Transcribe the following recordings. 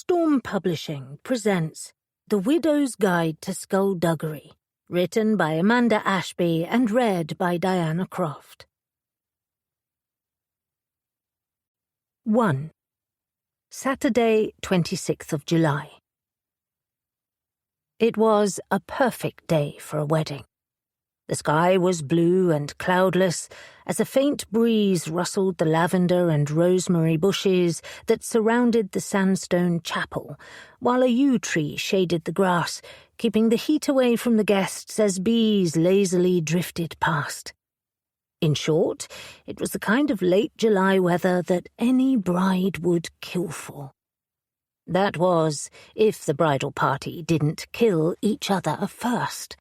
Storm Publishing presents The Widow's Guide to Skulduggery, written by Amanda Ashby and read by Diana Croft. 1. Saturday, 26th of July. It was a perfect day for a wedding. The sky was blue and cloudless as a faint breeze rustled the lavender and rosemary bushes that surrounded the sandstone chapel, while a yew tree shaded the grass, keeping the heat away from the guests as bees lazily drifted past. In short, it was the kind of late July weather that any bride would kill for. That was, if the bridal party didn't kill each other first.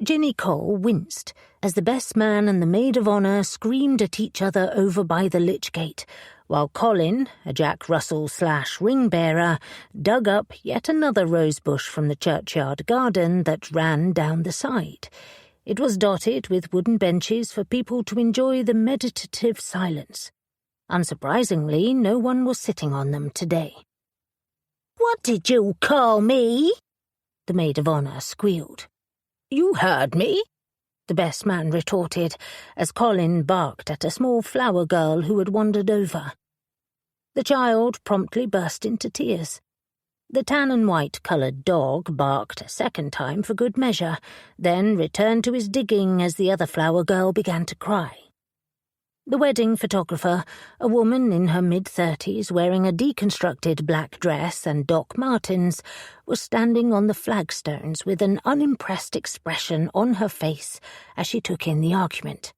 Ginny Cole winced as the best man and the maid of honour screamed at each other over by the lich gate, while Colin, a Jack Russell/ring bearer, dug up yet another rosebush from the churchyard garden that ran down the side. It was dotted with wooden benches for people to enjoy the meditative silence. Unsurprisingly, no one was sitting on them today. "What did you call me?" the maid of honour squealed. "You heard me," the best man retorted, as Colin barked at a small flower girl who had wandered over. The child promptly burst into tears. The tan and white-coloured dog barked a second time for good measure, then returned to his digging as the other flower girl began to cry. The wedding photographer, a woman in her mid-30s wearing a deconstructed black dress and Doc Martens, was standing on the flagstones with an unimpressed expression on her face as she took in the argument.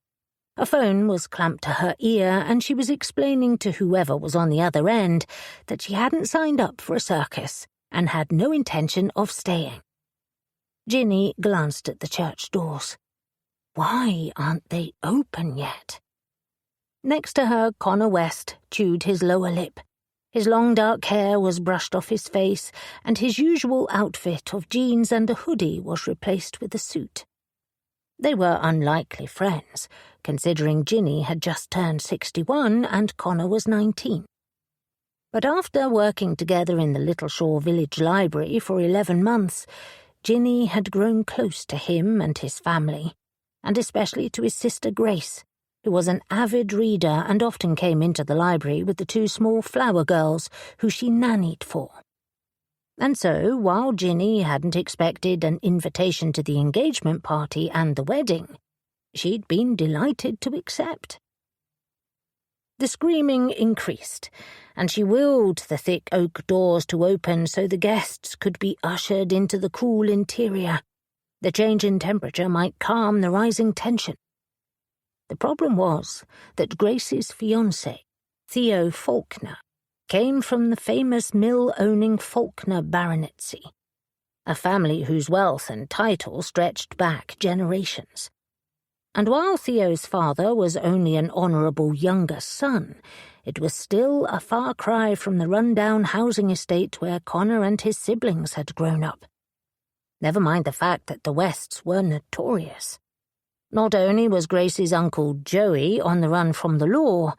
A phone was clamped to her ear and she was explaining to whoever was on the other end that she hadn't signed up for a circus and had no intention of staying. Ginny glanced at the church doors. Why aren't they open yet? Next to her, Connor West chewed his lower lip. His long dark hair was brushed off his face, and his usual outfit of jeans and a hoodie was replaced with a suit. They were unlikely friends, considering Ginny had just turned 61 and Connor was 19. But after working together in the Little Shore Village Library for 11 months, Ginny had grown close to him and his family, and especially to his sister Grace, who was an avid reader and often came into the library with the two small flower girls who she nannied for. And so, while Ginny hadn't expected an invitation to the engagement party and the wedding, she'd been delighted to accept. The screaming increased, and she willed the thick oak doors to open so the guests could be ushered into the cool interior. The change in temperature might calm the rising tension. The problem was that Grace's fiancé, Theo Faulkner, came from the famous mill-owning Faulkner baronetcy, a family whose wealth and title stretched back generations. And while Theo's father was only an honourable younger son, it was still a far cry from the run-down housing estate where Connor and his siblings had grown up. Never mind the fact that the Wests were notorious. Not only was Grace's uncle Joey on the run from the law,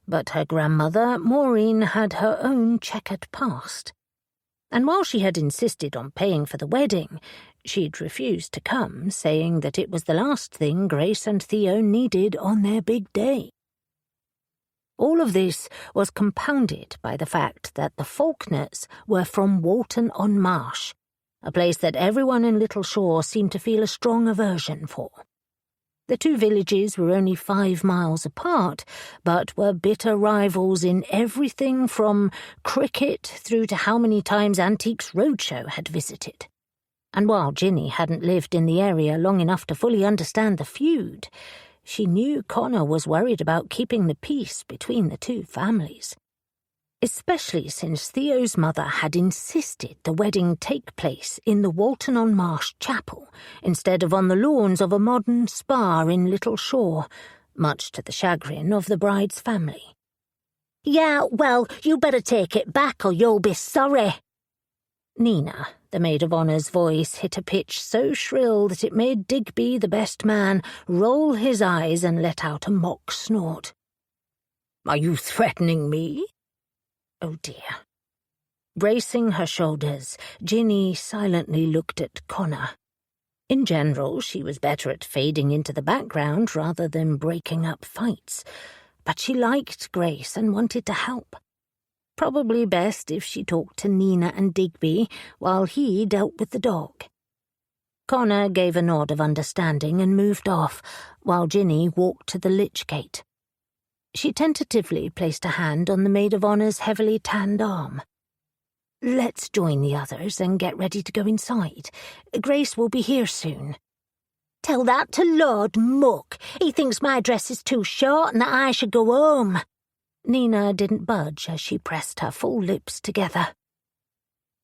but her grandmother, Maureen, had her own checkered past. And while she had insisted on paying for the wedding, she'd refused to come, saying that it was the last thing Grace and Theo needed on their big day. All of this was compounded by the fact that the Faulkners were from Walton-on-Marsh, a place that everyone in Little Shore seemed to feel a strong aversion for. The two villages were only 5 miles apart, but were bitter rivals in everything from cricket through to how many times Antiques Roadshow had visited. And while Ginny hadn't lived in the area long enough to fully understand the feud, she knew Connor was worried about keeping the peace between the two families. Especially since Theo's mother had insisted the wedding take place in the Walton-on-Marsh chapel instead of on the lawns of a modern spa in Little Shore, much to the chagrin of the bride's family. "Yeah, well, you better take it back or you'll be sorry." Nina, the maid of honour's voice hit a pitch so shrill that it made Digby, the best man, roll his eyes and let out a mock snort. "Are you threatening me?" Oh dear. Bracing her shoulders, Ginny silently looked at Connor. In general, she was better at fading into the background rather than breaking up fights, but she liked Grace and wanted to help. Probably best if she talked to Nina and Digby while he dealt with the dog. Connor gave a nod of understanding and moved off, while Ginny walked to the lich gate. She tentatively placed a hand on the maid of honour's heavily tanned arm. "Let's join the others and get ready to go inside. Grace will be here soon." Tell that to Lord Muck. He thinks my dress is too short and that I should go home. Nina didn't budge as she pressed her full lips together.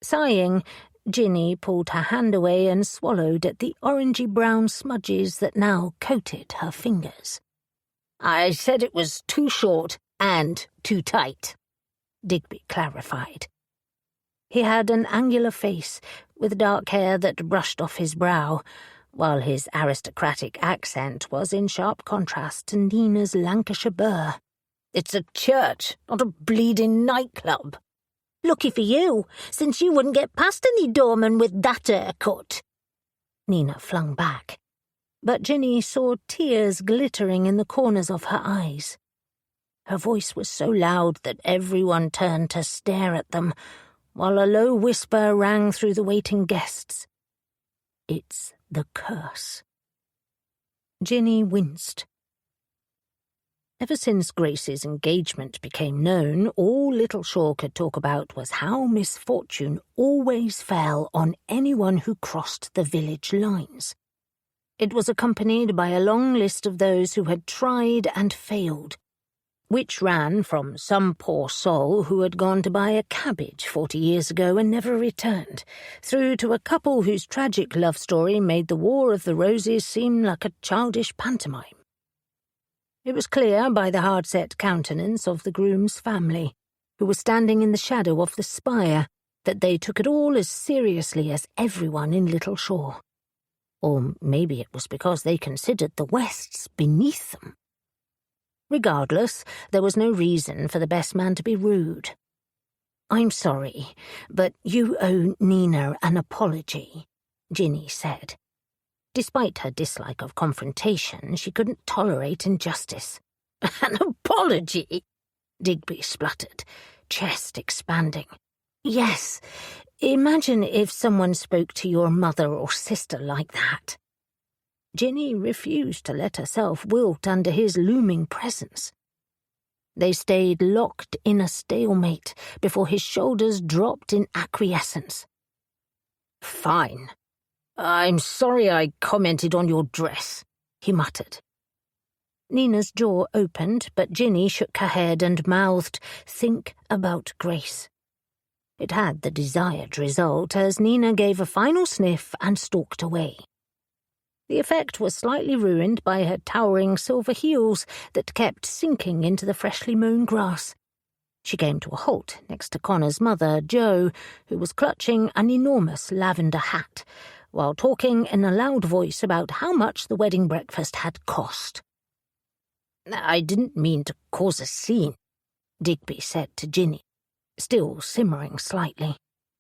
Sighing, Ginny pulled her hand away and swallowed at the orangey-brown smudges that now coated her fingers. "I said it was too short and too tight," Digby clarified. He had an angular face with dark hair that brushed off his brow, while his aristocratic accent was in sharp contrast to Nina's Lancashire burr. "It's a church, not a bleeding nightclub." "Lucky for you, since you wouldn't get past any doorman with that haircut," Nina flung back, but Ginny saw tears glittering in the corners of her eyes. Her voice was so loud that everyone turned to stare at them, while a low whisper rang through the waiting guests. "It's the curse." Ginny winced. Ever since Grace's engagement became known, all Little Shaw could talk about was how misfortune always fell on anyone who crossed the village lines. It was accompanied by a long list of those who had tried and failed, which ran from some poor soul who had gone to buy a cabbage 40 years ago and never returned, through to a couple whose tragic love story made the War of the Roses seem like a childish pantomime. It was clear by the hard-set countenance of the groom's family, who were standing in the shadow of the spire, that they took it all as seriously as everyone in Little Shaw. Or maybe it was because they considered the Wests beneath them. Regardless, there was no reason for the best man to be rude. "I'm sorry, but you owe Nina an apology," Ginny said. Despite her dislike of confrontation, she couldn't tolerate injustice. "An apology?" Digby spluttered, chest expanding. "Yes, imagine if someone spoke to your mother or sister like that." Ginny refused to let herself wilt under his looming presence. They stayed locked in a stalemate before his shoulders dropped in acquiescence. "Fine. I'm sorry I commented on your dress," he muttered. Nina's jaw opened, but Ginny shook her head and mouthed, "Think about Grace." It had the desired result, as Nina gave a final sniff and stalked away. The effect was slightly ruined by her towering silver heels that kept sinking into the freshly mown grass. She came to a halt next to Connor's mother, Jo, who was clutching an enormous lavender hat, while talking in a loud voice about how much the wedding breakfast had cost. "I didn't mean to cause a scene," Digby said to Ginny, still simmering slightly.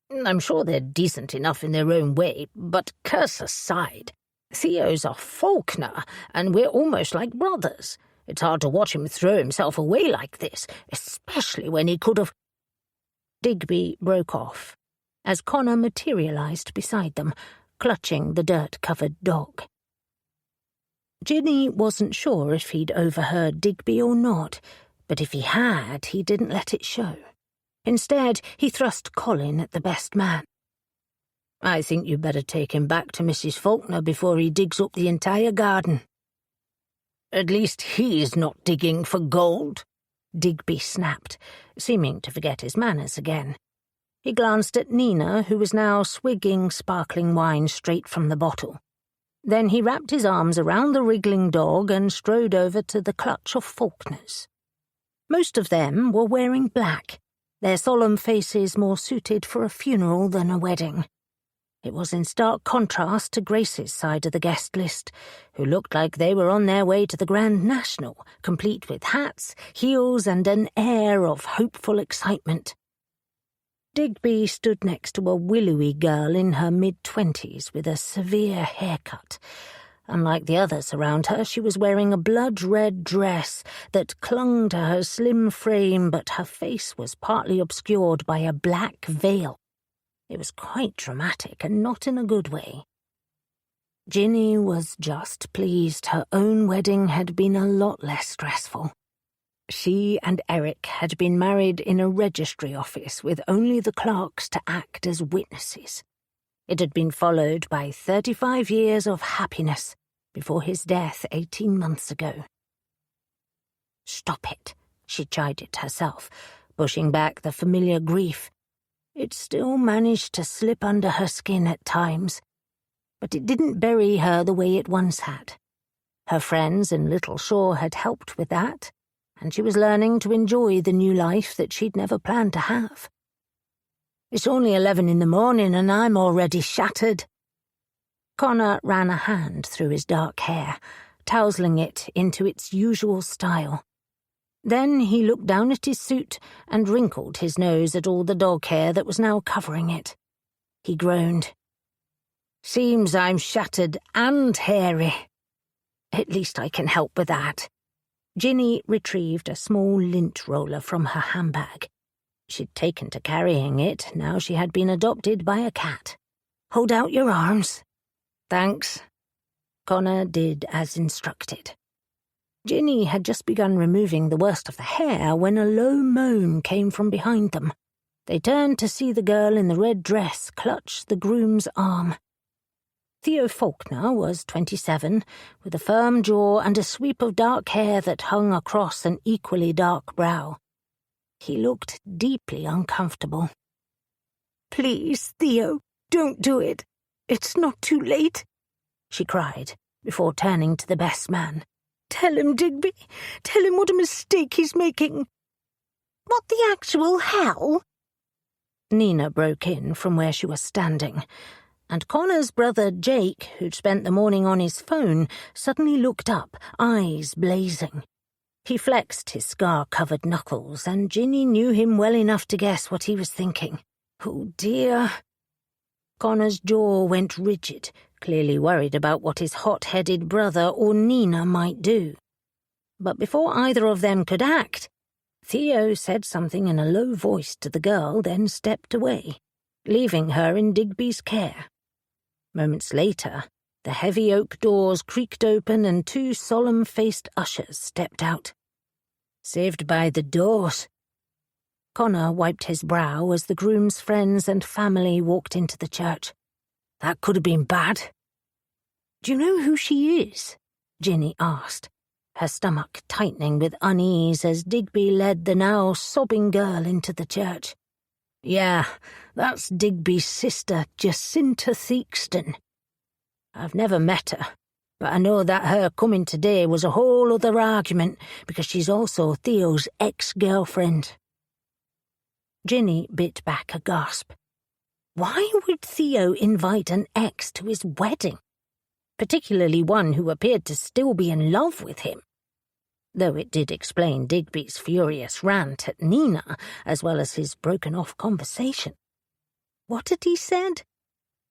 "I'm sure they're decent enough in their own way, but curse aside, Theo's a Faulkner, and we're almost like brothers. It's hard to watch him throw himself away like this, especially when he could have—" Digby broke off, as Connor materialized beside them, clutching the dirt-covered dog. Ginny wasn't sure if he'd overheard Digby or not, but if he had, he didn't let it show. Instead, he thrust Colin at the best man. "I think you'd better take him back to Mrs. Faulkner before he digs up the entire garden." "At least he's not digging for gold," Digby snapped, seeming to forget his manners again. He glanced at Nina, who was now swigging sparkling wine straight from the bottle. Then he wrapped his arms around the wriggling dog and strode over to the clutch of Faulkners. Most of them were wearing black, their solemn faces more suited for a funeral than a wedding. It was in stark contrast to Grace's side of the guest list, who looked like they were on their way to the Grand National, complete with hats, heels, and an air of hopeful excitement. Digby stood next to a willowy girl in her mid-20s with a severe haircut. Unlike the others around her, she was wearing a blood-red dress that clung to her slim frame, but her face was partly obscured by a black veil. It was quite dramatic, and not in a good way. Ginny was just pleased her own wedding had been a lot less stressful. She and Eric had been married in a registry office with only the clerks to act as witnesses. It had been followed by 35 years of happiness before his death 18 months ago. "Stop it," she chided herself, pushing back the familiar grief. It still managed to slip under her skin at times, but it didn't bury her the way it once had. Her friends in Little Shore had helped with that, and she was learning to enjoy the new life that she'd never planned to have. "It's only 11 in the morning and I'm already shattered." Connor ran a hand through his dark hair, tousling it into its usual style. Then he looked down at his suit and wrinkled his nose at all the dog hair that was now covering it. He groaned. "Seems I'm shattered and hairy. At least I can help with that." Ginny retrieved a small lint roller from her handbag. She'd taken to carrying it now she had been adopted by a cat. "Hold out your arms." "Thanks." Connor did as instructed. Ginny had just begun removing the worst of the hair when a low moan came from behind them. They turned to see the girl in the red dress clutch the groom's arm. Theo Faulkner was 27, with a firm jaw and a sweep of dark hair that hung across an equally dark brow. He looked deeply uncomfortable. "Please, Theo, don't do it. It's not too late," she cried, before turning to the best man. "Tell him, Digby. Tell him what a mistake he's making." "What the actual hell?" Nina broke in from where she was standing, and Connor's brother Jake, who'd spent the morning on his phone, suddenly looked up, eyes blazing. He flexed his scar-covered knuckles, and Ginny knew him well enough to guess what he was thinking. "Oh dear." Connor's jaw went rigid, clearly worried about what his hot-headed brother or Nina might do. But before either of them could act, Theo said something in a low voice to the girl, then stepped away, leaving her in Digby's care. Moments later, the heavy oak doors creaked open and two solemn-faced ushers stepped out. "Saved by the doors." Connor wiped his brow as the groom's friends and family walked into the church. "That could have been bad." "Do you know who she is?" Ginny asked, her stomach tightening with unease as Digby led the now sobbing girl into the church. "Yeah, that's Digby's sister, Jacinta Theakston. I've never met her, but I know that her coming today was a whole other argument because she's also Theo's ex-girlfriend." Ginny bit back a gasp. Why would Theo invite an ex to his wedding? Particularly one who appeared to still be in love with him. Though it did explain Digby's furious rant at Nina, as well as his broken-off conversation. What had he said?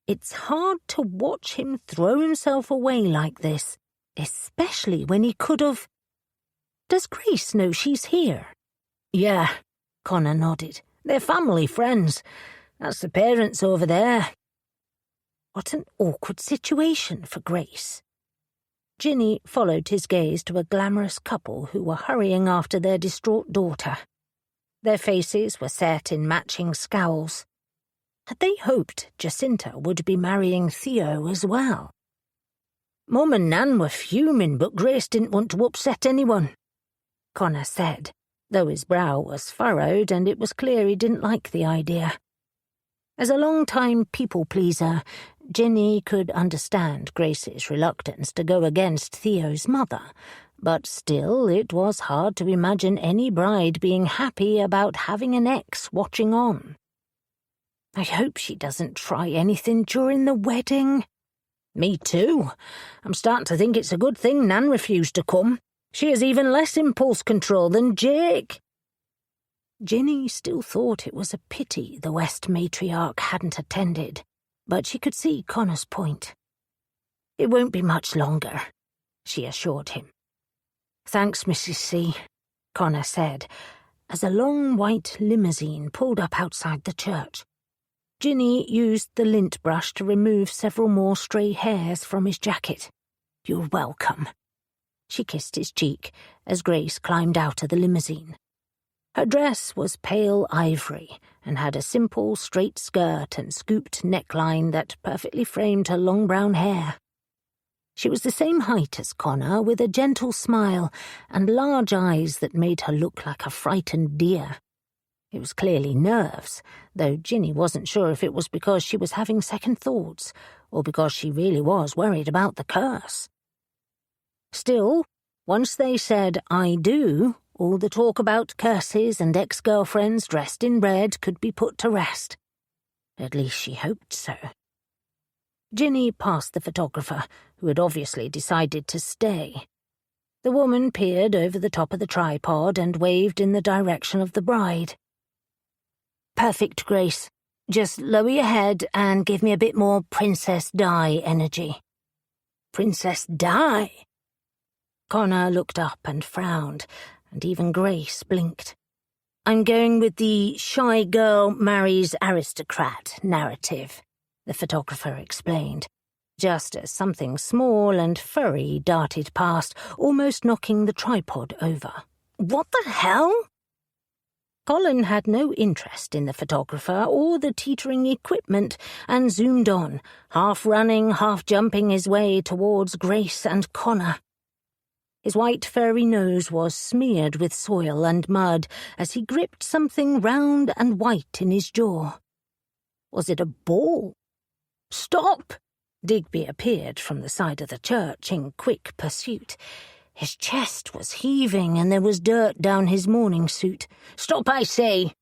It's hard to watch him throw himself away like this, especially when he could have... Does Grace know she's here? Yeah, Connor nodded. They're family friends. That's the parents over there. What an awkward situation for Grace. Ginny followed his gaze to a glamorous couple who were hurrying after their distraught daughter. Their faces were set in matching scowls. Had they hoped Jacinta would be marrying Theo as well? Mum and Nan were fuming, but Grace didn't want to upset anyone, Connor said, though his brow was furrowed and it was clear he didn't like the idea. As a long-time people-pleaser, Ginny could understand Grace's reluctance to go against Theo's mother, but still it was hard to imagine any bride being happy about having an ex watching on. I hope she doesn't try anything during the wedding. Me too. I'm starting to think it's a good thing Nan refused to come. She has even less impulse control than Jake. Ginny still thought it was a pity the West matriarch hadn't attended, but she could see Connor's point. "It won't be much longer," she assured him. "Thanks, Mrs. C," Connor said, as a long white limousine pulled up outside the church. Ginny used the lint brush to remove several more stray hairs from his jacket. "You're welcome." She kissed his cheek as Grace climbed out of the limousine. Her dress was pale ivory and had a simple straight skirt and scooped neckline that perfectly framed her long brown hair. She was the same height as Connor, with a gentle smile and large eyes that made her look like a frightened deer. It was clearly nerves, though Ginny wasn't sure if it was because she was having second thoughts or because she really was worried about the curse. Still, once they said "I do," all the talk about curses and ex-girlfriends dressed in red could be put to rest. At least she hoped so. Ginny passed the photographer, who had obviously decided to stay. The woman peered over the top of the tripod and waved in the direction of the bride. "Perfect, Grace. Just lower your head and give me a bit more Princess Di energy." "Princess Di?" Connor looked up and frowned, and even Grace blinked. "I'm going with the shy girl marries aristocrat narrative," the photographer explained, just as something small and furry darted past, almost knocking the tripod over. "What the hell?" Colin had no interest in the photographer or the teetering equipment and zoomed on, half running, half jumping his way towards Grace and Connor. His white furry nose was smeared with soil and mud as he gripped something round and white in his jaw. Was it a ball? "Stop!" Digby appeared from the side of the church in quick pursuit. His chest was heaving and there was dirt down his morning suit. "Stop, I say!"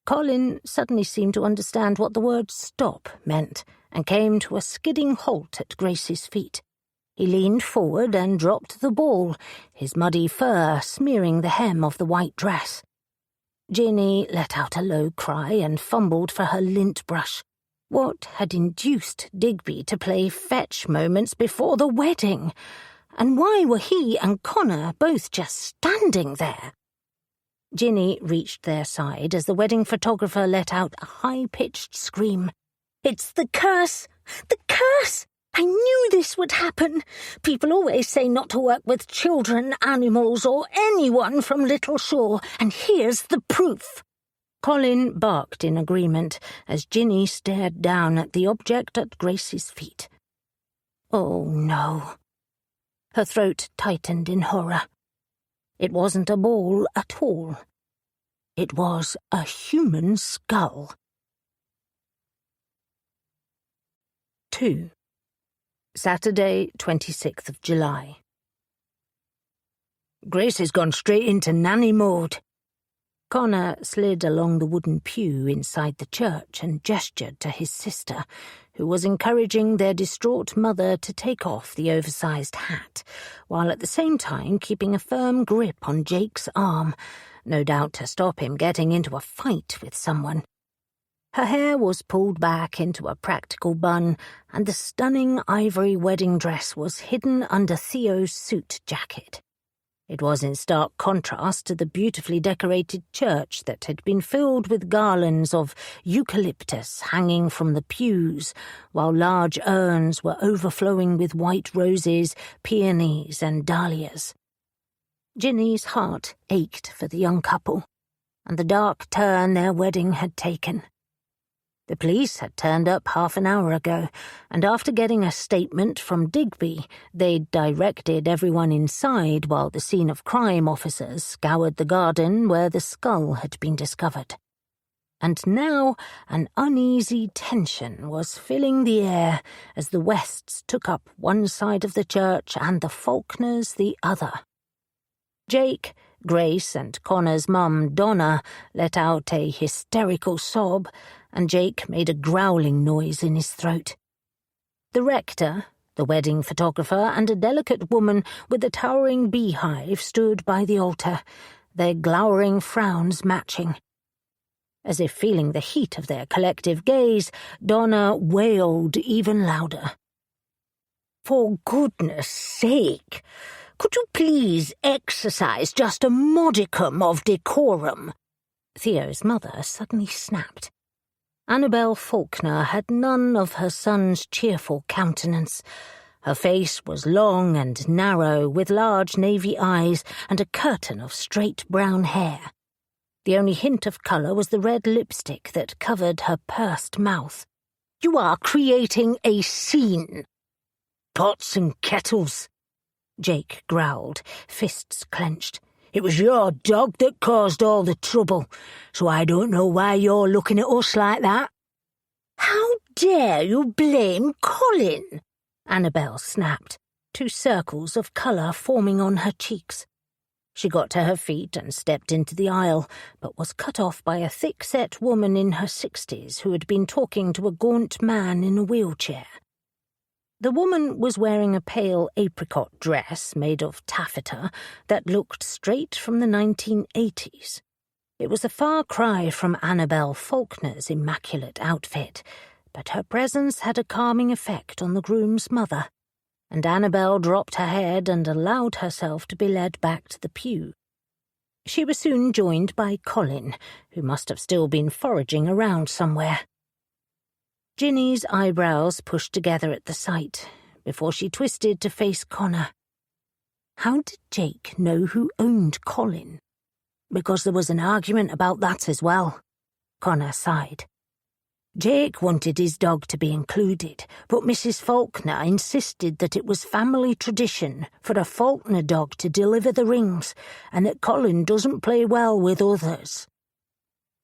Colin suddenly seemed to understand what the word "stop" meant and came to a skidding halt at Grace's feet. He leaned forward and dropped the ball, his muddy fur smearing the hem of the white dress. Ginny let out a low cry and fumbled for her lint brush. What had induced Digby to play fetch moments before the wedding? And why were he and Connor both just standing there? Ginny reached their side as the wedding photographer let out a high-pitched scream. "It's the curse! The curse! I knew this would happen. People always say not to work with children, animals, or anyone from Little Shore, and here's the proof." Colin barked in agreement as Ginny stared down at the object at Grace's feet. Oh no. Her throat tightened in horror. It wasn't a ball at all. It was a human skull. 2. Saturday, 26th of July. Grace has gone straight into nanny mode. Connor slid along the wooden pew inside the church and gestured to his sister, who was encouraging their distraught mother to take off the oversized hat, while at the same time keeping a firm grip on Jake's arm, no doubt to stop him getting into a fight with someone. Her hair was pulled back into a practical bun, and the stunning ivory wedding dress was hidden under Theo's suit jacket. It was in stark contrast to the beautifully decorated church that had been filled with garlands of eucalyptus hanging from the pews, while large urns were overflowing with white roses, peonies, and dahlias. Ginny's heart ached for the young couple, and the dark turn their wedding had taken. The police had turned up half an hour ago, and after getting a statement from Digby, they'd directed everyone inside while the scene of crime officers scoured the garden where the skull had been discovered. And now an uneasy tension was filling the air as the Wests took up one side of the church and the Faulkners the other. Jake, Grace, and Connor's mum, Donna, let out a hysterical sob, and Jake made a growling noise in his throat. The rector, the wedding photographer, and a delicate woman with a towering beehive stood by the altar, their glowering frowns matching. As if feeling the heat of their collective gaze, Donna wailed even louder. "For goodness sake, could you please exercise just a modicum of decorum?" Theo's mother suddenly snapped. Annabel Faulkner had none of her son's cheerful countenance. Her face was long and narrow, with large navy eyes and a curtain of straight brown hair. The only hint of colour was the red lipstick that covered her pursed mouth. "You are creating a scene." "Pots and kettles," Jake growled, fists clenched. "It was your dog that caused all the trouble, so I don't know why you're looking at us like that." "How dare you blame Colin?" Annabel snapped, 2 circles of colour forming on her cheeks. She got to her feet and stepped into the aisle, but was cut off by a thick-set woman in her 60s who had been talking to a gaunt man in a wheelchair. The woman was wearing a pale apricot dress made of taffeta that looked straight from the 1980s. It was a far cry from Annabel Faulkner's immaculate outfit, but her presence had a calming effect on the groom's mother, and Annabel dropped her head and allowed herself to be led back to the pew. She was soon joined by Colin, who must have still been foraging around somewhere. Ginny's eyebrows pushed together at the sight, before she twisted to face Connor. How did Jake know who owned Colin? "Because there was an argument about that as well," Connor sighed. "Jake wanted his dog to be included, but Mrs. Faulkner insisted that it was family tradition for a Faulkner dog to deliver the rings, and that Colin doesn't play well with others."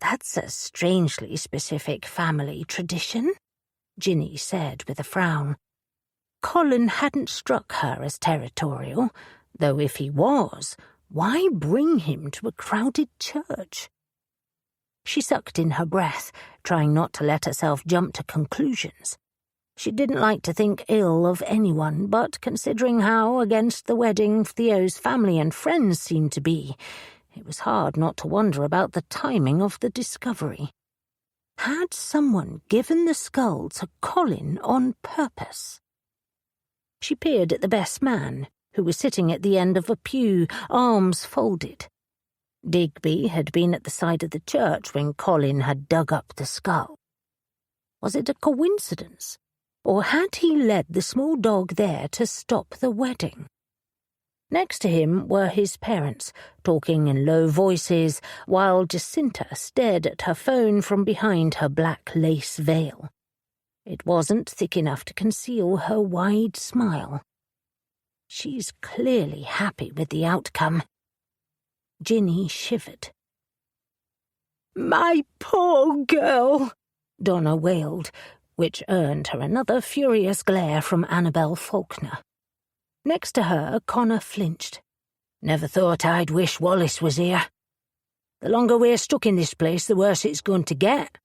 "That's a strangely specific family tradition," Ginny said with a frown. Colin hadn't struck her as territorial, though if he was, why bring him to a crowded church? She sucked in her breath, trying not to let herself jump to conclusions. She didn't like to think ill of anyone, but considering how against the wedding Theo's family and friends seemed to be, it was hard not to wonder about the timing of the discovery. Had someone given the skull to Colin on purpose? She peered at the best man, who was sitting at the end of a pew, arms folded. Digby had been at the side of the church when Colin had dug up the skull. Was it a coincidence, or had he led the small dog there to stop the wedding? Next to him were his parents, talking in low voices, while Jacinta stared at her phone from behind her black lace veil. It wasn't thick enough to conceal her wide smile. She's clearly happy with the outcome. Ginny shivered. "My poor girl," Donna wailed, which earned her another furious glare from Annabel Faulkner. Next to her, Connor flinched. "Never thought I'd wish Wallace was here. The longer we're stuck in this place, the worse it's going to get."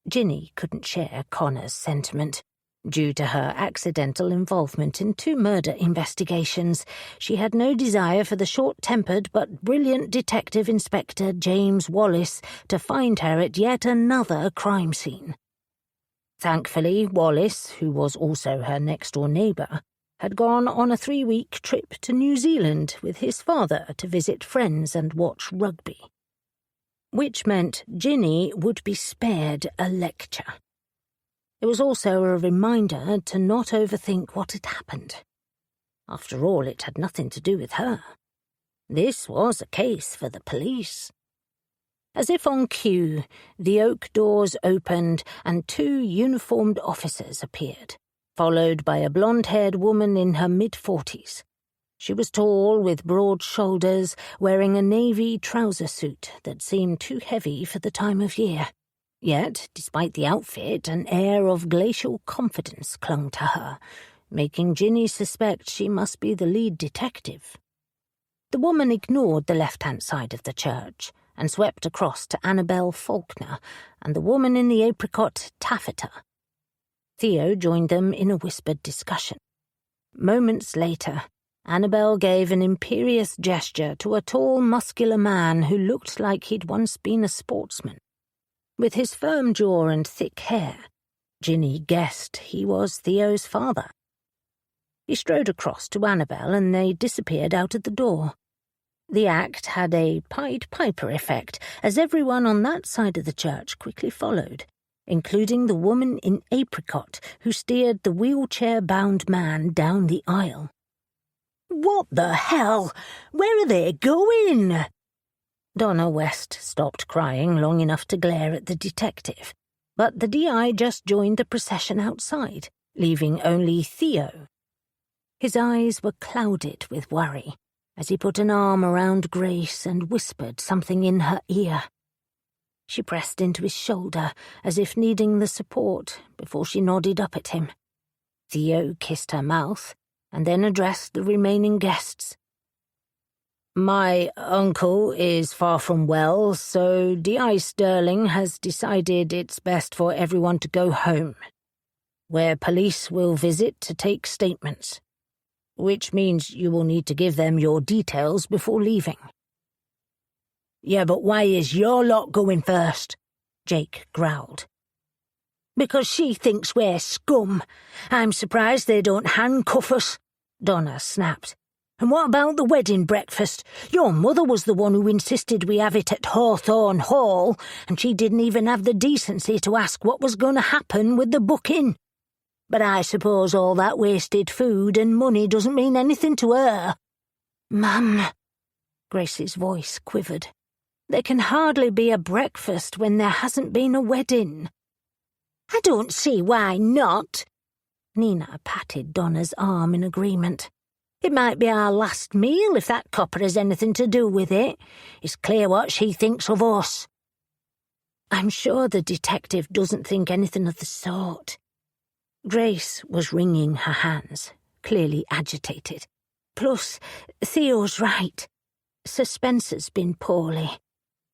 Ginny couldn't share Connor's sentiment. Due to her accidental involvement in 2 murder investigations, she had no desire for the short-tempered but brilliant Detective Inspector James Wallace to find her at yet another crime scene. Thankfully, Wallace, who was also her next-door neighbour, had gone on a 3-week trip to New Zealand with his father to visit friends and watch rugby. Which meant Ginny would be spared a lecture. It was also a reminder to not overthink what had happened. After all, it had nothing to do with her. This was a case for the police. As if on cue, the oak doors opened and 2 uniformed officers appeared, followed by a blonde-haired woman in her mid-40s. She was tall, with broad shoulders, wearing a navy trouser suit that seemed too heavy for the time of year. Yet, despite the outfit, an air of glacial confidence clung to her, making Ginny suspect she must be the lead detective. The woman ignored the left-hand side of the church and swept across to Annabel Faulkner and the woman in the apricot taffeta. Theo joined them in a whispered discussion. Moments later, Annabel gave an imperious gesture to a tall, muscular man who looked like he'd once been a sportsman. With his firm jaw and thick hair, Ginny guessed he was Theo's father. He strode across to Annabel and they disappeared out of the door. The act had a Pied Piper effect, as everyone on that side of the church quickly followed, including the woman in apricot who steered the wheelchair-bound man down the aisle. "What the hell? Where are they going?" Donna West stopped crying long enough to glare at the detective, but the DI just joined the procession outside, leaving only Theo. His eyes were clouded with worry as he put an arm around Grace and whispered something in her ear. She pressed into his shoulder as if needing the support before she nodded up at him. Theo kissed her mouth and then addressed the remaining guests. "My uncle is far from well, so D.I. Sterling has decided it's best for everyone to go home, where police will visit to take statements, which means you will need to give them your details before leaving." "Yeah, but why is your lot going first?" Jake growled. "Because she thinks we're scum. I'm surprised they don't handcuff us," Donna snapped. "And what about the wedding breakfast? Your mother was the one who insisted we have it at Hawthorne Hall, and she didn't even have the decency to ask what was going to happen with the booking. But I suppose all that wasted food and money doesn't mean anything to her." "Mum," Grace's voice quivered. "There can hardly be a breakfast when there hasn't been a wedding." "I don't see why not." Nina patted Donna's arm in agreement. "It might be our last meal if that copper has anything to do with it. It's clear what she thinks of us." "I'm sure the detective doesn't think anything of the sort." Grace was wringing her hands, clearly agitated. "Plus, Theo's right. Sir Spencer's been poorly.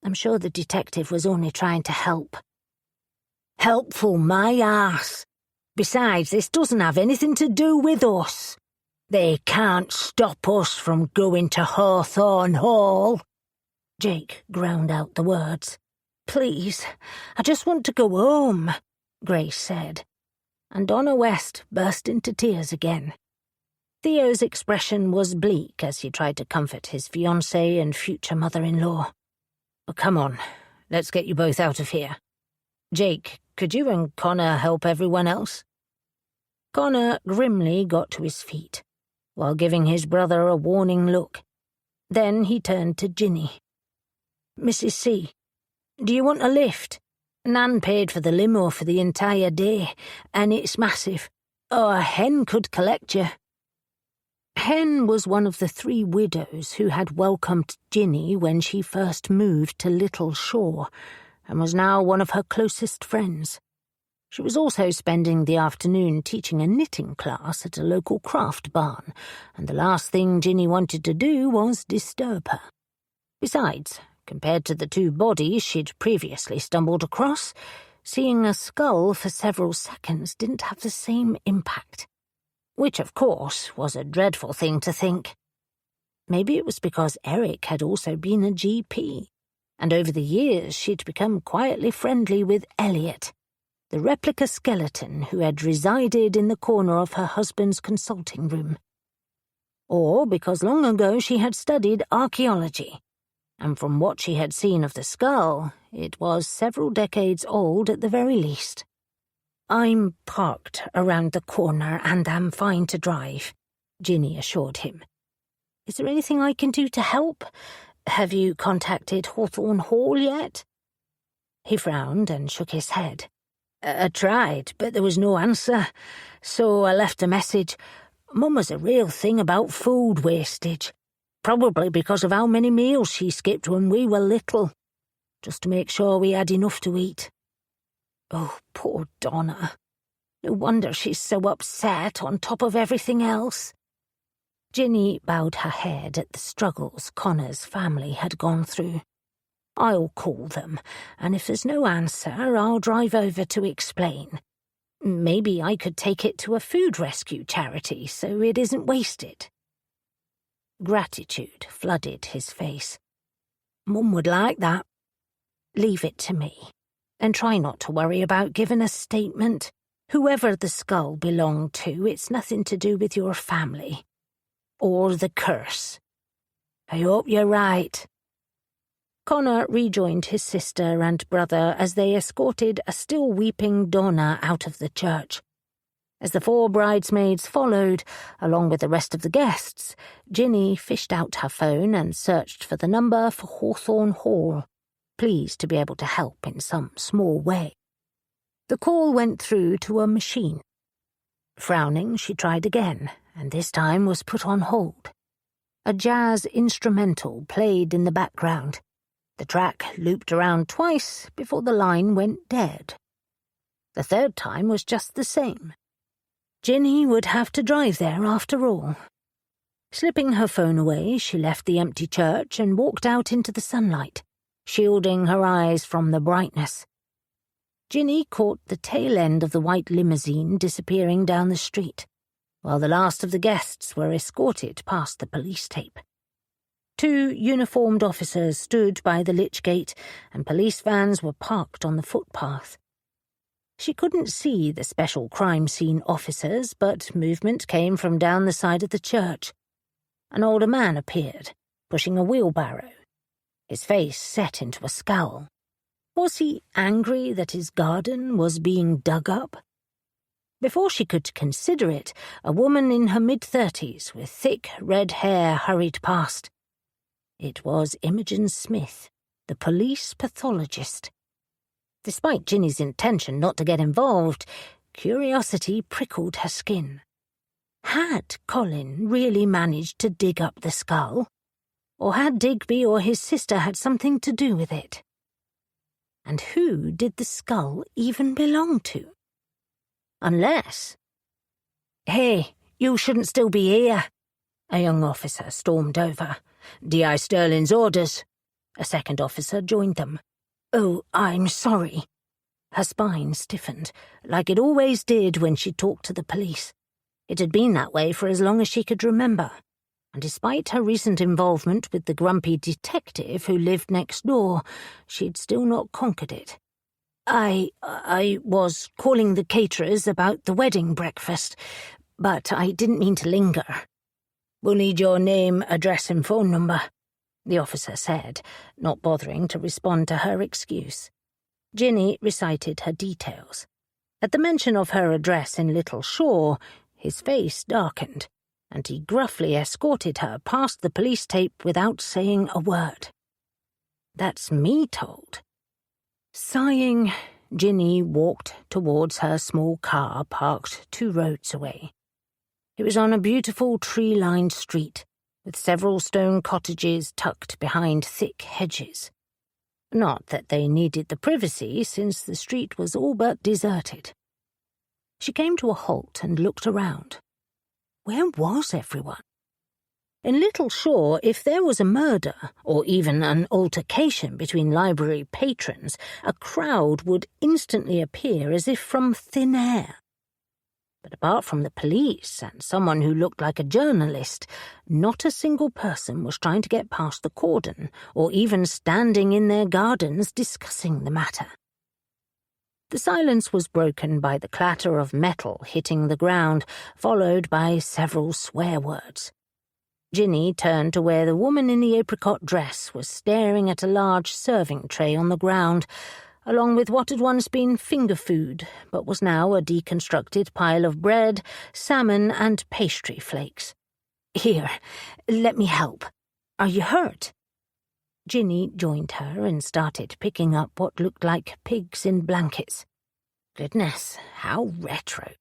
I'm sure the detective was only trying to help." "Helpful my arse. Besides, this doesn't have anything to do with us. They can't stop us from going to Hawthorne Hall." Jake ground out the words. "Please, I just want to go home," Grace said. And Donna West burst into tears again. Theo's expression was bleak as he tried to comfort his fiancée and future mother-in-law. "Oh, come on, let's get you both out of here. Jake, could you and Connor help everyone else?" Connor grimly got to his feet, while giving his brother a warning look. Then he turned to Ginny. "Mrs. C, do you want a lift? Nan paid for the limo for the entire day, and it's massive. Or Hen could collect you." Hen was one of the 3 widows who had welcomed Ginny when she first moved to Little Shore, and was now one of her closest friends. She was also spending the afternoon teaching a knitting class at a local craft barn, and the last thing Ginny wanted to do was disturb her. Besides, compared to the 2 bodies she'd previously stumbled across, seeing a skull for several seconds didn't have the same impact. Which, of course, was a dreadful thing to think. Maybe it was because Eric had also been a GP, and over the years she'd become quietly friendly with Elliot, the replica skeleton who had resided in the corner of her husband's consulting room. Or because long ago she had studied archaeology, and from what she had seen of the skull, it was several decades old at the very least. "I'm parked around the corner and am fine to drive," Ginny assured him. "Is there anything I can do to help? Have you contacted Hawthorne Hall yet?" He frowned and shook his head. "I tried, but there was no answer, so I left a message. Mum was a real thing about food wastage, probably because of how many meals she skipped when we were little, just to make sure we had enough to eat." Oh, poor Donna. No wonder she's so upset on top of everything else. Ginny bowed her head at the struggles Connor's family had gone through. "I'll call them, and if there's no answer, I'll drive over to explain. Maybe I could take it to a food rescue charity so it isn't wasted." Gratitude flooded his face. Mum would like that. Leave it to me, and try not to worry about giving a statement. Whoever the skull belonged to, it's nothing to do with your family. Or the curse. I hope you're right. Connor rejoined his sister and brother as they escorted a still weeping Donna out of the church. As the 4 bridesmaids followed, along with the rest of the guests, Ginny fished out her phone and searched for the number for Hawthorne Hall, pleased to be able to help in some small way. The call went through to a machine. Frowning, she tried again, and this time was put on hold. A jazz instrumental played in the background. The track looped around twice before the line went dead. The 3rd time was just the same. Ginny would have to drive there after all. Slipping her phone away, she left the empty church and walked out into the sunlight, shielding her eyes from the brightness. Ginny caught the tail end of the white limousine disappearing down the street, while the last of the guests were escorted past the police tape. 2 uniformed officers stood by the lich gate, and police vans were parked on the footpath. She couldn't see the special crime scene officers, but movement came from down the side of the church. An older man appeared, pushing a wheelbarrow, his face set into a scowl. Was he angry that his garden was being dug up? Before she could consider it, a woman in her mid-30s with thick red hair hurried past. It was Imogen Smith, the police pathologist. Despite Ginny's intention not to get involved, curiosity prickled her skin. Had Colin really managed to dig up the skull? Or had Digby or his sister had something to do with it? And who did the skull even belong to? Unless... Hey, you shouldn't still be here, a young officer stormed over. D.I. Sterling's orders. A second officer joined them. Oh, I'm sorry. Her spine stiffened, like it always did when she talked to the police. It had been that way for as long as she could remember, and despite her recent involvement with the grumpy detective who lived next door, she'd still not conquered it. I was calling the caterers about the wedding breakfast, but I didn't mean to linger. We'll need your name, address and phone number, the officer said, not bothering to respond to her excuse. Ginny recited her details. At the mention of her address in Little Shore, his face darkened, and he gruffly escorted her past the police tape without saying a word. That's me told. Sighing, Ginny walked towards her small car parked 2 roads away. It was on a beautiful tree-lined street, with several stone cottages tucked behind thick hedges. Not that they needed the privacy, since the street was all but deserted. She came to a halt and looked around. Where was everyone? In Little Shore, if there was a murder, or even an altercation between library patrons, a crowd would instantly appear as if from thin air. But apart from the police and someone who looked like a journalist, not a single person was trying to get past the cordon, or even standing in their gardens discussing the matter. The silence was broken by the clatter of metal hitting the ground, followed by several swear words. Ginny turned to where the woman in the apricot dress was staring at a large serving tray on the ground, along with what had once been finger food, but was now a deconstructed pile of bread, salmon, and pastry flakes. Here, let me help. Are you hurt? Ginny joined her and started picking up what looked like pigs in blankets. Goodness, how retro.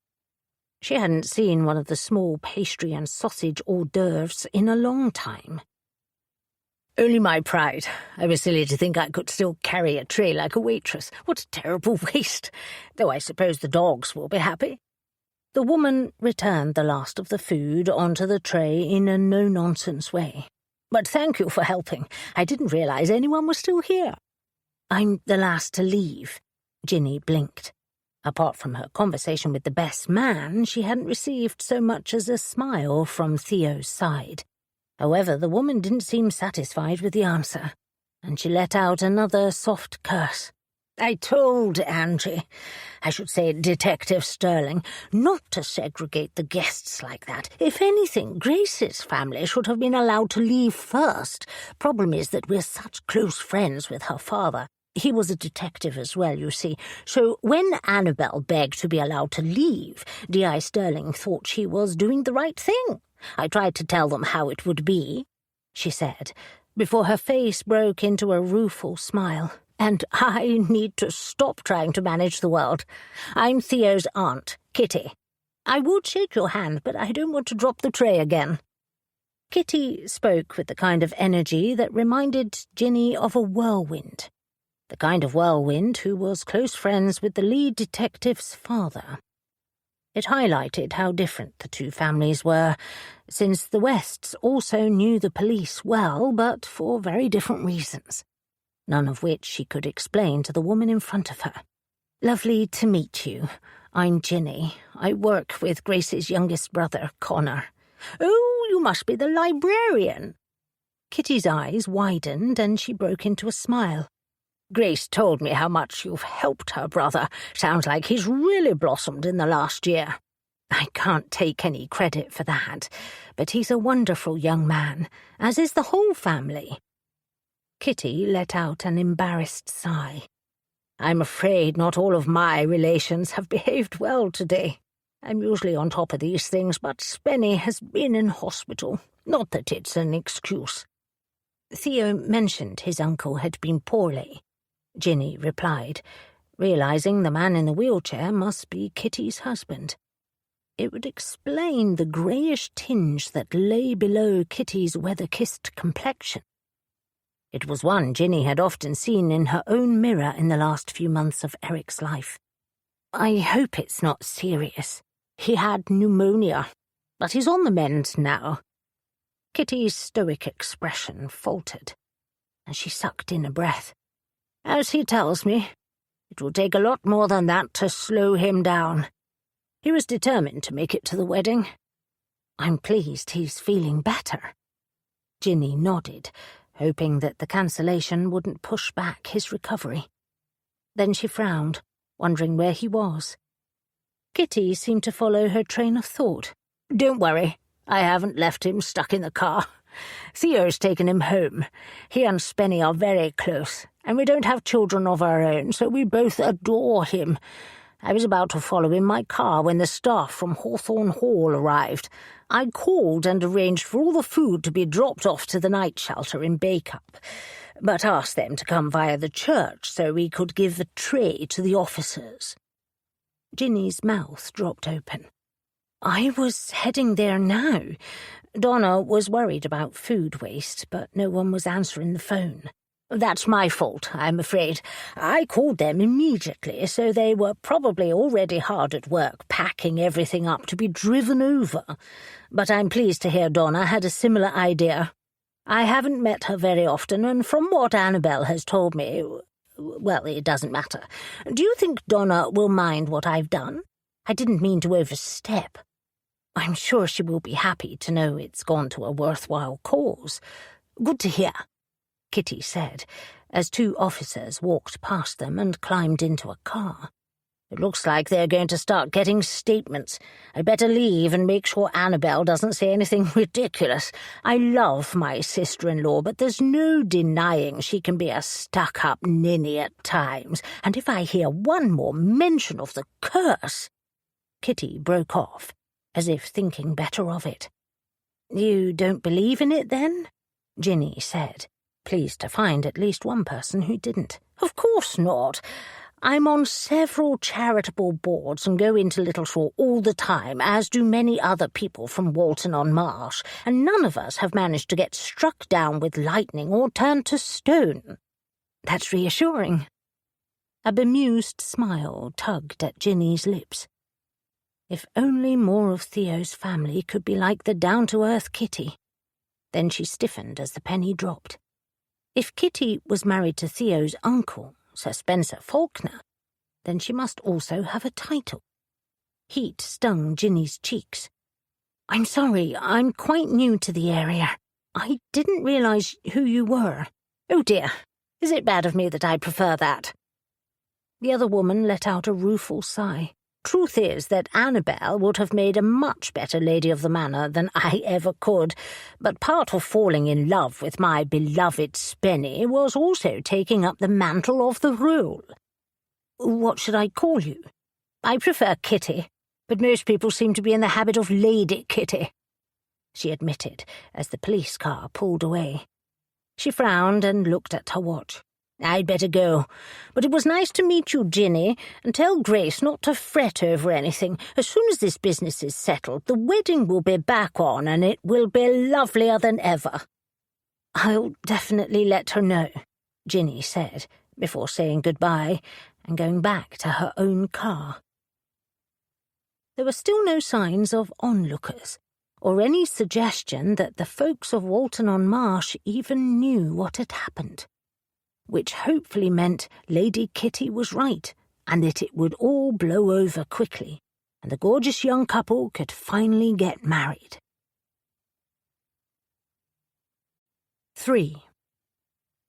She hadn't seen one of the small pastry and sausage hors d'oeuvres in a long time. Only my pride. I was silly to think I could still carry a tray like a waitress. What a terrible waste. Though I suppose the dogs will be happy. The woman returned the last of the food onto the tray in a no-nonsense way. But thank you for helping. I didn't realize anyone was still here. I'm the last to leave. Ginny blinked. Apart from her conversation with the best man, she hadn't received so much as a smile from Theo's side. However, the woman didn't seem satisfied with the answer, and she let out another soft curse. "I told I should say Detective Sterling, not to segregate the guests like that. If anything, Grace's family should have been allowed to leave first. Problem is that we're such close friends with her father. He was a detective as well, you see. So when Annabel begged to be allowed to leave, D.I. Sterling thought she was doing the right thing. I tried to tell them how it would be," she said, before her face broke into a rueful smile. "And I need to stop trying to manage the world. I'm Theo's aunt, Kitty. I would shake your hand, but I don't want to drop the tray again." Kitty spoke with the kind of energy that reminded Ginny of a whirlwind. The kind of whirlwind who was close friends with the lead detective's father. It highlighted how different the two families were, since the Wests also knew the police well, but for very different reasons, none of which she could explain to the woman in front of her. "Lovely to meet you. I'm Ginny. I work with Grace's youngest brother, Connor." "Oh, you must be the librarian." Kitty's eyes widened and she broke into a smile. "Grace told me how much you've helped her brother. Sounds like he's really blossomed in the last year." "I can't take any credit for that, but he's a wonderful young man, as is the whole family." Kitty let out an embarrassed sigh. "I'm afraid not all of my relations have behaved well today. I'm usually on top of these things, but Spenny has been in hospital. Not that it's an excuse." "Theo mentioned his uncle had been poorly," Ginny replied, realizing the man in the wheelchair must be Kitty's husband. It would explain the greyish tinge that lay below Kitty's weather-kissed complexion. It was one Ginny had often seen in her own mirror in the last few months of Eric's life. "I hope it's not serious. He had pneumonia, but he's on the mend now." Kitty's stoic expression faltered, and she sucked in a breath. "As he tells me, it will take a lot more than that to slow him down. He was determined to make it to the wedding." "I'm pleased he's feeling better." Ginny nodded, hoping that the cancellation wouldn't push back his recovery. Then she frowned, wondering where he was. Kitty seemed to follow her train of thought. "Don't worry, I haven't left him stuck in the car. Theo's taken him home. He and Spenny are very close, and we don't have children of our own, so we both adore him. I was about to follow in my car when the staff from Hawthorne Hall arrived. I called and arranged for all the food to be dropped off to the night shelter in Bacup, but asked them to come via the church so we could give the tray to the officers." Ginny's mouth dropped open. "I was heading there now. Donna was worried about food waste, but no one was answering the phone. That's my fault, I'm afraid. I called them immediately, so they were probably already hard at work packing everything up to be driven over. But I'm pleased to hear Donna had a similar idea. I haven't met her very often, and from what Annabel has told me, well, it doesn't matter. Do you think Donna will mind what I've done? I didn't mean to overstep. I'm sure she will be happy to know it's gone to a worthwhile cause. Good to hear," Kitty said, as two officers walked past them and climbed into a car. "It looks like they're going to start getting statements. I'd better leave and make sure Annabel doesn't say anything ridiculous. I love my sister-in-law, but there's no denying she can be a stuck-up ninny at times, and if I hear one more mention of the curse—" Kitty broke off, as if thinking better of it. "You don't believe in it, then?" Ginny said, pleased to find at least one person who didn't. "Of course not. I'm on several charitable boards and go into Littleshaw all the time, as do many other people from Walton-on-Marsh, and none of us have managed to get struck down with lightning or turned to stone." "That's reassuring." A bemused smile tugged at Ginny's lips. If only more of Theo's family could be like the down-to-earth Kitty. Then she stiffened as the penny dropped. If Kitty was married to Theo's uncle, Sir Spencer Faulkner, then she must also have a title. Heat stung Ginny's cheeks. "I'm sorry, I'm quite new to the area. I didn't realise who you were. Oh dear, is it bad of me that I prefer that? The other woman let out a rueful sigh. Truth is that Annabel would have made a much better lady of the manor than I ever could, but part of falling in love with my beloved Spenny was also taking up the mantle of the role. What should I call you? I prefer Kitty, but most people seem to be in the habit of Lady Kitty, she admitted as the police car pulled away. She frowned and looked at her watch. I'd better go, but it was nice to meet you, Ginny, and tell Grace not to fret over anything. As soon as this business is settled, the wedding will be back on, and it will be lovelier than ever. I'll definitely let her know, Ginny said, before saying goodbye and going back to her own car. There were still no signs of onlookers, or any suggestion that the folks of Walton-on-Marsh even knew what had happened, which hopefully meant Lady Kitty was right, and that it would all blow over quickly, and the gorgeous young couple could finally get married. 3.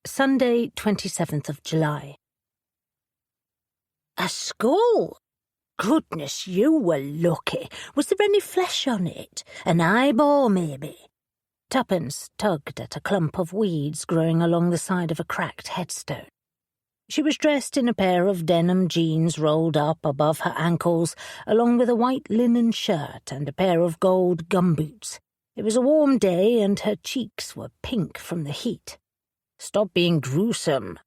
Sunday, 27th of July. A skull? Goodness, you were lucky. Was there any flesh on it? An eyeball, maybe? Tuppence tugged at a clump of weeds growing along the side of a cracked headstone. She was dressed in a pair of denim jeans rolled up above her ankles, along with a white linen shirt and a pair of gold gumboots. It was a warm day, and her cheeks were pink from the heat. Stop being gruesome.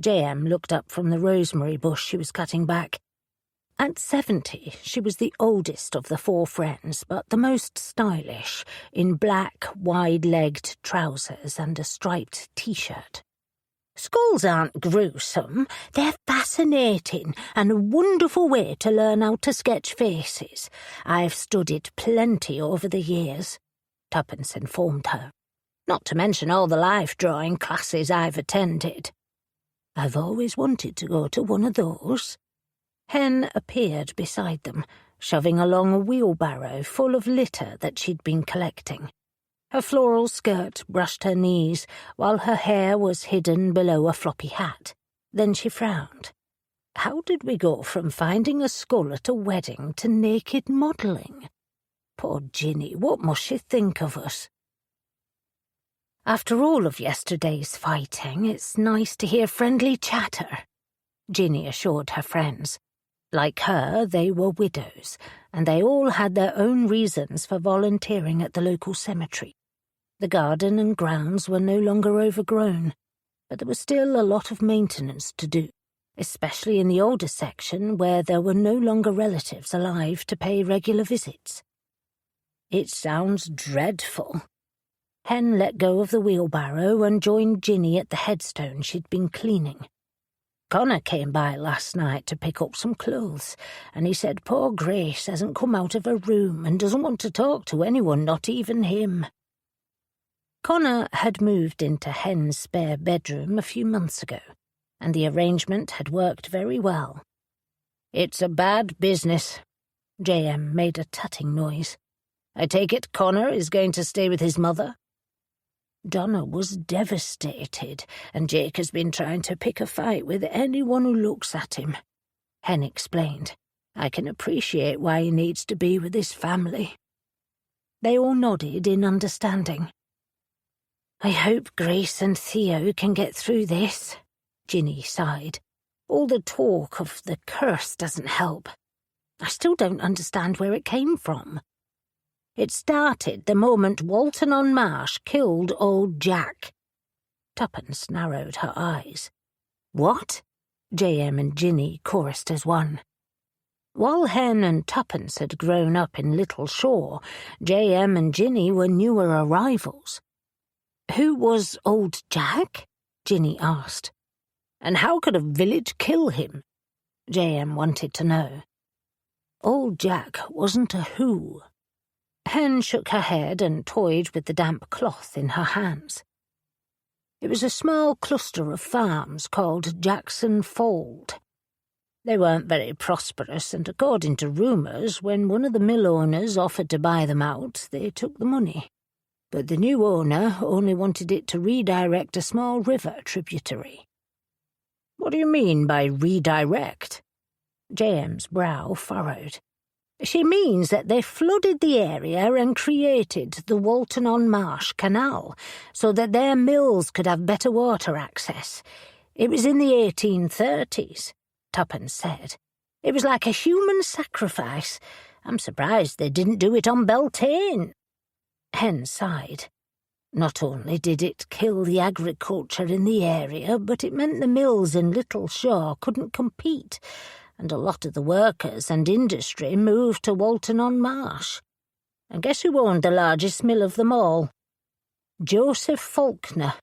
J.M. looked up from the rosemary bush she was cutting back. At 70, she was the oldest of the 4 friends, but the most stylish, in black, wide-legged trousers and a striped T-shirt. Skulls aren't gruesome. They're fascinating and a wonderful way to learn how to sketch faces. I've studied plenty over the years, Tuppence informed her. Not to mention all the life-drawing classes I've attended. I've always wanted to go to one of those. Hen appeared beside them, shoving along a wheelbarrow full of litter that she'd been collecting. Her floral skirt brushed her knees, while her hair was hidden below a floppy hat. Then she frowned. How did we go from finding a skull at a wedding to naked modelling? Poor Ginny, what must she think of us? After all of yesterday's fighting, it's nice to hear friendly chatter, Ginny assured her friends. Like her, they were widows, and they all had their own reasons for volunteering at the local cemetery. The garden and grounds were no longer overgrown, but there was still a lot of maintenance to do, especially in the older section where there were no longer relatives alive to pay regular visits. It sounds dreadful. Hen let go of the wheelbarrow and joined Ginny at the headstone she'd been cleaning. Connor came by last night to pick up some clothes, and he said poor Grace hasn't come out of her room and doesn't want to talk to anyone, not even him. Connor had moved into Hen's spare bedroom a few months ago, and the arrangement had worked very well. It's a bad business. J.M. made a tutting noise. I take it Connor is going to stay with his mother? Donna was devastated, and Jake has been trying to pick a fight with anyone who looks at him. Hen explained. I can appreciate why he needs to be with his family. They all nodded in understanding. I hope Grace and Theo can get through this, Ginny sighed. All the talk of the curse doesn't help. I still don't understand where it came from. It started the moment Walton-on-Marsh killed old Jack. Tuppence narrowed her eyes. What? J.M. and Ginny chorused as one. While Hen and Tuppence had grown up in Little Shore, J.M. and Ginny were newer arrivals. Who was old Jack? Ginny asked. And how could a village kill him? J.M. wanted to know. Old Jack wasn't a who. Hen shook her head and toyed with the damp cloth in her hands. It was a small cluster of farms called Jackson Fold. They weren't very prosperous, and according to rumours, when one of the mill owners offered to buy them out, they took the money. but the new owner only wanted it to redirect a small river tributary." "What do you mean by redirect?" JM's brow furrowed. "She means that they flooded the area and created the Walton-on-Marsh Canal so that their mills could have better water access. It was in the 1830s, Tuppence said. It was like a human sacrifice. I'm surprised they didn't do it on Beltane." Hen sighed. Not only did it kill the agriculture in the area, but it meant the mills in Little Shaw couldn't compete, and a lot of the workers and industry moved to Walton-on-Marsh. And guess who owned the largest mill of them all? Joseph Faulkner.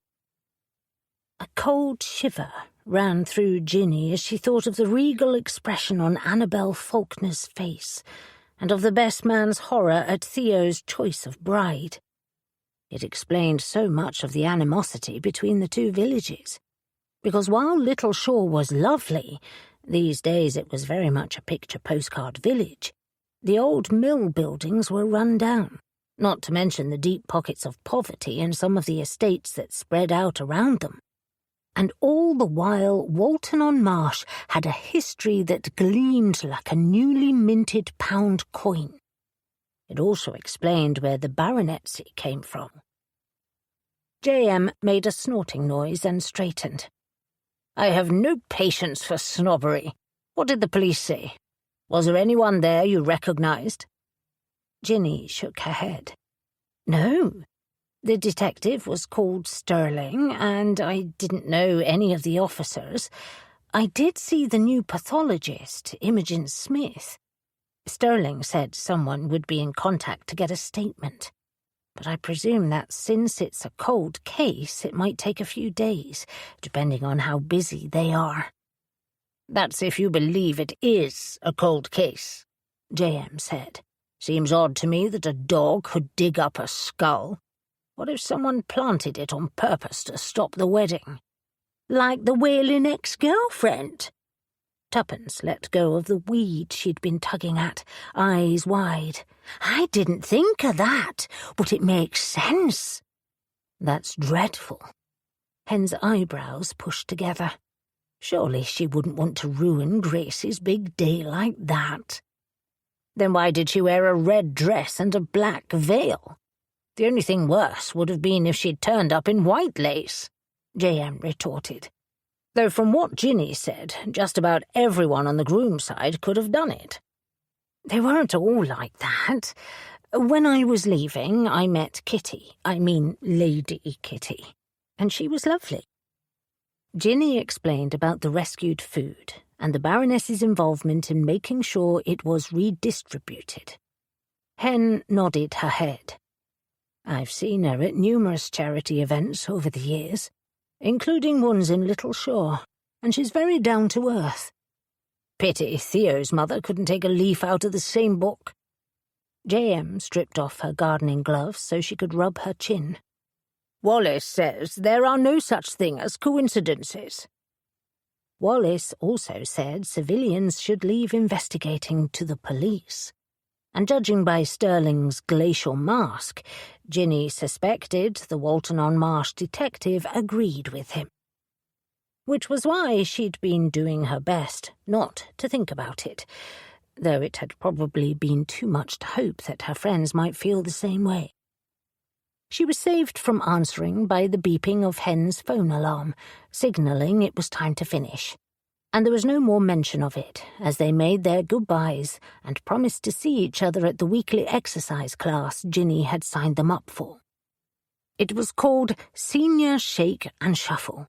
A cold shiver ran through Ginny as she thought of the regal expression on Annabel Faulkner's face, and of the best man's horror at Theo's choice of bride. It explained so much of the animosity between the two villages, because while Little Shaw was lovely, these days it was very much a picture postcard village, the old mill buildings were run down, not to mention the deep pockets of poverty in some of the estates that spread out around them. And all the while Walton-on-Marsh had a history that gleamed like a newly minted pound coin. It also explained where the baronetcy came from. JM made a snorting noise and straightened. "I have no patience for snobbery. What did the police say? Was there anyone there you recognized?" Ginny shook her head. "No. The detective was called Sterling, and I didn't know any of the officers. I did see the new pathologist, Imogen Smith. Sterling said someone would be in contact to get a statement. But I presume that since it's a cold case, it might take a few days, depending on how busy they are." "That's if you believe it is a cold case," JM said. "Seems odd to me that a dog could dig up a skull. What if someone planted it on purpose to stop the wedding?" "Like the wailing ex-girlfriend." Tuppence let go of the weed she'd been tugging at, eyes wide. "I didn't think of that, but it makes sense." "That's dreadful." Hen's eyebrows pushed together. Surely she wouldn't want to ruin Grace's big day like that. "Then why did she wear a red dress and a black veil? The only thing worse would have been if she'd turned up in white lace," JM retorted. "Though from what Ginny said, just about everyone on the groom side could have done it." "They weren't all like that. When I was leaving, I met Lady Kitty, and she was lovely." Ginny explained about the rescued food and the Baroness's involvement in making sure it was redistributed. Hen nodded her head. "I've seen her at numerous charity events over the years, including ones in Little Shaw, and she's very down to earth." "Pity Theo's mother couldn't take a leaf out of the same book." JM stripped off her gardening gloves so she could rub her chin. "Wallace says there are no such thing as coincidences." Wallace also said civilians should leave investigating to the police. And judging by Sterling's glacial mask, Ginny suspected the Walton-on-Marsh detective agreed with him. Which was why she'd been doing her best not to think about it, though it had probably been too much to hope that her friends might feel the same way. She was saved from answering by the beeping of Hen's phone alarm, signalling it was time to finish. And there was no more mention of it as they made their goodbyes and promised to see each other at the weekly exercise class Ginny had signed them up for. It was called Senior Shake and Shuffle,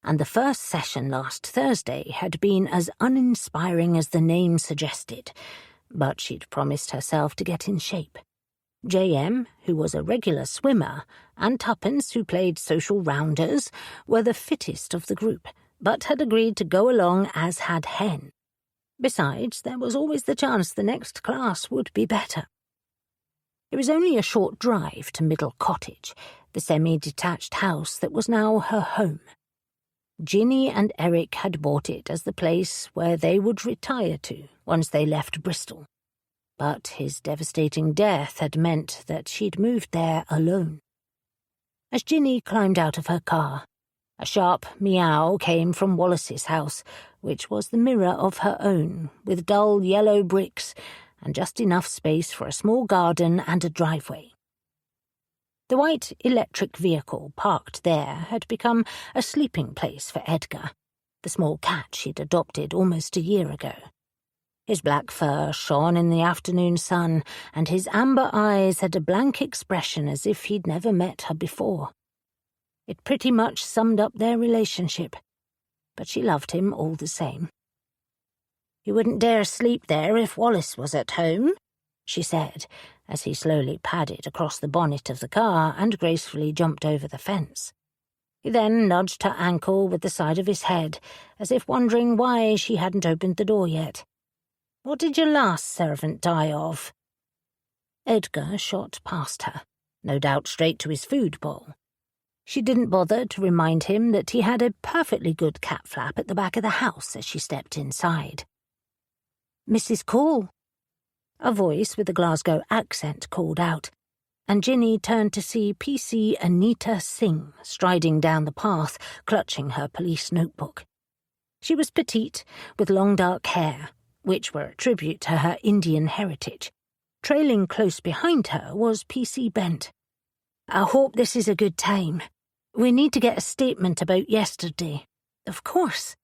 and the first session last Thursday had been as uninspiring as the name suggested, but she'd promised herself to get in shape. JM, who was a regular swimmer, and Tuppence, who played social rounders, were the fittest of the group, but had agreed to go along as had Hen. Besides, there was always the chance the next class would be better. It was only a short drive to Middle Cottage, the semi-detached house that was now her home. Ginny and Eric had bought it as the place where they would retire to once they left Bristol. But his devastating death had meant that she'd moved there alone. As Ginny climbed out of her car, a sharp meow came from Wallace's house, which was the mirror of her own, with dull yellow bricks and just enough space for a small garden and a driveway. The white electric vehicle parked there had become a sleeping place for Edgar, the small cat she'd adopted almost a year ago. His black fur shone in the afternoon sun, and his amber eyes had a blank expression as if he'd never met her before. It pretty much summed up their relationship, but she loved him all the same. "You wouldn't dare sleep there if Wallace was at home," she said, as he slowly padded across the bonnet of the car and gracefully jumped over the fence. He then nudged her ankle with the side of his head, as if wondering why she hadn't opened the door yet. "What did your last servant die of?" Edgar shot past her, no doubt straight to his food bowl. She didn't bother to remind him that he had a perfectly good cat flap at the back of the house as she stepped inside. "Mrs. Cole," a voice with a Glasgow accent called out, and Ginny turned to see PC Anita Singh striding down the path, clutching her police notebook. She was petite, with long dark hair, which were a tribute to her Indian heritage. Trailing close behind her was PC Bent. "I hope this is a good time. We need to get a statement about yesterday." "Of course,"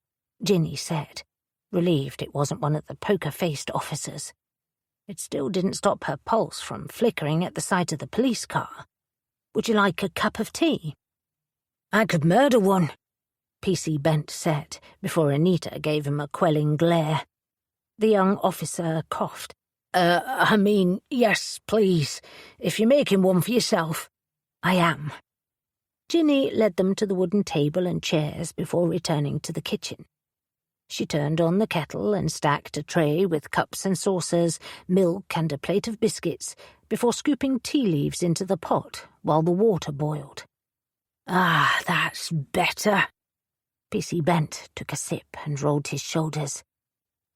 Ginny said, relieved it wasn't one of the poker-faced officers. It still didn't stop her pulse from flickering at the sight of the police car. "Would you like a cup of tea?" "I could murder one," PC Bent said, before Anita gave him a quelling glare. The young officer coughed. I mean, yes, please, if you're making one for yourself." "I am." Ginny led them to the wooden table and chairs before returning to the kitchen. She turned on the kettle and stacked a tray with cups and saucers, milk and a plate of biscuits, before scooping tea leaves into the pot while the water boiled. "Ah, that's better." PC Bent took a sip and rolled his shoulders.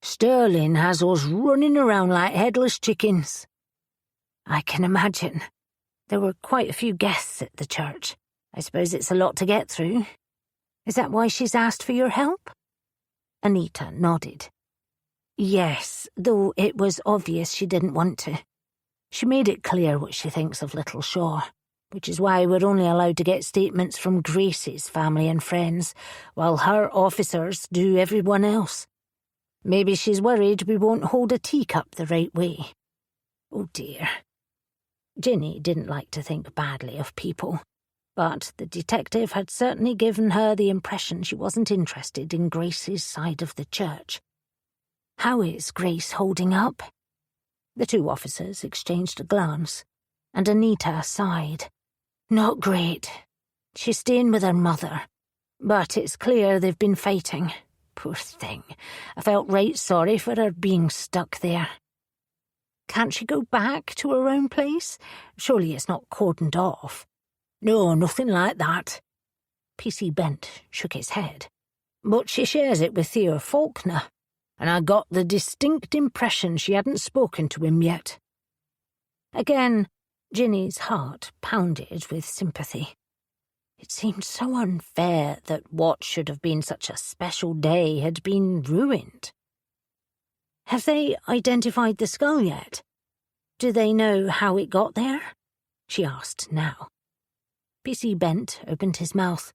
"Sterling has us running around like headless chickens." "I can imagine. There were quite a few guests at the church. I suppose it's a lot to get through. Is that why she's asked for your help?" Anita nodded. "Yes, though it was obvious she didn't want to. She made it clear what she thinks of Little Shaw, which is why we're only allowed to get statements from Grace's family and friends, while her officers do everyone else. Maybe she's worried we won't hold a teacup the right way. Oh dear." Ginny didn't like to think badly of people, but the detective had certainly given her the impression she wasn't interested in Grace's side of the church. "How is Grace holding up?" The two officers exchanged a glance, and Anita sighed. "Not great. She's staying with her mother, but it's clear they've been fighting. Poor thing. I felt right sorry for her being stuck there." "Can't she go back to her own place? Surely it's not cordoned off." "No, nothing like that." PC Bent shook his head. "But she shares it with Theo Faulkner, and I got the distinct impression she hadn't spoken to him yet." Again, Ginny's heart pounded with sympathy. It seemed so unfair that what should have been such a special day had been ruined. "Have they identified the skull yet? Do they know how it got there?" she asked now. PC Bent opened his mouth,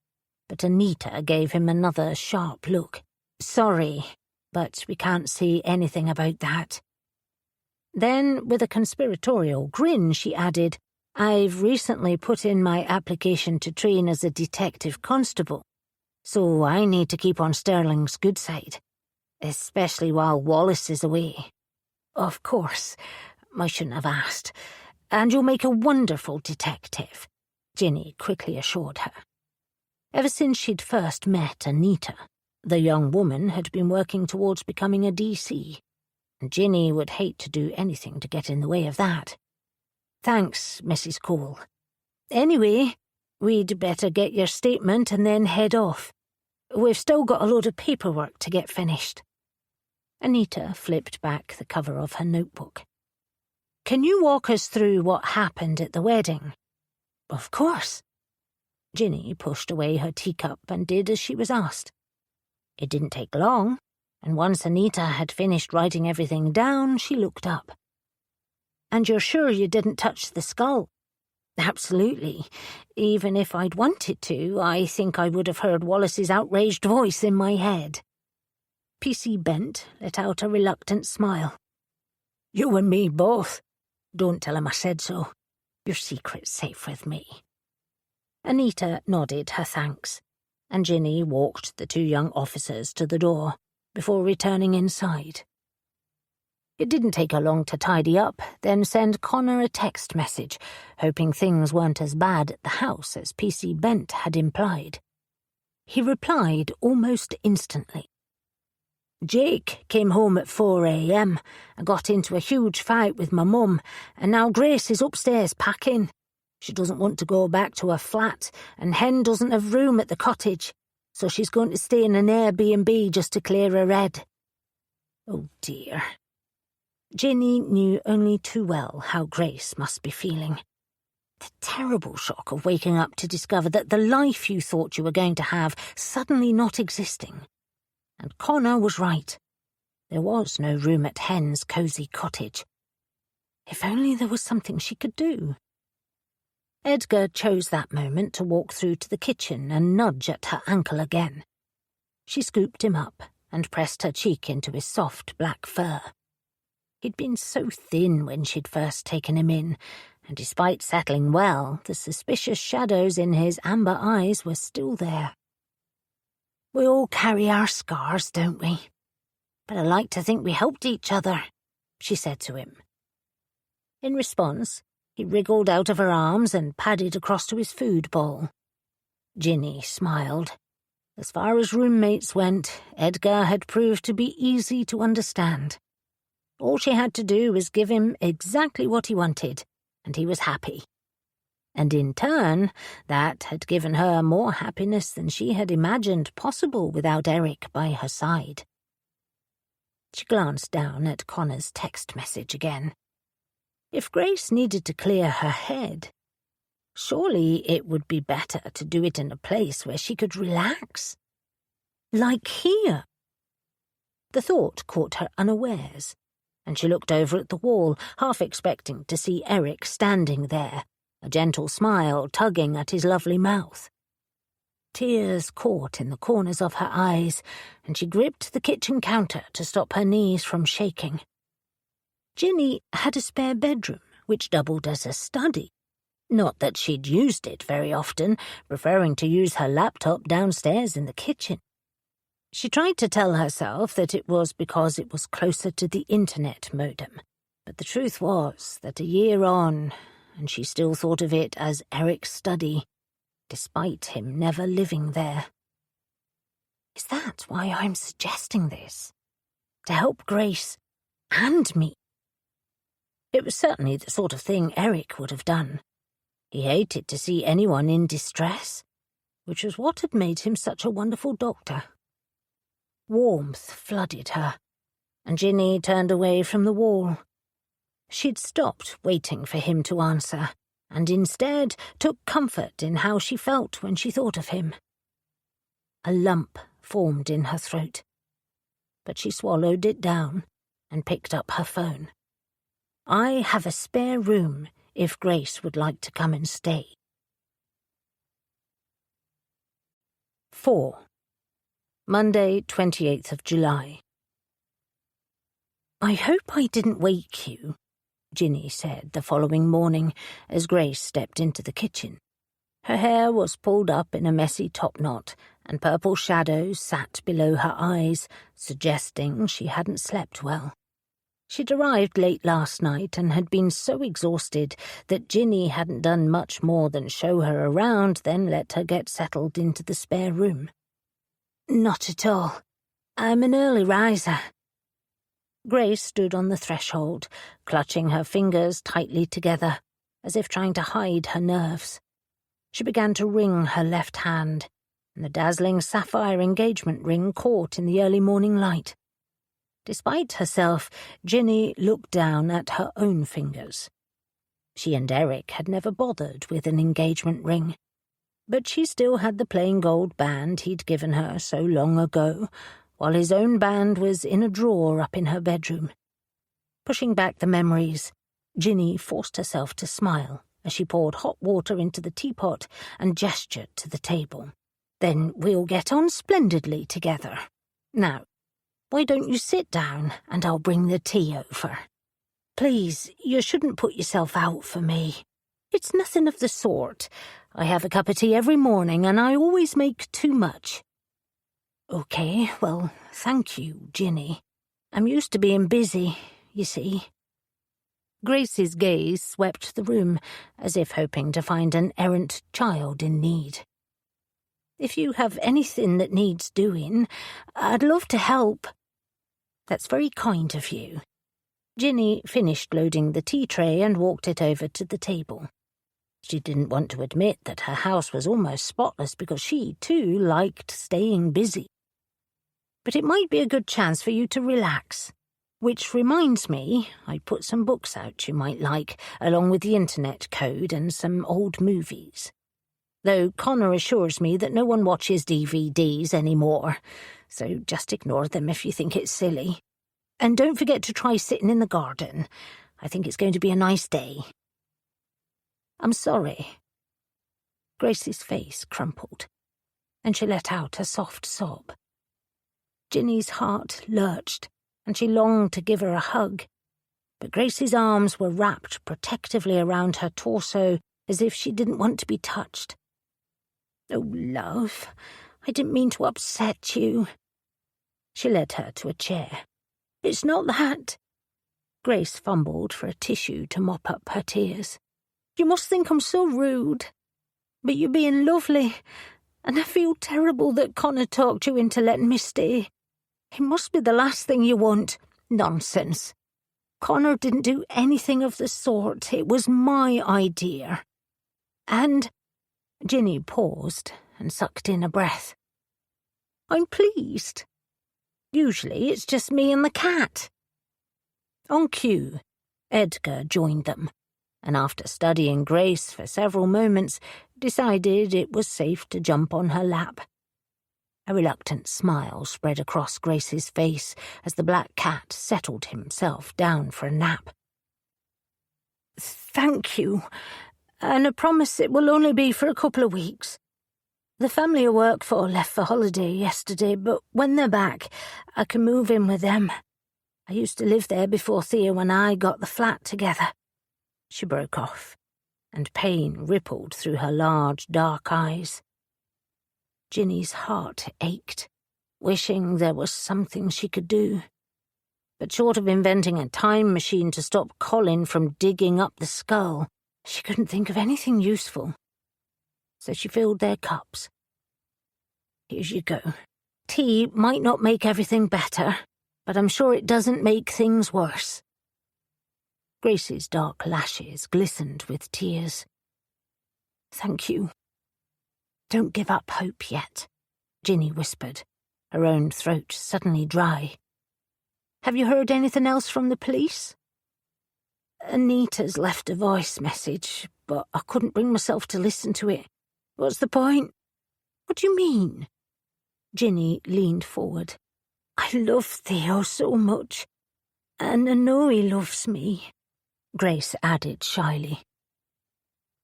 but Anita gave him another sharp look. "Sorry, but we can't say anything about that." Then, with a conspiratorial grin, she added, "I've recently put in my application to train as a detective constable, so I need to keep on Sterling's good side, especially while Wallace is away." "Of course, I shouldn't have asked. And you'll make a wonderful detective," Ginny quickly assured her. Ever since she'd first met Anita, the young woman had been working towards becoming a DC, and Ginny would hate to do anything to get in the way of that. "Thanks, Mrs. Cole. Anyway, we'd better get your statement and then head off. We've still got a load of paperwork to get finished." Anita flipped back the cover of her notebook. "Can you walk us through what happened at the wedding?" "Of course." Ginny pushed away her teacup and did as she was asked. It didn't take long, and once Anita had finished writing everything down, she looked up. "And you're sure you didn't touch the skull?" "Absolutely. Even if I'd wanted to, I think I would have heard Wallace's outraged voice in my head." P.C. Bent let out a reluctant smile. "You and me both. Don't tell him I said so. Your secret's safe with me." Anita nodded her thanks, and Ginny walked the 2 young officers to the door before returning inside. It didn't take her long to tidy up, then send Connor a text message, hoping things weren't as bad at the house as P.C. Bent had implied. He replied almost instantly. "Jake came home at 4 a.m. and got into a huge fight with my mum, and now Grace is upstairs packing. She doesn't want to go back to her flat, and Hen doesn't have room at the cottage, so she's going to stay in an Airbnb just to clear her head." Oh dear. Ginny knew only too well how Grace must be feeling. The terrible shock of waking up to discover that the life you thought you were going to have suddenly not existing. And Connor was right. There was no room at Hen's cosy cottage. If only there was something she could do. Edgar chose that moment to walk through to the kitchen and nudge at her ankle again. She scooped him up and pressed her cheek into his soft black fur. He'd been so thin when she'd first taken him in, and despite settling well, the suspicious shadows in his amber eyes were still there. "We all carry our scars, don't we? But I like to think we helped each other," she said to him. In response, he wriggled out of her arms and padded across to his food bowl. Ginny smiled. As far as roommates went, Edgar had proved to be easy to understand. All she had to do was give him exactly what he wanted, and he was happy. And in turn, that had given her more happiness than she had imagined possible without Eric by her side. She glanced down at Connor's text message again. If Grace needed to clear her head, surely it would be better to do it in a place where she could relax. Like here. The thought caught her unawares, and she looked over at the wall, half expecting to see Eric standing there, a gentle smile tugging at his lovely mouth. Tears caught in the corners of her eyes, and she gripped the kitchen counter to stop her knees from shaking. Ginny had a spare bedroom, which doubled as a study. Not that she'd used it very often, preferring to use her laptop downstairs in the kitchen. She tried to tell herself that it was because it was closer to the internet modem, but the truth was that a year on, and she still thought of it as Eric's study, despite him never living there. Is that why I'm suggesting this? To help Grace and me? It was certainly the sort of thing Eric would have done. He hated to see anyone in distress, which was what had made him such a wonderful doctor. Warmth flooded her, and Ginny turned away from the wall. She'd stopped waiting for him to answer, and instead took comfort in how she felt when she thought of him. A lump formed in her throat, but she swallowed it down and picked up her phone. I have a spare room if Grace would like to come and stay. 4. Monday, 28th of July. I hope I didn't wake you, Ginny said the following morning as Grace stepped into the kitchen. Her hair was pulled up in a messy topknot, and purple shadows sat below her eyes, suggesting she hadn't slept well. She'd arrived late last night and had been so exhausted that Ginny hadn't done much more than show her around, then let her get settled into the spare room. Not at all. I'm an early riser. Grace stood on the threshold, clutching her fingers tightly together, as if trying to hide her nerves. She began to wring her left hand, and the dazzling sapphire engagement ring caught in the early morning light. Despite herself, Ginny looked down at her own fingers. She and Eric had never bothered with an engagement ring. But she still had the plain gold band he'd given her so long ago, while his own band was in a drawer up in her bedroom. Pushing back the memories, Ginny forced herself to smile as she poured hot water into the teapot and gestured to the table. "Then we'll get on splendidly together. Now, why don't you sit down and I'll bring the tea over? Please, you shouldn't put yourself out for me. It's nothing of the sort. I have a cup of tea every morning and I always make too much." "Okay, well, thank you, Ginny. I'm used to being busy, you see." Grace's gaze swept the room, as if hoping to find an errant child in need. "If you have anything that needs doing, I'd love to help." "That's very kind of you." Ginny finished loading the tea tray and walked it over to the table. She didn't want to admit that her house was almost spotless because she, too, liked staying busy. "But it might be a good chance for you to relax. Which reminds me, I put some books out you might like, along with the internet code and some old movies. Though Connor assures me that no one watches DVDs anymore, so just ignore them if you think it's silly. And don't forget to try sitting in the garden. I think it's going to be a nice day." "I'm sorry." Grace's face crumpled, and she let out a soft sob. Ginny's heart lurched, and she longed to give her a hug, but Grace's arms were wrapped protectively around her torso as if she didn't want to be touched. "Oh, love, I didn't mean to upset you." She led her to a chair. "It's not that." Grace fumbled for a tissue to mop up her tears. "You must think I'm so rude. But you're being lovely, and I feel terrible that Connor talked you into letting me stay. It must be the last thing you want." "Nonsense. Connor didn't do anything of the sort. It was my idea. And—" Ginny paused and sucked in a breath. "I'm pleased. Usually it's just me and the cat." On cue, Edgar joined them, and after studying Grace for several moments, decided it was safe to jump on her lap. A reluctant smile spread across Grace's face as the black cat settled himself down for a nap. "Thank you, and I promise it will only be for a couple of weeks. The family I work for left for holiday yesterday, but when they're back, I can move in with them. I used to live there before Theo and I got the flat together." She broke off, and pain rippled through her large, dark eyes. Ginny's heart ached, wishing there was something she could do. But short of inventing a time machine to stop Colin from digging up the skull, she couldn't think of anything useful. So she filled their cups. "Here you go. Tea might not make everything better, but I'm sure it doesn't make things worse." Grace's dark lashes glistened with tears. "Thank you. Don't give up hope yet," Ginny whispered, her own throat suddenly dry. "Have you heard anything else from the police?" "Anita's left a voice message, but I couldn't bring myself to listen to it. What's the point?" "What do you mean?" Ginny leaned forward. "I love Theo so much, and I know he loves me," Grace added shyly.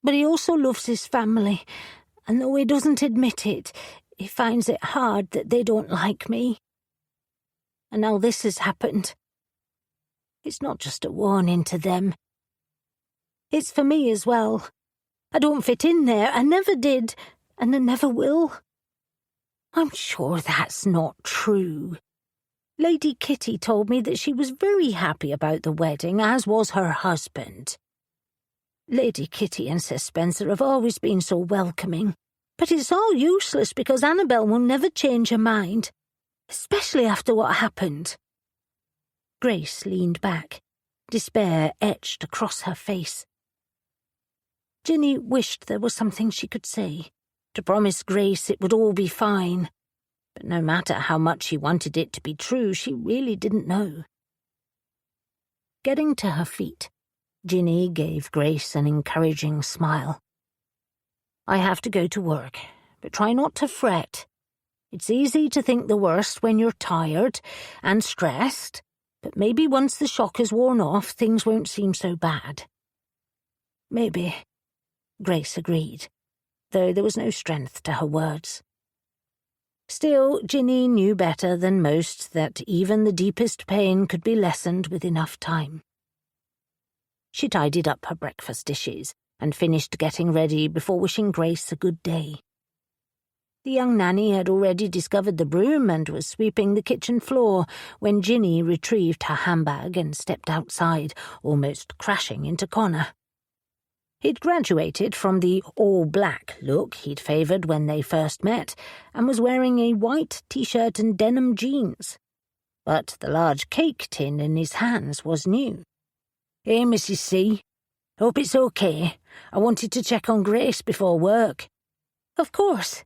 "But he also loves his family, and though he doesn't admit it, he finds it hard that they don't like me. And now this has happened. It's not just a warning to them. It's for me as well. I don't fit in there, I never did, and I never will." "I'm sure that's not true. Lady Kitty told me that she was very happy about the wedding, as was her husband. Lady Kitty and Sir Spencer have always been so welcoming, but it's all useless because Annabel will never change her mind, especially after what happened." Grace leaned back, despair etched across her face. Ginny wished there was something she could say, to promise Grace it would all be fine, but no matter how much she wanted it to be true, she really didn't know. Getting to her feet, Ginny gave Grace an encouraging smile. I have to go to work, but try not to fret. It's easy to think the worst when you're tired and stressed, but maybe once the shock has worn off, things won't seem so bad." "Maybe," Grace agreed, though there was no strength to her words. Still, Ginny knew better than most that even the deepest pain could be lessened with enough time. She tidied up her breakfast dishes and finished getting ready before wishing Grace a good day. The young nanny had already discovered the broom and was sweeping the kitchen floor when Ginny retrieved her handbag and stepped outside, almost crashing into Connor. He'd graduated from the all-black look he'd favoured when they first met and was wearing a white t-shirt and denim jeans. But the large cake tin in his hands was new. "Hey, Mrs. C. Hope it's okay. I wanted to check on Grace before work." "Of course.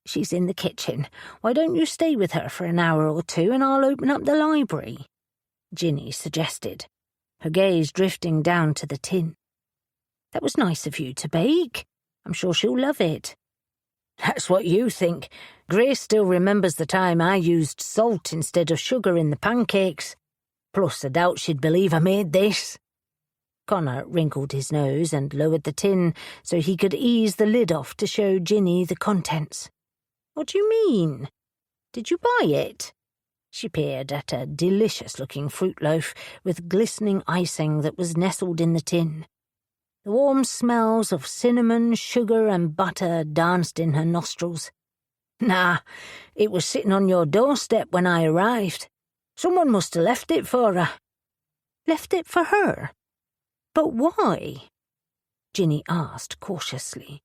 She's in the kitchen. Why don't you stay with her for an hour or two and I'll open up the library?" Ginny suggested, her gaze drifting down to the tin. "That was nice of you to bake. I'm sure she'll love it." "That's what you think. Grace still remembers the time I used salt instead of sugar in the pancakes. Plus, I doubt she'd believe I made this." Connor wrinkled his nose and lowered the tin so he could ease the lid off to show Ginny the contents. "What do you mean? Did you buy it?" She peered at a delicious-looking fruit loaf with glistening icing that was nestled in the tin. The warm smells of cinnamon, sugar, and butter danced in her nostrils. "Nah, it was sitting on your doorstep when I arrived. Someone must have left it for her." "Left it for her? But why?" Ginny asked cautiously.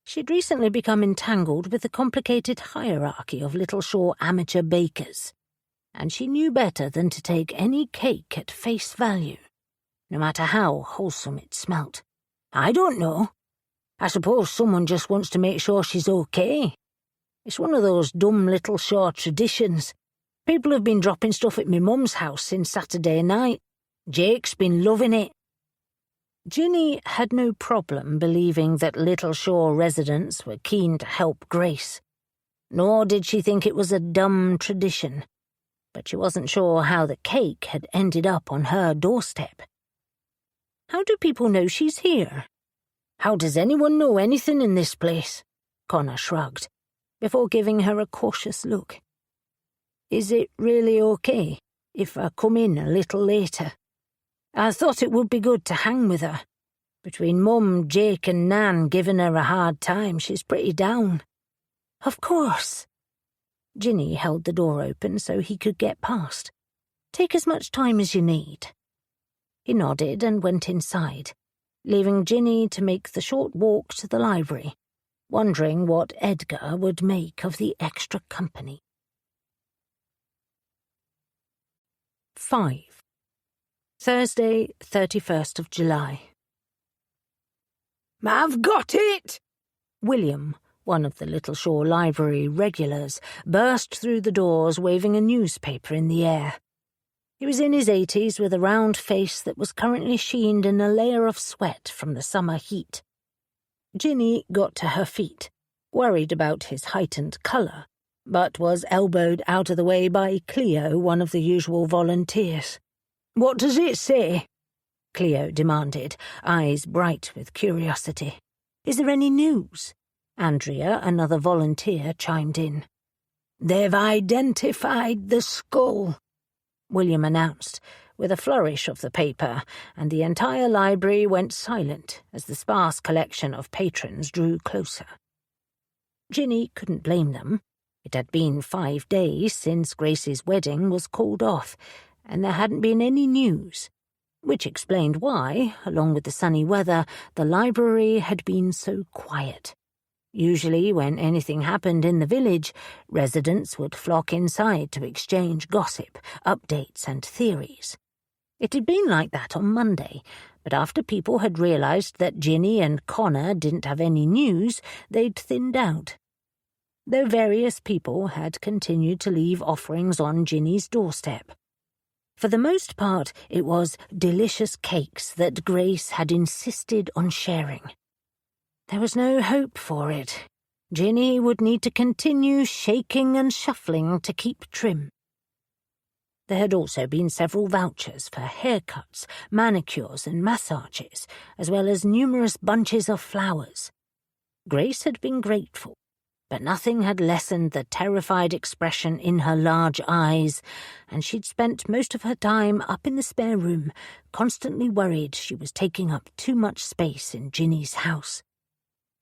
She'd recently become entangled with the complicated hierarchy of Little Shore amateur bakers, and she knew better than to take any cake at face value, no matter how wholesome it smelt. "I don't know. I suppose someone just wants to make sure she's okay. It's one of those dumb Little Shore traditions. People have been dropping stuff at my mum's house since Saturday night. Jake's been loving it." Ginny had no problem believing that Little Shore residents were keen to help Grace, nor did she think it was a dumb tradition, but she wasn't sure how the cake had ended up on her doorstep. "How do people know she's here?" "How does anyone know anything in this place?" Connor shrugged, before giving her a cautious look. "Is it really okay if I come in a little later? I thought it would be good to hang with her. Between Mum, Jake and Nan giving her a hard time, she's pretty down." "Of course." Ginny held the door open so he could get past. "Take as much time as you need." He nodded and went inside, leaving Ginny to make the short walk to the library, wondering what Edgar would make of the extra company. 5. Thursday, 31st of July. "I've got it!" William, one of the Little Shore Library regulars, burst through the doors waving a newspaper in the air. He was in his 80s with a round face that was currently sheened in a layer of sweat from the summer heat. Ginny got to her feet, worried about his heightened colour, but was elbowed out of the way by Cleo, one of the usual volunteers. "What does it say?" Cleo demanded, eyes bright with curiosity. "Is there any news?" Andrea, another volunteer, chimed in. "They've identified the skull," William announced, with a flourish of the paper, and the entire library went silent as the sparse collection of patrons drew closer. Ginny couldn't blame them. It had been 5 days since Grace's wedding was called off, and there hadn't been any news, which explained why, along with the sunny weather, the library had been so quiet. Usually, when anything happened in the village, residents would flock inside to exchange gossip, updates, and theories. It had been like that on Monday, but after people had realized that Ginny and Connor didn't have any news, they'd thinned out. Though various people had continued to leave offerings on Ginny's doorstep. For the most part, it was delicious cakes that Grace had insisted on sharing. There was no hope for it. Ginny would need to continue shaking and shuffling to keep trim. There had also been several vouchers for haircuts, manicures and massages, as well as numerous bunches of flowers. Grace had been grateful, but nothing had lessened the terrified expression in her large eyes, and she'd spent most of her time up in the spare room, constantly worried she was taking up too much space in Ginny's house.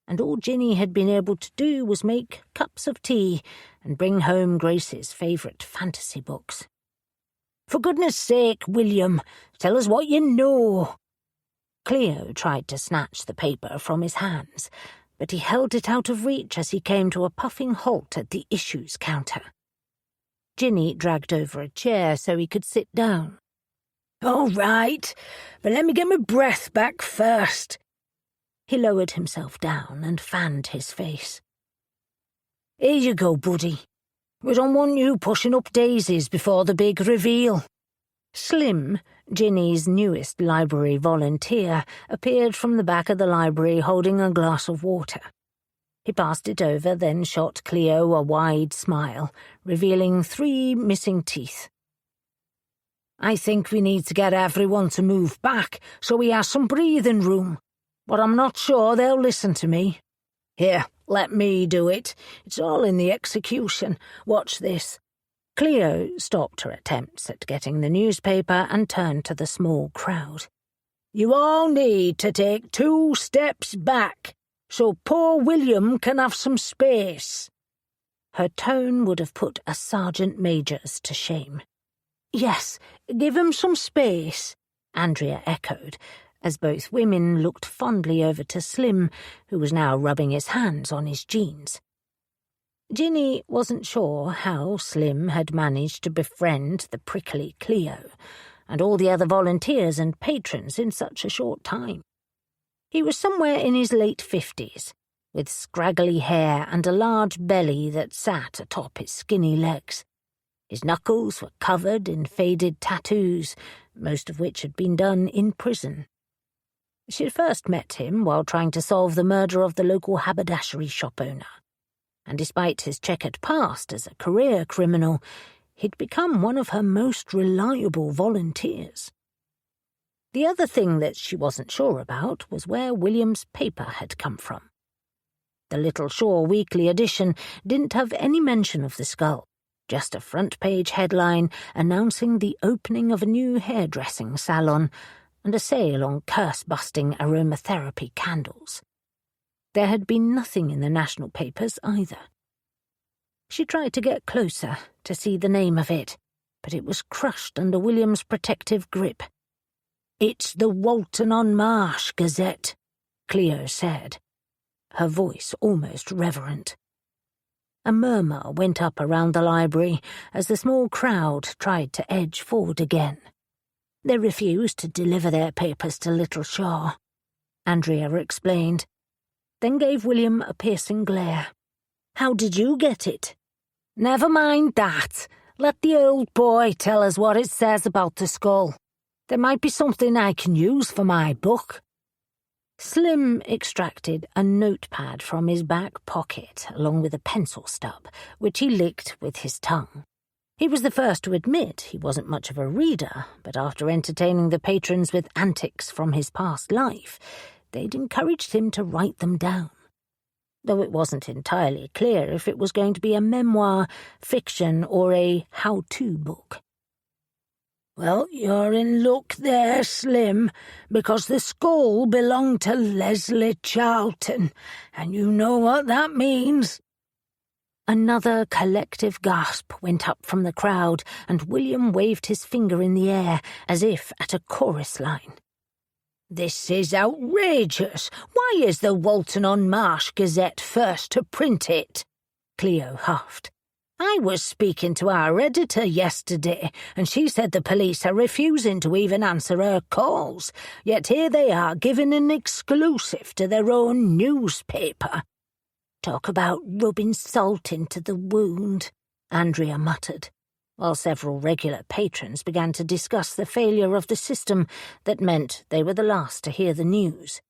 And all Ginny had been able to do was make cups of tea and bring home Grace's favourite fantasy books. "For goodness sake, William, tell us what you know." Cleo tried to snatch the paper from his hands, but he held it out of reach as he came to a puffing halt at the issues counter. Ginny dragged over a chair so he could sit down. "All right, but let me get my breath back first." He lowered himself down and fanned his face. "Here you go, buddy. We don't want you pushing up daisies before the big reveal." Slim, Ginny's newest library volunteer, appeared from the back of the library holding a glass of water. He passed it over, then shot Cleo a wide smile, revealing 3 missing teeth. "I think we need to get everyone to move back so we have some breathing room, but I'm not sure they'll listen to me. Here, let me do it. It's all in the execution. Watch this." Cleo stopped her attempts at getting the newspaper and turned to the small crowd. "You all need to take 2 steps back so poor William can have some space." Her tone would have put a sergeant major's to shame. "Yes, give him some space," Andrea echoed, as both women looked fondly over to Slim, who was now rubbing his hands on his jeans. Ginny wasn't sure how Slim had managed to befriend the prickly Cleo and all the other volunteers and patrons in such a short time. He was somewhere in his late 50s, with scraggly hair and a large belly that sat atop his skinny legs. His knuckles were covered in faded tattoos, most of which had been done in prison. She had first met him while trying to solve the murder of the local haberdashery shop owner, and despite his checkered past as a career criminal, he'd become one of her most reliable volunteers. The other thing that she wasn't sure about was where William's paper had come from. The Little Shore weekly edition didn't have any mention of the skull, just a front-page headline announcing the opening of a new hairdressing salon and a sale on curse-busting aromatherapy candles. There had been nothing in the national papers either. She tried to get closer to see the name of it, but it was crushed under William's protective grip. "It's the Walton-on-Marsh Gazette," Cleo said, her voice almost reverent. A murmur went up around the library as the small crowd tried to edge forward again. They refused to deliver their papers to Little Shore, Andrea explained, then gave William a piercing glare. "How did you get it?" "Never mind that. Let the old boy tell us what it says about the skull. There might be something I can use for my book." Slim extracted a notepad from his back pocket along with a pencil stub, which he licked with his tongue. He was the first to admit he wasn't much of a reader, but after entertaining the patrons with antics from his past life, they'd encouraged him to write them down, though it wasn't entirely clear if it was going to be a memoir, fiction, or a how-to book. "Well, you're in luck there, Slim, because the skull belonged to Leslie Charlton, and you know what that means." Another collective gasp went up from the crowd, and William waved his finger in the air as if at a chorus line. "This is outrageous. Why is the Walton-on-Marsh Gazette first to print it?" Cleo huffed. "I was speaking to our editor yesterday, and she said the police are refusing to even answer her calls, yet here they are giving an exclusive to their own newspaper." "Talk about rubbing salt into the wound," Andrea muttered, while several regular patrons began to discuss the failure of the system that meant they were the last to hear the news.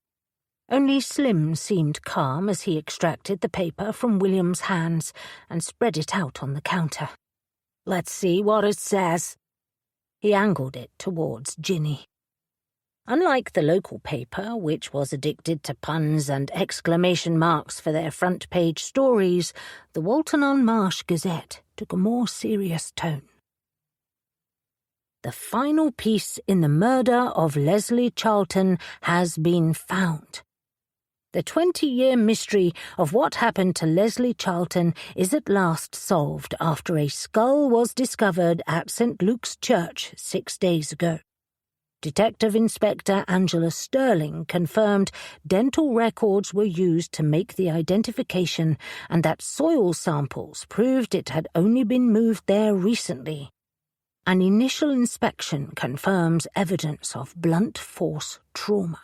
Only Slim seemed calm as he extracted the paper from William's hands and spread it out on the counter. "Let's see what it says." He angled it towards Ginny. Unlike the local paper, which was addicted to puns and exclamation marks for their front-page stories, the Walton-on-Marsh Gazette took a more serious tone. The final piece in the murder of Leslie Charlton has been found. The 20-year mystery of what happened to Leslie Charlton is at last solved after a skull was discovered at St. Luke's Church 6 days ago. Detective Inspector Angela Sterling confirmed dental records were used to make the identification and that soil samples proved it had only been moved there recently. An initial inspection confirms evidence of blunt force trauma.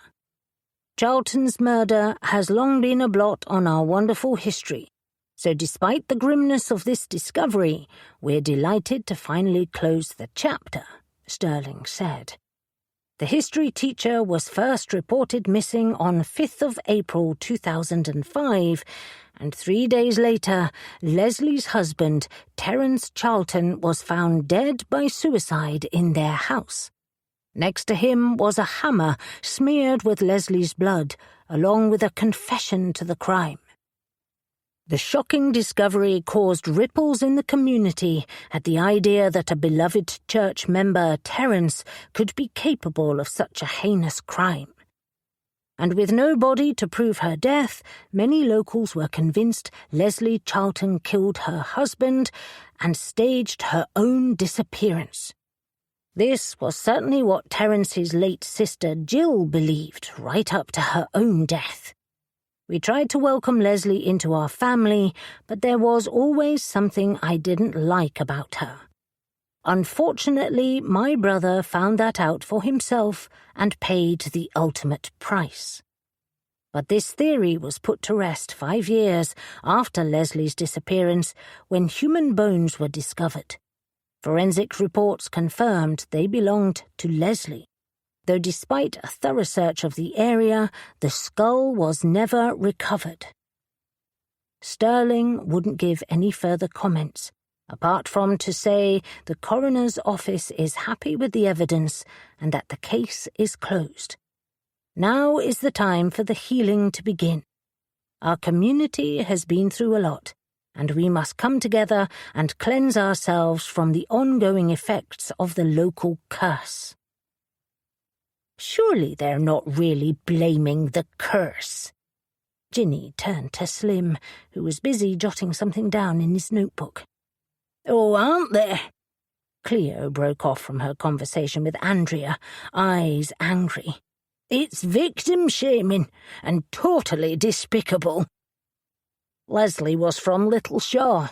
Charlton's murder has long been a blot on our wonderful history, so despite the grimness of this discovery, we're delighted to finally close the chapter, Sterling said. The history teacher was first reported missing on 5th of April 2005, and 3 days later, Leslie's husband, Terence Charlton, was found dead by suicide in their house. Next to him was a hammer smeared with Leslie's blood, along with a confession to the crime. The shocking discovery caused ripples in the community at the idea that a beloved church member, Terence, could be capable of such a heinous crime. And with no body to prove her death, many locals were convinced Leslie Charlton killed her husband and staged her own disappearance. This was certainly what Terence's late sister Jill believed right up to her own death. We tried to welcome Leslie into our family, but there was always something I didn't like about her. Unfortunately, my brother found that out for himself and paid the ultimate price. But this theory was put to rest 5 years after Leslie's disappearance, when human bones were discovered. Forensic reports confirmed they belonged to Leslie, though despite a thorough search of the area, the skull was never recovered. Sterling wouldn't give any further comments, apart from to say the coroner's office is happy with the evidence and that the case is closed. Now is the time for the healing to begin. Our community has been through a lot, and we must come together and cleanse ourselves from the ongoing effects of the local curse. Surely they're not really blaming the curse. Ginny turned to Slim, who was busy jotting something down in his notebook. "Oh, aren't they?" Cleo broke off from her conversation with Andrea, eyes angry. "It's victim-shaming and totally despicable." Leslie was from Little Shaw.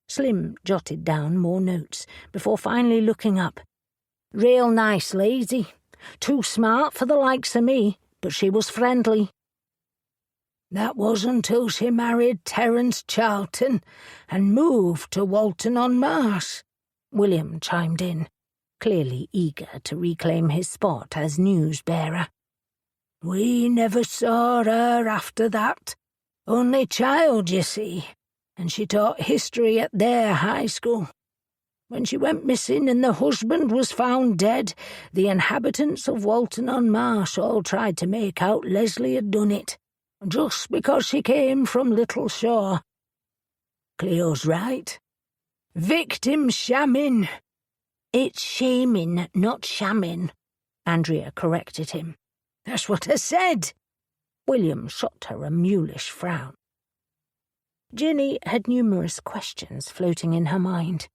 Slim jotted down more notes before finally looking up. "Real nice lady. Too smart for the likes of me, but she was friendly." "That was until she married Terence Charlton and moved to Walton-on-Marsh," William chimed in, clearly eager to reclaim his spot as news-bearer. "We never saw her after that. Only child, you see, and she taught history at their high school. When she went missing and the husband was found dead, the inhabitants of Walton-on-Marsh all tried to make out Leslie had done it, just because she came from Little Shaw. Cleo's right. Victim shamming." "It's shaming, not shamming," Andrea corrected him. "That's what I said." William shot her a mulish frown. Ginny had numerous questions floating in her mind,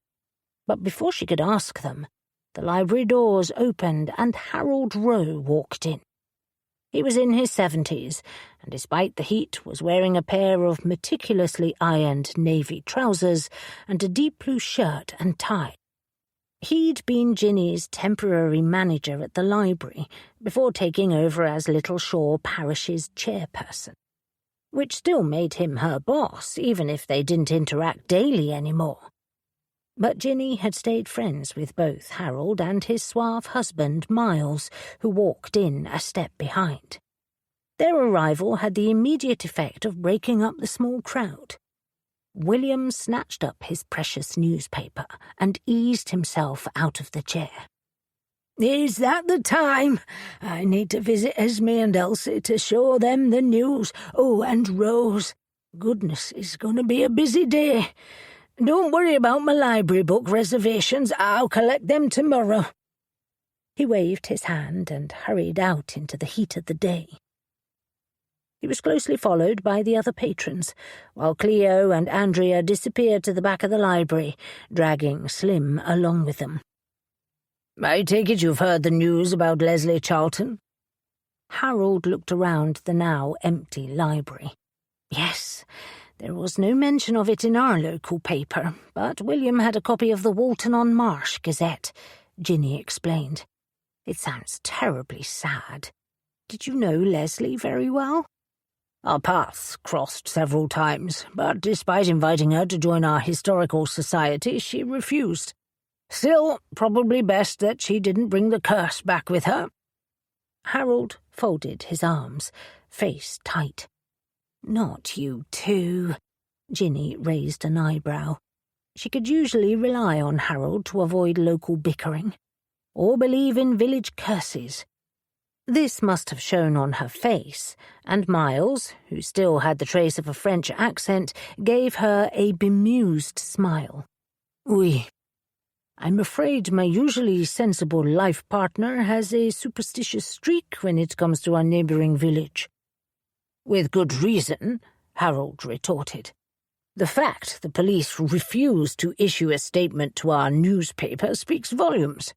but before she could ask them, the library doors opened and Harold Rowe walked in. He was in his 70s, and despite the heat was wearing a pair of meticulously ironed navy trousers and a deep blue shirt and tie. He'd been Ginny's temporary manager at the library before taking over as Little Shaw Parish's chairperson, which still made him her boss, even if they didn't interact daily anymore. But Ginny had stayed friends with both Harold and his suave husband, Miles, who walked in a step behind. Their arrival had the immediate effect of breaking up the small crowd. William snatched up his precious newspaper and eased himself out of the chair. "Is that the time? I need to visit Esme and Elsie to show them the news. Oh, and Rose. Goodness, it's going to be a busy day. Don't worry about my library book reservations. I'll collect them tomorrow." He waved his hand and hurried out into the heat of the day. He was closely followed by the other patrons, while Cleo and Andrea disappeared to the back of the library, dragging Slim along with them. "I take it you've heard the news about Leslie Charlton?" Harold looked around the now empty library. Yes, there was no mention of it in our local paper, but William had a copy of the Walton-on-Marsh Gazette, Ginny explained. It sounds terribly sad. Did you know Leslie very well? Our paths crossed several times, but despite inviting her to join our historical society, she refused. Still, probably best that she didn't bring the curse back with her. Harold folded his arms, face tight. Not you too. Ginny raised an eyebrow. She could usually rely on Harold to avoid local bickering, or believe in village curses. This must have shown on her face, and Miles, who still had the trace of a French accent, gave her a bemused smile. Oui. I'm afraid my usually sensible life partner has a superstitious streak when it comes to our neighbouring village. With good reason, Harold retorted. The fact the police refused to issue a statement to our newspaper speaks volumes.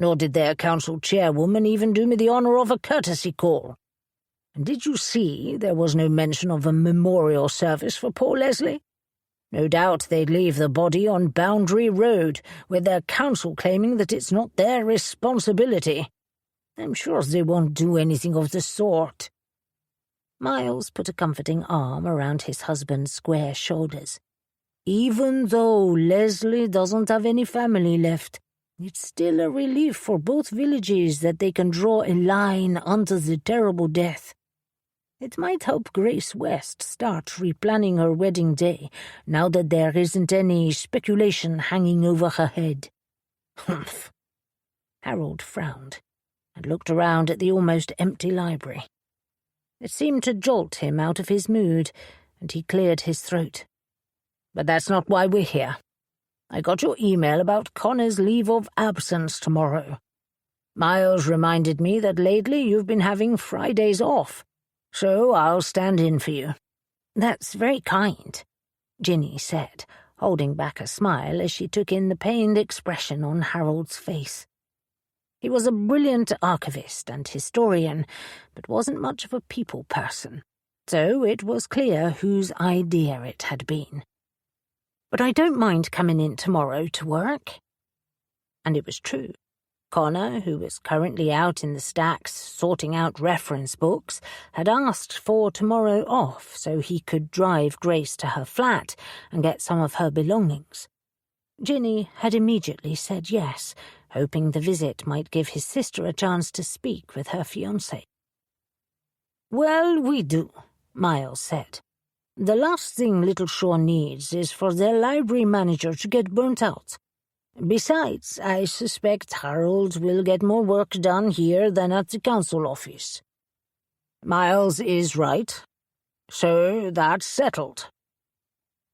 Nor did their council chairwoman even do me the honour of a courtesy call. And did you see there was no mention of a memorial service for poor Leslie? No doubt they'd leave the body on Boundary Road, with their council claiming that it's not their responsibility. I'm sure they won't do anything of the sort. Miles put a comforting arm around his husband's square shoulders. Even though Leslie doesn't have any family left, it's still a relief for both villages that they can draw a line under the terrible death. It might help Grace West start replanning her wedding day, now that there isn't any speculation hanging over her head. Humph. Harold frowned and looked around at the almost empty library. It seemed to jolt him out of his mood, and he cleared his throat. But that's not why we're here. I got your email about Connor's leave of absence tomorrow. Miles reminded me that lately you've been having Fridays off, so I'll stand in for you. That's very kind, Ginny said, holding back a smile as she took in the pained expression on Harold's face. He was a brilliant archivist and historian, but wasn't much of a people person, so it was clear whose idea it had been. But I don't mind coming in tomorrow to work. And it was true. Connor, who was currently out in the stacks sorting out reference books, had asked for tomorrow off so he could drive Grace to her flat and get some of her belongings. Ginny had immediately said yes, hoping the visit might give his sister a chance to speak with her fiancé. "Well, we do," Miles said. "The last thing Little Shore needs is for their library manager to get burnt out. Besides, I suspect Harold will get more work done here than at the council office." Miles is right. So that's settled.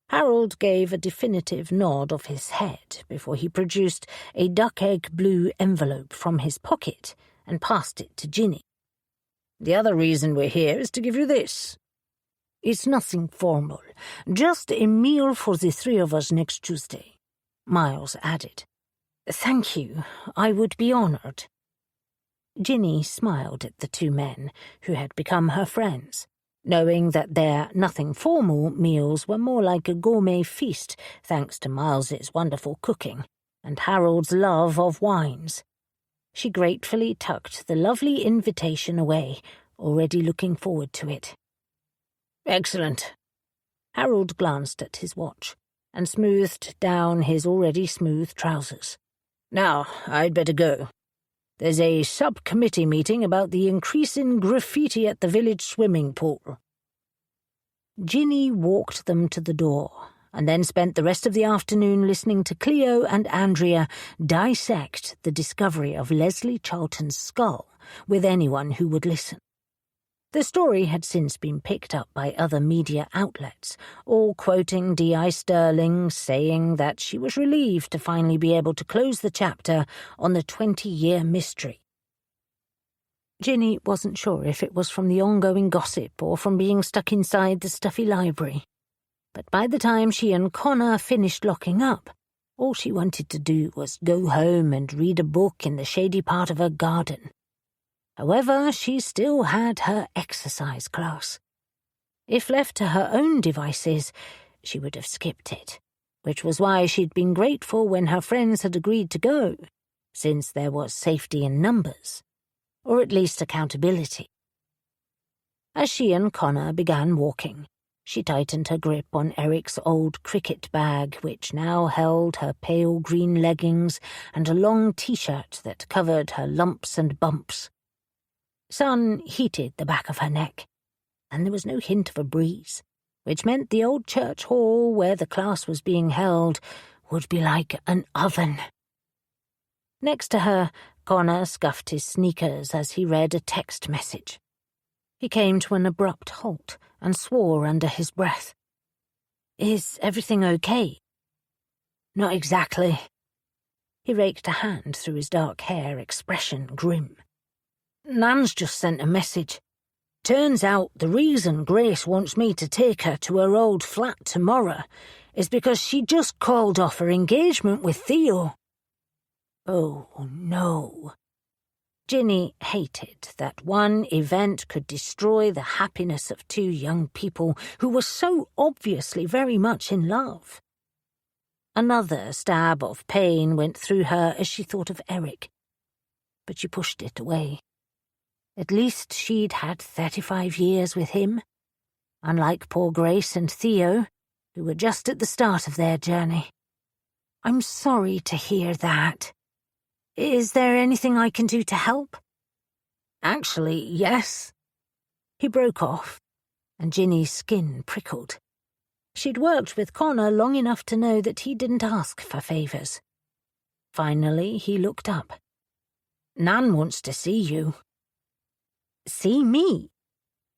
Harold gave a definitive nod of his head before he produced a duck-egg blue envelope from his pocket and passed it to Ginny. "The other reason we're here is to give you this. It's nothing formal, just a meal for the three of us next Tuesday," Miles added. "Thank you. I would be honoured." Ginny smiled at the two men, who had become her friends, knowing that their nothing-formal meals were more like a gourmet feast thanks to Miles's wonderful cooking and Harold's love of wines. She gratefully tucked the lovely invitation away, already looking forward to it. "Excellent." Harold glanced at his watch and smoothed down his already smooth trousers. "Now, I'd better go." There's a subcommittee meeting about the increase in graffiti at the village swimming pool." Ginny walked them to the door, and then spent the rest of the afternoon listening to Cleo and Andrea dissect the discovery of Leslie Charlton's skull with anyone who would listen. The story had since been picked up by other media outlets, all quoting D.I. Sterling, saying that she was relieved to finally be able to close the chapter on the 20-year mystery. Ginny wasn't sure if it was from the ongoing gossip or from being stuck inside the stuffy library. But by the time she and Connor finished locking up, all she wanted to do was go home and read a book in the shady part of her garden. However, she still had her exercise class. If left to her own devices, she would have skipped it, which was why she'd been grateful when her friends had agreed to go, since there was safety in numbers, or at least accountability. As she and Connor began walking, she tightened her grip on Eric's old cricket bag, which now held her pale green leggings and a long T-shirt that covered her lumps and bumps. Sun heated the back of her neck, and there was no hint of a breeze, which meant the old church hall where the class was being held would be like an oven. Next to her, Connor scuffed his sneakers as he read a text message. He came to an abrupt halt and swore under his breath. "Is everything okay?" "Not exactly." He raked a hand through his dark hair, expression grim. "Nan's just sent a message. Turns out the reason Grace wants me to take her to her old flat tomorrow is because she just called off her engagement with Theo." Oh, no. Ginny hated that one event could destroy the happiness of two young people who were so obviously very much in love. Another stab of pain went through her as she thought of Eric, but she pushed it away. At least she'd had 35 years with him, unlike poor Grace and Theo, who were just at the start of their journey. "I'm sorry to hear that. Is there anything I can do to help?" "Actually, yes." He broke off, and Ginny's skin prickled. She'd worked with Connor long enough to know that he didn't ask for favours. Finally, he looked up. "Nan wants to see you." "See me?"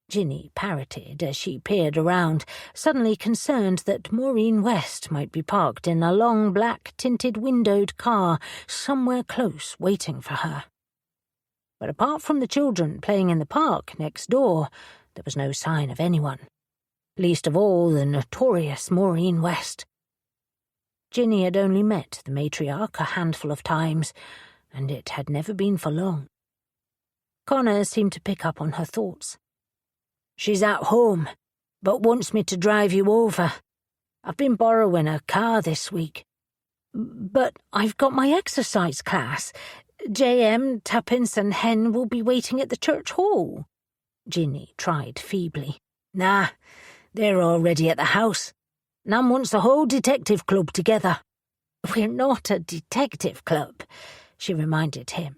Ginny parroted as she peered around, suddenly concerned that Maureen West might be parked in a long black tinted windowed car somewhere close waiting for her. But apart from the children playing in the park next door, there was no sign of anyone, least of all the notorious Maureen West. Ginny had only met the matriarch a handful of times, and it had never been for long. Connor seemed to pick up on her thoughts. "She's at home, but wants me to drive you over. I've been borrowing her car this week." "But I've got my exercise class. J.M., Tuppence and Hen will be waiting at the church hall." Ginny tried feebly. "Nah, they're already at the house. Nan wants the whole detective club together." "We're not a detective club," she reminded him.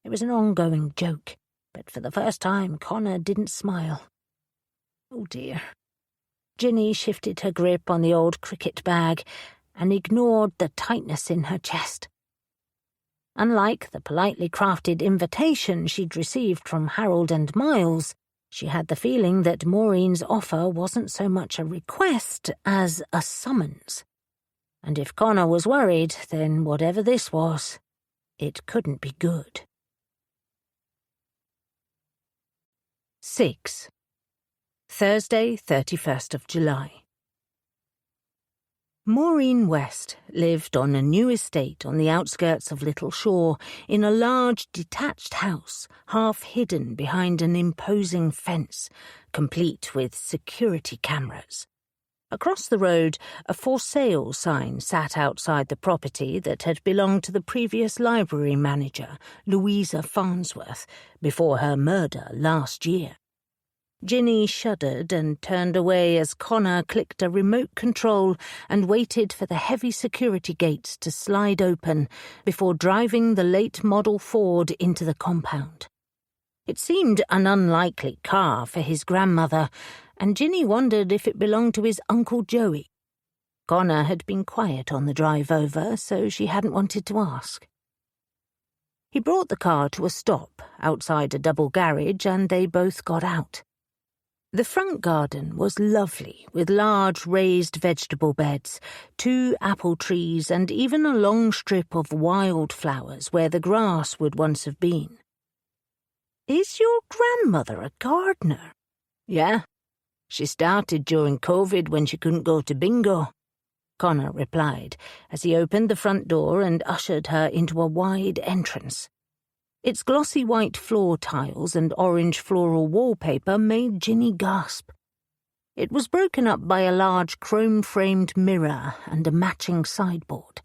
It was an ongoing joke, but for the first time Connor didn't smile. Oh dear. Ginny shifted her grip on the old cricket bag and ignored the tightness in her chest. Unlike the politely crafted invitation she'd received from Harold and Miles, she had the feeling that Maureen's offer wasn't so much a request as a summons. And if Connor was worried, then whatever this was, it couldn't be good. 6. Thursday, 31st of July. Maureen West lived on a new estate on the outskirts of Little Shore in a large detached house half hidden behind an imposing fence, complete with security cameras. Across the road, a for sale sign sat outside the property that had belonged to the previous library manager, Louisa Farnsworth, before her murder last year. Ginny shuddered and turned away as Connor clicked a remote control and waited for the heavy security gates to slide open before driving the late model Ford into the compound. It seemed an unlikely car for his grandmother, and Ginny wondered if it belonged to his Uncle Joey. Connor had been quiet on the drive over, so she hadn't wanted to ask. He brought the car to a stop outside a double garage, and they both got out. The front garden was lovely, with large raised vegetable beds, 2 apple trees, and even a long strip of wildflowers where the grass would once have been. "Is your grandmother a gardener?" "Yeah. She started during COVID when she couldn't go to bingo," Connor replied as he opened the front door and ushered her into a wide entrance. Its glossy white floor tiles and orange floral wallpaper made Ginny gasp. It was broken up by a large chrome-framed mirror and a matching sideboard.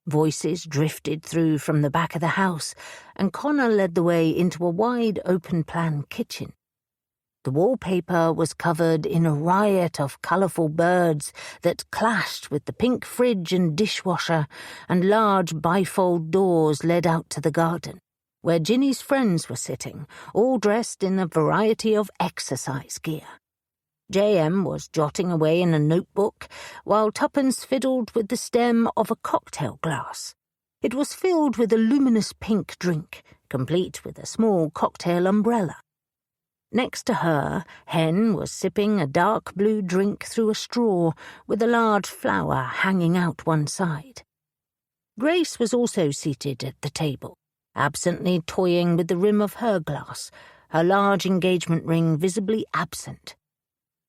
Voices drifted through from the back of the house, and Connor led the way into a wide open-plan kitchen. The wallpaper was covered in a riot of colourful birds that clashed with the pink fridge and dishwasher, and large bifold doors led out to the garden, where Ginny's friends were sitting, all dressed in a variety of exercise gear. J.M. was jotting away in a notebook, while Tuppence fiddled with the stem of a cocktail glass. It was filled with a luminous pink drink, complete with a small cocktail umbrella. Next to her, Hen was sipping a dark blue drink through a straw, with a large flower hanging out one side. Grace was also seated at the table, absently toying with the rim of her glass, her large engagement ring visibly absent.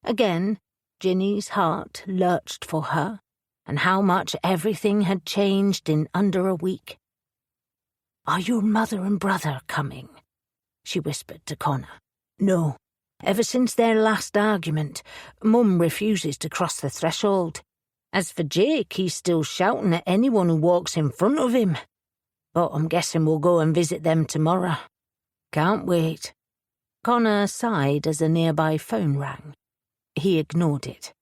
Again, Ginny's heart lurched for her, and how much everything had changed in under a week. "Are your mother and brother coming?" she whispered to Connor. "No. Ever since their last argument, Mum refuses to cross the threshold. As for Jake, he's still shouting at anyone who walks in front of him. But I'm guessing we'll go and visit them tomorrow. Can't wait." Connor sighed as a nearby phone rang. He ignored it.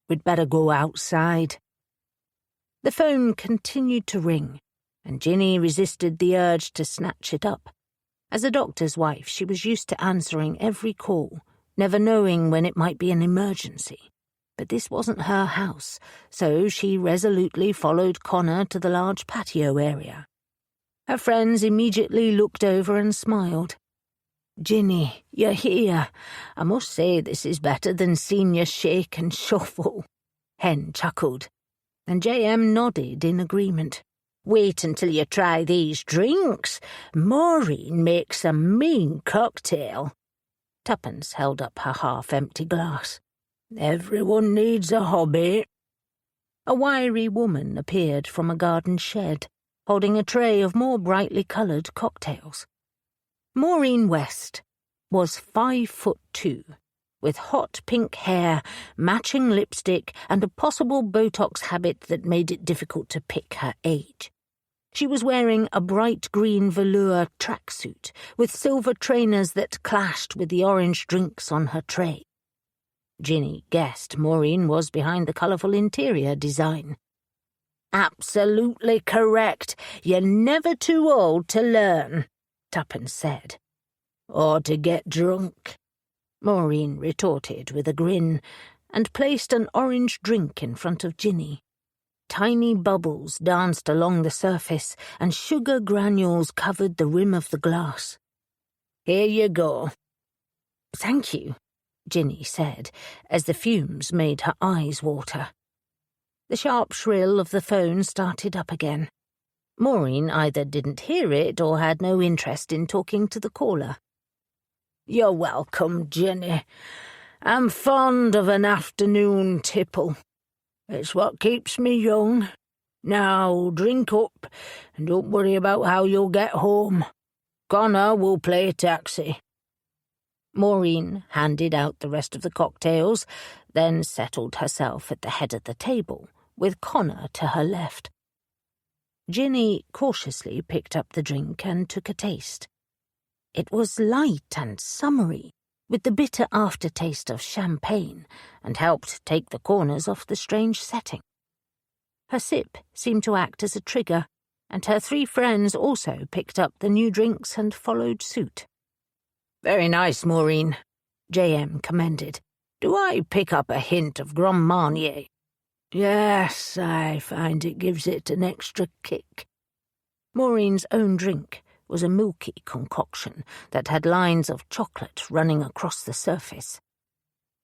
"We'd better go outside." The phone continued to ring, and Ginny resisted the urge to snatch it up. As a doctor's wife, she was used to answering every call, never knowing when it might be an emergency. But this wasn't her house, so she resolutely followed Connor to the large patio area. Her friends immediately looked over and smiled. "Ginny, you're here. I must say this is better than seeing you shake and shuffle," Hen chuckled, and J.M. nodded in agreement. "Wait until you try these drinks. Maureen makes a mean cocktail." Tuppence held up her half-empty glass. "Everyone needs a hobby." A wiry woman appeared from a garden shed, holding a tray of more brightly coloured cocktails. Maureen West was 5'2", with hot pink hair, matching lipstick, and a possible Botox habit that made it difficult to pick her age. She was wearing a bright green velour tracksuit, with silver trainers that clashed with the orange drinks on her tray. Ginny guessed Maureen was behind the colourful interior design. "Absolutely correct. You're never too old to learn," Tuppence said. "Or to get drunk," Maureen retorted with a grin, and placed an orange drink in front of Ginny. Tiny bubbles danced along the surface, and sugar granules covered the rim of the glass. "Here you go." "Thank you," Ginny said, as the fumes made her eyes water. The sharp shrill of the phone started up again. Maureen either didn't hear it or had no interest in talking to the caller. "You're welcome, Ginny. I'm fond of an afternoon tipple. It's what keeps me young. Now, drink up, and don't worry about how you'll get home. Connor will play taxi." Maureen handed out the rest of the cocktails, then settled herself at the head of the table, with Connor to her left. Ginny cautiously picked up the drink and took a taste. It was light and summery, with the bitter aftertaste of champagne, and helped take the corners off the strange setting. Her sip seemed to act as a trigger, and her 3 friends also picked up the new drinks and followed suit. "Very nice, Maureen," J.M. commended. "Do I pick up a hint of Grand Marnier?" "Yes, I find it gives it an extra kick." Maureen's own drink was a milky concoction that had lines of chocolate running across the surface.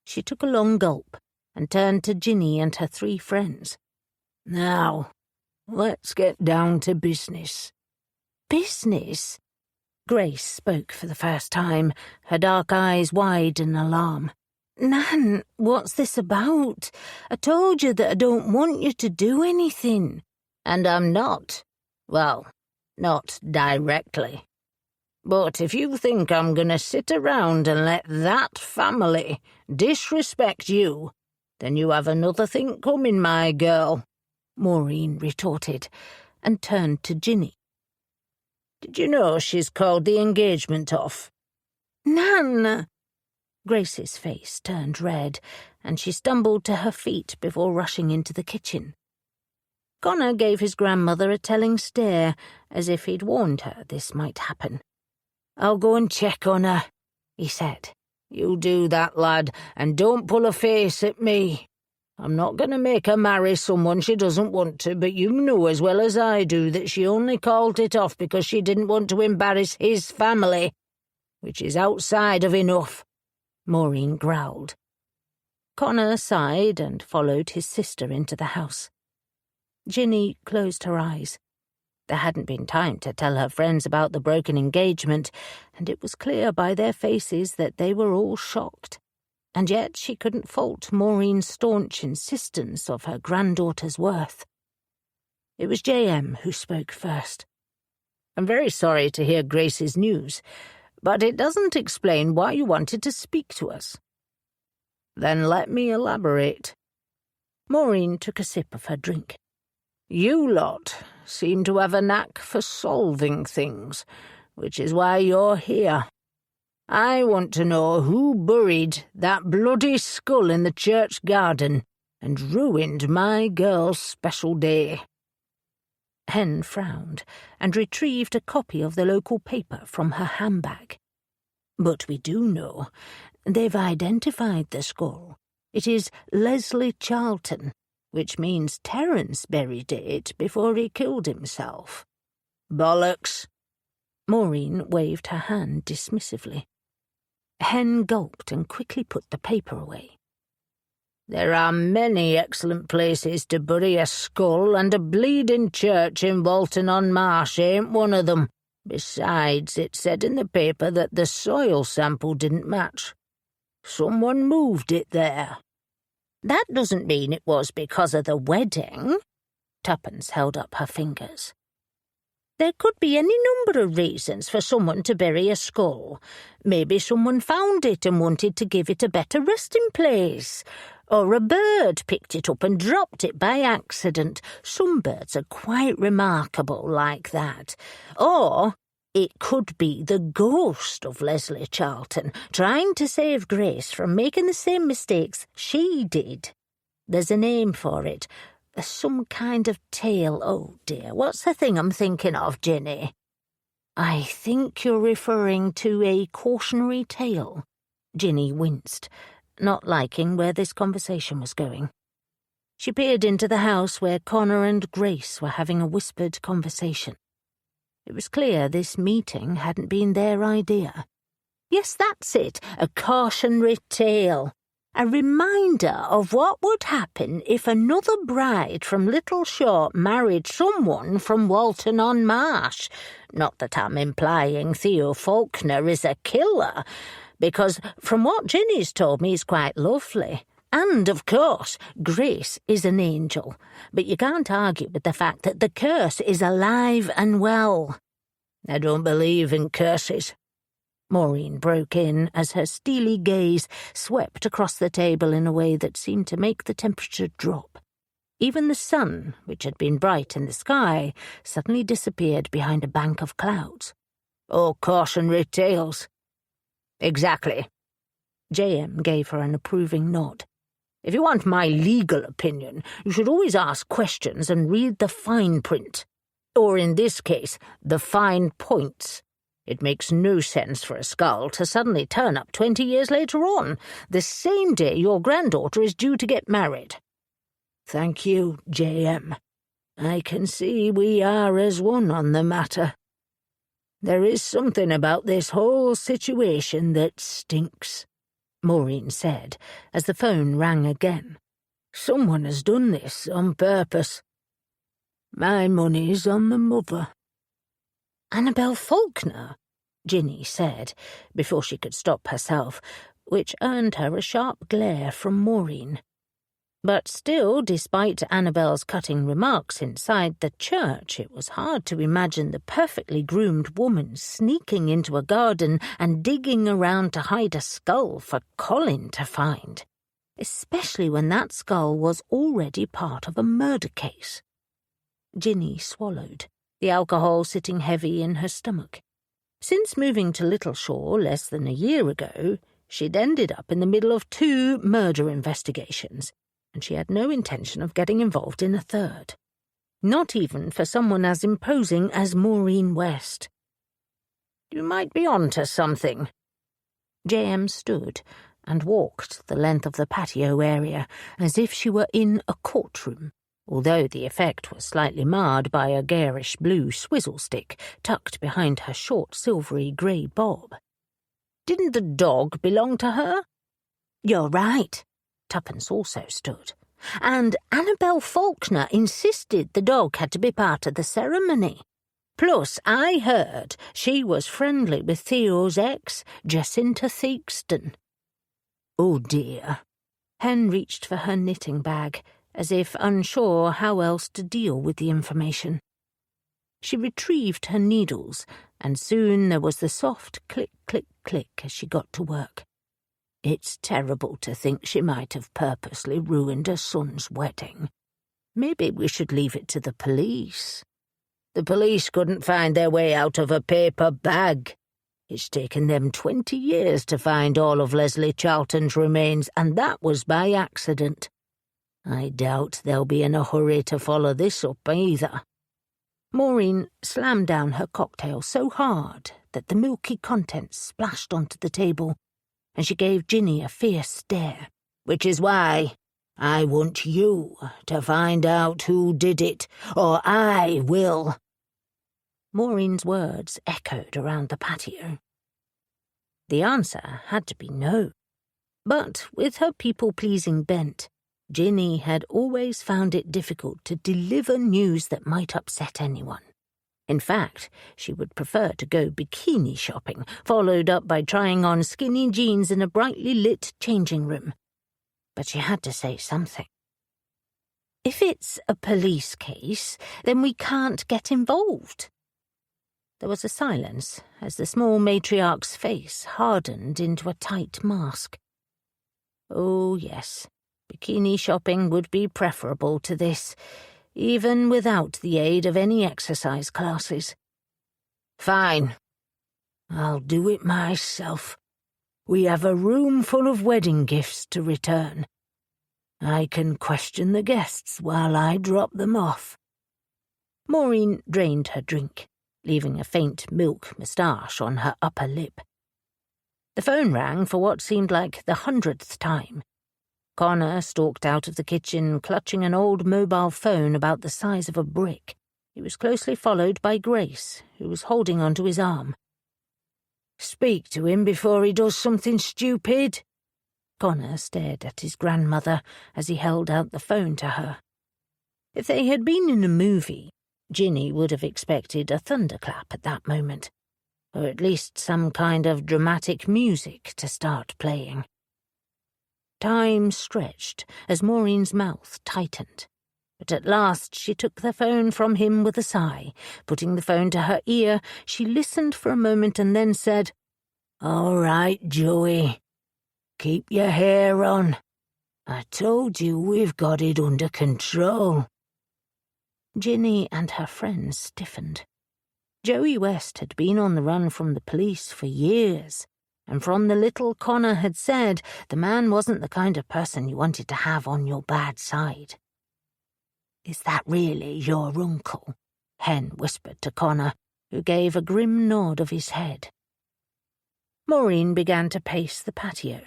She took a long gulp and turned to Ginny and her 3 friends. "Now, let's get down to business." "Business?" Grace spoke for the first time, her dark eyes wide in alarm. "Nan, what's this about? I told you that I don't want you to do anything." "And I'm not. Well, not directly. But if you think I'm going to sit around and let that family disrespect you, then you have another thing coming, my girl," Maureen retorted, and turned to Ginny. "Did you know she's called the engagement off?" "Nan!" Grace's face turned red, and she stumbled to her feet before rushing into the kitchen. Connor gave his grandmother a telling stare, as if he'd warned her this might happen. "I'll go and check on her," he said. "You do that, lad, and don't pull a face at me. I'm not going to make her marry someone she doesn't want to, but you know as well as I do that she only called it off because she didn't want to embarrass his family, which is outside of enough," Maureen growled. Connor sighed and followed his sister into the house. Ginny closed her eyes. There hadn't been time to tell her friends about the broken engagement, and it was clear by their faces that they were all shocked. And yet she couldn't fault Maureen's staunch insistence of her granddaughter's worth. It was J.M. who spoke first. "I'm very sorry to hear Grace's news, but it doesn't explain why you wanted to speak to us." "Then let me elaborate." Maureen took a sip of her drink. "You lot seem to have a knack for solving things, which is why you're here. I want to know who buried that bloody skull in the church garden and ruined my girl's special day." Hen frowned and retrieved a copy of the local paper from her handbag. "But we do know. They've identified the skull. It is Leslie Charlton, which means Terence buried it before he killed himself." "Bollocks!" Maureen waved her hand dismissively. Hen gulped and quickly put the paper away. "There are many excellent places to bury a skull, and a bleeding church in Walton-on-Marsh ain't one of them. Besides, it said in the paper that the soil sample didn't match. Someone moved it there." "That doesn't mean it was because of the wedding." Tuppence held up her fingers. "There could be any number of reasons for someone to bury a skull. Maybe someone found it and wanted to give it a better resting place. Or a bird picked it up and dropped it by accident. Some birds are quite remarkable like that. Or it could be the ghost of Leslie Charlton trying to save Grace from making the same mistakes she did. There's a name for it. Some kind of tale. Oh dear, what's the thing I'm thinking of, Ginny?" "I think you're referring to a cautionary tale." Ginny winced, not liking where this conversation was going. She peered into the house where Connor and Grace were having a whispered conversation. It was clear this meeting hadn't been their idea. "Yes, that's it, a cautionary tale. A reminder of what would happen if another bride from Little Short married someone from Walton-on-Marsh. Not that I'm implying Theo Faulkner is a killer, because from what Ginny's told me he's quite lovely. And, of course, Grace is an angel. But you can't argue with the fact that the curse is alive and well." "I don't believe in curses," Maureen broke in as her steely gaze swept across the table in a way that seemed to make the temperature drop. Even the sun, which had been bright in the sky, suddenly disappeared behind a bank of clouds. "Oh, cautionary tales." "Exactly. J.M. gave her an approving nod. "If you want my legal opinion, you should always ask questions and read the fine print. Or in this case, the fine points. It makes no sense for a skull to suddenly turn up 20 years later on, the same day your granddaughter is due to get married." "Thank you, J.M. I can see we are as one on the matter. There is something about this whole situation that stinks," Maureen said, as the phone rang again. "Someone has done this on purpose. My money's on the mother." "Annabel Faulkner," Ginny said, before she could stop herself, which earned her a sharp glare from Maureen. But still, despite Annabel's cutting remarks inside the church, it was hard to imagine the perfectly groomed woman sneaking into a garden and digging around to hide a skull for Colin to find, especially when that skull was already part of a murder case. Ginny swallowed, the alcohol sitting heavy in her stomach. Since moving to Littleshore less than a year ago, she'd ended up in the middle of 2 murder investigations, and she had no intention of getting involved in a third. Not even for someone as imposing as Maureen West. "You might be on to something." J.M. stood and walked the length of the patio area as if she were in a courtroom, although the effect was slightly marred by a garish blue swizzle stick tucked behind her short silvery grey bob. "Didn't the dog belong to her?" "You're right." Tuppence also stood. "And Annabel Faulkner insisted the dog had to be part of the ceremony. Plus, I heard she was friendly with Theo's ex, Jacinta Theakston." "Oh dear." Hen reached for her knitting bag, as if unsure how else to deal with the information. She retrieved her needles, and soon there was the soft click, click, click as she got to work. "It's terrible to think she might have purposely ruined her son's wedding. Maybe we should leave it to the police." "The police couldn't find their way out of a paper bag. It's taken them 20 years to find all of Leslie Charlton's remains, and that was by accident. I doubt they'll be in a hurry to follow this up either." Maureen slammed down her cocktail so hard that the milky contents splashed onto the table, and she gave Ginny a fierce stare. "Which is why I want you to find out who did it, or I will." Maureen's words echoed around the patio. The answer had to be no. But with her people-pleasing bent, Ginny had always found it difficult to deliver news that might upset anyone. In fact, she would prefer to go bikini shopping, followed up by trying on skinny jeans in a brightly lit changing room. But she had to say something. "If it's a police case, then we can't get involved." There was a silence as the small matriarch's face hardened into a tight mask. Oh, yes, bikini shopping would be preferable to this, even without the aid of any exercise classes. "Fine. I'll do it myself. We have a room full of wedding gifts to return. I can question the guests while I drop them off." Maureen drained her drink, leaving a faint milk moustache on her upper lip. The phone rang for what seemed like the 100th time. Connor stalked out of the kitchen, clutching an old mobile phone about the size of a brick. He was closely followed by Grace, who was holding onto his arm. "Speak to him before he does something stupid." Connor stared at his grandmother as he held out the phone to her. If they had been in a movie, Ginny would have expected a thunderclap at that moment, or at least some kind of dramatic music to start playing. Time stretched as Maureen's mouth tightened, but at last she took the phone from him with a sigh. Putting the phone to her ear, she listened for a moment and then said, "All right, Joey. Keep your hair on. I told you we've got it under control." Ginny and her friends stiffened. Joey West had been on the run from the police for years, and from the little Connor had said, the man wasn't the kind of person you wanted to have on your bad side. "Is that really your uncle?" Hen whispered to Connor, who gave a grim nod of his head. Maureen began to pace the patio.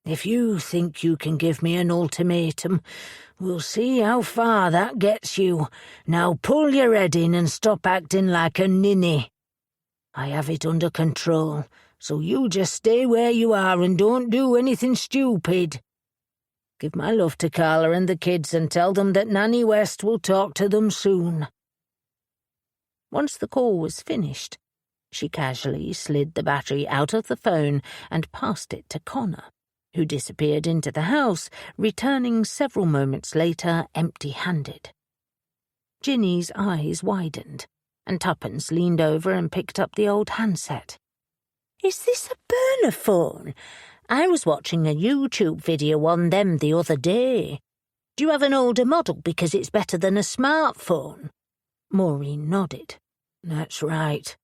"If you think you can give me an ultimatum, we'll see how far that gets you. Now pull your head in and stop acting like a ninny. I have it under control, so you just stay where you are and don't do anything stupid. Give my love to Carla and the kids and tell them that Nanny West will talk to them soon." Once the call was finished, she casually slid the battery out of the phone and passed it to Connor, who disappeared into the house, returning several moments later empty-handed. Ginny's eyes widened, and Tuppence leaned over and picked up the old handset. "Is this a burner phone? I was watching a YouTube video on them the other day. Do you have an older model because it's better than a smartphone?" Maureen nodded. "That's right.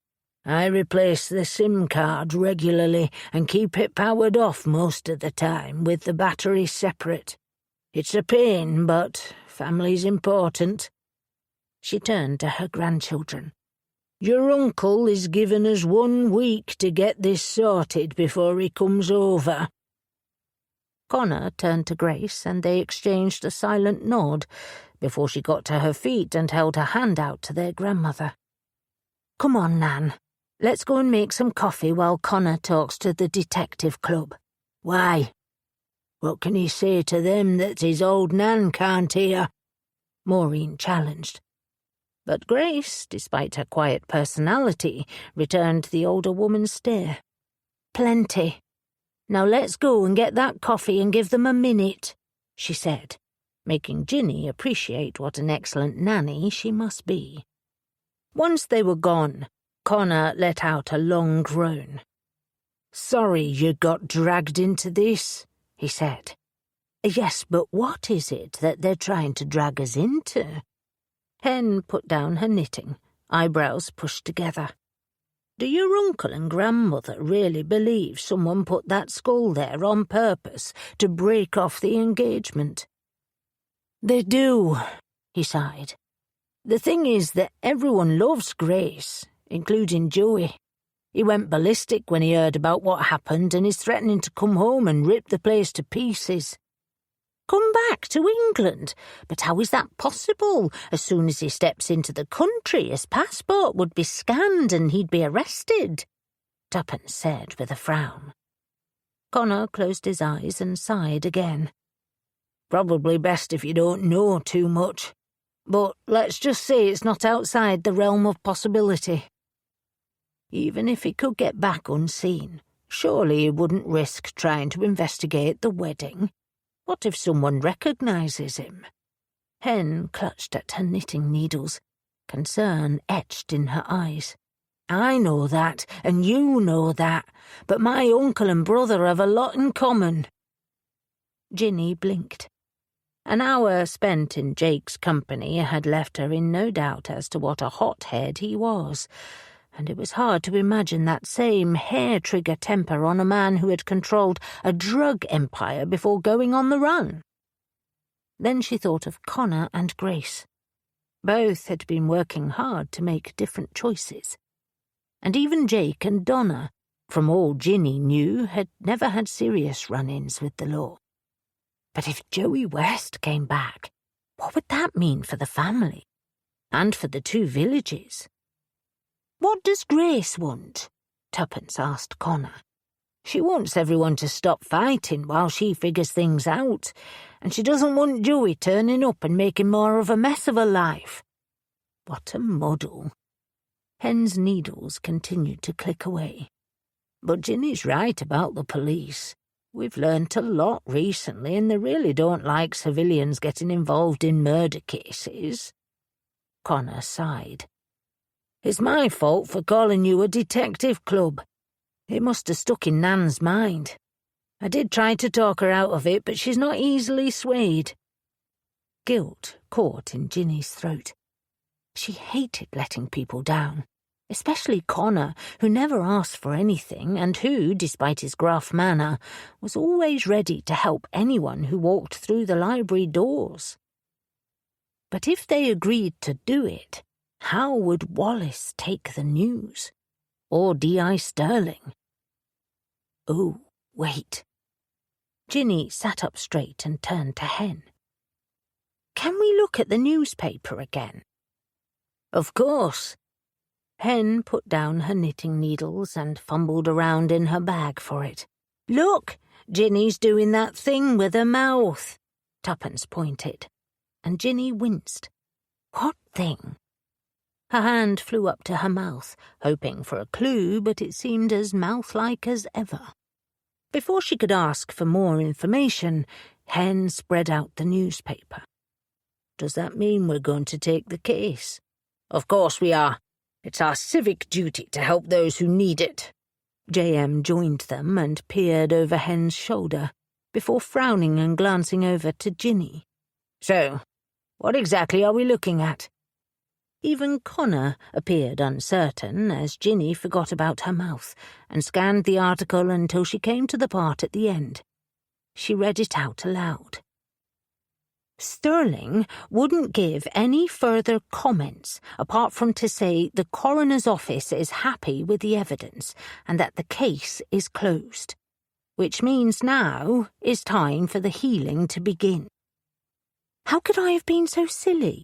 I replace the SIM card regularly and keep it powered off most of the time with the battery separate. It's a pain, but family's important." She turned to her grandchildren. "Your uncle is giving us 1 week to get this sorted before he comes over." Connor turned to Grace and they exchanged a silent nod before she got to her feet and held her hand out to their grandmother. "Come on, Nan. Let's go and make some coffee while Connor talks to the detective club." "Why? What can he say to them that his old Nan can't hear?" Maureen challenged. But Grace, despite her quiet personality, returned the older woman's stare. "Plenty. Now let's go and get that coffee and give them a minute," she said, making Ginny appreciate what an excellent nanny she must be. Once they were gone, Connor let out a long groan. "Sorry you got dragged into this," he said. "Yes, but what is it that they're trying to drag us into?" Hen put down her knitting, eyebrows pushed together. "Do your uncle and grandmother really believe someone put that skull there on purpose to break off the engagement?" "They do," he sighed. "The thing is that everyone loves Grace, including Joey. He went ballistic when he heard about what happened and is threatening to come home and rip the place to pieces." "Come back to England? But how is that possible? As soon as he steps into the country, his passport would be scanned and he'd be arrested," Tuppence said with a frown. Connor closed his eyes and sighed again. "Probably best if you don't know too much. But let's just say it's not outside the realm of possibility. Even if he could get back unseen, surely he wouldn't risk trying to investigate the wedding. What if someone recognizes him?" Hen clutched at her knitting needles, concern etched in her eyes. "I know that, and you know that, but my uncle and brother have a lot in common." Ginny blinked. An hour spent in Jake's company had left her in no doubt as to what a hothead he was, and it was hard to imagine that same hair-trigger temper on a man who had controlled a drug empire before going on the run. Then she thought of Connor and Grace. Both had been working hard to make different choices. And even Jake and Donna, from all Ginny knew, had never had serious run-ins with the law. But if Joey West came back, what would that mean for the family? And for the 2 villages? "What does Grace want?" Tuppence asked Connor. "She wants everyone to stop fighting while she figures things out, and she doesn't want Joey turning up and making more of a mess of her life." What a muddle. Hen's needles continued to click away. But Ginny's right about the police. We've learnt a lot recently, and they really don't like civilians getting involved in murder cases. Connor sighed. "It's my fault for calling you a detective club. It must have stuck in Nan's mind. I did try to talk her out of it, but she's not easily swayed." Guilt caught in Ginny's throat. She hated letting people down, especially Connor, who never asked for anything and who, despite his gruff manner, was always ready to help anyone who walked through the library doors. But if they agreed to do it, how would Wallace take the news? Or D.I. Sterling? Oh, wait. Ginny sat up straight and turned to Hen. Can we look at the newspaper again? Of course. Hen put down her knitting needles and fumbled around in her bag for it. Look, Ginny's doing that thing with her mouth. Tuppence pointed, and Ginny winced. What thing? Her hand flew up to her mouth, hoping for a clue, but it seemed as mouse-like as ever. Before she could ask for more information, Hen spread out the newspaper. Does that mean we're going to take the case? Of course we are. It's our civic duty to help those who need it. J.M. joined them and peered over Hen's shoulder, before frowning and glancing over to Ginny. So, what exactly are we looking at? Even Connor appeared uncertain as Ginny forgot about her mouth and scanned the article until she came to the part at the end. She read it out aloud. Sterling wouldn't give any further comments apart from to say the coroner's office is happy with the evidence and that the case is closed, which means now is time for the healing to begin. How could I have been so silly?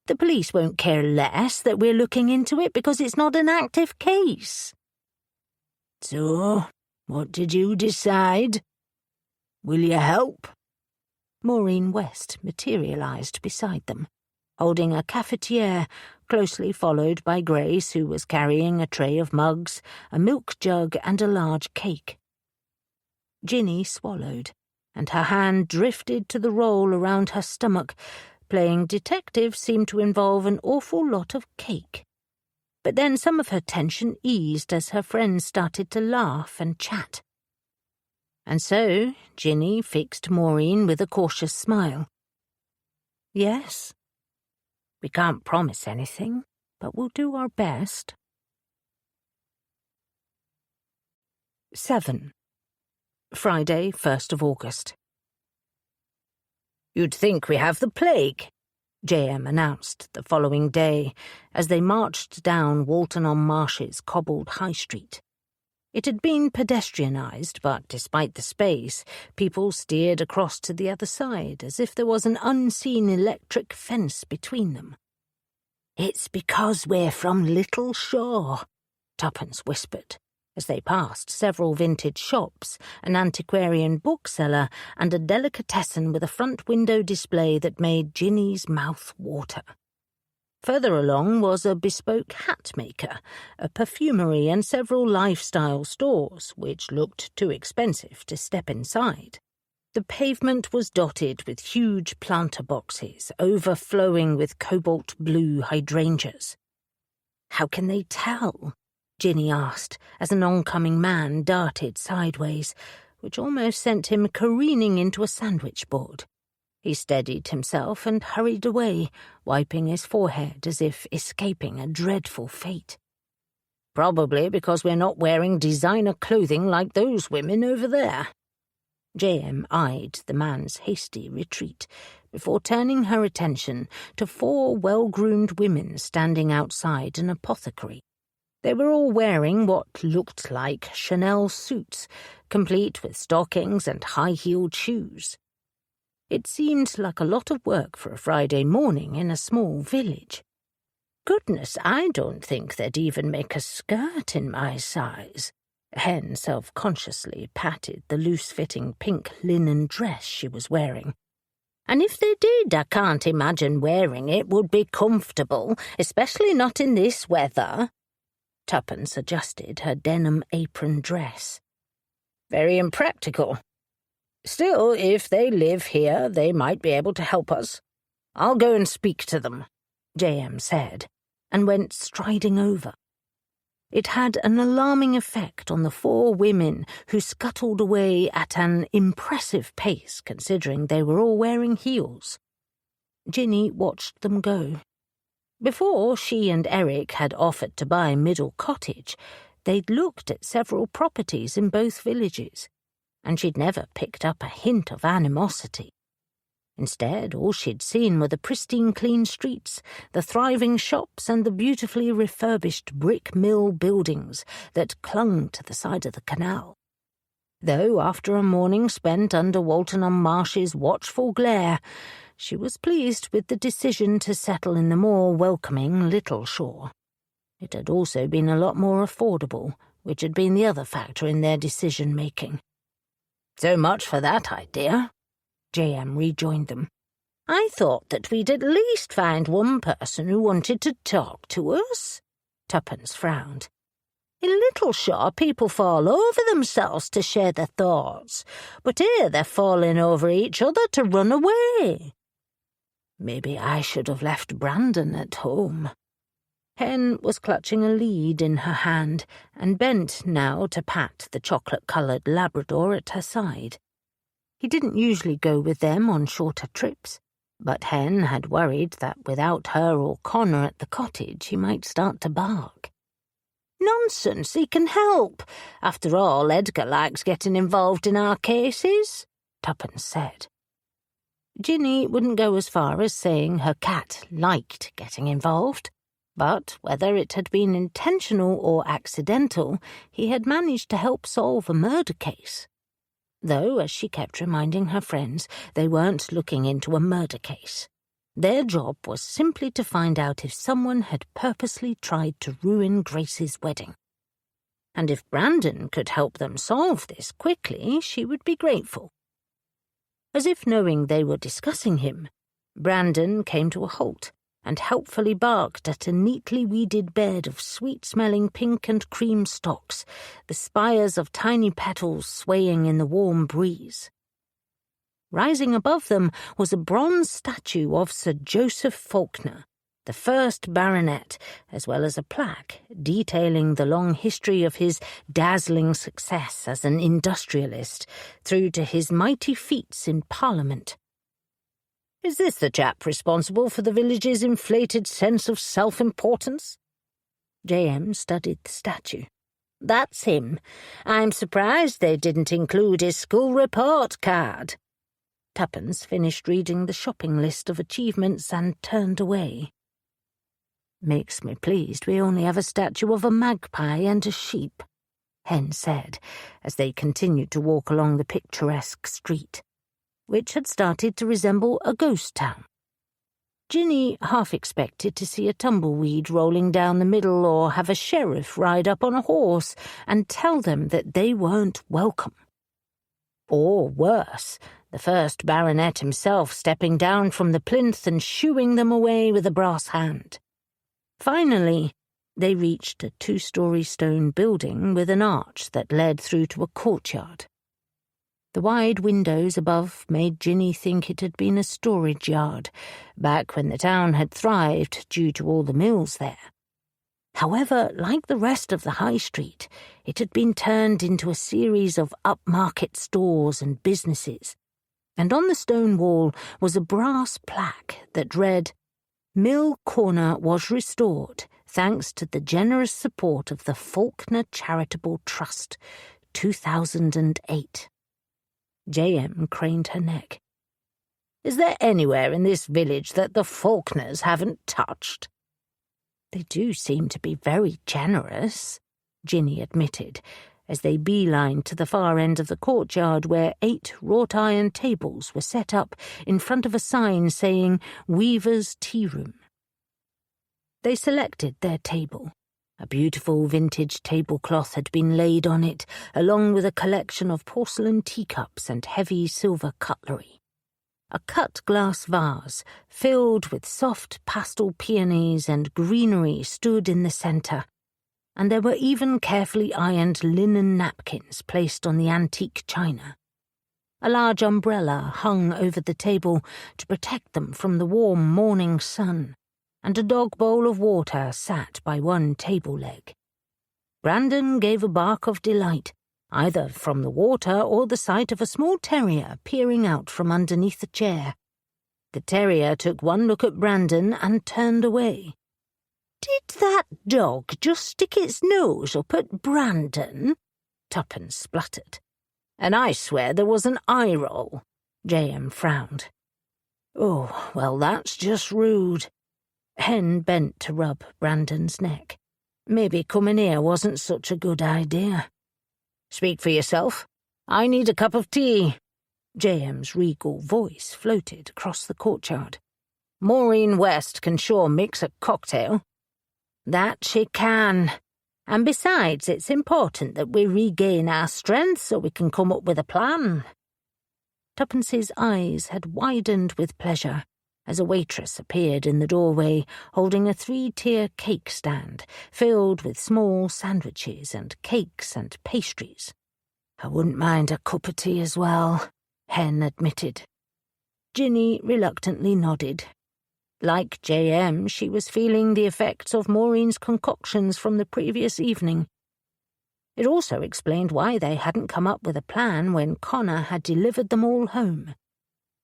The police won't care less that we're looking into it because it's not an active case. So, what did you decide? Will you help? Maureen West materialised beside them, holding a cafetiere, closely followed by Grace, who was carrying a tray of mugs, a milk jug and a large cake. Ginny swallowed, and her hand drifted to the roll around her stomach. Playing detective seemed to involve an awful lot of cake. But then some of her tension eased as her friends started to laugh and chat. And so Ginny fixed Maureen with a cautious smile. Yes. We can't promise anything, but we'll do our best. 7. Friday, 1st of August. You'd think we have the plague, J.M. announced the following day as they marched down Walton-on-Marsh's cobbled High Street. It had been pedestrianised, but despite the space, people steered across to the other side as if there was an unseen electric fence between them. It's because we're from Little Shaw, Tuppence whispered, as they passed several vintage shops, an antiquarian bookseller, and a delicatessen with a front window display that made Ginny's mouth water. Further along was a bespoke hat maker, a perfumery and several lifestyle stores, which looked too expensive to step inside. The pavement was dotted with huge planter boxes, overflowing with cobalt blue hydrangeas. How can they tell? Ginny asked, as an oncoming man darted sideways, which almost sent him careening into a sandwich board. He steadied himself and hurried away, wiping his forehead as if escaping a dreadful fate. Probably because we're not wearing designer clothing like those women over there. J.M. eyed the man's hasty retreat before turning her attention to 4 well-groomed women standing outside an apothecary. They were all wearing what looked like Chanel suits, complete with stockings and high-heeled shoes. It seemed like a lot of work for a Friday morning in a small village. Goodness, I don't think they'd even make a skirt in my size. Hen self-consciously patted the loose-fitting pink linen dress she was wearing. And if they did, I can't imagine wearing it would be comfortable, especially not in this weather. Tuppence adjusted her denim apron dress. Very impractical. Still, if they live here, they might be able to help us. I'll go and speak to them, J.M. said, and went striding over. It had an alarming effect on the 4 women who scuttled away at an impressive pace considering they were all wearing heels. Ginny watched them go. Before she and Eric had offered to buy Middle Cottage, they'd looked at several properties in both villages, and she'd never picked up a hint of animosity. Instead, all she'd seen were the pristine clean streets, the thriving shops, and the beautifully refurbished brick mill buildings that clung to the side of the canal. Though after a morning spent under Walton-on-Marsh's watchful glare, she was pleased with the decision to settle in the more welcoming Little Shore. It had also been a lot more affordable, which had been the other factor in their decision-making. "So much for that idea," J.M. rejoined them. "I thought that we'd at least find one person who wanted to talk to us." Tuppence frowned. "In Little Shore, people fall over themselves to share their thoughts, but here they're falling over each other to run away." "Maybe I should have left Brandon at home." Hen was clutching a lead in her hand and bent now to pat the chocolate-coloured Labrador at her side. He didn't usually go with them on shorter trips, but Hen had worried that without her or Connor at the cottage he might start to bark. "Nonsense, he can help. After all, Edgar likes getting involved in our cases," Tuppence said. Ginny wouldn't go as far as saying her cat liked getting involved, but whether it had been intentional or accidental, he had managed to help solve a murder case. Though, as she kept reminding her friends, they weren't looking into a murder case. Their job was simply to find out if someone had purposely tried to ruin Grace's wedding. And if Brandon could help them solve this quickly, she would be grateful. As if knowing they were discussing him, Brandon came to a halt and helpfully barked at a neatly weeded bed of sweet-smelling pink and cream stalks, the spires of tiny petals swaying in the warm breeze. Rising above them was a bronze statue of Sir Joseph Faulkner, the first baronet, as well as a plaque detailing the long history of his dazzling success as an industrialist through to his mighty feats in Parliament. "Is this the chap responsible for the village's inflated sense of self-importance?" J.M. studied the statue. "That's him. I'm surprised they didn't include his school report card." Tuppence finished reading the shopping list of achievements and turned away. "Makes me pleased we only have a statue of a magpie and a sheep," Hen said, as they continued to walk along the picturesque street, which had started to resemble a ghost town. Ginny half expected to see a tumbleweed rolling down the middle or have a sheriff ride up on a horse and tell them that they weren't welcome. Or worse, the first baronet himself stepping down from the plinth and shooing them away with a brass hand. Finally, they reached a 2-story stone building with an arch that led through to a courtyard. The wide windows above made Ginny think it had been a storage yard, back when the town had thrived due to all the mills there. However, like the rest of the high street, it had been turned into a series of upmarket stores and businesses, and on the stone wall was a brass plaque that read, "Mill Corner was restored thanks to the generous support of the Faulkner Charitable Trust, 2008. J.M. craned her neck. "Is there anywhere in this village that the Faulkners haven't touched?" "They do seem to be very generous," Ginny admitted, as they beelined to the far end of the courtyard where 8 wrought-iron tables were set up in front of a sign saying Weaver's Tea Room. They selected their table. A beautiful vintage tablecloth had been laid on it, along with a collection of porcelain teacups and heavy silver cutlery. A cut glass vase, filled with soft pastel peonies and greenery, stood in the centre, and there were even carefully ironed linen napkins placed on the antique china. A large umbrella hung over the table to protect them from the warm morning sun, and a dog bowl of water sat by one table leg. Brandon gave a bark of delight, either from the water or the sight of a small terrier peering out from underneath a chair. The terrier took one look at Brandon and turned away, Did that dog just stick its nose up at Brandon? Tuppence spluttered. And I swear there was an eye roll. J.M. frowned. Oh, well, that's just rude. Hen bent to rub Brandon's neck. Maybe coming here wasn't such a good idea. Speak for yourself. I need a cup of tea. J.M.'s regal voice floated across the courtyard. Maureen West can sure mix a cocktail. That she can. And besides, it's important that we regain our strength so we can come up with a plan. Tuppence's eyes had widened with pleasure as a waitress appeared in the doorway holding a 3-tier cake stand filled with small sandwiches and cakes and pastries. I wouldn't mind a cup of tea as well, Hen admitted. Ginny reluctantly nodded. Like J.M., she was feeling the effects of Maureen's concoctions from the previous evening. It also explained why they hadn't come up with a plan when Connor had delivered them all home.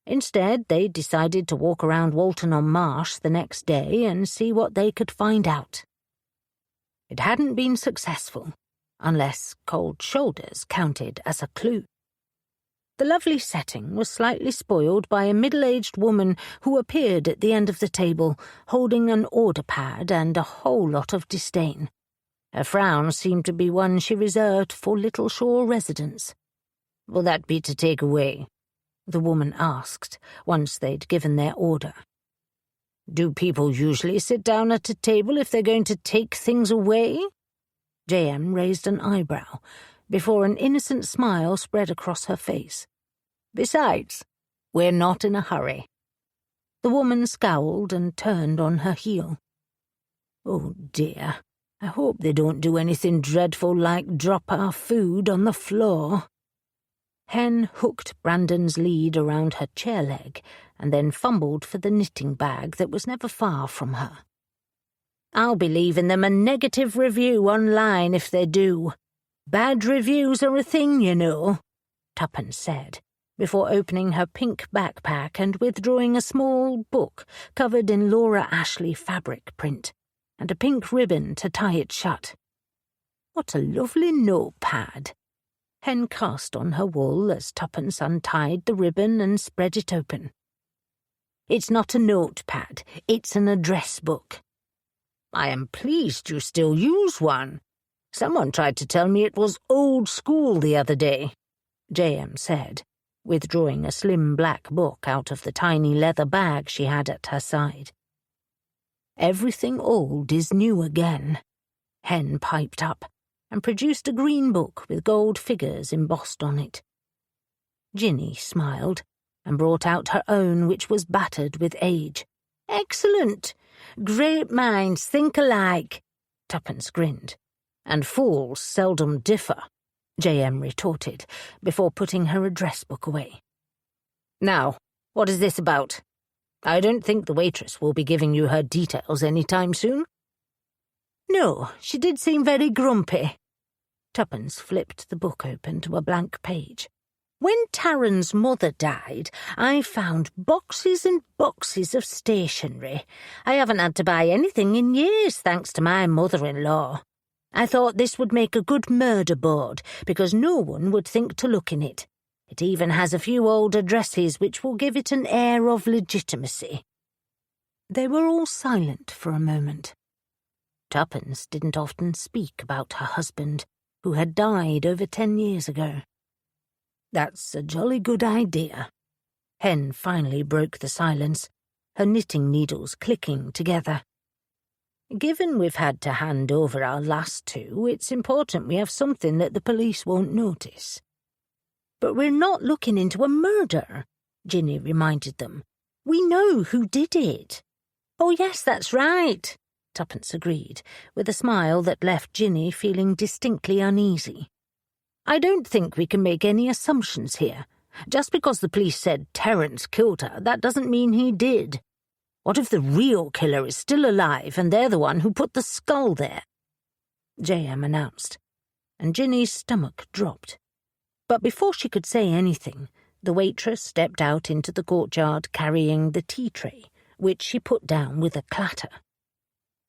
Instead, they decided to walk around Walton-on-Marsh the next day and see what they could find out. It hadn't been successful, unless cold shoulders counted as a clue. The lovely setting was slightly spoiled by a middle-aged woman who appeared at the end of the table, holding an order pad and a whole lot of disdain. Her frown seemed to be one she reserved for Little Shore residents. "Will that be to take away?" the woman asked, once they'd given their order. "Do people usually sit down at a table if they're going to take things away?" J.M. raised an eyebrow, before an innocent smile spread across her face. "Besides, we're not in a hurry." The woman scowled and turned on her heel. "Oh dear, I hope they don't do anything dreadful like drop our food on the floor." Hen hooked Brandon's lead around her chair leg and then fumbled for the knitting bag that was never far from her. "I'll be leaving them a negative review online if they do. Bad reviews are a thing, you know," Tuppence said, before opening her pink backpack and withdrawing a small book covered in Laura Ashley fabric print, and a pink ribbon to tie it shut. "What a lovely notepad." Hen cast on her wool as Tuppence untied the ribbon and spread it open. "It's not a notepad, it's an address book." "I am pleased you still use one. Someone tried to tell me it was old school the other day," J.M. said, withdrawing a slim black book out of the tiny leather bag she had at her side. "Everything old is new again," Hen piped up, and produced a green book with gold figures embossed on it. Ginny smiled, and brought out her own, which was battered with age. "Excellent! Great minds think alike," Tuppence grinned. "And fools seldom differ," J.M. retorted, before putting her address book away. "Now, what is this about? I don't think the waitress will be giving you her details any time soon." "No, she did seem very grumpy." Tuppence flipped the book open to a blank page. "When Taryn's mother died, I found boxes and boxes of stationery. I haven't had to buy anything in years, thanks to my mother-in-law. I thought this would make a good murder board, because no one would think to look in it. It even has a few old addresses which will give it an air of legitimacy." They were all silent for a moment. Tuppence didn't often speak about her husband, who had died over 10 years ago. "That's a jolly good idea." Hen finally broke the silence, her knitting needles clicking together. "Given we've had to hand over our last two, it's important we have something that the police won't notice." "But we're not looking into a murder," Ginny reminded them. "We know who did it." "Oh, yes, that's right," Tuppence agreed, with a smile that left Ginny feeling distinctly uneasy. "I don't think we can make any assumptions here. Just because the police said Terence killed her, that doesn't mean he did. What if the real killer is still alive and they're the one who put the skull there?" J.M. announced, and Ginny's stomach dropped. But before she could say anything, the waitress stepped out into the courtyard carrying the tea tray, which she put down with a clatter.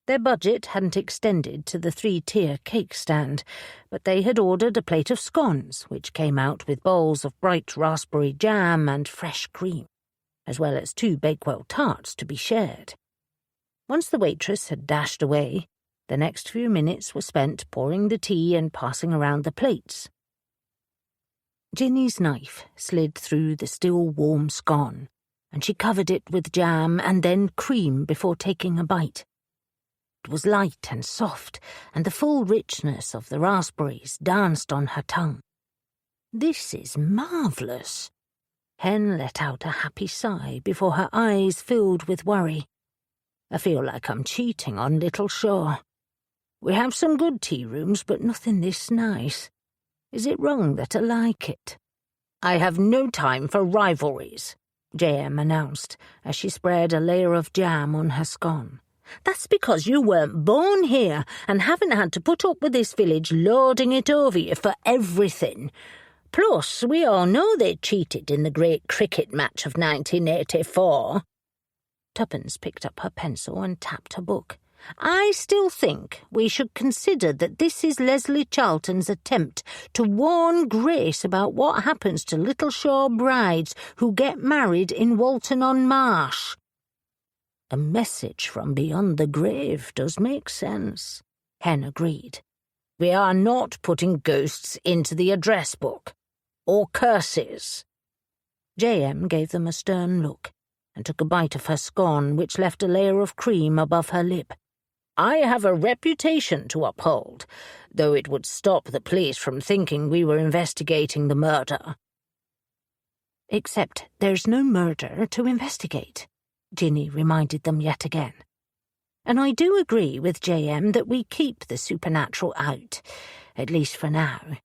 Their budget hadn't extended to the 3-tier cake stand, but they had ordered a plate of scones, which came out with bowls of bright raspberry jam and fresh cream, as well as 2 Bakewell tarts to be shared. Once the waitress had dashed away, the next few minutes were spent pouring the tea and passing around the plates. Ginny's knife slid through the still warm scone, and she covered it with jam and then cream before taking a bite. It was light and soft, and the full richness of the raspberries danced on her tongue. "This is marvellous." Hen let out a happy sigh before her eyes filled with worry. "I feel like I'm cheating on Little Shaw. We have some good tea rooms, but nothing this nice. Is it wrong that I like it?" "I have no time for rivalries," J.M. announced as she spread a layer of jam on her scone. "That's because you weren't born here and haven't had to put up with this village lording it over you for everything. Plus, we all know they cheated in the great cricket match of 1984. Tuppence picked up her pencil and tapped her book. "I still think we should consider that this is Leslie Charlton's attempt to warn Grace about what happens to Little Shaw brides who get married in Walton-on-Marsh." "A message from beyond the grave does make sense," Hen agreed. "We are not putting ghosts into the address book. Or curses." J.M. gave them a stern look and took a bite of her scone, which left a layer of cream above her lip. "I have a reputation to uphold, though it would stop the police from thinking we were investigating the murder." "Except there's no murder to investigate," Ginny reminded them yet again. "And I do agree with J.M. that we keep the supernatural out, at least for now.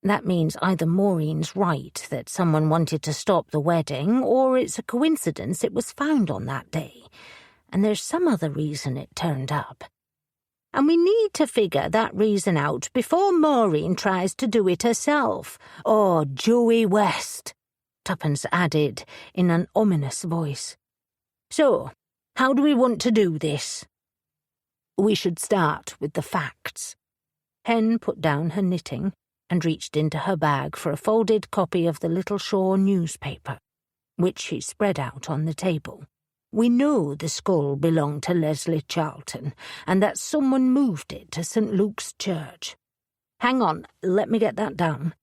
That means either Maureen's right that someone wanted to stop the wedding, or it's a coincidence it was found on that day, and there's some other reason it turned up. And we need to figure that reason out before Maureen tries to do it herself, or Joey West," Tuppence added in an ominous voice. "So, how do we want to do this?" "We should start with the facts." Hen put down her knitting and reached into her bag for a folded copy of the Little Shaw newspaper, which she spread out on the table. "We know the skull belonged to Leslie Charlton, and that someone moved it to St. Luke's Church. Hang on, let me get that down."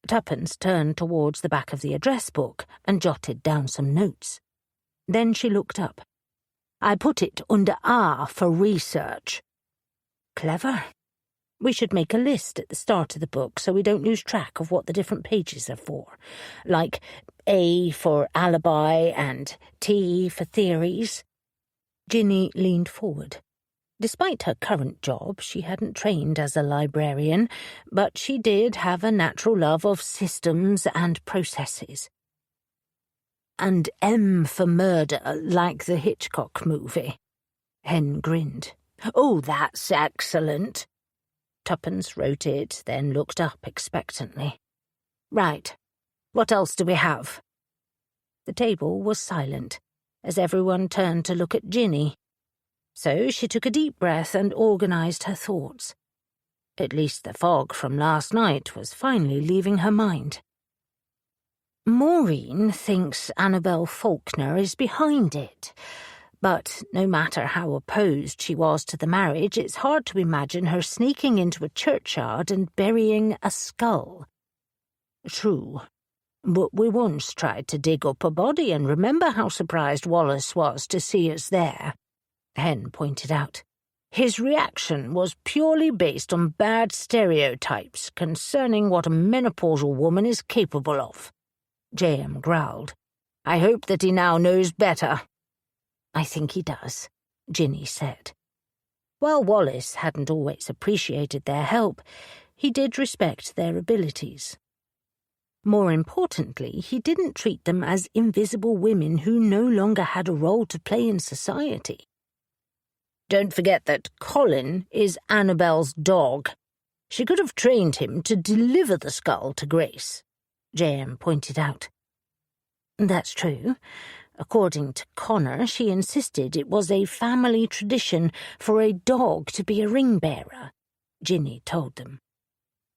Tuppence turned towards the back of the address book and jotted down some notes. Then she looked up. "I put it under R for research." "Clever. We should make a list at the start of the book so we don't lose track of what the different pages are for, like A for alibi and T for theories." Ginny leaned forward. Despite her current job, she hadn't trained as a librarian, but she did have a natural love of systems and processes. "And M for murder, like the Hitchcock movie." Hen grinned. "Oh, that's excellent." Tuppence wrote it, then looked up expectantly. "Right. What else do we have?" The table was silent, as everyone turned to look at Ginny. So she took a deep breath and organised her thoughts. At least the fog from last night was finally leaving her mind. "Maureen thinks Annabel Faulkner is behind it, but no matter how opposed she was to the marriage, it's hard to imagine her sneaking into a churchyard and burying a skull." "True, but we once tried to dig up a body, and remember how surprised Wallace was to see us there," Hen pointed out. "His reaction was purely based on bad stereotypes concerning what a menopausal woman is capable of." J.M. growled. "I hope that he now knows better." "I think he does," Ginny said. While Wallace hadn't always appreciated their help, he did respect their abilities. More importantly, he didn't treat them as invisible women who no longer had a role to play in society. "Don't forget that Colin is Annabel's dog. She could have trained him to deliver the skull to Grace," J.M. pointed out. "That's true, According to Connor, she insisted it was a family tradition for a dog to be a ring-bearer, Ginny told them.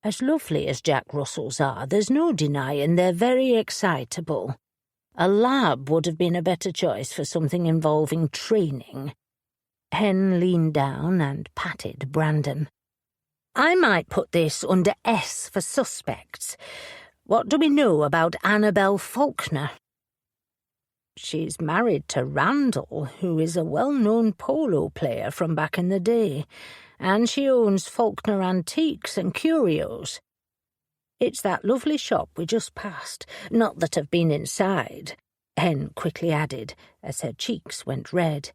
As lovely as Jack Russells are, there's no denying they're very excitable. A lab would have been a better choice for something involving training. Hen leaned down and patted Brandon. I might put this under S for suspects. What do we know about Annabelle Faulkner? She's married to Randall, who is a well-known polo player from back in the day, and she owns Faulkner Antiques and Curios. It's that lovely shop we just passed, not that I've been inside, Hen quickly added, as her cheeks went red.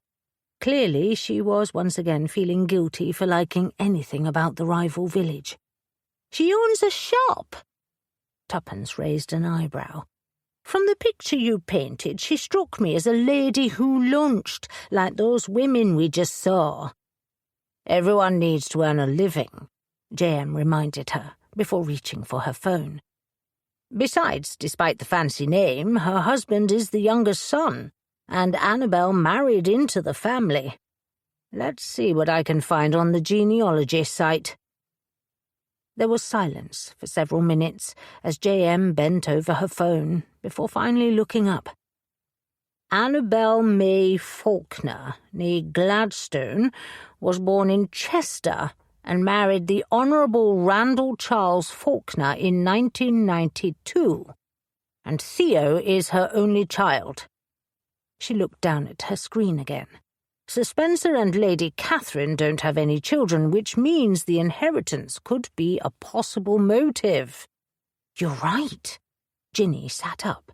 Clearly she was once again feeling guilty for liking anything about the rival village. She owns a shop? Tuppence raised an eyebrow. From the picture you painted, she struck me as a lady who lunched, like those women we just saw. Everyone needs to earn a living, J.M. reminded her, before reaching for her phone. Besides, despite the fancy name, her husband is the youngest son, and Annabelle married into the family. Let's see what I can find on the genealogy site. There was silence for several minutes as J.M. bent over her phone before finally looking up. Annabelle May Faulkner, née Gladstone, was born in Chester and married the Honourable Randall Charles Faulkner in 1992, and Theo is her only child. She looked down at her screen again. Sir Spencer and Lady Catherine don't have any children, which means the inheritance could be a possible motive. You're right. Ginny sat up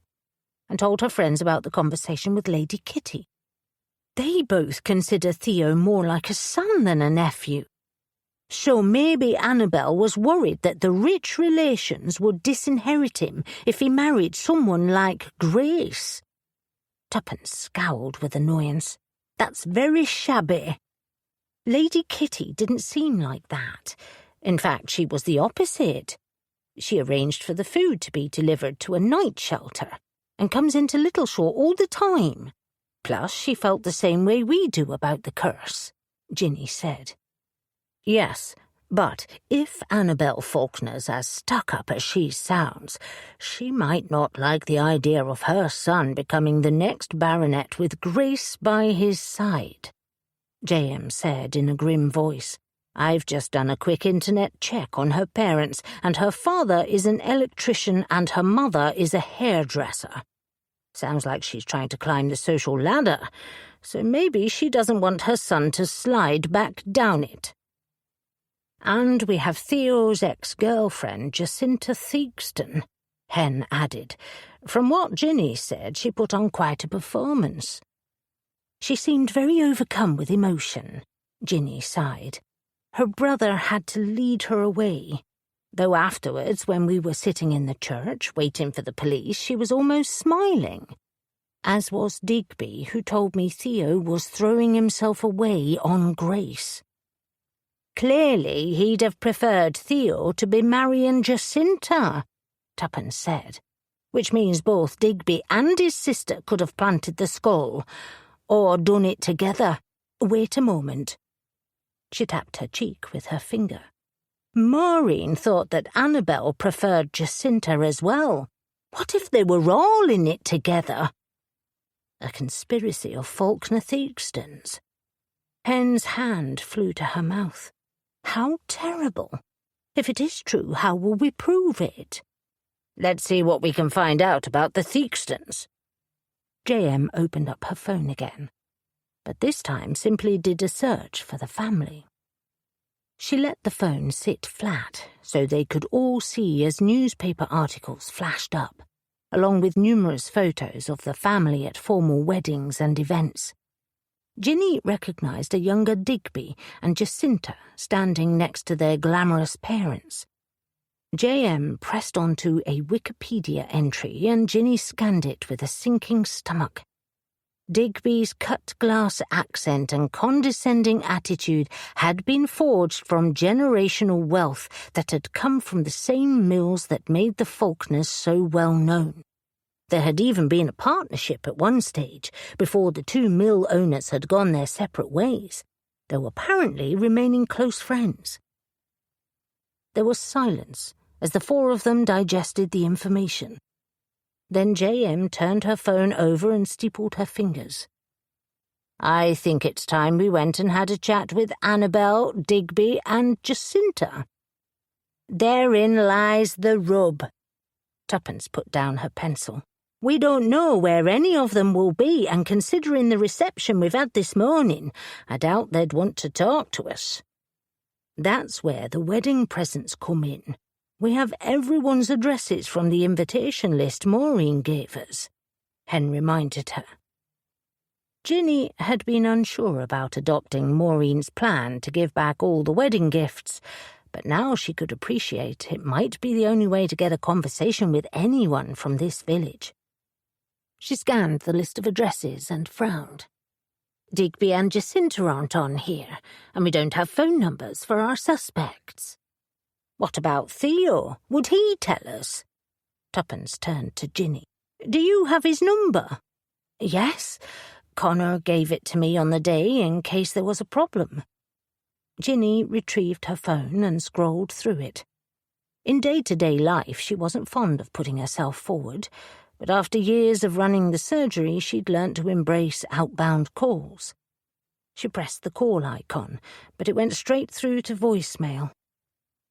and told her friends about the conversation with Lady Kitty. They both consider Theo more like a son than a nephew. So maybe Annabelle was worried that the rich relations would disinherit him if he married someone like Grace. Tuppence scowled with annoyance. That's very shabby. Lady Kitty didn't seem like that. In fact, she was the opposite. She arranged for the food to be delivered to a night shelter and comes into Littleshaw all the time. Plus, she felt the same way we do about the curse, Ginny said. Yes, but if Annabelle Faulkner's as stuck-up as she sounds, she might not like the idea of her son becoming the next baronet with Grace by his side, J.M. said in a grim voice. I've just done a quick internet check on her parents, and her father is an electrician and her mother is a hairdresser. Sounds like she's trying to climb the social ladder, so maybe she doesn't want her son to slide back down it. And we have Theo's ex-girlfriend, Jacinta Theakston, Hen added. From what Ginny said, she put on quite a performance. She seemed very overcome with emotion, Ginny sighed. Her brother had to lead her away, though afterwards, when we were sitting in the church, waiting for the police, she was almost smiling. As was Digby, who told me Theo was throwing himself away on Grace. Clearly, he'd have preferred Theo to be marrying Jacinta, Tuppence said, which means both Digby and his sister could have planted the skull, or done it together. Wait a moment. She tapped her cheek with her finger. Maureen thought that Annabelle preferred Jacinta as well. What if they were all in it together? A conspiracy of Faulkner Theakstons. Hen's hand flew to her mouth. How terrible. If it is true, how will we prove it? Let's see what we can find out about the Theakstons. J.M. opened up her phone again, but this time simply did a search for the family. She let the phone sit flat so they could all see as newspaper articles flashed up, along with numerous photos of the family at formal weddings and events. Ginny recognised a younger Digby and Jacinta standing next to their glamorous parents. J.M. pressed onto a Wikipedia entry and Ginny scanned it with a sinking stomach. Digby's cut-glass accent and condescending attitude had been forged from generational wealth that had come from the same mills that made the Faulkners so well known. There had even been a partnership at one stage, before the two mill owners had gone their separate ways, though apparently remaining close friends. There was silence as the four of them digested the information. Then J.M. turned her phone over and steepled her fingers. "I think it's time we went and had a chat with Annabel, Digby, and Jacinta." "Therein lies the rub." Tuppence put down her pencil. "We don't know where any of them will be, and considering the reception we've had this morning, I doubt they'd want to talk to us." "That's where the wedding presents come in. We have everyone's addresses from the invitation list Maureen gave us," Hen reminded her. Ginny had been unsure about adopting Maureen's plan to give back all the wedding gifts, but now she could appreciate it might be the only way to get a conversation with anyone from this village. She scanned the list of addresses and frowned. "Digby and Jacinta aren't on here, and we don't have phone numbers for our suspects." "What about Theo? Would he tell us?" Tuppence turned to Ginny. "Do you have his number?" "Yes. Connor gave it to me on the day in case there was a problem." Ginny retrieved her phone and scrolled through it. In day-to-day life, she wasn't fond of putting herself forward, but after years of running the surgery, she'd learnt to embrace outbound calls. She pressed the call icon, but it went straight through to voicemail.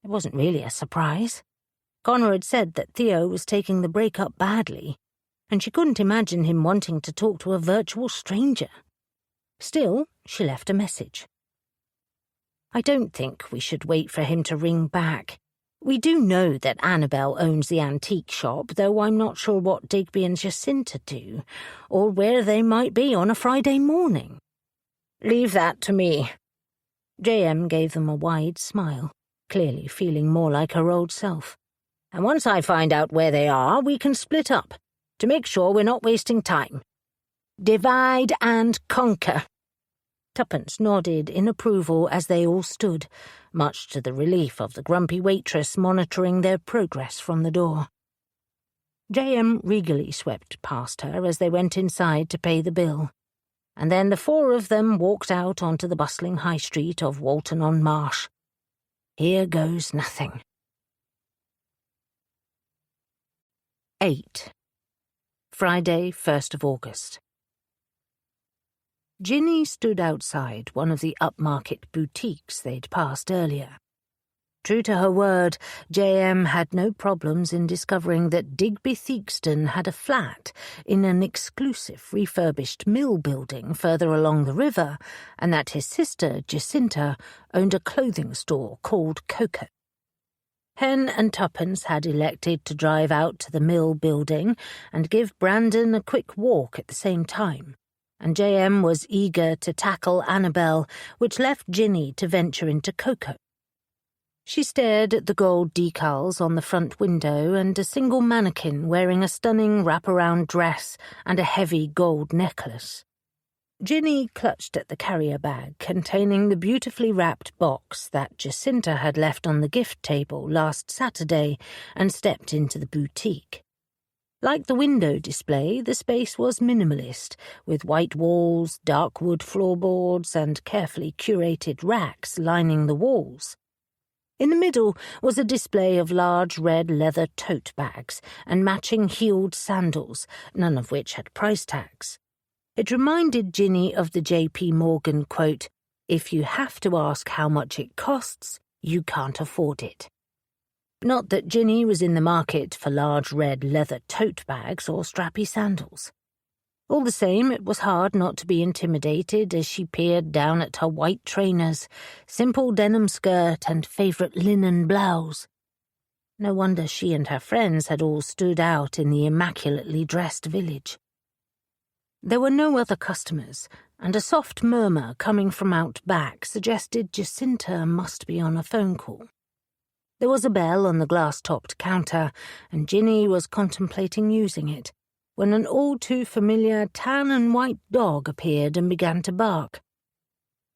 It wasn't really a surprise. Connor had said that Theo was taking the breakup badly, and she couldn't imagine him wanting to talk to a virtual stranger. Still, she left a message. "I don't think we should wait for him to ring back. We do know that Annabel owns the antique shop, though I'm not sure what Digby and Jacinta do, or where they might be on a Friday morning." "Leave that to me." J.M. gave them a wide smile, clearly feeling more like her old self. "And once I find out where they are, we can split up, to make sure we're not wasting time. Divide and conquer." Tuppence nodded in approval as they all stood, much to the relief of the grumpy waitress monitoring their progress from the door. J.M. regally swept past her as they went inside to pay the bill, and then the four of them walked out onto the bustling high street of Walton-on-Marsh. Here goes nothing. 8. Friday, 1st of August. Ginny stood outside one of the upmarket boutiques they'd passed earlier. True to her word, J.M. had no problems in discovering that Digby Theakston had a flat in an exclusive refurbished mill building further along the river, and that his sister, Jacinta, owned a clothing store called Coco. Hen and Tuppence had elected to drive out to the mill building and give Brandon a quick walk at the same time, and J.M. was eager to tackle Annabel, which left Ginny to venture into Coco. She stared at the gold decals on the front window and a single mannequin wearing a stunning wraparound dress and a heavy gold necklace. Ginny clutched at the carrier bag containing the beautifully wrapped box that Jacinta had left on the gift table last Saturday and stepped into the boutique. Like the window display, the space was minimalist, with white walls, dark wood floorboards, and carefully curated racks lining the walls. In the middle was a display of large red leather tote bags and matching heeled sandals, none of which had price tags. It reminded Ginny of the J.P. Morgan quote, "If you have to ask how much it costs, you can't afford it." Not that Ginny was in the market for large red leather tote bags or strappy sandals. All the same, it was hard not to be intimidated as she peered down at her white trainers, simple denim skirt and favourite linen blouse. No wonder she and her friends had all stood out in the immaculately dressed village. There were no other customers, and a soft murmur coming from out back suggested Jacinta must be on a phone call. There was a bell on the glass-topped counter, and Ginny was contemplating using it, when an all-too-familiar tan and white dog appeared and began to bark.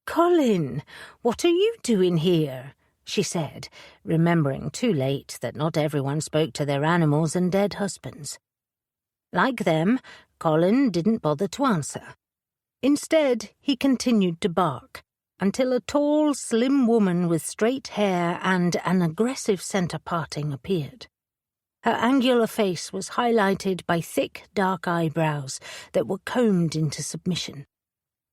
"Colin, what are you doing here?" she said, remembering too late that not everyone spoke to their animals and dead husbands. Like them, Colin didn't bother to answer. Instead, he continued to bark, until a tall, slim woman with straight hair and an aggressive centre parting appeared. Her angular face was highlighted by thick, dark eyebrows that were combed into submission.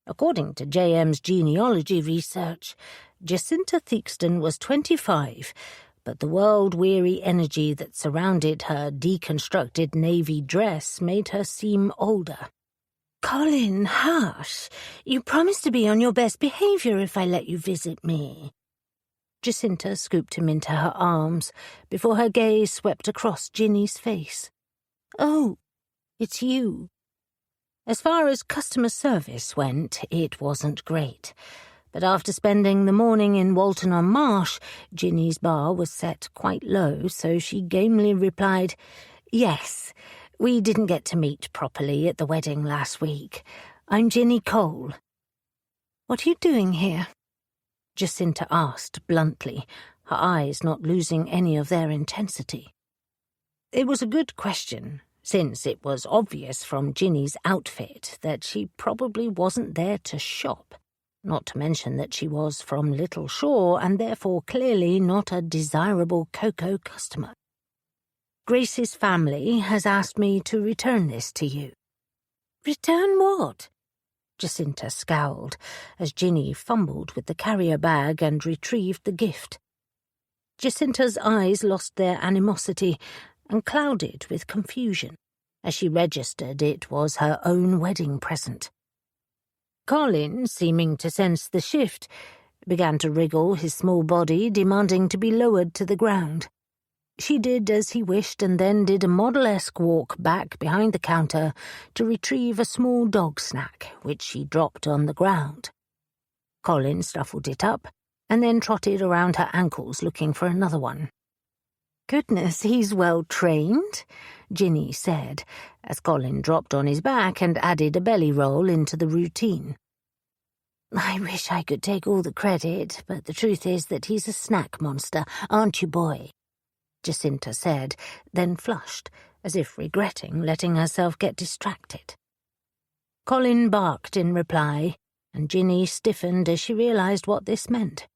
According to JM's genealogy research, Jacinta Theakston was 25, but the world-weary energy that surrounded her deconstructed navy dress made her seem older. "Colin, hush. You promised to be on your best behaviour if I let you visit me." Jacinta scooped him into her arms before her gaze swept across Ginny's face. "Oh, it's you." As far as customer service went, it wasn't great. But after spending the morning in Walton-on-Marsh, Ginny's bar was set quite low, so she gamely replied, "Yes, we didn't get to meet properly at the wedding last week. I'm Ginny Cole." "What are you doing here?" Jacinta asked bluntly, her eyes not losing any of their intensity. It was a good question, since it was obvious from Ginny's outfit that she probably wasn't there to shop, not to mention that she was from Little Shore and therefore clearly not a desirable cocoa customer. "Grace's family has asked me to return this to you." "Return what?" Jacinta scowled as Ginny fumbled with the carrier bag and retrieved the gift. Jacinta's eyes lost their animosity and clouded with confusion as she registered it was her own wedding present. Colin, seeming to sense the shift, began to wriggle his small body, demanding to be lowered to the ground. She did as he wished and then did a model-esque walk back behind the counter to retrieve a small dog snack, which she dropped on the ground. Colin stuffled it up and then trotted around her ankles looking for another one. "Goodness, he's well trained," Ginny said, as Colin dropped on his back and added a belly roll into the routine. "I wish I could take all the credit, but the truth is that he's a snack monster, aren't you, boy?" Jacinta said, then flushed, as if regretting letting herself get distracted. Colin barked in reply, and Ginny stiffened as she realized what this meant.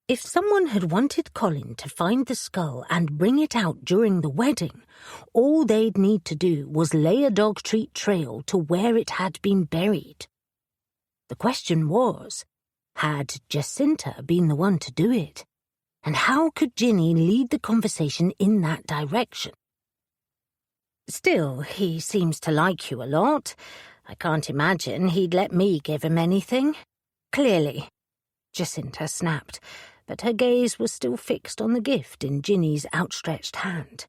If someone had wanted Colin to find the skull and bring it out during the wedding, all they'd need to do was lay a dog treat trail to where it had been buried. The question was, had Jacinta been the one to do it? And how could Ginny lead the conversation in that direction? "Still, he seems to like you a lot. I can't imagine he'd let me give him anything." "Clearly," Jacinta snapped, but her gaze was still fixed on the gift in Ginny's outstretched hand.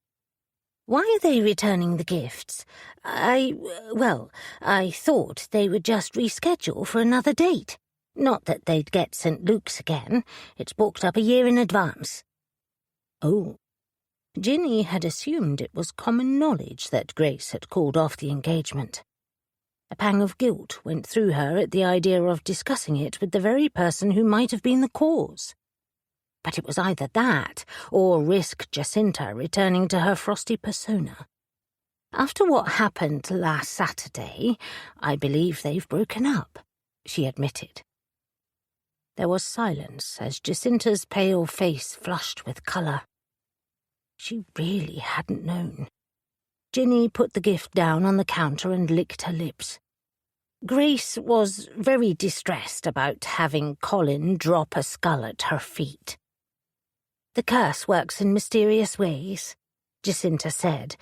"Why are they returning the gifts? I thought they would just reschedule for another date. Not that they'd get St. Luke's again. It's booked up a year in advance." Oh. Ginny had assumed it was common knowledge that Grace had called off the engagement. A pang of guilt went through her at the idea of discussing it with the very person who might have been the cause. But it was either that or risk Jacinta returning to her frosty persona. "After what happened last Saturday, I believe they've broken up," she admitted. There was silence as Jacinta's pale face flushed with colour. She really hadn't known. Ginny put the gift down on the counter and licked her lips. Grace was very distressed about having Colin drop a skull at her feet. "The curse works in mysterious ways," Jacinta said,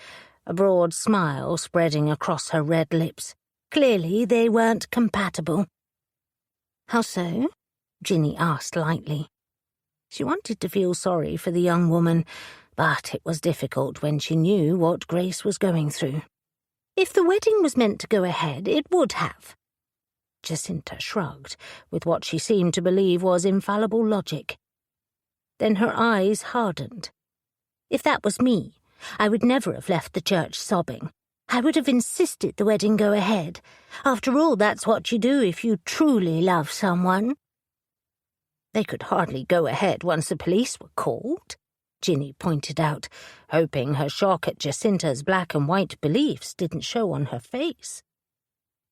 a broad smile spreading across her red lips. "Clearly they weren't compatible." "How so?" Ginny asked lightly. She wanted to feel sorry for the young woman, but it was difficult when she knew what Grace was going through. "If the wedding was meant to go ahead, it would have." Jacinta shrugged, with what she seemed to believe was infallible logic. Then her eyes hardened. "If that was me, I would never have left the church sobbing. I would have insisted the wedding go ahead. After all, that's what you do if you truly love someone." "They could hardly go ahead once the police were called," Ginny pointed out, hoping her shock at Jacinta's black and white beliefs didn't show on her face.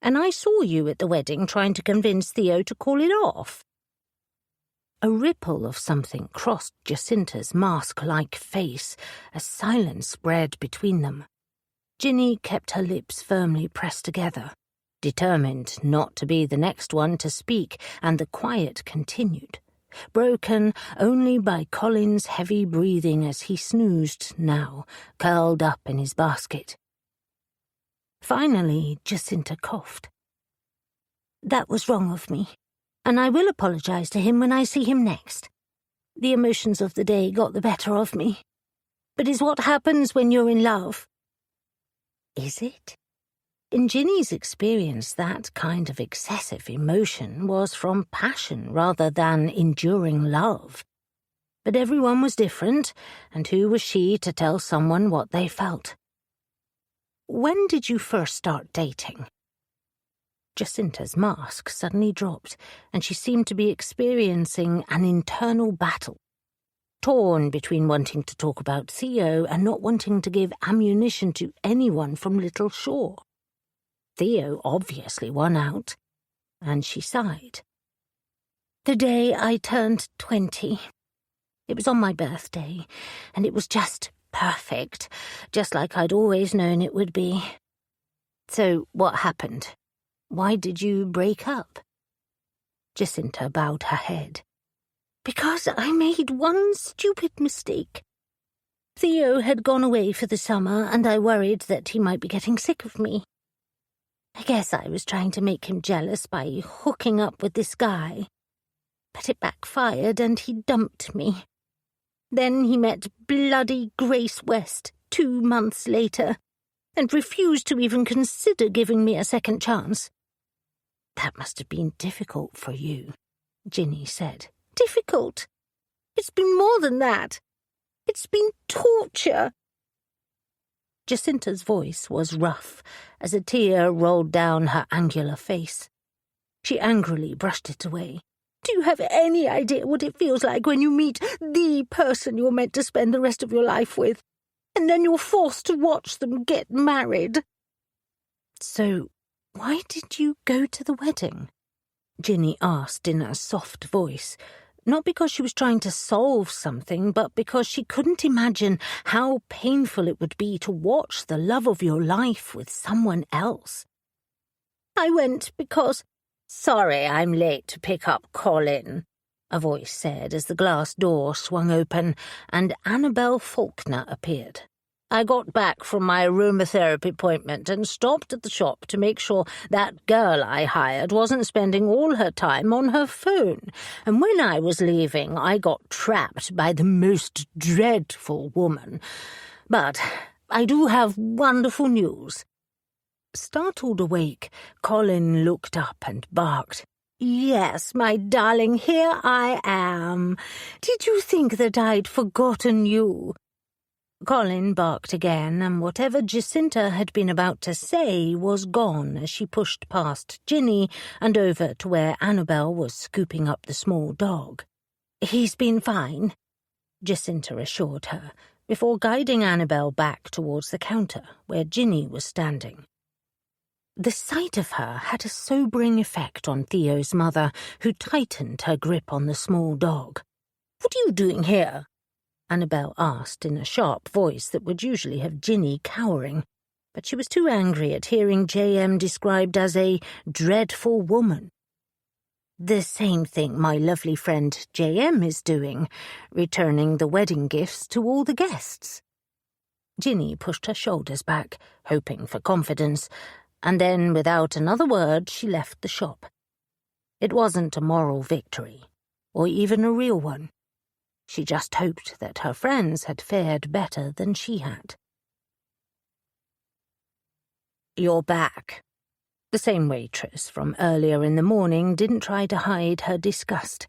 "And I saw you at the wedding trying to convince Theo to call it off." A ripple of something crossed Jacinta's mask-like face as silence spread between them. Ginny kept her lips firmly pressed together, determined not to be the next one to speak, and the quiet continued, broken only by Colin's heavy breathing as he snoozed now, curled up in his basket. Finally, Jacinta coughed. "That was wrong of me, and I will apologize to him when I see him next. The emotions of the day got the better of me. But it's what happens when you're in love." Is it? In Ginny's experience, that kind of excessive emotion was from passion rather than enduring love. But everyone was different, and who was she to tell someone what they felt? "When did you first start dating?" Jacinta's mask suddenly dropped, and she seemed to be experiencing an internal battle, torn between wanting to talk about Theo and not wanting to give ammunition to anyone from Little Shore. Theo obviously won out, and she sighed. "The day I turned 20. It was on my birthday, and it was just perfect, just like I'd always known it would be." "So what happened? Why did you break up?" Jacinta bowed her head. "Because I made one stupid mistake. Theo had gone away for the summer, and I worried that he might be getting sick of me. I guess I was trying to make him jealous by hooking up with this guy. But it backfired, and he dumped me. Then he met bloody Grace West 2 months later, and refused to even consider giving me a second chance." "That must have been difficult for you," Ginny said. "Difficult? It's been more than that. It's been torture." Jacinta's voice was rough as a tear rolled down her angular face. She angrily brushed it away. "Do you have any idea what it feels like when you meet the person you're meant to spend the rest of your life with, and then you're forced to watch them get married?" "So, why did you go to the wedding?" Ginny asked in a soft voice, not because she was trying to solve something, but because she couldn't imagine how painful it would be to watch the love of your life with someone else. "I went because—" "Sorry I'm late to pick up Colin," a voice said as the glass door swung open and Annabel Faulkner appeared. "I got back from my aromatherapy appointment and stopped at the shop to make sure that girl I hired wasn't spending all her time on her phone, and when I was leaving I got trapped by the most dreadful woman. But I do have wonderful news." Startled awake, Colin looked up and barked. "Yes, my darling, here I am. Did you think that I'd forgotten you?" Colin barked again, and whatever Jacinta had been about to say was gone as she pushed past Ginny and over to where Annabel was scooping up the small dog. "He's been fine," Jacinta assured her, before guiding Annabel back towards the counter where Ginny was standing. The sight of her had a sobering effect on Theo's mother, who tightened her grip on the small dog. "What are you doing here?" Annabel asked in a sharp voice that would usually have Ginny cowering, but she was too angry at hearing J.M. described as a dreadful woman. "The same thing my lovely friend J.M. is doing, returning the wedding gifts to all the guests." Ginny pushed her shoulders back, hoping for confidence, and then, without another word, she left the shop. It wasn't a moral victory, or even a real one. She just hoped that her friends had fared better than she had. "You're back." The same waitress from earlier in the morning didn't try to hide her disgust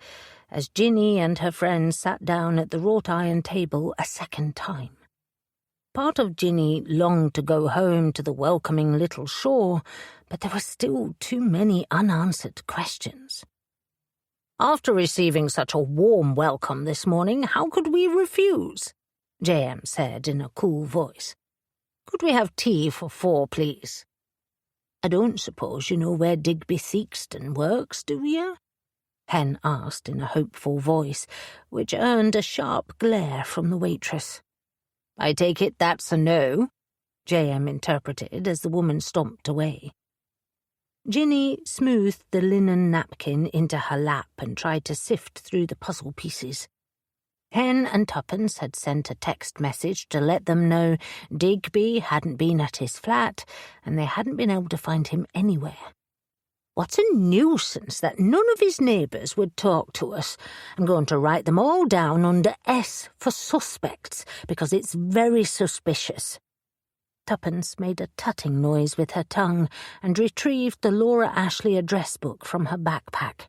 as Ginny and her friends sat down at the wrought iron table a second time. Part of Ginny longed to go home to the welcoming Little Shore, but there were still too many unanswered questions. "After receiving such a warm welcome this morning, how could we refuse?" J.M. said in a cool voice. "Could we have tea for 4, please?" "I don't suppose you know where Digby Theakston works, do you?" Hen asked in a hopeful voice, which earned a sharp glare from the waitress. "I take it that's a no," J.M. interpreted as the woman stomped away. Ginny smoothed the linen napkin into her lap and tried to sift through the puzzle pieces. Hen and Tuppence had sent a text message to let them know Digby hadn't been at his flat and they hadn't been able to find him anywhere. "What a nuisance that none of his neighbours would talk to us. I'm going to write them all down under S for suspects, because it's very suspicious." Tuppence made a tutting noise with her tongue and retrieved the Laura Ashley address book from her backpack.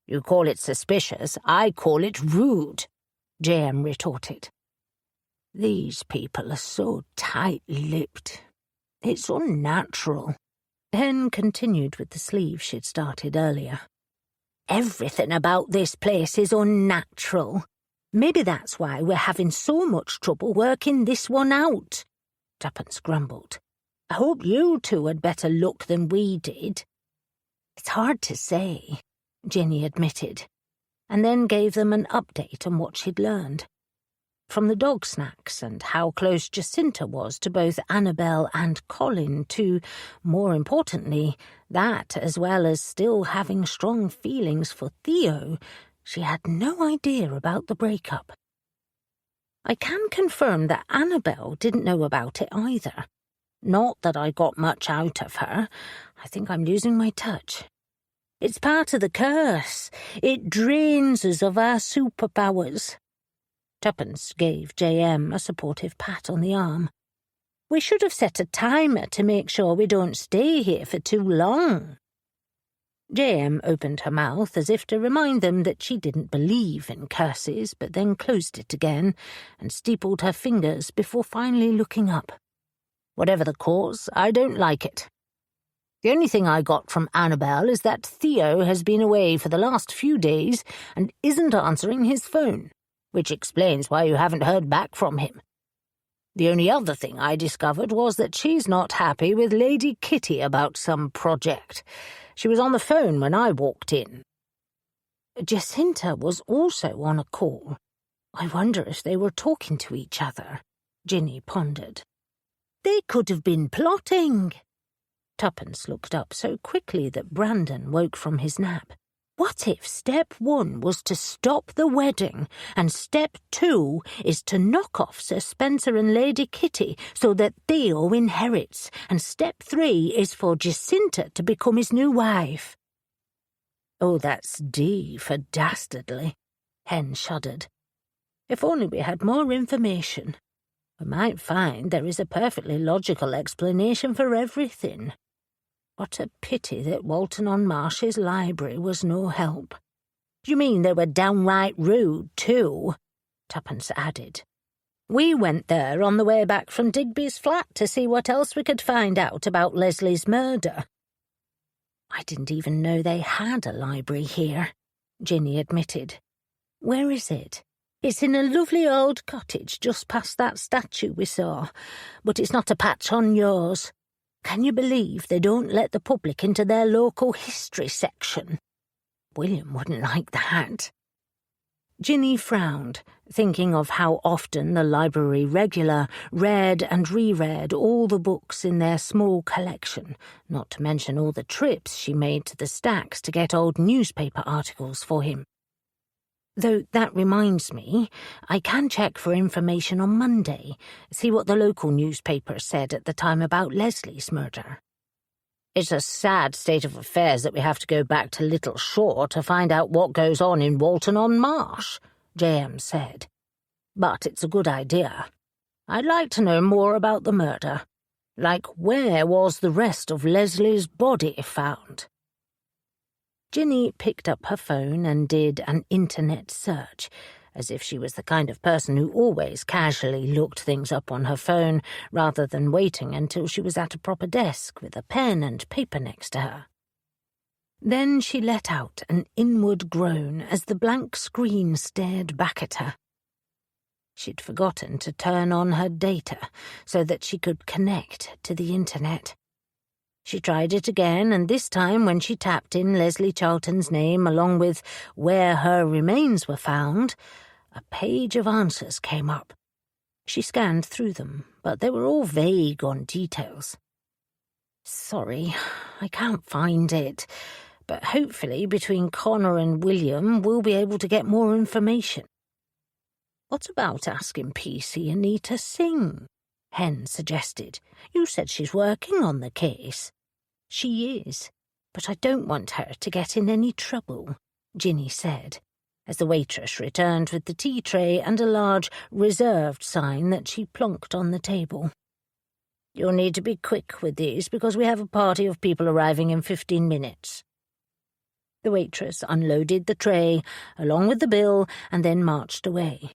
"You call it suspicious, I call it rude," J.M. retorted. "These people are so tight-lipped. It's unnatural." Hen continued with the sleeve she'd started earlier. "Everything about this place is unnatural. Maybe that's why we're having so much trouble working this one out," Tuppence grumbled. "I hope you two had better luck than we did." "It's hard to say," Ginny admitted, and then gave them an update on what she'd learned. From the dog snacks and how close Jacinta was to both Annabel and Colin to, more importantly, that as well as still having strong feelings for Theo, she had no idea about the breakup. "I can confirm that Annabel didn't know about it either. Not that I got much out of her. I think I'm losing my touch. It's part of the curse. It drains us of our superpowers." Tuppence gave J.M. a supportive pat on the arm. "We should have set a timer to make sure we don't stay here for too long." J.M. opened her mouth as if to remind them that she didn't believe in curses, but then closed it again and steepled her fingers before finally looking up. "Whatever the cause, I don't like it. The only thing I got from Annabel is that Theo has been away for the last few days and isn't answering his phone, which explains why you haven't heard back from him. The only other thing I discovered was that she's not happy with Lady Kitty about some project. She was on the phone when I walked in." Jacinta was also on a call. I wonder if they were talking to each other, Ginny pondered. "They could have been plotting." Tuppence looked up so quickly that Brandon woke from his nap. "What if step 1 was to stop the wedding, and step 2 is to knock off Sir Spencer and Lady Kitty so that Theo inherits, and step 3 is for Jacinta to become his new wife?" "Oh, that's D for dastardly," Hen shuddered. "If only we had more information. We might find there is a perfectly logical explanation for everything. What a pity that Walton-on-Marsh's library was no help." "You mean they were downright rude, too?" Tuppence added. "We went there on the way back from Digby's flat to see what else we could find out about Leslie's murder." "I didn't even know they had a library here," Ginny admitted. "Where is it?" "It's in a lovely old cottage just past that statue we saw, but it's not a patch on yours. Can you believe they don't let the public into their local history section? William wouldn't like that." Ginny frowned, thinking of how often the library regular read and reread all the books in their small collection, not to mention all the trips she made to the stacks to get old newspaper articles for him. Though that reminds me, I can check for information on Monday, see what the local newspaper said at the time about Leslie's murder. "It's a sad state of affairs that we have to go back to Little Shore to find out what goes on in Walton-on-Marsh," J.M. said. "But it's a good idea. I'd like to know more about the murder. Like, where was the rest of Leslie's body found?" Ginny picked up her phone and did an internet search, as if she was the kind of person who always casually looked things up on her phone rather than waiting until she was at a proper desk with a pen and paper next to her. Then she let out an inward groan as the blank screen stared back at her. She'd forgotten to turn on her data so that she could connect to the internet. She tried it again, and this time when she tapped in Leslie Charlton's name along with where her remains were found, a page of answers came up. She scanned through them, but they were all vague on details. "Sorry, I can't find it, but hopefully between Connor and William we'll be able to get more information." "What about asking PC Annie to sing?" Hen suggested. "You said she's working on the case." "She is, but I don't want her to get in any trouble," Ginny said, as the waitress returned with the tea tray and a large reserved sign that she plonked on the table. "You'll need to be quick with these because we have a party of people arriving in 15 minutes. The waitress unloaded the tray, along with the bill, and then marched away.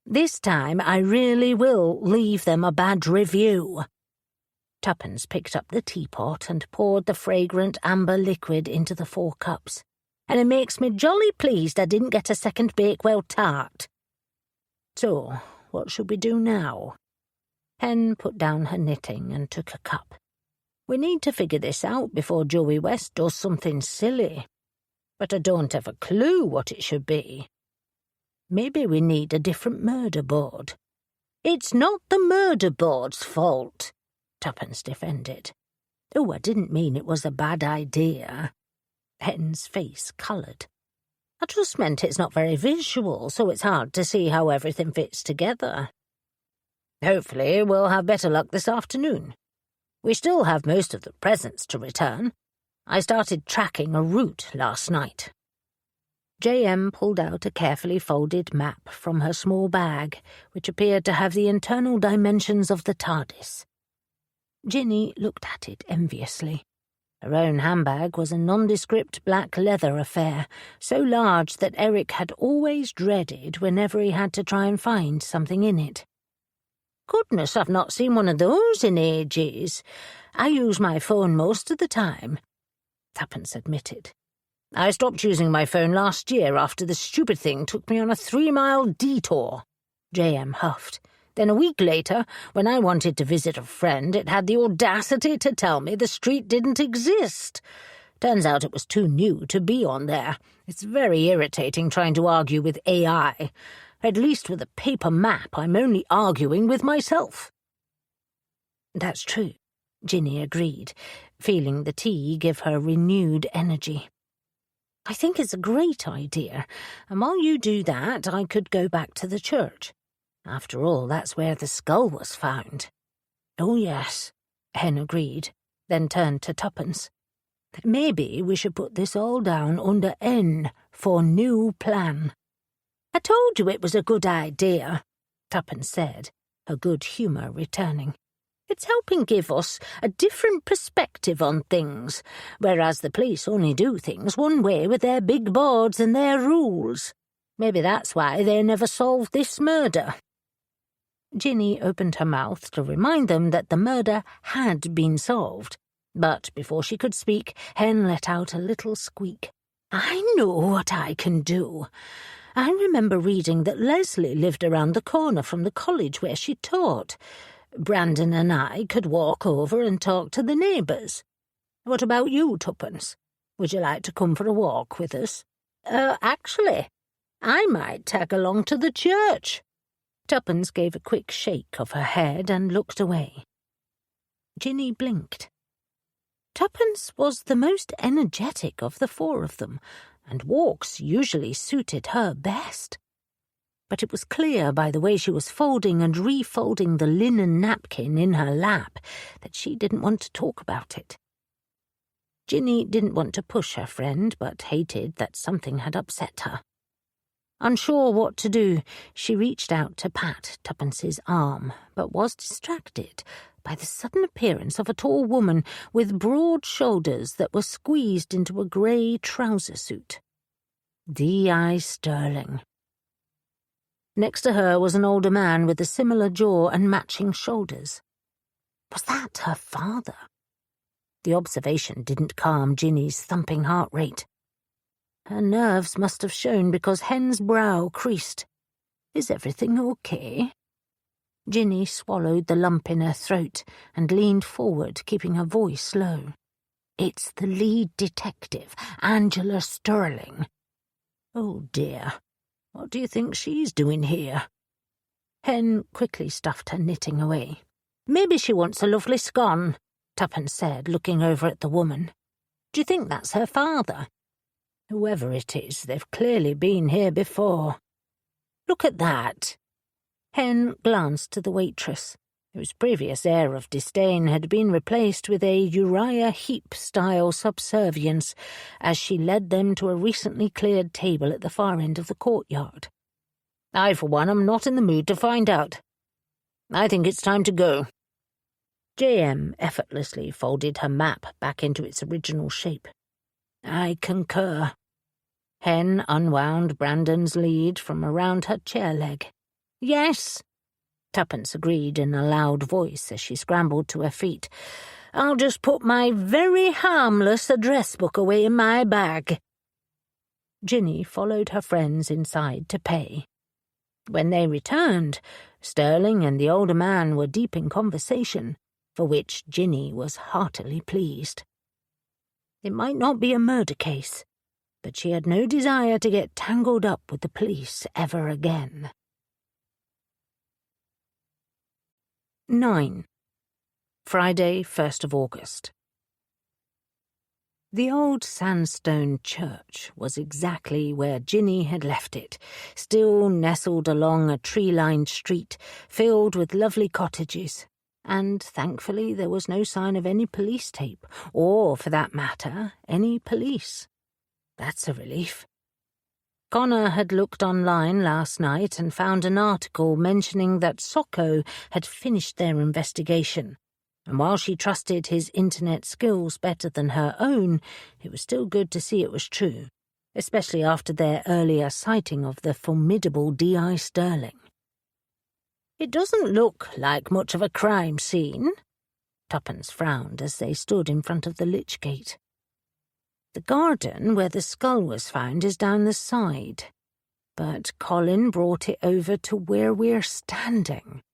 "This time I really will leave them a bad review." Tuppence picked up the teapot and poured the fragrant amber liquid into the 4 cups. "And it makes me jolly pleased I didn't get a second Bakewell tart." "So, what should we do now?" Hen put down her knitting and took a cup. "We need to figure this out before Joey West does something silly. But I don't have a clue what it should be. Maybe we need a different murder board." "It's not the murder board's fault," Tuppence defended. "Oh, I didn't mean it was a bad idea." Hen's face coloured. "I just meant it's not very visual, so it's hard to see how everything fits together. Hopefully we'll have better luck this afternoon. We still have most of the presents to return. I started tracking a route last night." J.M. pulled out a carefully folded map from her small bag, which appeared to have the internal dimensions of the TARDIS. Ginny looked at it enviously. Her own handbag was a nondescript black leather affair, so large that Eric had always dreaded whenever he had to try and find something in it. "Goodness, I've not seen one of those in ages. I use my phone most of the time," Tuppence admitted. "I stopped using my phone last year after the stupid thing took me on a 3-mile detour," J.M. huffed. "Then a week later, when I wanted to visit a friend, it had the audacity to tell me the street didn't exist. Turns out it was too new to be on there. It's very irritating trying to argue with AI. At least with a paper map, I'm only arguing with myself." "That's true," Ginny agreed, feeling the tea give her renewed energy. "I think it's a great idea, and while you do that, I could go back to the church. After all, that's where the skull was found." "Oh, yes," Hen agreed, then turned to Tuppence. "Maybe we should put this all down under N for new plan." "I told you it was a good idea," Tuppence said, her good humour returning. "It's helping give us a different perspective on things, whereas the police only do things one way with their big boards and their rules. Maybe that's why they never solved this murder." Ginny opened her mouth to remind them that the murder had been solved, but before she could speak, Hen let out a little squeak. "I know what I can do. I remember reading that Leslie lived around the corner from the college where she taught. Brandon and I could walk over and talk to the neighbours. What about you, Tuppence? Would you like to come for a walk with us?" Actually, I might tag along to the church." Tuppence gave a quick shake of her head and looked away. Ginny blinked. Tuppence was the most energetic of the 4 of them, and walks usually suited her best. But it was clear by the way she was folding and refolding the linen napkin in her lap that she didn't want to talk about it. Ginny didn't want to push her friend, but hated that something had upset her. Unsure what to do, she reached out to pat Tuppence's arm, but was distracted by the sudden appearance of a tall woman with broad shoulders that were squeezed into a grey trouser suit. D.I. Sterling. Next to her was an older man with a similar jaw and matching shoulders. Was that her father? The observation didn't calm Ginny's thumping heart rate. Her nerves must have shown because Hen's brow creased. Is everything okay?" Ginny swallowed the lump in her throat and leaned forward, keeping her voice low. "It's the lead detective, Angela Sterling." "Oh dear, what do you think she's doing here?" Hen quickly stuffed her knitting away. "Maybe she wants a lovely scone," Tuppence said, looking over at the woman. "Do you think that's her father?" "Whoever it is, they've clearly been here before." "Look at that." Hen glanced to the waitress, whose previous air of disdain had been replaced with a Uriah Heep-style subservience as she led them to a recently cleared table at the far end of the courtyard. "I, for one, am not in the mood to find out. I think it's time to go." J.M. effortlessly folded her map back into its original shape. "I concur." Hen unwound Brandon's lead from around her chair leg. "Yes," Tuppence agreed in a loud voice as she scrambled to her feet. "I'll just put my very harmless address book away in my bag." Ginny followed her friends inside to pay. When they returned, Sterling and the older man were deep in conversation, for which Ginny was heartily pleased. It might not be a murder case, but she had no desire to get tangled up with the police ever again. 9. Friday, 1st of August. The old sandstone church was exactly where Ginny had left it, still nestled along a tree-lined street filled with lovely cottages, and thankfully there was no sign of any police tape, or, for that matter, any police. That's a relief. Connor had looked online last night and found an article mentioning that Socko had finished their investigation, and while she trusted his internet skills better than her own, it was still good to see it was true, especially after their earlier sighting of the formidable D.I. Sterling. "It doesn't look like much of a crime scene," Tuppence frowned as they stood in front of the lich gate. "The garden where the skull was found is down the side, but Colin brought it over to where we're standing,"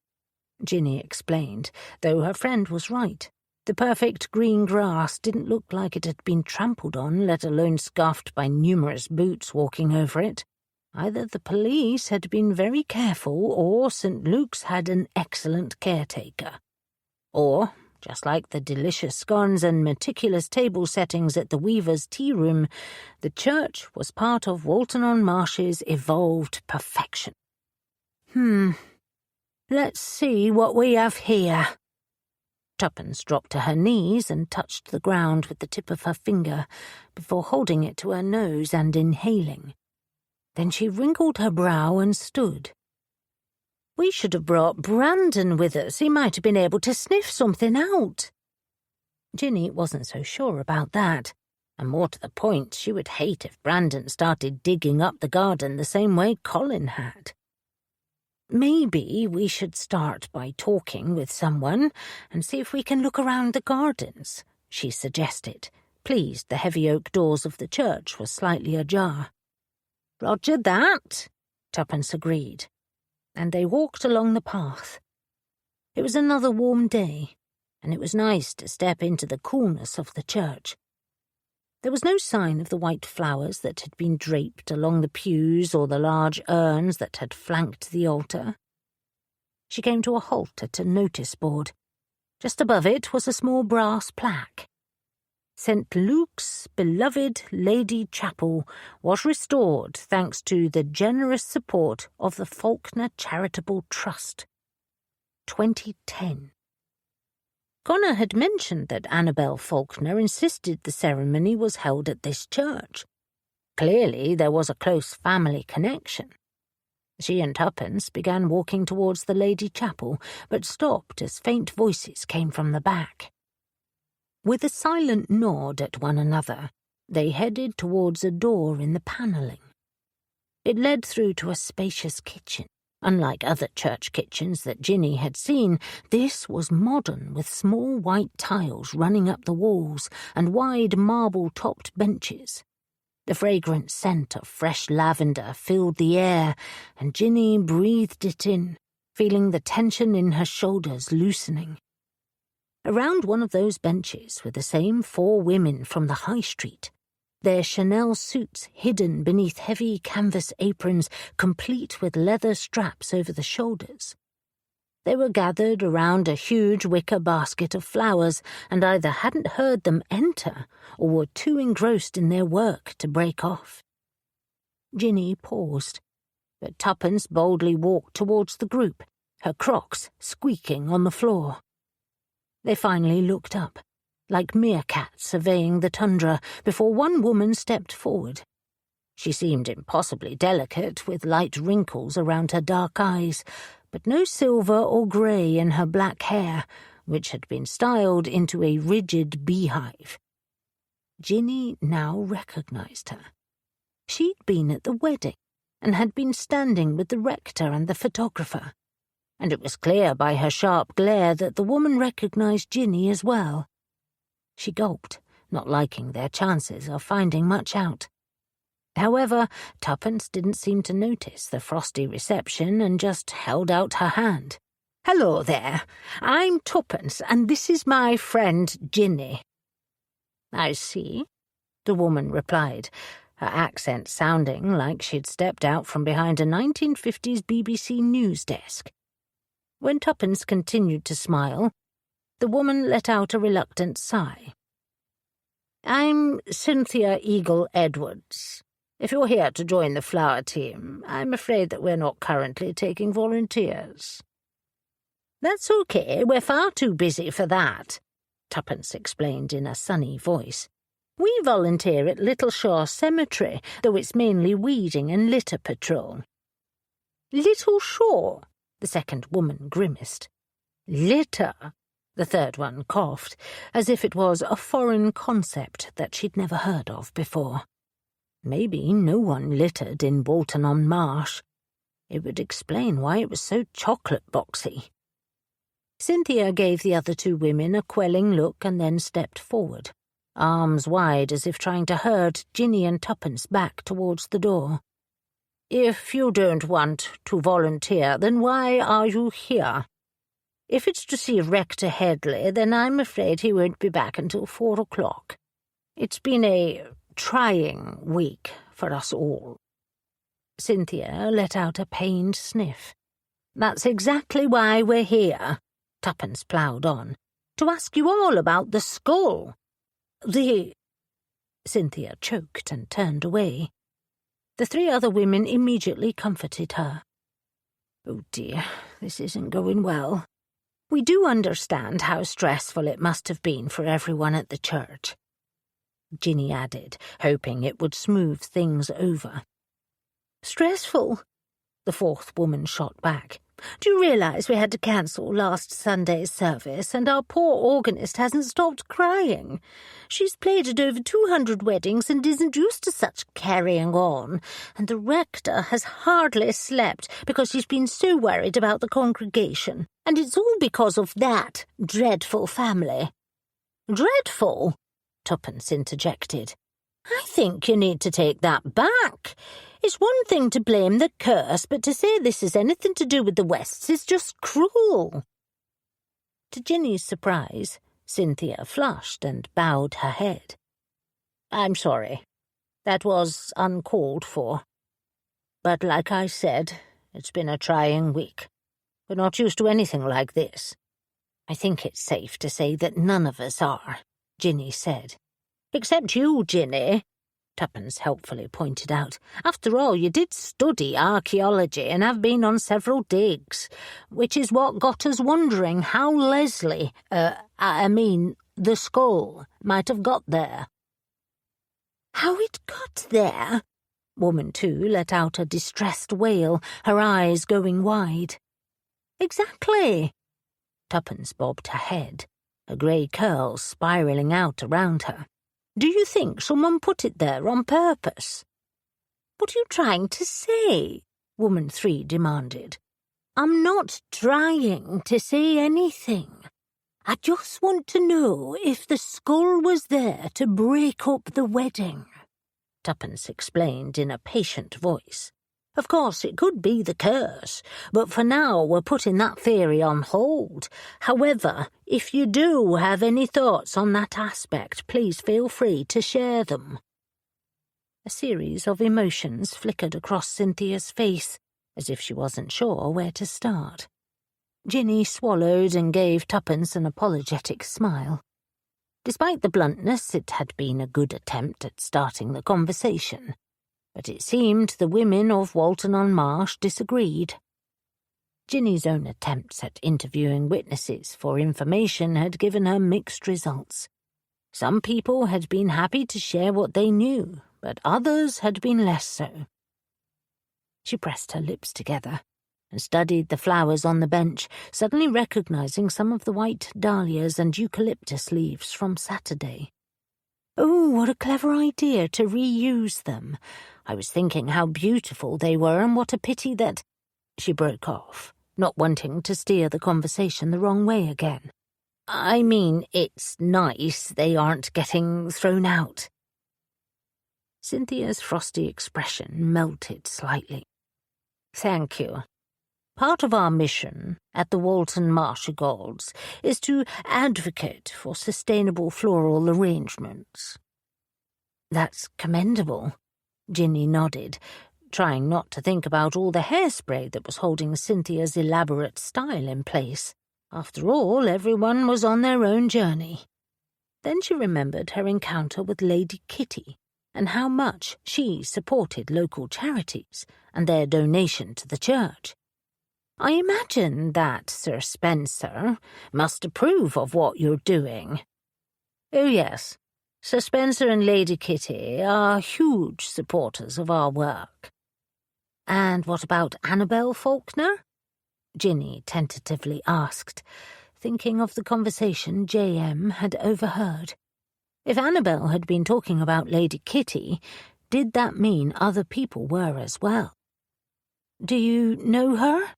Ginny explained, though her friend was right. The perfect green grass didn't look like it had been trampled on, let alone scuffed by numerous boots walking over it. Either the police had been very careful, or St. Luke's had an excellent caretaker. Or, just like the delicious scones and meticulous table settings at the Weaver's tea room, the church was part of Walton-on-Marsh's evolved perfection. Let's see what we have here." Tuppence dropped to her knees and touched the ground with the tip of her finger before holding it to her nose and inhaling. Then she wrinkled her brow and stood. "We should have brought Brandon with us. He might have been able to sniff something out." Ginny wasn't so sure about that, and more to the point, she would hate if Brandon started digging up the garden the same way Colin had. "Maybe we should start by talking with someone and see if we can look around the gardens," she suggested, pleased the heavy oak doors of the church were slightly ajar. "Roger that," Tuppence agreed, and they walked along the path. It was another warm day, and it was nice to step into the coolness of the church. There was no sign of the white flowers that had been draped along the pews or the large urns that had flanked the altar. She came to a halt at a notice board. Just above it was a small brass plaque. "St. Luke's beloved Lady Chapel was restored thanks to the generous support of the Faulkner Charitable Trust. 2010. Connor had mentioned that Annabel Faulkner insisted the ceremony was held at this church. Clearly there was a close family connection. She and Tuppence began walking towards the Lady Chapel, but stopped as faint voices came from the back. With a silent nod at one another, they headed towards a door in the panelling. It led through to a spacious kitchen. Unlike other church kitchens that Ginny had seen, this was modern, with small white tiles running up the walls and wide marble-topped benches. The fragrant scent of fresh lavender filled the air, and Ginny breathed it in, feeling the tension in her shoulders loosening. Around one of those benches were the same 4 women from the high street, their Chanel suits hidden beneath heavy canvas aprons complete with leather straps over the shoulders. They were gathered around a huge wicker basket of flowers and either hadn't heard them enter or were too engrossed in their work to break off. Ginny paused, but Tuppence boldly walked towards the group, her Crocs squeaking on the floor. They finally looked up, like meerkats surveying the tundra, before one woman stepped forward. She seemed impossibly delicate, with light wrinkles around her dark eyes, but no silver or grey in her black hair, which had been styled into a rigid beehive. Ginny now recognised her. She'd been at the wedding, and had been standing with the rector and the photographer, and it was clear by her sharp glare that the woman recognised Ginny as well. She gulped, not liking their chances of finding much out. However, Tuppence didn't seem to notice the frosty reception and just held out her hand. "Hello there. I'm Tuppence, and this is my friend Ginny." "I see," the woman replied, her accent sounding like she'd stepped out from behind a 1950s BBC news desk. When Tuppence continued to smile, the woman let out a reluctant sigh. "I'm Cynthia Eagle Edwards. If you're here to join the flower team, I'm afraid that we're not currently taking volunteers." "That's okay, we're far too busy for that," Tuppence explained in a sunny voice. "We volunteer at Little Shore Cemetery, though it's mainly weeding and litter patrol." "Little Shore?" the second woman grimaced. "Litter," the third one coughed, as if it was a foreign concept that she'd never heard of before. Maybe no one littered in Bolton-on-Marsh. It would explain why it was so chocolate-boxy. Cynthia gave the other 2 women a quelling look and then stepped forward, arms wide as if trying to herd Ginny and Tuppence back towards the door. "If you don't want to volunteer, then why are you here? If it's to see Rector Headley, then I'm afraid he won't be back until 4 o'clock. It's been a trying week for us all." Cynthia let out a pained sniff. "That's exactly why we're here," Tuppence ploughed on, "to ask you all about the skull. Cynthia choked and turned away. The 3 other women immediately comforted her. "Oh dear, this isn't going well. We do understand how stressful it must have been for everyone at the church," Ginny added, hoping it would smooth things over. "Stressful?" the 4th woman shot back. "Do you realise we had to cancel last Sunday's service, and our poor organist hasn't stopped crying? She's played at over 200 weddings and isn't used to such carrying on, and the rector has hardly slept because she's been so worried about the congregation, and it's all because of that dreadful family." "Dreadful?" Tuppence interjected. "I think you need to take that back. It's one thing to blame the curse, but to say this is anything to do with the Wests is just cruel." To Ginny's surprise, Cynthia flushed and bowed her head. "I'm sorry. That was uncalled for. But like I said, it's been a trying week. We're not used to anything like this." "I think it's safe to say that none of us are," Ginny said. "Except you, Ginny," Tuppence helpfully pointed out. "After all, you did study archaeology and have been on several digs, which is what got us wondering how Leslie, the skull, might have got there." "How it got there?" Woman 2 let out a distressed wail, her eyes going wide. "Exactly." Tuppence bobbed her head, a grey curl spiralling out around her. "Do you think someone put it there on purpose?" "What are you trying to say?" Woman 3 demanded. "I'm not trying to say anything. I just want to know if the skull was there to break up the wedding." Tuppence explained in a patient voice. "Of course, it could be the curse, but for now we're putting that theory on hold. However, if you do have any thoughts on that aspect, please feel free to share them." A series of emotions flickered across Cynthia's face, as if she wasn't sure where to start. Ginny swallowed and gave Tuppence an apologetic smile. Despite the bluntness, it had been a good attempt at starting the conversation, but it seemed the women of Walton-on-Marsh disagreed. Ginny's own attempts at interviewing witnesses for information had given her mixed results. Some people had been happy to share what they knew, but others had been less so. She pressed her lips together and studied the flowers on the bench, suddenly recognizing some of the white dahlias and eucalyptus leaves from Saturday. "Oh, what a clever idea to reuse them. I was thinking how beautiful they were and what a pity that—" She broke off, not wanting to steer the conversation the wrong way again. "I mean, it's nice they aren't getting thrown out." Cynthia's frosty expression melted slightly. "Thank you. Part of our mission at the Walton Marshigolds is to advocate for sustainable floral arrangements." "That's commendable," Ginny nodded, trying not to think about all the hairspray that was holding Cynthia's elaborate style in place. After all, everyone was on their own journey. Then she remembered her encounter with Lady Kitty and how much she supported local charities and their donation to the church. "I imagine that Sir Spencer must approve of what you're doing." "Oh, yes. Sir Spencer and Lady Kitty are huge supporters of our work." "And what about Annabel Faulkner?" Ginny tentatively asked, thinking of the conversation J.M. had overheard. If Annabel had been talking about Lady Kitty, did that mean other people were as well? "Do you know her?"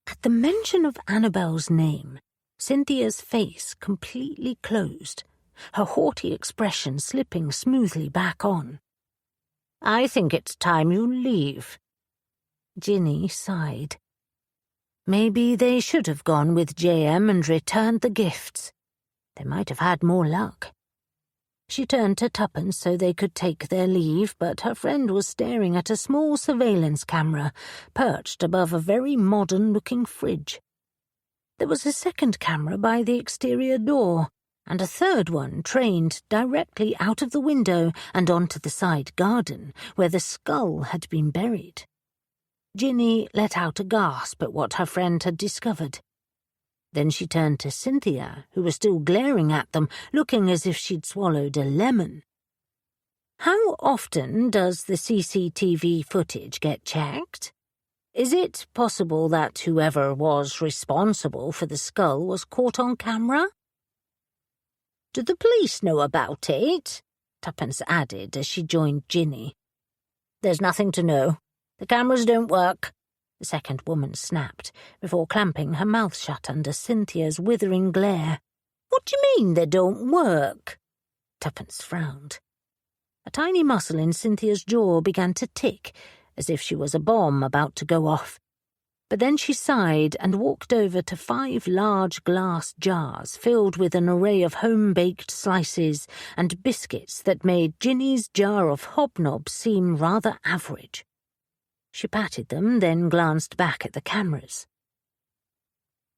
At the mention of Annabel's name, Cynthia's face completely closed, her haughty expression slipping smoothly back on. "I think it's time you leave." Ginny sighed. Maybe they should have gone with J.M. and returned the gifts. They might have had more luck. She turned to Tuppence so they could take their leave, but her friend was staring at a small surveillance camera perched above a very modern-looking fridge. There was a second camera by the exterior door, and a third one trained directly out of the window and onto the side garden, where the skull had been buried. Ginny let out a gasp at what her friend had discovered. Then she turned to Cynthia, who was still glaring at them, looking as if she'd swallowed a lemon. "How often does the CCTV footage get checked? Is it possible that whoever was responsible for the skull was caught on camera?" "Do the police know about it?" Tuppence added as she joined Ginny. "There's nothing to know. The cameras don't work," the second woman snapped, before clamping her mouth shut under Cynthia's withering glare. "What do you mean they don't work?" Tuppence frowned. A tiny muscle in Cynthia's jaw began to tick, as if she was a bomb about to go off. But then she sighed and walked over to 5 large glass jars filled with an array of home-baked slices and biscuits that made Ginny's jar of hobnobs seem rather average. She patted them, then glanced back at the cameras.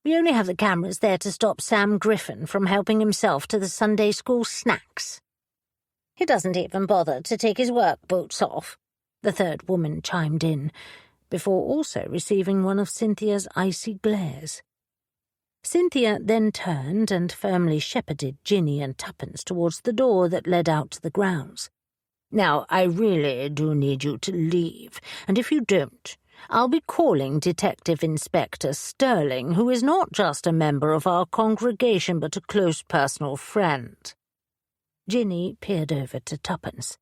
"We only have the cameras there to stop Sam Griffin from helping himself to the Sunday school snacks. He doesn't even bother to take his work boots off," the third woman chimed in, before also receiving one of Cynthia's icy glares. Cynthia then turned and firmly shepherded Ginny and Tuppence towards the door that led out to the grounds. "Now, I really do need you to leave, and if you don't, I'll be calling Detective Inspector Sterling, who is not just a member of our congregation but a close personal friend." Ginny peered over to Tuppence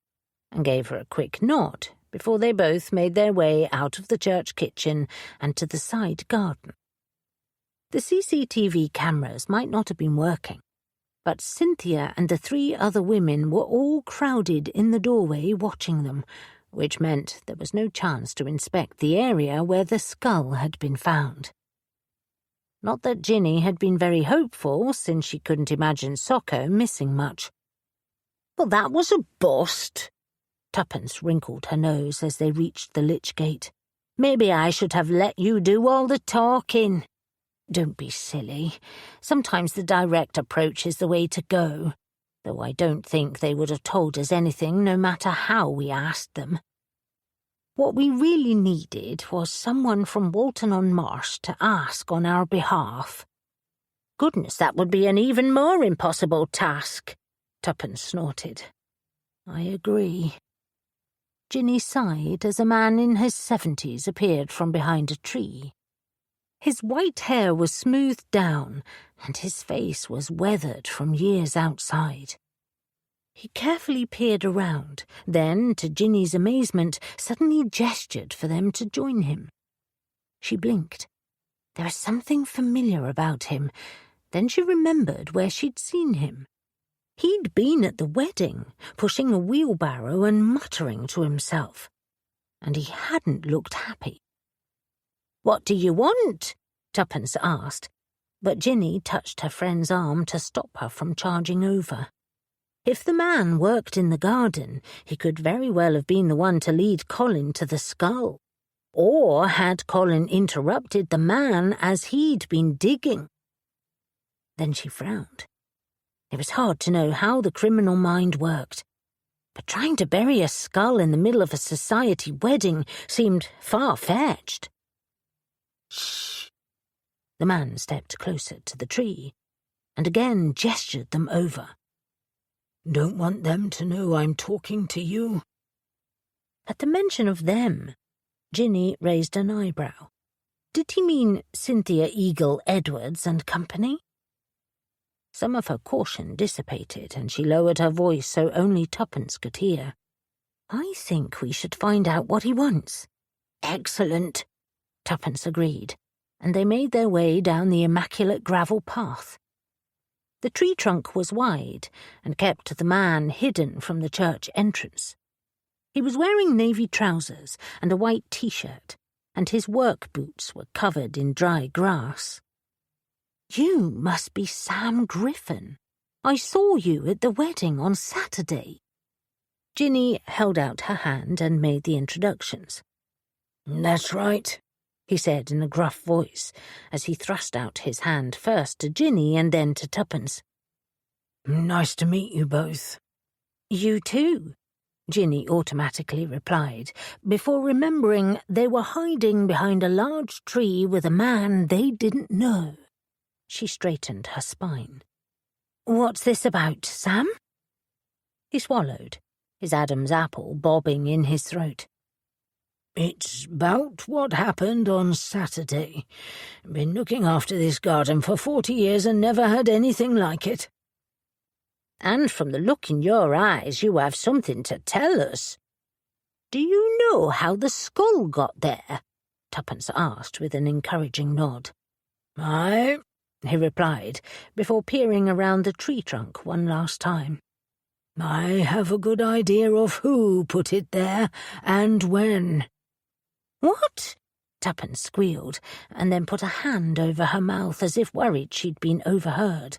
and gave her a quick nod before they both made their way out of the church kitchen and to the side garden. The CCTV cameras might not have been working, but Cynthia and the 3 other women were all crowded in the doorway watching them, which meant there was no chance to inspect the area where the skull had been found. Not that Ginny had been very hopeful, since she couldn't imagine Soccer missing much. "Well, that was a bust." Tuppence wrinkled her nose as they reached the lich gate. "Maybe I should have let you do all the talking." "Don't be silly. Sometimes the direct approach is the way to go, though I don't think they would have told us anything no matter how we asked them. What we really needed was someone from Walton-on-Marsh to ask on our behalf." "Goodness, that would be an even more impossible task," Tuppence snorted. "I agree." Ginny sighed as a man in his 70s appeared from behind a tree. His white hair was smoothed down, and his face was weathered from years outside. He carefully peered around, then, to Ginny's amazement, suddenly gestured for them to join him. She blinked. There was something familiar about him. Then she remembered where she'd seen him. He'd been at the wedding, pushing a wheelbarrow and muttering to himself. And he hadn't looked happy. "What do you want?" Tuppence asked, but Ginny touched her friend's arm to stop her from charging over. If the man worked in the garden, he could very well have been the one to lead Colin to the skull. Or had Colin interrupted the man as he'd been digging? Then she frowned. It was hard to know how the criminal mind worked, but trying to bury a skull in the middle of a society wedding seemed far-fetched. "Shh." The man stepped closer to the tree, and again gestured them over. "Don't want them to know I'm talking to you." At the mention of them, Ginny raised an eyebrow. Did he mean Cynthia Eagle Edwards and company? Some of her caution dissipated, and she lowered her voice so only Tuppence could hear. "I think we should find out what he wants." "Excellent," Tuppence agreed, and they made their way down the immaculate gravel path. The tree trunk was wide and kept the man hidden from the church entrance. He was wearing navy trousers and a white T-shirt, and his work boots were covered in dry grass. "You must be Sam Griffin. I saw you at the wedding on Saturday." Ginny held out her hand and made the introductions. "That's right," he said in a gruff voice, as he thrust out his hand first to Ginny and then to Tuppence. "Nice to meet you both." "You too," Ginny automatically replied, before remembering they were hiding behind a large tree with a man they didn't know. She straightened her spine. "What's this about, Sam?" He swallowed, his Adam's apple bobbing in his throat. "It's about what happened on Saturday. Been looking after this garden for 40 years and never had anything like it." "And from the look in your eyes, you have something to tell us. Do you know how the skull got there?" Tuppence asked with an encouraging nod. "Aye," he replied, before peering around the tree trunk one last time. "I have a good idea of who put it there and when." "What?" Tuppence squealed, and then put a hand over her mouth as if worried she'd been overheard.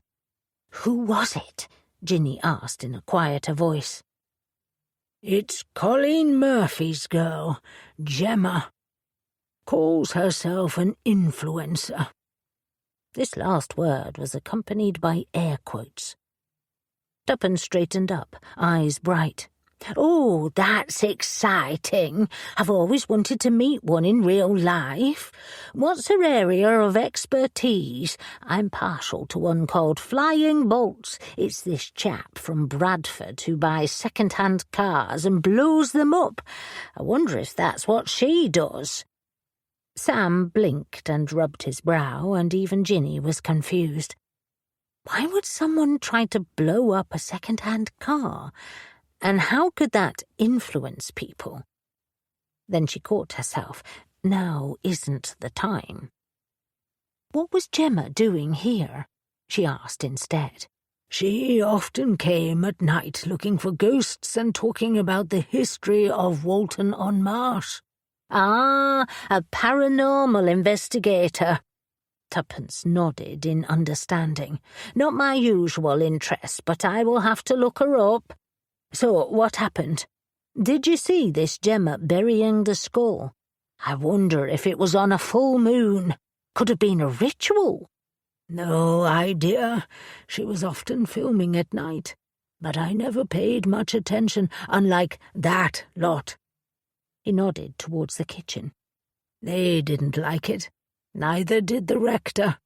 "Who was it?" Ginny asked in a quieter voice. "It's Colleen Murphy's girl, Gemma. Calls herself an influencer." This last word was accompanied by air quotes. Tuppence straightened up, eyes bright. "Oh, that's exciting. I've always wanted to meet one in real life. What's her area of expertise? I'm partial to one called Flying Bolts. It's this chap from Bradford who buys second-hand cars and blows them up. I wonder if that's what she does." Sam blinked and rubbed his brow, and even Ginny was confused. Why would someone try to blow up a second-hand car? And how could that influence people? Then she caught herself. Now isn't the time. What was Gemma doing here? She asked instead. She often came at night looking for ghosts and talking about the history of Walton-on-Marsh. Ah, a paranormal investigator. Tuppence nodded in understanding. Not my usual interest, but I will have to look her up. So, what happened? Did you see this Gemma burying the skull? I wonder if it was on a full moon. Could have been a ritual. No idea. She was often filming at night, but I never paid much attention, unlike that lot. He nodded towards the kitchen. They didn't like it. Neither did the rector.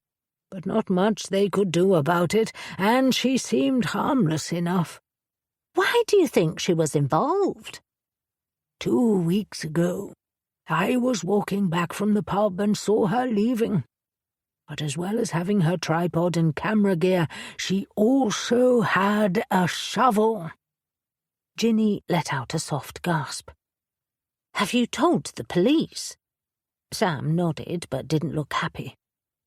But not much they could do about it, and she seemed harmless enough. Why do you think she was involved? 2 weeks ago, I was walking back from the pub and saw her leaving. But as well as having her tripod and camera gear, she also had a shovel. Ginny let out a soft gasp. Have you told the police? Sam nodded, but didn't look happy.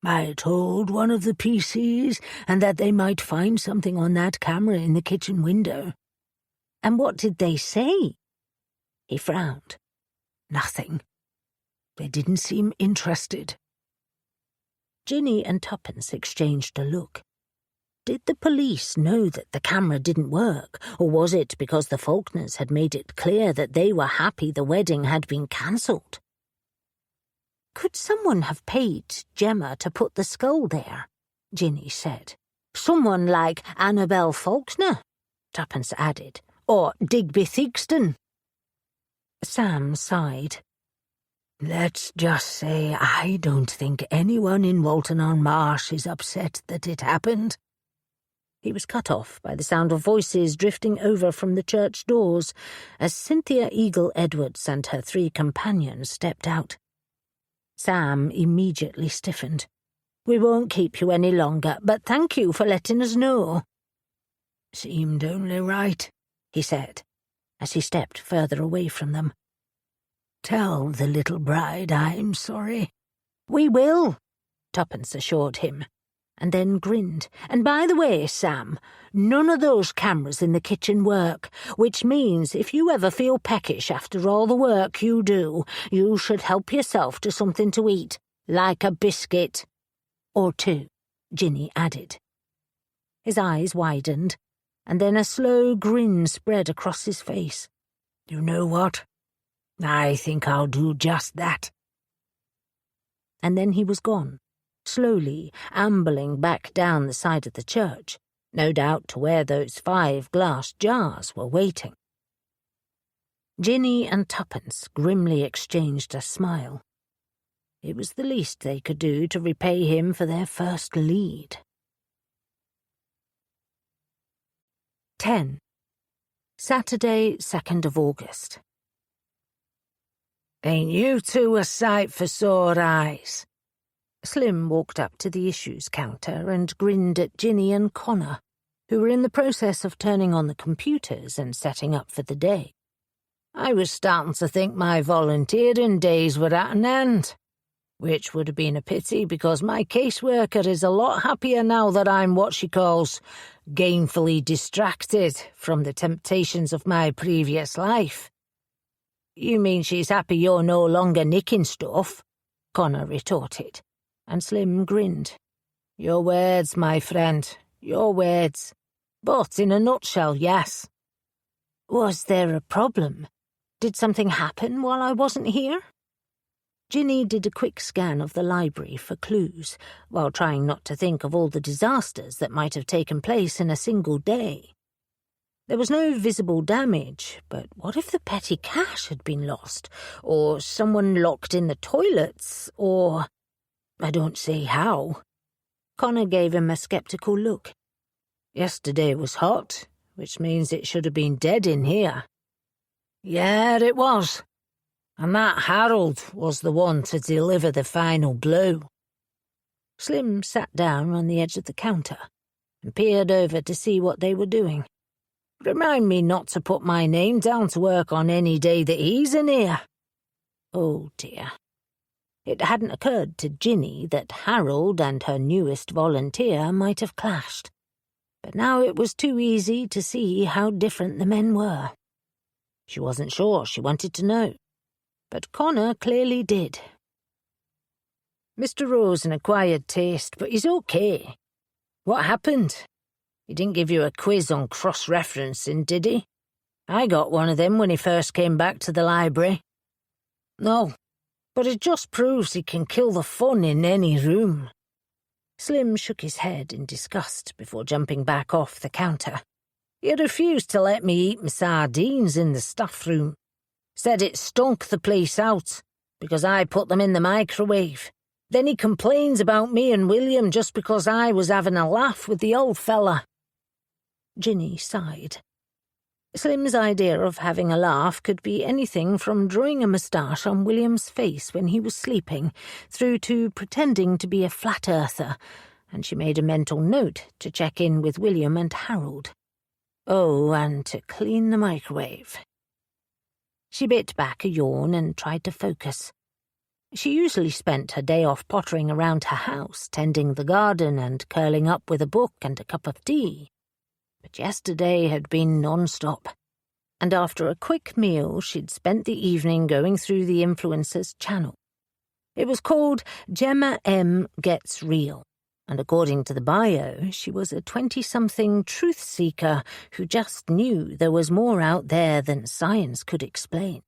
I told one of the PCs, and that they might find something on that camera in the kitchen window. And what did they say? He frowned. Nothing. They didn't seem interested. Ginny and Tuppence exchanged a look. Did the police know that the camera didn't work, or was it because the Faulkners had made it clear that they were happy the wedding had been cancelled? Could someone have paid Gemma to put the skull there? Ginny said. Someone like Annabel Faulkner, Tuppence added, or Digby Theakston. Sam sighed. Let's just say I don't think anyone in Walton-on-Marsh is upset that it happened. He was cut off by the sound of voices drifting over from the church doors as Cynthia Eagle-Edwards and her 3 companions stepped out. Sam immediately stiffened. We won't keep you any longer, but thank you for letting us know. Seemed only right, he said, as he stepped further away from them. Tell the little bride I'm sorry. We will, Tuppence assured him, and then grinned. And by the way, Sam, none of those cameras in the kitchen work, which means if you ever feel peckish after all the work you do, you should help yourself to something to eat, like a biscuit. Or 2, Ginny added. His eyes widened, and then a slow grin spread across his face. You know what? I think I'll do just that. And then he was gone, slowly ambling back down the side of the church, no doubt to where those 5 glass jars were waiting. Ginny and Tuppence grimly exchanged a smile. It was the least they could do to repay him for their first lead. 10. Saturday, 2nd of August. Ain't you two a sight for sore eyes? Slim walked up to the issues counter and grinned at Ginny and Connor, who were in the process of turning on the computers and setting up for the day. I was starting to think my volunteering days were at an end, which would have been a pity because my caseworker is a lot happier now that I'm what she calls gainfully distracted from the temptations of my previous life. You mean she's happy you're no longer nicking stuff? Connor retorted, and Slim grinned. Your words, my friend, your words. But in a nutshell, yes. Was there a problem? Did something happen while I wasn't here? Ginny did a quick scan of the library for clues, while trying not to think of all the disasters that might have taken place in a single day. There was no visible damage, but what if the petty cash had been lost, or someone locked in the toilets, or... I don't see how. Connor gave him a sceptical look. Yesterday was hot, which means it should have been dead in here. Yeah, it was. And that Harold was the one to deliver the final blow. Slim sat down on the edge of the counter and peered over to see what they were doing. Remind me not to put my name down to work on any day that he's in here. Oh, dear. It hadn't occurred to Ginny that Harold and her newest volunteer might have clashed. but now it was too easy to see how different the men were. She wasn't sure she wanted to know, but Connor clearly did. Mr. Rowe's an acquired taste, but he's okay. What happened? He didn't give you a quiz on cross-referencing, did he? I got one of them when he first came back to the library. No, but it just proves he can kill the fun in any room. Slim shook his head in disgust before jumping back off the counter. He refused to let me eat my sardines in the staff room. Said it stunk the place out, because I put them in the microwave. Then he complains about me and William just because I was having a laugh with the old fella. Ginny sighed. Slim's idea of having a laugh could be anything from drawing a moustache on William's face when he was sleeping, through to pretending to be a flat earther, and she made a mental note to check in with William and Harold. Oh, and to clean the microwave. She bit back a yawn and tried to focus. She usually spent her day off pottering around her house, tending the garden and curling up with a book and a cup of tea. But yesterday had been non-stop, and after a quick meal she'd spent the evening going through the influencer's channel. It was called Gemma M. Gets Real, and according to the bio, she was a 20-something truth seeker who just knew there was more out there than science could explain.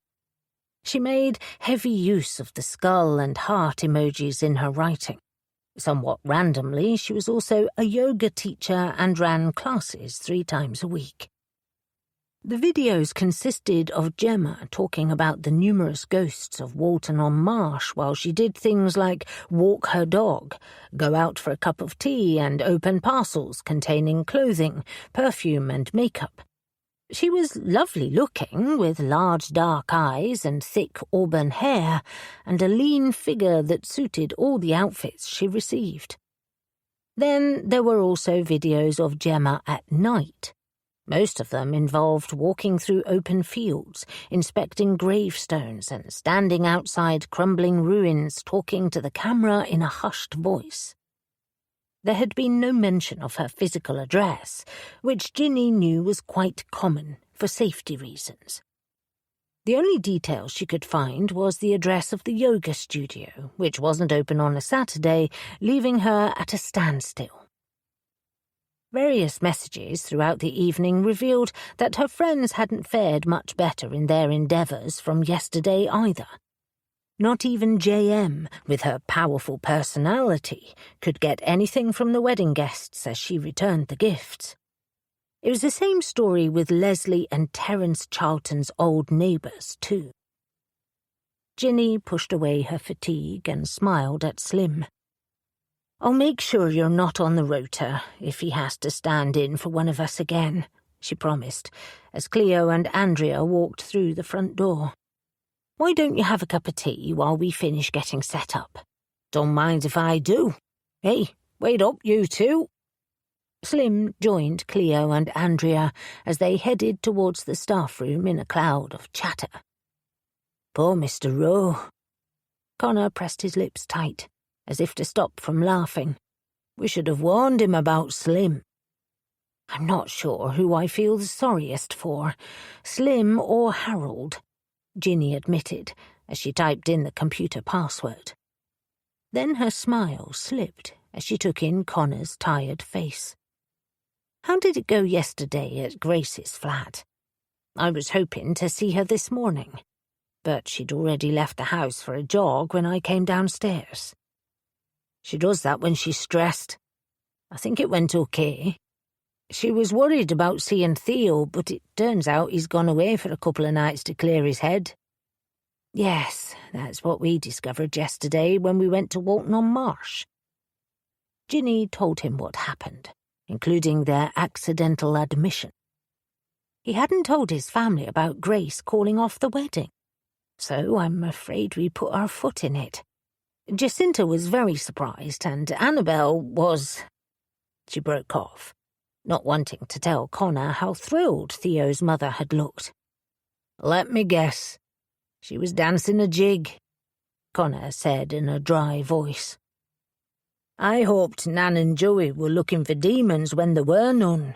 She made heavy use of the skull and heart emojis in her writing. Somewhat randomly, she was also a yoga teacher and ran classes 3 times a week. The videos consisted of Gemma talking about the numerous ghosts of Walton-on-Marsh while she did things like walk her dog, go out for a cup of tea and open parcels containing clothing, perfume and makeup. She was lovely looking, with large dark eyes and thick auburn hair, and a lean figure that suited all the outfits she received. Then there were also videos of Gemma at night. Most of them involved walking through open fields, inspecting gravestones, and standing outside crumbling ruins talking to the camera in a hushed voice. There had been no mention of her physical address, which Ginny knew was quite common for safety reasons. The only detail she could find was the address of the yoga studio, which wasn't open on a Saturday, leaving her at a standstill. Various messages throughout the evening revealed that her friends hadn't fared much better in their endeavours from yesterday either. Not even JM, with her powerful personality, could get anything from the wedding guests as she returned the gifts. It was the same story with Leslie and Terence Charlton's old neighbours, too. Ginny pushed away her fatigue and smiled at Slim. "I'll make sure you're not on the rota if he has to stand in for one of us again," she promised, as Cleo and Andrea walked through the front door. "Why don't you have a cup of tea while we finish getting set up?" "Don't mind if I do. Hey, wait up, you two." Slim joined Cleo and Andrea as they headed towards the staff room in a cloud of chatter. "Poor Mr. Rowe." Connor pressed his lips tight, as if to stop from laughing. "We should have warned him about Slim." "I'm not sure who I feel the sorriest for, Slim or Harold," Ginny admitted as she typed in the computer password. Then her smile slipped as she took in Connor's tired face. "How did it go yesterday at Grace's flat? I was hoping to see her this morning, but she'd already left the house for a jog when I came downstairs. She does that when she's stressed. I think it went okay. She was worried about seeing Theo, but it turns out he's gone away for a couple of nights to clear his head." "Yes, that's what we discovered yesterday when we went to Walton-on-Marsh." Ginny told him what happened, including their accidental admission. He hadn't told his family about Grace calling off the wedding, so I'm afraid we put our foot in it. Jacinta was very surprised, and Annabelle was... She broke off, not wanting to tell Connor how thrilled Theo's mother had looked. "Let me guess. She was dancing a jig," Connor said in a dry voice. I hoped Nan and Joey were looking for demons when there were none.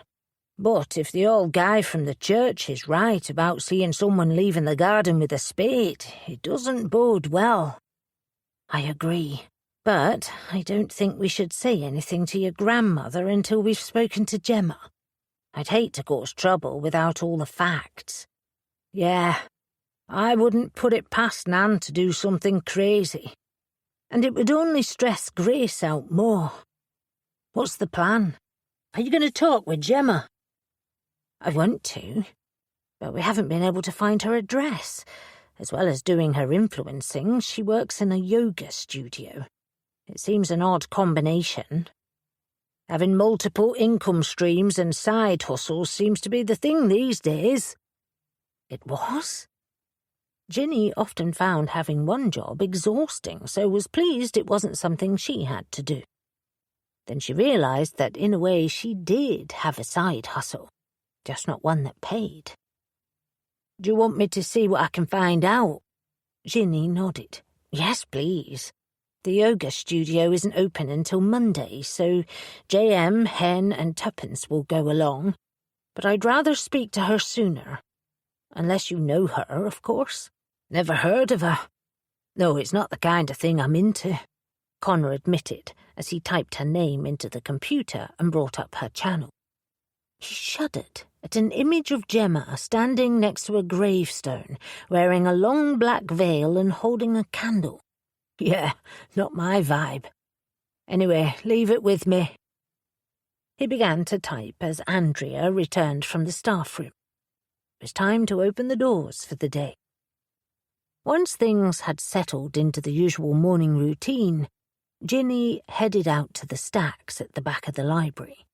But if the old guy from the church is right about seeing someone leaving the garden with a spade, it doesn't bode well." "I agree. But I don't think we should say anything to your grandmother until we've spoken to Gemma. I'd hate to cause trouble without all the facts." "Yeah, I wouldn't put it past Nan to do something crazy. And it would only stress Grace out more. What's the plan? Are you going to talk with Gemma?" "I want to, but we haven't been able to find her address. As well as doing her influencing, she works in a yoga studio. It seems an odd combination. Having multiple income streams and side hustles seems to be the thing these days." "It was?" Ginny often found having one job exhausting, so was pleased it wasn't something she had to do. Then she realised that in a way she did have a side hustle, just not one that paid. "Do you want me to see what I can find out?" Ginny nodded. "Yes, please. The yoga studio isn't open until Monday, so JM, Hen and Tuppence will go along, but I'd rather speak to her sooner. Unless you know her, of course." "Never heard of her. No, it's not the kind of thing I'm into," Connor admitted as he typed her name into the computer and brought up her channel. He shuddered at an image of Gemma standing next to a gravestone, wearing a long black veil and holding a candle. "Yeah, not my vibe. Anyway, leave it with me." He began to type as Andrea returned from the staff room. It was time to open the doors for the day. Once things had settled into the usual morning routine, Ginny headed out to the stacks at the back of the library.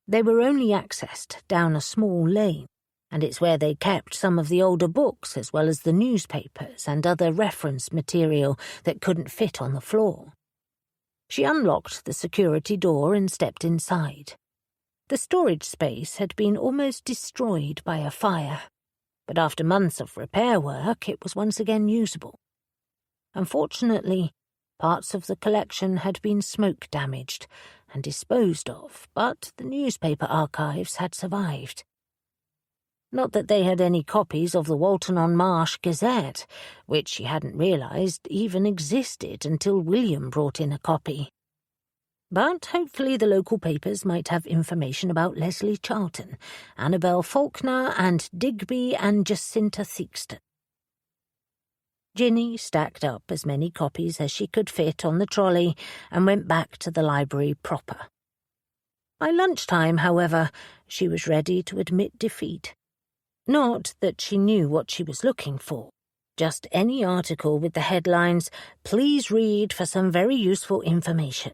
They were only accessed down a small lane, and it's where they kept some of the older books as well as the newspapers and other reference material that couldn't fit on the floor. She unlocked the security door and stepped inside. The storage space had been almost destroyed by a fire, but after months of repair work, it was once again usable. Unfortunately, parts of the collection had been smoke-damaged and disposed of, but the newspaper archives had survived. Not that they had any copies of the Walton-on-Marsh Gazette, which she hadn't realised even existed until William brought in a copy. But hopefully the local papers might have information about Leslie Charlton, Annabel Faulkner, and Digby and Jacinta Theakston. Ginny stacked up as many copies as she could fit on the trolley and went back to the library proper. By lunchtime, however, she was ready to admit defeat. Not that she knew what she was looking for, just any article with the headlines, "Please read for some very useful information."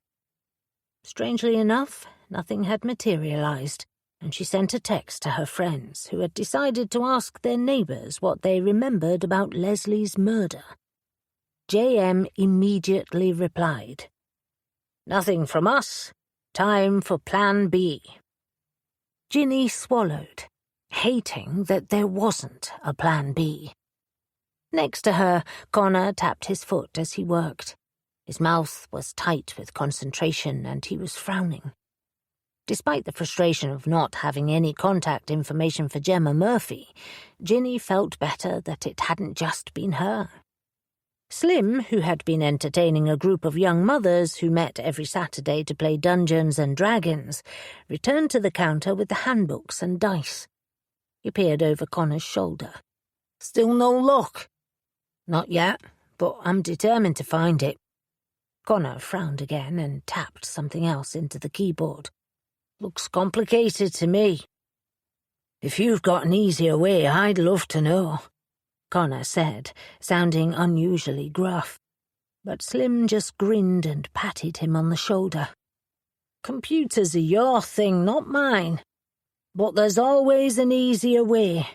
Strangely enough, nothing had materialised, and she sent a text to her friends, who had decided to ask their neighbours what they remembered about Leslie's murder. JM immediately replied, "Nothing from us. Time for Plan B." Ginny swallowed, hating that there wasn't a Plan B. Next to her, Connor tapped his foot as he worked. His mouth was tight with concentration, and he was frowning. Despite the frustration of not having any contact information for Gemma Murphy, Ginny felt better that it hadn't just been her. Slim, who had been entertaining a group of young mothers who met every Saturday to play Dungeons and Dragons, returned to the counter with the handbooks and dice. He peered over Connor's shoulder. "Still no luck?" "Not yet, but I'm determined to find it." Connor frowned again and tapped something else into the keyboard. "Looks complicated to me." "If you've got an easier way, I'd love to know," Connor said, sounding unusually gruff. But Slim just grinned and patted him on the shoulder. "Computers are your thing, not mine. But there's always an easier way.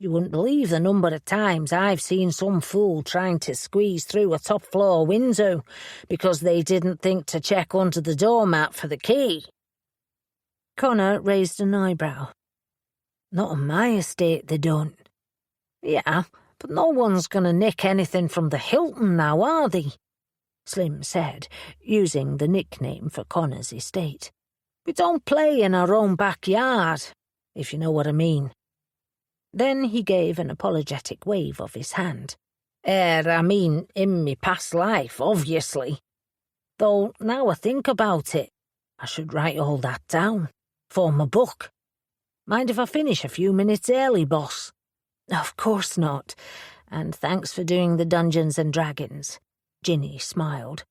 You wouldn't believe the number of times I've seen some fool trying to squeeze through a top-floor window because they didn't think to check under the doormat for the key." Connor raised an eyebrow. "Not on my estate, they don't." "Yeah, but no one's going to nick anything from the Hilton now, are they?" Slim said, using the nickname for Connor's estate. "We don't play in our own backyard, if you know what I mean." Then he gave an apologetic wave of his hand. I mean, in me past life, obviously. Though, now I think about it, I should write all that down, for my book. Mind if I finish a few minutes early, boss?" "Of course not, and thanks for doing the Dungeons and Dragons," Ginny smiled,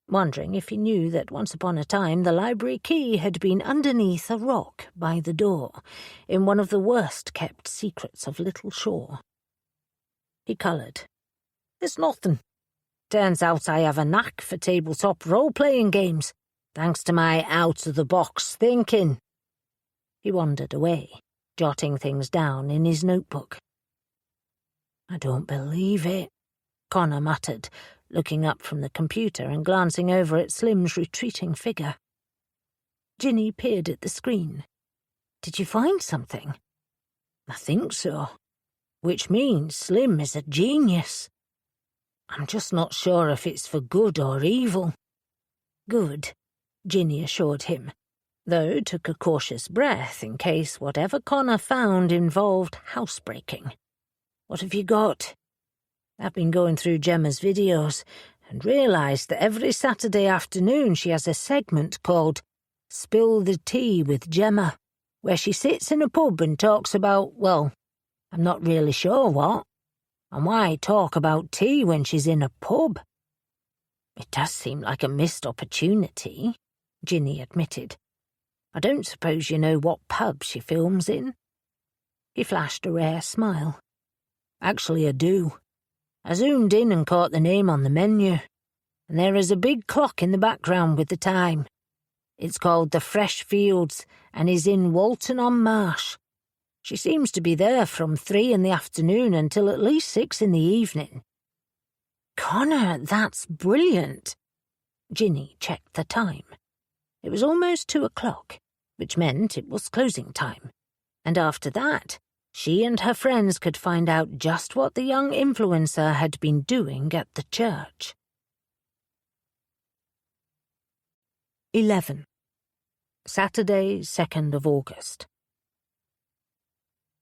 wondering if he knew that once upon a time the library key had been underneath a rock by the door, in one of the worst-kept secrets of Little Shore. He coloured. "It's nothing. Turns out I have a knack for tabletop role-playing games, thanks to my out-of-the-box thinking." He wandered away, jotting things down in his notebook. "I don't believe it," Connor muttered, looking up from the computer and glancing over at Slim's retreating figure. Ginny peered at the screen. "Did you find something?" "I think so. Which means Slim is a genius. I'm just not sure if it's for good or evil." "Good," Ginny assured him, though took a cautious breath in case whatever Connor found involved housebreaking. "What have you got?" "I've been going through Gemma's videos and realised that every Saturday afternoon she has a segment called Spill the Tea with Gemma, where she sits in a pub and talks about, well, I'm not really sure what. And why talk about tea when she's in a pub?" "It does seem like a missed opportunity," Ginny admitted. "I don't suppose you know what pub she films in?" He flashed a rare smile. "Actually, I do. I zoomed in and caught the name on the menu, and there is a big clock in the background with the time. It's called the Fresh Fields and is in Walton-on-Marsh. She seems to be there from 3 in the afternoon until at least 6 in the evening." "Connor, that's brilliant." Ginny checked the time. It was almost 2:00, which meant it was closing time, and after that, she and her friends could find out just what the young influencer had been doing at the church. 11. Saturday, 2nd of August.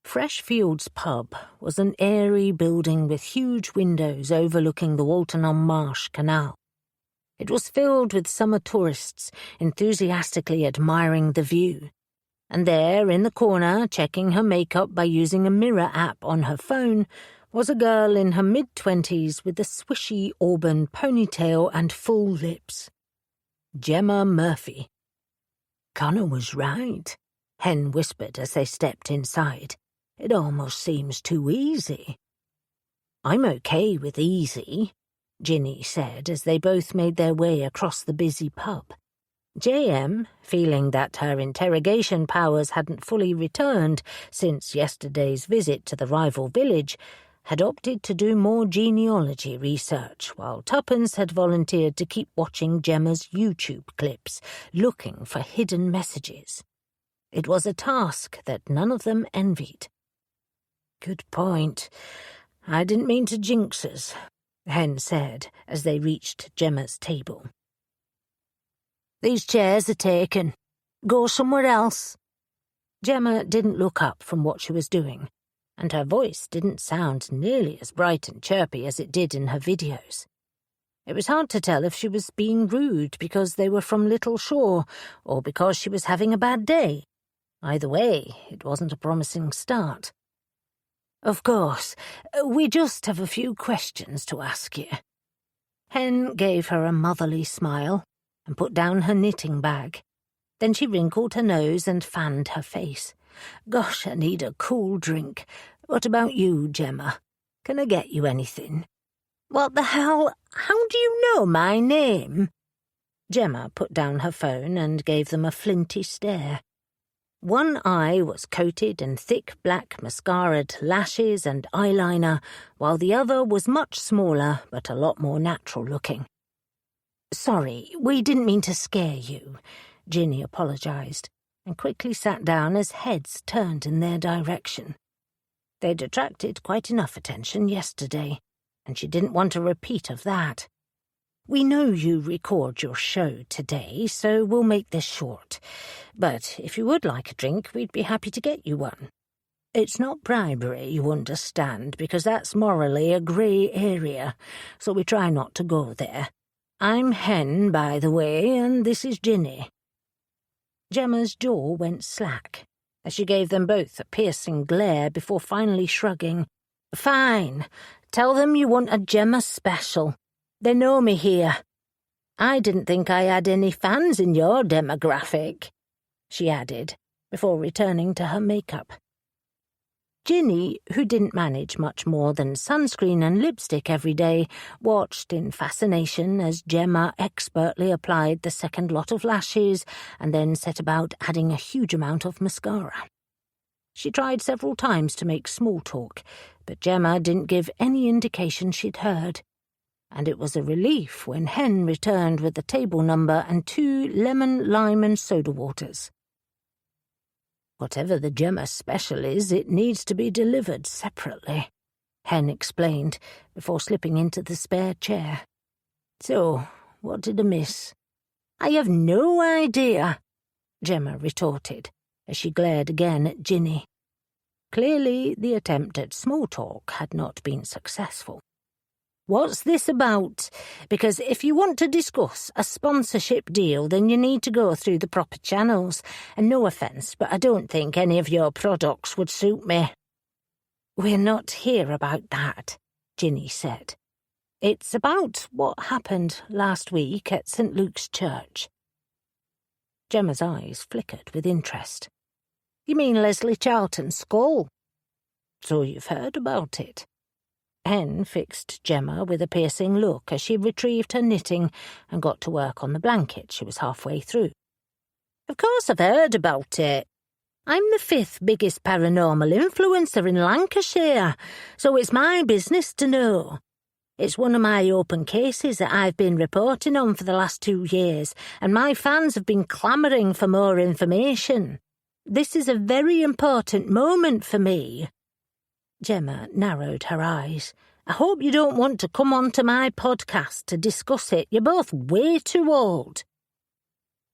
Fresh Fields Pub was an airy building with huge windows overlooking the Walton-on-Marsh Canal. It was filled with summer tourists enthusiastically admiring the view, and there in the corner, checking her makeup by using a mirror app on her phone, was a girl in her mid-20s with a swishy auburn ponytail and full lips. Gemma Murphy. "Connor was right," Hen whispered as they stepped inside. "It almost seems too easy." "I'm okay with easy," Ginny said as they both made their way across the busy pub. JM, feeling that her interrogation powers hadn't fully returned since yesterday's visit to the rival village, had opted to do more genealogy research, while Tuppence had volunteered to keep watching Gemma's YouTube clips, looking for hidden messages. It was a task that none of them envied. "Good point. I didn't mean to jinx us," Hen said as they reached Gemma's table. "These chairs are taken. Go somewhere else." Gemma didn't look up from what she was doing, and her voice didn't sound nearly as bright and chirpy as it did in her videos. It was hard to tell if she was being rude because they were from Little Shore or because she was having a bad day. Either way, it wasn't a promising start. "Of course, we just have a few questions to ask you." Hen gave her a motherly smile and put down her knitting bag. Then she wrinkled her nose and fanned her face. "Gosh, I need a cool drink. What about you, Gemma? Can I get you anything?" "What the hell? How do you know my name?" Gemma put down her phone and gave them a flinty stare. One eye was coated in thick black mascaraed lashes and eyeliner, while the other was much smaller but a lot more natural-looking. "Sorry, we didn't mean to scare you," Ginny apologized, and quickly sat down as heads turned in their direction. They'd attracted quite enough attention yesterday, and she didn't want a repeat of that. We know you record your show today, so we'll make this short. But if you would like a drink, we'd be happy to get you one. It's not bribery, you understand, because that's morally a grey area, so we try not to go there. I'm Hen, by the way, and this is Ginny." Gemma's jaw went slack, as she gave them both a piercing glare before finally shrugging. "Fine. Tell them you want a Gemma special. They know me here. I didn't think I had any fans in your demographic," she added, before returning to her makeup. Ginny, who didn't manage much more than sunscreen and lipstick every day, watched in fascination as Gemma expertly applied the second lot of lashes and then set about adding a huge amount of mascara. She tried several times to make small talk, but Gemma didn't give any indication she'd heard, and it was a relief when Hen returned with the table number and 2 lemon, lime and soda waters. "Whatever the Gemma special is, it needs to be delivered separately," Hen explained, before slipping into the spare chair. "So, what did I miss?" "I have no idea," Gemma retorted, as she glared again at Ginny. Clearly, the attempt at small talk had not been successful. "What's this about? Because if you want to discuss a sponsorship deal, then you need to go through the proper channels. And no offence, but I don't think any of your products would suit me." "We're not here about that," Ginny said. "It's about what happened last week at St. Luke's Church." Gemma's eyes flickered with interest. "You mean Leslie Charlton's skull?" "So you've heard about it." Hen fixed Gemma with a piercing look as she retrieved her knitting and got to work on the blanket she was halfway through. "Of course I've heard about it. I'm the 5th biggest paranormal influencer in Lancashire, so it's my business to know. It's one of my open cases that I've been reporting on for the last 2 years, and my fans have been clamouring for more information. This is a very important moment for me." Gemma narrowed her eyes. "I hope you don't want to come onto my podcast to discuss it. You're both way too old."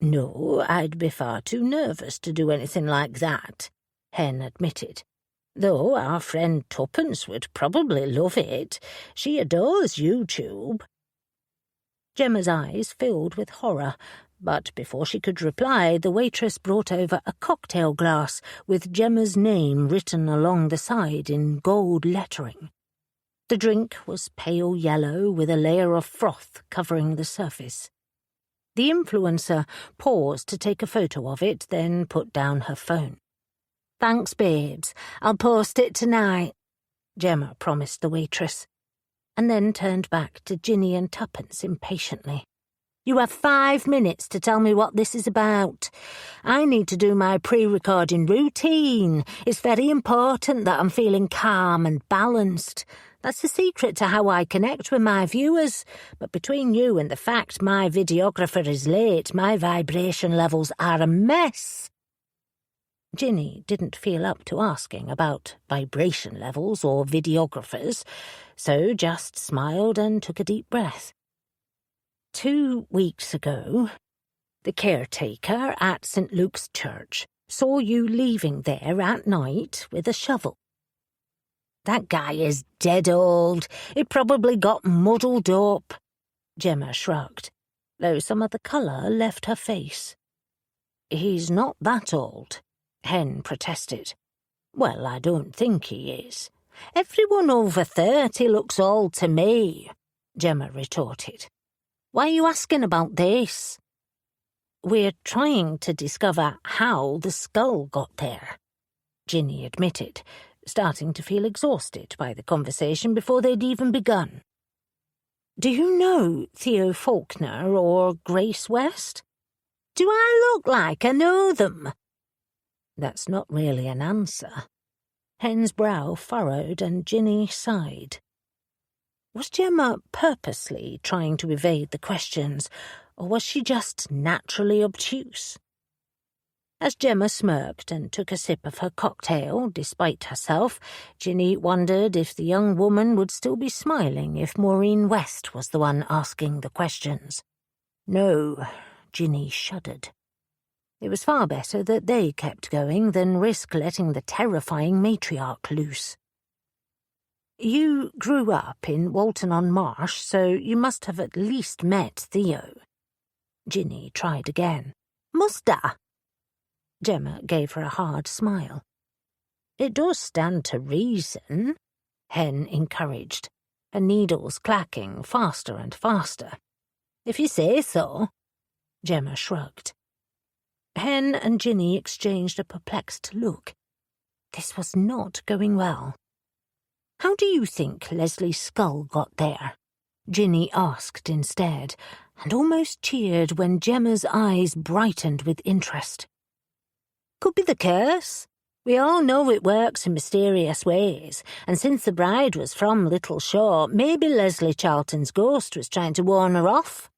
"No, I'd be far too nervous to do anything like that," Hen admitted. "Though our friend Tuppence would probably love it. She adores YouTube." Gemma's eyes filled with horror, but before she could reply, the waitress brought over a cocktail glass with Gemma's name written along the side in gold lettering. The drink was pale yellow with a layer of froth covering the surface. The influencer paused to take a photo of it, then put down her phone. "Thanks, babes. I'll post it tonight," Gemma promised the waitress, and then turned back to Ginny and Tuppence impatiently. "You have 5 minutes to tell me what this is about. I need to do my pre-recording routine. It's very important that I'm feeling calm and balanced. That's the secret to how I connect with my viewers. But between you and the fact my videographer is late, my vibration levels are a mess." Ginny didn't feel up to asking about vibration levels or videographers, so just smiled and took a deep breath. 2 weeks ago, the caretaker at St. Luke's Church saw you leaving there at night with a shovel. "That guy is dead old. He probably got muddled up," Gemma shrugged, though some of the colour left her face. "He's not that old," Hen protested. "Well, I don't think he is. Everyone over 30 looks old to me," Gemma retorted. "Why are you asking about this?" "We're trying to discover how the skull got there," Ginny admitted, starting to feel exhausted by the conversation before they'd even begun. "Do you know Theo Faulkner or Grace West?" "Do I look like I know them?" That's not really an answer. Hen's brow furrowed and Ginny sighed. Was Gemma purposely trying to evade the questions, or was she just naturally obtuse? As Gemma smirked and took a sip of her cocktail, despite herself, Ginny wondered if the young woman would still be smiling if Maureen West was the one asking the questions. No, Ginny shuddered. It was far better that they kept going than risk letting the terrifying matriarch loose. You grew up in Walton-on-Marsh, so you must have at least met Theo. Ginny tried again. Must I? Gemma gave her a hard smile. It does stand to reason, Hen encouraged, her needles clacking faster and faster. If you say so. Gemma shrugged. Hen and Ginny exchanged a perplexed look. This was not going well. How do you think Leslie Skull got there? Ginny asked instead, and almost cheered when Gemma's eyes brightened with interest. Could be the curse. We all know it works in mysterious ways, and since the bride was from Little Shaw, maybe Leslie Charlton's ghost was trying to warn her off.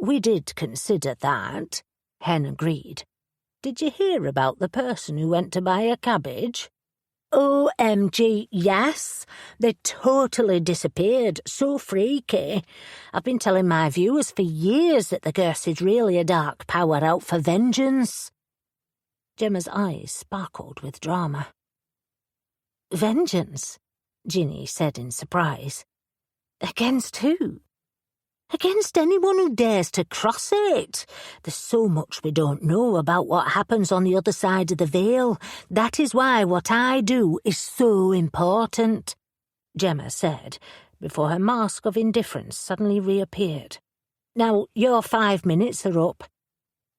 We did consider that, Hen agreed. Did you hear about the person who went to buy a cabbage? OMG, yes. They totally disappeared. So freaky. I've been telling my viewers for years that the curse is really a dark power out for vengeance. Gemma's eyes sparkled with drama. Vengeance? Ginny said in surprise. Against who? Against anyone who dares to cross it. There's so much we don't know about what happens on the other side of the veil. That is why what I do is so important, Gemma said, before her mask of indifference suddenly reappeared. Now, your 5 minutes are up.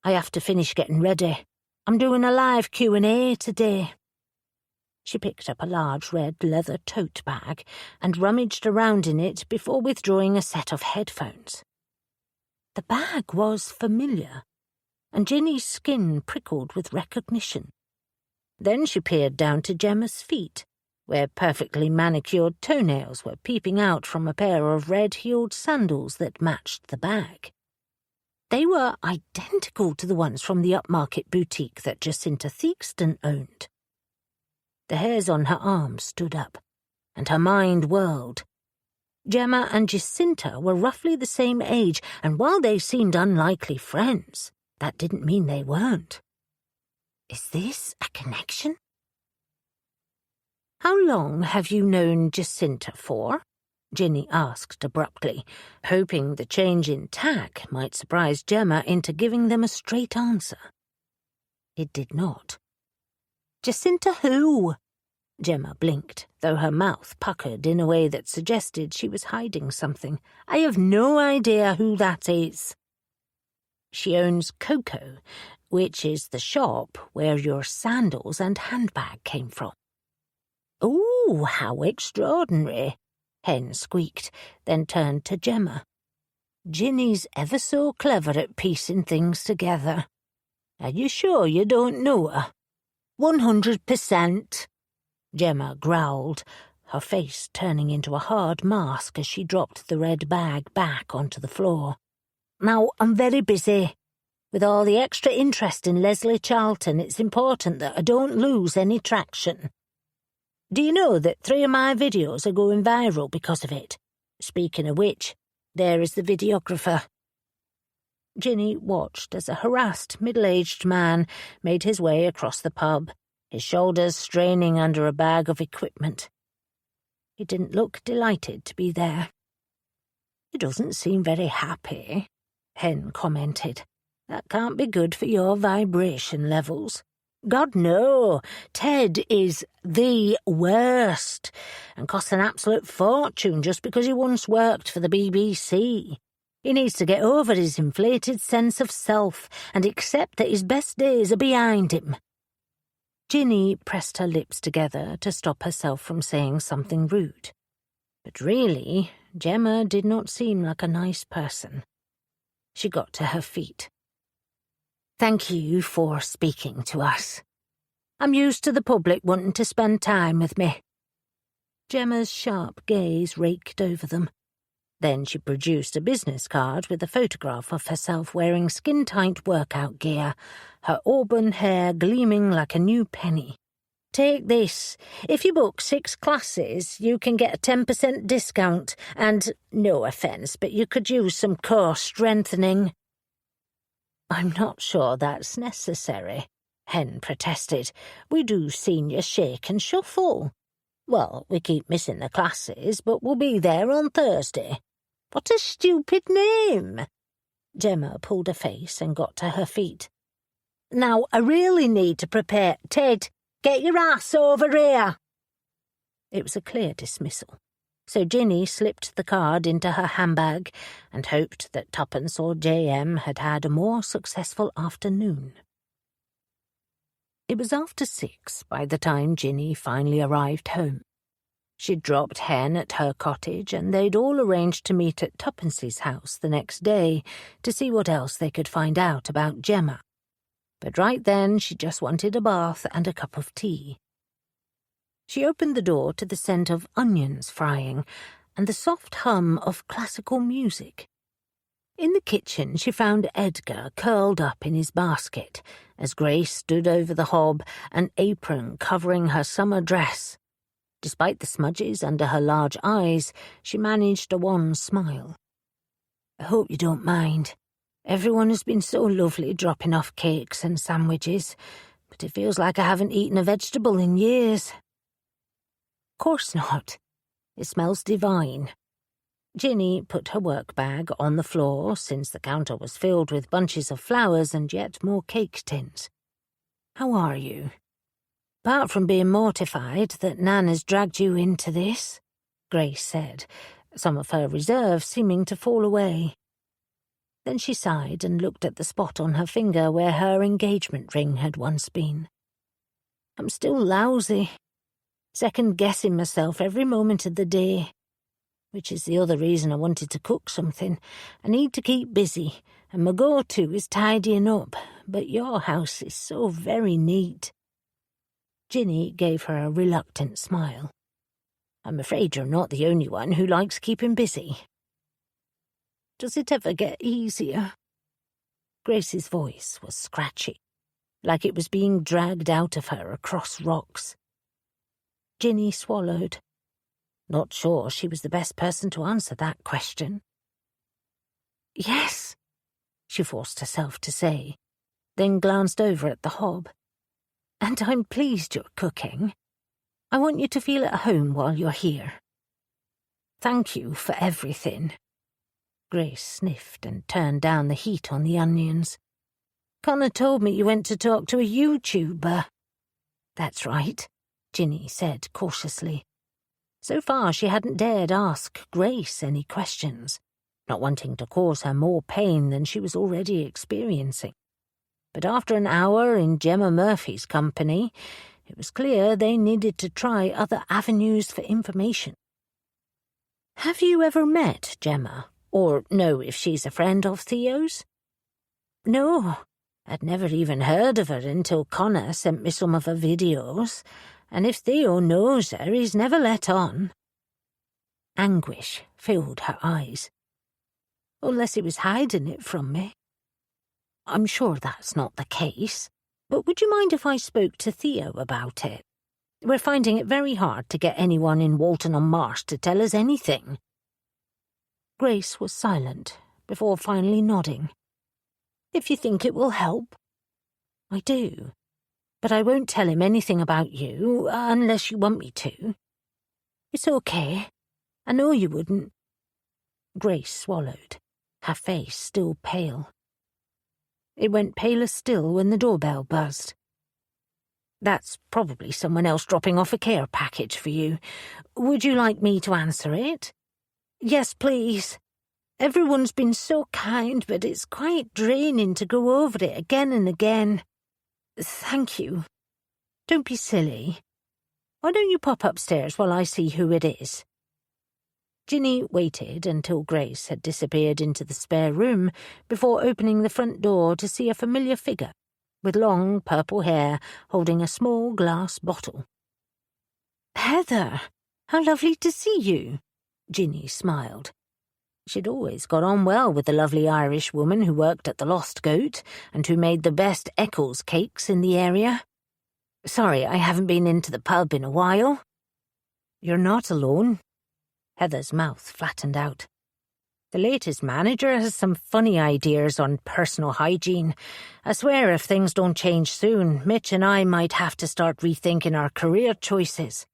I have to finish getting ready. I'm doing a live Q&A today. She picked up a large red leather tote bag and rummaged around in it before withdrawing a set of headphones. The bag was familiar, and Ginny's skin prickled with recognition. Then she peered down to Gemma's feet, where perfectly manicured toenails were peeping out from a pair of red-heeled sandals that matched the bag. They were identical to the ones from the upmarket boutique that Jacinta Theakston owned. The hairs on her arms stood up, and her mind whirled. Gemma and Jacinta were roughly the same age, and while they seemed unlikely friends, that didn't mean they weren't. Is this a connection? How long have you known Jacinta for? Ginny asked abruptly, hoping the change in tack might surprise Gemma into giving them a straight answer. It did not. Jacinta who? Gemma blinked, though her mouth puckered in a way that suggested she was hiding something. I have no idea who that is. She owns Coco, which is the shop where your sandals and handbag came from. Oh, how extraordinary, Hen squeaked, then turned to Gemma. Ginny's ever so clever at piecing things together. Are you sure you don't know her? 100%, Gemma growled, her face turning into a hard mask as she dropped the red bag back onto the floor. Now, I'm very busy. With all the extra interest in Leslie Charlton, it's important that I don't lose any traction. Do you know that 3 of my videos are going viral because of it? Speaking of which, there is the videographer. Ginny watched as a harassed, middle-aged man made his way across the pub, his shoulders straining under a bag of equipment. He didn't look delighted to be there. He doesn't seem very happy, Hen commented. That can't be good for your vibration levels. God, no. Ted is the worst, and costs an absolute fortune just because he once worked for the BBC. He needs to get over his inflated sense of self and accept that his best days are behind him. Ginny pressed her lips together to stop herself from saying something rude. But really, Gemma did not seem like a nice person. She got to her feet. Thank you for speaking to us. I'm used to the public wanting to spend time with me. Gemma's sharp gaze raked over them. Then she produced a business card with a photograph of herself wearing skin-tight workout gear, her auburn hair gleaming like a new penny. "Take this. If you book 6 classes, you can get a 10% discount, and, no offence, but you could use some core strengthening." "I'm not sure that's necessary," Hen protested. "We do senior shake and shuffle. Well, we keep missing the classes, but we'll be there on Thursday." "What a stupid name!" Gemma pulled a face and got to her feet. "Now, I really need to prepare. Ted, get your ass over here." It was a clear dismissal, so Ginny slipped the card into her handbag and hoped that Tuppence or J.M. had had a more successful afternoon. It was after 6 by the time Ginny finally arrived home. She'd dropped Hen at her cottage, and they'd all arranged to meet at Tuppence's house the next day to see what else they could find out about Gemma. But right then she just wanted a bath and a cup of tea. She opened the door to the scent of onions frying and the soft hum of classical music. In the kitchen she found Edgar curled up in his basket as Grace stood over the hob, an apron covering her summer dress. Despite the smudges under her large eyes, she managed a wan smile. "I hope you don't mind. Everyone has been so lovely dropping off cakes and sandwiches, but it feels like I haven't eaten a vegetable in years." "Course not. It smells divine." Ginny put her work bag on the floor, since the counter was filled with bunches of flowers and yet more cake tins. "How are you? Apart from being mortified that Nan has dragged you into this," Grace said, some of her reserve seeming to fall away. Then she sighed and looked at the spot on her finger where her engagement ring had once been. "I'm still lousy, second-guessing myself every moment of the day, which is the other reason I wanted to cook something. I need to keep busy, and my go-to is tidying up, but your house is so very neat." Ginny gave her a reluctant smile. "I'm afraid you're not the only one who likes keeping busy." "Does it ever get easier?" Grace's voice was scratchy, like it was being dragged out of her across rocks. Ginny swallowed. Not sure she was the best person to answer that question. "Yes," she forced herself to say, then glanced over at the hob. "And I'm pleased you're cooking. I want you to feel at home while you're here." "Thank you for everything." Grace sniffed and turned down the heat on the onions. "Connor told me you went to talk to a YouTuber." "That's right," Ginny said cautiously. So far she hadn't dared ask Grace any questions, not wanting to cause her more pain than she was already experiencing. But after an hour in Gemma Murphy's company, it was clear they needed to try other avenues for information. "Have you ever met Gemma, or know if she's a friend of Theo's?" "No, I'd never even heard of her until Connor sent me some of her videos, and if Theo knows her, he's never let on." Anguish filled her eyes. "Unless he was hiding it from me." "I'm sure that's not the case, but would you mind if I spoke to Theo about it? We're finding it very hard to get anyone in Walton-on-Marsh to tell us anything." Grace was silent before finally nodding. "If you think it will help." "I do. But I won't tell him anything about you, unless you want me to." "It's okay. I know you wouldn't." Grace swallowed, her face still pale. It went paler still when the doorbell buzzed. "That's probably someone else dropping off a care package for you. Would you like me to answer it?" "Yes, please. Everyone's been so kind, but it's quite draining to go over it again and again." "Thank you. Don't be silly. Why don't you pop upstairs while I see who it is?" Ginny waited until Grace had disappeared into the spare room before opening the front door to see a familiar figure with long purple hair holding a small glass bottle. "Heather, how lovely to see you," Ginny smiled. She'd always got on well with the lovely Irish woman who worked at the Lost Goat and who made the best Eccles cakes in the area. "Sorry, I haven't been into the pub in a while." "You're not alone." Heather's mouth flattened out. "The latest manager has some funny ideas on personal hygiene. I swear if things don't change soon, Mitch and I might have to start rethinking our career choices.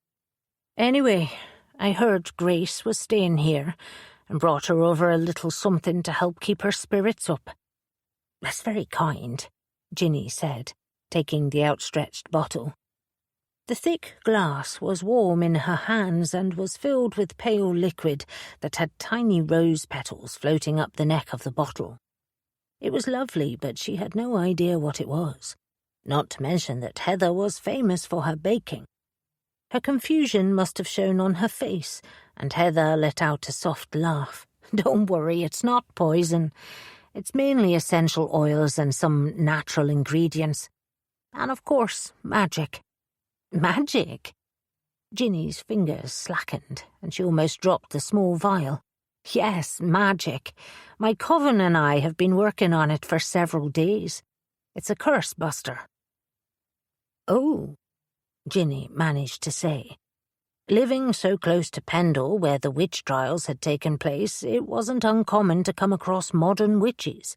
Anyway, I heard Grace was staying here and brought her over a little something to help keep her spirits up." "That's very kind," Ginny said, taking the outstretched bottle. The thick glass was warm in her hands and was filled with pale liquid that had tiny rose petals floating up the neck of the bottle. It was lovely, but she had no idea what it was, not to mention that Heather was famous for her baking. Her confusion must have shown on her face, and Heather let out a soft laugh. "Don't worry, it's not poison. It's mainly essential oils and some natural ingredients. And of course, magic." "Magic?" Ginny's fingers slackened, and she almost dropped the small vial. "Yes, magic. My coven and I have been working on it for several days. It's a curse buster." "Oh," Ginny managed to say. Living so close to Pendle, where the witch trials had taken place, it wasn't uncommon to come across modern witches,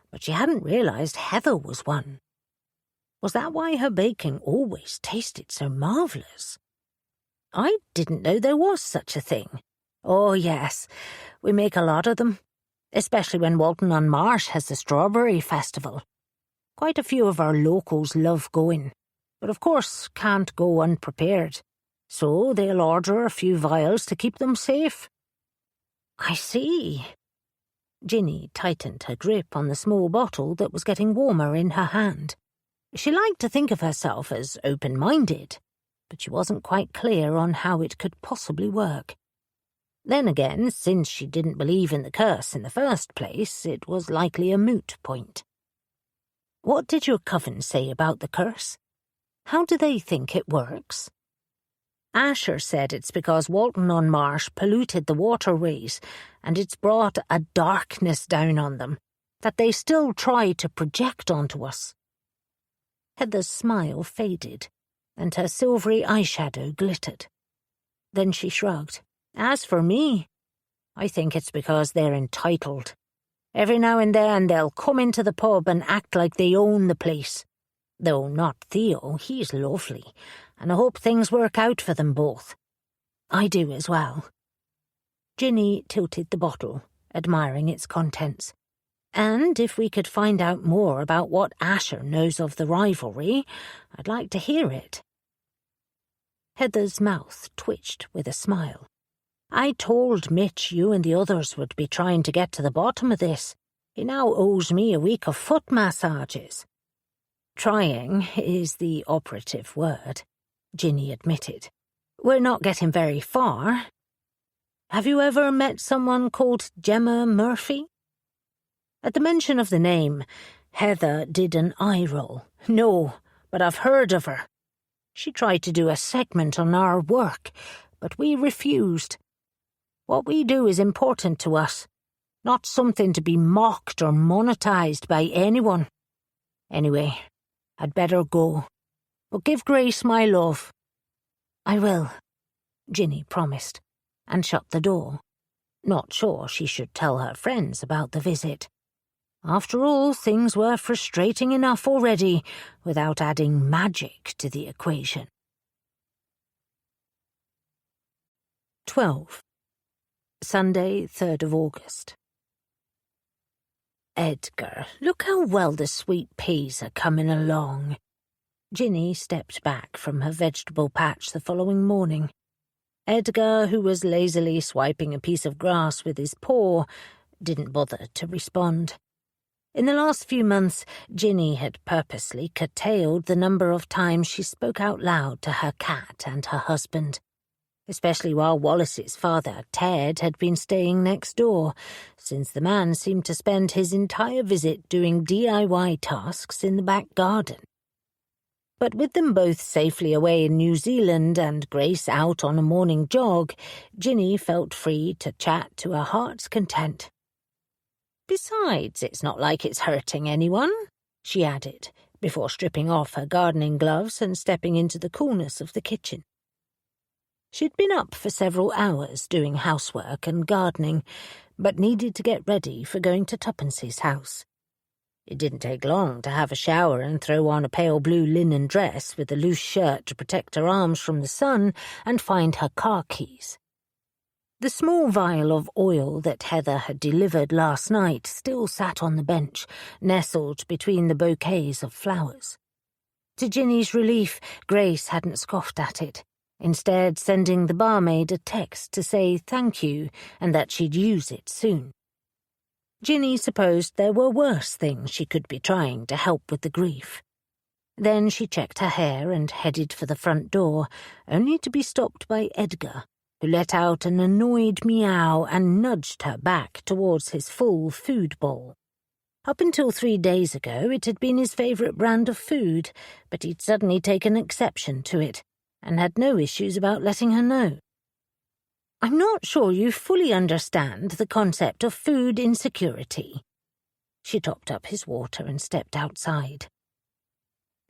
but she hadn't realized Heather was one. Was that why her baking always tasted so marvelous? "I didn't know there was such a thing." "Oh, yes, we make a lot of them, especially when Walton-on-Marsh has the Strawberry Festival. Quite a few of our locals love going, but of course can't go unprepared, so they'll order a few vials to keep them safe." "I see." Ginny tightened her grip on the small bottle that was getting warmer in her hand. She liked to think of herself as open-minded, but she wasn't quite clear on how it could possibly work. Then again, since she didn't believe in the curse in the first place, it was likely a moot point. "What did your coven say about the curse? How do they think it works?" "Asher said it's because Walton-on-Marsh polluted the waterways, and it's brought a darkness down on them that they still try to project onto us." Heather's smile faded, and her silvery eyeshadow glittered. Then she shrugged. "As for me, I think it's because they're entitled. Every now and then they'll come into the pub and act like they own the place. Though not Theo, he's lovely, and I hope things work out for them both. I do as well." Ginny tilted the bottle, admiring its contents. "And if we could find out more about what Asher knows of the rivalry, I'd like to hear it." Heather's mouth twitched with a smile. "I told Mitch you and the others would be trying to get to the bottom of this. He now owes me a week of foot massages." "Trying is the operative word," Ginny admitted. "We're not getting very far. Have you ever met someone called Gemma Murphy?" At the mention of the name, Heather did an eye roll. "No, but I've heard of her. She tried to do a segment on our work, but we refused. What we do is important to us, not something to be mocked or monetized by anyone. Anyway, I'd better go. But give Grace my love." "I will," Ginny promised, and shut the door. Not sure she should tell her friends about the visit. After all, things were frustrating enough already, without adding magic to the equation. 12. Sunday, 3rd of August. "Edgar, look how well the sweet peas are coming along." Ginny stepped back from her vegetable patch the following morning. Edgar, who was lazily swiping a piece of grass with his paw, didn't bother to respond. In the last few months, Ginny had purposely curtailed the number of times she spoke out loud to her cat and her husband, especially while Wallace's father, Ted, had been staying next door, since the man seemed to spend his entire visit doing DIY tasks in the back garden. But with them both safely away in New Zealand and Grace out on a morning jog, Ginny felt free to chat to her heart's content. "Besides, it's not like it's hurting anyone," she added, before stripping off her gardening gloves and stepping into the coolness of the kitchen. She'd been up for several hours doing housework and gardening, but needed to get ready for going to Tuppence's house. It didn't take long to have a shower and throw on a pale blue linen dress with a loose shirt to protect her arms from the sun and find her car keys. The small vial of oil that Heather had delivered last night still sat on the bench, nestled between the bouquets of flowers. To Ginny's relief, Grace hadn't scoffed at it, instead sending the barmaid a text to say thank you and that she'd use it soon. Ginny supposed there were worse things she could be trying to help with the grief. Then she checked her hair and headed for the front door, only to be stopped by Edgar, who let out an annoyed meow and nudged her back towards his full food bowl. Up until 3 days ago, it had been his favourite brand of food, but he'd suddenly taken exception to it, and had no issues about letting her know. "I'm not sure you fully understand the concept of food insecurity." She topped up his water and stepped outside.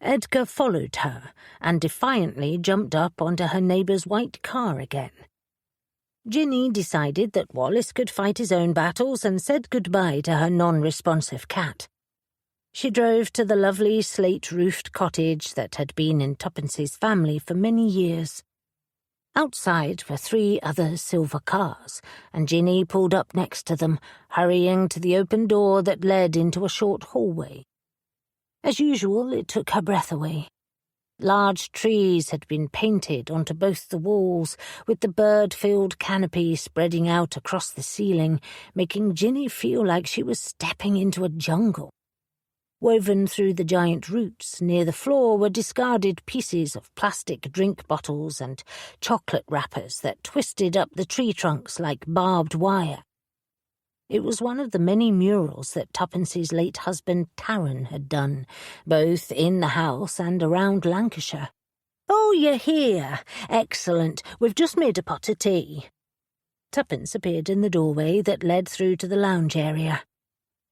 Edgar followed her and defiantly jumped up onto her neighbour's white car again. Ginny decided that Wallace could fight his own battles and said goodbye to her non-responsive cat. She drove to the lovely slate-roofed cottage that had been in Tuppence's family for many years. Outside were 3 other silver cars, and Ginny pulled up next to them, hurrying to the open door that led into a short hallway. As usual, it took her breath away. Large trees had been painted onto both the walls, with the bird-filled canopy spreading out across the ceiling, making Ginny feel like she was stepping into a jungle. Woven through the giant roots near the floor were discarded pieces of plastic drink bottles and chocolate wrappers that twisted up the tree trunks like barbed wire. It was one of the many murals that Tuppence's late husband Tarrant had done, both in the house and around Lancashire. "Oh, you're here. Excellent. We've just made a pot of tea." Tuppence appeared in the doorway that led through to the lounge area.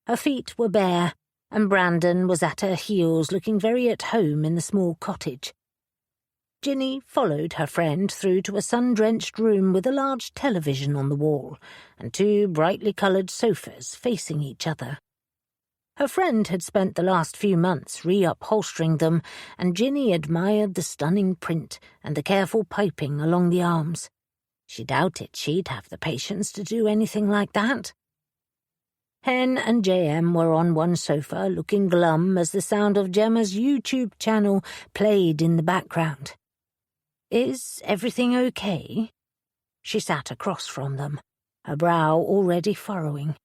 Her feet were bare, and Brandon was at her heels looking very at home in the small cottage. Ginny followed her friend through to a sun-drenched room with a large television on the wall and 2 brightly coloured sofas facing each other. Her friend had spent the last few months reupholstering them, and Ginny admired the stunning print and the careful piping along the arms. She doubted she'd have the patience to do anything like that. Hen and JM were on one sofa, looking glum as the sound of Gemma's YouTube channel played in the background. "Is everything okay?" She sat across from them, her brow already furrowing.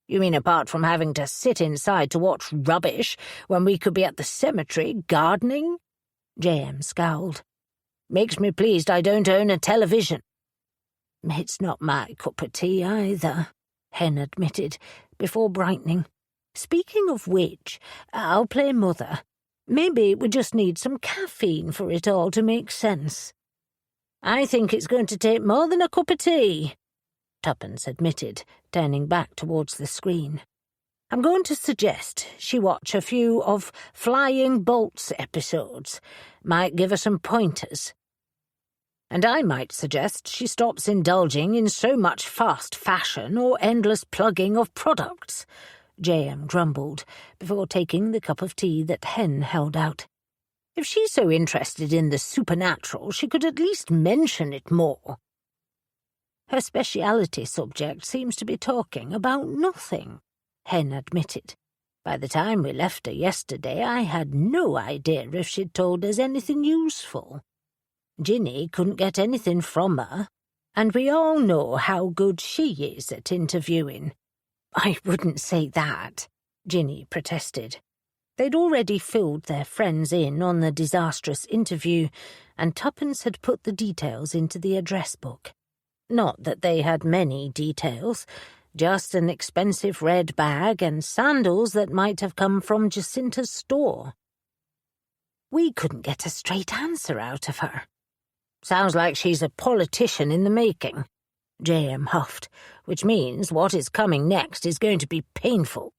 "You mean apart from having to sit inside to watch rubbish when we could be at the cemetery gardening?" JM scowled. "Makes me pleased I don't own a television." "It's not my cup of tea either," Hen admitted, before brightening. "Speaking of which, I'll play mother. Maybe we just need some caffeine for it all to make sense." "I think it's going to take more than a cup of tea," Tuppence admitted, turning back towards the screen. "I'm going to suggest she watch a few of Flying Bolt's episodes. Might give her some pointers. And I might suggest she stops indulging in so much fast fashion or endless plugging of products," JM grumbled, before taking the cup of tea that Hen held out. "If she's so interested in the supernatural, she could at least mention it more." "Her speciality subject seems to be talking about nothing," Hen admitted. "By the time we left her yesterday, I had no idea if she'd told us anything useful. Ginny couldn't get anything from her, and we all know how good she is at interviewing." "I wouldn't say that," Ginny protested. They'd already filled their friends in on the disastrous interview, and Tuppence had put the details into the address book. Not that they had many details, just an expensive red bag and sandals that might have come from Jacinta's store. We couldn't get a straight answer out of her. Sounds like she's a politician in the making, J.M. huffed, which means what is coming next is going to be painful.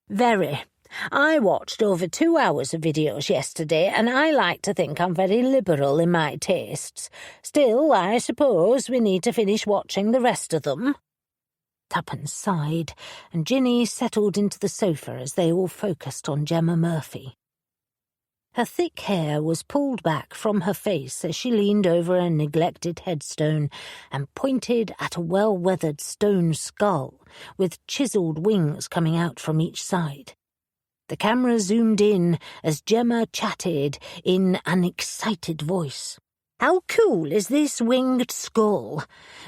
Very. I watched over 2 hours of videos yesterday, and I like to think I'm very liberal in my tastes. Still, I suppose we need to finish watching the rest of them. Tuppence sighed, and Ginny settled into the sofa as they all focused on Gemma Murphy. Her thick hair was pulled back from her face as she leaned over a neglected headstone and pointed at a well-weathered stone skull with chiselled wings coming out from each side. The camera zoomed in as Gemma chatted in an excited voice. How cool is this winged skull?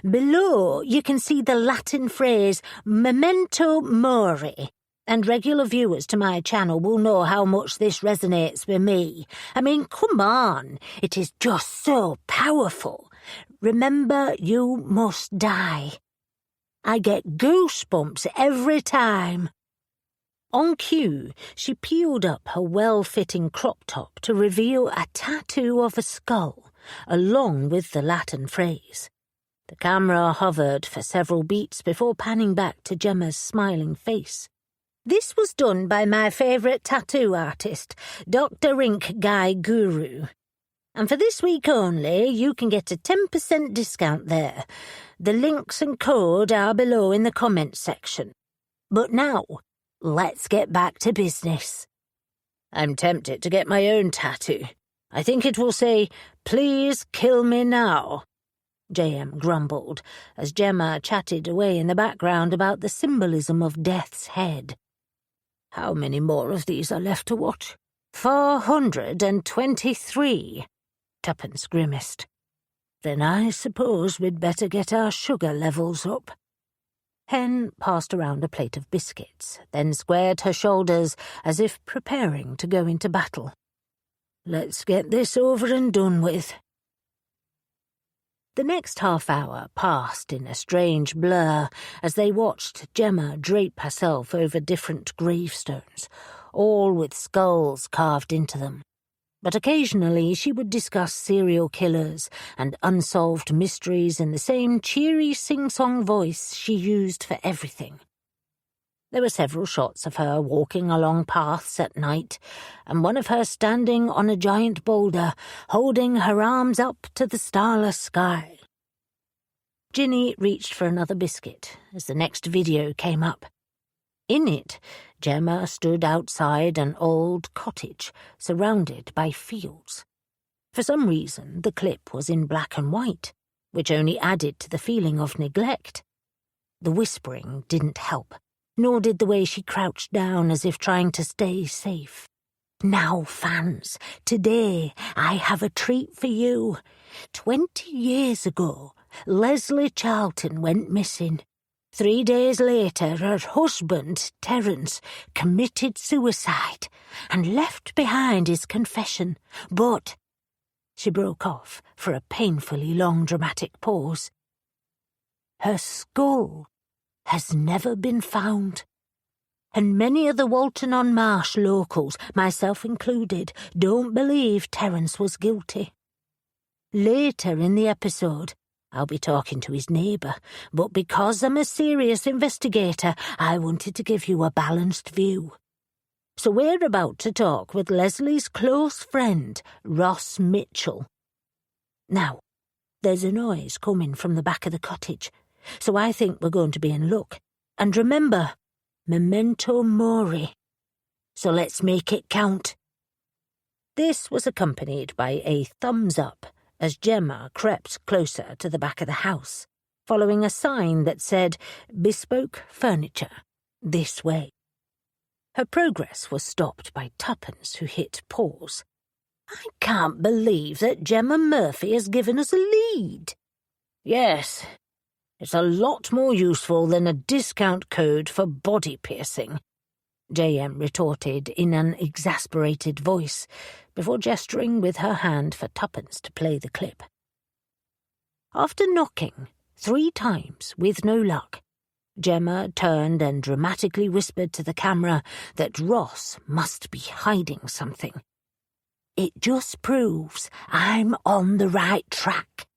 Below you can see the Latin phrase memento mori, and regular viewers to my channel will know how much this resonates with me. I mean, come on, it is just so powerful. Remember, you must die. I get goosebumps every time. On cue, she peeled up her well-fitting crop top to reveal a tattoo of a skull, along with the Latin phrase. The camera hovered for several beats before panning back to Gemma's smiling face. This was done by my favourite tattoo artist, Dr. Ink Guy Guru. And for this week only, you can get a 10% discount there. The links and code are below in the comments section. But now, let's get back to business. I'm tempted to get my own tattoo. I think it will say, "Please kill me now," J.M. grumbled, as Gemma chatted away in the background about the symbolism of death's head. How many more of these are left to watch? 423, Tuppence grimaced. Then I suppose we'd better get our sugar levels up. Hen passed around a plate of biscuits, then squared her shoulders as if preparing to go into battle. Let's get this over and done with. The next half hour passed in a strange blur as they watched Gemma drape herself over different gravestones, all with skulls carved into them. But occasionally she would discuss serial killers and unsolved mysteries in the same cheery sing-song voice she used for everything. There were several shots of her walking along paths at night, and one of her standing on a giant boulder, holding her arms up to the starless sky. Ginny reached for another biscuit as the next video came up. In it, Gemma stood outside an old cottage, surrounded by fields. For some reason, the clip was in black and white, which only added to the feeling of neglect. The whispering didn't help, nor did the way she crouched down as if trying to stay safe. Now, fans, today I have a treat for you. 20 years ago, Leslie Charlton went missing. 3 days later, her husband, Terence, committed suicide and left behind his confession. But she broke off for a painfully long dramatic pause. Her skull has never been found. And many of the Walton-on-Marsh locals, myself included, don't believe Terence was guilty. Later in the episode, I'll be talking to his neighbour, but because I'm a serious investigator, I wanted to give you a balanced view. So we're about to talk with Leslie's close friend, Ross Mitchell. Now, there's a noise coming from the back of the cottage, so I think we're going to be in luck. And remember, memento mori. So let's make it count. This was accompanied by a thumbs up as Gemma crept closer to the back of the house, following a sign that said, "Bespoke furniture, this way." Her progress was stopped by Tuppence, who hit pause. I can't believe that Gemma Murphy has given us a lead. Yes, it's a lot more useful than a discount code for body piercing, J.M. retorted in an exasperated voice, before gesturing with her hand for Tuppence to play the clip. After knocking 3 times with no luck, Gemma turned and dramatically whispered to the camera that Ross must be hiding something. It just proves I'm on the right track."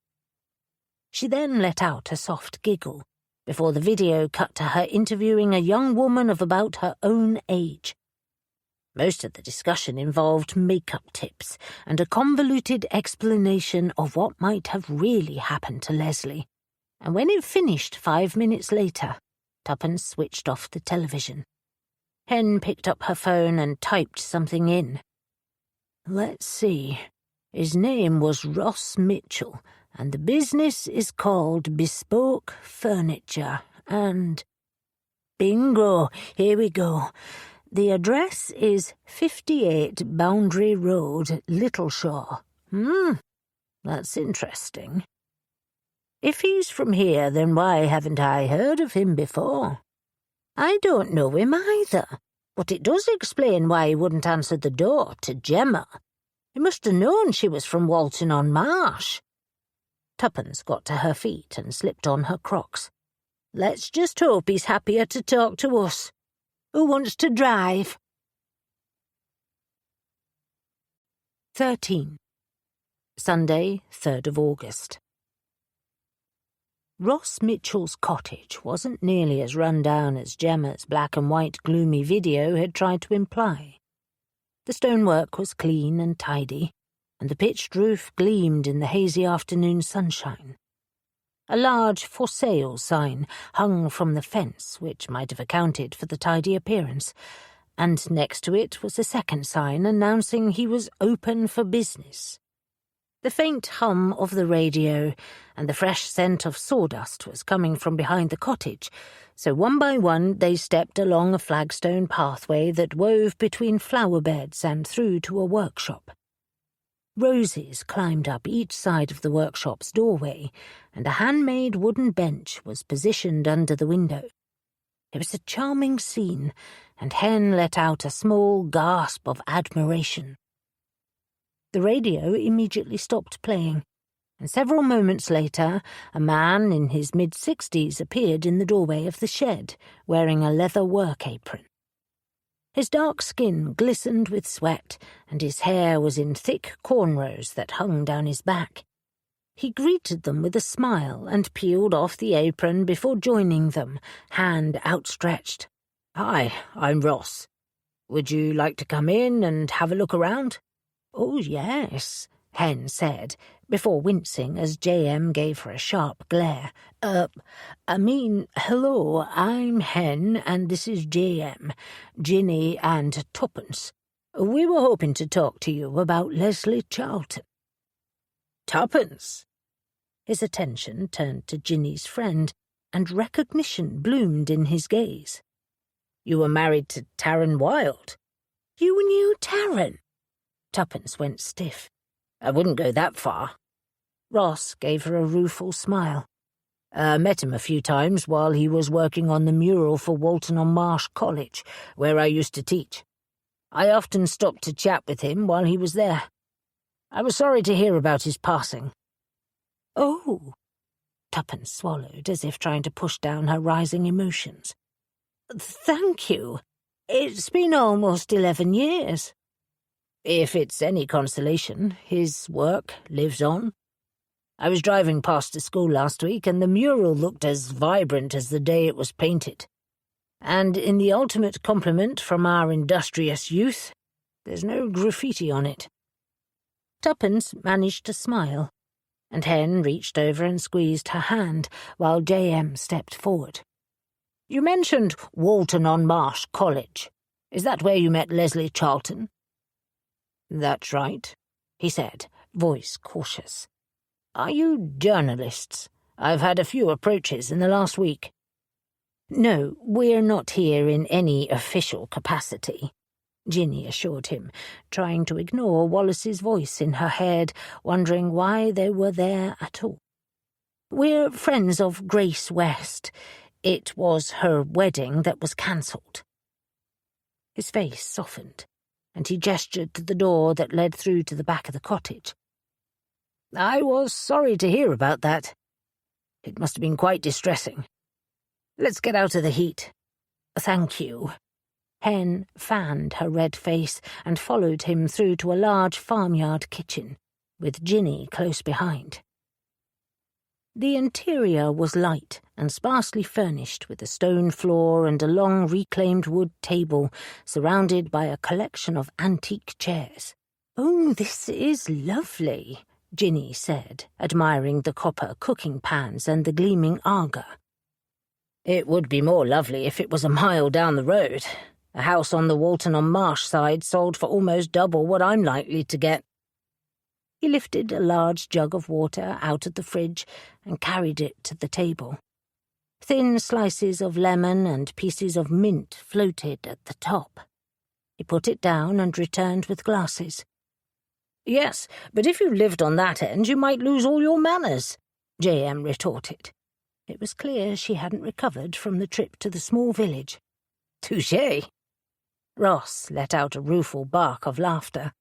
She then let out a soft giggle, before the video cut to her interviewing a young woman of about her own age. Most of the discussion involved makeup tips and a convoluted explanation of what might have really happened to Leslie, and when it finished 5 minutes later, Tuppence switched off the television. Hen picked up her phone and typed something in. "Let's see. His name was Ross Mitchell, and the business is called Bespoke Furniture, and—" "Bingo! Here we go. The address is 58 Boundary Road, Littleshaw. That's interesting. If he's from here, then why haven't I heard of him before? I don't know him either, but it does explain why he wouldn't answer the door to Gemma. He must have known she was from Walton-on-Marsh." Tuppence got to her feet and slipped on her Crocs. "Let's just hope he's happier to talk to us. Who wants to drive?" 13. Sunday, 3rd of August. Ross Mitchell's cottage wasn't nearly as run down as Gemma's black-and-white gloomy video had tried to imply. The stonework was clean and tidy, and the pitched roof gleamed in the hazy afternoon sunshine. A large "For Sale" sign hung from the fence, which might have accounted for the tidy appearance, and next to it was a second sign announcing he was open for business. The faint hum of the radio and the fresh scent of sawdust was coming from behind the cottage, so one by one they stepped along a flagstone pathway that wove between flower beds and through to a workshop. Roses climbed up each side of the workshop's doorway, and a handmade wooden bench was positioned under the window. It was a charming scene, and Hen let out a small gasp of admiration. The radio immediately stopped playing, and several moments later a man in his mid-60s appeared in the doorway of the shed, wearing a leather work apron. His dark skin glistened with sweat, and his hair was in thick cornrows that hung down his back. He greeted them with a smile and peeled off the apron before joining them, hand outstretched. "Hi, I'm Ross. Would you like to come in and have a look around?" "Oh, yes," Hen said, before wincing as J.M. gave her a sharp glare. Hello, I'm Hen, and this is J.M., Ginny and Tuppence. We were hoping to talk to you about Leslie Charlton." "Tuppence?" His attention turned to Ginny's friend, and recognition bloomed in his gaze. "You were married to Taryn Wilde." "You knew Taryn?" Tuppence went stiff. "I wouldn't go that far." Ross gave her a rueful smile. "Met him a few times while he was working on the mural for Walton-on-Marsh College, where I used to teach. I often stopped to chat with him while he was there. I was sorry to hear about his passing." "Oh," Tuppence swallowed, as if trying to push down her rising emotions. "Thank you. It's been almost 11 years. If it's any consolation, his work lives on. I was driving past a school last week, and the mural looked as vibrant as the day it was painted. And in the ultimate compliment from our industrious youth, there's no graffiti on it." Tuppence managed to smile, and Hen reached over and squeezed her hand, while J.M. stepped forward. "You mentioned Walton-on-Marsh College. Is that where you met Leslie Charlton?" "That's right," he said, voice cautious. "Are you journalists? I've had a few approaches in the last week." "No, we're not here in any official capacity," Ginny assured him, trying to ignore Wallace's voice in her head, wondering why they were there at all. "We're friends of Grace West. It was her wedding that was cancelled." His face softened, and he gestured to the door that led through to the back of the cottage. "I was sorry to hear about that. It must have been quite distressing. Let's get out of the heat." "Thank you." Hen fanned her red face and followed him through to a large farmyard kitchen, with Ginny close behind. The interior was light and sparsely furnished, with a stone floor and a long reclaimed wood table surrounded by a collection of antique chairs. "Oh, this is lovely," Ginny said, admiring the copper cooking pans and the gleaming Aga. "It would be more lovely if it was a mile down the road. A house on the Walton-on-Marsh side sold for almost double what I'm likely to get." He lifted a large jug of water out of the fridge and carried it to the table. Thin slices of lemon and pieces of mint floated at the top. He put it down and returned with glasses. "Yes, but if you lived on that end you might lose all your manners," J.M. retorted. It was clear she hadn't recovered from the trip to the small village. "Touché." Ross let out a rueful bark of laughter.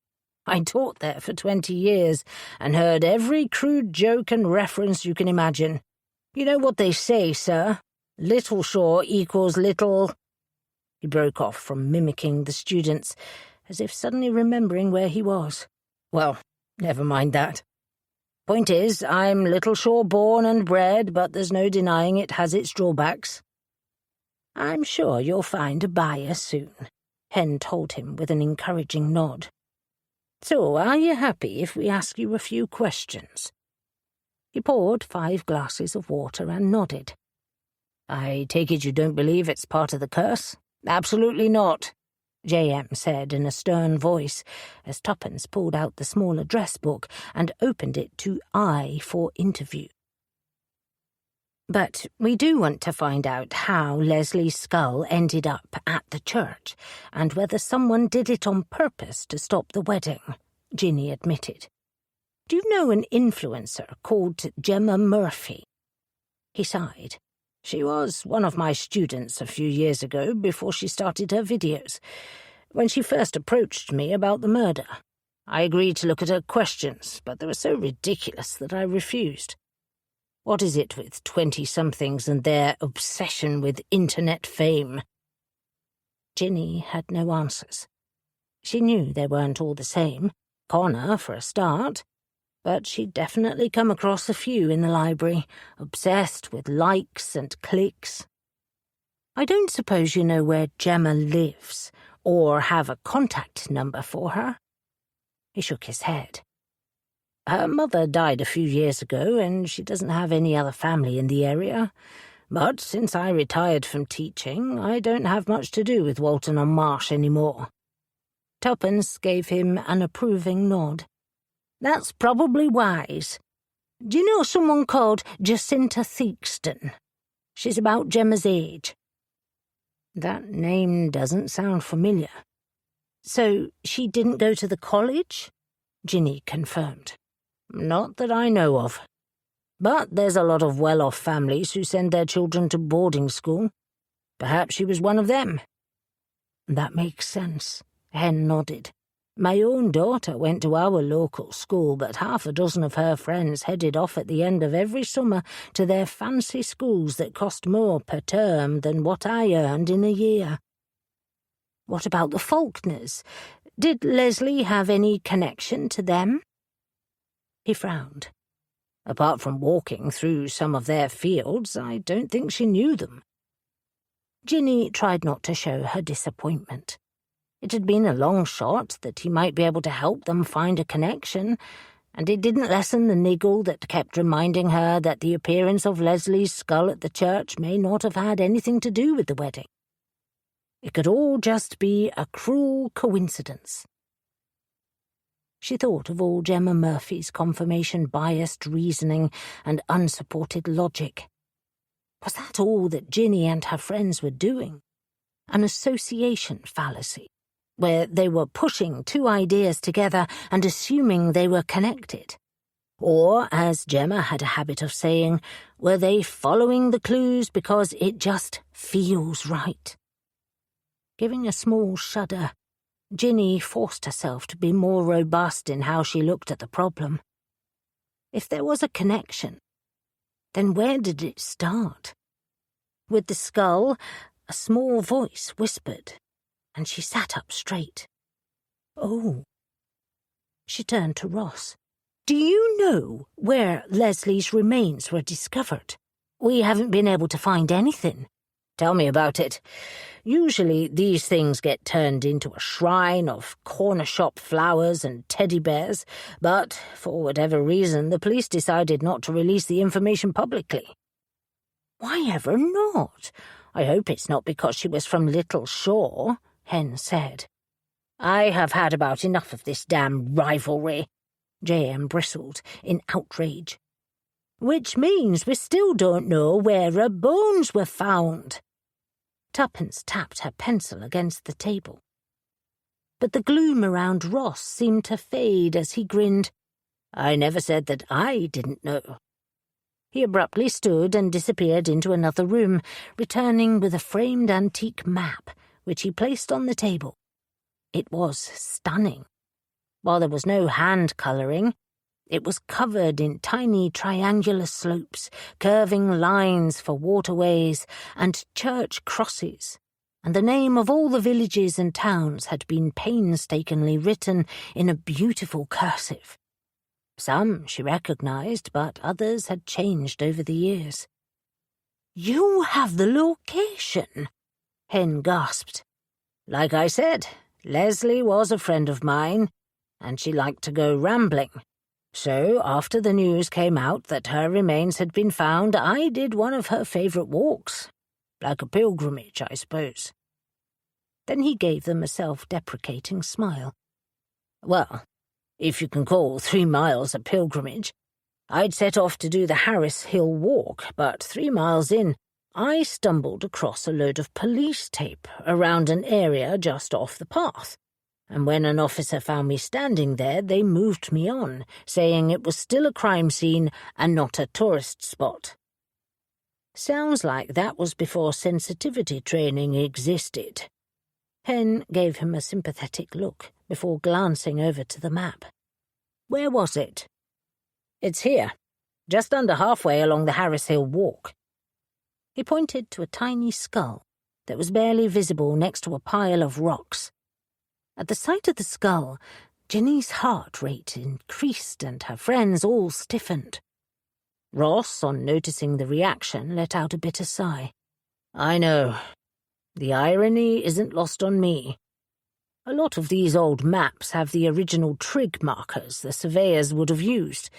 "I taught there for 20 years and heard every crude joke and reference you can imagine. You know what they say, sir? Little shore equals little—" He broke off from mimicking the students, as if suddenly remembering where he was. "Well, never mind that. Point is, I'm Little Shore born and bred, but there's no denying it has its drawbacks." "I'm sure you'll find a buyer soon," Hen told him with an encouraging nod. "So, are you happy if we ask you a few questions?" He poured 5 glasses of water and nodded. "I take it you don't believe it's part of the curse?" "Absolutely not," J.M. said in a stern voice, as Tuppence pulled out the small address book and opened it to I for interview. "But we do want to find out how Leslie's skull ended up at the church, and whether someone did it on purpose to stop the wedding," Ginny admitted. "Do you know an influencer called Gemma Murphy?" He sighed. "She was one of my students a few years ago before she started her videos. When she first approached me about the murder, I agreed to look at her questions, but they were so ridiculous that I refused. What is it with 20-somethings and their obsession with internet fame?" Ginny had no answers. She knew they weren't all the same. Connor, for a start. But she'd definitely come across a few in the library, obsessed with likes and clicks. "I don't suppose you know where Gemma lives, or have a contact number for her?" He shook his head. "Her mother died a few years ago, and she doesn't have any other family in the area. But since I retired from teaching, I don't have much to do with Walton-on-Marsh anymore." Tuppence gave him an approving nod. "That's probably wise. Do you know someone called Jacinta Theakston? She's about Gemma's age." "That name doesn't sound familiar." "So she didn't go to the college?" Ginny confirmed. "Not that I know of. But there's a lot of well-off families who send their children to boarding school. Perhaps she was one of them." "That makes sense," Hen nodded. "My own daughter went to our local school, but half a dozen of her friends headed off at the end of every summer to their fancy schools that cost more per term than what I earned in a year." "What about the Faulkners? Did Leslie have any connection to them?" He frowned. "Apart from walking through some of their fields, I don't think she knew them." Ginny tried not to show her disappointment. It had been a long shot that he might be able to help them find a connection, and it didn't lessen the niggle that kept reminding her that the appearance of Leslie's skull at the church may not have had anything to do with the wedding. It could all just be a cruel coincidence. She thought of all Gemma Murphy's confirmation-biased reasoning and unsupported logic. Was that all that Ginny and her friends were doing? An association fallacy, where they were pushing 2 ideas together and assuming they were connected? Or, as Gemma had a habit of saying, were they following the clues because it just feels right? Giving a small shudder, Ginny forced herself to be more robust in how she looked at the problem. If there was a connection, then where did it start? With the skull, a small voice whispered, and she sat up straight. "Oh." She turned to Ross. "Do you know where Leslie's remains were discovered? We haven't been able to find anything." "Tell me about it. Usually these things get turned into a shrine of corner shop flowers and teddy bears, but for whatever reason the police decided not to release the information publicly." "Why ever not? I hope it's not because she was from Little Shore," Hen said. "I have had about enough of this damn rivalry," J.M. bristled in outrage. "Which means we still don't know where her bones were found." Tuppence tapped her pencil against the table. But the gloom around Ross seemed to fade as he grinned. "I never said that I didn't know." He abruptly stood and disappeared into another room, returning with a framed antique map, which he placed on the table. It was stunning. While there was no hand-colouring, it was covered in tiny triangular slopes, curving lines for waterways and church crosses, and the name of all the villages and towns had been painstakingly written in a beautiful cursive. Some she recognised, but others had changed over the years. "You have the location," Hen gasped. "Like I said, Leslie was a friend of mine, and she liked to go rambling. So, after the news came out that her remains had been found, I did one of her favourite walks. Like a pilgrimage, I suppose." Then he gave them a self-deprecating smile. "Well, if you can call 3 miles a pilgrimage. I'd set off to do the Harris Hill Walk, but 3 miles in, I stumbled across a load of police tape around an area just off the path. And when an officer found me standing there, they moved me on, saying it was still a crime scene and not a tourist spot." "Sounds like that was before sensitivity training existed." Hen gave him a sympathetic look before glancing over to the map. "Where was it?" "It's here, just under halfway along the Harris Hill Walk." He pointed to a tiny skull that was barely visible next to a pile of rocks. At the sight of the skull, Ginny's heart rate increased and her friends all stiffened. Ross, on noticing the reaction, let out a bitter sigh. "I know. The irony isn't lost on me. A lot of these old maps have the original trig markers the surveyors would have used.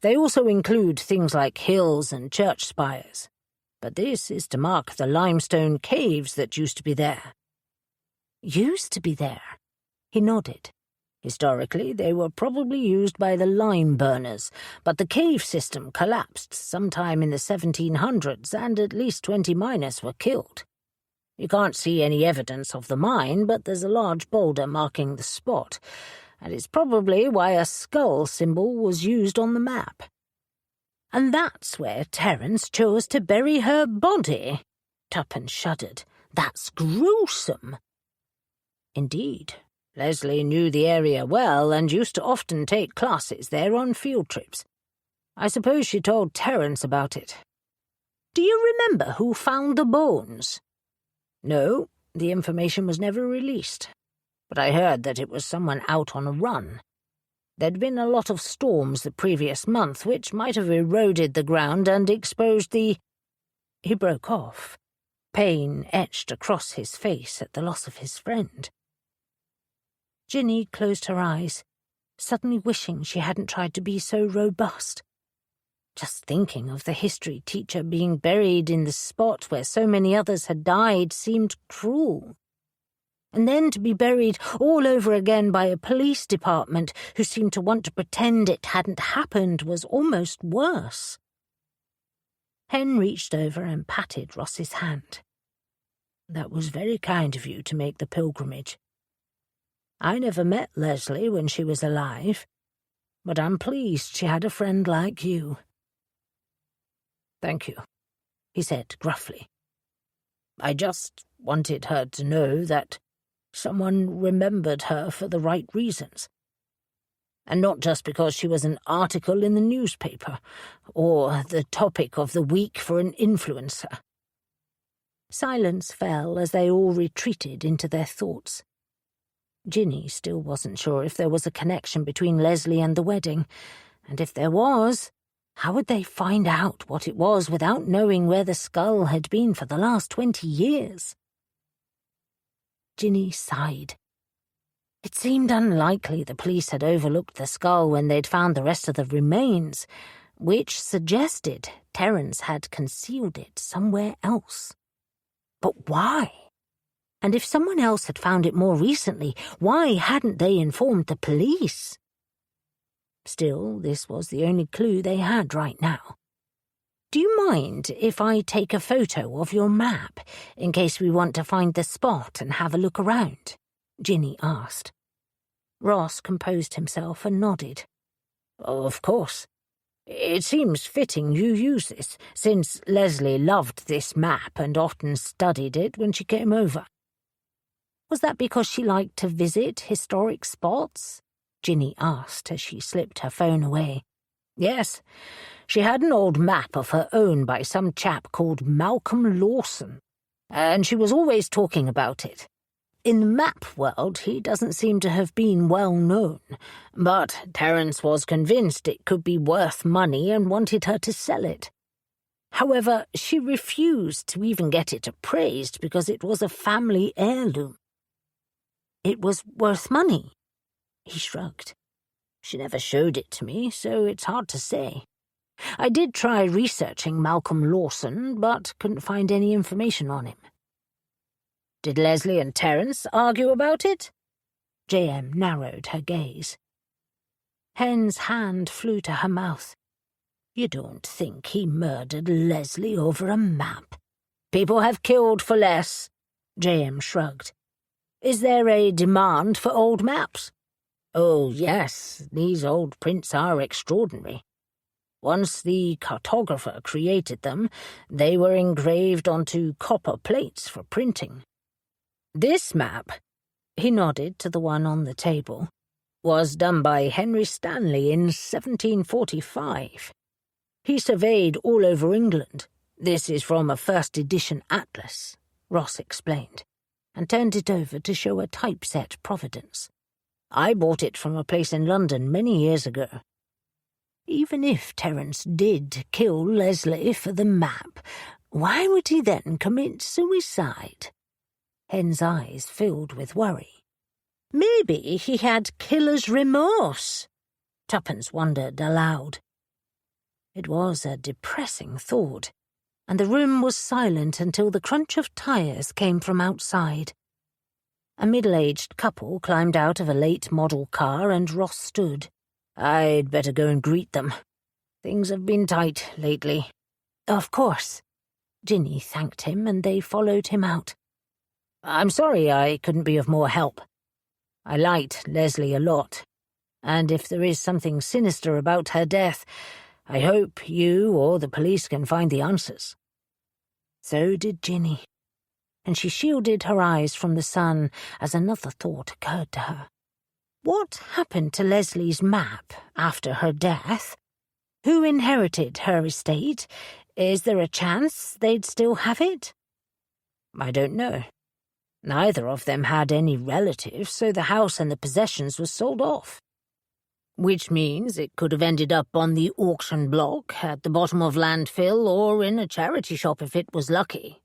They also include things like hills and church spires. But this is to mark the limestone caves that used to be there." "Used to be there?" He nodded. "Historically, they were probably used by the lime burners, but the cave system collapsed sometime in the 1700s and at least 20 miners were killed. You can't see any evidence of the mine, but there's a large boulder marking the spot, and it's probably why a skull symbol was used on the map." "And that's where Terence chose to bury her body?" Tuppence shuddered. "That's gruesome." "Indeed. Leslie knew the area well and used to often take classes there on field trips. I suppose she told Terence about it." "Do you remember who found the bones?" "No, the information was never released. But I heard that it was someone out on a run. There'd been a lot of storms the previous month, which might have eroded the ground and exposed the—" He broke off. Pain etched across his face at the loss of his friend. Ginny closed her eyes, suddenly wishing she hadn't tried to be so robust. Just thinking of the history teacher being buried in the spot where so many others had died seemed cruel. And then to be buried all over again by a police department who seemed to want to pretend it hadn't happened was almost worse. Hen reached over and patted Ross's hand. "That was very kind of you to make the pilgrimage. I never met Leslie when she was alive, but I'm pleased she had a friend like you." "Thank you," he said gruffly. "I just wanted her to know that someone remembered her for the right reasons. And not just because she was an article in the newspaper, or the topic of the week for an influencer." Silence fell as they all retreated into their thoughts. Ginny still wasn't sure if there was a connection between Leslie and the wedding, and if there was, how would they find out what it was without knowing where the skull had been for the last 20 years? Ginny sighed. It seemed unlikely the police had overlooked the skull when they'd found the rest of the remains, which suggested Terence had concealed it somewhere else. But why? And if someone else had found it more recently, why hadn't they informed the police? Still, this was the only clue they had right now. "Do you mind if I take a photo of your map, in case we want to find the spot and have a look around?" Ginny asked. Ross composed himself and nodded. "Of course. It seems fitting you use this, since Leslie loved this map and often studied it when she came over." "Was that because she liked to visit historic spots?" Ginny asked as she slipped her phone away. "Yes, she had an old map of her own by some chap called Malcolm Lawson, and she was always talking about it. In the map world, he doesn't seem to have been well known, but Terence was convinced it could be worth money and wanted her to sell it. However, she refused to even get it appraised because it was a family heirloom." "It was worth money?" He shrugged. "She never showed it to me, so it's hard to say. I did try researching Malcolm Lawson, but couldn't find any information on him." "Did Leslie and Terence argue about it?" J.M. narrowed her gaze. Hen's hand flew to her mouth. "You don't think he murdered Leslie over a map?" "People have killed for less," J.M. shrugged. "Is there a demand for old maps?" "Oh, yes, these old prints are extraordinary. Once the cartographer created them, they were engraved onto copper plates for printing. This map," he nodded to the one on the table, "was done by Henry Stanley in 1745. He surveyed all over England. This is from a first-edition atlas," Ross explained, and turned it over to show a typeset Providence. "I bought it from a place in London many years ago." Even if Terence did kill Leslie for the map, why would he then commit suicide? Hen's eyes filled with worry. "Maybe he had killer's remorse," Tuppence wondered aloud. It was a depressing thought, and the room was silent until the crunch of tyres came from outside. A middle-aged couple climbed out of a late model car and Ross stood. "I'd better go and greet them. Things have been tight lately." "Of course." Ginny thanked him and they followed him out. "I'm sorry I couldn't be of more help. I liked Leslie a lot, and if there is something sinister about her death, I hope you or the police can find the answers." So did Ginny, and she shielded her eyes from the sun as another thought occurred to her. What happened to Leslie's map after her death? Who inherited her estate? Is there a chance they'd still have it? "I don't know. Neither of them had any relatives, so the house and the possessions were sold off. Which means it could have ended up on the auction block, at the bottom of landfill, or in a charity shop if it was lucky,"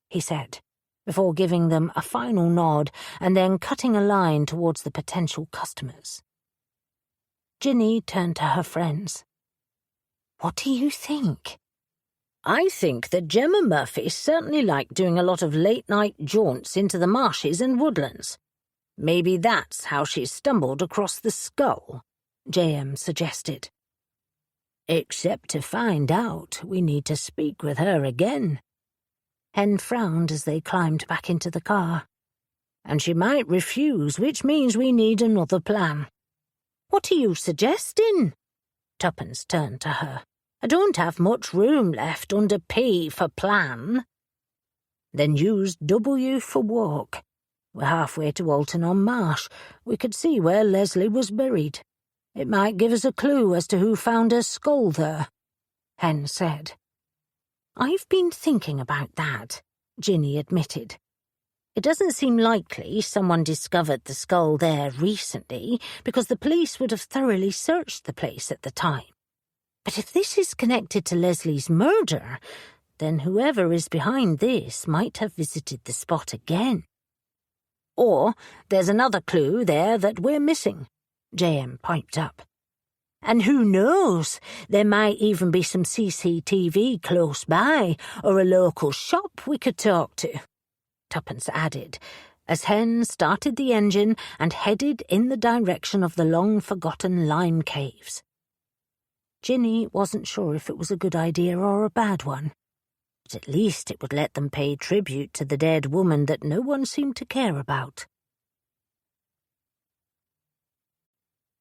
he said, before giving them a final nod and then cutting a line towards the potential customers. Ginny turned to her friends. "What do you think?" "I think that Gemma Murphy certainly liked doing a lot of late-night jaunts into the marshes and woodlands. Maybe that's how she stumbled across the skull," J.M. suggested. "Except to find out, we need to speak with her again." Hen frowned as they climbed back into the car. "And she might refuse, which means we need another plan." "What are you suggesting?" Tuppence turned to her. "I don't have much room left under P for plan." "Then use W for walk. We're halfway to Alton-on-Marsh. We could see where Leslie was buried. It might give us a clue as to who found her skull there," Hen said. "I've been thinking about that," Ginny admitted. It doesn't seem likely someone discovered the skull there recently, because the police would have thoroughly searched the place at the time. But if this is connected to Leslie's murder, then whoever is behind this might have visited the spot again. Or there's another clue there that we're missing, J.M. piped up. And who knows, there might even be some CCTV close by, or a local shop we could talk to, Tuppence added, as Hen started the engine and headed in the direction of the long-forgotten lime caves. Ginny wasn't sure if it was a good idea or a bad one, but at least it would let them pay tribute to the dead woman that no one seemed to care about.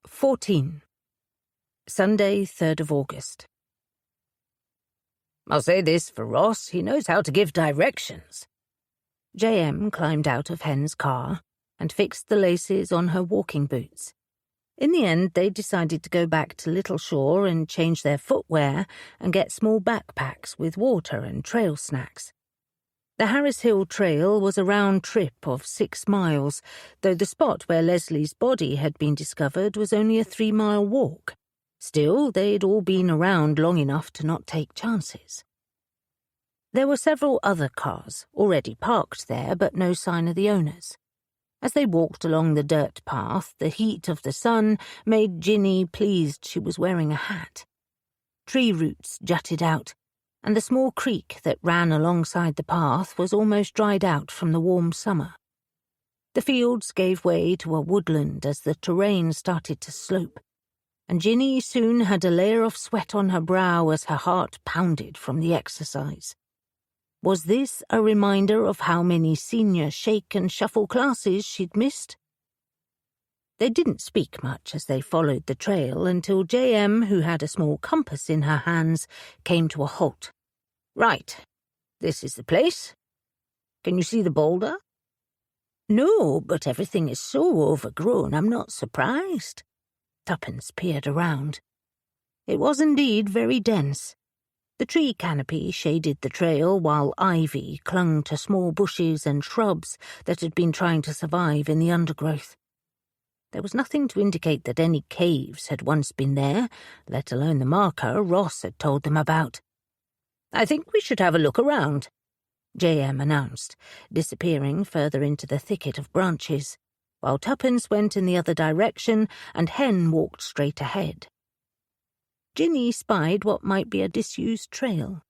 14. Sunday, 3rd of August. I'll say this for Ross, he knows how to give directions. J.M. climbed out of Hen's car and fixed the laces on her walking boots. In the end, they decided to go back to Little Shore and change their footwear and get small backpacks with water and trail snacks. The Harris Hill Trail was a round trip of 6 miles, though the spot where Leslie's body had been discovered was only a 3-mile walk. Still, they'd all been around long enough to not take chances. There were several other cars already parked there, but no sign of the owners. As they walked along the dirt path, the heat of the sun made Ginny pleased she was wearing a hat. Tree roots jutted out, and the small creek that ran alongside the path was almost dried out from the warm summer. The fields gave way to a woodland as the terrain started to slope, and Ginny soon had a layer of sweat on her brow as her heart pounded from the exercise. Was this a reminder of how many senior shake and shuffle classes she'd missed? They didn't speak much as they followed the trail until J.M., who had a small compass in her hands, came to a halt. Right, this is the place. Can you see the boulder? No, but everything is so overgrown I'm not surprised. Tuppence peered around. It was indeed very dense. The tree canopy shaded the trail while ivy clung to small bushes and shrubs that had been trying to survive in the undergrowth. There was nothing to indicate that any caves had once been there, let alone the marker Ross had told them about. I think we should have a look around, J.M. announced, disappearing further into the thicket of branches, while Tuppence went in the other direction and Hen walked straight ahead. Ginny spied what might be a disused trail.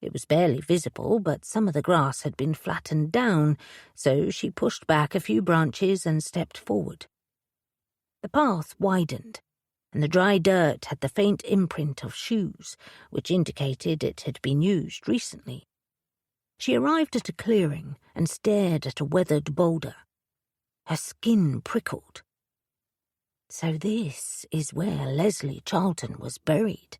It was barely visible, but some of the grass had been flattened down, so she pushed back a few branches and stepped forward. The path widened, and the dry dirt had the faint imprint of shoes, which indicated it had been used recently. She arrived at a clearing and stared at a weathered boulder. Her skin prickled. So this is where Leslie Charlton was buried.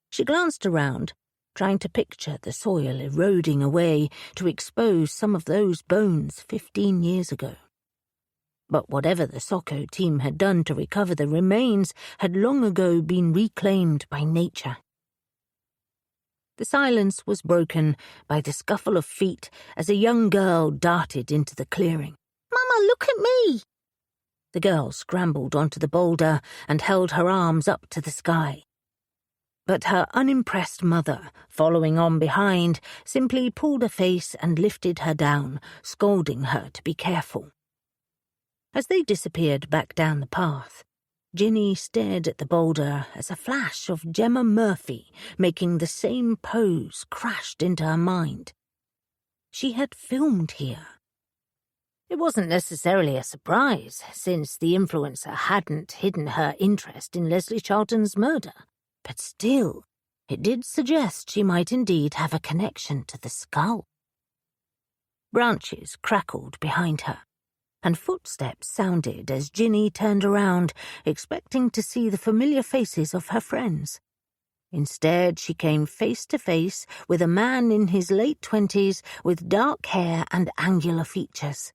She glanced around, trying to picture the soil eroding away to expose some of those bones 15 years ago. But whatever the Socko team had done to recover the remains had long ago been reclaimed by nature. The silence was broken by the scuffle of feet as a young girl darted into the clearing. "Mama, look at me!" The girl scrambled onto the boulder and held her arms up to the sky. But her unimpressed mother, following on behind, simply pulled a face and lifted her down, scolding her to be careful. As they disappeared back down the path, Ginny stared at the boulder as a flash of Gemma Murphy making the same pose crashed into her mind. She had filmed here. It wasn't necessarily a surprise, since the influencer hadn't hidden her interest in Leslie Charlton's murder. But still, it did suggest she might indeed have a connection to the skull. Branches crackled behind her, and footsteps sounded as Ginny turned around, expecting to see the familiar faces of her friends. Instead, she came face to face with a man in his late 20s with dark hair and angular features.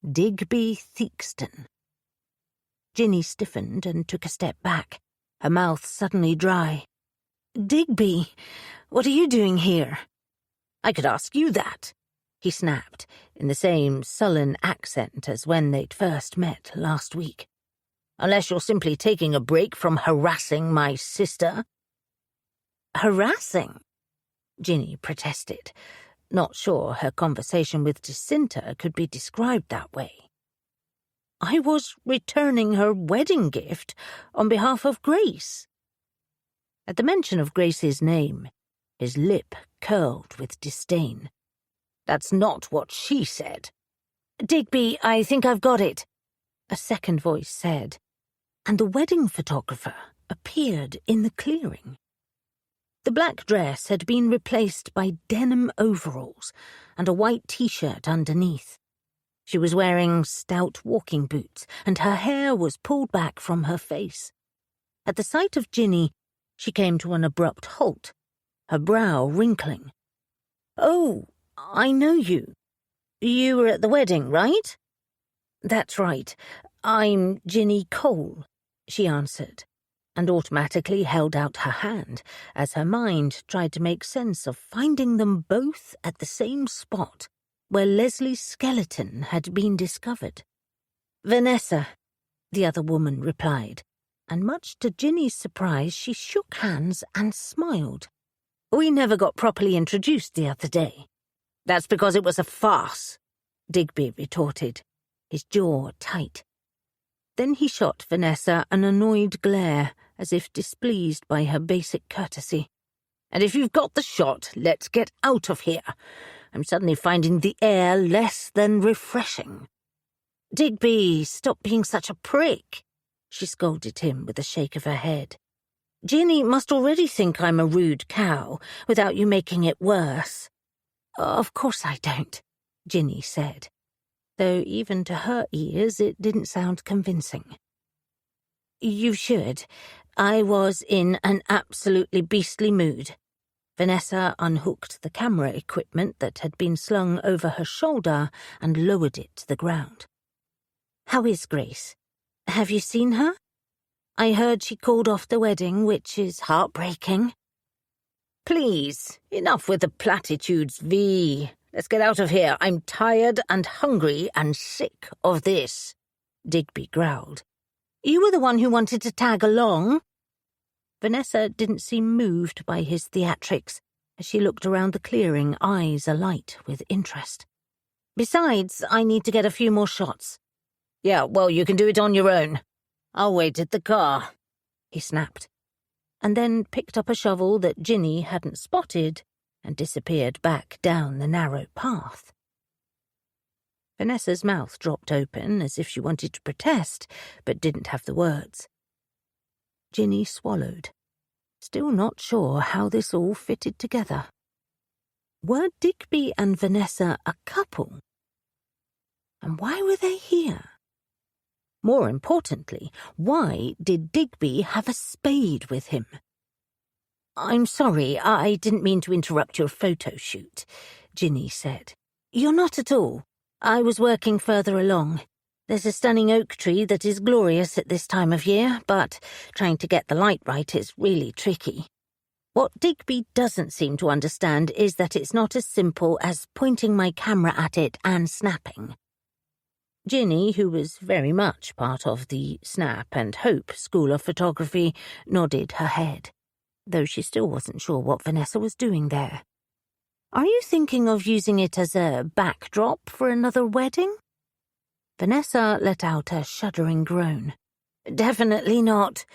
Digby Theakston. Ginny stiffened and took a step back, her mouth suddenly dry. "Digby, what are you doing here?" I could ask you that, he snapped, in the same sullen accent as when they'd first met last week. Unless you're simply taking a break from harassing my sister. Harassing? Ginny protested, not sure her conversation with Jacinta could be described that way. I was returning her wedding gift on behalf of Grace. At the mention of Grace's name, his lip curled with disdain. That's not what she said. Digby, I think I've got it, a second voice said, and the wedding photographer appeared in the clearing. The black dress had been replaced by denim overalls and a white t-shirt underneath. She was wearing stout walking boots, and her hair was pulled back from her face. At the sight of Ginny, she came to an abrupt halt, her brow wrinkling. Oh, I know you. You were at the wedding, right? That's right. I'm Ginny Cole, she answered, and automatically held out her hand as her mind tried to make sense of finding them both at the same spot where Leslie's skeleton had been discovered. Vanessa, the other woman replied, and much to Ginny's surprise she shook hands and smiled. We never got properly introduced the other day. That's because it was a farce, Digby retorted, his jaw tight. Then he shot Vanessa an annoyed glare, as if displeased by her basic courtesy. And if you've got the shot, let's get out of here. I'm suddenly finding the air less than refreshing. Digby, stop being such a prick, she scolded him with a shake of her head. Ginny must already think I'm a rude cow, without you making it worse. Of course I don't, Ginny said, though even to her ears it didn't sound convincing. You should. I was in an absolutely beastly mood. Vanessa unhooked the camera equipment that had been slung over her shoulder and lowered it to the ground. How is Grace? Have you seen her? I heard she called off the wedding, which is heartbreaking. Please, enough with the platitudes, V. Let's get out of here. I'm tired and hungry and sick of this, Digby growled. You were the one who wanted to tag along. Vanessa didn't seem moved by his theatrics as she looked around the clearing, eyes alight with interest. Besides, I need to get a few more shots. Yeah, well, you can do it on your own. I'll wait at the car, he snapped, and then picked up a shovel that Ginny hadn't spotted and disappeared back down the narrow path. Vanessa's mouth dropped open as if she wanted to protest, but didn't have the words. Ginny swallowed, still not sure how this all fitted together. Were Digby and Vanessa a couple? And why were they here? More importantly, why did Digby have a spade with him? I'm sorry, I didn't mean to interrupt your photo shoot, Ginny said. You're not at all. I was working further along. There's a stunning oak tree that is glorious at this time of year, but trying to get the light right is really tricky. What Digby doesn't seem to understand is that it's not as simple as pointing my camera at it and snapping. Ginny, who was very much part of the Snap and Hope School of Photography, nodded her head, though she still wasn't sure what Vanessa was doing there. Are you thinking of using it as a backdrop for another wedding? Vanessa let out a shuddering groan. Definitely not.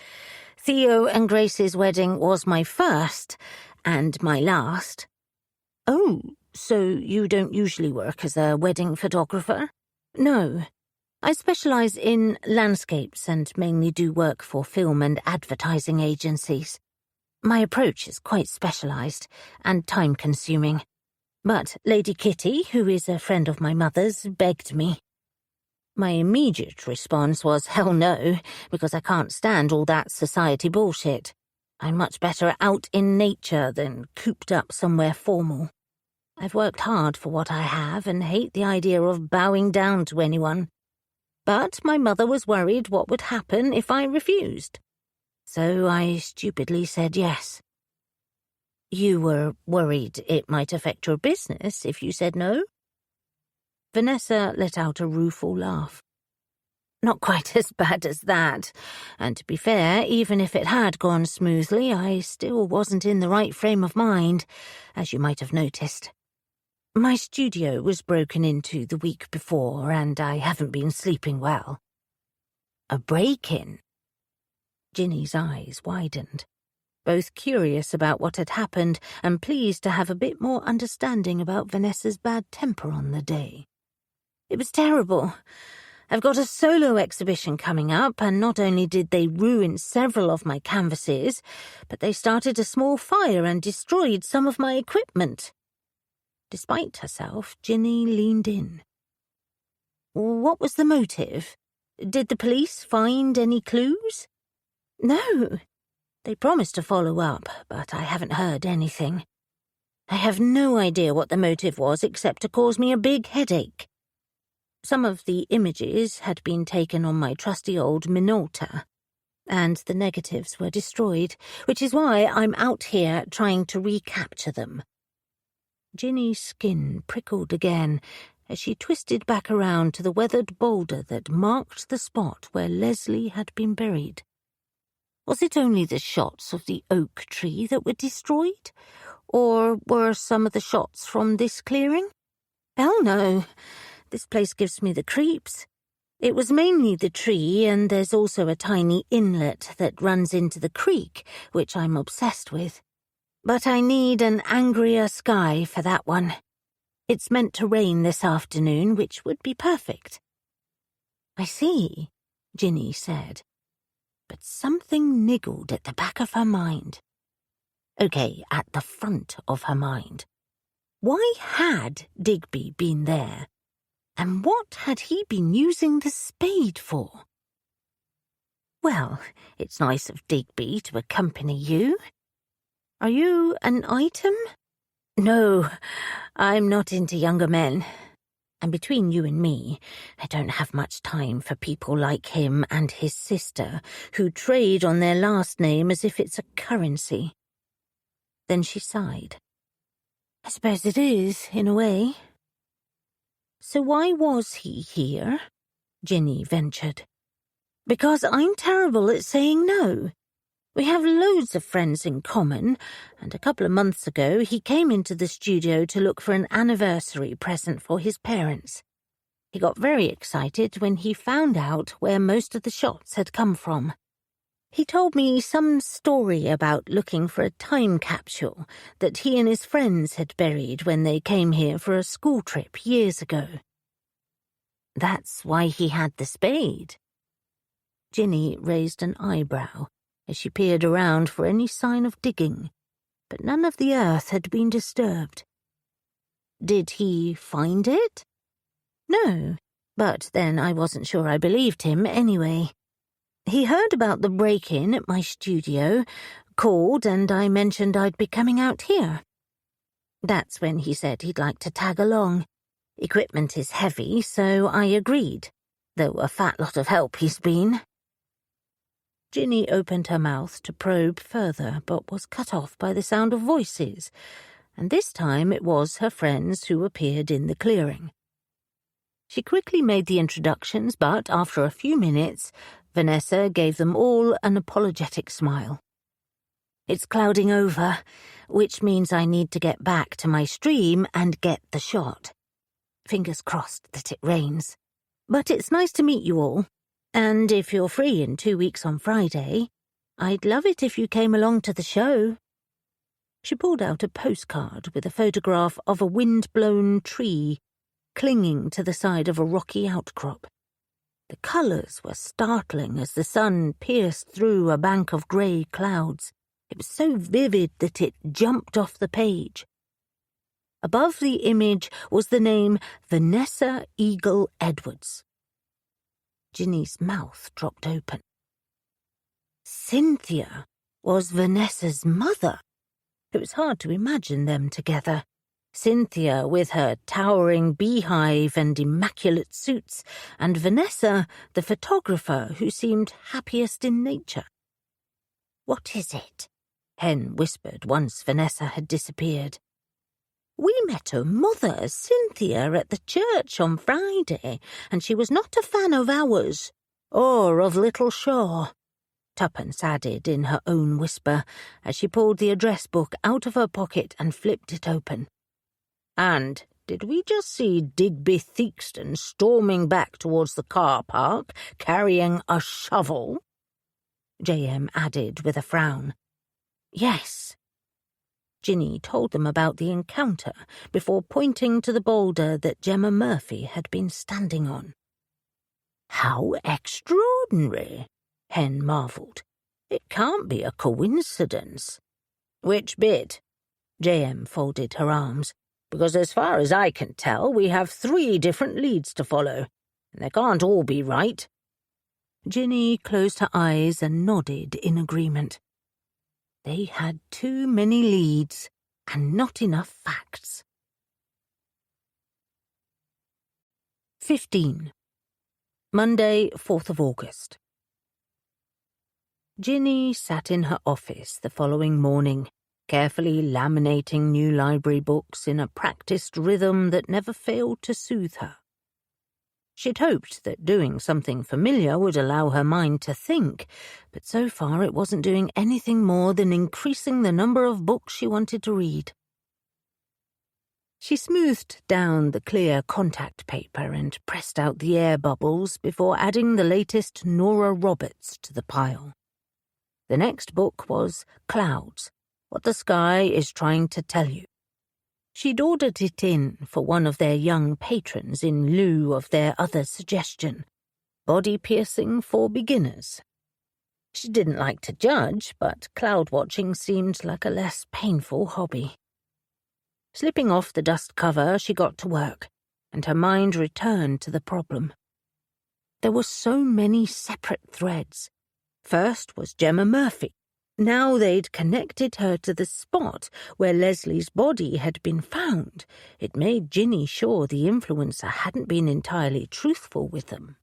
Theo and Grace's wedding was my first, and my last. Oh, so you don't usually work as a wedding photographer? No. I specialize in landscapes and mainly do work for film and advertising agencies. My approach is quite specialized and time-consuming. But Lady Kitty, who is a friend of my mother's, begged me. My immediate response was hell no, because I can't stand all that society bullshit. I'm much better out in nature than cooped up somewhere formal. I've worked hard for what I have and hate the idea of bowing down to anyone. But my mother was worried what would happen if I refused. So I stupidly said yes. You were worried it might affect your business if you said no? Vanessa let out a rueful laugh. Not quite as bad as that, and to be fair, even if it had gone smoothly, I still wasn't in the right frame of mind, as you might have noticed. My studio was broken into the week before, and I haven't been sleeping well. A break-in? Ginny's eyes widened, both curious about what had happened and pleased to have a bit more understanding about Vanessa's bad temper on the day. It was terrible. I've got a solo exhibition coming up, and not only did they ruin several of my canvases, but they started a small fire and destroyed some of my equipment. Despite herself, Ginny leaned in. What was the motive? Did the police find any clues? No. They promised to follow up, but I haven't heard anything. I have no idea what the motive was except to cause me a big headache. Some of the images had been taken on my trusty old Minolta, and the negatives were destroyed, which is why I'm out here trying to recapture them. Ginny's skin prickled again as she twisted back around to the weathered boulder that marked the spot where Leslie had been buried. Was it only the shots of the oak tree that were destroyed? Or were some of the shots from this clearing? Hell no. This place gives me the creeps. It was mainly the tree, and there's also a tiny inlet that runs into the creek, which I'm obsessed with. But I need an angrier sky for that one. It's meant to rain this afternoon, which would be perfect. I see, Ginny said. But something niggled at the back of her mind. Okay, at the front of her mind. Why had Digby been there? And what had he been using the spade for? Well, it's nice of Digby to accompany you. Are you an item? No, I'm not into younger men. And between you and me, I don't have much time for people like him and his sister who trade on their last name as if it's a currency. Then she sighed. I suppose it is, in a way. So why was he here? Ginny ventured. Because I'm terrible at saying no. We have loads of friends in common, and a couple of months ago he came into the studio to look for an anniversary present for his parents. He got very excited when he found out where most of the shots had come from. He told me some story about looking for a time capsule that he and his friends had buried when they came here for a school trip years ago. That's why he had the spade. Ginny raised an eyebrow as she peered around for any sign of digging, but none of the earth had been disturbed. Did he find it? No, but then I wasn't sure I believed him anyway. He heard about the break-in at my studio, called, and I mentioned I'd be coming out here. That's when he said he'd like to tag along. Equipment is heavy, so I agreed, though a fat lot of help he's been. Ginny opened her mouth to probe further, but was cut off by the sound of voices, and this time it was her friends who appeared in the clearing. She quickly made the introductions, but after a few minutes, Vanessa gave them all an apologetic smile. It's clouding over, which means I need to get back to my stream and get the shot. Fingers crossed that it rains. But it's nice to meet you all, and if you're free in 2 weeks on Friday, I'd love it if you came along to the show. She pulled out a postcard with a photograph of a wind-blown tree clinging to the side of a rocky outcrop. The colours were startling as the sun pierced through a bank of grey clouds. It was so vivid that it jumped off the page. Above the image was the name Vanessa Eagle Edwards. Ginny's mouth dropped open. Cynthia was Vanessa's mother. It was hard to imagine them together. Cynthia with her towering beehive and immaculate suits, and Vanessa, the photographer who seemed happiest in nature. What is it? Hen whispered once Vanessa had disappeared. "We met her mother, Cynthia, at the church on Friday, and she was not a fan of ours, or of Little Shaw," Tuppence added in her own whisper, as she pulled the address book out of her pocket and flipped it open. "And did we just see Digby Theakston storming back towards the car park, carrying a shovel?" J.M. added with a frown. "Yes." Ginny told them about the encounter before pointing to the boulder that Gemma Murphy had been standing on. "How extraordinary," Hen marvelled. "It can't be a coincidence." "Which bit?" J.M. folded her arms. "Because as far as I can tell, we have 3 different leads to follow, and they can't all be right." Ginny closed her eyes and nodded in agreement. They had too many leads and not enough facts. 15. Monday, 4th of August. Ginny sat in her office the following morning, carefully laminating new library books in a practiced rhythm that never failed to soothe her. She'd hoped that doing something familiar would allow her mind to think, but so far it wasn't doing anything more than increasing the number of books she wanted to read. She smoothed down the clear contact paper and pressed out the air bubbles before adding the latest Nora Roberts to the pile. The next book was Clouds, What the Sky is Trying to Tell You. She'd ordered it in for one of their young patrons in lieu of their other suggestion, Body Piercing for Beginners. She didn't like to judge, but cloud-watching seemed like a less painful hobby. Slipping off the dust cover, she got to work, and her mind returned to the problem. There were so many separate threads. First was Gemma Murphy. Now they'd connected her to the spot where Leslie's body had been found. It made Ginny sure the influencer hadn't been entirely truthful with them.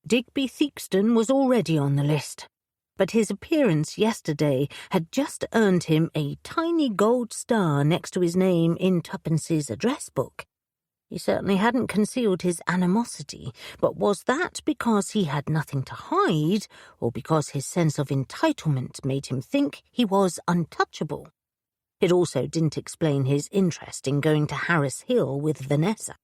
Digby Theakston was already on the list, but his appearance yesterday had just earned him a tiny gold star next to his name in Tuppence's address book. He certainly hadn't concealed his animosity, but was that because he had nothing to hide, or because his sense of entitlement made him think he was untouchable? It also didn't explain his interest in going to Harris Hill with Vanessa.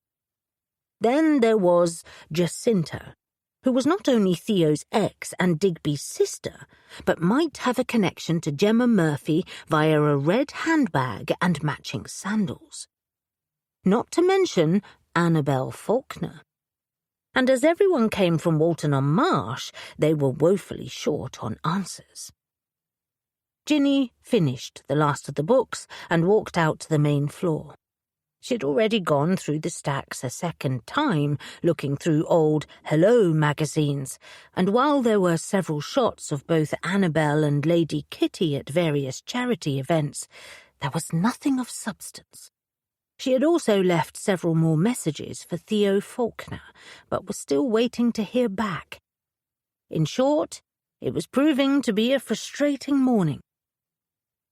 Then there was Jacinta, who was not only Theo's ex and Digby's sister, but might have a connection to Gemma Murphy via a red handbag and matching sandals. Not to mention Annabel Faulkner. And as everyone came from Walton-on-Marsh, they were woefully short on answers. Ginny finished the last of the books and walked out to the main floor. She'd already gone through the stacks a second time, looking through old Hello magazines, and while there were several shots of both Annabel and Lady Kitty at various charity events, there was nothing of substance. She had also left several more messages for Theo Faulkner, but was still waiting to hear back. In short, it was proving to be a frustrating morning.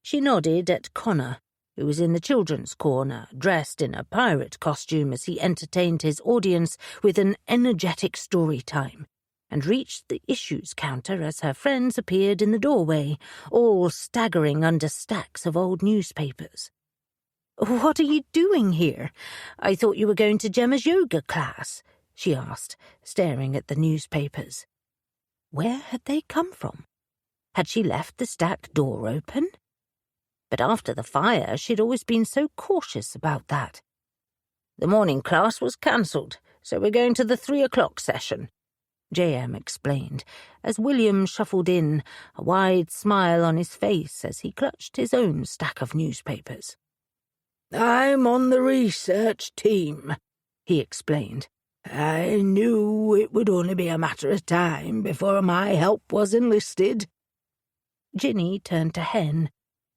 She nodded at Connor, who was in the children's corner, dressed in a pirate costume as he entertained his audience with an energetic story time, and reached the issues counter as her friends appeared in the doorway, all staggering under stacks of old newspapers. "What are you doing here? I thought you were going to Gemma's yoga class," she asked, staring at the newspapers. Where had they come from? Had she left the stacked door open? But after the fire, she'd always been so cautious about that. "The morning class was cancelled, so we're going to the 3 o'clock session," J.M. explained, as William shuffled in, a wide smile on his face as he clutched his own stack of newspapers. "I'm on the research team," he explained. "I knew it would only be a matter of time before my help was enlisted." Ginny turned to Hen,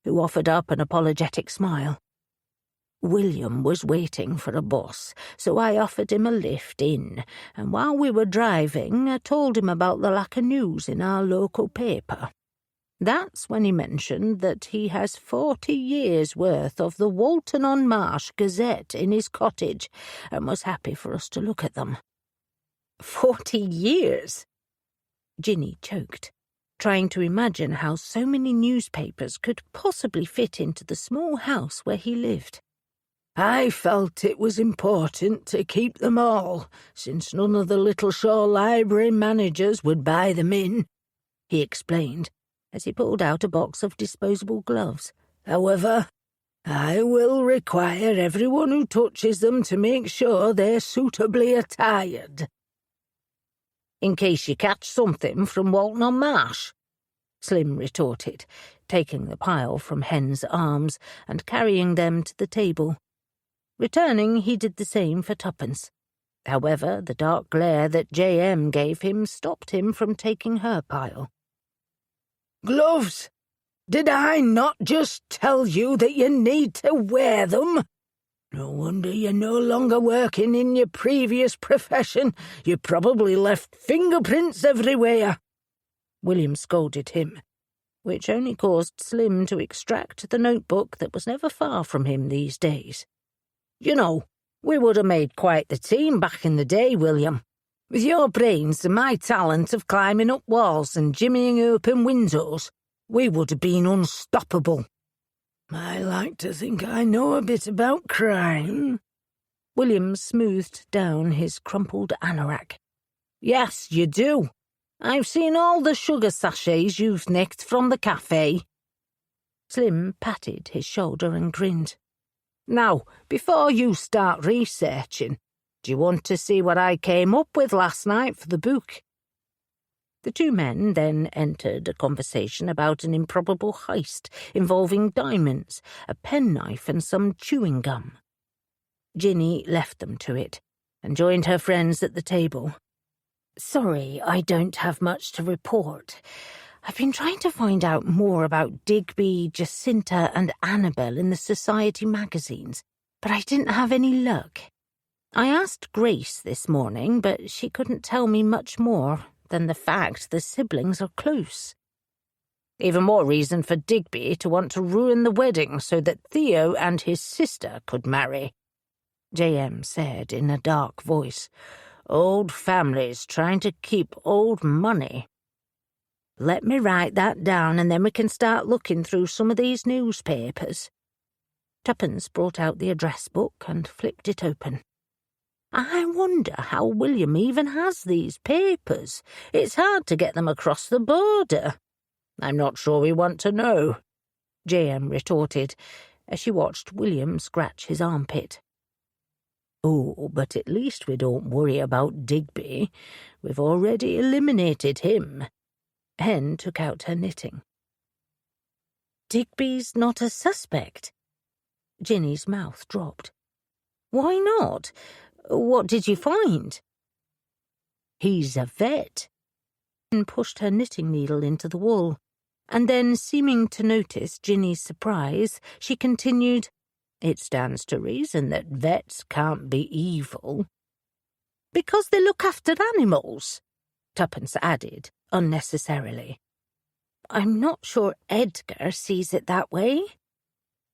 who offered up an apologetic smile. "William was waiting for a boss, so I offered him a lift in, and while we were driving I told him about the lack of news in our local paper. That's when he mentioned that he has 40 years' worth of the Walton-on-Marsh Gazette in his cottage and was happy for us to look at them. 40 years? Ginny choked, trying to imagine how so many newspapers could possibly fit into the small house where he lived. I felt it was important to keep them all, since none of the Littleshall Library managers would buy them in, he explained, as he pulled out a box of disposable gloves. However, I will require everyone who touches them to make sure they're suitably attired. In case you catch something from Walton-on-Marsh, Slim retorted, taking the pile from Hen's arms and carrying them to the table. Returning, he did the same for twopence. However, the dark glare that J.M. gave him stopped him from taking her pile. Gloves? Did I not just tell you that you need to wear them? No wonder you're no longer working in your previous profession. You probably left fingerprints everywhere. William scolded him, which only caused Slim to extract the notebook that was never far from him these days. You know, we would have made quite the team back in the day, William. With your brains and my talent of climbing up walls and jimmying open windows, we would have been unstoppable. I like to think I know a bit about crime. William smoothed down his crumpled anorak. Yes, you do. I've seen all the sugar sachets you've nicked from the cafe. Slim patted his shoulder and grinned. Now, before you start researching, do you want to see what I came up with last night for the book? The two men then entered a conversation about an improbable heist involving diamonds, a penknife and some chewing gum. Ginny left them to it and joined her friends at the table. Sorry, I don't have much to report. I've been trying to find out more about Digby, Jacinta and Annabel in the society magazines, but I didn't have any luck. I asked Grace this morning, but she couldn't tell me much more than the fact the siblings are close. Even more reason for Digby to want to ruin the wedding so that Theo and his sister could marry, J.M. said in a dark voice. Old families trying to keep old money. Let me write that down and then we can start looking through some of these newspapers. Tuppence brought out the address book and flipped it open. I wonder how William even has these papers. It's hard to get them across the border. I'm not sure we want to know, J.M. retorted, as she watched William scratch his armpit. Oh, but at least we don't worry about Digby. We've already eliminated him. Hen took out her knitting. Digby's not a suspect. Ginny's mouth dropped. Why not? What did you find? He's a vet. Hen pushed her knitting needle into the wool, and then, seeming to notice Ginny's surprise, she continued, It stands to reason that vets can't be evil. Because they look after animals, Tuppence added, unnecessarily. I'm not sure Edgar sees it that way.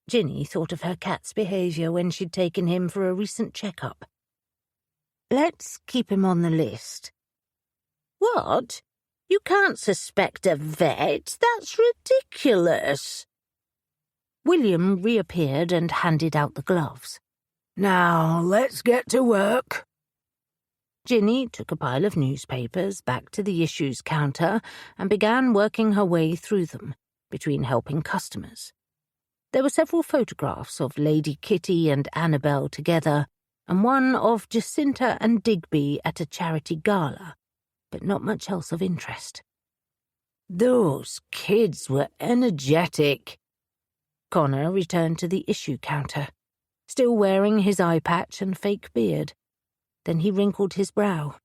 Ginny thought of her cat's behaviour when she'd taken him for a recent check-up. Let's keep him on the list. What? You can't suspect a vet. That's ridiculous. William reappeared and handed out the gloves. Now, let's get to work. Ginny took a pile of newspapers back to the issues counter and began working her way through them, between helping customers. There were several photographs of Lady Kitty and Annabel together, and one of Jacinta and Digby at a charity gala, but not much else of interest. Those kids were energetic. Connor returned to the issue counter, still wearing his eye patch and fake beard. Then he wrinkled his brow.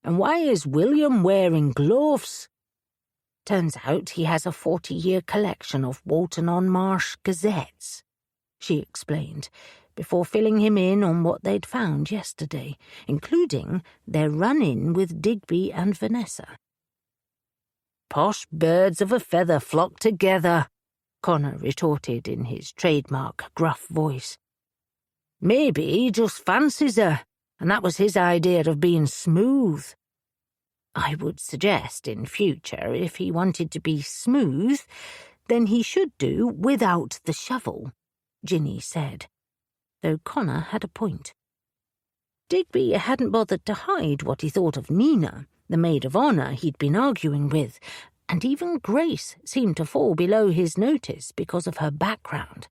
And why is William wearing gloves? Turns out he has a 40-year collection of Walton-on-Marsh gazettes, she explained, before filling him in on what they'd found yesterday, including their run-in with Digby and Vanessa. Posh birds of a feather flock together, Connor retorted in his trademark gruff voice. Maybe he just fancies her, and that was his idea of being smooth. I would suggest in future, if he wanted to be smooth, then he should do without the shovel, Ginny said, though Connor had a point. Digby hadn't bothered to hide what he thought of Nina, the maid of honour he'd been arguing with, and even Grace seemed to fall below his notice because of her background.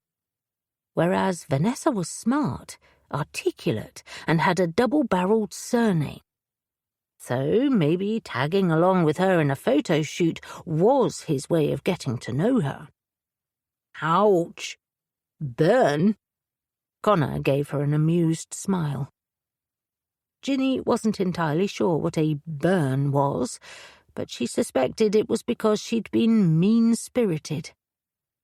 Whereas Vanessa was smart, articulate, and had a double-barreled surname. So maybe tagging along with her in a photo shoot was his way of getting to know her. Ouch! Burn? Connor gave her an amused smile. Ginny wasn't entirely sure what a burn was, but she suspected it was because she'd been mean-spirited.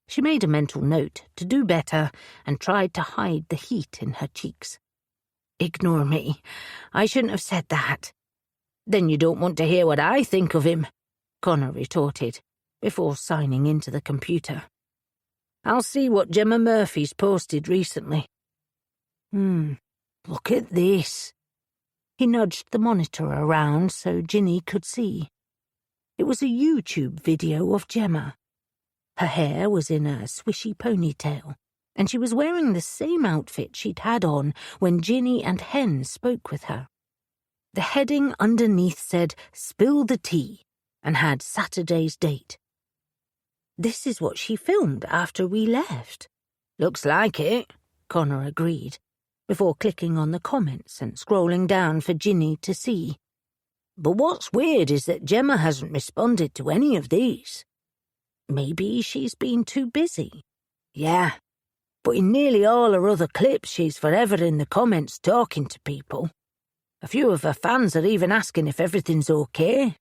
She made a mental note to do better and tried to hide the heat in her cheeks. Ignore me. I shouldn't have said that. Then you don't want to hear what I think of him, Connor retorted, before signing into the computer. I'll see what Gemma Murphy's posted recently. Look at this. He nudged the monitor around so Ginny could see. It was a YouTube video of Gemma. Her hair was in a swishy ponytail, and she was wearing the same outfit she'd had on when Ginny and Hen spoke with her. The heading underneath said, "Spill the tea," and had Saturday's date. This is what she filmed after we left. Looks like it, Connor agreed, before clicking on the comments and scrolling down for Ginny to see. But what's weird is that Gemma hasn't responded to any of these. Maybe she's been too busy. Yeah, but in nearly all her other clips she's forever in the comments talking to people. A few of her fans are even asking if everything's okay.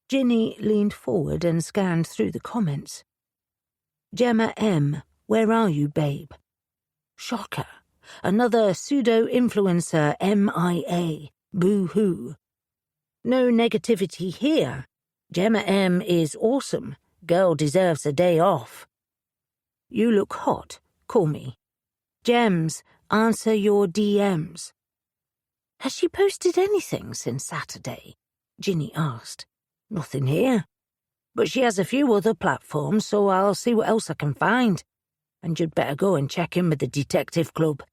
Ginny leaned forward and scanned through the comments. Gemma M., where are you, babe? Shocker. Another pseudo-influencer MIA. Boo-hoo. No negativity here. Gemma M. is awesome. Girl deserves a day off. You look hot. Call me. Gems, answer your DMs. Has she posted anything since Saturday? Ginny asked. Nothing here. But she has a few other platforms, so I'll see what else I can find. And you'd better go and check in with the detective club.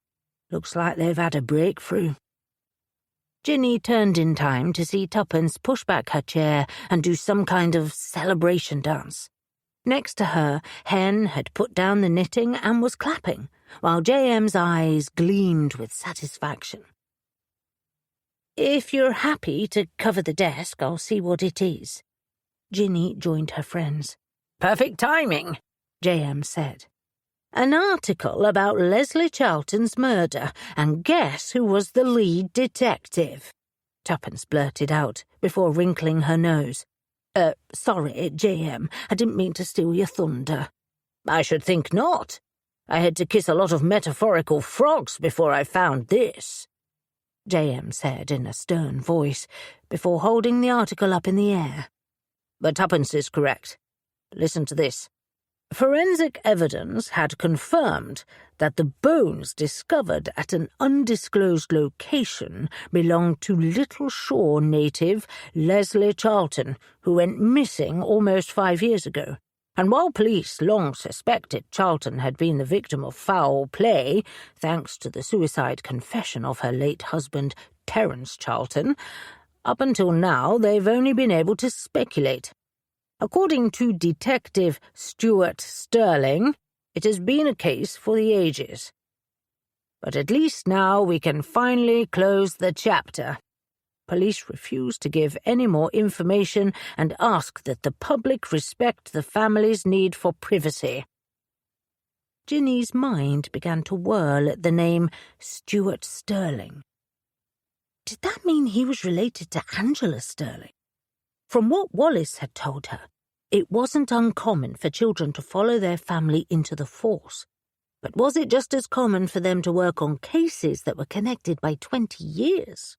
Looks like they've had a breakthrough. Ginny turned in time to see Tuppence push back her chair and do some kind of celebration dance. Next to her, Hen had put down the knitting and was clapping, while JM's eyes gleamed with satisfaction. If you're happy to cover the desk, I'll see what it is. Ginny joined her friends. Perfect timing, JM said. An article about Leslie Charlton's murder, and guess who was the lead detective? Tuppence blurted out, before wrinkling her nose. Sorry, JM, I didn't mean to steal your thunder. I should think not. I had to kiss a lot of metaphorical frogs before I found this, JM said in a stern voice, before holding the article up in the air. But Tuppence is correct. Listen to this. Forensic evidence had confirmed that the bones discovered at an undisclosed location belonged to Little Shore native Leslie Charlton, who went missing almost 5 years ago. And while police long suspected Charlton had been the victim of foul play, thanks to the suicide confession of her late husband, Terence Charlton, up until now they've only been able to speculate. According to Detective Stuart Sterling, it has been a case for the ages. But at least now we can finally close the chapter. Police refuse to give any more information and ask that the public respect the family's need for privacy. Ginny's mind began to whirl at the name Stuart Sterling. Did that mean he was related to Angela Sterling? From what Wallace had told her, it wasn't uncommon for children to follow their family into the force. But was it just as common for them to work on cases that were connected by 20 years?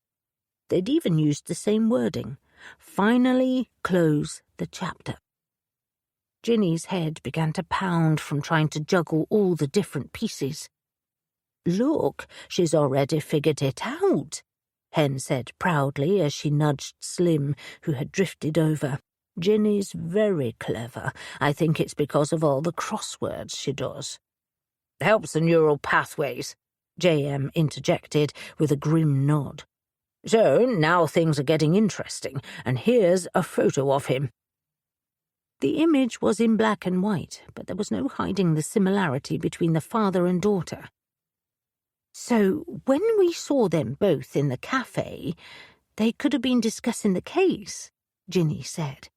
They'd even used the same wording, finally close the chapter. Ginny's head began to pound from trying to juggle all the different pieces. "Look, she's already figured it out," Hen said proudly as she nudged Slim, who had drifted over. "Ginny's very clever. I think it's because of all the crosswords she does." "Helps the neural pathways," J.M. interjected with a grim nod. "So, now things are getting interesting, and here's a photo of him." The image was in black and white, but there was no hiding the similarity between the father and daughter. "So, when we saw them both in the cafe, they could have been discussing the case," Ginny said,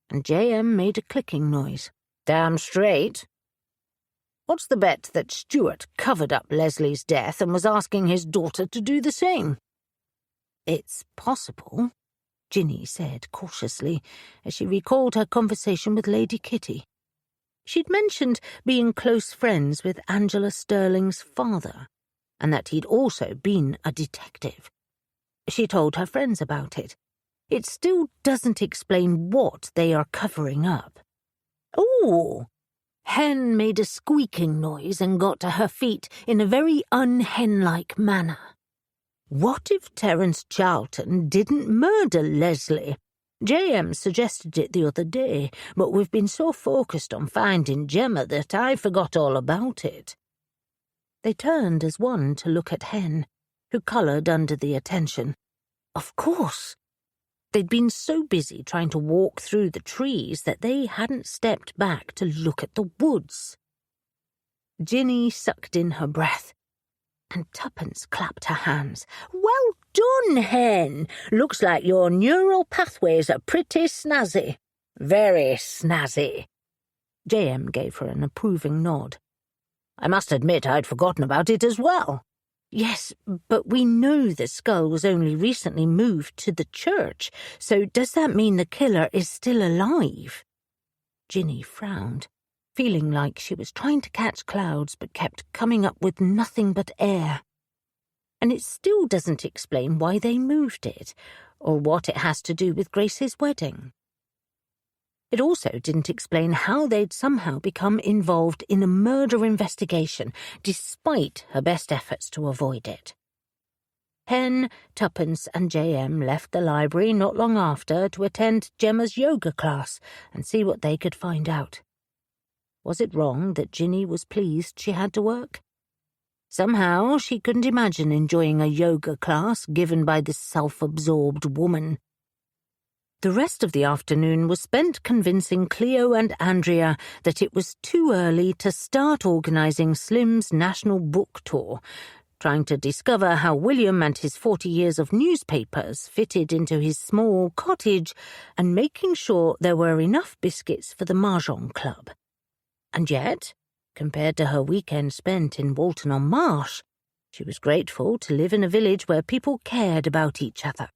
and J.M. made a clicking noise. "Damn straight. What's the bet that Stuart covered up Leslie's death and was asking his daughter to do the same?" "It's possible," Ginny said cautiously, as she recalled her conversation with Lady Kitty. She'd mentioned being close friends with Angela Sterling's father, and that he'd also been a detective. She told her friends about it. It still doesn't explain what they are covering up. "Ooh!" Hen made a squeaking noise and got to her feet in a very un-hen-like manner. "What if Terence Charlton didn't murder Leslie? J.M. suggested it the other day, but we've been so focused on finding Gemma that I forgot all about it." They turned as one to look at Hen, who coloured under the attention. Of course. They'd been so busy trying to walk through the trees that they hadn't stepped back to look at the woods. Ginny sucked in her breath, and Tuppence clapped her hands. "Well done, Hen! Looks like your neural pathways are pretty snazzy." "Very snazzy." J.M. gave her an approving nod. "I must admit I'd forgotten about it as well." "Yes, but we know the skull was only recently moved to the church, so does that mean the killer is still alive?" Ginny frowned, feeling like she was trying to catch clouds but kept coming up with nothing but air. And it still doesn't explain why they moved it, or what it has to do with Grace's wedding. It also didn't explain how they'd somehow become involved in a murder investigation, despite her best efforts to avoid it. Hen, Tuppence and J.M. left the library not long after to attend Gemma's yoga class and see what they could find out. Was it wrong that Ginny was pleased she had to work? Somehow she couldn't imagine enjoying a yoga class given by this self-absorbed woman. The rest of the afternoon was spent convincing Cleo and Andrea that it was too early to start organising Slim's national book tour, trying to discover how William and his 40 years of newspapers fitted into his small cottage, and making sure there were enough biscuits for the Mahjong Club. And yet, compared to her weekend spent in Walton-on-Marsh, she was grateful to live in a village where people cared about each other.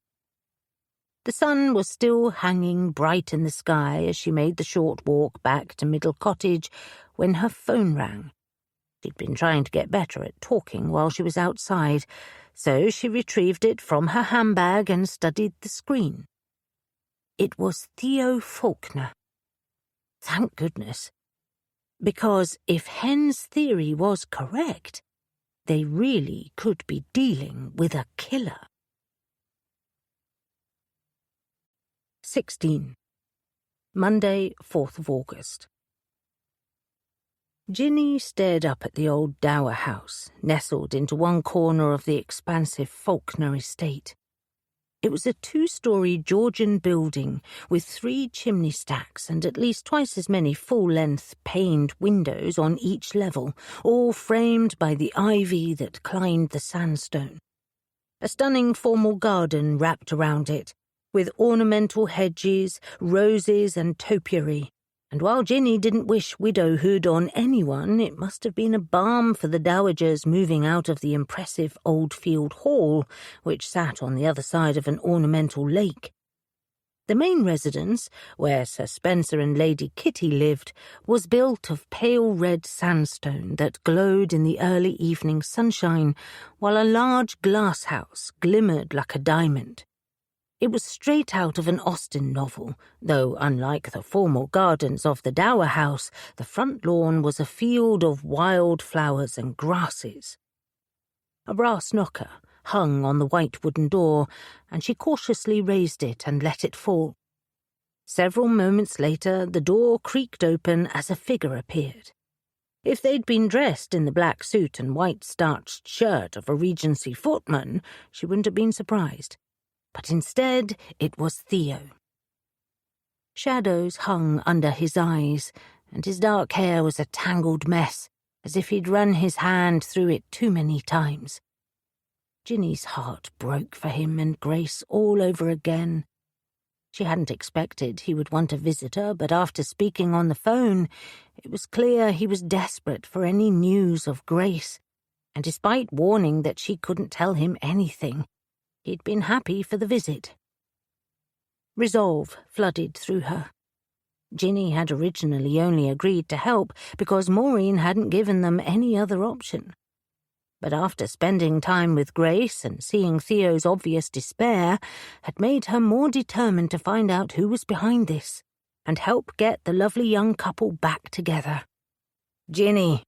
The sun was still hanging bright in the sky as she made the short walk back to Middle Cottage when her phone rang. She'd been trying to get better at talking while she was outside, so she retrieved it from her handbag and studied the screen. It was Theo Faulkner. Thank goodness. Because if Hen's theory was correct, they really could be dealing with a killer. 16. Monday, 4th of August. Ginny stared up at the old dower house, nestled into one corner of the expansive Faulkner estate. It was a 2-storey Georgian building with 3 chimney stacks and at least twice as many full-length paned windows on each level, all framed by the ivy that climbed the sandstone. A stunning formal garden wrapped around it, with ornamental hedges, roses and topiary, and while Ginny didn't wish widowhood on anyone, it must have been a balm for the dowagers moving out of the impressive Oldfield Hall, which sat on the other side of an ornamental lake. The main residence, where Sir Spencer and Lady Kitty lived, was built of pale red sandstone that glowed in the early evening sunshine, while a large glass house glimmered like a diamond. It was straight out of an Austen novel, though unlike the formal gardens of the Dower House, the front lawn was a field of wild flowers and grasses. A brass knocker hung on the white wooden door, and she cautiously raised it and let it fall. Several moments later, the door creaked open as a figure appeared. If they'd been dressed in the black suit and white starched shirt of a Regency footman, she wouldn't have been surprised. But instead, it was Theo. Shadows hung under his eyes, and his dark hair was a tangled mess, as if he'd run his hand through it too many times. Ginny's heart broke for him and Grace all over again. She hadn't expected he would want a visitor, but after speaking on the phone, it was clear he was desperate for any news of Grace, and despite warning that she couldn't tell him anything, he'd been happy for the visit. Resolve flooded through her. Ginny had originally only agreed to help because Maureen hadn't given them any other option. But after spending time with Grace and seeing Theo's obvious despair, had made her more determined to find out who was behind this and help get the lovely young couple back together. "Ginny,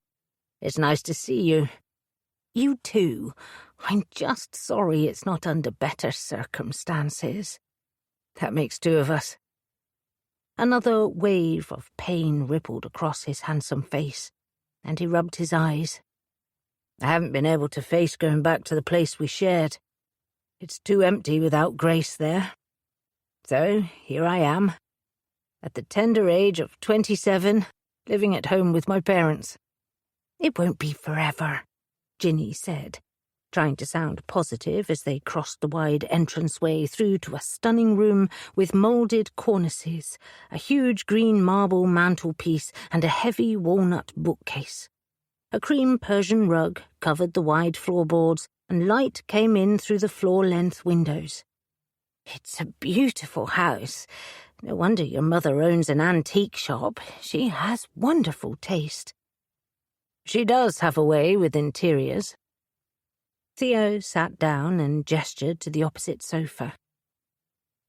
it's nice to see you." "You too. I'm just sorry it's not under better circumstances." "That makes two of us." Another wave of pain rippled across his handsome face, and he rubbed his eyes. "I haven't been able to face going back to the place we shared. It's too empty without Grace there. So here I am, at the tender age of 27, living at home with my parents." "It won't be forever," Ginny said, trying to sound positive as they crossed the wide entranceway through to a stunning room with moulded cornices, a huge green marble mantelpiece, and a heavy walnut bookcase. A cream Persian rug covered the wide floorboards, and light came in through the floor-length windows. "It's a beautiful house. No wonder your mother owns an antique shop. She has wonderful taste." "She does have a way with interiors." Theo sat down and gestured to the opposite sofa.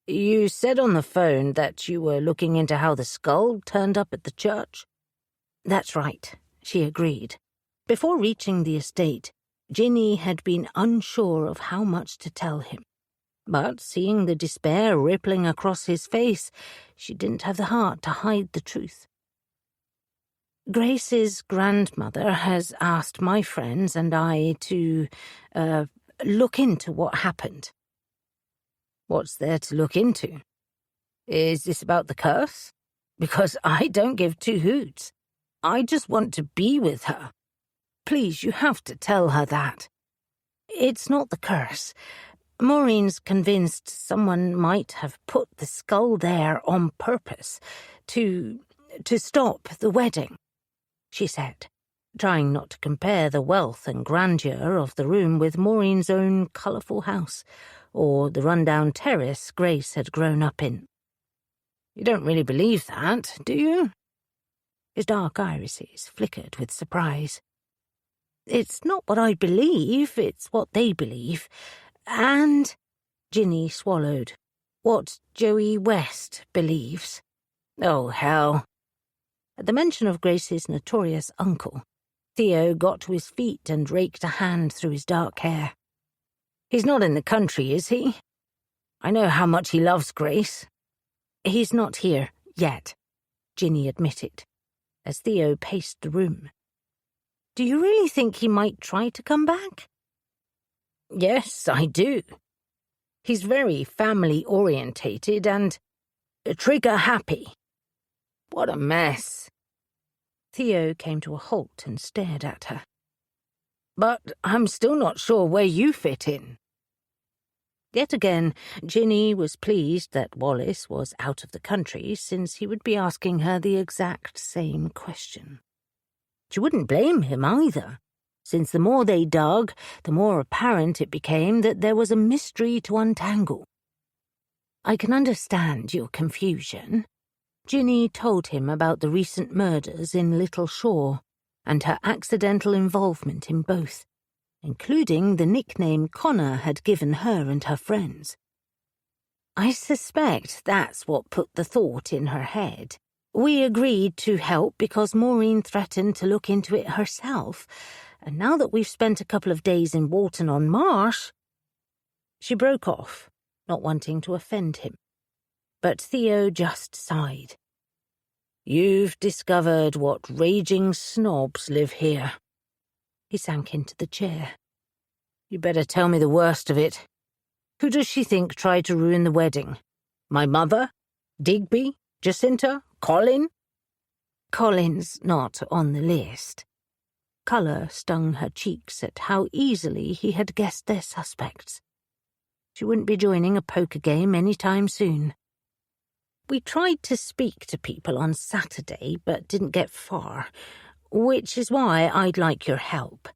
"You said on the phone that you were looking into how the skull turned up at the church?" "That's right," she agreed. Before reaching the estate, Ginny had been unsure of how much to tell him. But seeing the despair rippling across his face, she didn't have the heart to hide the truth. "Grace's grandmother has asked my friends and I to, look into what happened." "What's there to look into? Is this about the curse? Because I don't give two hoots. I just want to be with her. Please, you have to tell her that." "It's not the curse. Maureen's convinced someone might have put the skull there on purpose to stop the wedding," she said, trying not to compare the wealth and grandeur of the room with Maureen's own colourful house, or the run-down terrace Grace had grown up in. "You don't really believe that, do you?" His dark irises flickered with surprise. "It's not what I believe, it's what they believe. And," Ginny swallowed, "what Joey West believes." "Oh, hell." At the mention of Grace's notorious uncle, Theo got to his feet and raked a hand through his dark hair. "He's not in the country, is he? I know how much he loves Grace." "He's not here yet," Ginny admitted, as Theo paced the room. "Do you really think he might try to come back?" "Yes, I do. He's very family-orientated and trigger-happy. What a mess." Theo came to a halt and stared at her. "But I'm still not sure where you fit in." Yet again, Ginny was pleased that Wallace was out of the country, since he would be asking her the exact same question. She wouldn't blame him either, since the more they dug, the more apparent it became that there was a mystery to untangle. "I can understand your confusion." Ginny told him about the recent murders in Little Shore and her accidental involvement in both, including the nickname Connor had given her and her friends. I suspect that's what put the thought in her head. We agreed to help because Maureen threatened to look into it herself, and now that we've spent a couple of days in Walton-on-Marsh—" She broke off, not wanting to offend him. But Theo just sighed. "You've discovered what raging snobs live here." He sank into the chair. "You better tell me the worst of it. Who does she think tried to ruin the wedding? My mother? Digby? Jacinta? Colin?" "Colin's not on the list." Colour stung her cheeks at how easily he had guessed their suspects. She wouldn't be joining a poker game any time soon. "We tried to speak to people on Saturday, but didn't get far, which is why I'd like your help.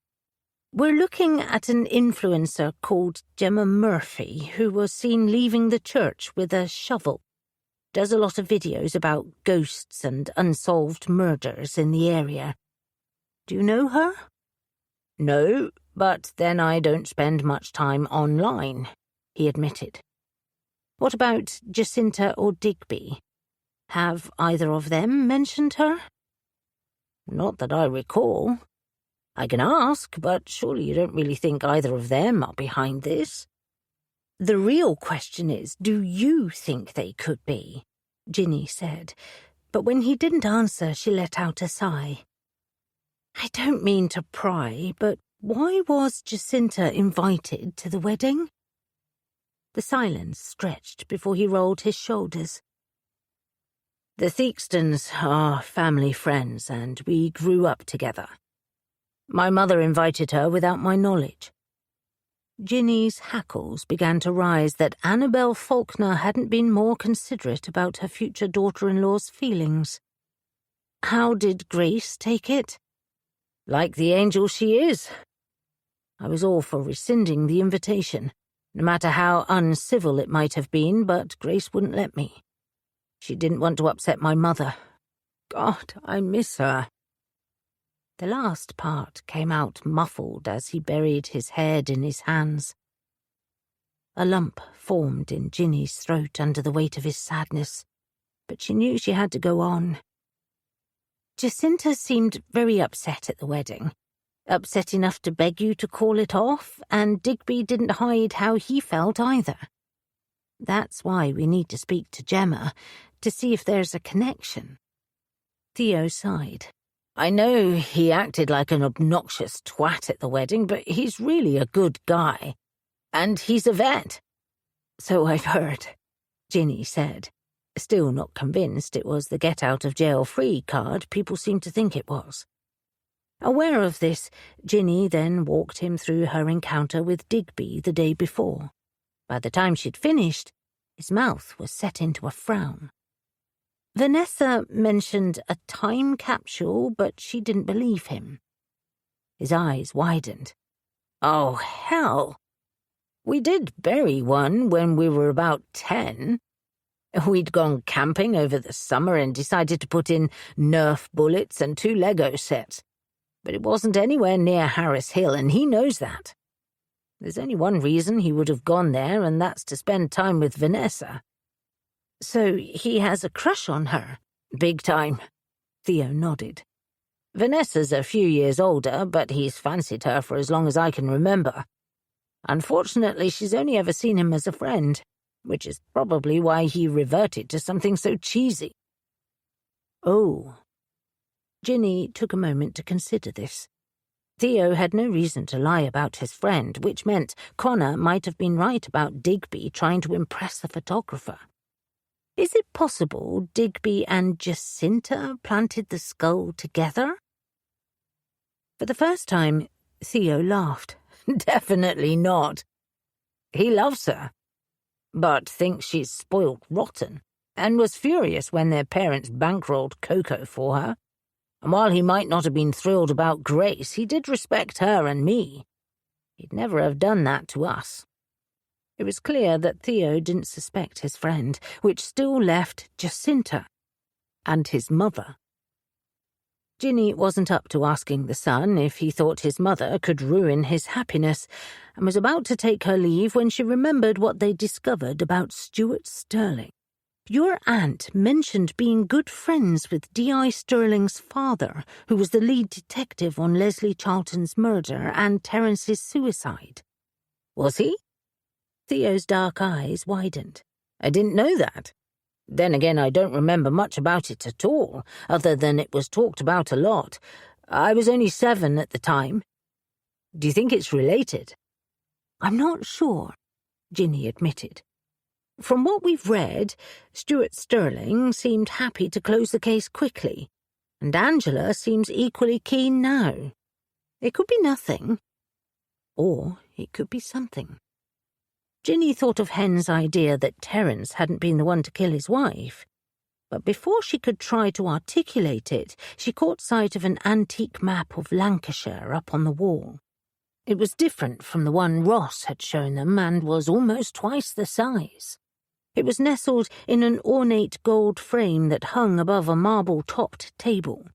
We're looking at an influencer called Gemma Murphy, who was seen leaving the church with a shovel. Does a lot of videos about ghosts and unsolved murders in the area. Do you know her?" "No, but then I don't spend much time online," he admitted. "What about Jacinta or Digby? Have either of them mentioned her?" "Not that I recall. I can ask, but surely you don't really think either of them are behind this?" "The real question is, do you think they could be?" Ginny said, but when he didn't answer, she let out a sigh. "I don't mean to pry, but why was Jacinta invited to the wedding?" The silence stretched before he rolled his shoulders. "The Theakstons are family friends, and we grew up together. My mother invited her without my knowledge." Ginny's hackles began to rise that Annabel Faulkner hadn't been more considerate about her future daughter-in-law's feelings. "How did Grace take it?" "Like the angel she is. I was all for rescinding the invitation, no matter how uncivil it might have been, but Grace wouldn't let me. She didn't want to upset my mother. God, I miss her." The last part came out muffled as he buried his head in his hands. A lump formed in Ginny's throat under the weight of his sadness, but she knew she had to go on. "Jacinta seemed very upset at the wedding. Upset enough to beg you to call it off, and Digby didn't hide how he felt either. That's why we need to speak to Gemma, to see if there's a connection." Theo sighed. "I know he acted like an obnoxious twat at the wedding, but he's really a good guy. And he's a vet." "So I've heard," Ginny said, still not convinced it was the get-out-of-jail-free card people seemed to think it was. Aware of this, Ginny then walked him through her encounter with Digby the day before. By the time she'd finished, his mouth was set into a frown. Vanessa mentioned a time capsule, but she didn't believe him. His eyes widened. "Oh, hell! We did bury one when we were about 10. We'd gone camping over the summer and decided to put in Nerf bullets and 2 Lego sets. But it wasn't anywhere near Harris Hill, and he knows that. There's only one reason he would have gone there, and that's to spend time with Vanessa." "So he has a crush on her?" "Big time," Theo nodded. "Vanessa's a few years older, but he's fancied her for as long as I can remember. Unfortunately, she's only ever seen him as a friend, which is probably why he reverted to something so cheesy." "Oh." Ginny took a moment to consider this. Theo had no reason to lie about his friend, which meant Connor might have been right about Digby trying to impress the photographer. Is it possible Digby and Jacinta planted the skull together? For the first time, Theo laughed. "Definitely not. He loves her, but thinks she's spoiled rotten, and was furious when their parents bankrolled Coco for her. And while he might not have been thrilled about Grace, he did respect her and me. He'd never have done that to us." It was clear that Theo didn't suspect his friend, which still left Jacinta and his mother. Ginny wasn't up to asking the son if he thought his mother could ruin his happiness, and was about to take her leave when she remembered what they discovered about Stuart Sterling. Your aunt mentioned being good friends with D.I. Sterling's father, who was the lead detective on Leslie Charlton's murder and Terence's suicide. Was he? Theo's dark eyes widened. I didn't know that. Then again, I don't remember much about it at all, other than it was talked about a lot. I was only 7 at the time. Do you think it's related? I'm not sure, Ginny admitted. From what we've read, Stuart Sterling seemed happy to close the case quickly, and Angela seems equally keen now. It could be nothing, or it could be something. Ginny thought of Hen's idea that Terence hadn't been the one to kill his wife, but before she could try to articulate it, she caught sight of an antique map of Lancashire up on the wall. It was different from the one Ross had shown them and was almost twice the size. It was nestled in an ornate gold frame that hung above a marble-topped table,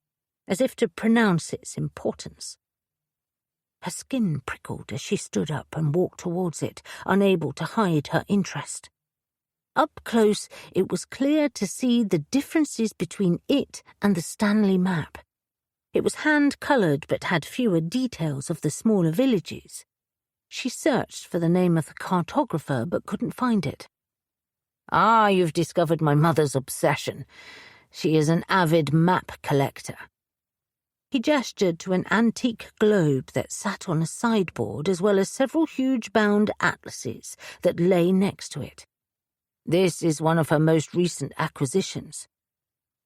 as if to pronounce its importance. Her skin prickled as she stood up and walked towards it, unable to hide her interest. Up close, it was clear to see the differences between it and the Stanley map. It was hand-coloured but had fewer details of the smaller villages. She searched for the name of the cartographer but couldn't find it. Ah, you've discovered my mother's obsession. She is an avid map collector. He gestured to an antique globe that sat on a sideboard as well as several huge bound atlases that lay next to it. This is one of her most recent acquisitions.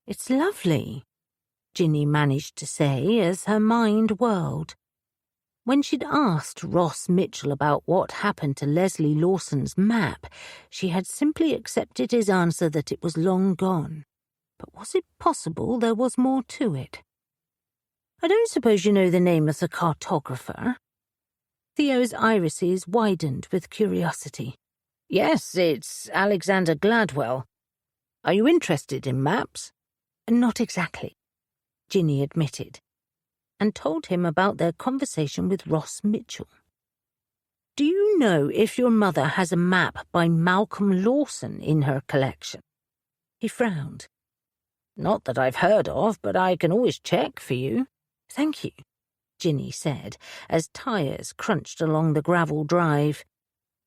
It's lovely, Ginny managed to say as her mind whirled. When she'd asked Ross Mitchell about what happened to Leslie Lawson's map, she had simply accepted his answer that it was long gone. But was it possible there was more to it? I don't suppose you know the name of the cartographer? Theo's irises widened with curiosity. Yes, it's Alexander Gladwell. Are you interested in maps? Not exactly, Ginny admitted, and told him about their conversation with Ross Mitchell. Do you know if your mother has a map by Malcolm Lawson in her collection? He frowned. Not that I've heard of, but I can always check for you. Thank you, Ginny said, as tyres crunched along the gravel drive.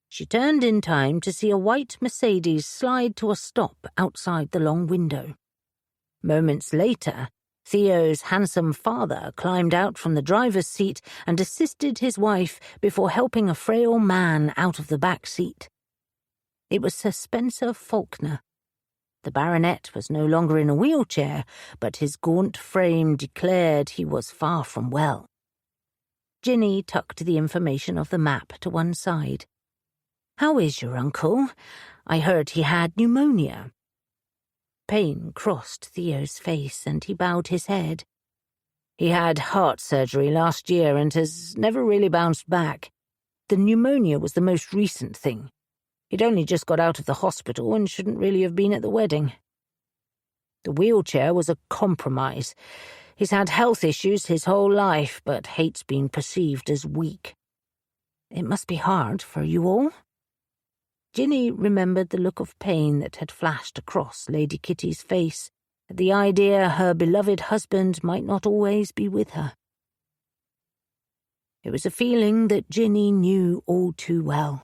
She turned in time to see a white Mercedes slide to a stop outside the long window. Moments later, Theo's handsome father climbed out from the driver's seat and assisted his wife before helping a frail man out of the back seat. It was Sir Spencer Faulkner. The baronet was no longer in a wheelchair, but his gaunt frame declared he was far from well. Ginny tucked the information of the map to one side. How is your uncle? I heard he had pneumonia. Pain crossed Theo's face and he bowed his head. He had heart surgery last year and has never really bounced back. The pneumonia was the most recent thing. He'd only just got out of the hospital and shouldn't really have been at the wedding. The wheelchair was a compromise. He's had health issues his whole life, but hates being perceived as weak. It must be hard for you all. Ginny remembered the look of pain that had flashed across Lady Kitty's face at the idea her beloved husband might not always be with her. It was a feeling that Ginny knew all too well.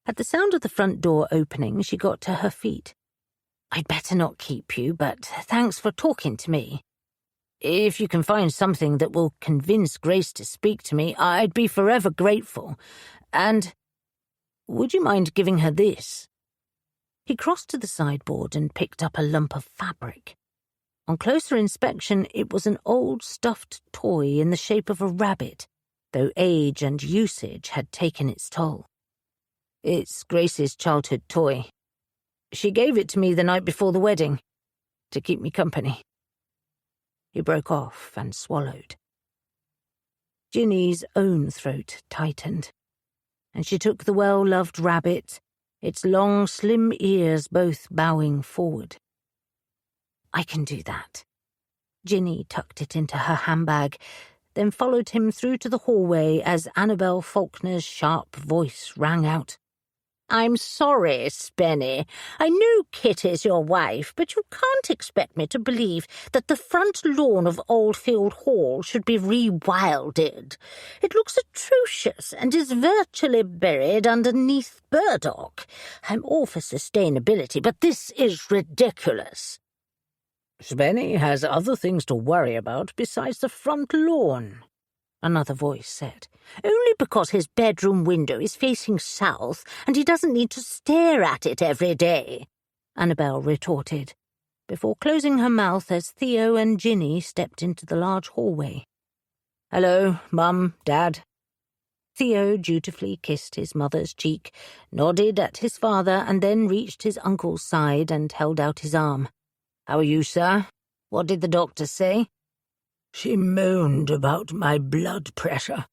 At the sound of the front door opening, she got to her feet. I'd better not keep you, but thanks for talking to me. If you can find something that will convince Grace to speak to me, I'd be forever grateful. And would you mind giving her this? He crossed to the sideboard and picked up a lump of fabric. On closer inspection, it was an old stuffed toy in the shape of a rabbit, though age and usage had taken its toll. It's Grace's childhood toy. She gave it to me the night before the wedding, to keep me company. He broke off and swallowed. Ginny's own throat tightened, and she took the well-loved rabbit, its long, slim ears both bowing forward. I can do that. Ginny tucked it into her handbag, then followed him through to the hallway as Annabel Faulkner's sharp voice rang out. "I'm sorry, Spenny. I know Kit is your wife, but you can't expect me to believe that the front lawn of Oldfield Hall should be rewilded. It looks atrocious and is virtually buried underneath burdock. I'm all for sustainability, but this is ridiculous." "Spenny has other things to worry about besides the front lawn," another voice said. "Only because his bedroom window is facing south and he doesn't need to stare at it every day," Annabel retorted, before closing her mouth as Theo and Ginny stepped into the large hallway. "Hello, Mum, Dad." Theo dutifully kissed his mother's cheek, nodded at his father, and then reached his uncle's side and held out his arm. "How are you, sir? What did the doctor say?" "She moaned about my blood pressure.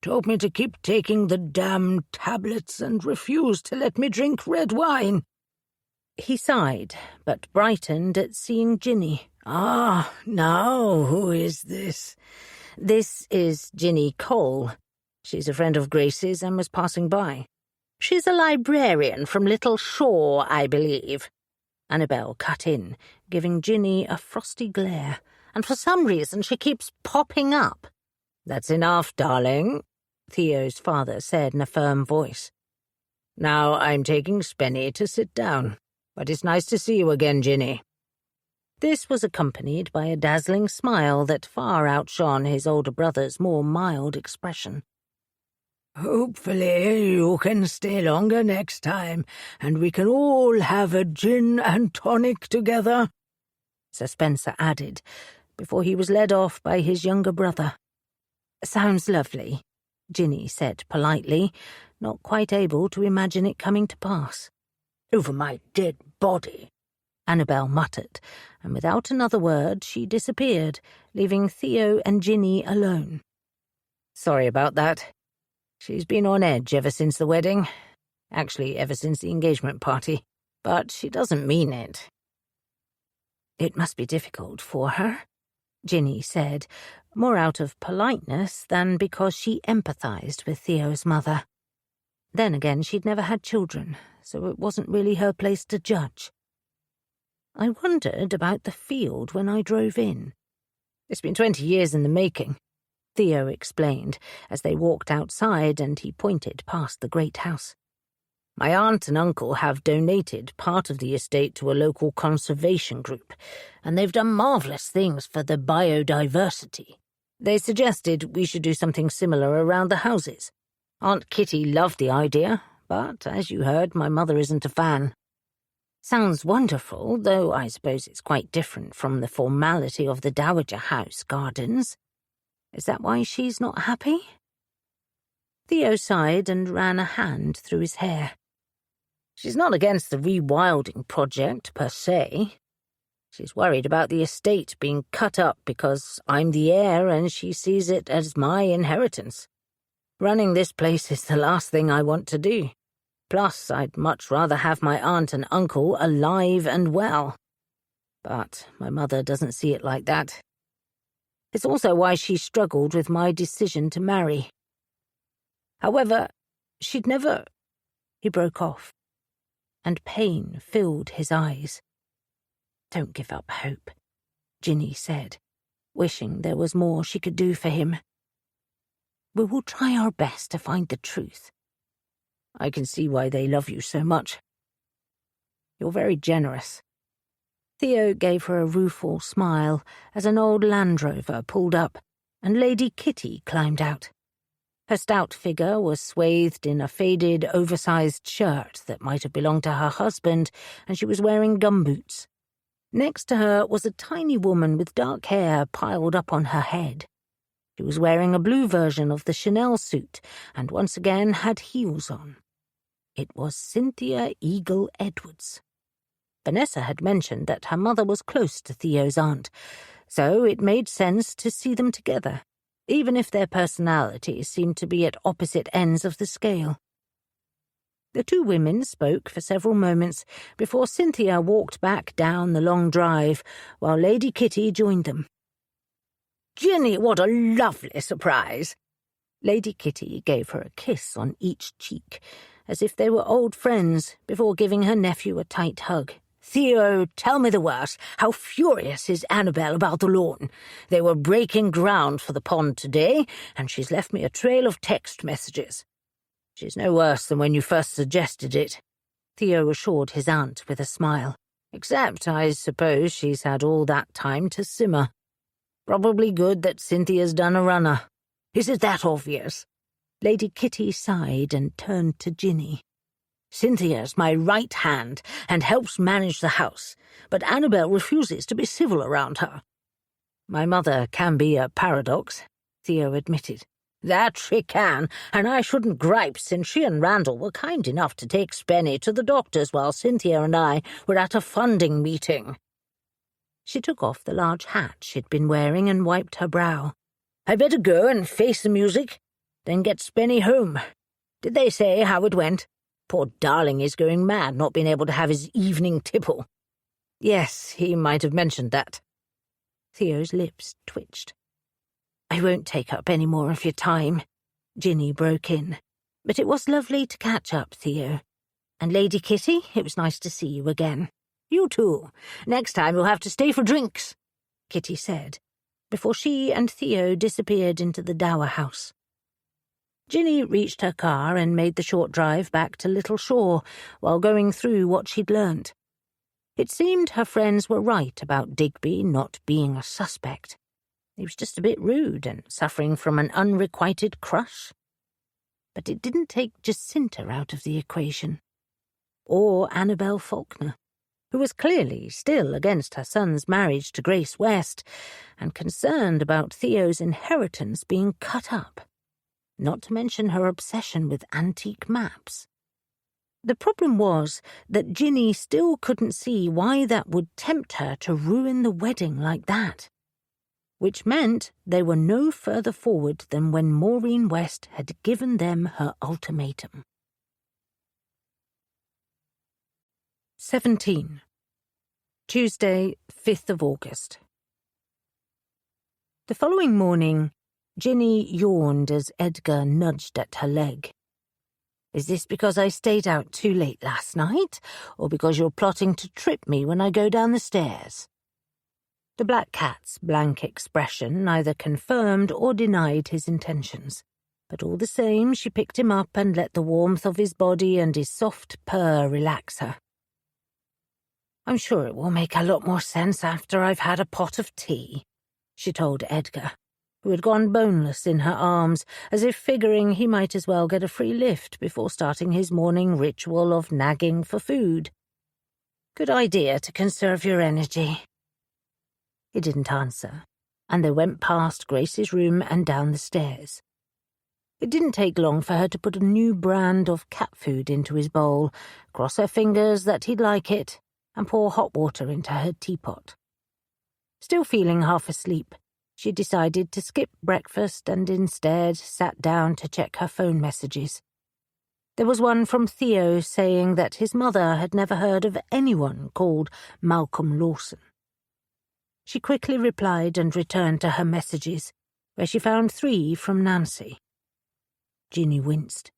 Told me to keep taking the damn tablets and refused to let me drink red wine." He sighed, but brightened at seeing Ginny. "Ah, now who is this?" "This is Ginny Cole. She's a friend of Grace's and was passing by." "She's a librarian from Little Shore, I believe," Annabel cut in, giving Ginny a frosty glare. "And for some reason she keeps popping up." "That's enough, darling," Theo's father said in a firm voice. "Now I'm taking Spenny to sit down, but it's nice to see you again, Ginny." This was accompanied by a dazzling smile that far outshone his older brother's more mild expression. "Hopefully you can stay longer next time, and we can all have a gin and tonic together," Sir Spencer added, before he was led off by his younger brother. "Sounds lovely," Ginny said politely, not quite able to imagine it coming to pass. "Over my dead body," Annabel muttered, and without another word she disappeared, leaving Theo and Ginny alone. "Sorry about that. She's been on edge ever since the wedding. Actually, ever since the engagement party. But she doesn't mean it." "It must be difficult for her," Ginny said, more out of politeness than because she empathized with Theo's mother. Then again, she'd never had children, so it wasn't really her place to judge. "I wondered about the field when I drove in." "It's been 20 years in the making," Theo explained as they walked outside and he pointed past the great house. "My aunt and uncle have donated part of the estate to a local conservation group, and they've done marvelous things for the biodiversity. They suggested we should do something similar around the houses. Aunt Kitty loved the idea, but, as you heard, my mother isn't a fan." "Sounds wonderful, though I suppose it's quite different from the formality of the Dowager House gardens. Is that why she's not happy?" Theo sighed and ran a hand through his hair. "She's not against the rewilding project, per se. She's worried about the estate being cut up because I'm the heir and she sees it as my inheritance. Running this place is the last thing I want to do. Plus, I'd much rather have my aunt and uncle alive and well. But my mother doesn't see it like that. It's also why she struggled with my decision to marry. However, she'd never—" He broke off, and pain filled his eyes. "Don't give up hope," Ginny said, wishing there was more she could do for him. "We will try our best to find the truth." "I can see why they love you so much. You're very generous." Theo gave her a rueful smile as an old Land Rover pulled up, and Lady Kitty climbed out. Her stout figure was swathed in a faded, oversized shirt that might have belonged to her husband, and she was wearing gumboots. Next to her was a tiny woman with dark hair piled up on her head. She was wearing a blue version of the Chanel suit, and once again had heels on. It was Cynthia Eagle Edwards. Vanessa had mentioned that her mother was close to Theo's aunt, so it made sense to see them together, even if their personalities seemed to be at opposite ends of the scale. The two women spoke for several moments before Cynthia walked back down the long drive, while Lady Kitty joined them. Ginny, what a lovely surprise!" Lady Kitty gave her a kiss on each cheek, as if they were old friends, before giving her nephew a tight hug. "Theo, tell me the worst. How furious is Annabel about the lawn? They were breaking ground for the pond today, and she's left me a trail of text messages." "She's no worse than when you first suggested it," Theo assured his aunt with a smile. "Except, I suppose, she's had all that time to simmer. Probably good that Cynthia's done a runner. Is it that obvious?" Lady Kitty sighed and turned to Ginny. "Cynthia's my right hand and helps manage the house, but Annabel refuses to be civil around her." "My mother can be a paradox," Theo admitted. "That she can, and I shouldn't gripe, since she and Randall were kind enough to take Spenny to the doctor's while Cynthia and I were at a funding meeting." She took off the large hat she'd been wearing and wiped her brow. "I better go and face the music, then get Spenny home. Did they say how it went? Poor darling is going mad not being able to have his evening tipple." "Yes, he might have mentioned that." Theo's lips twitched. "I won't take up any more of your time," Ginny broke in. "But it was lovely to catch up, Theo. And Lady Kitty, it was nice to see you again." "You too. Next time you'll have to stay for drinks," Kitty said, before she and Theo disappeared into the dower house. Ginny reached her car and made the short drive back to Little Shore while going through what she'd learnt. It seemed her friends were right about Digby not being a suspect. He was just a bit rude and suffering from an unrequited crush. But it didn't take Jacinta out of the equation. Or Annabel Faulkner, who was clearly still against her son's marriage to Grace West and concerned about Theo's inheritance being cut up, not to mention her obsession with antique maps. The problem was that Ginny still couldn't see why that would tempt her to ruin the wedding like that, which meant they were no further forward than when Maureen West had given them her ultimatum. 17. Tuesday, 5th of August. The following morning, Ginny yawned as Edgar nudged at her leg. "Is this because I stayed out too late last night, or because you're plotting to trip me when I go down the stairs?" The black cat's blank expression neither confirmed or denied his intentions, but all the same she picked him up and let the warmth of his body and his soft purr relax her. "I'm sure it will make a lot more sense after I've had a pot of tea," she told Edgar, who had gone boneless in her arms, as if figuring he might as well get a free lift before starting his morning ritual of nagging for food. "Good idea to conserve your energy." He didn't answer, and they went past Grace's room and down the stairs. It didn't take long for her to put a new brand of cat food into his bowl, cross her fingers that he'd like it, and pour hot water into her teapot. Still feeling half asleep, she decided to skip breakfast and instead sat down to check her phone messages. There was one from Theo saying that his mother had never heard of anyone called Malcolm Lawson. She quickly replied and returned to her messages, where she found 3 from Nancy. Ginny winced.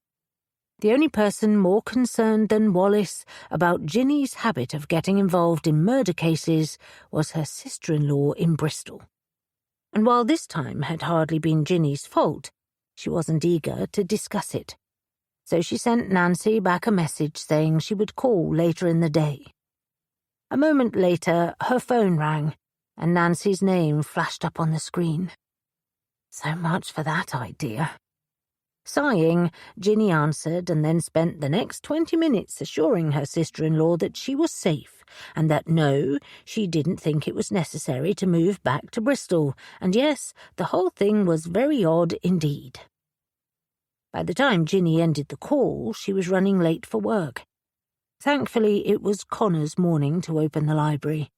The only person more concerned than Wallace about Ginny's habit of getting involved in murder cases was her sister-in-law in Bristol. And while this time had hardly been Ginny's fault, she wasn't eager to discuss it. So she sent Nancy back a message saying she would call later in the day. A moment later, her phone rang, and Nancy's name flashed up on the screen. So much for that idea. Sighing, Ginny answered and then spent the next 20 minutes assuring her sister-in-law that she was safe and that no, she didn't think it was necessary to move back to Bristol, and yes, the whole thing was very odd indeed. By the time Ginny ended the call, she was running late for work. Thankfully, it was Connor's morning to open the library.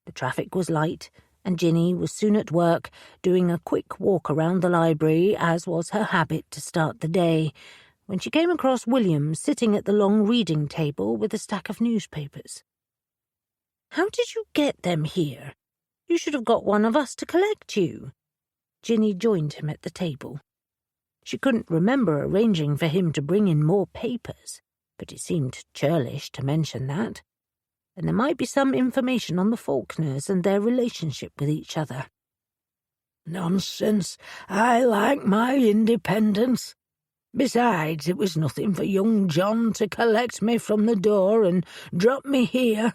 The traffic was light, and Ginny was soon at work, doing a quick walk around the library, as was her habit to start the day, when she came across William sitting at the long reading table with a stack of newspapers. "How did you get them here? You should have got one of us to collect you," Ginny joined him at the table. She couldn't remember arranging for him to bring in more papers, but it seemed churlish to mention that. And there might be some information on the Faulkners and their relationship with each other. Nonsense. I like my independence. Besides, it was nothing for young John to collect me from the door and drop me here.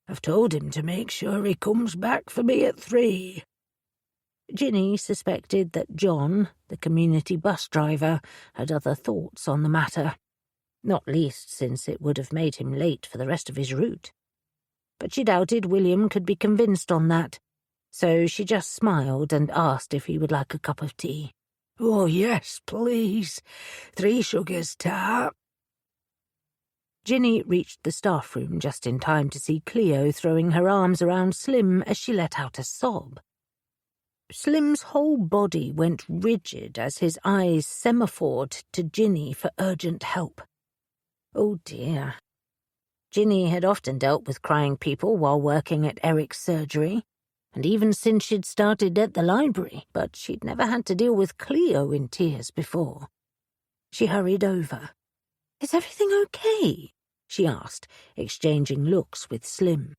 I've told him to make sure he comes back for me at 3. Ginny suspected that John, the community bus driver, had other thoughts on the matter, not least since it would have made him late for the rest of his route. But she doubted William could be convinced on that, so she just smiled and asked if he would like a cup of tea. Oh, yes, please. 3 sugars, tart. Ginny reached the staff room just in time to see Cleo throwing her arms around Slim as she let out a sob. Slim's whole body went rigid as his eyes semaphored to Ginny for urgent help. Oh dear. Ginny had often dealt with crying people while working at Eric's surgery, and even since she'd started at the library, but she'd never had to deal with Cleo in tears before. She hurried over. "Is everything okay?" she asked, exchanging looks with Slim.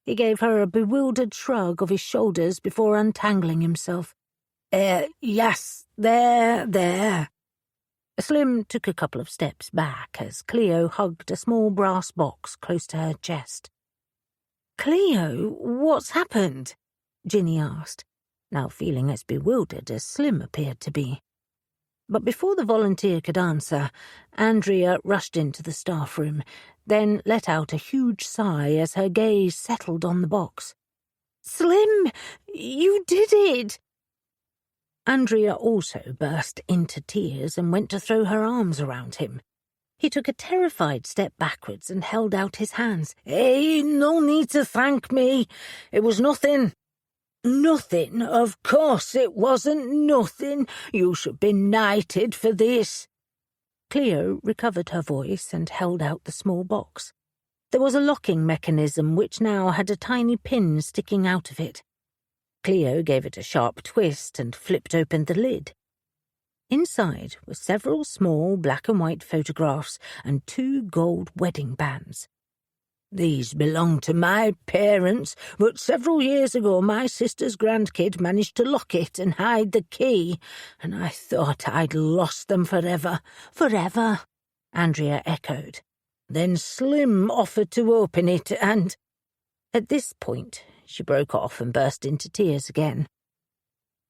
He gave her a bewildered shrug of his shoulders before untangling himself. Yes, there. Slim took a couple of steps back as Cleo hugged a small brass box close to her chest. "Cleo, what's happened?" Ginny asked, now feeling as bewildered as Slim appeared to be. But before the volunteer could answer, Andrea rushed into the staff room, then let out a huge sigh as her gaze settled on the box. "Slim, you did it!" Andrea also burst into tears and went to throw her arms around him. He took a terrified step backwards and held out his hands. "Hey, no need to thank me. It was nothing." "Nothing? Of course it wasn't nothing. You should be knighted for this." Cleo recovered her voice and held out the small box. There was a locking mechanism which now had a tiny pin sticking out of it. Cleo gave it a sharp twist and flipped open the lid. Inside were several small black and white photographs and 2 gold wedding bands. "These belong to my parents, but several years ago my sister's grandkid managed to lock it and hide the key, and I thought I'd lost them forever." "Forever," Andrea echoed. "Then Slim offered to open it and—" At this point, she broke off and burst into tears again.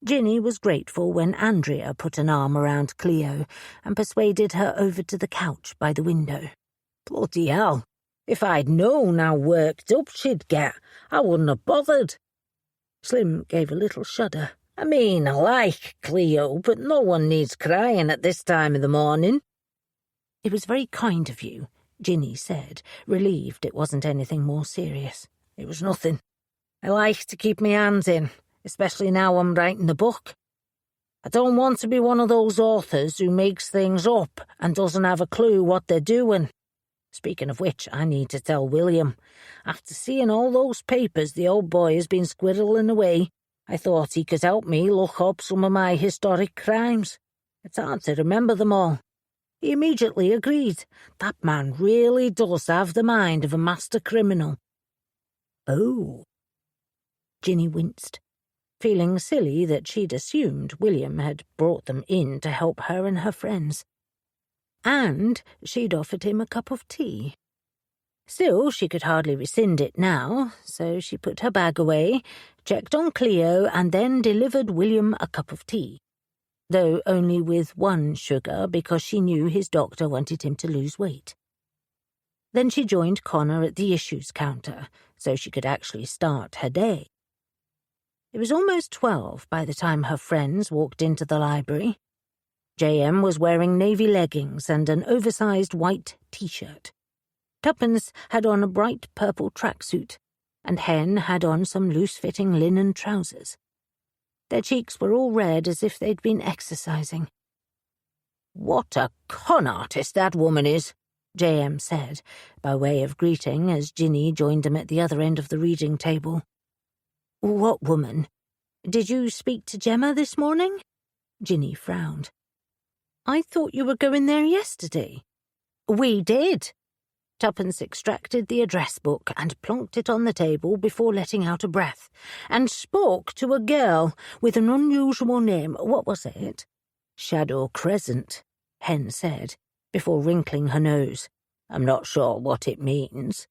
Ginny was grateful when Andrea put an arm around Cleo and persuaded her over to the couch by the window. "Bloody hell. If I'd known how worked up she'd get, I wouldn't have bothered." Slim gave a little shudder. "I mean, I like Cleo, but no one needs crying at this time of the morning." "It was very kind of you," Ginny said, relieved it wasn't anything more serious. "It was nothing. I like to keep my hands in, especially now I'm writing the book. I don't want to be one of those authors who makes things up and doesn't have a clue what they're doing. Speaking of which, I need to tell William. After seeing all those papers the old boy has been squirreling away, I thought he could help me look up some of my historic crimes. It's hard to remember them all." He immediately agreed. That man really does have the mind of a master criminal. "Oh." Ginny winced, feeling silly that she'd assumed William had brought them in to help her and her friends. And she'd offered him a cup of tea. Still, she could hardly rescind it now, so she put her bag away, checked on Cleo, and then delivered William a cup of tea, though only with 1 sugar because she knew his doctor wanted him to lose weight. Then she joined Connor at the issues counter, so she could actually start her day. It was almost 12 by the time her friends walked into the library. J.M. was wearing navy leggings and an oversized white T-shirt. Tuppence had on a bright purple tracksuit, and Hen had on some loose-fitting linen trousers. Their cheeks were all red as if they'd been exercising. "What a con artist that woman is," J.M. said, by way of greeting as Ginny joined him at the other end of the reading table. "What woman?" Did you speak to Gemma this morning? Ginny frowned. I thought you were going there yesterday. We did. Tuppence extracted the address book and plonked it on the table before letting out a breath, and spoke to a girl with an unusual name. What was it? Shadow Crescent, Hen said, before wrinkling her nose. I'm not sure what it means.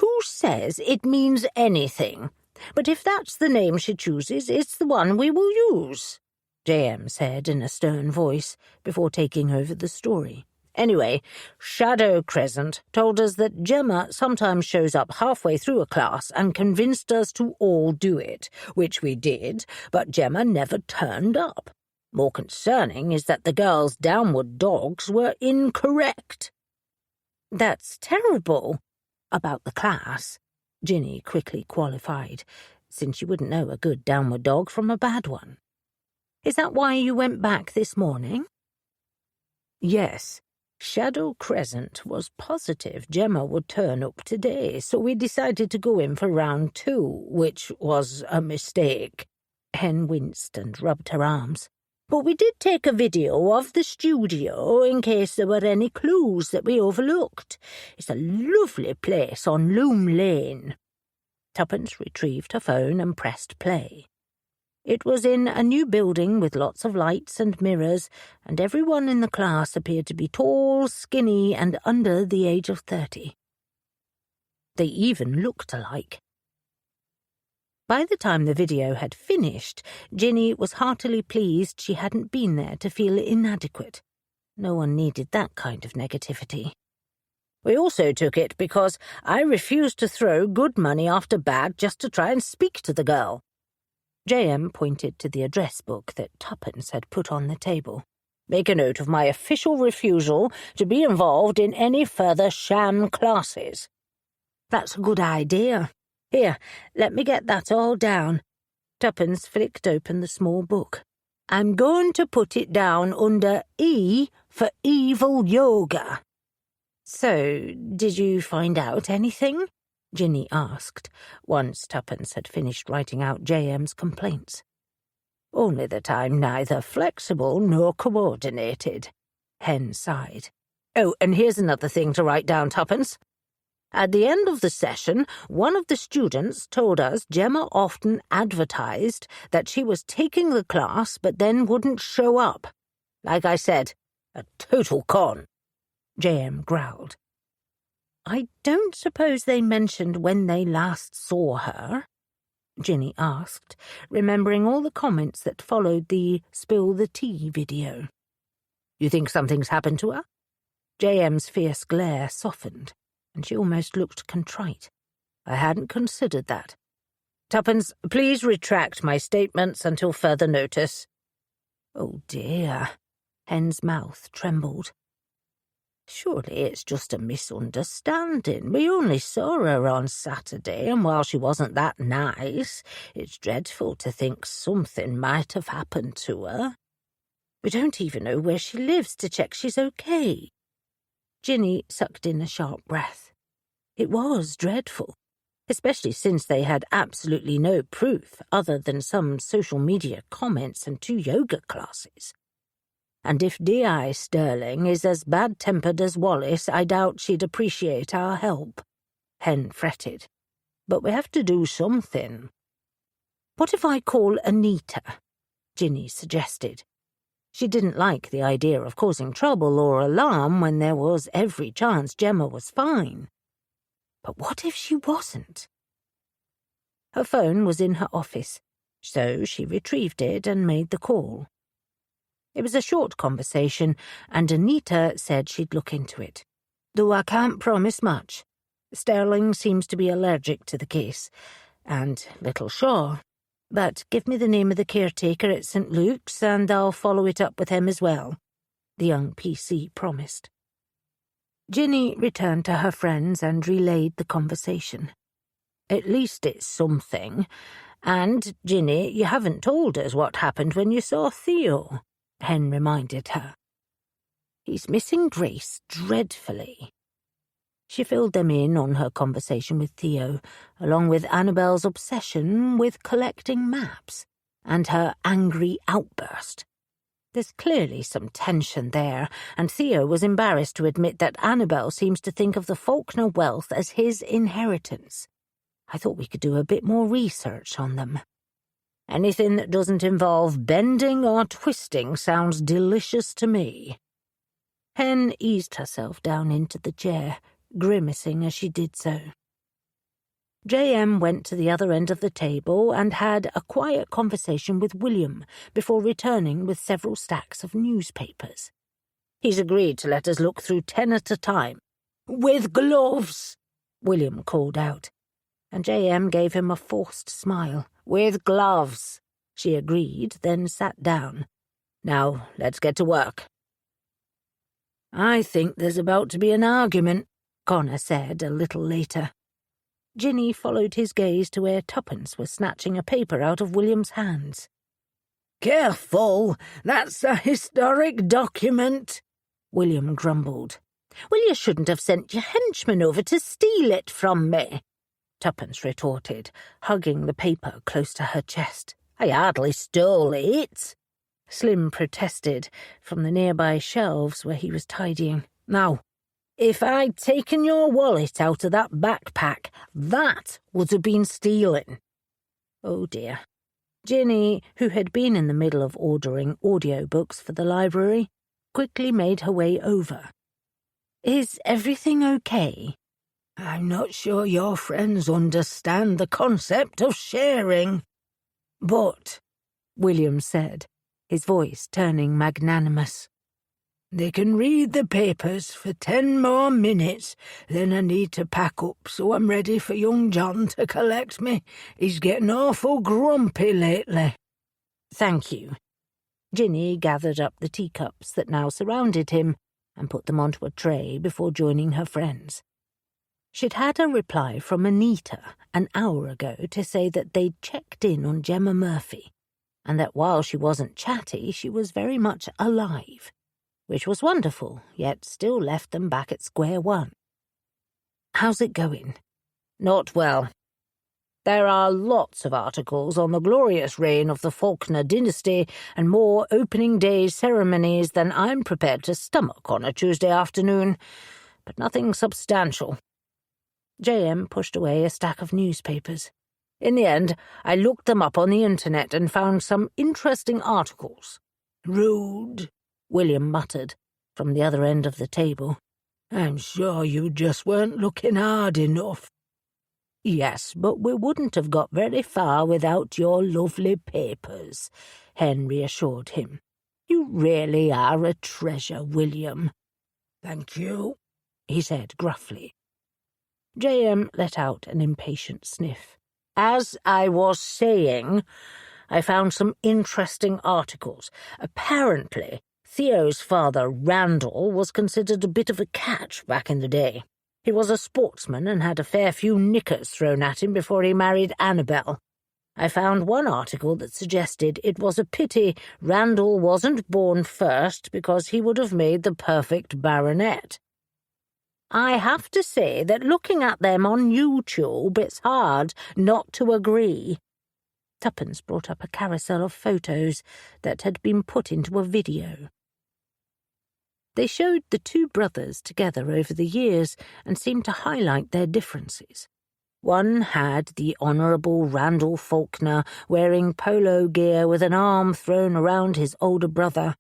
Who says it means anything? But if that's the name she chooses, it's the one we will use, J.M. said in a stern voice, before taking over the story. Anyway, Shadow Crescent told us that Gemma sometimes shows up halfway through a class and convinced us to all do it, which we did, but Gemma never turned up. More concerning is that the girls' downward dogs were incorrect. That's terrible. About the class, Ginny quickly qualified, since you wouldn't know a good downward dog from a bad one. Is that why you went back this morning? Yes. Shadow Crescent was positive Gemma would turn up today, so we decided to go in for round 2, which was a mistake. Hen winced and rubbed her arms. But we did take a video of the studio in case there were any clues that we overlooked. It's a lovely place on Loom Lane. Tuppence retrieved her phone and pressed play. It was in a new building with lots of lights and mirrors, and everyone in the class appeared to be tall, skinny, and under the age of 30. They even looked alike. By the time the video had finished, Ginny was heartily pleased she hadn't been there to feel inadequate. No one needed that kind of negativity. We also took it because I refused to throw good money after bad just to try and speak to the girl. J.M. pointed to the address book that Tuppence had put on the table. Make a note of my official refusal to be involved in any further sham classes. That's a good idea. Here, let me get that all down. Tuppence flicked open the small book. I'm going to put it down under E for evil yoga. So, did you find out anything? Ginny asked, once Tuppence had finished writing out J.M.'s complaints. Only that I'm neither flexible nor coordinated, Hen sighed. Oh, and here's another thing to write down, Tuppence. At the end of the session, one of the students told us Gemma often advertised that she was taking the class but then wouldn't show up. Like I said, a total con. J.M. growled. I don't suppose they mentioned when they last saw her? Ginny asked, remembering all the comments that followed the Spill the Tea video. You think something's happened to her? J.M.'s fierce glare softened, and she almost looked contrite. I hadn't considered that. Tuppence, please retract my statements until further notice. Oh dear. Hen's mouth trembled. Surely it's just a misunderstanding. We only saw her on Saturday, and while she wasn't that nice, it's dreadful to think something might have happened to her. We don't even know where she lives to check she's okay. Ginny sucked in a sharp breath. It was dreadful, especially since they had absolutely no proof other than some social media comments and 2 yoga classes. And if D.I. Sterling is as bad-tempered as Wallace, I doubt she'd appreciate our help, Hen fretted. But we have to do something. What if I call Anita? Ginny suggested. She didn't like the idea of causing trouble or alarm when there was every chance Gemma was fine. But what if she wasn't? Her phone was in her office, so she retrieved it and made the call. It was a short conversation, and Anita said she'd look into it. Though I can't promise much. Sterling seems to be allergic to the case, and little Shaw. But give me the name of the caretaker at St. Luke's, and I'll follow it up with him as well, the young PC promised. Ginny returned to her friends and relayed the conversation. At least it's something. And, Ginny, you haven't told us what happened when you saw Theo, Hen reminded her. He's missing Grace dreadfully. She filled them in on her conversation with Theo, along with Annabelle's obsession with collecting maps. and her angry outburst. There's clearly some tension there, and Theo was embarrassed to admit that Annabel seems to think of the Faulkner wealth as his inheritance. I thought we could do a bit more research on them. Anything that doesn't involve bending or twisting sounds delicious to me. Hen eased herself down into the chair, grimacing as she did so. J.M. went to the other end of the table and had a quiet conversation with William before returning with several stacks of newspapers. He's agreed to let us look through 10 at a time. "With gloves," William called out, and J.M. gave him a forced smile. "With gloves," she agreed, then sat down. "Now, let's get to work." "I think there's about to be an argument," Connor said a little later. Ginny followed his gaze to where Tuppence was snatching a paper out of William's hands. "Careful, that's a historic document," William grumbled. "Well, you shouldn't have sent your henchman over to steal it from me," Tuppence retorted, hugging the paper close to her chest. "I hardly stole it," Slim protested from the nearby shelves where he was tidying. "Now, if I'd taken your wallet out of that backpack, that would have been stealing." Oh dear. Ginny, who had been in the middle of ordering audiobooks for the library, quickly made her way over. "Is everything okay?" "I'm not sure your friends understand the concept of sharing." "But," William said, his voice turning magnanimous, "they can read the papers for 10 more minutes, then I need to pack up so I'm ready for young John to collect me. He's getting awful grumpy lately." "Thank you." Ginny gathered up the teacups that now surrounded him and put them onto a tray before joining her friends. She'd had a reply from Anita an hour ago to say that they'd checked in on Gemma Murphy, and that while she wasn't chatty, she was very much alive, which was wonderful, yet still left them back at square one. "How's it going?" "Not well. There are lots of articles on the glorious reign of the Faulkner dynasty and more opening day ceremonies than I'm prepared to stomach on a Tuesday afternoon, but nothing substantial." J.M. pushed away a stack of newspapers. "In the end, I looked them up on the internet and found some interesting articles." "Rude," William muttered from the other end of the table. "I'm sure you just weren't looking hard enough." "Yes, but we wouldn't have got very far without your lovely papers," Hen reassured him. "You really are a treasure, William." "Thank you," he said gruffly. J.M. let out an impatient sniff. "As I was saying, I found some interesting articles. Apparently, Theo's father, Randall, was considered a bit of a catch back in the day. He was a sportsman and had a fair few knickers thrown at him before he married Annabel. I found one article that suggested it was a pity Randall wasn't born first because he would have made the perfect baronet. I have to say that looking at them on YouTube, it's hard not to agree." Tuppence brought up a carousel of photos that had been put into a video. They showed the two brothers together over the years and seemed to highlight their differences. One had the Honourable Randall Faulkner wearing polo gear with an arm thrown around his older brother.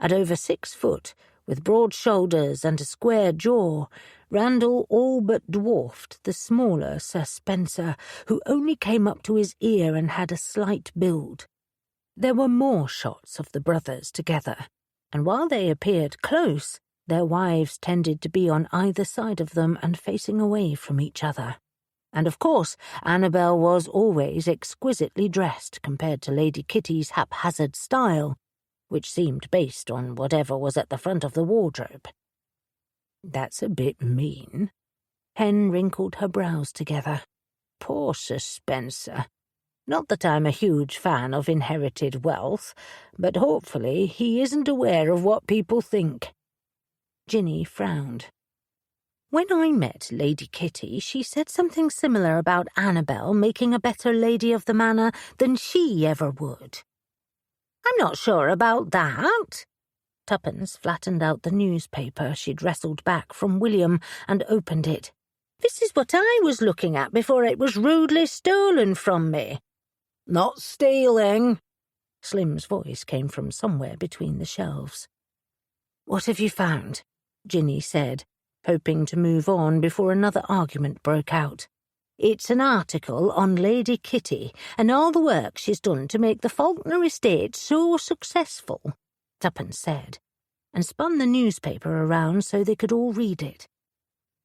At over 6 foot, with broad shoulders and a square jaw, Randall all but dwarfed the smaller Sir Spencer, who only came up to his ear and had a slight build. There were more shots of the brothers together, and while they appeared close, their wives tended to be on either side of them and facing away from each other. And of course, Annabel was always exquisitely dressed compared to Lady Kitty's haphazard style, which seemed based on whatever was at the front of the wardrobe. "That's a bit mean." Hen wrinkled her brows together. "Poor Sir Spencer. Not that I'm a huge fan of inherited wealth, but hopefully he isn't aware of what people think." Ginny frowned. When I met Lady Kitty, she said something similar about Annabel making a better lady of the manor than she ever would. I'm not sure about that. Tuppence flattened out the newspaper she'd wrestled back from William and opened it. This is what I was looking at before it was rudely stolen from me. Not stealing. Slim's voice came from somewhere between the shelves. What have you found? Ginny said, hoping to move on before another argument broke out. It's an article on Lady Kitty and all the work she's done to make the Faulkner estate so successful, Tuppence said, and spun the newspaper around so they could all read it.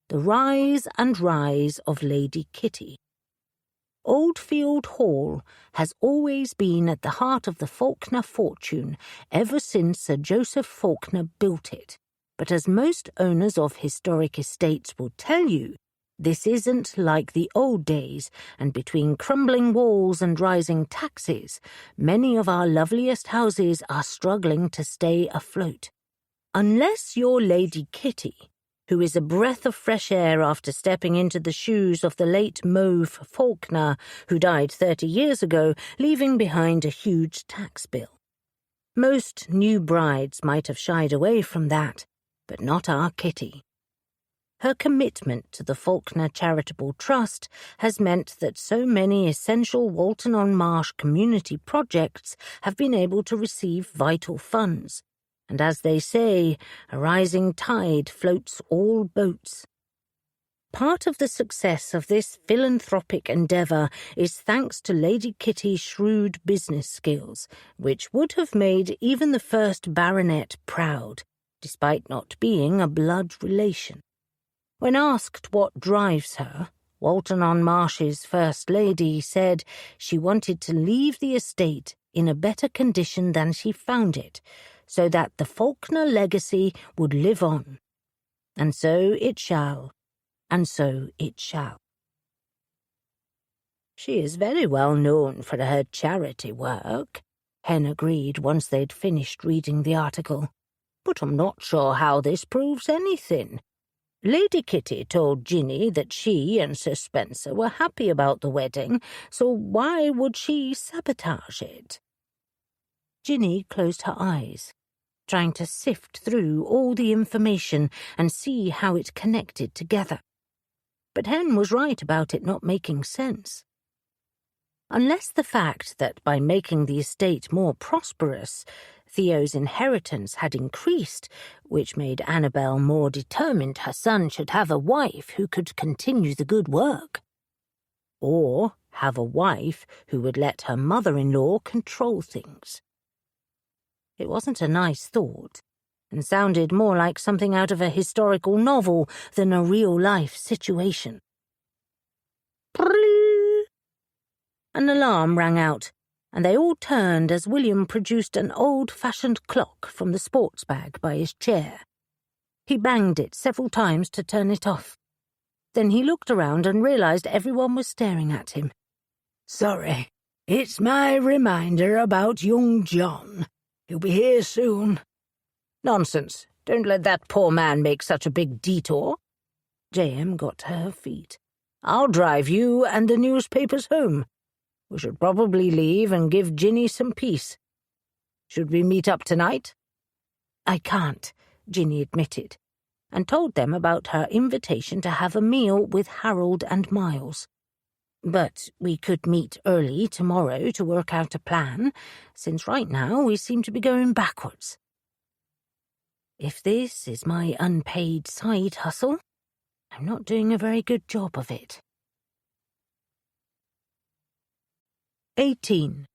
The Rise and Rise of Lady Kitty. Oldfield Hall has always been at the heart of the Faulkner fortune ever since Sir Joseph Faulkner built it. But as most owners of historic estates will tell you, this isn't like the old days, and between crumbling walls and rising taxes, many of our loveliest houses are struggling to stay afloat. Unless you're Lady Kitty, who is a breath of fresh air after stepping into the shoes of the late Mauve Faulkner, who died 30 years ago, leaving behind a huge tax bill. Most new brides might have shied away from that, but not our Kitty. Her commitment to the Faulkner Charitable Trust has meant that so many essential Walton-on-Marsh community projects have been able to receive vital funds. And as they say, a rising tide floats all boats. Part of the success of this philanthropic endeavour is thanks to Lady Kitty's shrewd business skills, which would have made even the first baronet proud, despite not being a blood relation. When asked what drives her, Walton-on-Marsh's First Lady said she wanted to leave the estate in a better condition than she found it, so that the Faulkner legacy would live on. And so it shall, and so it shall. She is very well known for her charity work, Hen agreed once they'd finished reading the article. But I'm not sure how this proves anything. Lady Kitty told Ginny that she and Sir Spencer were happy about the wedding, so why would she sabotage it? Ginny closed her eyes, trying to sift through all the information and see how it connected together. But Hen was right about it not making sense. Unless the fact that by making the estate more prosperous, Theo's inheritance had increased, which made Annabel more determined her son should have a wife who could continue the good work. Or have a wife who would let her mother-in-law control things. It wasn't a nice thought, and sounded more like something out of a historical novel than a real-life situation. An alarm rang out, and they all turned as William produced an old-fashioned clock from the sports bag by his chair. He banged it several times to turn it off. Then he looked around and realized everyone was staring at him. Sorry, it's my reminder about young John. He'll be here soon. Nonsense. Don't let that poor man make such a big detour. J.M. got to her feet. I'll drive you and the newspapers home. We should probably leave and give Ginny some peace. Should we meet up tonight? I can't, Ginny admitted, and told them about her invitation to have a meal with Harold and Miles. But we could meet early tomorrow to work out a plan, since right now we seem to be going backwards. If this is my unpaid side hustle, I'm not doing a very good job of it. 18.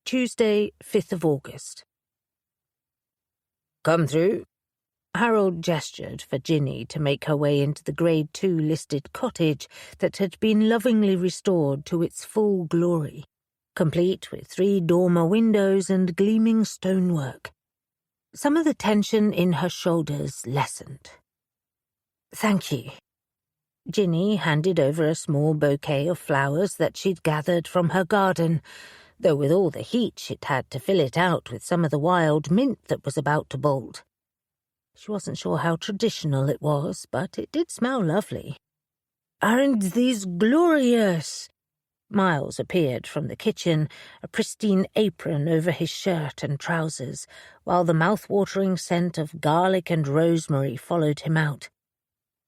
Tuesday, 5th of August. Come through. Harold gestured for Ginny to make her way into the Grade 2 listed cottage that had been lovingly restored to its full glory, complete with 3 dormer windows and gleaming stonework. Some of the tension in her shoulders lessened. Thank you. Ginny handed over a small bouquet of flowers that she'd gathered from her garden, though with all the heat she'd had to fill it out with some of the wild mint that was about to bolt. She wasn't sure how traditional it was, but it did smell lovely. "Aren't these glorious?" Miles appeared from the kitchen, a pristine apron over his shirt and trousers, while the mouth-watering scent of garlic and rosemary followed him out.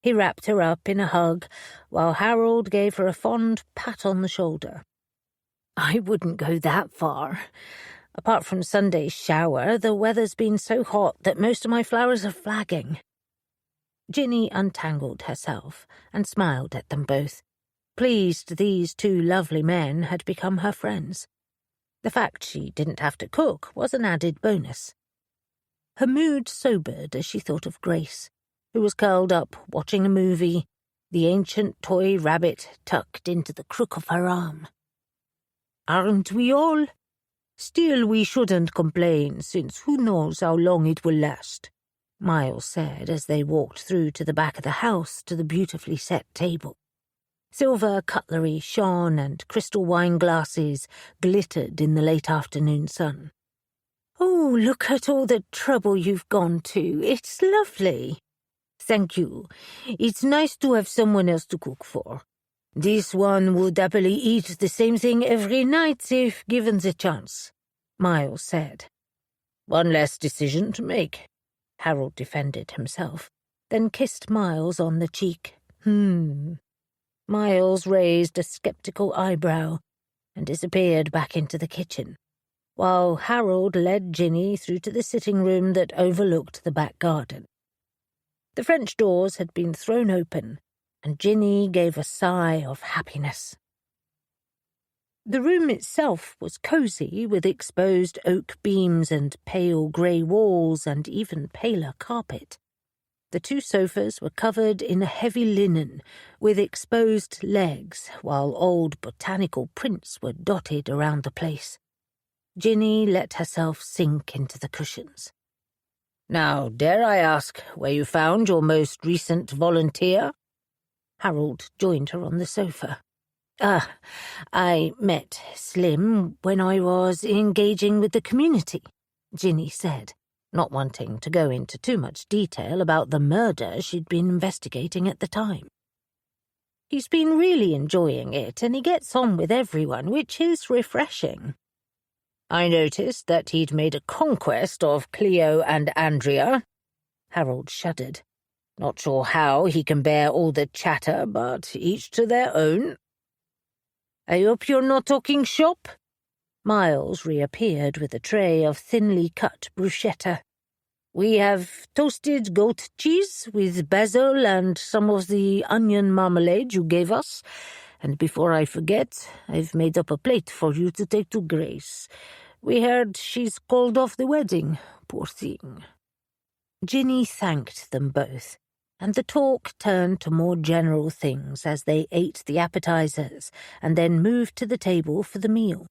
He wrapped her up in a hug, while Harold gave her a fond pat on the shoulder. "I wouldn't go that far. Apart from Sunday's shower, the weather's been so hot that most of my flowers are flagging." Ginny untangled herself and smiled at them both, pleased these two lovely men had become her friends. The fact she didn't have to cook was an added bonus. Her mood sobered as she thought of Grace, who was curled up watching a movie, the ancient toy rabbit tucked into the crook of her arm. "Aren't we all? Still, we shouldn't complain, since who knows how long it will last," Miles said as they walked through to the back of the house to the beautifully set table. Silver cutlery shone and crystal wine glasses glittered in the late afternoon sun. "Oh, look at all the trouble you've gone to. It's lovely." "Thank you. It's nice to have someone else to cook for. This one would happily eat the same thing every night if given the chance," Miles said. "One less decision to make," Harold defended himself, then kissed Miles on the cheek. Miles raised a skeptical eyebrow and disappeared back into the kitchen, while Harold led Ginny through to the sitting room that overlooked the back garden. The French doors had been thrown open, and Ginny gave a sigh of happiness. The room itself was cosy, with exposed oak beams and pale grey walls and even paler carpet. The two sofas were covered in a heavy linen, with exposed legs, while old botanical prints were dotted around the place. Ginny let herself sink into the cushions. "Now, dare I ask where you found your most recent volunteer?" Harold joined her on the sofa. I met Slim when I was engaging with the community," Ginny said, not wanting to go into too much detail about the murder she'd been investigating at the time. "He's been really enjoying it, and he gets on with everyone, which is refreshing." "I noticed that he'd made a conquest of Cleo and Andrea." Harold shuddered. "Not sure how he can bear all the chatter, but each to their own." "I hope you're not talking shop?" Miles reappeared with a tray of thinly cut bruschetta. "We have toasted goat cheese with basil and some of the onion marmalade you gave us, and before I forget, I've made up a plate for you to take to Grace. We heard she's called off the wedding, poor thing." Ginny thanked them both, and the talk turned to more general things as they ate the appetizers and then moved to the table for the meal.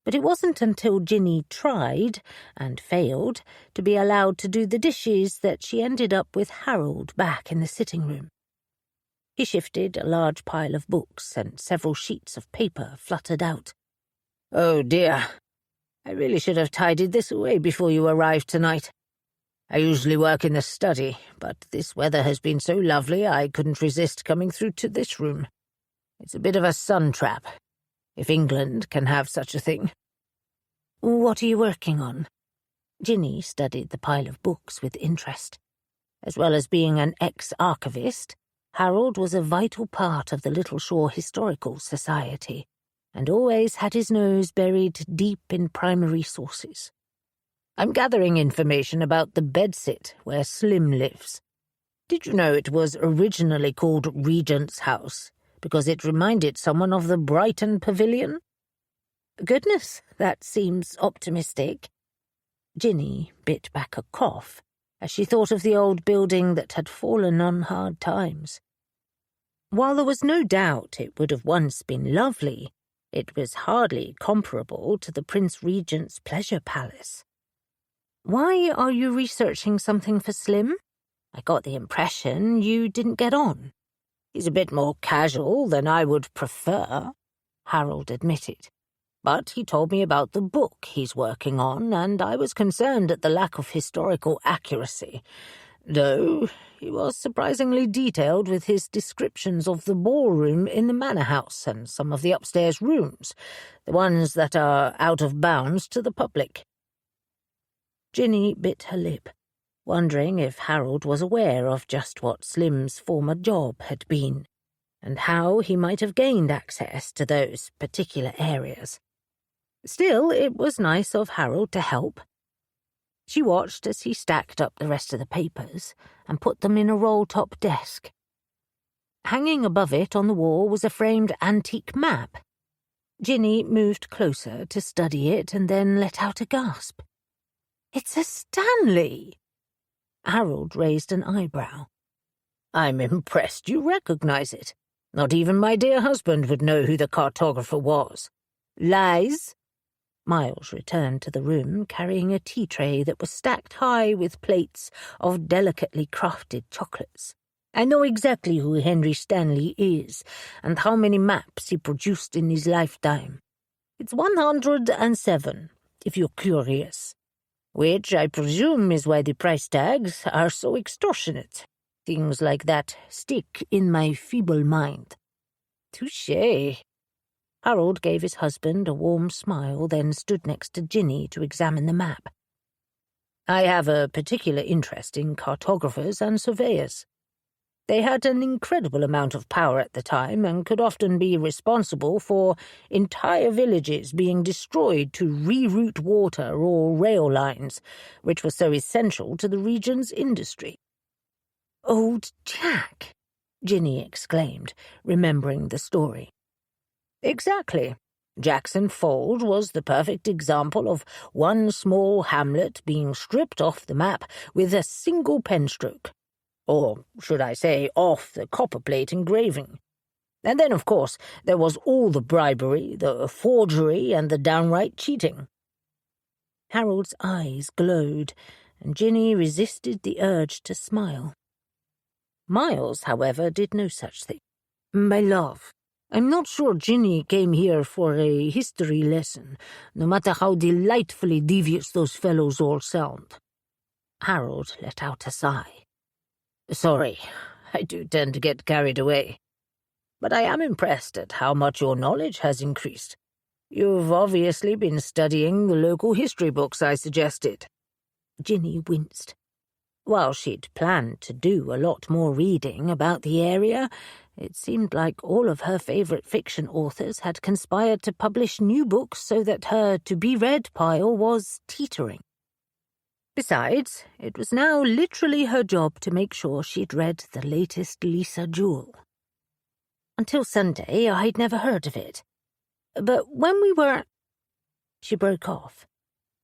But it wasn't until Ginny tried, and failed, to be allowed to do the dishes that she ended up with Harold back in the sitting room. He shifted a large pile of books, and several sheets of paper fluttered out. "Oh dear, I really should have tidied this away before you arrived tonight. I usually work in the study, but this weather has been so lovely I couldn't resist coming through to this room. It's a bit of a sun trap, if England can have such a thing." "What are you working on?" Ginny studied the pile of books with interest. As well as being an ex-archivist, Harold was a vital part of the Little Shore Historical Society, and always had his nose buried deep in primary sources. "I'm gathering information about the bedsit where Slim lives. Did you know it was originally called Regent's House because it reminded someone of the Brighton Pavilion?" "Goodness, that seems optimistic." Ginny bit back a cough as she thought of the old building that had fallen on hard times. While there was no doubt it would have once been lovely, it was hardly comparable to the Prince Regent's pleasure palace. "Why are you researching something for Slim? I got the impression you didn't get on." "He's a bit more casual than I would prefer," Harold admitted. "But he told me about the book he's working on, and I was concerned at the lack of historical accuracy. though he was surprisingly detailed with his descriptions of the ballroom in the manor house and some of the upstairs rooms, the ones that are out of bounds to the public. Ginny bit her lip, wondering if Harold was aware of just what Slim's former job had been, and how he might have gained access to those particular areas. Still, it was nice of Harold to help. She watched as he stacked up the rest of the papers and put them in a roll-top desk. Hanging above it on the wall was a framed antique map. Ginny moved closer to study it and then let out a gasp. "It's a Stanley!" Harold raised an eyebrow. "I'm impressed you recognize it. Not even my dear husband would know who the cartographer was." "Lies?" Miles returned to the room carrying a tea tray that was stacked high with plates of delicately crafted chocolates. "I know exactly who Henry Stanley is and how many maps he produced in his lifetime. It's 107, if you're curious. Which I presume is why the price tags are so extortionate. Things like that stick in my feeble mind." "Touché." Harold gave his husband a warm smile, then stood next to Ginny to examine the map. "I have a particular interest in cartographers and surveyors. They had an incredible amount of power at the time and could often be responsible for entire villages being destroyed to reroute water or rail lines, which were so essential to the region's industry." "Old Jack!" Ginny exclaimed, remembering the story. "Exactly. Jackson Fold was the perfect example of one small hamlet being stripped off the map with a single pen stroke. Or, should I say, off the copperplate engraving. And then, of course, there was all the bribery, the forgery, and the downright cheating." Harold's eyes glowed, and Ginny resisted the urge to smile. Miles, however, did no such thing. "My love, I'm not sure Ginny came here for a history lesson, no matter how delightfully devious those fellows all sound." Harold let out a sigh. "Sorry, I do tend to get carried away. But I am impressed at how much your knowledge has increased. You've obviously been studying the local history books I suggested." Ginny winced. While she'd planned to do a lot more reading about the area, it seemed like all of her favourite fiction authors had conspired to publish new books so that her to-be-read pile was teetering. Besides, it was now literally her job to make sure she'd read the latest Lisa Jewell. "Until Sunday, I'd never heard of it. But when we were—" She broke off,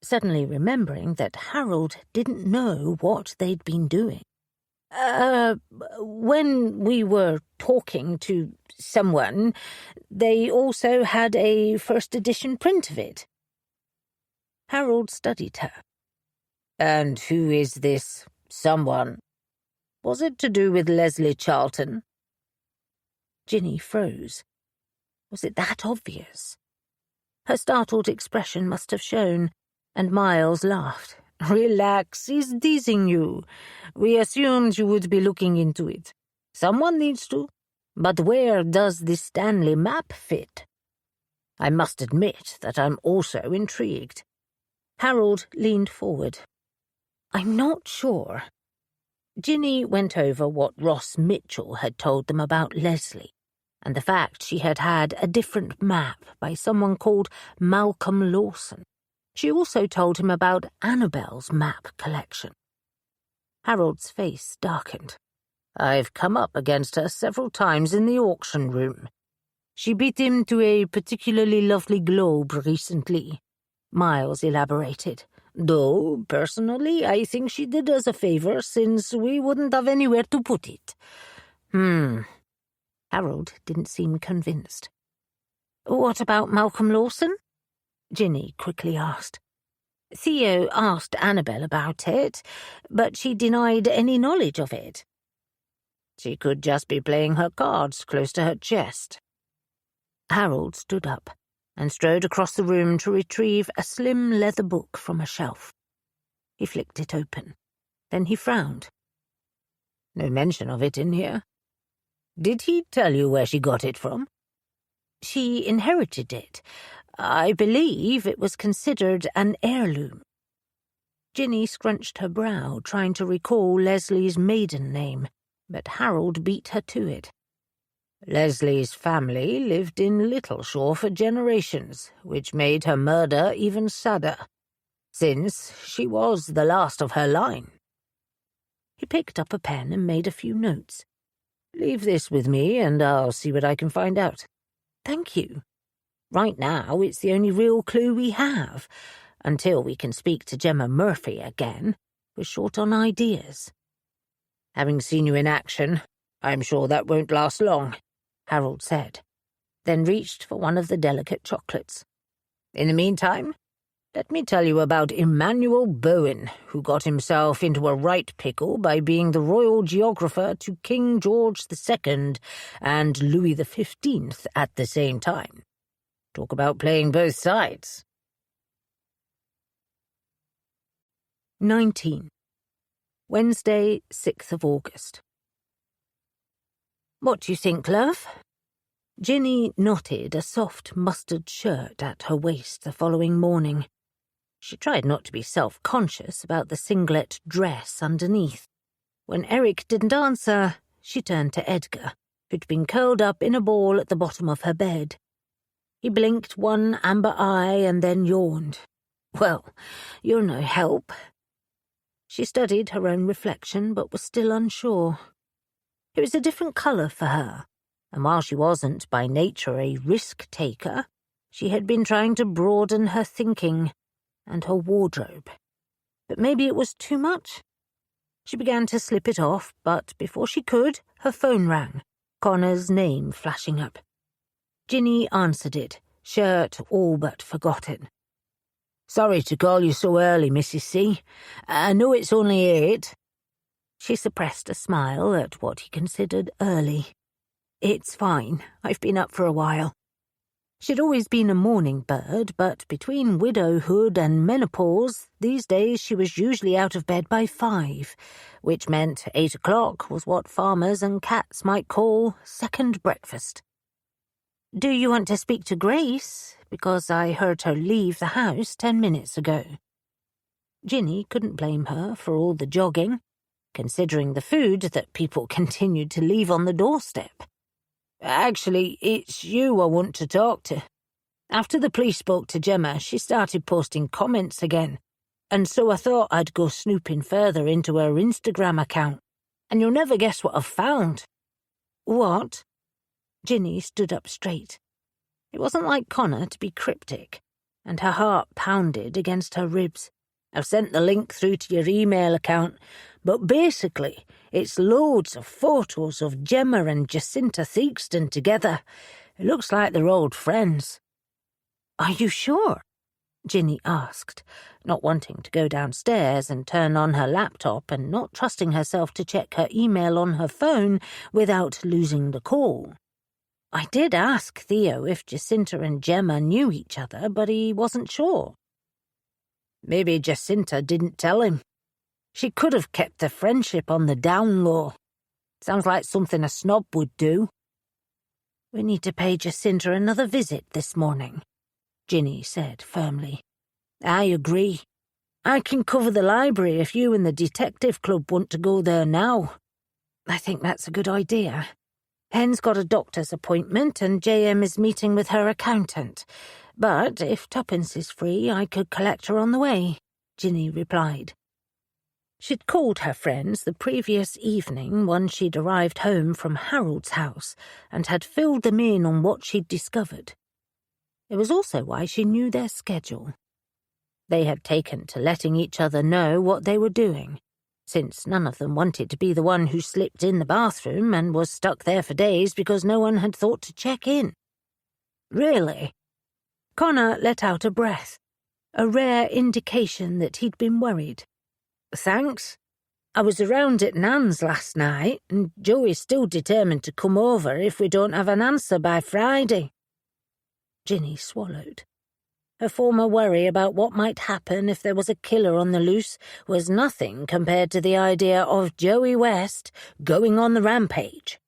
suddenly remembering that Harold didn't know what they'd been doing. When we were talking to someone, they also had a first edition print of it." Harold studied her. "And who is this someone? Was it to do with Leslie Charlton?" Ginny froze. Was it that obvious? Her startled expression must have shown, and Miles laughed. "Relax, he's teasing you. We assumed you would be looking into it. Someone needs to. But where does the Stanley map fit?" "I must admit that I'm also intrigued." Harold leaned forward. "I'm not sure." Ginny went over what Ross Mitchell had told them about Leslie, and the fact she had had a different map by someone called Malcolm Lawson. She also told him about Annabelle's map collection. Harold's face darkened. "I've come up against her several times in the auction room. She beat him to a particularly lovely globe recently," Miles elaborated. "Though, personally, I think she did us a favor since we wouldn't have anywhere to put it." Harold didn't seem convinced. "What about Malcolm Lawson?" Ginny quickly asked. "Theo asked Annabelle about it, but she denied any knowledge of it." "She could just be playing her cards close to her chest." Harold stood up and strode across the room to retrieve a slim leather book from a shelf. He flicked it open. Then he frowned. No mention of it in here. Did he tell you where she got it from? She inherited it. I believe it was considered an heirloom. Ginny scrunched her brow, trying to recall Leslie's maiden name, but Harold beat her to it. Leslie's family lived in Littleshore for generations, which made her murder even sadder, since she was the last of her line. He picked up a pen and made a few notes. Leave this with me and I'll see what I can find out. Thank you. Right now, it's the only real clue we have. Until we can speak to Gemma Murphy again, we're short on ideas. Having seen you in action, I'm sure that won't last long, Harold said, then reached for one of the delicate chocolates. In the meantime, let me tell you about Emmanuel Bowen, who got himself into a right pickle by being the royal geographer to King George II and Louis XV at the same time. Talk about playing both sides. 19. Wednesday, 6th of August. What do you think, love? Ginny knotted a soft mustard shirt at her waist the following morning. She tried not to be self-conscious about the singlet dress underneath. When Eric didn't answer, she turned to Edgar, who'd been curled up in a ball at the bottom of her bed. He blinked one amber eye and then yawned. Well, you're no help. She studied her own reflection, but was still unsure. It was a different colour for her, and while she wasn't by nature a risk-taker, she had been trying to broaden her thinking and her wardrobe. But maybe it was too much. She began to slip it off, but before she could, her phone rang, Connor's name flashing up. Ginny answered it, shirt all but forgotten. Sorry to call you so early, Mrs. C. I know it's only 8. She suppressed a smile at what he considered early. It's fine. I've been up for a while. She'd always been a morning bird, but between widowhood and menopause, these days she was usually out of bed by 5, which meant 8 o'clock was what farmers and cats might call second breakfast. Do you want to speak to Grace? Because I heard her leave the house 10 minutes ago. Ginny couldn't blame her for all the jogging, considering the food that people continued to leave on the doorstep. Actually, it's you I want to talk to. After the police spoke to Gemma, she started posting comments again, and so I thought I'd go snooping further into her Instagram account, and you'll never guess what I've found. What? Ginny stood up straight. It wasn't like Connor to be cryptic, and her heart pounded against her ribs. I've sent the link through to your email account, but basically it's loads of photos of Gemma and Jacinta Theakston together. It looks like they're old friends. Are you sure? Ginny asked, not wanting to go downstairs and turn on her laptop and not trusting herself to check her email on her phone without losing the call. I did ask Theo if Jacinta and Gemma knew each other, but he wasn't sure. Maybe Jacinta didn't tell him. She could have kept the friendship on the down low. Sounds like something a snob would do. We need to pay Jacinta another visit this morning, Ginny said firmly. I agree. I can cover the library if you and the detective club want to go there now. I think that's a good idea. Hen's got a doctor's appointment and JM is meeting with her accountant. But if Tuppence is free, I could collect her on the way, Ginny replied. She'd called her friends the previous evening once she'd arrived home from Harold's house and had filled them in on what she'd discovered. It was also why she knew their schedule. They had taken to letting each other know what they were doing, since none of them wanted to be the one who slipped in the bathroom and was stuck there for days because no one had thought to check in. Really? Connor let out a breath, a rare indication that he'd been worried. Thanks. I was around at Nan's last night, and Joey's still determined to come over if we don't have an answer by Friday. Ginny swallowed. Her former worry about what might happen if there was a killer on the loose was nothing compared to the idea of Joey West going on the rampage.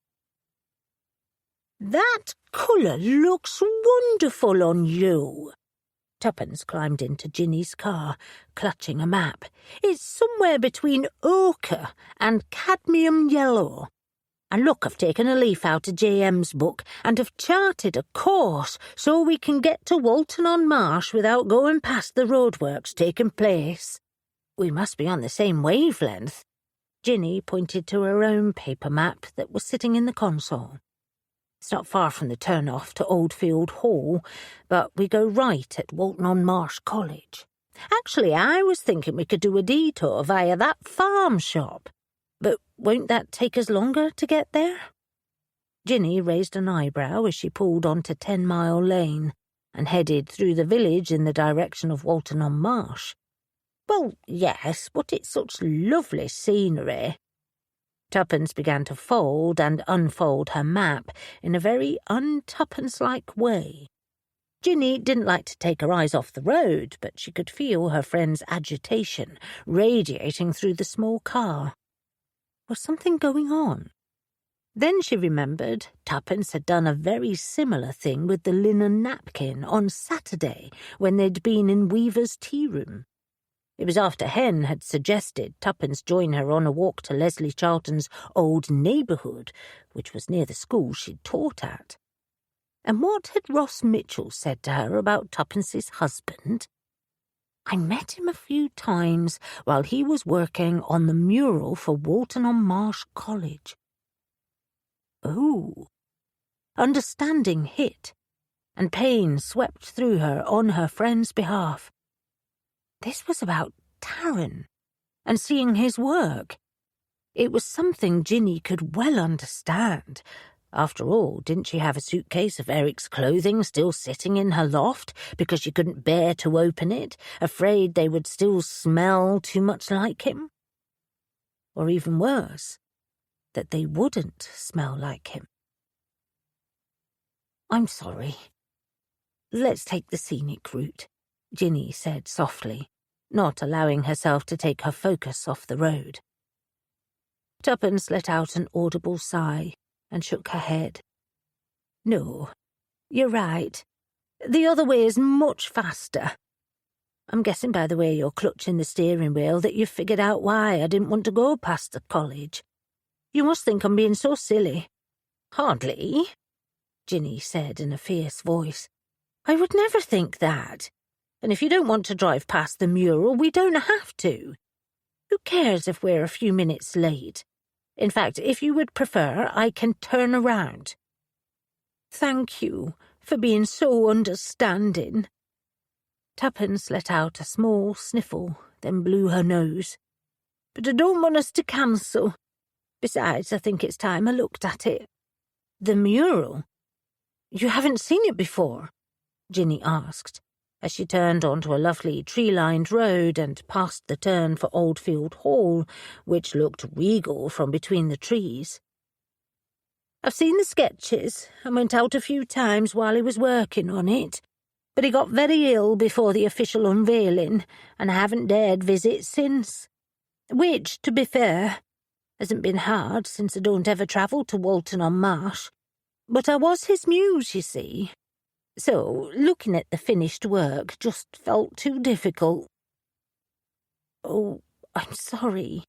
"That colour looks wonderful on you." Tuppence climbed into Ginny's car, clutching a map. "It's somewhere between ochre and cadmium yellow. And look, I've taken a leaf out of J.M.'s book and have charted a course so we can get to Walton-on-Marsh without going past the roadworks taking place. We must be on the same wavelength." Ginny pointed to her own paper map that was sitting in the console. "It's not far from the turn-off to Oldfield Hall, but we go right at Walton-on-Marsh College. Actually, I was thinking we could do a detour via that farm shop. But won't that take us longer to get there?" Ginny raised an eyebrow as she pulled onto 10 Mile Lane and headed through the village in the direction of Walton-on-Marsh. "Well, yes, but it's such lovely scenery." Tuppence began to fold and unfold her map in a very un-Tuppence-like way. Ginny didn't like to take her eyes off the road, but she could feel her friend's agitation radiating through the small car. Was something going on? Then she remembered Tuppence had done a very similar thing with the linen napkin on Saturday when they'd been in Weaver's tea room. It was after Hen had suggested Tuppence join her on a walk to Leslie Charlton's old neighbourhood, which was near the school she'd taught at. And what had Ross Mitchell said to her about Tuppence's husband? "I met him a few times while he was working on the mural for Walton-on-Marsh College." Oh. Understanding hit, and pain swept through her on her friend's behalf. This was about Taran, and seeing his work. It was something Ginny could well understand. After all, didn't she have a suitcase of Eric's clothing still sitting in her loft because she couldn't bear to open it, afraid they would still smell too much like him? Or even worse, that they wouldn't smell like him. "I'm sorry. Let's take the scenic route," Ginny said softly, not allowing herself to take her focus off the road. Tuppence let out an audible sigh and shook her head. "No, you're right. The other way is much faster. I'm guessing by the way you're clutching the steering wheel that you've figured out why I didn't want to go past the college. You must think I'm being so silly." "Hardly," Ginny said in a fierce voice. "I would never think that. And if you don't want to drive past the mural, we don't have to. Who cares if we're a few minutes late? In fact, if you would prefer, I can turn around." "Thank you for being so understanding." Tuppence let out a small sniffle, then blew her nose. "But I don't want us to cancel. Besides, I think it's time I looked at it." "The mural? You haven't seen it before?" Ginny asked, as she turned onto a lovely tree-lined road and passed the turn for Oldfield Hall, which looked regal from between the trees. "I've seen the sketches and went out a few times while he was working on it, but he got very ill before the official unveiling, and I haven't dared visit since. Which, to be fair, hasn't been hard since I don't ever travel to Walton-on-Marsh. But I was his muse, you see. So, looking at the finished work just felt too difficult." "Oh, I'm sorry.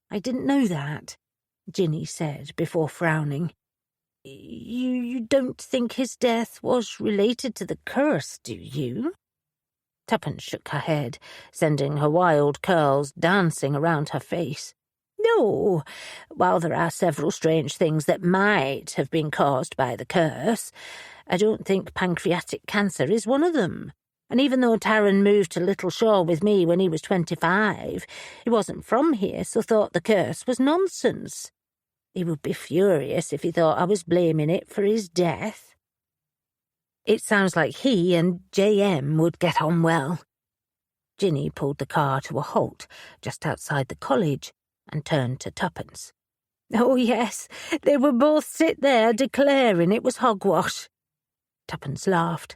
I didn't know that," Ginny said before frowning. You don't think his death was related to the curse, do you?" Tuppence shook her head, sending her wild curls dancing around her face. "No, while there are several strange things that might have been caused by the curse, I don't think pancreatic cancer is one of them. And even though Taran moved to Little Shaw with me when he was 25, he wasn't from here, so thought the curse was nonsense. He would be furious if he thought I was blaming it for his death." "It sounds like he and J.M. would get on well." Ginny pulled the car to a halt just outside the college and turned to Tuppence. "Oh, yes, they would both sit there declaring it was hogwash." Tuppence laughed.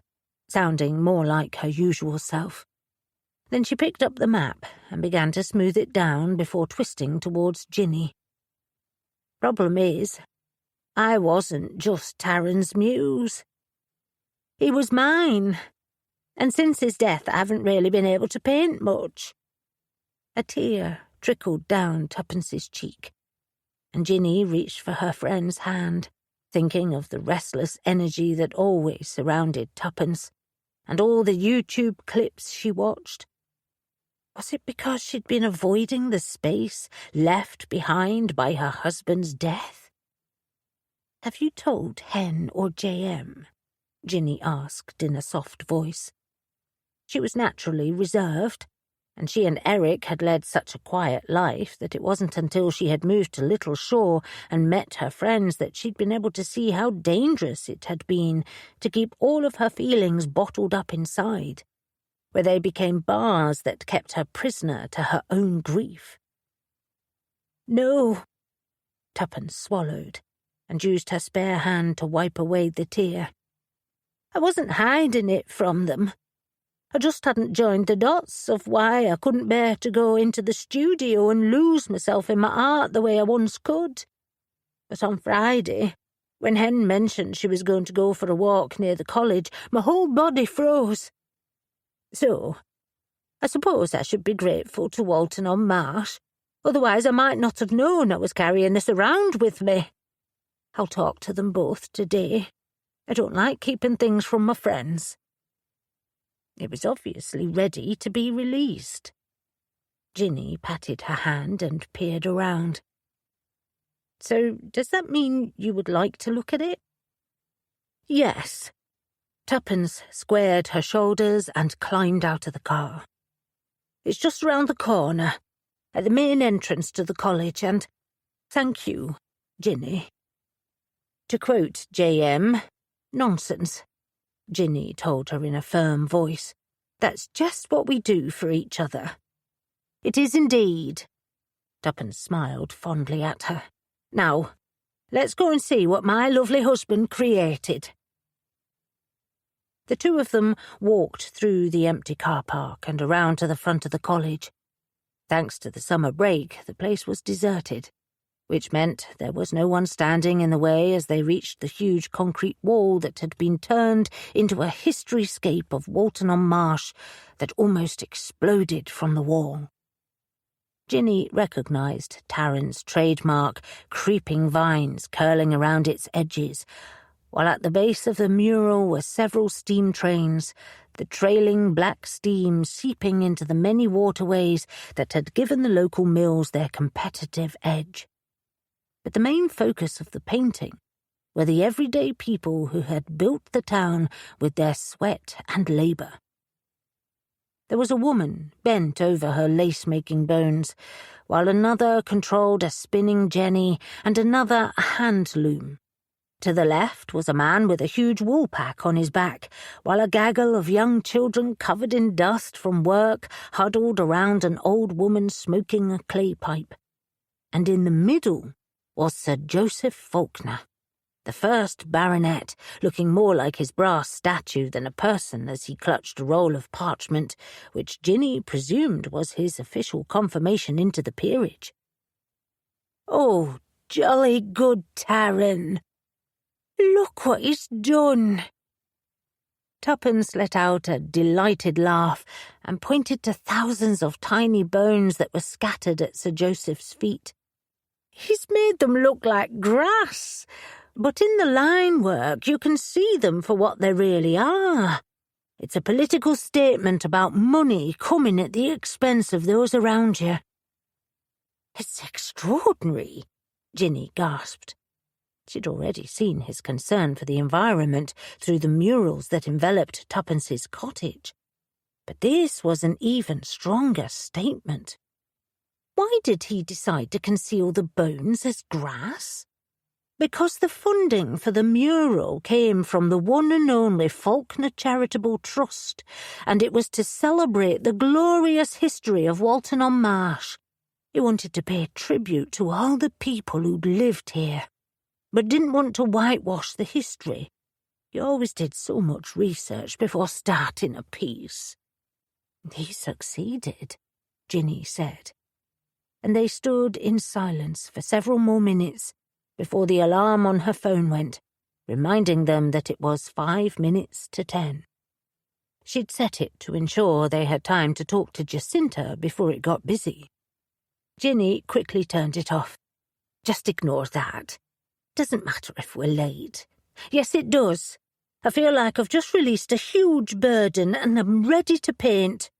sounding more like her usual self. Then she picked up the map and began to smooth it down before twisting towards Ginny. Problem is, I wasn't just Taryn's muse. He was mine, and since his death I haven't really been able to paint much. A tear trickled down Tuppence's cheek, and Ginny reached for her friend's hand, thinking of the restless energy that always surrounded Tuppence, and all the YouTube clips she watched. Was it because she'd been avoiding the space left behind by her husband's death? "Have you told Hen or JM?" Ginny asked in a soft voice. She was naturally reserved, and she and Eric had led such a quiet life that it wasn't until she had moved to Little Shore and met her friends that she'd been able to see how dangerous it had been to keep all of her feelings bottled up inside, where they became bars that kept her prisoner to her own grief. "No," Tuppence swallowed and used her spare hand to wipe away the tear. "I wasn't hiding it from them. I just hadn't joined the dots of why I couldn't bear to go into the studio and lose myself in my art the way I once could. But on Friday, when Hen mentioned she was going to go for a walk near the college, my whole body froze. So, I suppose I should be grateful to Walton-on-Marsh, otherwise I might not have known I was carrying this around with me. I'll talk to them both today. I don't like keeping things from my friends." It was obviously ready to be released. Ginny patted her hand and peered around. "So, does that mean you would like to look at it?" "Yes." Tuppence squared her shoulders and climbed out of the car. "It's just round the corner, at the main entrance to the college, and thank you, Ginny." To quote JM, "Nonsense," Ginny told her in a firm voice. "That's just what we do for each other." "It is indeed." Tuppence smiled fondly at her. "Now, let's go and see what my lovely husband created." The two of them walked through the empty car park and around to the front of the college. Thanks to the summer break, the place was deserted, which meant there was no one standing in the way as they reached the huge concrete wall that had been turned into a historyscape of Walton-on-Marsh that almost exploded from the wall. Ginny recognised Taryn's trademark creeping vines curling around its edges, while at the base of the mural were several steam trains, the trailing black steam seeping into the many waterways that had given the local mills their competitive edge. But the main focus of the painting were the everyday people who had built the town with their sweat and labour. There was a woman bent over her lace-making bones, while another controlled a spinning jenny and another a hand loom. To the left was a man with a huge wool pack on his back, while a gaggle of young children covered in dust from work huddled around an old woman smoking a clay pipe. And in the middle was Sir Joseph Faulkner, the first baronet, looking more like his brass statue than a person as he clutched a roll of parchment, which Ginny presumed was his official confirmation into the peerage. "Oh, jolly good Taryn! Look what he's done!" Tuppence let out a delighted laugh and pointed to thousands of tiny bones that were scattered at Sir Joseph's feet. "He's made them look like grass, but in the line work you can see them for what they really are. It's a political statement about money coming at the expense of those around you." "It's extraordinary," Ginny gasped. She'd already seen his concern for the environment through the murals that enveloped Tuppence's cottage. But this was an even stronger statement. Why did he decide to conceal the bones as grass? Because the funding for the mural came from the one and only Faulkner Charitable Trust, and it was to celebrate the glorious history of Walton-on-Marsh. He wanted to pay tribute to all the people who'd lived here, but didn't want to whitewash the history. You always did so much research before starting a piece." "He succeeded," Ginny said. And they stood in silence for several more minutes before the alarm on her phone went, reminding them that it was 5 minutes to 10. She'd set it to ensure they had time to talk to Jacinta before it got busy. Ginny quickly turned it off. "Just ignore that. Doesn't matter if we're late." "Yes, it does. I feel like I've just released a huge burden and I'm ready to paint."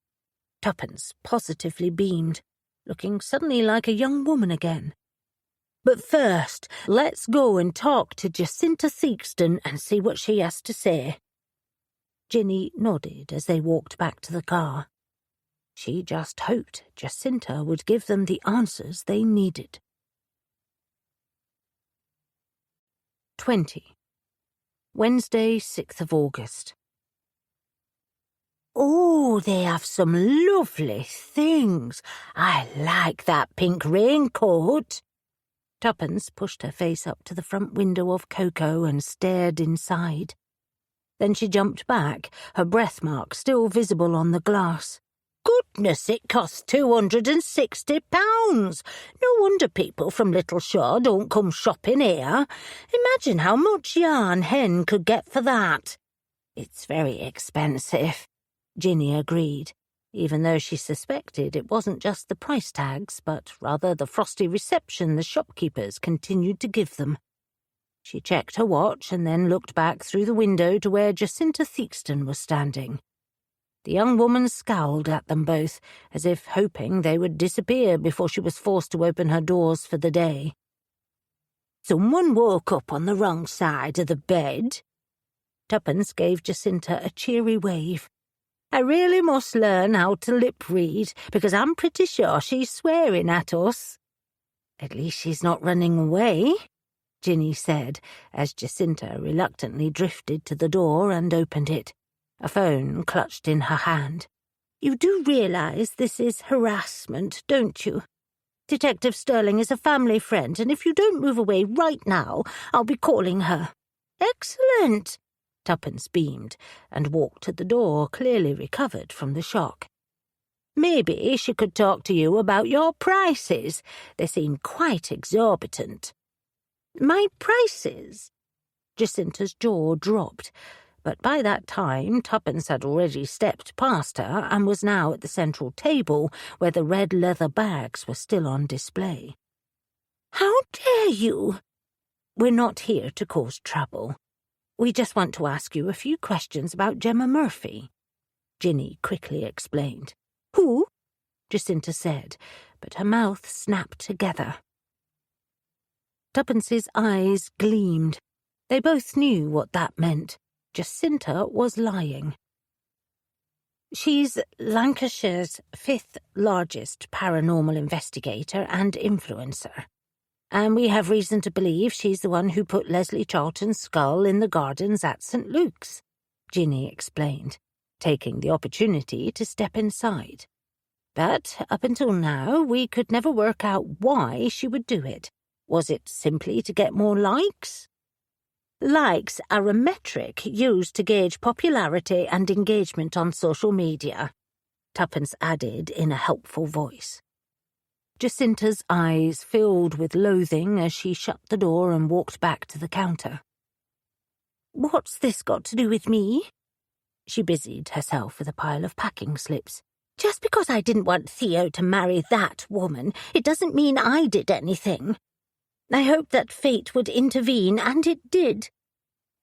Tuppence positively beamed, looking suddenly like a young woman again. "But first, let's go and talk to Jacinta Theakston and see what she has to say." Ginny nodded as they walked back to the car. She just hoped Jacinta would give them the answers they needed. 20. Wednesday, 6th of August. "Oh, they have some lovely things. I like that pink raincoat." Tuppence pushed her face up to the front window of Coco and stared inside. Then she jumped back, her breath mark still visible on the glass. "Goodness, it costs £260. No wonder people from Little Shaw don't come shopping here. Imagine how much yarn Hen could get for that." "It's very expensive," Ginny agreed, even though she suspected it wasn't just the price tags, but rather the frosty reception the shopkeepers continued to give them. She checked her watch and then looked back through the window to where Jacinta Theakston was standing. The young woman scowled at them both, as if hoping they would disappear before she was forced to open her doors for the day. "Someone woke up on the wrong side of the bed." Tuppence gave Jacinta a cheery wave. "I really must learn how to lip read, because I'm pretty sure she's swearing at us." "At least she's not running away," Ginny said, as Jacinta reluctantly drifted to the door and opened it, a phone clutched in her hand. "You do realize this is harassment, don't you? Detective Sterling is a family friend, and if you don't move away right now, I'll be calling her." "Excellent!" Tuppence beamed and walked to the door, clearly recovered from the shock. "Maybe she could talk to you about your prices. They seem quite exorbitant." "My prices?" Jacinta's jaw dropped, but by that time Tuppence had already stepped past her and was now at the central table where the red leather bags were still on display. "How dare you?" "We're not here to cause trouble. We just want to ask you a few questions about Gemma Murphy," Ginny quickly explained. "Who?" Jacinta said, but her mouth snapped together. Tuppence's eyes gleamed. They both knew what that meant. Jacinta was lying. "She's Lancashire's 5th largest paranormal investigator and influencer, and we have reason to believe she's the one who put Leslie Charlton's skull in the gardens at St. Luke's," Ginny explained, taking the opportunity to step inside. "But up until now, we could never work out why she would do it. Was it simply to get more likes?" "Likes are a metric used to gauge popularity and engagement on social media," Tuppence added in a helpful voice. Jacinta's eyes filled with loathing as she shut the door and walked back to the counter. "What's this got to do with me?" She busied herself with a pile of packing slips. "Just because I didn't want Theo to marry that woman, it doesn't mean I did anything. I hoped that fate would intervene, and it did.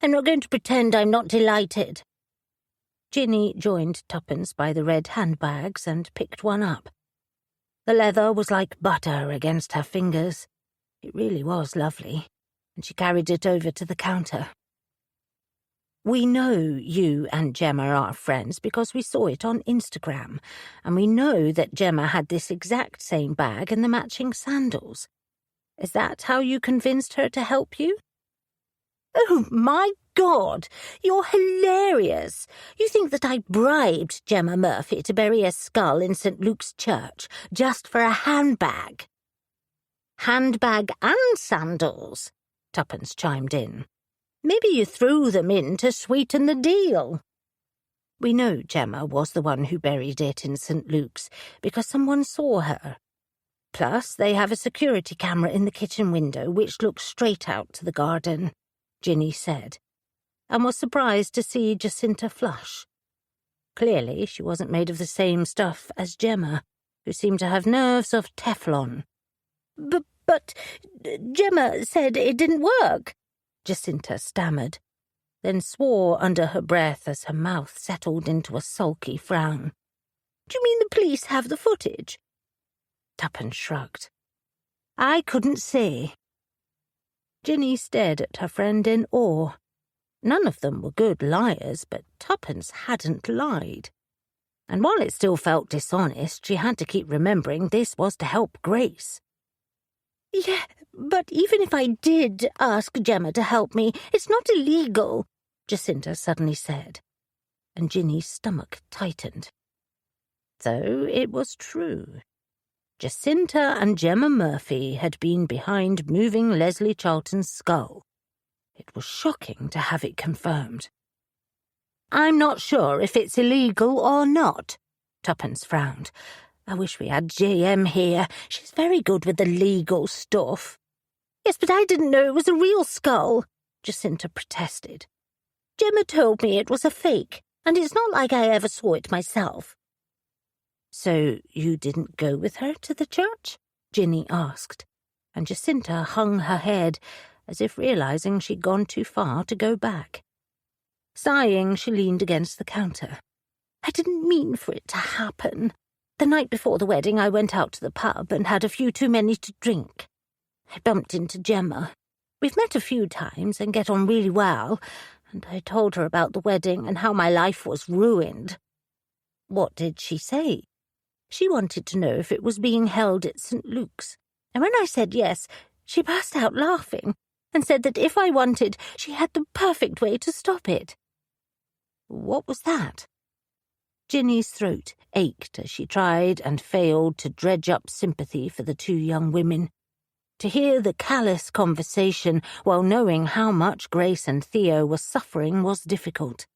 I'm not going to pretend I'm not delighted." Ginny joined Tuppence by the red handbags and picked one up. The leather was like butter against her fingers. It really was lovely, and she carried it over to the counter. "We know you and Gemma are friends because we saw it on Instagram, and we know that Gemma had this exact same bag and the matching sandals. Is that how you convinced her to help you?" "Oh, my God! You're hilarious! You think that I bribed Gemma Murphy to bury a skull in St. Luke's Church just for a handbag?" "Handbag and sandals," Tuppence chimed in. Maybe you threw them in to sweeten the deal. We know Gemma was the one who buried it in St. Luke's because someone saw her. Plus, they have a security camera in the kitchen window which looks straight out to the garden, Ginny said, and was surprised to see Jacinta flush. Clearly, she wasn't made of the same stuff as Gemma, who seemed to have nerves of Teflon. But Gemma said it didn't work, Jacinta stammered, then swore under her breath as her mouth settled into a sulky frown. Do you mean the police have the footage? Tuppence shrugged. I couldn't say. Ginny stared at her friend in awe. None of them were good liars, but Tuppence hadn't lied. And while it still felt dishonest, she had to keep remembering this was to help Grace. Yeah, but even if I did ask Gemma to help me, it's not illegal, Jacinta suddenly said, and Ginny's stomach tightened. So it was true. Jacinta and Gemma Murphy had been behind moving Leslie Charlton's skull. It was shocking to have it confirmed. I'm not sure if it's illegal or not, Tuppence frowned. I wish we had J.M. here. She's very good with the legal stuff. Yes, but I didn't know it was a real skull, Jacinta protested. Gemma told me it was a fake, and it's not like I ever saw it myself. So you didn't go with her to the church? Ginny asked, and Jacinta hung her head, as if realizing she'd gone too far to go back. Sighing, she leaned against the counter. I didn't mean for it to happen. The night before the wedding, I went out to the pub and had a few too many to drink. I bumped into Gemma. We've met a few times and get on really well, and I told her about the wedding and how my life was ruined. What did she say? She wanted to know if it was being held at St. Luke's, and when I said yes, she burst out laughing and said that if I wanted, she had the perfect way to stop it. What was that? Ginny's throat ached as she tried and failed to dredge up sympathy for the two young women. To hear the callous conversation while knowing how much Grace and Theo were suffering was difficult.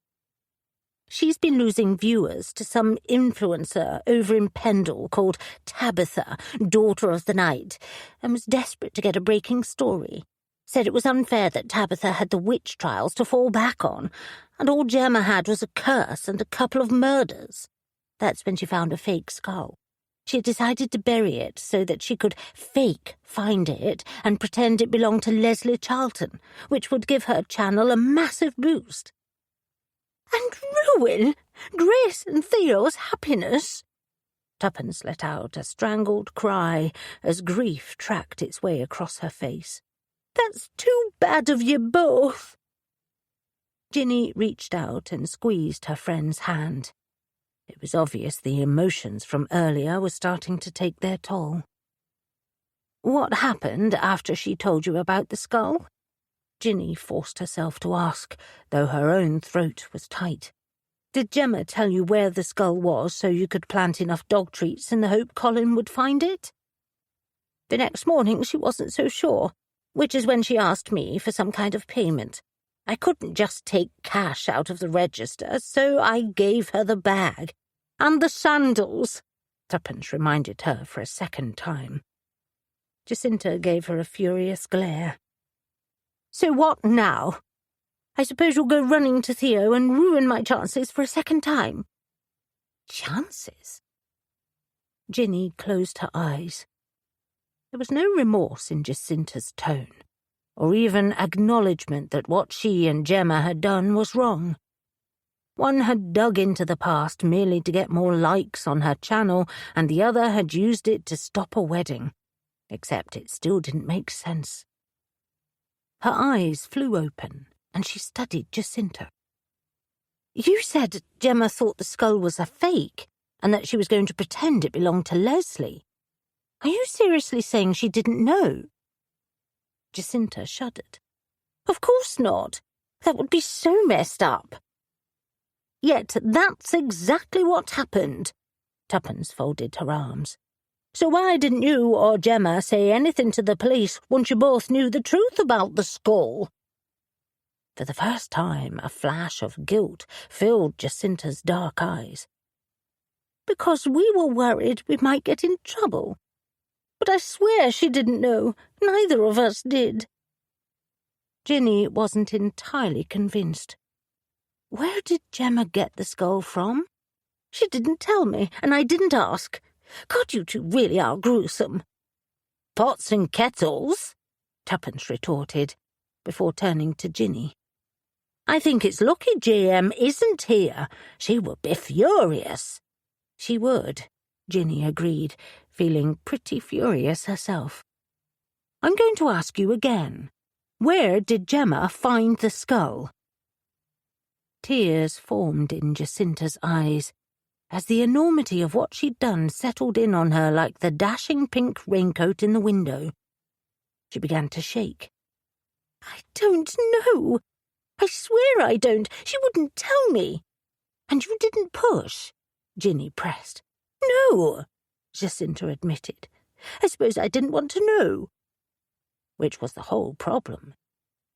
She's been losing viewers to some influencer over in Pendle called Tabitha, Daughter of the Night, and was desperate to get a breaking story. Said it was unfair that Tabitha had the witch trials to fall back on, and all Gemma had was a curse and a couple of murders. That's when she found a fake skull. She had decided to bury it so that she could fake find it and pretend it belonged to Leslie Charlton, which would give her channel a massive boost. And ruin Grace and Theo's happiness. Tuppence let out a strangled cry as grief tracked its way across her face. That's too bad of you both. Ginny reached out and squeezed her friend's hand. It was obvious the emotions from earlier were starting to take their toll. What happened after she told you about the skull? Ginny forced herself to ask, though her own throat was tight. Did Gemma tell you where the skull was so you could plant enough dog treats in the hope Colin would find it? The next morning she wasn't so sure, which is when she asked me for some kind of payment. I couldn't just take cash out of the register, so I gave her the bag. And the sandals, Tuppence reminded her for a second time. Jacinta gave her a furious glare. So what now? I suppose you'll go running to Theo and ruin my chances for a second time. Chances? Ginny closed her eyes. There was no remorse in Jacinta's tone, or even acknowledgement that what she and Gemma had done was wrong. One had dug into the past merely to get more likes on her channel, and the other had used it to stop a wedding. Except it still didn't make sense. Her eyes flew open, and she studied Jacinta. You said Gemma thought the skull was a fake, and that she was going to pretend it belonged to Leslie. Are you seriously saying she didn't know? Jacinta shuddered. Of course not. That would be so messed up. Yet that's exactly what happened. Tuppence folded her arms. So why didn't you or Gemma say anything to the police once you both knew the truth about the skull? For the first time, a flash of guilt filled Jacinta's dark eyes. "Because we were worried we might get in trouble. But I swear she didn't know. Neither of us did." Ginny wasn't entirely convinced. Where did Gemma get the skull from? "She didn't tell me, and I didn't ask. God, you two really are gruesome." "Pots and kettles," Tuppence retorted, before turning to Ginny. "I think it's lucky JM isn't here. She would be furious." She would, Ginny agreed, feeling pretty furious herself. "I'm going to ask you again. Where did Gemma find the skull?" Tears formed in Jacinta's eyes, as the enormity of what she'd done settled in on her like the dashing pink raincoat in the window. She began to shake. "I don't know. I swear I don't. She wouldn't tell me." "And you didn't push?" Ginny pressed. "No," Jacinta admitted. "I suppose I didn't want to know." Which was the whole problem.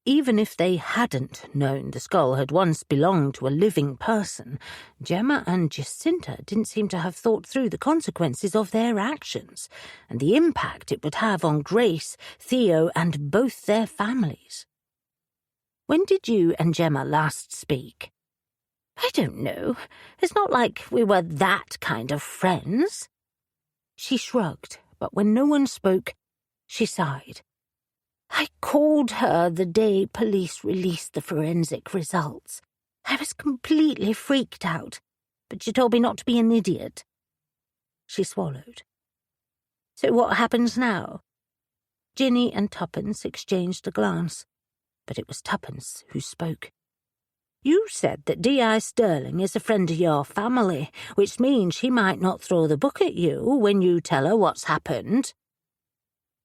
Even if they hadn't known the skull had once belonged to a living person, Gemma and Jacinta didn't seem to have thought through the consequences of their actions and the impact it would have on Grace, Theo, and both their families. "When did you and Gemma last speak?" "I don't know. It's not like we were that kind of friends." She shrugged, but when no one spoke, she sighed. "I called her the day police released the forensic results. I was completely freaked out, but she told me not to be an idiot." She swallowed. "So what happens now?" Ginny and Tuppence exchanged a glance, but it was Tuppence who spoke. "You said that D.I. Sterling is a friend of your family, which means she might not throw the book at you when you tell her what's happened."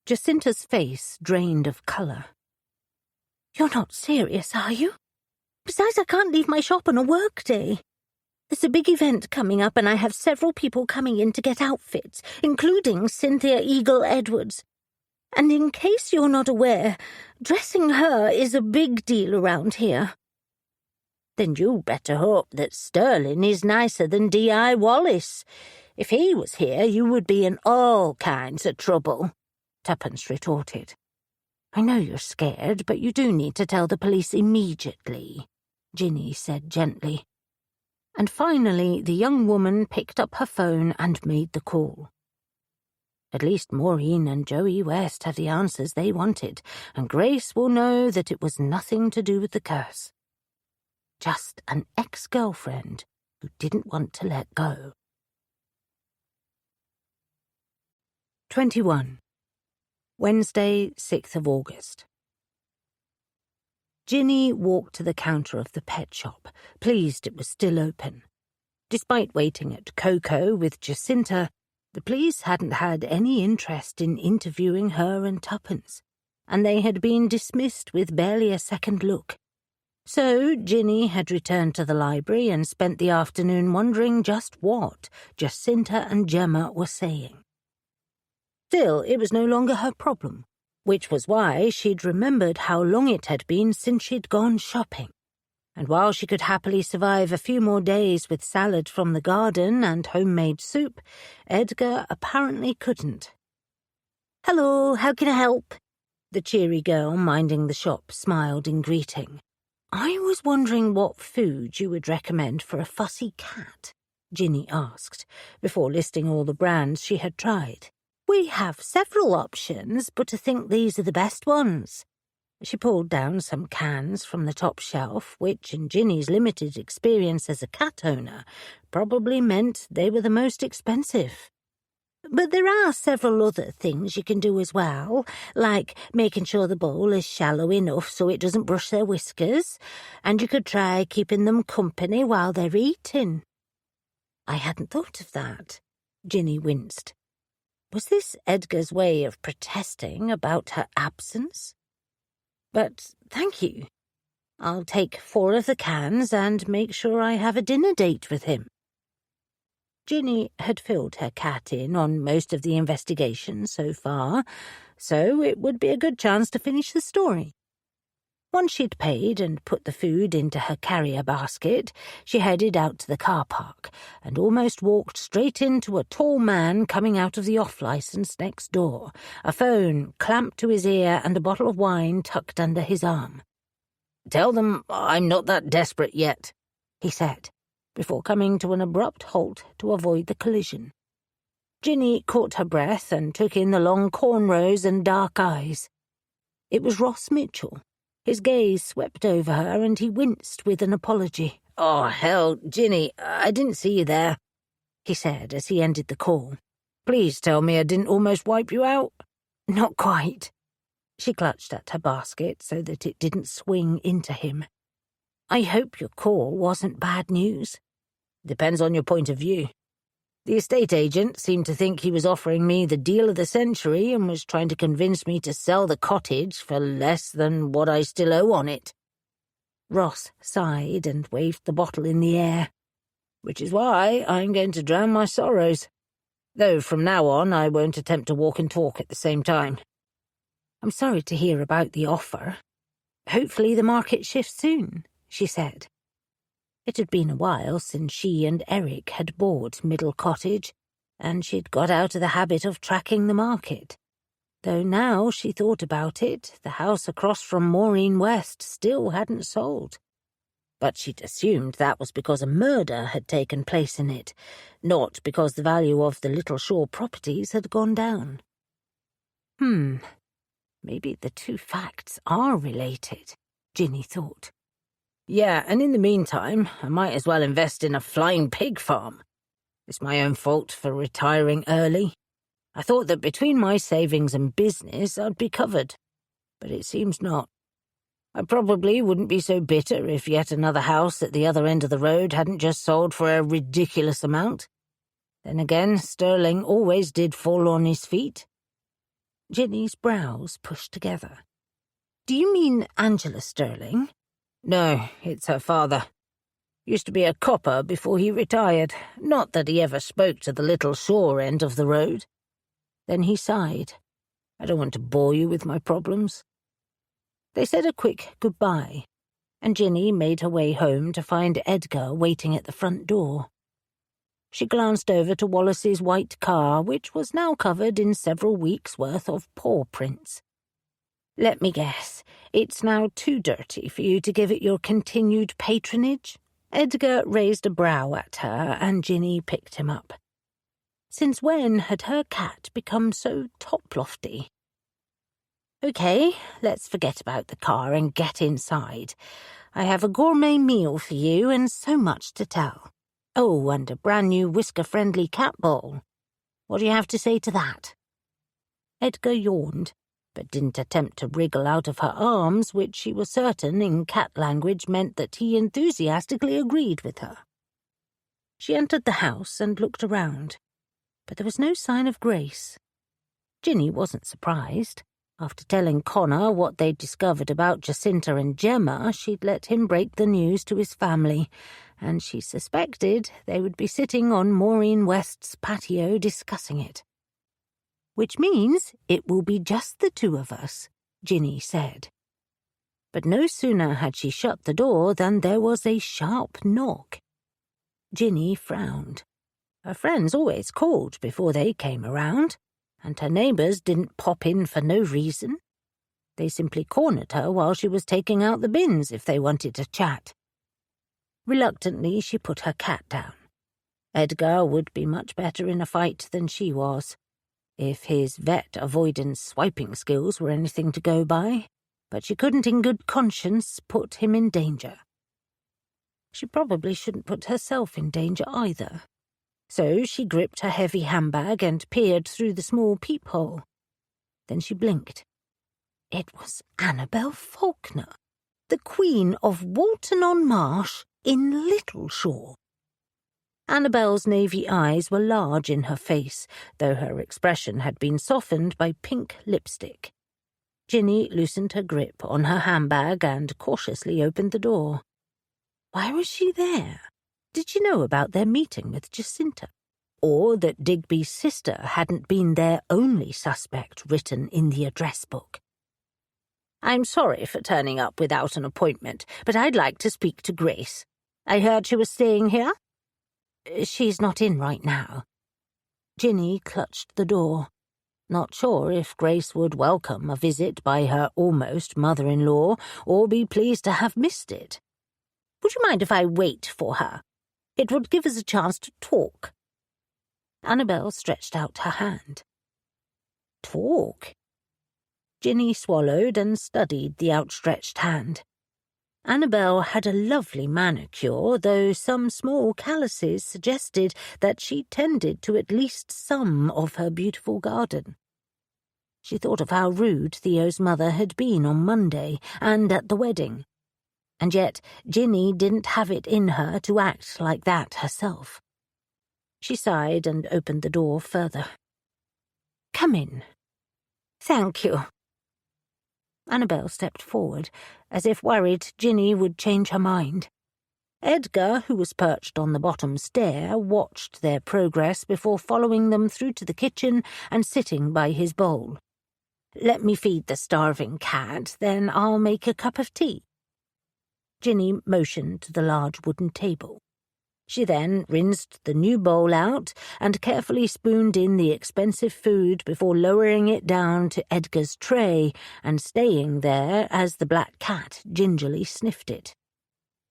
Jacinta's face drained of colour. "You're not serious, are you? Besides, I can't leave my shop on a work day. There's a big event coming up and I have several people coming in to get outfits, including Cynthia Eagle Edwards. And in case you're not aware, dressing her is a big deal around here." "Then you better hope that Sterling is nicer than D.I. Wallace. If he was here, you would be in all kinds of trouble," Tuppence retorted. "I know you're scared, but you do need to tell the police immediately," Ginny said gently. And finally the young woman picked up her phone and made the call. At least Maureen and Joey West have the answers they wanted, and Grace will know that it was nothing to do with the curse. Just an ex-girlfriend who didn't want to let go. 21. Wednesday, 6th of August. Ginny walked to the counter of the pet shop, pleased it was still open. Despite waiting at Coco with Jacinta, the police hadn't had any interest in interviewing her and Tuppence, and they had been dismissed with barely a second look. So Ginny had returned to the library and spent the afternoon wondering just what Jacinta and Gemma were saying. Still, it was no longer her problem, which was why she'd remembered how long it had been since she'd gone shopping. And while she could happily survive a few more days with salad from the garden and homemade soup, Edgar apparently couldn't. "Hello, how can I help?" The cheery girl minding the shop smiled in greeting. "I was wondering what food you would recommend for a fussy cat," Ginny asked, before listing all the brands she had tried. "We have several options, but I think these are the best ones." She pulled down some cans from the top shelf, which, in Ginny's limited experience as a cat owner, probably meant they were the most expensive. "But there are several other things you can do as well, like making sure the bowl is shallow enough so it doesn't brush their whiskers, and you could try keeping them company while they're eating." "I hadn't thought of that," Ginny winced. Was this Edgar's way of protesting about her absence? "But thank you. I'll take 4 of the cans and make sure I have a dinner date with him." Ginny had filled her cat in on most of the investigation so far, so it would be a good chance to finish the story. Once she'd paid and put the food into her carrier basket, she headed out to the car park and almost walked straight into a tall man coming out of the off-licence next door, a phone clamped to his ear and a bottle of wine tucked under his arm. "Tell them I'm not that desperate yet," he said, before coming to an abrupt halt to avoid the collision. Ginny caught her breath and took in the long cornrows and dark eyes. It was Ross Mitchell. His gaze swept over her and he winced with an apology. "Oh, hell, Ginny, I didn't see you there," he said as he ended the call. "Please tell me I didn't almost wipe you out." Not quite. She clutched at her basket so that it didn't swing into him. I hope your call wasn't bad news. Depends on your point of view. The estate agent seemed to think he was offering me the deal of the century and was trying to convince me to sell the cottage for less than what I still owe on it. Ross sighed and waved the bottle in the air. Which is why I'm going to drown my sorrows. Though from now on I won't attempt to walk and talk at the same time. I'm sorry to hear about the offer. Hopefully the market shifts soon, she said. It had been a while since she and Eric had bought Middle Cottage, and she'd got out of the habit of tracking the market. Though now she thought about it, the house across from Maureen West still hadn't sold. But she'd assumed that was because a murder had taken place in it, not because the value of the Little Shore properties had gone down. Maybe the two facts are related, Ginny thought. Yeah, and in the meantime, I might as well invest in a flying pig farm. It's my own fault for retiring early. I thought that between my savings and business I'd be covered, but it seems not. I probably wouldn't be so bitter if yet another house at the other end of the road hadn't just sold for a ridiculous amount. Then again, Sterling always did fall on his feet. Ginny's brows pushed together. Do you mean Angela Sterling? No, it's her father. Used to be a copper before he retired. Not that he ever spoke to the Little Shore end of the road. Then he sighed. I don't want to bore you with my problems. They said a quick goodbye, and Ginny made her way home to find Edgar waiting at the front door. She glanced over to Wallace's white car, which was now covered in several weeks' worth of paw prints. Let me guess, it's now too dirty for you to give it your continued patronage? Edgar raised a brow at her, and Ginny picked him up. Since when had her cat become so top-lofty? Okay, let's forget about the car and get inside. I have a gourmet meal for you and so much to tell. Oh, and a brand-new whisker-friendly cat bowl. What do you have to say to that? Edgar yawned, but didn't attempt to wriggle out of her arms, which she was certain in cat language meant that he enthusiastically agreed with her. She entered the house and looked around, but there was no sign of Grace. Ginny wasn't surprised. After telling Connor what they'd discovered about Jacinta and Gemma, she'd let him break the news to his family, and she suspected they would be sitting on Maureen West's patio discussing it. Which means it will be just the two of us, Ginny said. But no sooner had she shut the door than there was a sharp knock. Ginny frowned. Her friends always called before they came around, and her neighbours didn't pop in for no reason. They simply cornered her while she was taking out the bins if they wanted to chat. Reluctantly, she put her cat down. Edgar would be much better in a fight than she was, if his vet avoidance swiping skills were anything to go by, but she couldn't in good conscience put him in danger. She probably shouldn't put herself in danger either. So she gripped her heavy handbag and peered through the small peephole. Then she blinked. It was Annabel Faulkner, the Queen of Walton-on-Marsh in Little Shore. Annabel's navy eyes were large in her face, though her expression had been softened by pink lipstick. Ginny loosened her grip on her handbag and cautiously opened the door. Why was she there? Did she know about their meeting with Jacinta? Or that Digby's sister hadn't been their only suspect written in the address book? I'm sorry for turning up without an appointment, but I'd like to speak to Grace. I heard she was staying here?" "She's not in right now." Ginny clutched the door, not sure if Grace would welcome a visit by her almost mother-in-law or be pleased to have missed it. "Would you mind if I wait for her? It would give us a chance to talk." Annabel stretched out her hand. "Talk?" Ginny swallowed and studied the outstretched hand. Annabel had a lovely manicure, though some small calluses suggested that she tended to at least some of her beautiful garden. She thought of how rude Theo's mother had been on Monday and at the wedding. And yet Ginny didn't have it in her to act like that herself. She sighed and opened the door further. "Come in." "Thank you." Annabel stepped forward, as if worried Ginny would change her mind. Edgar, who was perched on the bottom stair, watched their progress before following them through to the kitchen and sitting by his bowl. "Let me feed the starving cat, then I'll make a cup of tea." Ginny motioned to the large wooden table. She then rinsed the new bowl out and carefully spooned in the expensive food before lowering it down to Edgar's tray and staying there as the black cat gingerly sniffed it.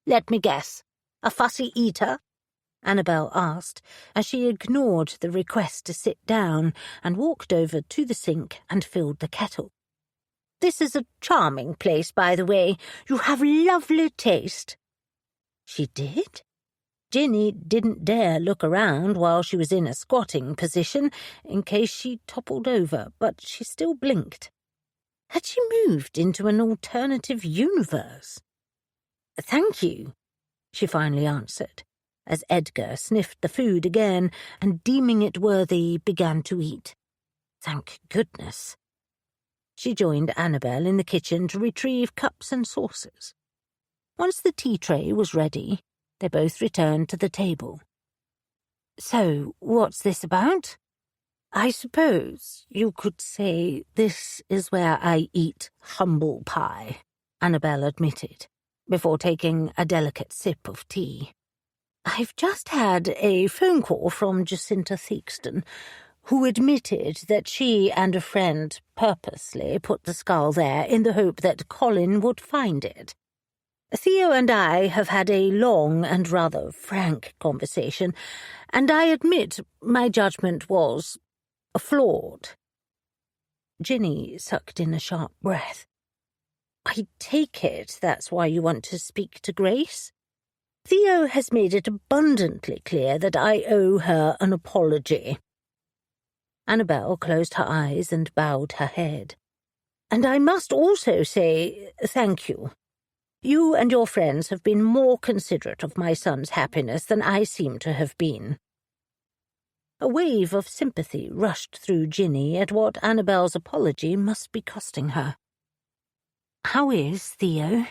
"Let me guess, a fussy eater?" Annabel asked, as she ignored the request to sit down and walked over to the sink and filled the kettle. "This is a charming place, by the way. You have lovely taste." She did? Ginny didn't dare look around while she was in a squatting position in case she toppled over, but she still blinked. Had she moved into an alternative universe? "Thank you," she finally answered, as Edgar sniffed the food again and, deeming it worthy, began to eat. Thank goodness. She joined Annabel in the kitchen to retrieve cups and saucers. Once the tea tray was ready, they both returned to the table. "So, what's this about?" "I suppose you could say this is where I eat humble pie," Annabel admitted, before taking a delicate sip of tea. "I've just had a phone call from Jacinta Theakston, who admitted that she and a friend purposely put the skull there in the hope that Colin would find it. Theo and I have had a long and rather frank conversation, and I admit my judgment was flawed." Ginny sucked in a sharp breath. "I take it that's why you want to speak to Grace? Theo has made it abundantly clear that I owe her an apology." Annabel closed her eyes and bowed her head. "And I must also say thank you. You and your friends have been more considerate of my son's happiness than I seem to have been." A wave of sympathy rushed through Ginny at what Annabel's apology must be costing her. "How is Theo?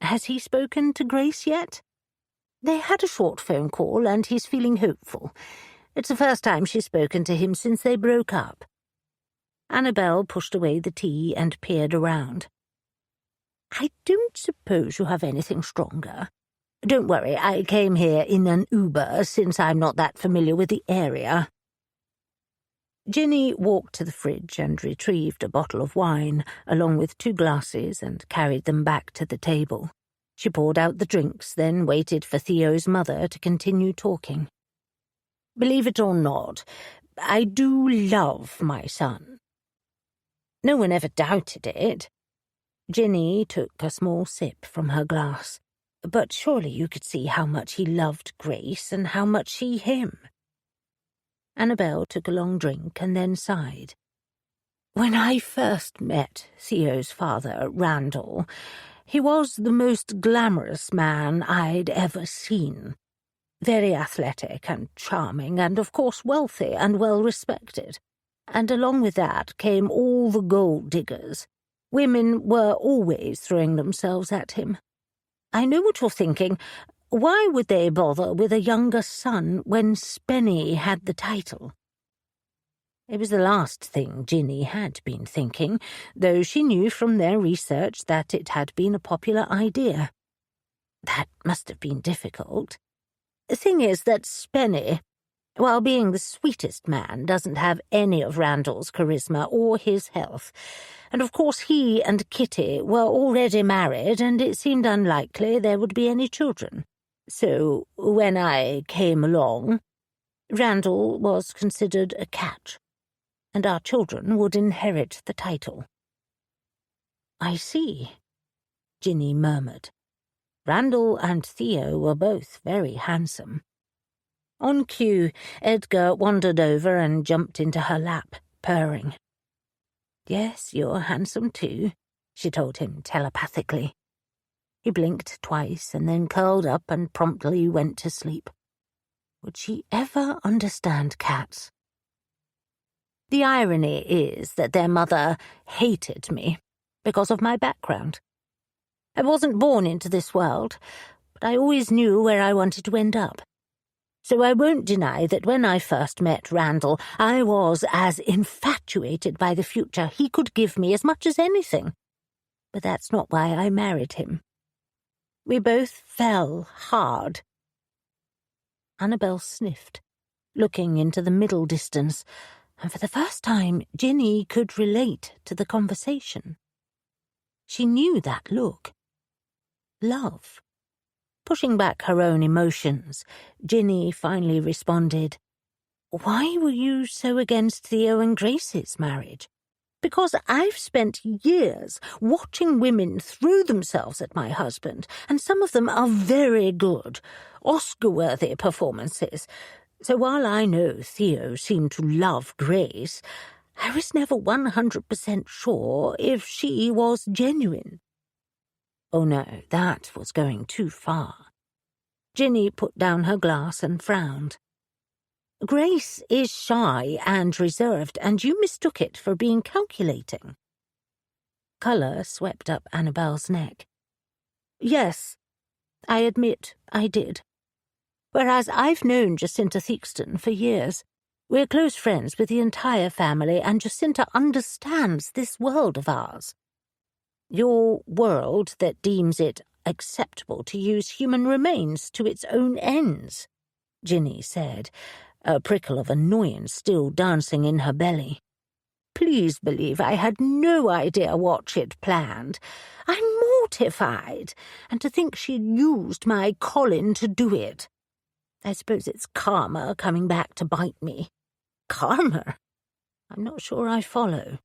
Has he spoken to Grace yet?" "They had a short phone call, and he's feeling hopeful. It's the first time she's spoken to him since they broke up." Annabel pushed away the tea and peered around. "I don't suppose you have anything stronger. Don't worry, I came here in an Uber since I'm not that familiar with the area." Ginny walked to the fridge and retrieved a bottle of wine, along with 2 glasses, and carried them back to the table. She poured out the drinks, then waited for Theo's mother to continue talking. "Believe it or not, I do love my son." No one ever doubted it. Ginny took a small sip from her glass. "But surely you could see how much he loved Grace and how much she him." Annabel took a long drink and then sighed. "When I first met Theo's father, Randall, he was the most glamorous man I'd ever seen. Very athletic and charming, and of course wealthy and well-respected. And along with that came all the gold diggers. Women were always throwing themselves at him. I know what you're thinking. Why would they bother with a younger son when Spenny had the title?" It was the last thing Ginny had been thinking, though she knew from their research that it had been a popular idea. That must have been difficult. The thing is that Spenny, while being the sweetest man, doesn't have any of Randall's charisma or his health, and of course he and Kitty were already married, and it seemed unlikely there would be any children. So when I came along, Randall was considered a catch, and our children would inherit the title. "I see," Ginny murmured. Randall and Theo were both very handsome. On cue, Edgar wandered over and jumped into her lap, purring. "Yes, you're handsome too," she told him telepathically. He blinked twice and then curled up and promptly went to sleep. Would she ever understand cats? The irony is that their mother hated me because of my background. I wasn't born into this world, but I always knew where I wanted to end up. So I won't deny that when I first met Randall, I was as infatuated by the future he could give me as much as anything. But that's not why I married him. We both fell hard. Annabel sniffed, looking into the middle distance, and for the first time Ginny could relate to the conversation. She knew that look. Love. Pushing back her own emotions, Ginny finally responded, "Why were you so against Theo and Grace's marriage?" "Because I've spent years watching women throw themselves at my husband, and some of them are very good, Oscar-worthy performances. So while I know Theo seemed to love Grace, I was never 100% sure if she was genuine." Oh no, that was going too far. Ginny put down her glass and frowned. "Grace is shy and reserved, and you mistook it for being calculating." Colour swept up Annabel's neck. "Yes, I admit I did. Whereas I've known Jacinta Theakston for years. We're close friends with the entire family, and Jacinta understands this world of ours. Your world that deems it acceptable to use human remains to its own ends," Ginny said, a prickle of annoyance still dancing in her belly. "Please believe I had no idea what she'd planned. I'm mortified, and to think she'd used my Colin to do it. I suppose it's karma coming back to bite me." "Karma? I'm not sure I follow."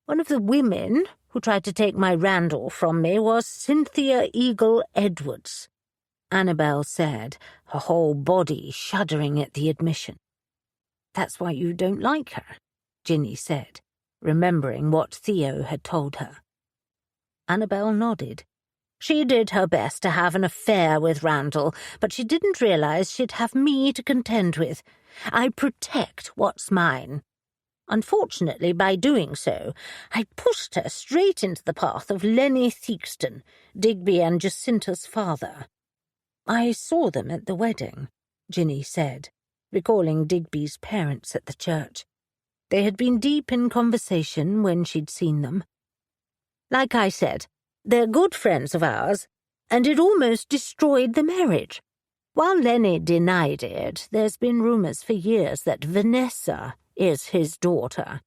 "One of the women who tried to take my Randall from me was Cynthia Eagle Edwards," Annabel said, her whole body shuddering at the admission. "That's why you don't like her," Ginny said, remembering what Theo had told her. Annabel nodded. She did her best to have an affair with Randall, but she didn't realize she'd have me to contend with. I protect what's mine. Unfortunately, by doing so, I pushed her straight into the path of Lenny Theakston, Digby and Jacinta's father. "I saw them at the wedding," Ginny said, recalling Digby's parents at the church. They had been deep in conversation when she'd seen them. "Like I said, they're good friends of ours, and it almost destroyed the marriage. While Lenny denied it, there's been rumours for years that Vanessa is his daughter.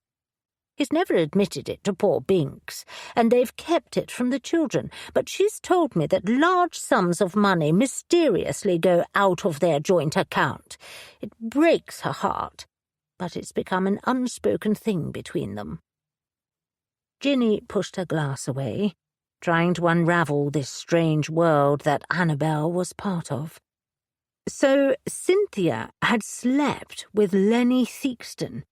He's never admitted it to poor Binks, and they've kept it from the children, but she's told me that large sums of money mysteriously go out of their joint account. It breaks her heart, but it's become an unspoken thing between them." Ginny pushed her glass away, trying to unravel this strange world that Annabel was part of. So Cynthia had slept with Lenny Theakston,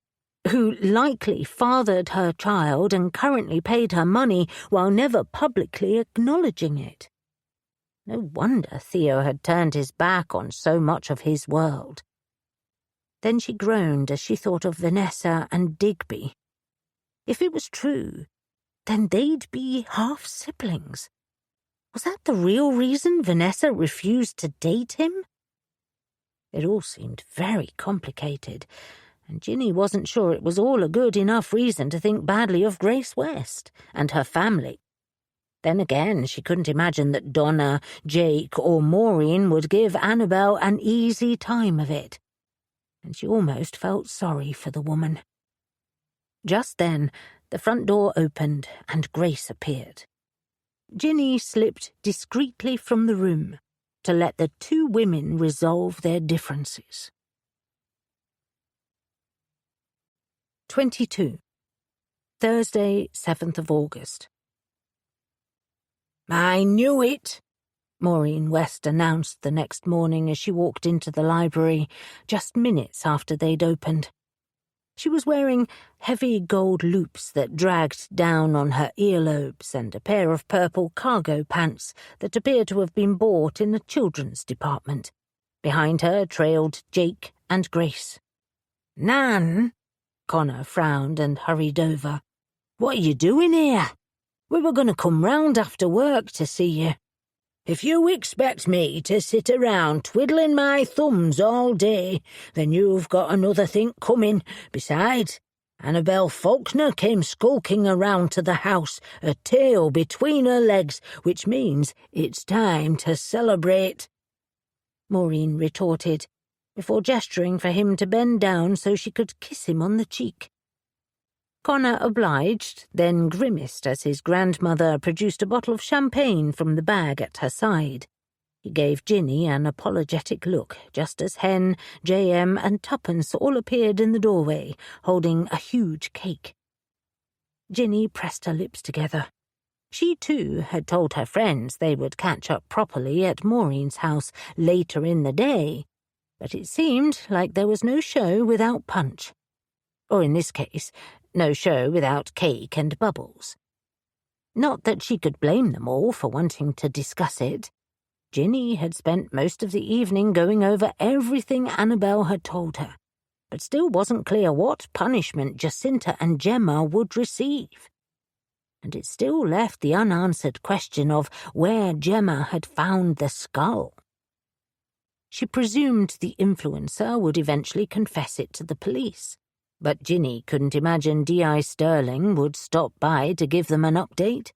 who likely fathered her child and currently paid her money while never publicly acknowledging it. No wonder Theo had turned his back on so much of his world. Then she groaned as she thought of Vanessa and Digby. If it was true, then they'd be half-siblings. Was that the real reason Vanessa refused to date him? It all seemed very complicated, and Ginny wasn't sure it was all a good enough reason to think badly of Grace West and her family. Then again, she couldn't imagine that Donna, Jake, or Maureen would give Annabel an easy time of it, and she almost felt sorry for the woman. Just then, the front door opened and Grace appeared. Ginny slipped discreetly from the room to let the two women resolve their differences. 22. Thursday, 7th of August. "I knew it," Maureen West announced the next morning as she walked into the library, just minutes after they'd opened. She was wearing heavy gold loops that dragged down on her earlobes and a pair of purple cargo pants that appeared to have been bought in the children's department. Behind her trailed Jake and Grace. "Nan," Connor frowned and hurried over. "what are you doing here? We were going to come round after work to see you. If you expect me to sit around twiddling my thumbs all day, then you've got another thing coming. Besides, Annabel Faulkner came skulking around to the house, a tail between her legs, which means it's time to celebrate," Maureen retorted, before gesturing for him to bend down so she could kiss him on the cheek. Connor obliged, then grimaced as his grandmother produced a bottle of champagne from the bag at her side. He gave Ginny an apologetic look, just as Hen, J.M. and Tuppence all appeared in the doorway, holding a huge cake. Ginny pressed her lips together. She, too, had told her friends they would catch up properly at Maureen's house later in the day, but it seemed like there was no show without punch. Or in this case, no show without cake and bubbles. Not that she could blame them all for wanting to discuss it. Ginny had spent most of the evening going over everything Annabel had told her, but still wasn't clear what punishment Jacinta and Gemma would receive. And it still left the unanswered question of where Gemma had found the skull. She presumed the influencer would eventually confess it to the police, but Ginny couldn't imagine D.I. Sterling would stop by to give them an update.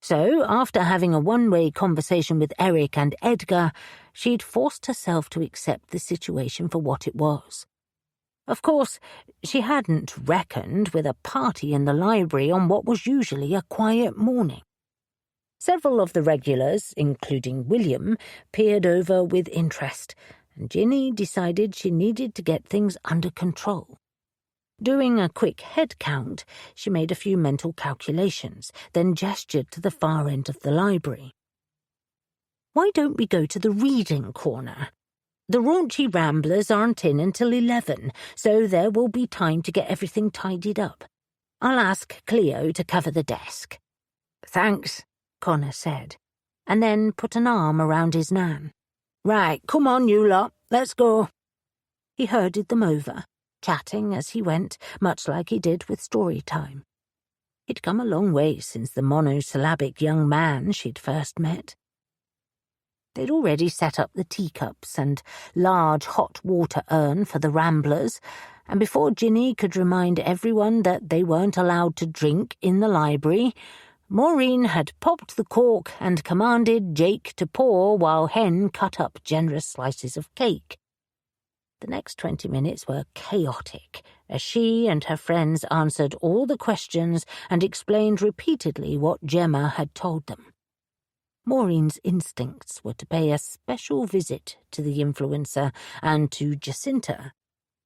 So, after having a one-way conversation with Eric and Edgar, she'd forced herself to accept the situation for what it was. Of course, she hadn't reckoned with a party in the library on what was usually a quiet morning. Several of the regulars, including William, peered over with interest, and Ginny decided she needed to get things under control. Doing a quick head count, she made a few mental calculations, then gestured to the far end of the library. "Why don't we go to the reading corner? The raunchy ramblers aren't in until 11, so there will be time to get everything tidied up. I'll ask Cleo to cover the desk." "Thanks," Connor said, and then put an arm around his nan. "Right, come on, you lot, let's go." He herded them over, chatting as he went, much like he did with story time. He'd come a long way since the monosyllabic young man she'd first met. They'd already set up the teacups and large hot water urn for the ramblers, and before Ginny could remind everyone that they weren't allowed to drink in the library, Maureen had popped the cork and commanded Jake to pour while Hen cut up generous slices of cake. The next 20 minutes were chaotic, as she and her friends answered all the questions and explained repeatedly what Gemma had told them. Maureen's instincts were to pay a special visit to the influencer and to Jacinta,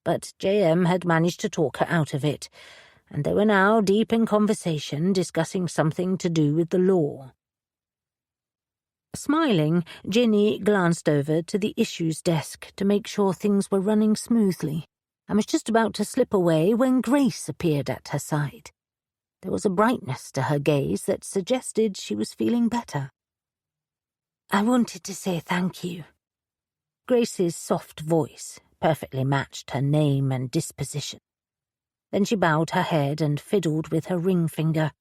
but J.M. had managed to talk her out of it, and they were now deep in conversation discussing something to do with the law. Smiling, Ginny glanced over to the issues desk to make sure things were running smoothly, and was just about to slip away when Grace appeared at her side. There was a brightness to her gaze that suggested she was feeling better. "I wanted to say thank you." Grace's soft voice perfectly matched her name and disposition. Then she bowed her head and fiddled with her ring finger,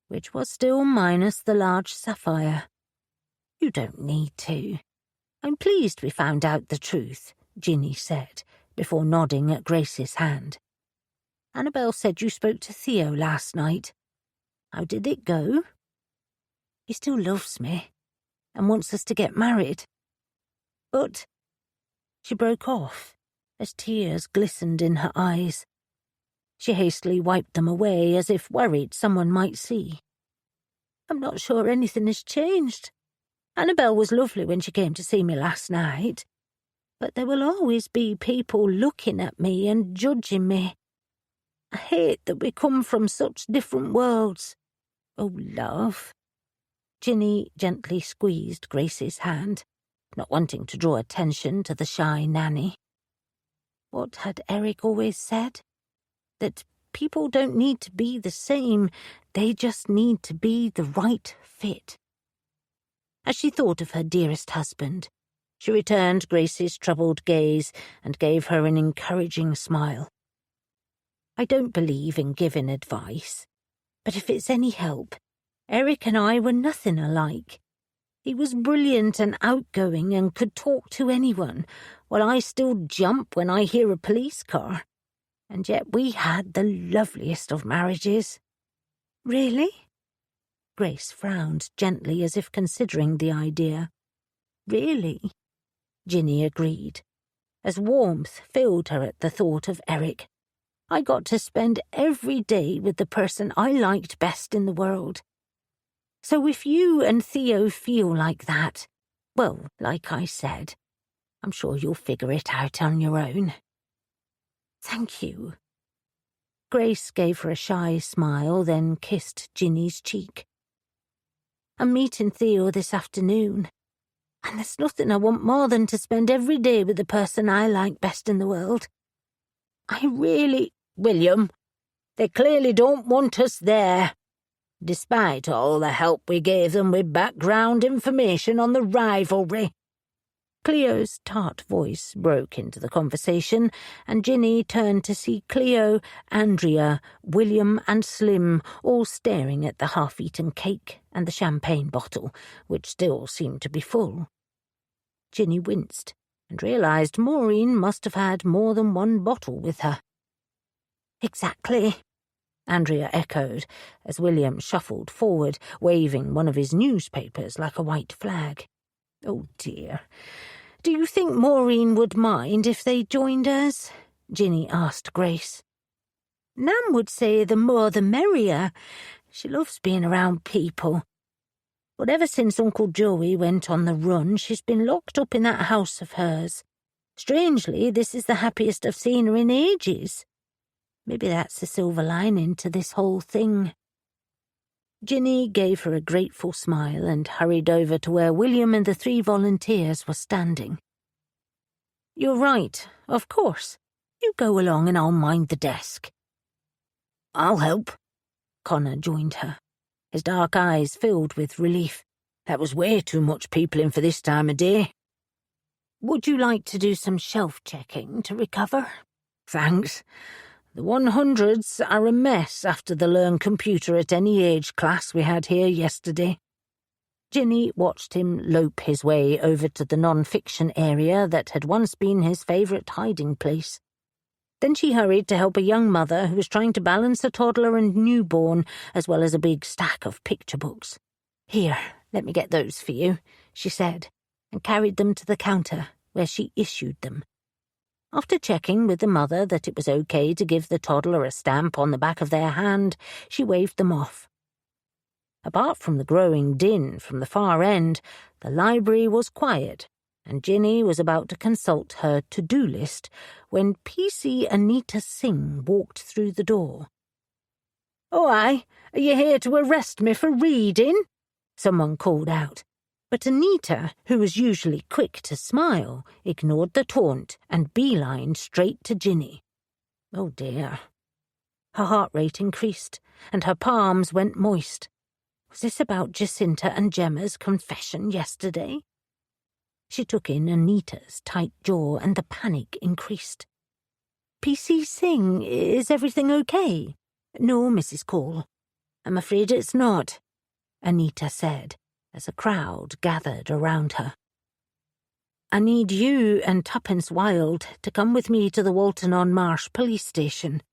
which was still minus the large sapphire. "You don't need to. I'm pleased we found out the truth," Ginny said, before nodding at Grace's hand. "Annabel said you spoke to Theo last night. How did it go?" "He still loves me and wants us to get married. But—" She broke off as tears glistened in her eyes. She hastily wiped them away as if worried someone might see. "I'm not sure anything has changed. Annabel was lovely when she came to see me last night, but there will always be people looking at me and judging me. I hate that we come from such different worlds. Oh, love." Ginny gently squeezed Grace's hand, not wanting to draw attention to the shy nanny. What had Eric always said? That people don't need to be the same, they just need to be the right fit. As she thought of her dearest husband, she returned Grace's troubled gaze and gave her an encouraging smile. "I don't believe in giving advice, but if it's any help, Eric and I were nothing alike. He was brilliant and outgoing and could talk to anyone, while I still jump when I hear a police car. And yet we had the loveliest of marriages." "Really?" Grace frowned gently as if considering the idea. "Really," Ginny agreed, as warmth filled her at the thought of Eric. "I got to spend every day with the person I liked best in the world. So if you and Theo feel like that, well, like I said, I'm sure you'll figure it out on your own." "Thank you." Grace gave her a shy smile, then kissed Ginny's cheek. "I'm meeting Theo this afternoon, and there's nothing I want more than to spend every day with the person I like best in the world. I really—" "William, they clearly don't want us there, despite all the help we gave them with background information on the rivalry." Cleo's tart voice broke into the conversation, and Ginny turned to see Cleo, Andrea, William and Slim all staring at the half-eaten cake and the champagne bottle, which still seemed to be full. Ginny winced and realized Maureen must have had more than one bottle with her. "Exactly," Andrea echoed, as William shuffled forward, waving one of his newspapers like a white flag. "Oh dear. Do you think Maureen would mind if they joined us?" Ginny asked Grace. "Nam would say the more the merrier. She loves being around people. But ever since Uncle Joey went on the run, she's been locked up in that house of hers. Strangely, this is the happiest I've seen her in ages. Maybe that's the silver lining to this whole thing." Ginny gave her a grateful smile and hurried over to where William and the 3 volunteers were standing. "You're right, of course. You go along and I'll mind the desk." "I'll help." Connor joined her, his dark eyes filled with relief. "That was way too much people in for this time of day." "Would you like to do some shelf-checking to recover?" "Thanks. The 100s are a mess after the learn computer at any age class we had here yesterday." Ginny watched him lope his way over to the non-fiction area that had once been his favourite hiding place. Then she hurried to help a young mother who was trying to balance a toddler and newborn, as well as a big stack of picture books. "Here, let me get those for you," she said, and carried them to the counter, where she issued them. After checking with the mother that it was okay to give the toddler a stamp on the back of their hand, she waved them off. Apart from the growing din from the far end, the library was quiet, and Ginny was about to consult her to-do list when PC Anita Singh walked through the door. "Oh, aye, are you here to arrest me for reading?" someone called out. But Anita, who was usually quick to smile, ignored the taunt and beelined straight to Ginny. Oh dear. Her heart rate increased, and her palms went moist. Was this about Jacinta and Gemma's confession yesterday? She took in Anita's tight jaw, and the panic increased. "PC Singh, is everything okay?" "No, Mrs. Cole. I'm afraid it's not," Anita said, as a crowd gathered around her. I need you and Tuppence Wilde to come with me to the Walton-on-Marsh police station.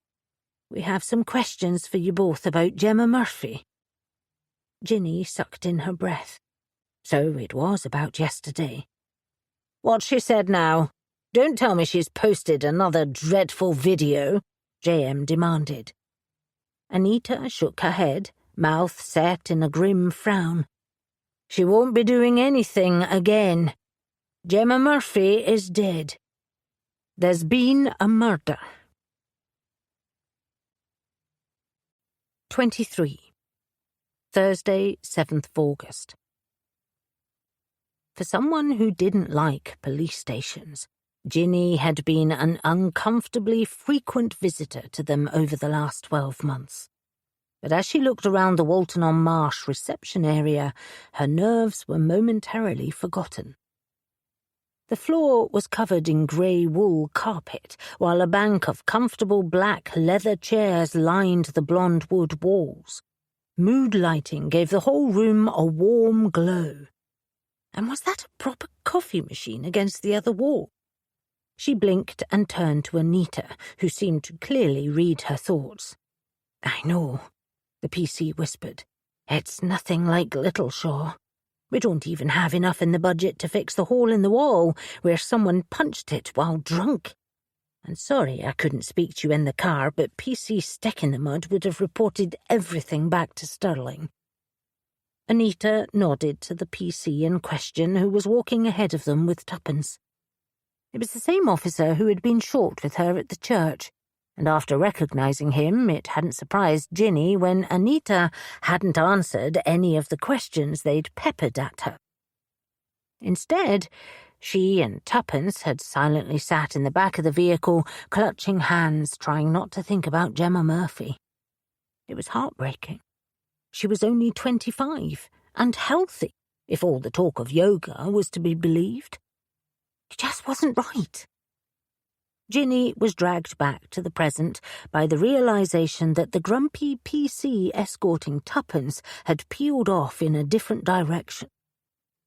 We have some questions for you both about Gemma Murphy." Ginny sucked in her breath. So it was about yesterday. "What's she said now? Don't tell me she's posted another dreadful video," J.M. demanded. Anita shook her head, mouth set in a grim frown. "She won't be doing anything again. Gemma Murphy is dead. There's been a murder." 23. Thursday, 7th of August. For someone who didn't like police stations, Ginny had been an uncomfortably frequent visitor to them over the last 12 months. But as she looked around the Walton-on-Marsh reception area, her nerves were momentarily forgotten. The floor was covered in grey wool carpet, while a bank of comfortable black leather chairs lined the blonde wood walls. Mood lighting gave the whole room a warm glow. And was that a proper coffee machine against the other wall? She blinked and turned to Anita, who seemed to clearly read her thoughts. "I know," the PC whispered. "It's nothing like Littleshaw. We don't even have enough in the budget to fix the hole in the wall where someone punched it while drunk. And sorry I couldn't speak to you in the car, but PC Stick in the Mud would have reported everything back to Stirling." Anita nodded to the PC in question, who was walking ahead of them with Tuppence. It was the same officer who had been short with her at the church, and after recognising him, it hadn't surprised Ginny when Anita hadn't answered any of the questions they'd peppered at her. Instead, she and Tuppence had silently sat in the back of the vehicle, clutching hands, trying not to think about Gemma Murphy. It was heartbreaking. She was only 25, and healthy, if all the talk of yoga was to be believed. It just wasn't right. Ginny was dragged back to the present by the realisation that the grumpy PC escorting Tuppence had peeled off in a different direction.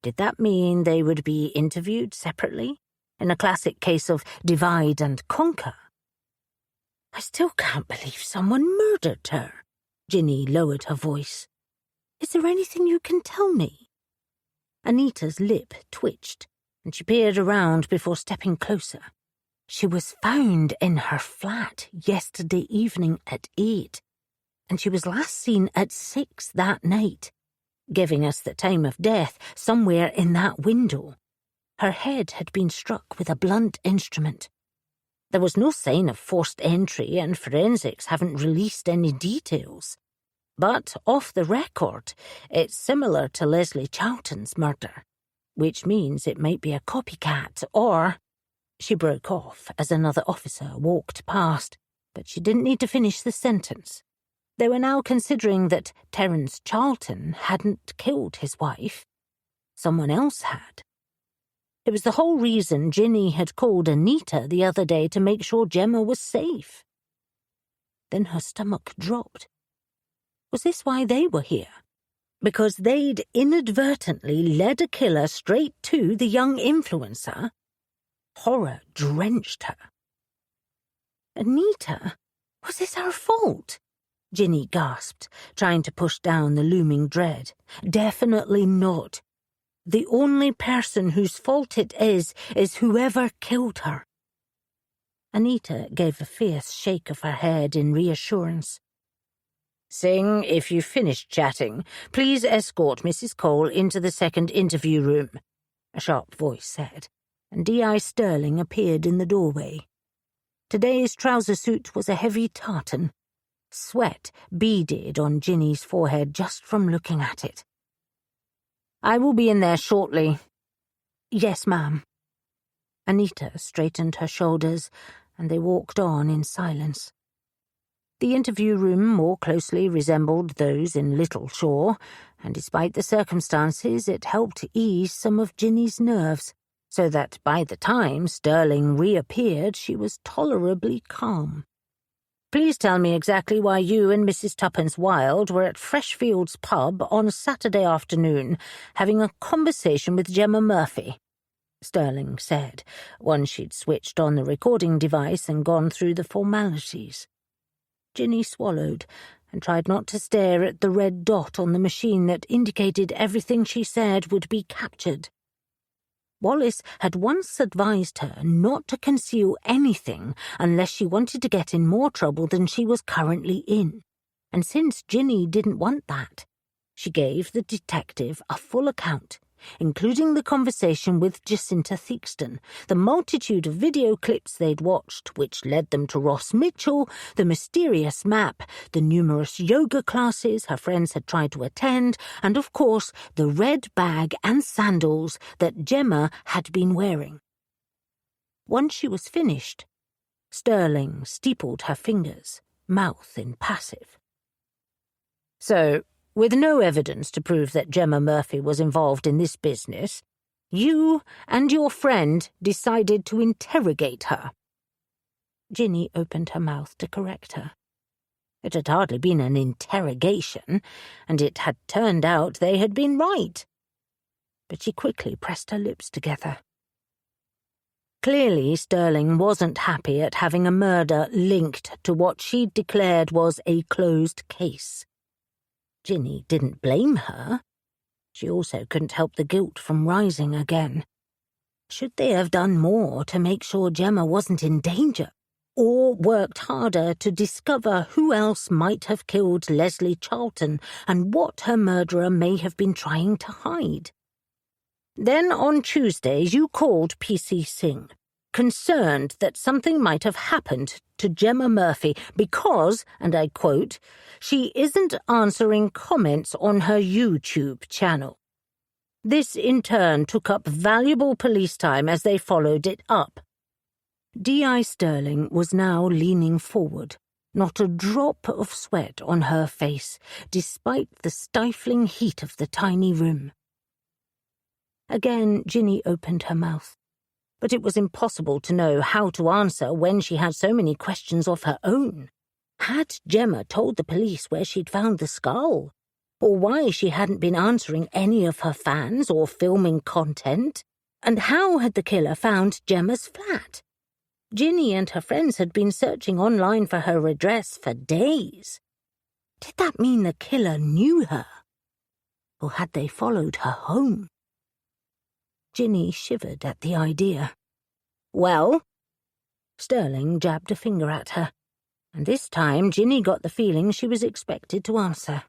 Did that mean they would be interviewed separately, in a classic case of divide and conquer? "I still can't believe someone murdered her." Ginny lowered her voice. "Is there anything you can tell me?" Anita's lip twitched, and she peered around before stepping closer. She was found in her flat yesterday evening at 8, and she was last seen at 6 that night, giving us the time of death somewhere in that window. Her head had been struck with a blunt instrument. There was no sign of forced entry, and forensics haven't released any details. But off the record, it's similar to Leslie Charlton's murder, which means it might be a copycat, or... She broke off as another officer walked past, but she didn't need to finish the sentence. They were now considering that Terence Charlton hadn't killed his wife. Someone else had. It was the whole reason Ginny had called Anita the other day to make sure Gemma was safe. Then her stomach dropped. Was this why they were here? Because they'd inadvertently led a killer straight to the young influencer? Horror drenched her. Anita? Was this her fault? Ginny gasped, trying to push down the looming dread. Definitely not. The only person whose fault it is whoever killed her. Anita gave a fierce shake of her head in reassurance. Singh, if you've finished chatting, please escort Mrs. Cole into the second interview room, a sharp voice said, and D.I. Stirling appeared in the doorway. Today's trouser suit was a heavy tartan. Sweat beaded on Ginny's forehead just from looking at it. I will be in there shortly. Yes, ma'am. Anita straightened her shoulders, and they walked on in silence. The interview room more closely resembled those in Littleshaw, and despite the circumstances, it helped ease some of Ginny's nerves, so that by the time Stirling reappeared, she was tolerably calm. Please tell me exactly why you and Mrs. Tuppence Wilde were at Freshfields pub on Saturday afternoon, having a conversation with Gemma Murphy, Sterling said, once she'd switched on the recording device and gone through the formalities. Ginny swallowed and tried not to stare at the red dot on the machine that indicated everything she said would be captured. Wallace had once advised her not to conceal anything unless she wanted to get in more trouble than she was currently in, and since Ginny didn't want that, she gave the detective a full account, including the conversation with Jacinta Theakston, the multitude of video clips they'd watched, which led them to Ross Mitchell, the mysterious map, the numerous yoga classes her friends had tried to attend, and of course the red bag and sandals that Gemma had been wearing. Once she was finished, Sterling steepled her fingers, mouth impassive. So, with no evidence to prove that Gemma Murphy was involved in this business, you and your friend decided to interrogate her. Ginny opened her mouth to correct her. It had hardly been an interrogation, and it had turned out they had been right. But she quickly pressed her lips together. Clearly, Sterling wasn't happy at having a murder linked to what she'd declared was a closed case. Ginny didn't blame her. She also couldn't help the guilt from rising again. Should they have done more to make sure Gemma wasn't in danger, or worked harder to discover who else might have killed Leslie Charlton and what her murderer may have been trying to hide? Then on Tuesday you called P.C. Singh, concerned that something might have happened to Gemma Murphy because, and I quote, she isn't answering comments on her YouTube channel. This in turn took up valuable police time as they followed it up. D.I. Sterling was now leaning forward, not a drop of sweat on her face, despite the stifling heat of the tiny room. Again Ginny opened her mouth, but it was impossible to know how to answer when she had so many questions of her own. Had Gemma told the police where she'd found the skull? Or why she hadn't been answering any of her fans or filming content? And how had the killer found Gemma's flat? Ginny and her friends had been searching online for her address for days. Did that mean the killer knew her? Or had they followed her home? Ginny shivered at the idea. Well? Sterling jabbed a finger at her, and this time Ginny got the feeling she was expected to answer.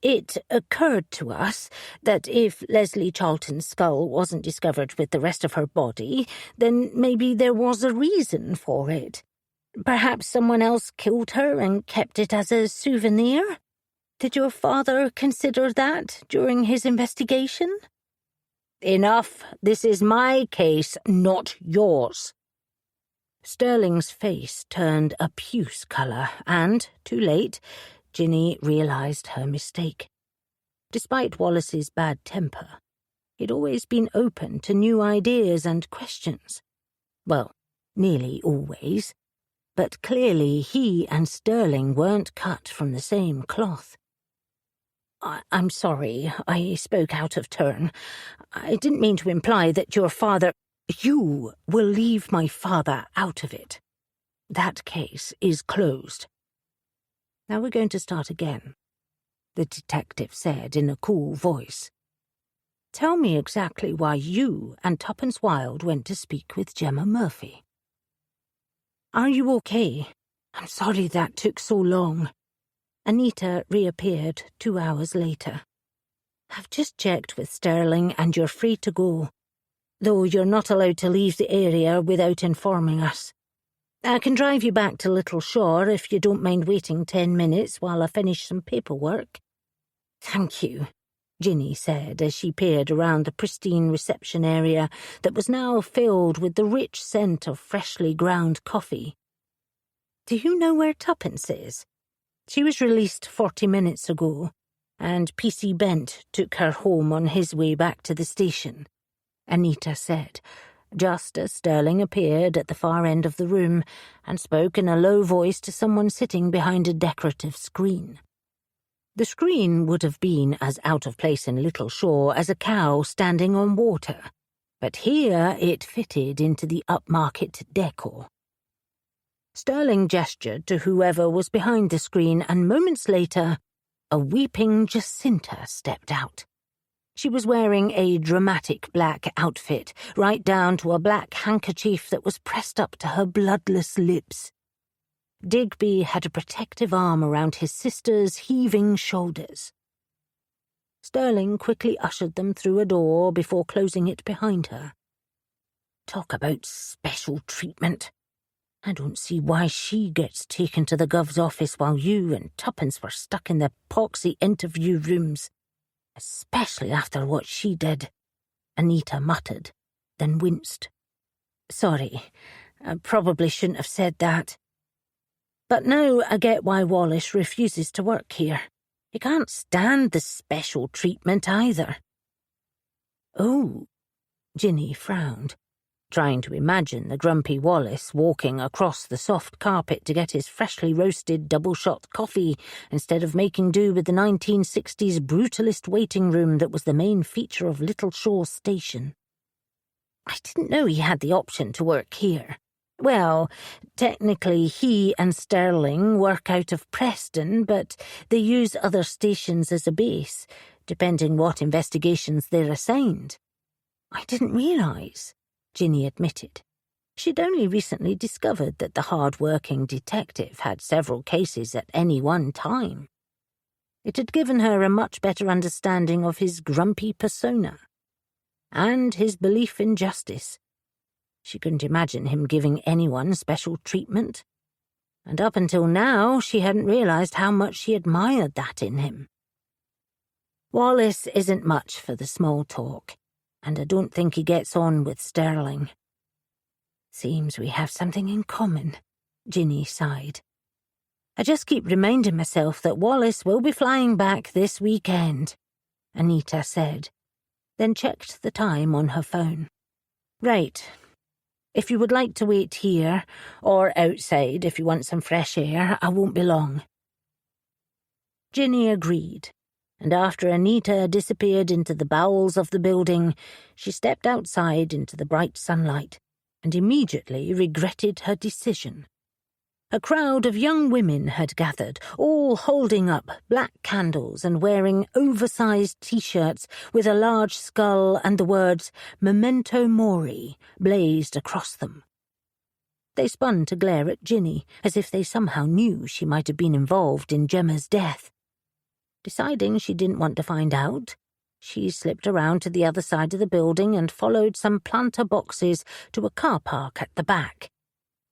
It occurred to us that if Leslie Charlton's skull wasn't discovered with the rest of her body, then maybe there was a reason for it. Perhaps someone else killed her and kept it as a souvenir? Did your father consider that during his investigation? Enough. This is my case, not yours. Sterling's face turned a puce colour, and, too late, Ginny realised her mistake. Despite Wallace's bad temper, he'd always been open to new ideas and questions. Well, nearly always. But clearly he and Sterling weren't cut from the same cloth. I'm sorry, I spoke out of turn. I didn't mean to imply that your father— You will leave my father out of it. That case is closed. Now we're going to start again, the detective said in a cool voice. Tell me exactly why you and Tuppence Wilde went to speak with Gemma Murphy. Are you okay? I'm sorry that took so long. Anita reappeared 2 hours later. I've just checked with Sterling and you're free to go, though you're not allowed to leave the area without informing us. I can drive you back to Little Shore if you don't mind waiting 10 minutes while I finish some paperwork. Thank you, Ginny said as she peered around the pristine reception area that was now filled with the rich scent of freshly ground coffee. Do you know where Tuppence is? She was released 40 minutes ago, and P.C. Bent took her home on his way back to the station, Anita said, just as Sterling appeared at the far end of the room and spoke in a low voice to someone sitting behind a decorative screen. The screen would have been as out of place in Little Shore as a cow standing on water, but here it fitted into the upmarket decor. Sterling gestured to whoever was behind the screen, and moments later, a weeping Jacinta stepped out. She was wearing a dramatic black outfit, right down to a black handkerchief that was pressed up to her bloodless lips. Digby had a protective arm around his sister's heaving shoulders. Sterling quickly ushered them through a door before closing it behind her. Talk about special treatment. I don't see why she gets taken to the Gov's office while you and Tuppence were stuck in the poxy interview rooms. Especially after what she did, Anita muttered, then winced. Sorry, I probably shouldn't have said that. But now I get why Wallace refuses to work here. He can't stand the special treatment either. Oh, Ginny frowned, trying to imagine the grumpy Wallace walking across the soft carpet to get his freshly roasted double-shot coffee instead of making do with the 1960s brutalist waiting room that was the main feature of Little Shore Station. I didn't know he had the option to work here. Well, technically he and Sterling work out of Preston, but they use other stations as a base, depending what investigations they're assigned. I didn't realise, Ginny admitted. She'd only recently discovered that the hard-working detective had several cases at any one time. It had given her a much better understanding of his grumpy persona and his belief in justice. She couldn't imagine him giving anyone special treatment, and up until now she hadn't realised how much she admired that in him. Wallace isn't much for the small talk, and I don't think he gets on with Sterling. Seems we have something in common, Ginny sighed. I just keep reminding myself that Wallace will be flying back this weekend, Anita said, then checked the time on her phone. Right. If you would like to wait here, or outside if you want some fresh air, I won't be long. Ginny agreed, and after Anita disappeared into the bowels of the building, she stepped outside into the bright sunlight and immediately regretted her decision. A crowd of young women had gathered, all holding up black candles and wearing oversized T-shirts with a large skull and the words Memento Mori blazed across them. They spun to glare at Ginny, as if they somehow knew she might have been involved in Gemma's death. Deciding she didn't want to find out, she slipped around to the other side of the building and followed some planter boxes to a car park at the back.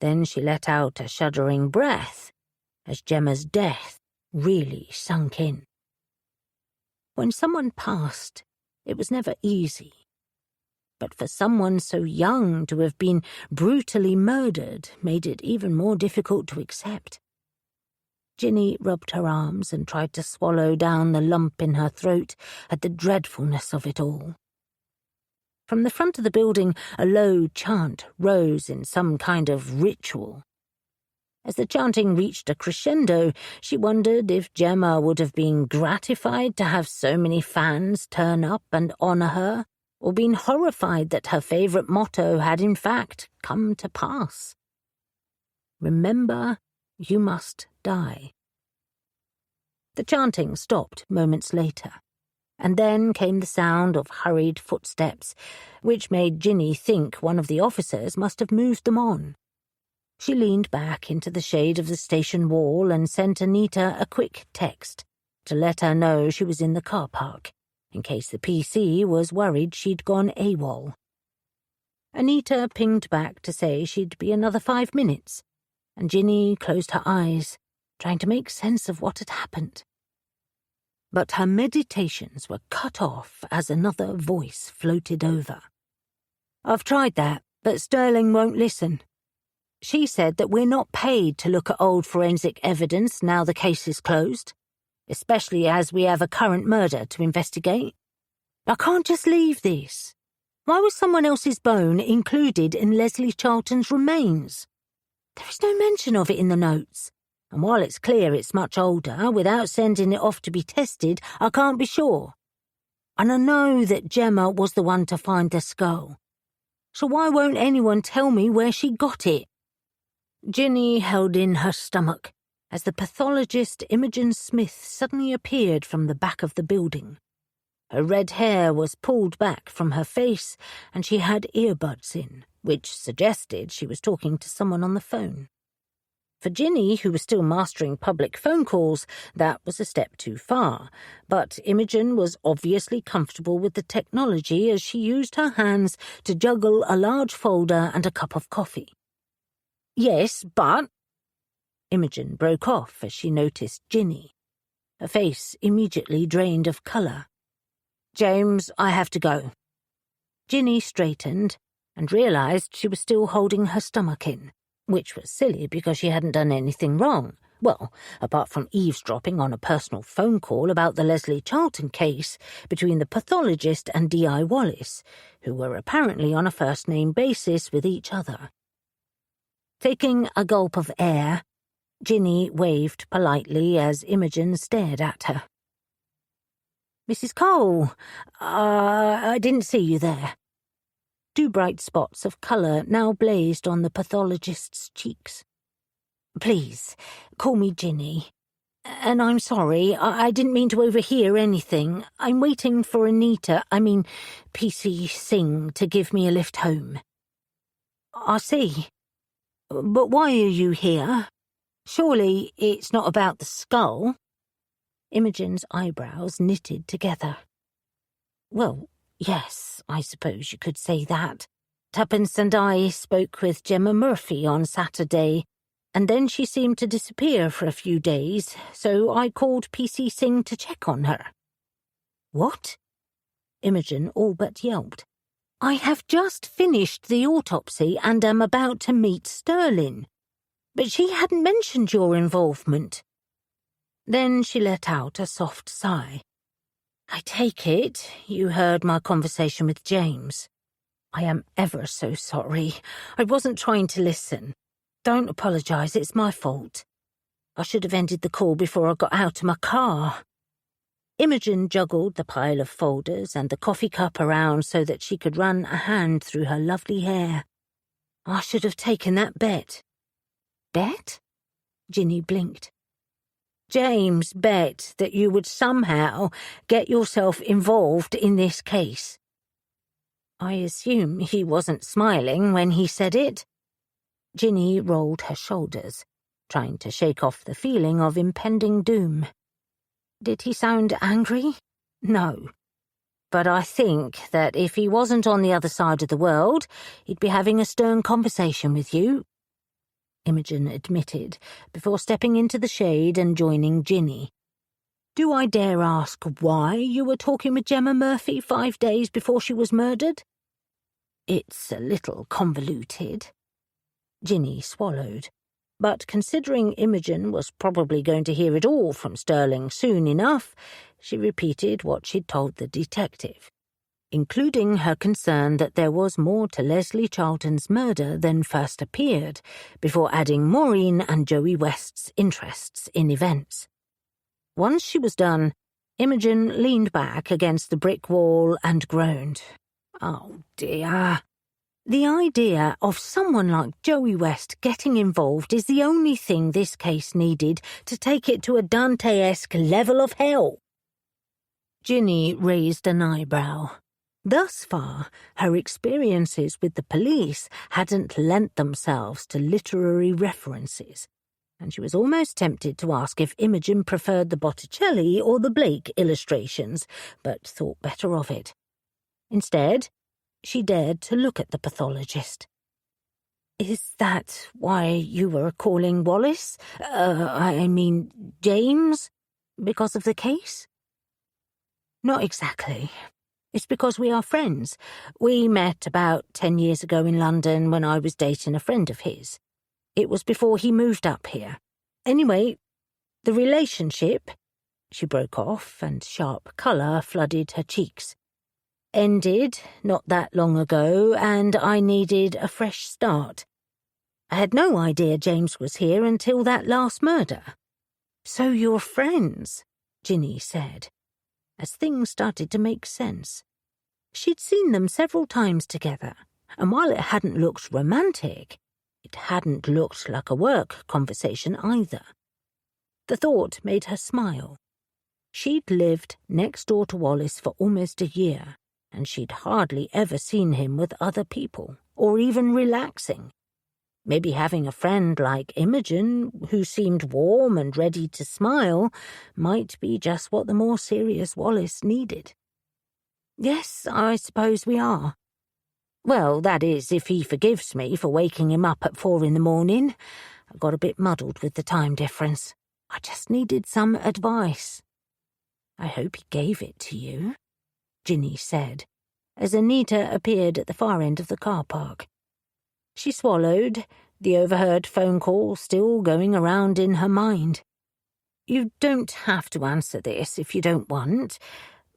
Then she let out a shuddering breath as Gemma's death really sunk in. When someone passed, it was never easy. But for someone so young to have been brutally murdered made it even more difficult to accept. Ginny rubbed her arms and tried to swallow down the lump in her throat at the dreadfulness of it all. From the front of the building, a low chant rose in some kind of ritual. As the chanting reached a crescendo, she wondered if Gemma would have been gratified to have so many fans turn up and honour her, or been horrified that her favourite motto had in fact come to pass. Remember, you must die. The chanting stopped moments later, and then came the sound of hurried footsteps, which made Ginny think one of the officers must have moved them on. She leaned back into the shade of the station wall and sent Anita a quick text to let her know she was in the car park, in case the PC was worried she'd gone AWOL. Anita pinged back to say she'd be another 5 minutes, and Ginny closed her eyes, trying to make sense of what had happened. But her meditations were cut off as another voice floated over. I've tried that, but Sterling won't listen. She said that we're not paid to look at old forensic evidence now the case is closed, especially as we have a current murder to investigate. I can't just leave this. Why was someone else's bone included in Leslie Charlton's remains? There is no mention of it in the notes. And while it's clear it's much older, without sending it off to be tested, I can't be sure. And I know that Gemma was the one to find the skull. So why won't anyone tell me where she got it?" Ginny held in her stomach as the pathologist Imogen Smith suddenly appeared from the back of the building. Her red hair was pulled back from her face, and she had earbuds in, which suggested she was talking to someone on the phone. For Ginny, who was still mastering public phone calls, that was a step too far, but Imogen was obviously comfortable with the technology as she used her hands to juggle a large folder and a cup of coffee. "Yes, but—" Imogen broke off as she noticed Ginny. Her face immediately drained of colour. "James, I have to go." Ginny straightened and realised she was still holding her stomach in, which was silly because she hadn't done anything wrong. Well, apart from eavesdropping on a personal phone call about the Leslie Charlton case between the pathologist and D.I. Wallace, who were apparently on a first-name basis with each other. Taking a gulp of air, Ginny waved politely as Imogen stared at her. "Mrs. Cole, I didn't see you there." Two bright spots of colour now blazed on the pathologist's cheeks. "Please, call me Ginny. And I'm sorry, I didn't mean to overhear anything. I'm waiting for PC Singh to give me a lift home." "I see. But why are you here? Surely it's not about the skull?" Imogen's eyebrows knitted together. "Well, yes, I suppose you could say that. Tuppence and I spoke with Gemma Murphy on Saturday, and then she seemed to disappear for a few days, so I called PC Singh to check on her." "What?" Imogen all but yelped. "I have just finished the autopsy and am about to meet Sterling. But she hadn't mentioned your involvement." Then she let out a soft sigh. "I take it you heard my conversation with James. I am ever so sorry. I wasn't trying to listen. Don't apologise, it's my fault. I should have ended the call before I got out of my car." Imogen juggled the pile of folders and the coffee cup around so that she could run a hand through her lovely hair. "I should have taken that bet." "Bet?" Ginny blinked. "James bet that you would somehow get yourself involved in this case." "I assume he wasn't smiling when he said it." Ginny rolled her shoulders, trying to shake off the feeling of impending doom. "Did he sound angry? No. But I think that if he wasn't on the other side of the world, he'd be having a stern conversation with you," Imogen admitted, before stepping into the shade and joining Ginny. "Do I dare ask why you were talking with Gemma Murphy 5 days before she was murdered?" "It's a little convoluted." Ginny swallowed. But considering Imogen was probably going to hear it all from Sterling soon enough, she repeated what she'd told the detective, including her concern that there was more to Leslie Charlton's murder than first appeared, before adding Maureen and Joey West's interests in events. Once she was done, Imogen leaned back against the brick wall and groaned. "Oh dear. The idea of someone like Joey West getting involved is the only thing this case needed to take it to a Dante-esque level of hell." Ginny raised an eyebrow. Thus far, her experiences with the police hadn't lent themselves to literary references, and she was almost tempted to ask if Imogen preferred the Botticelli or the Blake illustrations, but thought better of it. Instead, she dared to look at the pathologist. "Is that why you were calling Wallace? James? Because of the case?" "Not exactly. It's because we are friends. We met about 10 years ago in London when I was dating a friend of his. It was before he moved up here. Anyway, the relationship," she broke off, and sharp colour flooded her cheeks, "ended not that long ago, and I needed a fresh start. I had no idea James was here until that last murder." "So you're friends," Ginny said, as things started to make sense. She'd seen them several times together, and while it hadn't looked romantic, it hadn't looked like a work conversation either. The thought made her smile. She'd lived next door to Wallace for almost a year, and she'd hardly ever seen him with other people, or even relaxing. Maybe having a friend like Imogen, who seemed warm and ready to smile, might be just what the more serious Wallace needed. "Yes, I suppose we are. Well, that is, if he forgives me for waking him up at 4 a.m. I got a bit muddled with the time difference. I just needed some advice." "I hope he gave it to you," Ginny said, as Anita appeared at the far end of the car park. She swallowed, the overheard phone call still going around in her mind. "You don't have to answer this if you don't want,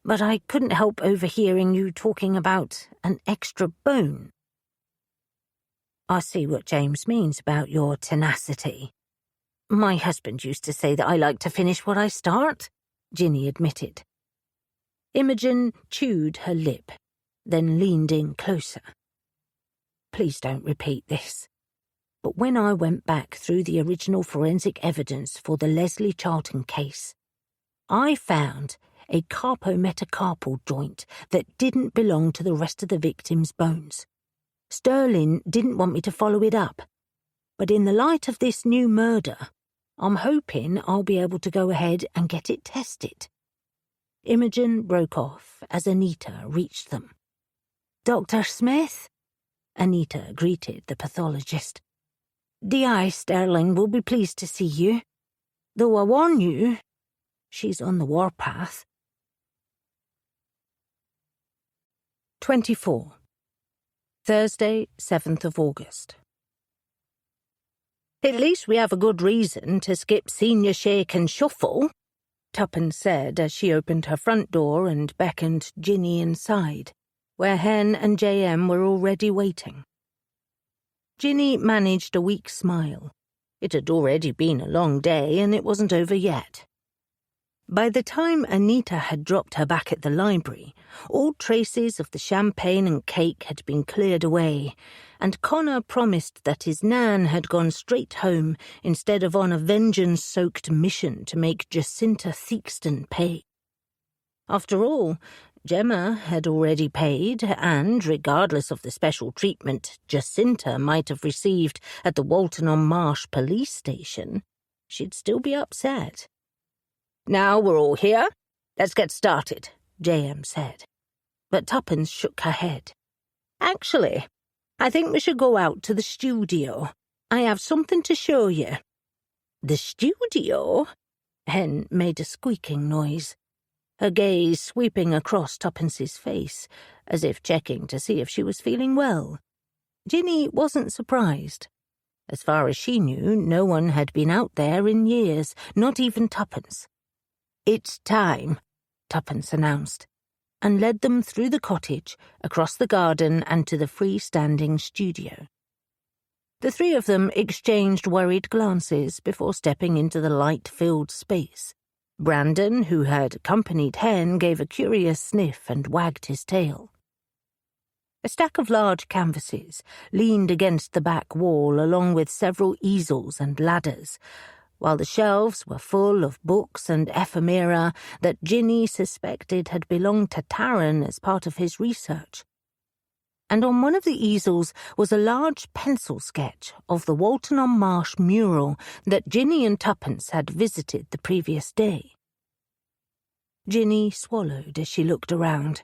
but I couldn't help overhearing you talking about an extra bone." "I see what James means about your tenacity. My husband used to say that I like to finish what I start," Ginny admitted. Imogen chewed her lip, then leaned in closer. "Please don't repeat this. But when I went back through the original forensic evidence for the Leslie Charlton case, I found a carpometacarpal joint that didn't belong to the rest of the victim's bones. Sterling didn't want me to follow it up, but in the light of this new murder, I'm hoping I'll be able to go ahead and get it tested." Imogen broke off as Anita reached them. "Dr. Smith?" Anita greeted the pathologist. "D.I. Sterling will be pleased to see you. Though I warn you, she's on the warpath." 24. Thursday, 7th of August. "At least we have a good reason to skip senior shake and shuffle," Tuppence said as she opened her front door and beckoned Ginny inside, where Hen and J.M. were already waiting. Ginny managed a weak smile. It had already been a long day, and it wasn't over yet. By the time Anita had dropped her back at the library, all traces of the champagne and cake had been cleared away, and Connor promised that his Nan had gone straight home instead of on a vengeance-soaked mission to make Jacinta Theakston pay. After all, Gemma had already paid, and, regardless of the special treatment Jacinta might have received at the Walton-on-Marsh police station, she'd still be upset. "Now we're all here, let's get started," J.M. said. But Tuppence shook her head. "Actually, I think we should go out to the studio. I have something to show you." "The studio?" Hen made a squeaking noise, her gaze sweeping across Tuppence's face, as if checking to see if she was feeling well. Ginny wasn't surprised. As far as she knew, no one had been out there in years, not even Tuppence. "It's time," Tuppence announced, and led them through the cottage, across the garden and to the freestanding studio. The three of them exchanged worried glances before stepping into the light-filled space. Brandon, who had accompanied Hen, gave a curious sniff and wagged his tail. A stack of large canvases leaned against the back wall along with several easels and ladders, while the shelves were full of books and ephemera that Ginny suspected had belonged to Taran as part of his research. And on one of the easels was a large pencil sketch of the Walton-on-Marsh mural that Ginny and Tuppence had visited the previous day. Ginny swallowed as she looked around.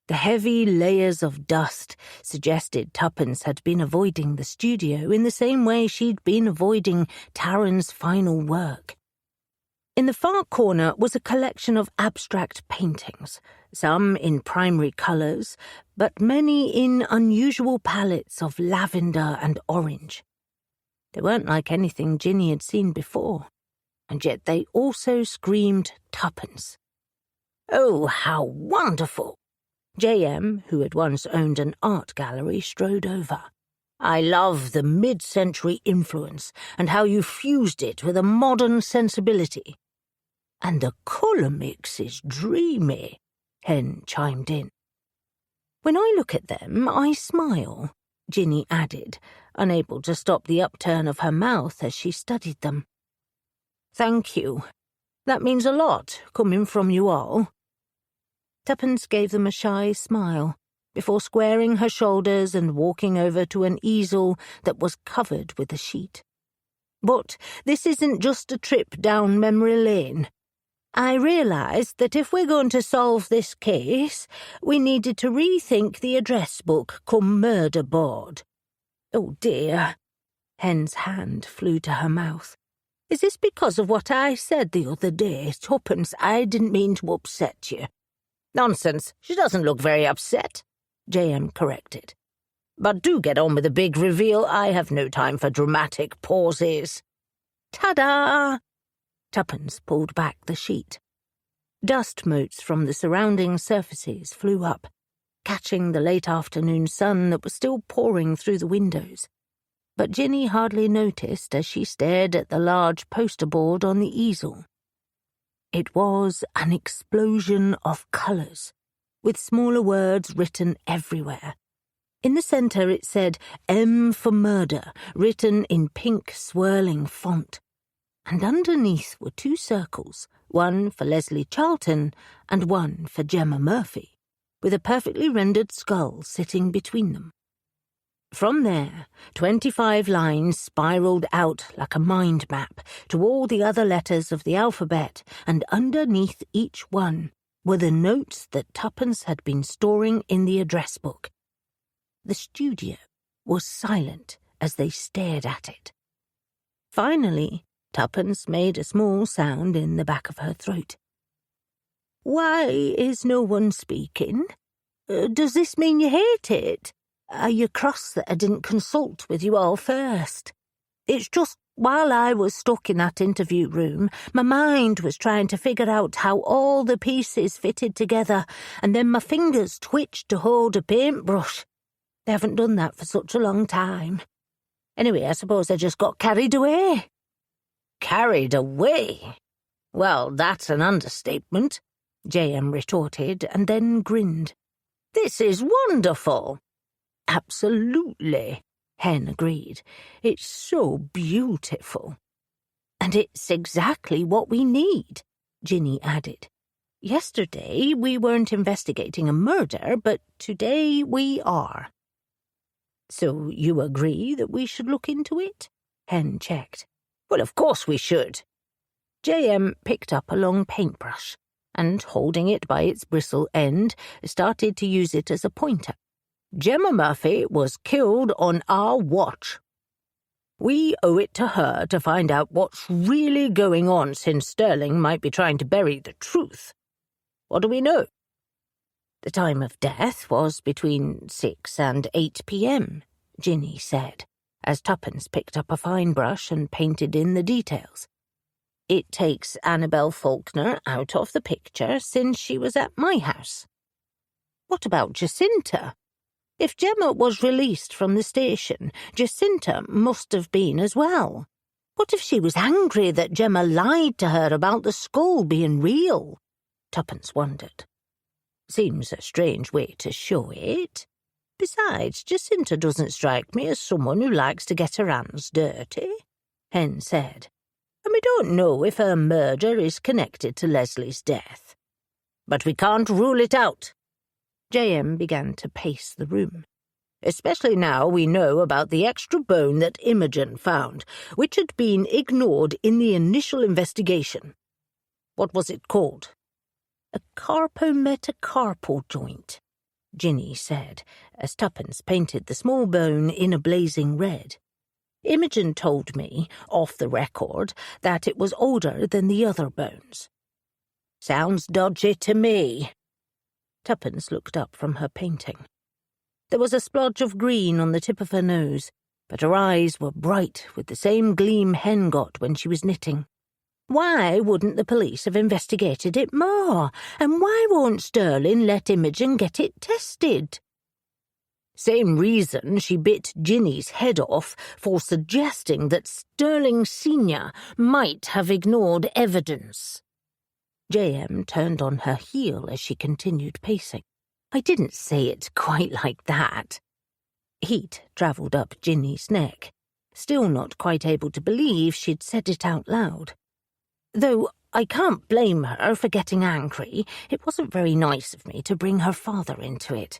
The heavy layers of dust suggested Tuppence had been avoiding the studio in the same way she'd been avoiding Taran's final work. In the far corner was a collection of abstract paintings, some in primary colours, but many in unusual palettes of lavender and orange. They weren't like anything Ginny had seen before, and yet they also screamed Tuppence. "Oh, how wonderful!" J.M., who had once owned an art gallery, strode over. "I love the mid-century influence and how you fused it with a modern sensibility." "And the colour mix is dreamy," Hen chimed in. When I look at them, I smile, Ginny added, unable to stop the upturn of her mouth as she studied them. Thank you. That means a lot, coming from you all. Tuppence gave them a shy smile, before squaring her shoulders and walking over to an easel that was covered with a sheet. But this isn't just a trip down memory lane. I realised that if we're going to solve this case, we needed to rethink the address book come murder board. Oh dear. Hen's hand flew to her mouth. Is this because of what I said the other day? Tuppence, I didn't mean to upset you. Nonsense, she doesn't look very upset, J.M. corrected. But do get on with the big reveal. I have no time for dramatic pauses. Ta-da! Tuppence pulled back the sheet. Dust motes from the surrounding surfaces flew up, catching the late afternoon sun that was still pouring through the windows. But Ginny hardly noticed as she stared at the large poster board on the easel. It was an explosion of colours, with smaller words written everywhere. In the centre it said M for murder, written in pink swirling font. And underneath were 2 circles, one for Leslie Charlton and one for Gemma Murphy, with a perfectly rendered skull sitting between them. From there, 25 lines spiralled out like a mind map to all the other letters of the alphabet, and underneath each one were the notes that Tuppence had been storing in the address book. The studio was silent as they stared at it. Finally, Tuppence made a small sound in the back of her throat. Why is no one speaking? Does this mean you hate it? Are you cross that I didn't consult with you all first? It's just, while I was stuck in that interview room, my mind was trying to figure out how all the pieces fitted together, and then my fingers twitched to hold a paintbrush. They haven't done that for such a long time. Anyway, I suppose I just got carried away. Carried away? Well, that's an understatement, J.M. retorted, and then grinned. This is wonderful. Absolutely, Hen agreed. It's so beautiful. And it's exactly what we need, Ginny added. Yesterday we weren't investigating a murder, but today we are. So you agree that we should look into it? Hen checked. Well, of course we should. J.M. picked up a long paintbrush and, holding it by its bristle end, started to use it as a pointer. Gemma Murphy was killed on our watch. We owe it to her to find out what's really going on, since Sterling might be trying to bury the truth. What do we know? The time of death was between 6 and 8 p.m., Ginny said, as Tuppence picked up a fine brush and painted in the details. It takes Annabel Faulkner out of the picture since she was at my house. What about Jacinta? If Gemma was released from the station, Jacinta must have been as well. What if she was angry that Gemma lied to her about the skull being real? Tuppence wondered. Seems a strange way to show it. Besides, Jacinta doesn't strike me as someone who likes to get her hands dirty, Hen said. And we don't know if her murder is connected to Leslie's death. But we can't rule it out. J.M. began to pace the room. Especially now we know about the extra bone that Imogen found, which had been ignored in the initial investigation. What was it called? A carpometacarpal joint, Ginny said, as Tuppence painted the small bone in a blazing red. Imogen told me, off the record, that it was older than the other bones. Sounds dodgy to me. Tuppence looked up from her painting. There was a splodge of green on the tip of her nose, but her eyes were bright with the same gleam Hen got when she was knitting. Why wouldn't the police have investigated it more? And why won't Sterling let Imogen get it tested? Same reason she bit Ginny's head off for suggesting that Sterling Sr. might have ignored evidence. J.M. turned on her heel as she continued pacing. I didn't say it quite like that." Heat travelled up Ginny's neck, still not quite able to believe she'd said it out loud. "Though I can't blame her for getting angry. It wasn't very nice of me to bring her father into it.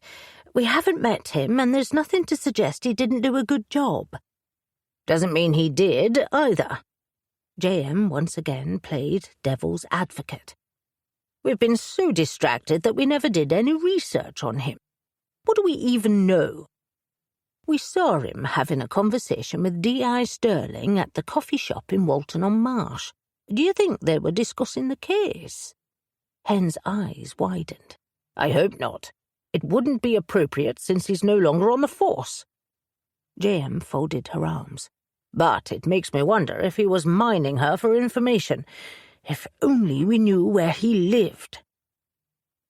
We haven't met him, and there's nothing to suggest he didn't do a good job." "Doesn't mean he did, either." JM once again played devil's advocate. "We've been so distracted that we never did any research on him. What do we even know? We saw him having a conversation with D.I. Sterling at the coffee shop in Walton-on-Marsh. Do you think they were discussing the case?" Hen's eyes widened. "I hope not. It wouldn't be appropriate since he's no longer on the force." JM folded her arms. "But it makes me wonder if he was mining her for information. If only we knew where he lived."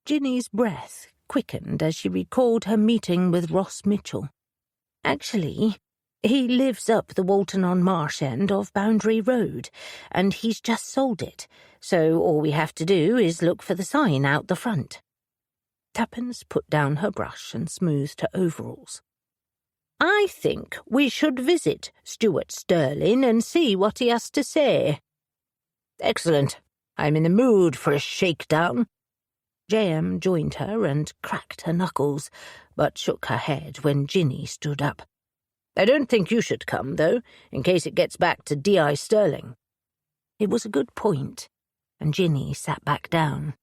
Ginny's breath quickened as she recalled her meeting with Ross Mitchell. "Actually, he lives up the Walton-on-Marsh end of Boundary Road, and he's just sold it, so all we have to do is look for the sign out the front." Tuppence put down her brush and smoothed her overalls. "I think we should visit Stuart Sterling and see what he has to say." "Excellent. I'm in the mood for a shakedown." JM joined her and cracked her knuckles, but shook her head when Ginny stood up. "I don't think you should come, though, in case it gets back to D.I. Sterling." It was a good point, and Ginny sat back down.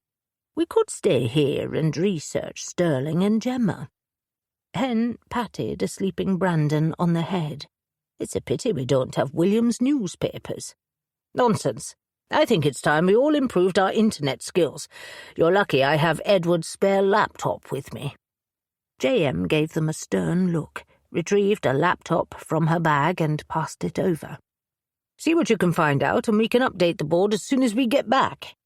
"We could stay here and research Sterling and Gemma." Hen patted a sleeping Brandon on the head. "It's a pity we don't have William's newspapers." "Nonsense. I think it's time we all improved our internet skills. You're lucky I have Edward's spare laptop with me." JM gave them a stern look, retrieved a laptop from her bag and passed it over. "See what you can find out, and we can update the board as soon as we get back."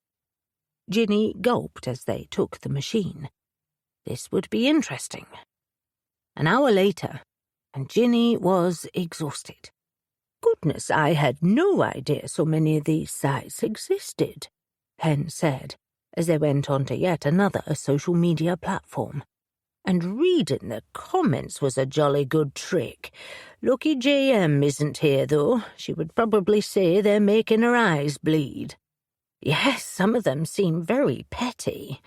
Ginny gulped as they took the machine. This would be interesting. An hour later, and Ginny was exhausted. "Goodness, I had no idea so many of these sites existed," Hen said, as they went on to yet another social media platform. "And reading the comments was a jolly good trick. Lucky JM isn't here, though. She would probably say they're making her eyes bleed. Yes, some of them seem very petty.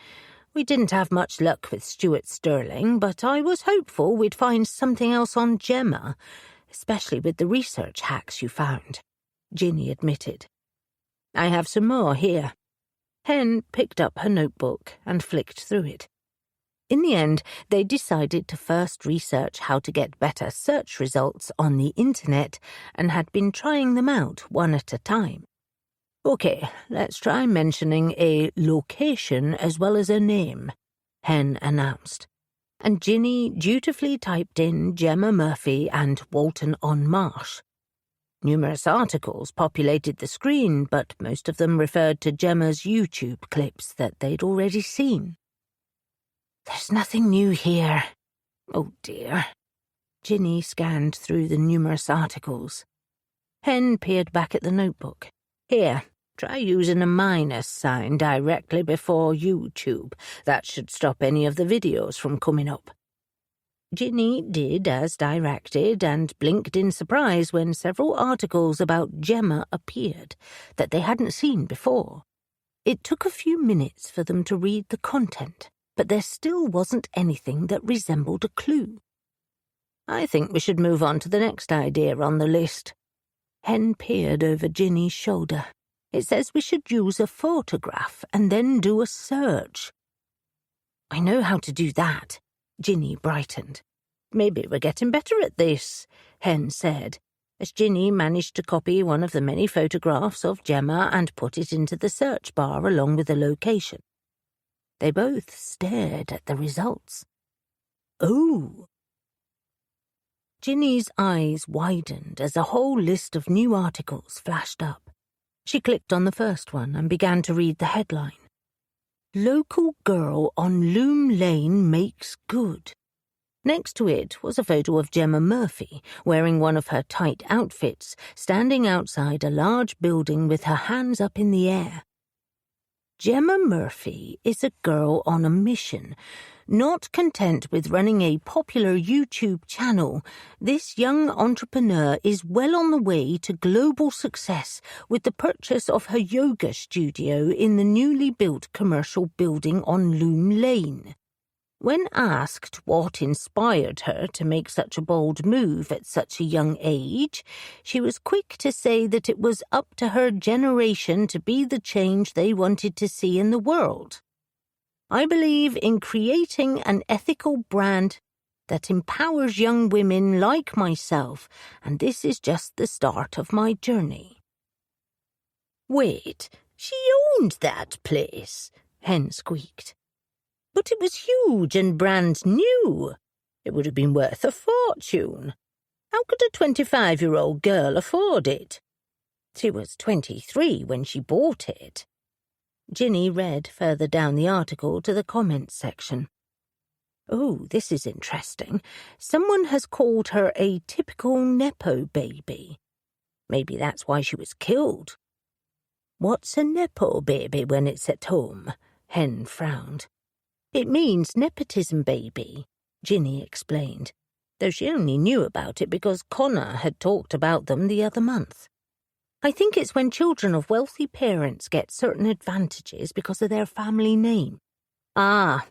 We didn't have much luck with Stuart Sterling, but I was hopeful we'd find something else on Gemma, especially with the research hacks you found," Ginny admitted. "I have some more here." Hen picked up her notebook and flicked through it. In the end, they decided to first research how to get better search results on the internet and had been trying them out one at a time. "Okay, let's try mentioning a location as well as a name," Hen announced, and Ginny dutifully typed in Gemma Murphy and Walton-on-Marsh. Numerous articles populated the screen, but most of them referred to Gemma's YouTube clips that they'd already seen. "There's nothing new here. Oh dear." Ginny scanned through the numerous articles. Hen peered back at the notebook. "Here, try using a minus sign directly before YouTube. That should stop any of the videos from coming up." Ginny did as directed and blinked in surprise when several articles about Gemma appeared that they hadn't seen before. It took a few minutes for them to read the content, but there still wasn't anything that resembled a clue. "I think we should move on to the next idea on the list." Hen peered over Ginny's shoulder. "It says we should use a photograph and then do a search." "I know how to do that," Ginny brightened. "Maybe we're getting better at this," Hen said, as Ginny managed to copy one of the many photographs of Gemma and put it into the search bar along with the location. They both stared at the results. "Oh!" Ginny's eyes widened as a whole list of new articles flashed up. She clicked on the first one and began to read the headline. "Local girl on Loom Lane makes good." Next to it was a photo of Gemma Murphy, wearing one of her tight outfits, standing outside a large building with her hands up in the air. Gemma Murphy is a girl on a mission. Not content with running a popular YouTube channel, this young entrepreneur is well on the way to global success with the purchase of her yoga studio in the newly built commercial building on Loom Lane. When asked what inspired her to make such a bold move at such a young age, she was quick to say that it was up to her generation to be the change they wanted to see in the world. I believe in creating an ethical brand that empowers young women like myself, and this is just the start of my journey. Wait, she owned that place, Hen squeaked. but it was huge and brand new. It would have been worth a fortune. How could a 25-year-old girl afford it? She was 23 when she bought it. Ginny read further down the article to the comments section. Oh, this is interesting. Someone has called her a typical Nepo baby. Maybe that's why she was killed. What's a Nepo baby when it's at home? Hen frowned. It means nepotism baby, Ginny explained, though she only knew about it because Connor had talked about them the other month. I think it's when children of wealthy parents get certain advantages because of their family name. Ah,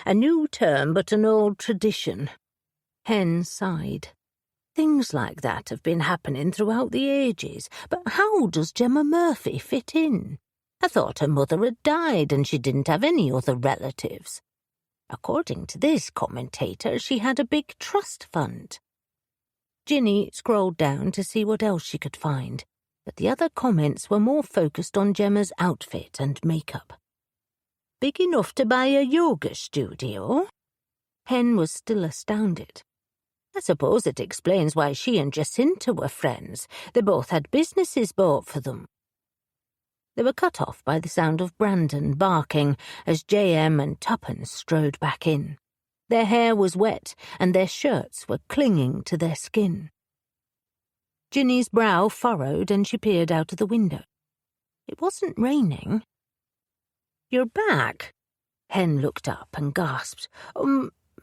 a new term but an old tradition. Hen sighed. Things like that have been happening throughout the ages, but how does Gemma Murphy fit in? I thought her mother had died and she didn't have any other relatives. According to this commentator, she had a big trust fund. Ginny scrolled down to see what else she could find, but the other comments were more focused on Gemma's outfit and makeup. Big enough to buy a yoga studio? Hen was still astounded. I suppose it explains why she and Jacinta were friends. They both had businesses bought for them. They were cut off by the sound of Brandon barking as J.M. and Tuppence strode back in. Their hair was wet and their shirts were clinging to their skin. Ginny's brow furrowed and she peered out of the window. It wasn't raining. You're back? Hen looked up and gasped.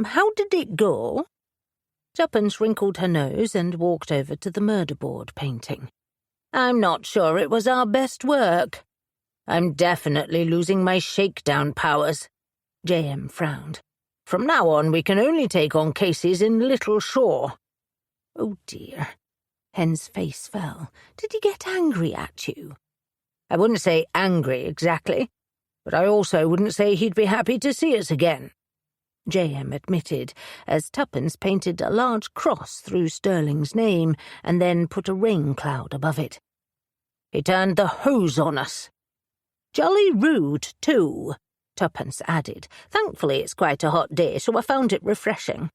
How did it go? Tuppence wrinkled her nose and walked over to the murder board painting. I'm not sure it was our best work. I'm definitely losing my shakedown powers. J.M. frowned. From now on, we can only take on cases in Little Shore. Oh, dear. Hen's face fell. Did he get angry at you? I wouldn't say angry exactly, but I also wouldn't say he'd be happy to see us again, J.M. admitted, as Tuppence painted a large cross through Sterling's name and then put a rain cloud above it. He turned the hose on us. Jolly rude, too, Tuppence added. Thankfully it's quite a hot day, so I found it refreshing.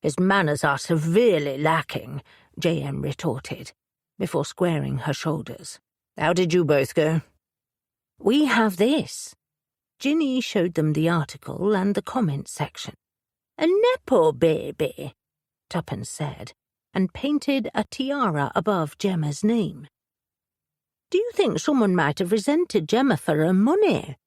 His manners are severely lacking, J.M. retorted, before squaring her shoulders. How did you both go? We have this. Ginny showed them the article and the comments section. A Nepo baby, Tuppence said, and painted a tiara above Gemma's name. Do you think someone might have resented Gemma for her money?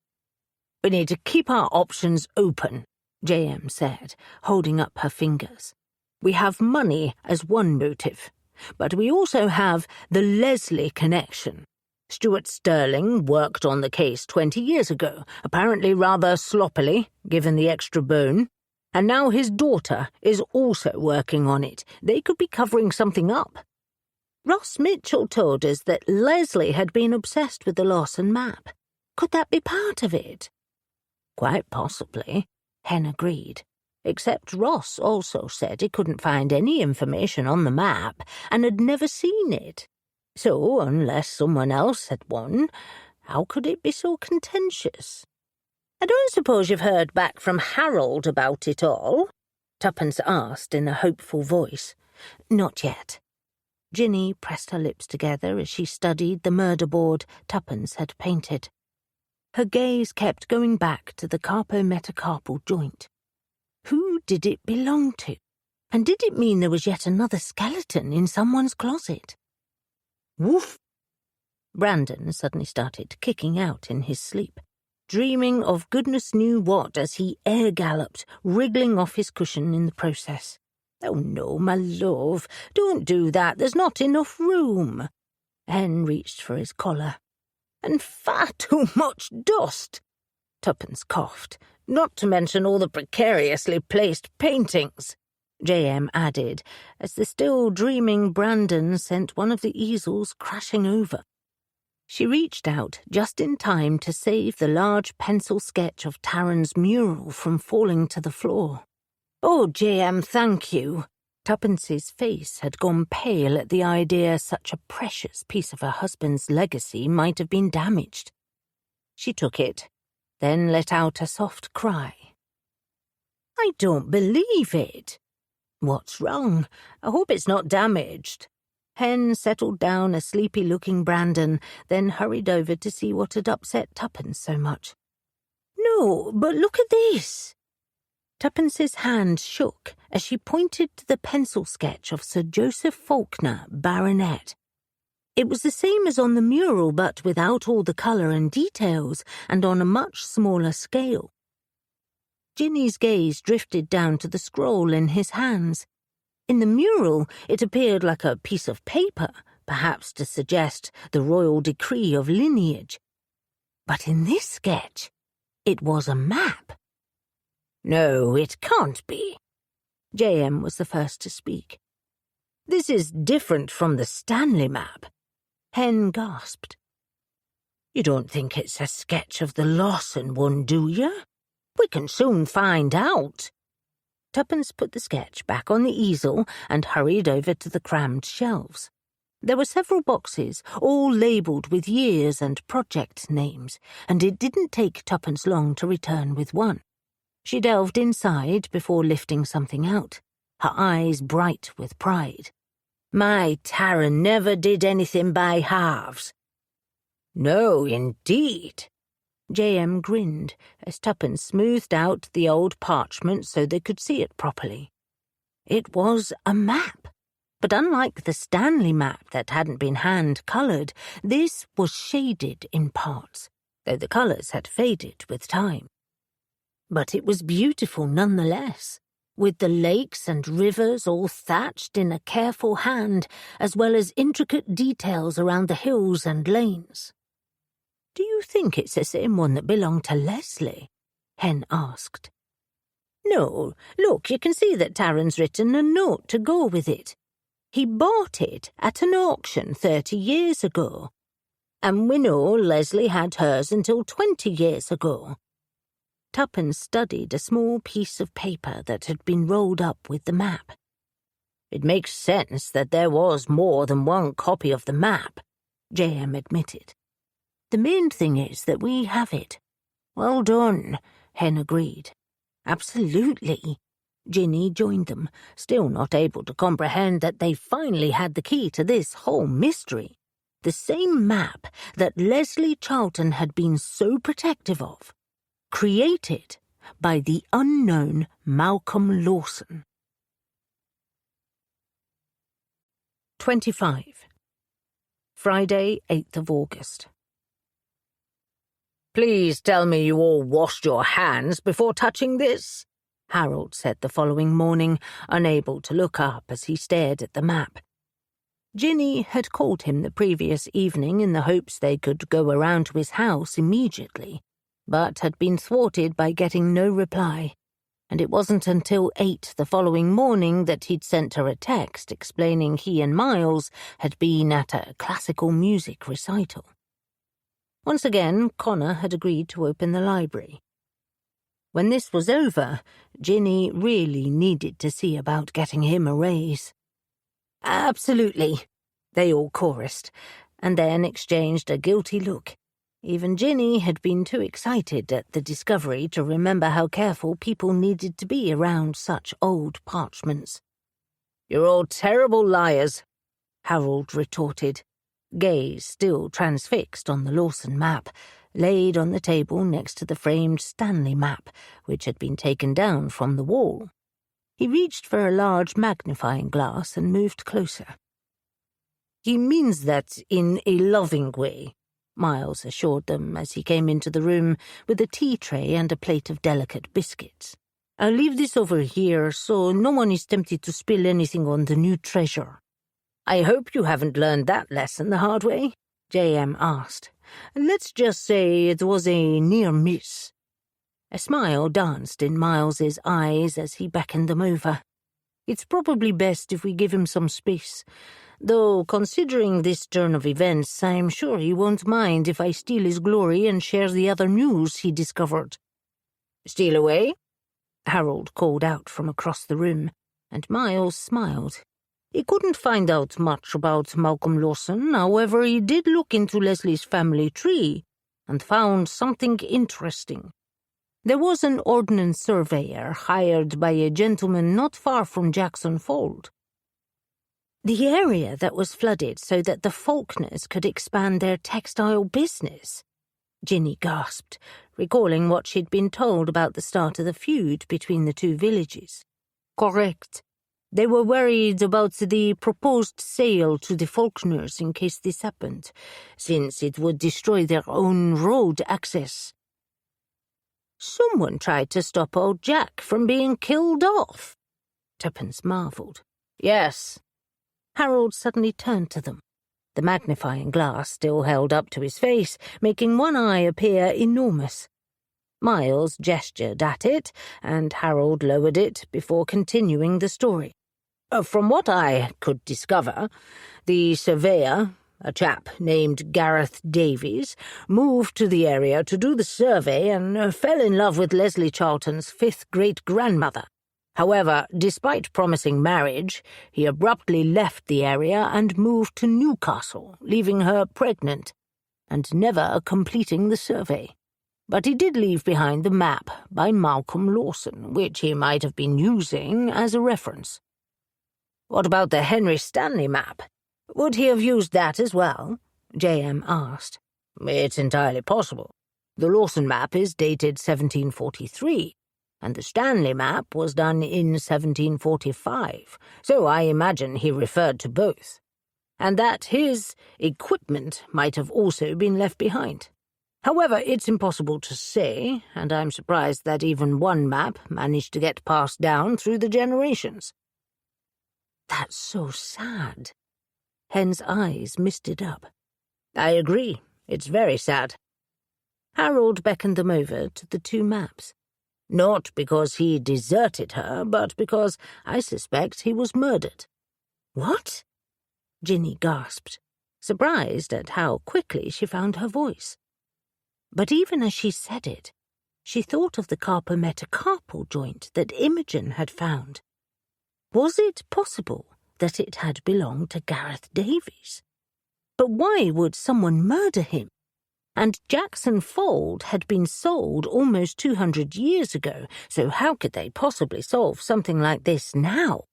We need to keep our options open, J.M. said, holding up her fingers. We have money as one motive, but we also have the Leslie connection. Stuart Sterling worked on the case 20 years ago, apparently rather sloppily, given the extra bone, and now his daughter is also working on it. They could be covering something up. Ross Mitchell told us that Leslie had been obsessed with the Lawson map. Could that be part of it? Quite possibly, Hen agreed. Except Ross also said he couldn't find any information on the map and had never seen it. So, unless someone else had won, how could it be so contentious? I don't suppose you've heard back from Harold about it all? Tuppence asked in a hopeful voice. Not yet. Ginny pressed her lips together as she studied the murder board Tuppence had painted. Her gaze kept going back to the carpometacarpal joint. Who did it belong to? And did it mean there was yet another skeleton in someone's closet? Woof! Brandon suddenly started kicking out in his sleep. dreaming of goodness knew what as he air-galloped, wriggling off his cushion in the process. "Oh no, my love, don't do that, there's not enough room." Hen reached for his collar. "And far too much dust," Tuppence coughed, "not to mention all the precariously placed paintings," J.M. added, as the still dreaming Brandon sent one of the easels crashing over. She reached out just in time to save the large pencil sketch of Taryn's mural from falling to the floor. "Oh, J.M., thank you." Tuppence's face had gone pale at the idea such a precious piece of her husband's legacy might have been damaged. She took it, then let out a soft cry. "I don't believe it." "What's wrong? I hope it's not damaged." Hen settled down a sleepy-looking Brandon, then hurried over to see what had upset Tuppence so much. "No, but look at this." Tuppence's hand shook as she pointed to the pencil sketch of Sir Joseph Faulkner, Baronet. It was the same as on the mural, but without all the colour and details, and on a much smaller scale. Ginny's gaze drifted down to the scroll in his hands. In the mural, it appeared like a piece of paper, perhaps to suggest the royal decree of lineage. But in this sketch, it was a map. "No, it can't be." J.M. was the first to speak. "This is different from the Stanley map." Hen gasped. "You don't think it's a sketch of the Lawson one, do you? We can soon find out." Tuppence put the sketch back on the easel and hurried over to the crammed shelves. There were several boxes, all labelled with years and project names, and it didn't take Tuppence long to return with one. She delved inside before lifting something out, her eyes bright with pride. "My Taryn never did anything by halves." "No, indeed." J.M. grinned as Tuppence smoothed out the old parchment so they could see it properly. It was a map, but unlike the Stanley map that hadn't been hand-coloured, this was shaded in parts, though the colours had faded with time. But it was beautiful nonetheless, with the lakes and rivers all thatched in a careful hand, as well as intricate details around the hills and lanes. "Do you think it's the same one that belonged to Leslie?" Hen asked. "No, look, you can see that Taryn's written a note to go with it. He bought it at an auction 30 years ago. And we know Leslie had hers until 20 years ago." Tuppence studied a small piece of paper that had been rolled up with the map. "It makes sense that there was more than one copy of the map," J.M. admitted. "The main thing is that we have it." "Well done," Hen agreed. "Absolutely." Ginny joined them, still not able to comprehend that they finally had the key to this whole mystery. The same map that Leslie Charlton had been so protective of. Created by the unknown Malcolm Lawson. 25. Friday, 8th of August. "Please tell me you all washed your hands before touching this," Harold said the following morning, unable to look up as he stared at the map. Ginny had called him the previous evening in the hopes they could go around to his house immediately, but had been thwarted by getting no reply, and it wasn't until 8 the following morning that he'd sent her a text explaining he and Miles had been at a classical music recital. Once again, Connor had agreed to open the library. When this was over, Ginny really needed to see about getting him a raise. "Absolutely," they all chorused, and then exchanged a guilty look. Even Ginny had been too excited at the discovery to remember how careful people needed to be around such old parchments. "You're all terrible liars," Harold retorted, gaze still transfixed on the Lawson map, laid on the table next to the framed Stanley map, which had been taken down from the wall. He reached for a large magnifying glass and moved closer. "He means that in a loving way," Miles assured them as he came into the room with a tea tray and a plate of delicate biscuits. "I'll leave this over here so no one is tempted to spill anything on the new treasure." "I hope you haven't learned that lesson the hard way?" J.M. asked. "Let's just say it was a near miss." A smile danced in Miles's eyes as he beckoned them over. "It's probably best if we give him some space. Though, considering this turn of events, I'm sure he won't mind if I steal his glory and share the other news he discovered." "Steal away?" Harold called out from across the room, and Miles smiled. He couldn't find out much about Malcolm Lawson, however he did look into Leslie's family tree and found something interesting. There was an ordnance surveyor hired by a gentleman not far from Jackson Fold. The area that was flooded so that the Faulkners could expand their textile business. Ginny gasped, recalling what she'd been told about the start of the feud between the two villages. Correct. They were worried about the proposed sale to the Faulkners in case this happened, since it would destroy their own road access. "Someone tried to stop old Jack from being killed off," Tuppence marvelled. "Yes." Harold suddenly turned to them, the magnifying glass still held up to his face, making one eye appear enormous. Miles gestured at it, and Harold lowered it before continuing the story. "From what I could discover, the surveyor, a chap named Gareth Davies, moved to the area to do the survey and fell in love with Leslie Charlton's fifth great-grandmother. However, despite promising marriage, he abruptly left the area and moved to Newcastle, leaving her pregnant, and never completing the survey. But he did leave behind the map by Malcolm Lawson, which he might have been using as a reference." "What about the Henry Stanley map? Would he have used that as well?" J.M. asked. "It's entirely possible. The Lawson map is dated 1743, and the Stanley map was done in 1745, so I imagine he referred to both. And that his equipment might have also been left behind. However, it's impossible to say, and I'm surprised that even one map managed to get passed down through the generations." "That's so sad." Hen's eyes misted up. "I agree. It's very sad." Harold beckoned them over to the two maps. "Not because he deserted her, but because I suspect he was murdered." "What?" Ginny gasped, surprised at how quickly she found her voice. But even as she said it, she thought of the carpometacarpal joint that Imogen had found. Was it possible that it had belonged to Gareth Davies? But why would someone murder him? And Jackson Fold had been sold almost 200 years ago, so how could they possibly solve something like this now?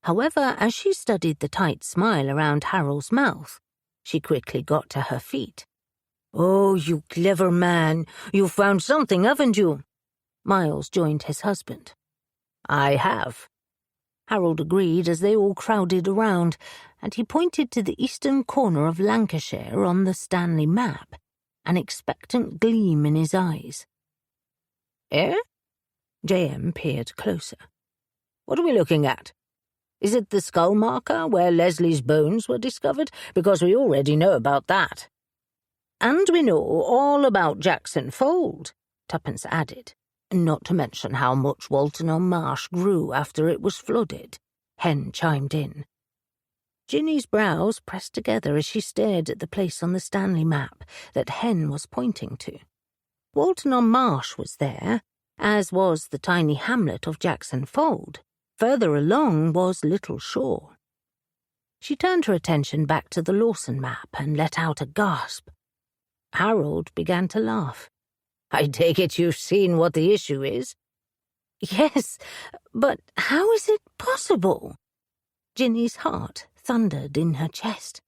However, as she studied the tight smile around Harold's mouth, she quickly got to her feet. "Oh, you clever man, you've found something, haven't you?" Miles joined his husband. "I have," Harold agreed as they all crowded around, and he pointed to the eastern corner of Lancashire on the Stanley map, an expectant gleam in his eyes. "Eh?" J.M. peered closer. "What are we looking at? Is it the skull marker where Leslie's bones were discovered? Because we already know about that." "And we know all about Jackson Fold," Tuppence added. "Not to mention how much Walton-on-Marsh grew after it was flooded," Hen chimed in. Ginny's brows pressed together as she stared at the place on the Stanley map that Hen was pointing to. Walton-on-Marsh was there, as was the tiny hamlet of Jackson Fold. Further along was Little Shore. She turned her attention back to the Lawson map and let out a gasp. Harold began to laugh. "I take it you've seen what the issue is?" "Yes, but how is it possible?" Ginny's heart thundered in her chest.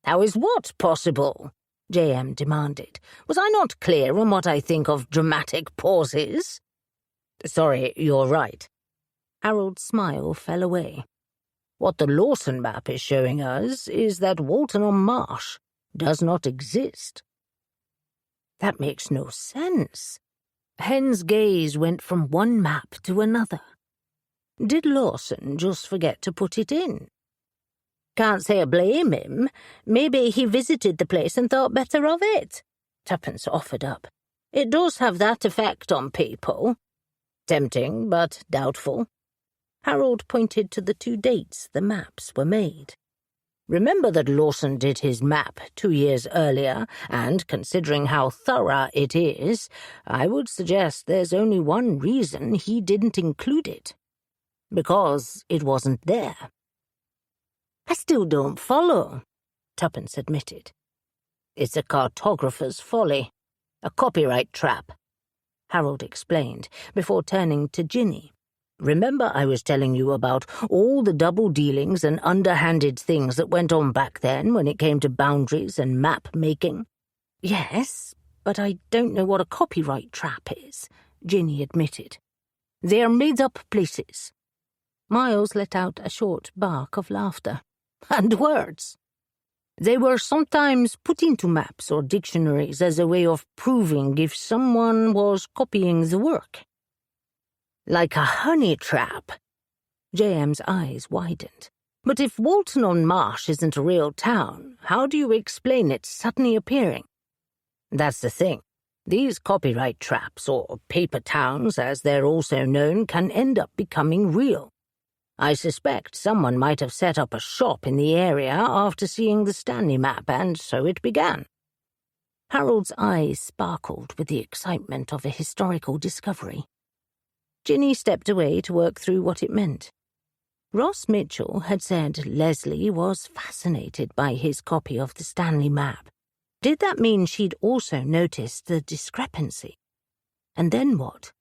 "How is what possible?" J.M. demanded. "Was I not clear on what I think of dramatic pauses?" "Sorry, you're right." Harold's smile fell away. "What the Lawson map is showing us is that Walton-on-Marsh, does not exist." "That makes no sense." Hen's gaze went from one map to another. "Did Lawson just forget to put it in?" "Can't say I blame him. Maybe he visited the place and thought better of it," Tuppence offered up. "It does have that effect on people." "Tempting, but doubtful." Harold pointed to the 2 dates the maps were made. "Remember that Lawson did his map 2 years earlier, and considering how thorough it is, I would suggest there's only one reason he didn't include it. Because it wasn't there." "I still don't follow," Tuppence admitted. "It's a cartographer's folly, a copyright trap," Harold explained, before turning to Ginny. "Remember I was telling you about all the double dealings and underhanded things that went on back then when it came to boundaries and map-making?" "Yes, but I don't know what a copyright trap is," Ginny admitted. "They're made-up places." Miles let out a short bark of laughter. "And words. They were sometimes put into maps or dictionaries as a way of proving if someone was copying the work." "Like a honey trap." JM's eyes widened. "But if Walton-on-Marsh isn't a real town, how do you explain it suddenly appearing?" "That's the thing. These copyright traps, or paper towns as they're also known, can end up becoming real. I suspect someone might have set up a shop in the area after seeing the Stanley map, and so it began." Harold's eyes sparkled with the excitement of a historical discovery. Ginny stepped away to work through what it meant. Ross Mitchell had said Leslie was fascinated by his copy of the Stanley map. Did that mean she'd also noticed the discrepancy? And then what?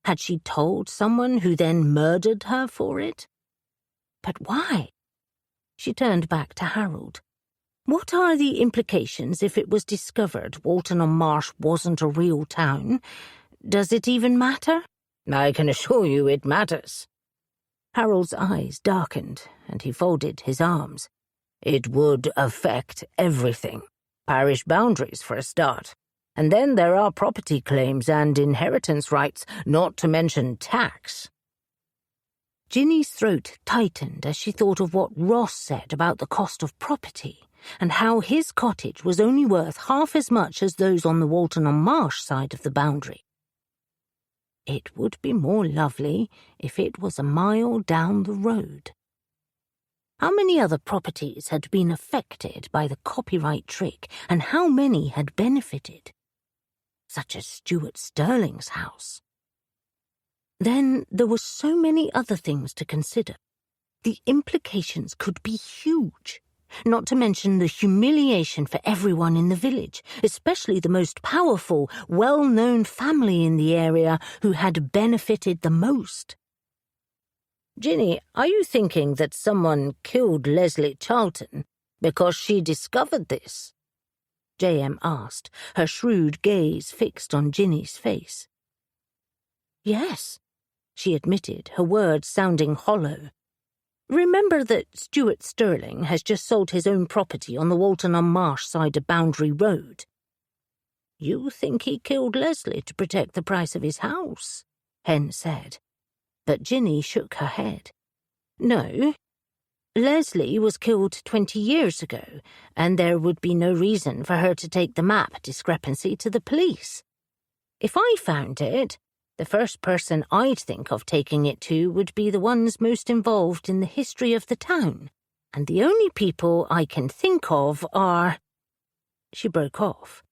Had she told someone who then murdered her for it? But why? She turned back to Harold. "What are the implications if it was discovered Walton-on-Marsh wasn't a real town? Does it even matter?" "I can assure you it matters." Harold's eyes darkened, and he folded his arms. "It would affect everything. Parish boundaries, for a start. And then there are property claims and inheritance rights, not to mention tax." Ginny's throat tightened as she thought of what Ross said about the cost of property, and how his cottage was only worth half as much as those on the Walton-on-Marsh side of the boundary. It would be more lovely if it was a mile down the road. How many other properties had been affected by the copyright trick, and how many had benefited? Such as Stuart Sterling's house. Then there were so many other things to consider. The implications could be huge, not to mention the humiliation for everyone in the village, especially the most powerful, well-known family in the area who had benefited the most. "Ginny, are you thinking that someone killed Leslie Charlton because she discovered this?" JM asked, her shrewd gaze fixed on Ginny's face. "Yes," she admitted, her words sounding hollow. "Remember that Stuart Sterling has just sold his own property on the Walton-on-Marsh side of Boundary Road." "You think he killed Leslie to protect the price of his house?" Hen said. But Ginny shook her head. "No. Leslie was killed 20 years ago, and there would be no reason for her to take the map discrepancy to the police. If I found it, the first person I'd think of taking it to would be the ones most involved in the history of the town, and the only people I can think of are—" She broke off,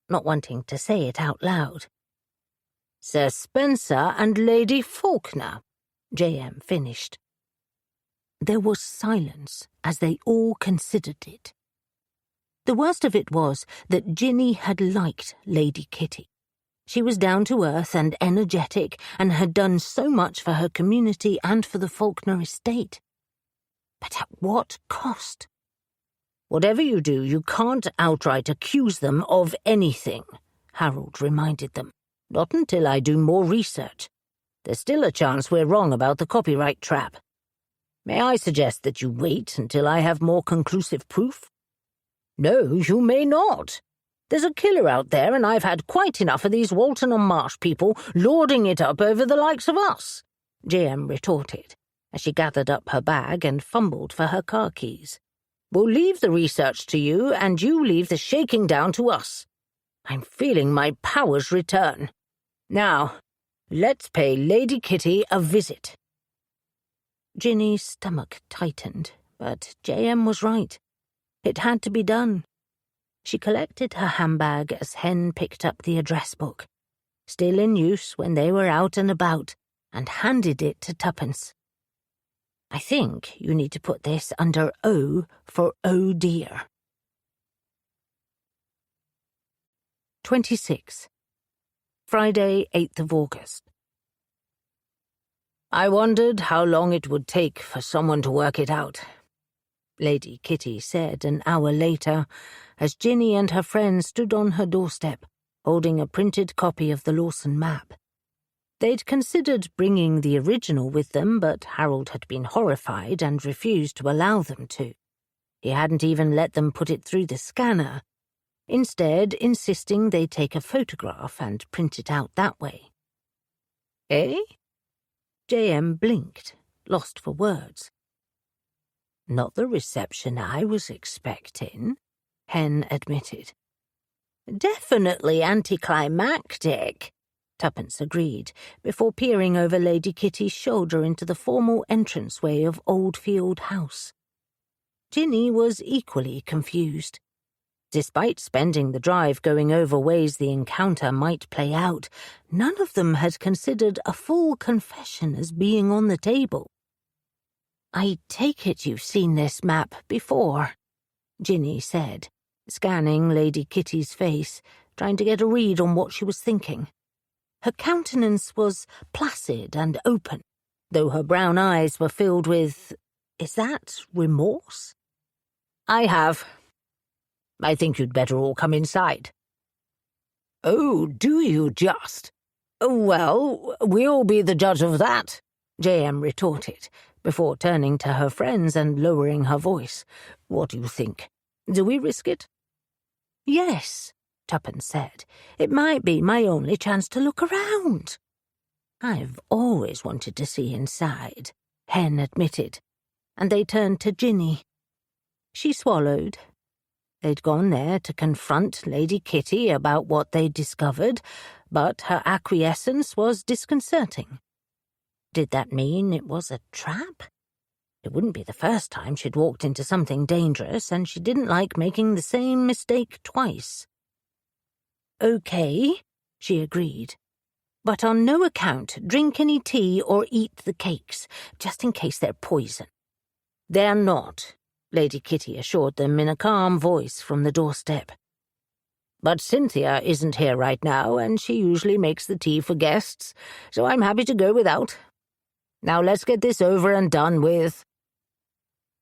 not wanting to say it out loud. "Sir Spencer and Lady Faulkner," JM finished. There was silence as they all considered it. The worst of it was that Ginny had liked Lady Kitty. She was down to earth and energetic and had done so much for her community and for the Faulkner estate. But at what cost? "Whatever you do, you can't outright accuse them of anything," Harold reminded them. "Not until I do more research. There's still a chance we're wrong about the copyright trap. May I suggest that you wait until I have more conclusive proof?" No, you may not. There's a killer out there, and I've had quite enough of these Walton-on-Marsh people lording it up over the likes of us, J.M. retorted, as she gathered up her bag and fumbled for her car keys. We'll leave the research to you, and you leave the shaking down to us. I'm feeling my powers return. Now, let's pay Lady Kitty a visit. Ginny's stomach tightened, but J.M. was right. It had to be done. She collected her handbag as Hen picked up the address book, still in use when they were out and about, and handed it to Tuppence. I think you need to put this under O for oh dear. 26. Friday, 8th of August. I wondered how long it would take for someone to work it out, Lady Kitty said an hour later, as Ginny and her friend stood on her doorstep, holding a printed copy of the Lawson map. They'd considered bringing the original with them, but Harold had been horrified and refused to allow them to. He hadn't even let them put it through the scanner, instead insisting they take a photograph and print it out that way. Eh? J.M. blinked, lost for words. Not the reception I was expecting, Hen admitted. Definitely anticlimactic, Tuppence agreed, before peering over Lady Kitty's shoulder into the formal entranceway of Oldfield House. Ginny was equally confused. Despite spending the drive going over ways the encounter might play out, none of them had considered a full confession as being on the table. I take it you've seen this map before, Ginny said, scanning Lady Kitty's face, trying to get a read on what she was thinking. Her countenance was placid and open, though her brown eyes were filled with, is that remorse? I have. I think you'd better all come inside. Oh, do you just? Well, we'll be the judge of that, J.M. retorted, before turning to her friends and lowering her voice. What do you think? Do we risk it? Yes, Tuppence said. It might be my only chance to look around. I've always wanted to see inside, Hen admitted, and they turned to Ginny. She swallowed. They'd gone there to confront Lady Kitty about what they'd discovered, but her acquiescence was disconcerting. Did that mean it was a trap? It wouldn't be the first time she'd walked into something dangerous, and she didn't like making the same mistake twice. Okay, she agreed. But on no account drink any tea or eat the cakes, just in case they're poison. They're not, Lady Kitty assured them in a calm voice from the doorstep. But Cynthia isn't here right now, and she usually makes the tea for guests, so I'm happy to go without. Now let's get this over and done with.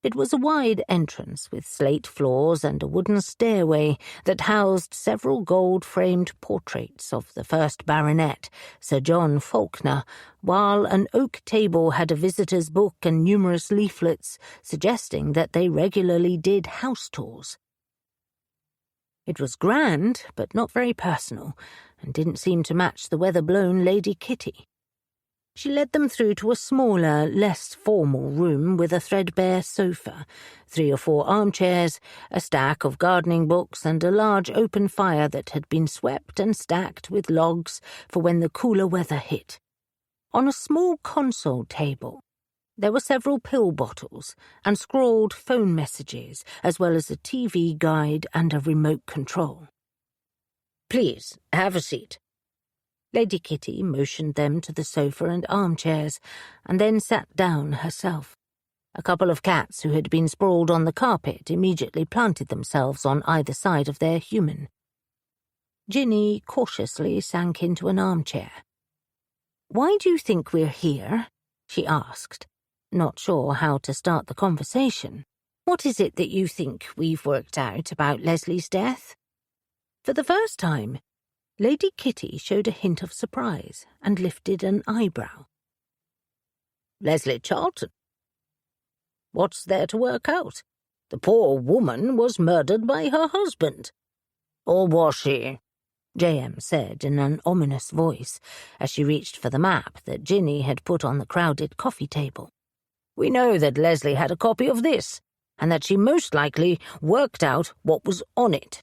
It was a wide entrance with slate floors and a wooden stairway that housed several gold-framed portraits of the first baronet, Sir John Faulkner, while an oak table had a visitor's book and numerous leaflets suggesting that they regularly did house tours. It was grand, but not very personal, and didn't seem to match the weather-blown Lady Kitty. She led them through to a smaller, less formal room with a threadbare sofa, 3 or 4 armchairs, a stack of gardening books, and a large open fire that had been swept and stacked with logs for when the cooler weather hit. On a small console table, there were several pill bottles and scrawled phone messages, as well as a TV guide and a remote control. "Please, have a seat." Lady Kitty motioned them to the sofa and armchairs, and then sat down herself. A couple of cats who had been sprawled on the carpet immediately planted themselves on either side of their human. Ginny cautiously sank into an armchair. "Why do you think we're here?" she asked, not sure how to start the conversation. "What is it that you think we've worked out about Leslie's death?" For the first time, Lady Kitty showed a hint of surprise and lifted an eyebrow. "Leslie Charlton? What's there to work out? The poor woman was murdered by her husband. Or was she? J.M. said in an ominous voice as she reached for the map that Ginny had put on the crowded coffee table. We know that Leslie had a copy of this, and that she most likely worked out what was on it.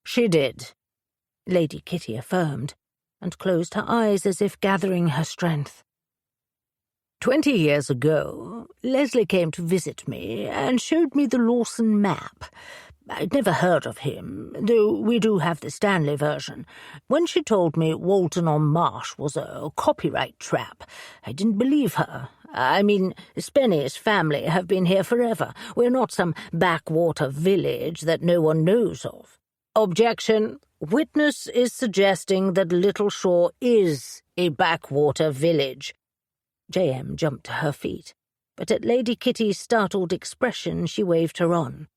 She did, Lady Kitty affirmed, and closed her eyes as if gathering her strength. 20 years ago, Leslie came to visit me and showed me the Lawson map. I'd never heard of him, though we do have the Stanley version. When she told me Walton-on-Marsh was a copyright trap, I didn't believe her. I mean, Spenny's family have been here forever. We're not some backwater village that no one knows of. Objection. Witness is suggesting that Little Shore is a backwater village. J.M. jumped to her feet, but at Lady Kitty's startled expression she waved her on.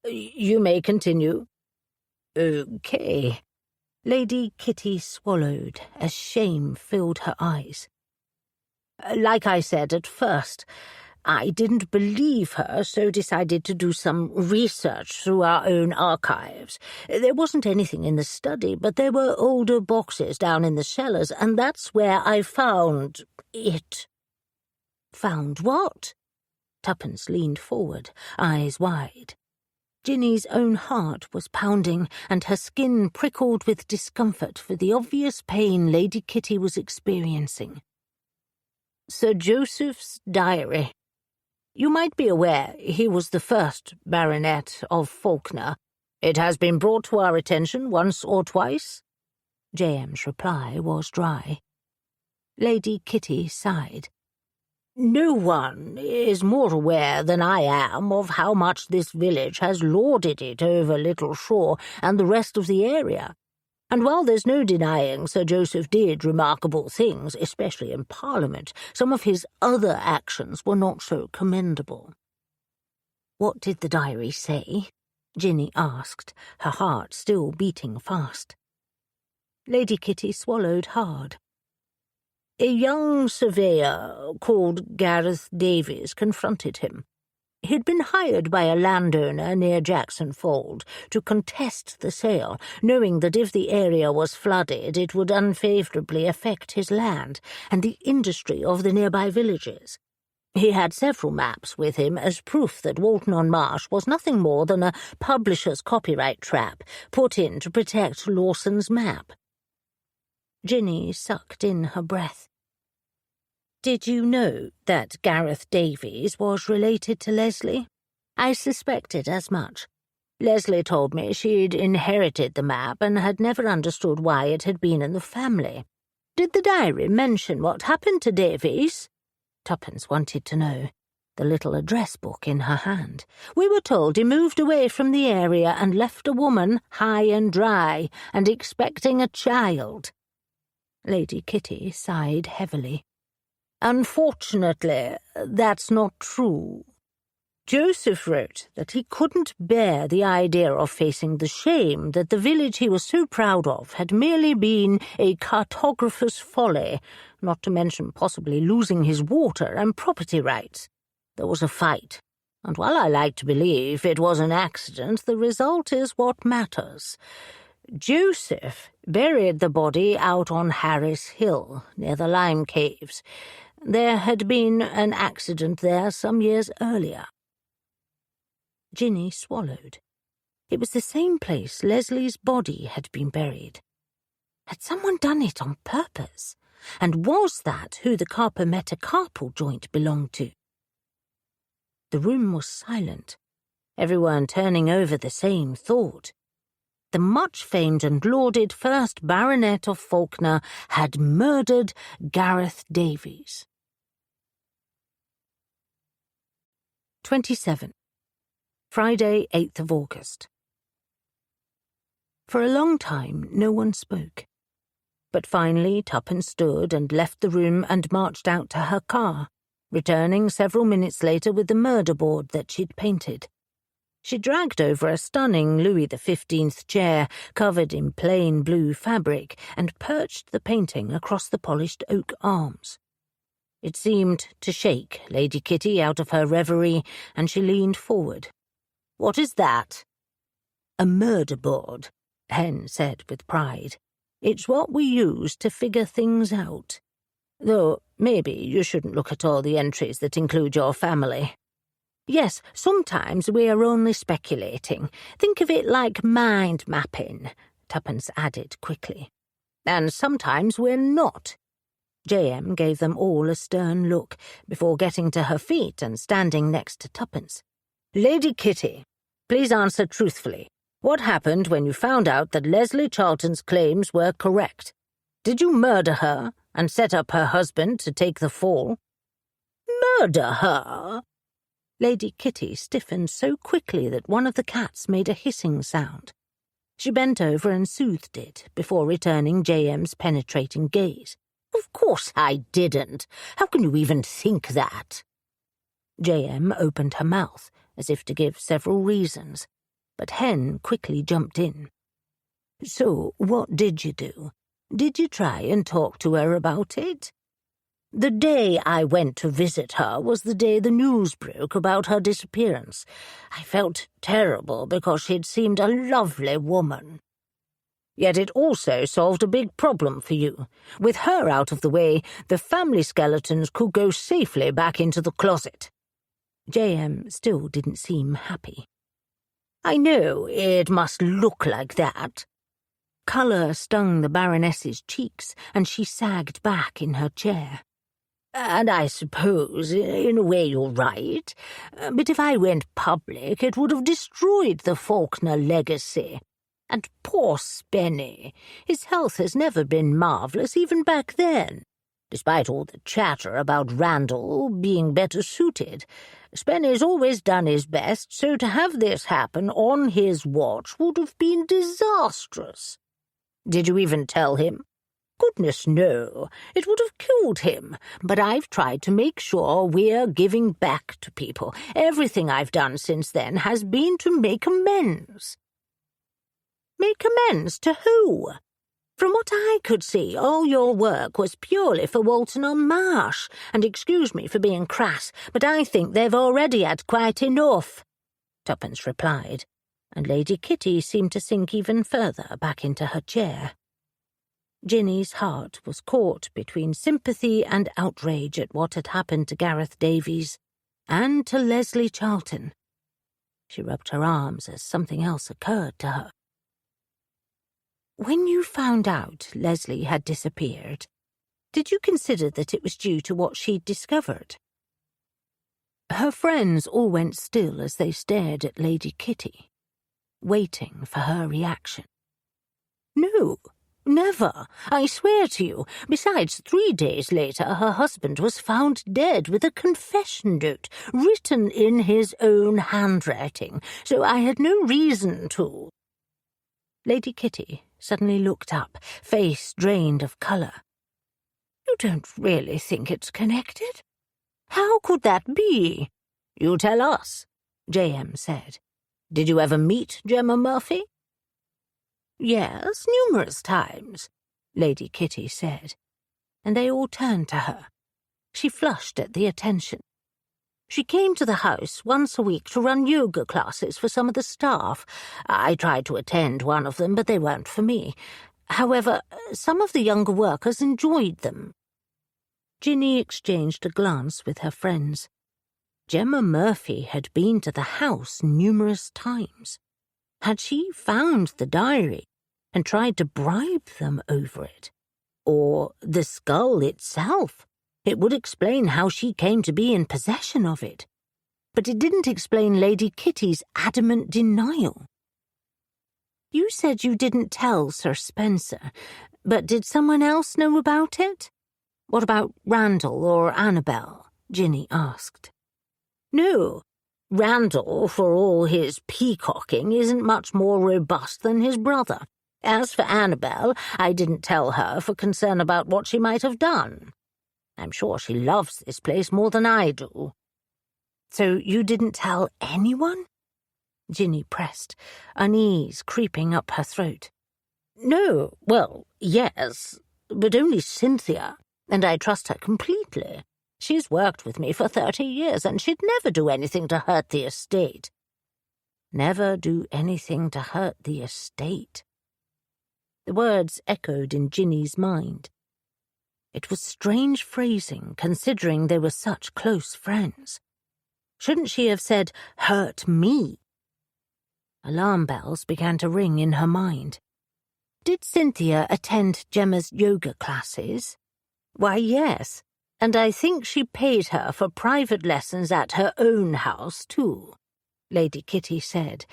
You may continue. Okay. Lady Kitty swallowed as shame filled her eyes. Like I said at first, I didn't believe her, so decided to do some research through our own archives. There wasn't anything in the study, but there were older boxes down in the cellars, and that's where I found it. Found what? Tuppence leaned forward, eyes wide. Ginny's own heart was pounding, and her skin prickled with discomfort for the obvious pain Lady Kitty was experiencing. Sir Joseph's diary. You might be aware he was the first baronet of Faulkner. It has been brought to our attention once or twice. J.M.'s reply was dry. Lady Kitty sighed. No one is more aware than I am of how much this village has lorded it over Little Shore and the rest of the area. And while there's no denying Sir Joseph did remarkable things, especially in Parliament, some of his other actions were not so commendable. What did the diary say? Ginny asked, her heart still beating fast. Lady Kitty swallowed hard. A young surveyor called Gareth Davies confronted him. He'd been hired by a landowner near Jackson Fold to contest the sale, knowing that if the area was flooded it would unfavourably affect his land and the industry of the nearby villages. He had several maps with him as proof that Walton-on-Marsh was nothing more than a publisher's copyright trap put in to protect Lawson's map. Ginny sucked in her breath. Did you know that Gareth Davies was related to Leslie? I suspected as much. Leslie told me she'd inherited the map and had never understood why it had been in the family. Did the diary mention what happened to Davies? Tuppence wanted to know, the little address book in her hand. We were told he moved away from the area and left a woman high and dry and expecting a child. Lady Kitty sighed heavily. Unfortunately, that's not true. Joseph wrote that he couldn't bear the idea of facing the shame that the village he was so proud of had merely been a cartographer's folly, not to mention possibly losing his water and property rights. There was a fight, and while I like to believe it was an accident, the result is what matters. Joseph buried the body out on Harris Hill, near the Lime Caves. There had been an accident there some years earlier. Ginny swallowed. It was the same place Leslie's body had been buried. Had someone done it on purpose? And was that who the carpometacarpal joint belonged to? The room was silent, everyone turning over the same thought. The much-famed and lauded first baronet of Faulkner had murdered Gareth Davies. 27. Friday, 8th of August. For a long time no one spoke. But finally Tuppence stood and left the room and marched out to her car, returning several minutes later with the murder board that she'd painted. She dragged over a stunning Louis XV chair covered in plain blue fabric and perched the painting across the polished oak arms. It seemed to shake Lady Kitty out of her reverie, and she leaned forward, What is that?" "A murder board," Hen said with pride. "It's what we use to figure things out. Though maybe you shouldn't look at all the entries that include your family. Yes, sometimes we are only speculating. Think of it like mind mapping," Tuppence added quickly. "And sometimes we're not." J.M. gave them all a stern look before getting to her feet and standing next to Tuppence. "Lady Kitty, please answer truthfully. What happened when you found out that Leslie Charlton's claims were correct? Did you murder her and set up her husband to take the fall?" "Murder her?" Lady Kitty stiffened so quickly that one of the cats made a hissing sound. She bent over and soothed it before returning J.M.'s penetrating gaze. "Of course I didn't. How can you even think that?" J.M. opened her mouth, as if to give several reasons, but Hen quickly jumped in. "So what did you do? Did you try and talk to her about it?" "The day I went to visit her was the day the news broke about her disappearance. I felt terrible because she'd seemed a lovely woman." "Yet it also solved a big problem for you. With her out of the way, the family skeletons could go safely back into the closet." J.M. still didn't seem happy. "I know it must look like that." Colour stung the Baroness's cheeks, and she sagged back in her chair. "And I suppose, in a way, you're right. But if I went public, it would have destroyed the Faulkner legacy. And poor Spenny, his health has never been marvellous even back then. Despite all the chatter about Randall being better suited, Spenny's always done his best, so to have this happen on his watch would have been disastrous." "Did you even tell him?" "Goodness, no. It would have killed him. But I've tried to make sure we're giving back to people. Everything I've done since then has been to make amends." "Make amends to who? From what I could see, all your work was purely for Walton-on-Marsh, and excuse me for being crass, but I think they've already had quite enough," Tuppence replied, and Lady Kitty seemed to sink even further back into her chair. Ginny's heart was caught between sympathy and outrage at what had happened to Gareth Davies and to Leslie Charlton. She rubbed her arms as something else occurred to her. "When you found out Leslie had disappeared, did you consider that it was due to what she'd discovered?" Her friends all went still as they stared at Lady Kitty, waiting for her reaction. "No, never, I swear to you. Besides, 3 days later her husband was found dead with a confession note written in his own handwriting, so I had no reason to." Lady Kitty suddenly looked up, face drained of colour. "You don't really think it's connected? How could that be?" "You tell us," J.M. said. "Did you ever meet Gemma Murphy?" "Yes, numerous times," Lady Kitty said, and they all turned to her. She flushed at the attention. "She came to the house once a week to run yoga classes for some of the staff. I tried to attend one of them, but they weren't for me. However, some of the younger workers enjoyed them." Ginny exchanged a glance with her friends. Gemma Murphy had been to the house numerous times. Had she found the diary and tried to bribe them over it? Or the skull itself? It would explain how she came to be in possession of it. But it didn't explain Lady Kitty's adamant denial. "You said you didn't tell Sir Spencer, but did someone else know about it? What about Randall or Annabel?" Ginny asked. "No. Randall, for all his peacocking, isn't much more robust than his brother. As for Annabel, I didn't tell her for concern about what she might have done. I'm sure she loves this place more than I do." "So you didn't tell anyone?" Ginny pressed, unease creeping up her throat. "No, well, yes, but only Cynthia, and I trust her completely. She's worked with me for 30 years, and she'd never do anything to hurt the estate." never do anything to hurt the estate. The words echoed in Ginny's mind. It was strange phrasing, considering they were such close friends. Shouldn't she have said, hurt me? Alarm bells began to ring in her mind. Did Cynthia attend Gemma's yoga classes? Why, yes, and I think she paid her for private lessons at her own house, too, Lady Kitty said,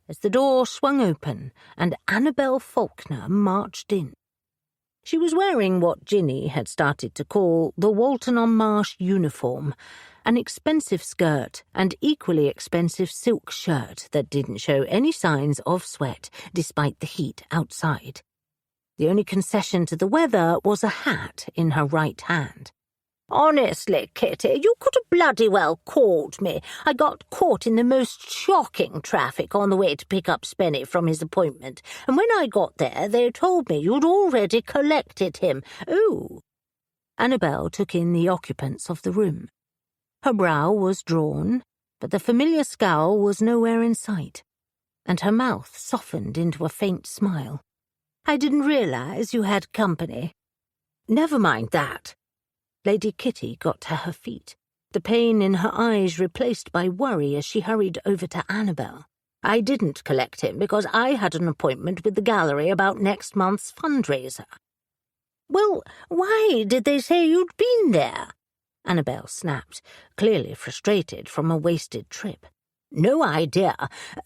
as the door swung open and Annabel Faulkner marched in. She was wearing what Ginny had started to call the Walton-on-Marsh uniform, an expensive skirt and equally expensive silk shirt that didn't show any signs of sweat despite the heat outside. The only concession to the weather was a hat in her right hand. Honestly, Kitty, you could have bloody well called me. I got caught in the most shocking traffic on the way to pick up Spenny from his appointment, and when I got there they told me you'd already collected him. Oh. Annabel took in the occupants of the room. Her brow was drawn, but the familiar scowl was nowhere in sight, and her mouth softened into a faint smile. I didn't realize you had company. Never mind that. Lady Kitty got to her feet, the pain in her eyes replaced by worry as she hurried over to Annabel. I didn't collect him because I had an appointment with the gallery about next month's fundraiser. Well, why did they say you'd been there? Annabel snapped, clearly frustrated from a wasted trip. No idea.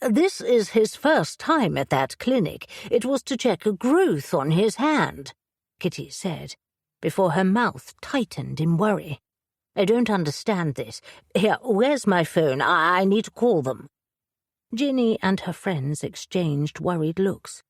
This is his first time at that clinic. It was to check a growth on his hand, Kitty said, before her mouth tightened in worry. I don't understand this. Here, where's my phone? I need to call them. Ginny and her friends exchanged worried looks.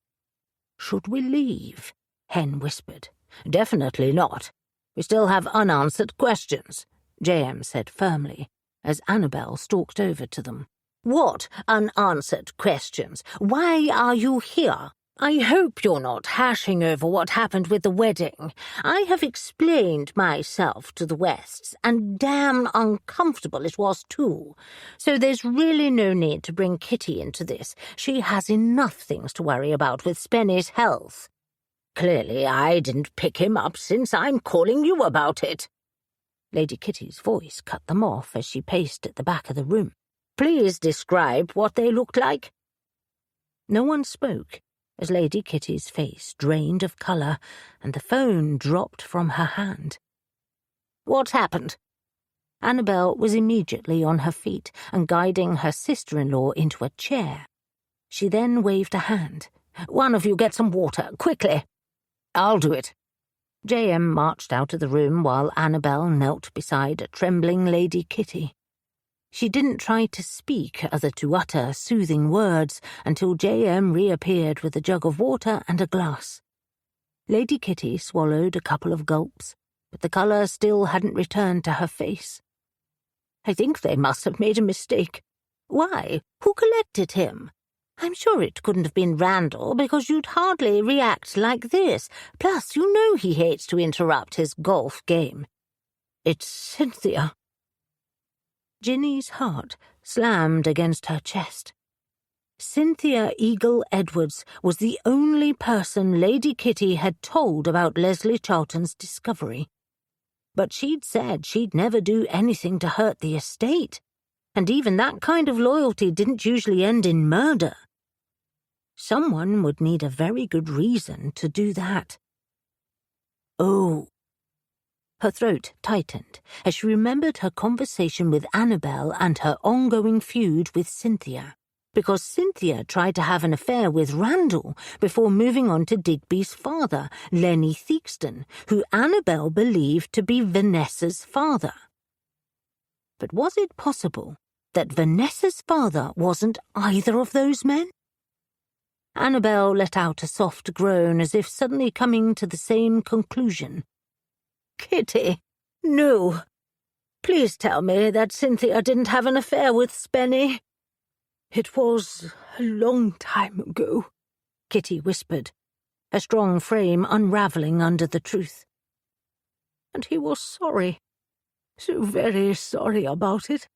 Should we leave? Hen whispered. Definitely not. We still have unanswered questions, J.M. said firmly, as Annabel stalked over to them. What unanswered questions? Why are you here? I hope you're not hashing over what happened with the wedding. I have explained myself to the Wests, and damn uncomfortable it was too. So there's really no need to bring Kitty into this. She has enough things to worry about with Spenny's health. Clearly I didn't pick him up since I'm calling you about it. Lady Kitty's voice cut them off as she paced at the back of the room. Please describe what they looked like. No one spoke, as Lady Kitty's face drained of colour and the phone dropped from her hand. What happened? Annabel was immediately on her feet and guiding her sister-in-law into a chair. She then waved a hand. One of you get some water, quickly. I'll do it. J.M. marched out of the room while Annabel knelt beside a trembling Lady Kitty. She didn't try to speak other to utter soothing words until J.M. reappeared with a jug of water and a glass. Lady Kitty swallowed a couple of gulps, but the colour still hadn't returned to her face. I think they must have made a mistake. Why? Who collected him? I'm sure it couldn't have been Randall, because you'd hardly react like this. Plus, you know he hates to interrupt his golf game. It's Cynthia. Ginny's heart slammed against her chest. Cynthia Eagle Edwards was the only person Lady Kitty had told about Leslie Charlton's discovery. But she'd said she'd never do anything to hurt the estate, and even that kind of loyalty didn't usually end in murder. Someone would need a very good reason to do that. Oh. Her throat tightened as she remembered her conversation with Annabel and her ongoing feud with Cynthia, because Cynthia tried to have an affair with Randall before moving on to Digby's father, Lenny Theakston, who Annabel believed to be Vanessa's father. But was it possible that Vanessa's father wasn't either of those men? Annabel let out a soft groan as if suddenly coming to the same conclusion. Kitty, no. Please tell me that Cynthia didn't have an affair with Spenny. It was a long time ago, Kitty whispered, her strong frame unravelling under the truth. And he was sorry, so very sorry about it.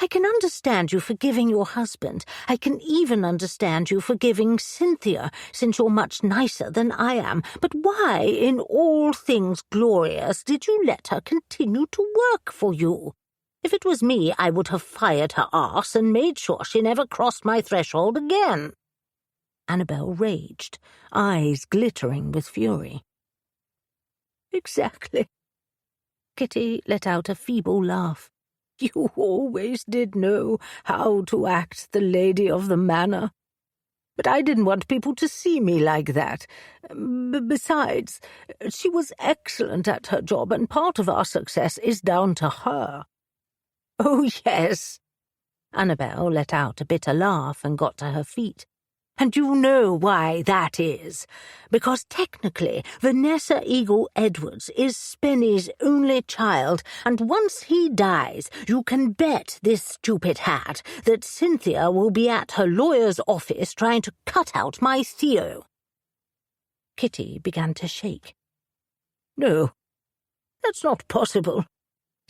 I can understand you forgiving your husband. I can even understand you forgiving Cynthia, since you're much nicer than I am. But why, in all things glorious, did you let her continue to work for you? If it was me, I would have fired her arse and made sure she never crossed my threshold again." Annabel raged, eyes glittering with fury. "Exactly." Kitty let out a feeble laugh. "You always did know how to act the lady of the manor. But I didn't want people to see me like that. Besides, she was excellent at her job, and part of our success is down to her." "Oh, yes." Annabel let out a bitter laugh and got to her feet. "And you know why that is. Because technically, Vanessa Eagle Edwards is Spenny's only child, and once he dies, you can bet this stupid hat that Cynthia will be at her lawyer's office trying to cut out my Theo." Kitty began to shake. "No, that's not possible.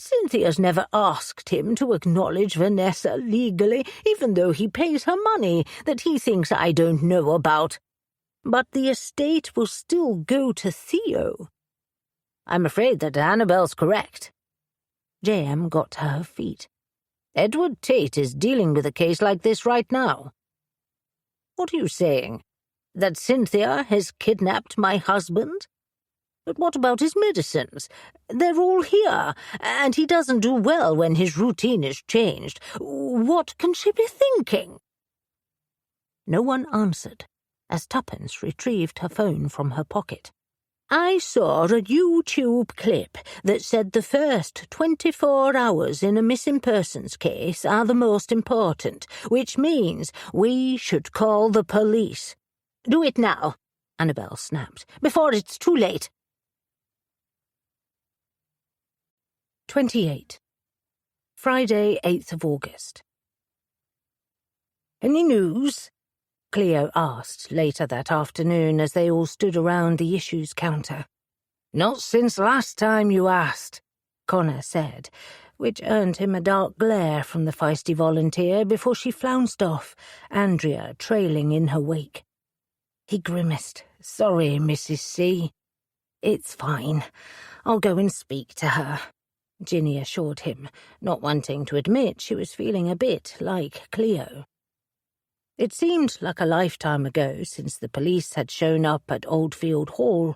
Cynthia's never asked him to acknowledge Vanessa legally, even though he pays her money that he thinks I don't know about. But the estate will still go to Theo." "I'm afraid that Annabel's correct." J.M. got to her feet. "Edward Tate is dealing with a case like this right now." "What are you saying? That Cynthia has kidnapped my husband? But what about his medicines? They're all here, and he doesn't do well when his routine is changed. What can she be thinking?" No one answered, as Tuppence retrieved her phone from her pocket. "I saw a YouTube clip that said the first 24 hours in a missing persons case are the most important, which means we should call the police. Do it now," Annabel snapped, "before it's too late." 28. Friday, 8th of August. "Any news?" Cleo asked later that afternoon as they all stood around the issues counter. "Not since last time you asked," Connor said, which earned him a dark glare from the feisty volunteer before she flounced off, Andrea trailing in her wake. He grimaced. "Sorry, Mrs. C." "It's fine. I'll go and speak to her," Ginny assured him, not wanting to admit she was feeling a bit like Cleo. It seemed like a lifetime ago since the police had shown up at Oldfield Hall.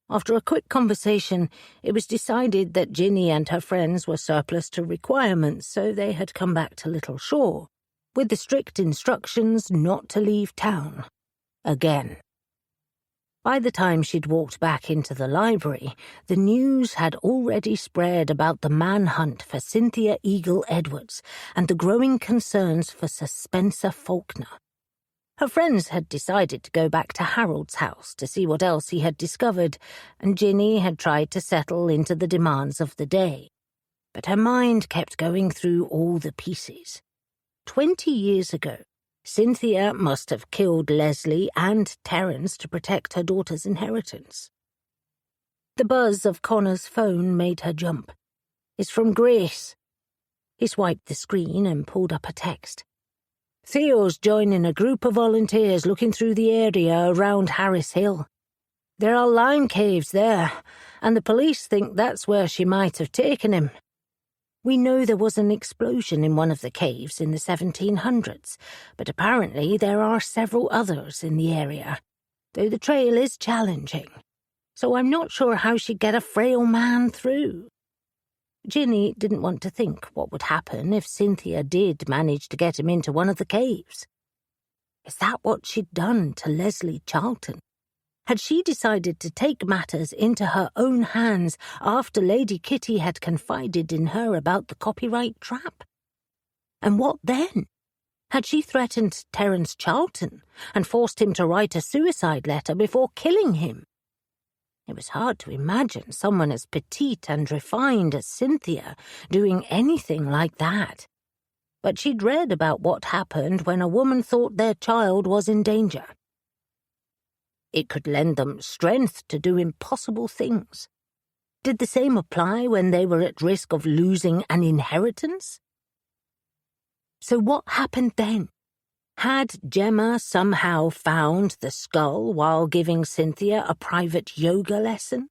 After a quick conversation, it was decided that Ginny and her friends were surplus to requirements, so they had come back to Little Shore, with the strict instructions not to leave town. Again. By the time she'd walked back into the library, the news had already spread about the manhunt for Cynthia Eagle Edwards and the growing concerns for Sir Spencer Faulkner. Her friends had decided to go back to Harold's house to see what else he had discovered, and Ginny had tried to settle into the demands of the day. But her mind kept going through all the pieces. 20 years ago, Cynthia must have killed Leslie and Terence to protect her daughter's inheritance. The buzz of Connor's phone made her jump. "It's from Grace." He swiped the screen and pulled up a text. "Theo's joining a group of volunteers looking through the area around Harris Hill. There are lime caves there, and the police think that's where she might have taken him. We know there was an explosion in one of the caves in the 1700s, but apparently there are several others in the area, though the trail is challenging, so I'm not sure how she'd get a frail man through." Ginny didn't want to think what would happen if Cynthia did manage to get him into one of the caves. Is that what she'd done to Leslie Charlton? Had she decided to take matters into her own hands after Lady Kitty had confided in her about the copyright trap? And what then? Had she threatened Terence Charlton and forced him to write a suicide letter before killing him? It was hard to imagine someone as petite and refined as Cynthia doing anything like that. But she'd read about what happened when a woman thought their child was in danger. It could lend them strength to do impossible things. Did the same apply when they were at risk of losing an inheritance? So what happened then? Had Gemma somehow found the skull while giving Cynthia a private yoga lesson?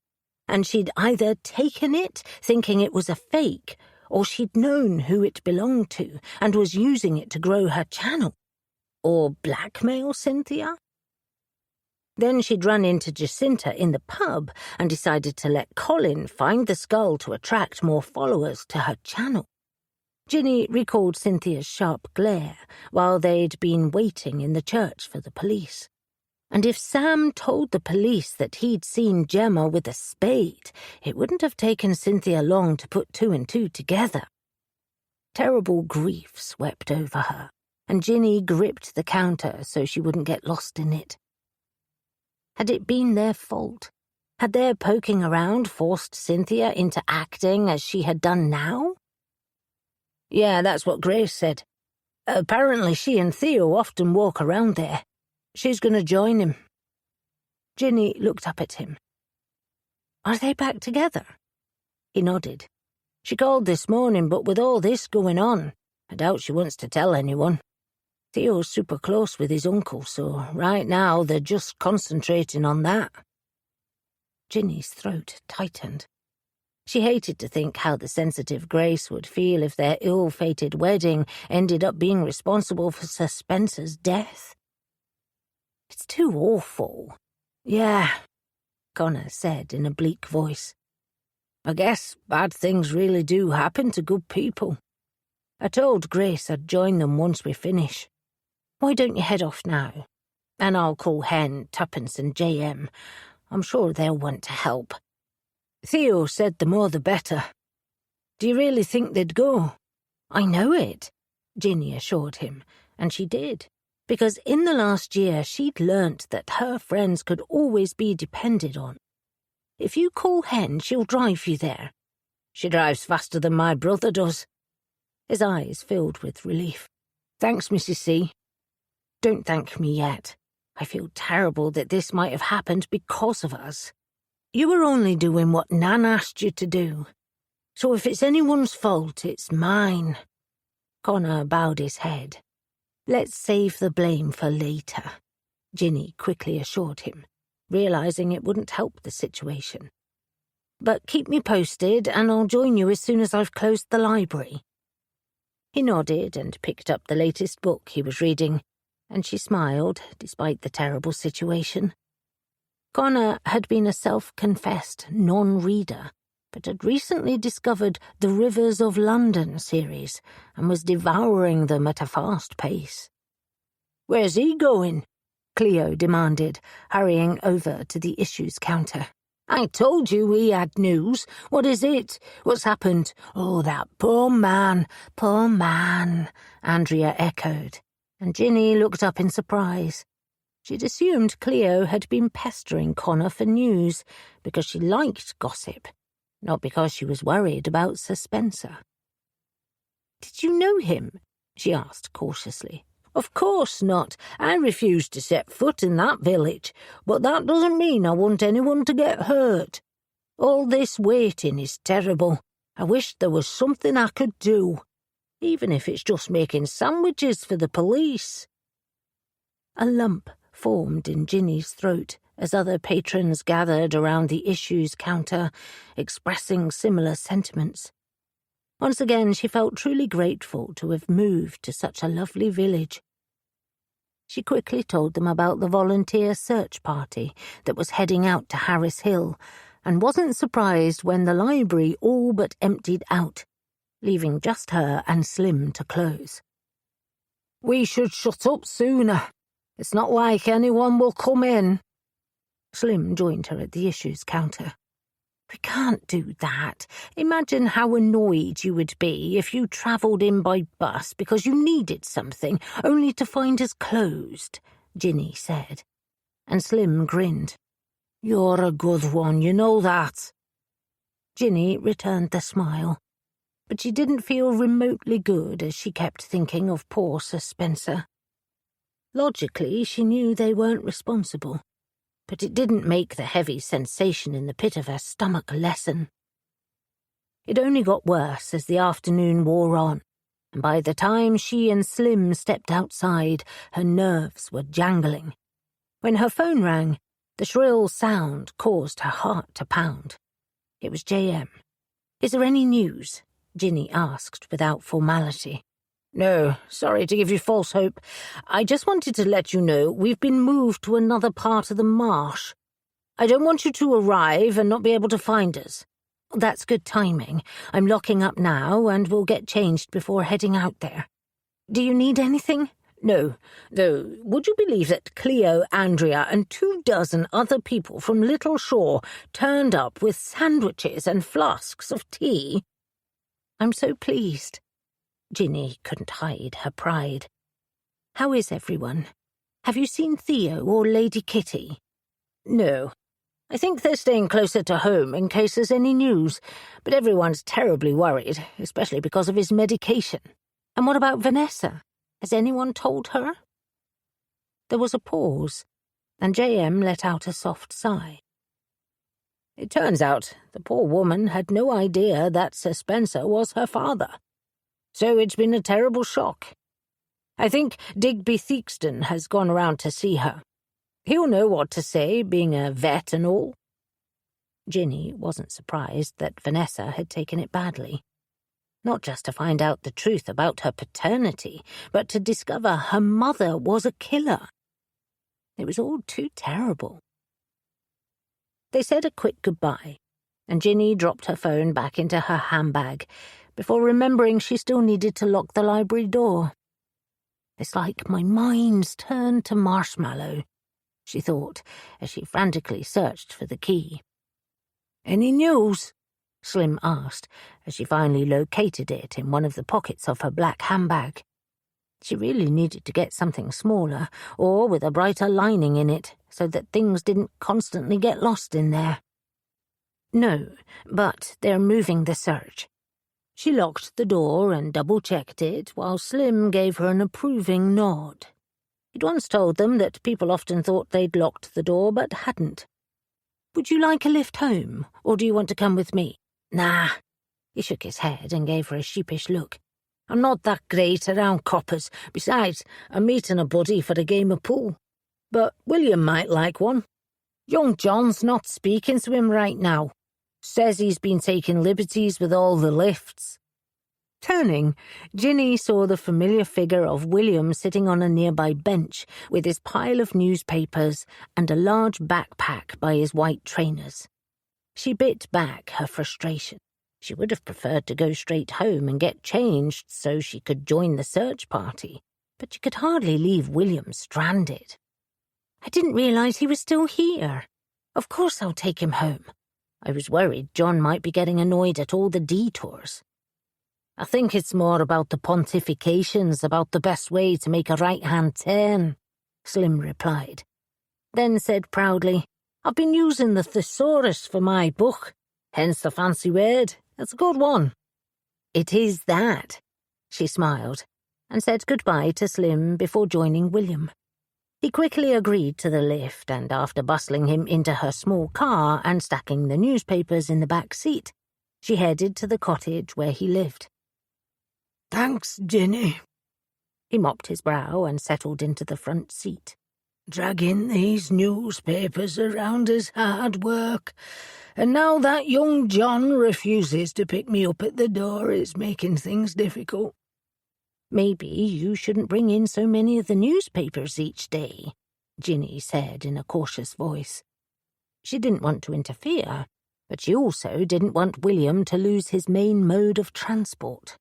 And she'd either taken it, thinking it was a fake, or she'd known who it belonged to and was using it to grow her channel. Or blackmail Cynthia? Then she'd run into Jacinta in the pub and decided to let Colin find the skull to attract more followers to her channel. Ginny recalled Cynthia's sharp glare while they'd been waiting in the church for the police. And if Sam told the police that he'd seen Gemma with a spade, it wouldn't have taken Cynthia long to put two and two together. Terrible grief swept over her, and Ginny gripped the counter so she wouldn't get lost in it. Had it been their fault? Had their poking around forced Cynthia into acting as she had done now? Yeah, that's what Grace said. Apparently she and Theo often walk around there. She's going to join him. Ginny looked up at him. Are they back together? He nodded. She called this morning, but with all this going on, I doubt she wants to tell anyone. Theo's super close with his uncle, so right now they're just concentrating on that. Ginny's throat tightened. She hated to think how the sensitive Grace would feel if their ill-fated wedding ended up being responsible for Sir Spencer's death. It's too awful. Yeah, Connor said in a bleak voice. I guess bad things really do happen to good people. I told Grace I'd join them once we finish. Why don't you head off now? And I'll call Hen, Tuppence and J.M. I'm sure they'll want to help. Theo said the more the better. Do you really think they'd go? I know it, Ginny assured him, and she did, because in the last year she'd learnt that her friends could always be depended on. If you call Hen, she'll drive you there. She drives faster than my brother does. His eyes filled with relief. Thanks, Mrs. C. Don't thank me yet. I feel terrible that this might have happened because of us. You were only doing what Nan asked you to do. So if it's anyone's fault, it's mine. Connor bowed his head. Let's save the blame for later, Ginny quickly assured him, realising it wouldn't help the situation. But keep me posted and I'll join you as soon as I've closed the library. He nodded and picked up the latest book he was reading, and she smiled despite the terrible situation. Connor had been a self-confessed non-reader, but had recently discovered the Rivers of London series and was devouring them at a fast pace. Where's he going? Cleo demanded, hurrying over to the issues counter. I told you we had news. What is it? What's happened? Oh, that poor man, Andrea echoed, and Ginny looked up in surprise. She'd assumed Cleo had been pestering Connor for news because she liked gossip, not because she was worried about Sir Spencer. Did you know him? She asked cautiously. Of course not. I refused to set foot in that village, but that doesn't mean I want anyone to get hurt. All this waiting is terrible. I wish there was something I could do, even if it's just making sandwiches for the police. A lump formed in Ginny's throat as other patrons gathered around the issues counter, expressing similar sentiments. Once again she felt truly grateful to have moved to such a lovely village. She quickly told them about the volunteer search party that was heading out to Harris Hill, and wasn't surprised when the library all but emptied out, leaving just her and Slim to close. We should shut up sooner. It's not like anyone will come in. Slim joined her at the issues counter. We can't do that. Imagine how annoyed you would be if you travelled in by bus because you needed something, only to find us closed, Ginny said. And Slim grinned. You're a good one, you know that. Ginny returned the smile, but she didn't feel remotely good as she kept thinking of poor Sir Spencer. Logically, she knew they weren't responsible, but it didn't make the heavy sensation in the pit of her stomach lessen. It only got worse as the afternoon wore on, and by the time she and Slim stepped outside, her nerves were jangling. When her phone rang, the shrill sound caused her heart to pound. It was JM. "Is there any news?" Ginny asked without formality. "No, sorry to give you false hope. I just wanted to let you know we've been moved to another part of the marsh. I don't want you to arrive and not be able to find us." "That's good timing. I'm locking up now and we'll get changed before heading out there. Do you need anything?" "No, though would you believe that Cleo, Andrea, and 24 other people from Little Shore turned up with sandwiches and flasks of tea?" "I'm so pleased." Ginny couldn't hide her pride. "How is everyone? Have you seen Theo or Lady Kitty?" "No. I think they're staying closer to home in case there's any news, but everyone's terribly worried, especially because of his medication." "And what about Vanessa? Has anyone told her?" There was a pause, and JM let out a soft sigh. It turns out the poor woman had no idea that Sir Spencer was her father. So it's been a terrible shock. I think Digby Theakston has gone around to see her. He'll know what to say, being a vet and all. Ginny wasn't surprised that Vanessa had taken it badly. Not just to find out the truth about her paternity, but to discover her mother was a killer. It was all too terrible. They said a quick goodbye, and Ginny dropped her phone back into her handbag before remembering she still needed to lock the library door. "It's like my mind's turned to marshmallow," she thought, as she frantically searched for the key. "Any news?" Slim asked, as she finally located it in one of the pockets of her black handbag. She really needed to get something smaller, or with a brighter lining in it, so that things didn't constantly get lost in there. "No, but they're moving the search." She locked the door and double-checked it, while Slim gave her an approving nod. He'd once told them that people often thought they'd locked the door but hadn't. "Would you like a lift home, or do you want to come with me?" "Nah." He shook his head and gave her a sheepish look. "I'm not that great around coppers. Besides, I'm meeting a buddy for a game of pool. But William might like one. Young John's not speaking to him right now. Says he's been taking liberties with all the lifts." Turning, Ginny saw the familiar figure of William sitting on a nearby bench with his pile of newspapers and a large backpack by his white trainers. She bit back her frustration. She would have preferred to go straight home and get changed so she could join the search party, but she could hardly leave William stranded. "I didn't realize he was still here. Of course I'll take him home. I was worried John might be getting annoyed at all the detours." "I think it's more about the pontifications about the best way to make a right-hand turn," Slim replied. Then said proudly, "I've been using the thesaurus for my book, hence the fancy word. It's a good one." "It is that," she smiled, and said goodbye to Slim before joining William. He quickly agreed to the lift, and after bustling him into her small car and stacking the newspapers in the back seat, she headed to the cottage where he lived. "Thanks, Ginny." He mopped his brow and settled into the front seat. "Dragging these newspapers around is hard work, and now that young John refuses to pick me up at the door, it's making things difficult." "Maybe you shouldn't bring in so many of the newspapers each day," Ginny said in a cautious voice. She didn't want to interfere, but she also didn't want William to lose his main mode of transport.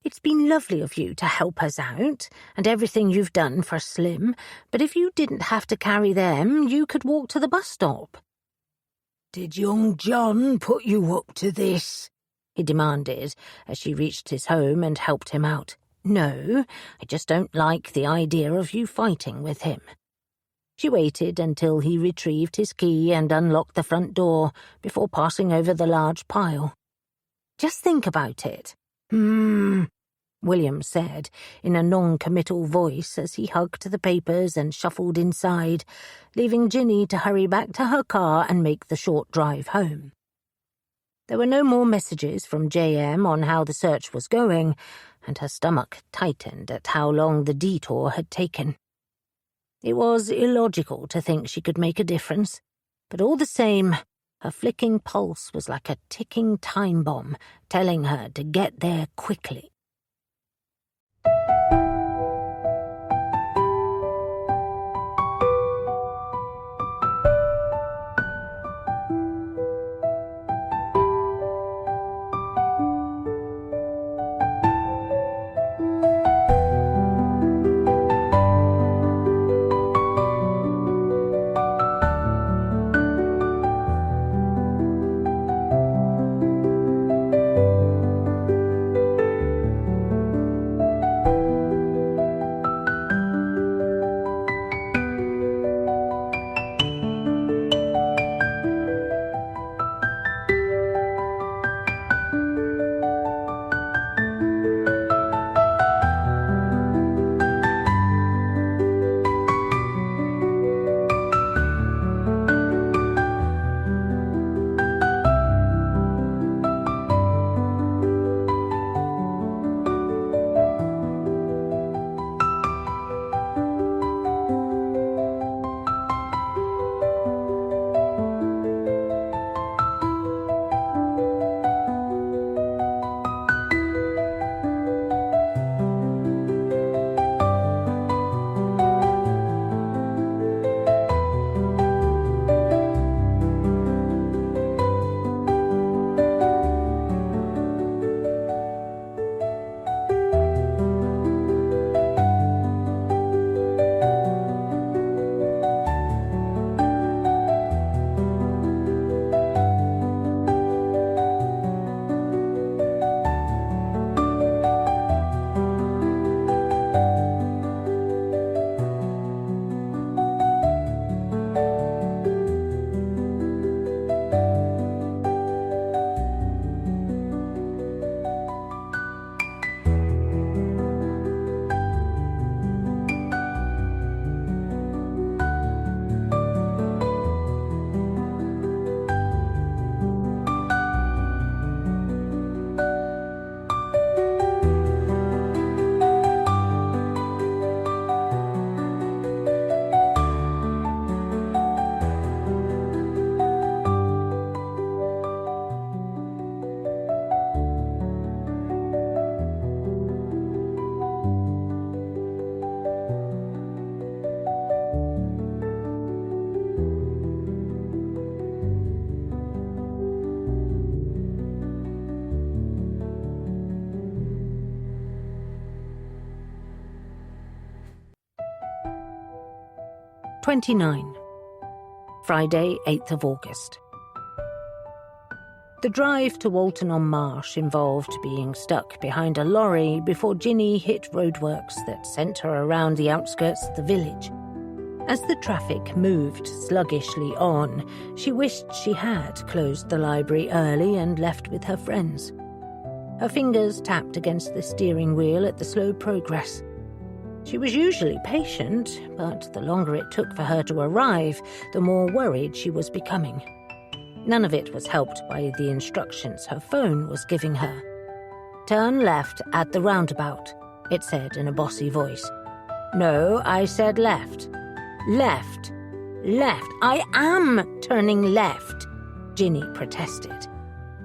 "It's been lovely of you to help us out, and everything you've done for Slim, but if you didn't have to carry them, you could walk to the bus stop." "Did young John put you up to this?" he demanded as she reached his home and helped him out. "No, I just don't like the idea of you fighting with him." She waited until he retrieved his key and unlocked the front door before passing over the large pile. "Just think about it." William said in a non-committal voice as he hugged the papers and shuffled inside, leaving Ginny to hurry back to her car and make the short drive home. There were no more messages from JM on how the search was going, and her stomach tightened at how long the detour had taken. It was illogical to think she could make a difference, but all the same, her flicking pulse was like a ticking time bomb, telling her to get there quickly. "29. Friday, 8th of August. The drive to Walton-on-Marsh involved being stuck behind a lorry before Ginny hit roadworks that sent her around the outskirts of the village. As the traffic moved sluggishly on, she wished she had closed the library early and left with her friends. Her fingers tapped against the steering wheel at the slow progress. She was usually patient, but the longer it took for her to arrive, the more worried she was becoming. None of it was helped by the instructions her phone was giving her. "Turn left at the roundabout," it said in a bossy voice. "No, I said left." "Left. Left. I am turning left," Ginny protested.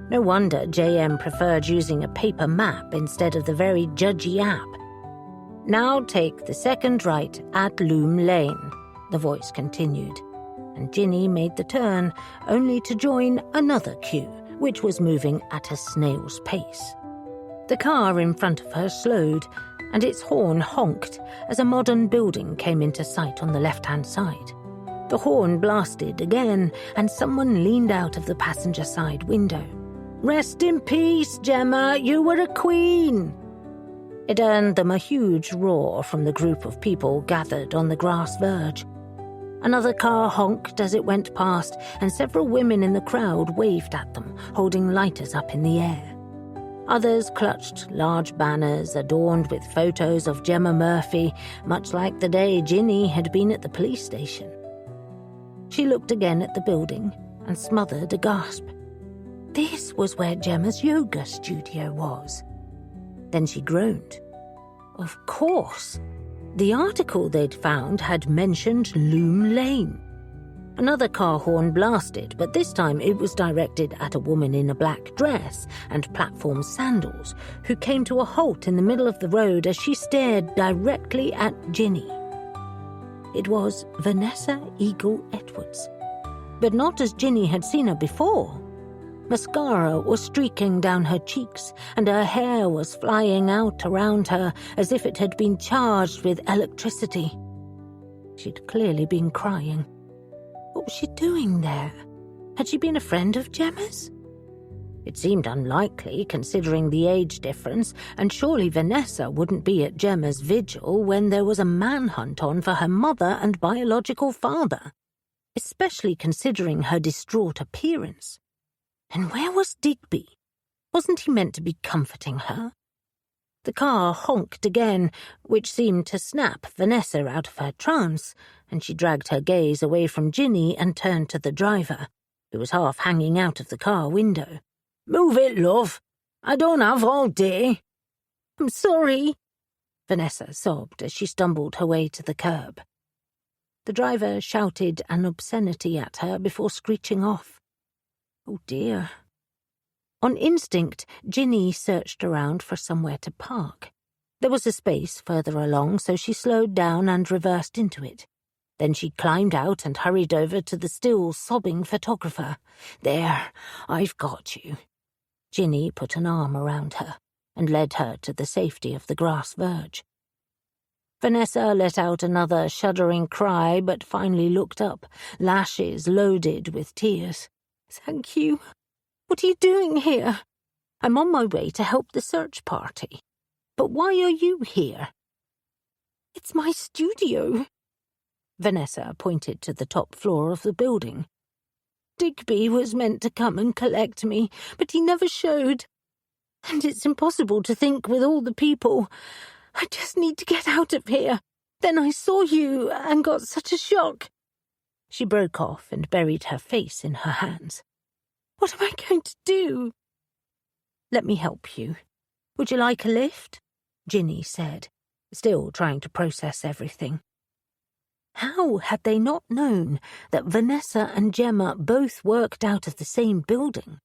No wonder JM preferred using a paper map instead of the very judgy app. "Now take the second right at Loom Lane," the voice continued, and Ginny made the turn, only to join another queue, which was moving at a snail's pace. The car in front of her slowed, and its horn honked as a modern building came into sight on the left-hand side. The horn blasted again, and someone leaned out of the passenger side window. "Rest in peace, Gemma, you were a queen!" It earned them a huge roar from the group of people gathered on the grass verge. Another car honked as it went past, and several women in the crowd waved at them, holding lighters up in the air. Others clutched large banners adorned with photos of Gemma Murphy, much like the day Ginny had been at the police station. She looked again at the building and smothered a gasp. This was where Gemma's yoga studio was. Then she groaned. Of course. The article they'd found had mentioned Loom Lane. Another car horn blasted, but this time it was directed at a woman in a black dress and platform sandals who came to a halt in the middle of the road as she stared directly at Ginny. It was Vanessa Eagle Edwards, but not as Ginny had seen her before. Mascara was streaking down her cheeks, and her hair was flying out around her as if it had been charged with electricity. She'd clearly been crying. What was she doing there? Had she been a friend of Gemma's? It seemed unlikely, considering the age difference, and surely Vanessa wouldn't be at Gemma's vigil when there was a manhunt on for her mother and biological father, especially considering her distraught appearance. And where was Digby? Wasn't he meant to be comforting her? The car honked again, which seemed to snap Vanessa out of her trance, and she dragged her gaze away from Ginny and turned to the driver, who was half hanging out of the car window. "Move it, love. I don't have all day." "I'm sorry," Vanessa sobbed as she stumbled her way to the curb. The driver shouted an obscenity at her before screeching off. Oh dear. On instinct, Ginny searched around for somewhere to park. There was a space further along, so she slowed down and reversed into it. Then she climbed out and hurried over to the still sobbing photographer. "There, I've got you." Ginny put an arm around her and led her to the safety of the grass verge. Vanessa let out another shuddering cry, but finally looked up, lashes loaded with tears. "Thank you. What are you doing here? I'm on my way to help the search party. But why are you here?" "It's my studio." Vanessa pointed to the top floor of the building. "Digby was meant to come and collect me, but he never showed. And it's impossible to think with all the people. I just need to get out of here. Then I saw you and got such a shock." She broke off and buried her face in her hands. "What am I going to do?" "Let me help you. Would you like a lift?" Ginny said, still trying to process everything. How had they not known that Vanessa and Gemma both worked out of the same building?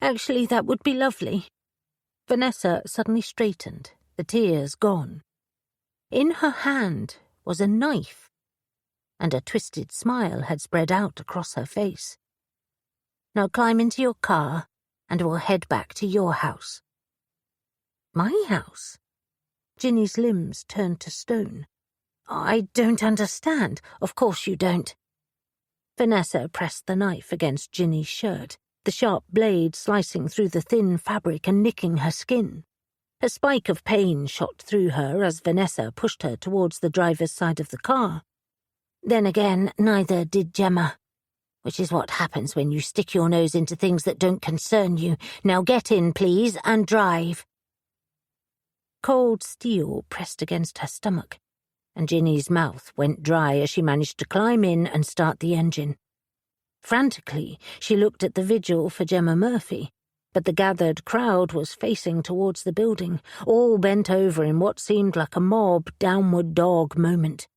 "Actually, that would be lovely." Vanessa suddenly straightened, the tears gone. In her hand was a knife, and a twisted smile had spread out across her face. "Now climb into your car, and we'll head back to your house." "My house?" Ginny's limbs turned to stone. "I don't understand." "Of course you don't." Vanessa pressed the knife against Ginny's shirt, the sharp blade slicing through the thin fabric and nicking her skin. A spike of pain shot through her as Vanessa pushed her towards the driver's side of the car. Then again, neither did Gemma. Which is what happens when you stick your nose into things that don't concern you. Now get in, please, and drive. Cold steel pressed against her stomach, and Ginny's mouth went dry as she managed to climb in and start the engine. Frantically, she looked at the vigil for Gemma Murphy, but the gathered crowd was facing towards the building, all bent over in what seemed like a mob downward dog moment.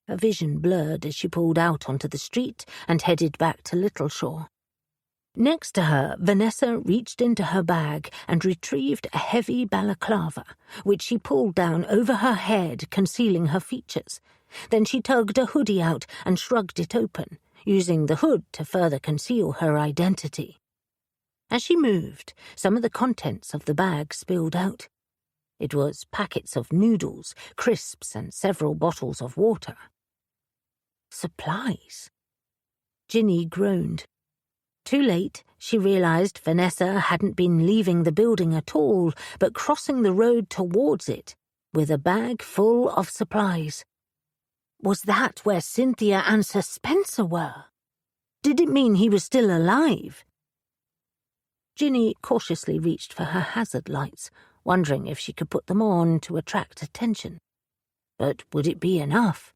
Her vision blurred as she pulled out onto the street and headed back to Littleshaw. Next to her, Vanessa reached into her bag and retrieved a heavy balaclava, which she pulled down over her head, concealing her features. Then she tugged a hoodie out and shrugged it open, using the hood to further conceal her identity. As she moved, some of the contents of the bag spilled out. It was packets of noodles, crisps, and several bottles of water. Supplies. Ginny groaned. Too late, she realized Vanessa hadn't been leaving the building at all, but crossing the road towards it, with a bag full of supplies. Was that where Cynthia and Sir Spencer were? Did it mean he was still alive? Ginny cautiously reached for her hazard lights, wondering if she could put them on to attract attention. But would it be enough?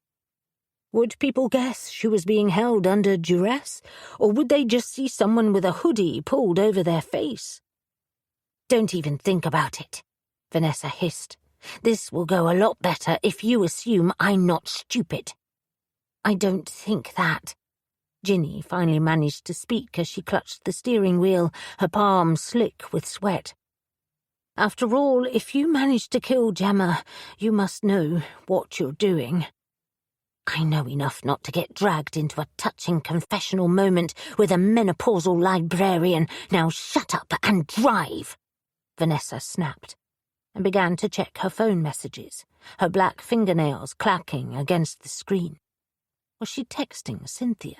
Would people guess she was being held under duress, or would they just see someone with a hoodie pulled over their face? Don't even think about it, Vanessa hissed. This will go a lot better if you assume I'm not stupid. I don't think that. Ginny finally managed to speak as she clutched the steering wheel, her palms slick with sweat. After all, if you manage to kill Gemma, you must know what you're doing. I know enough not to get dragged into a touching confessional moment with a menopausal librarian. Now shut up and drive, Vanessa snapped, and began to check her phone messages, her black fingernails clacking against the screen. Was she texting Cynthia?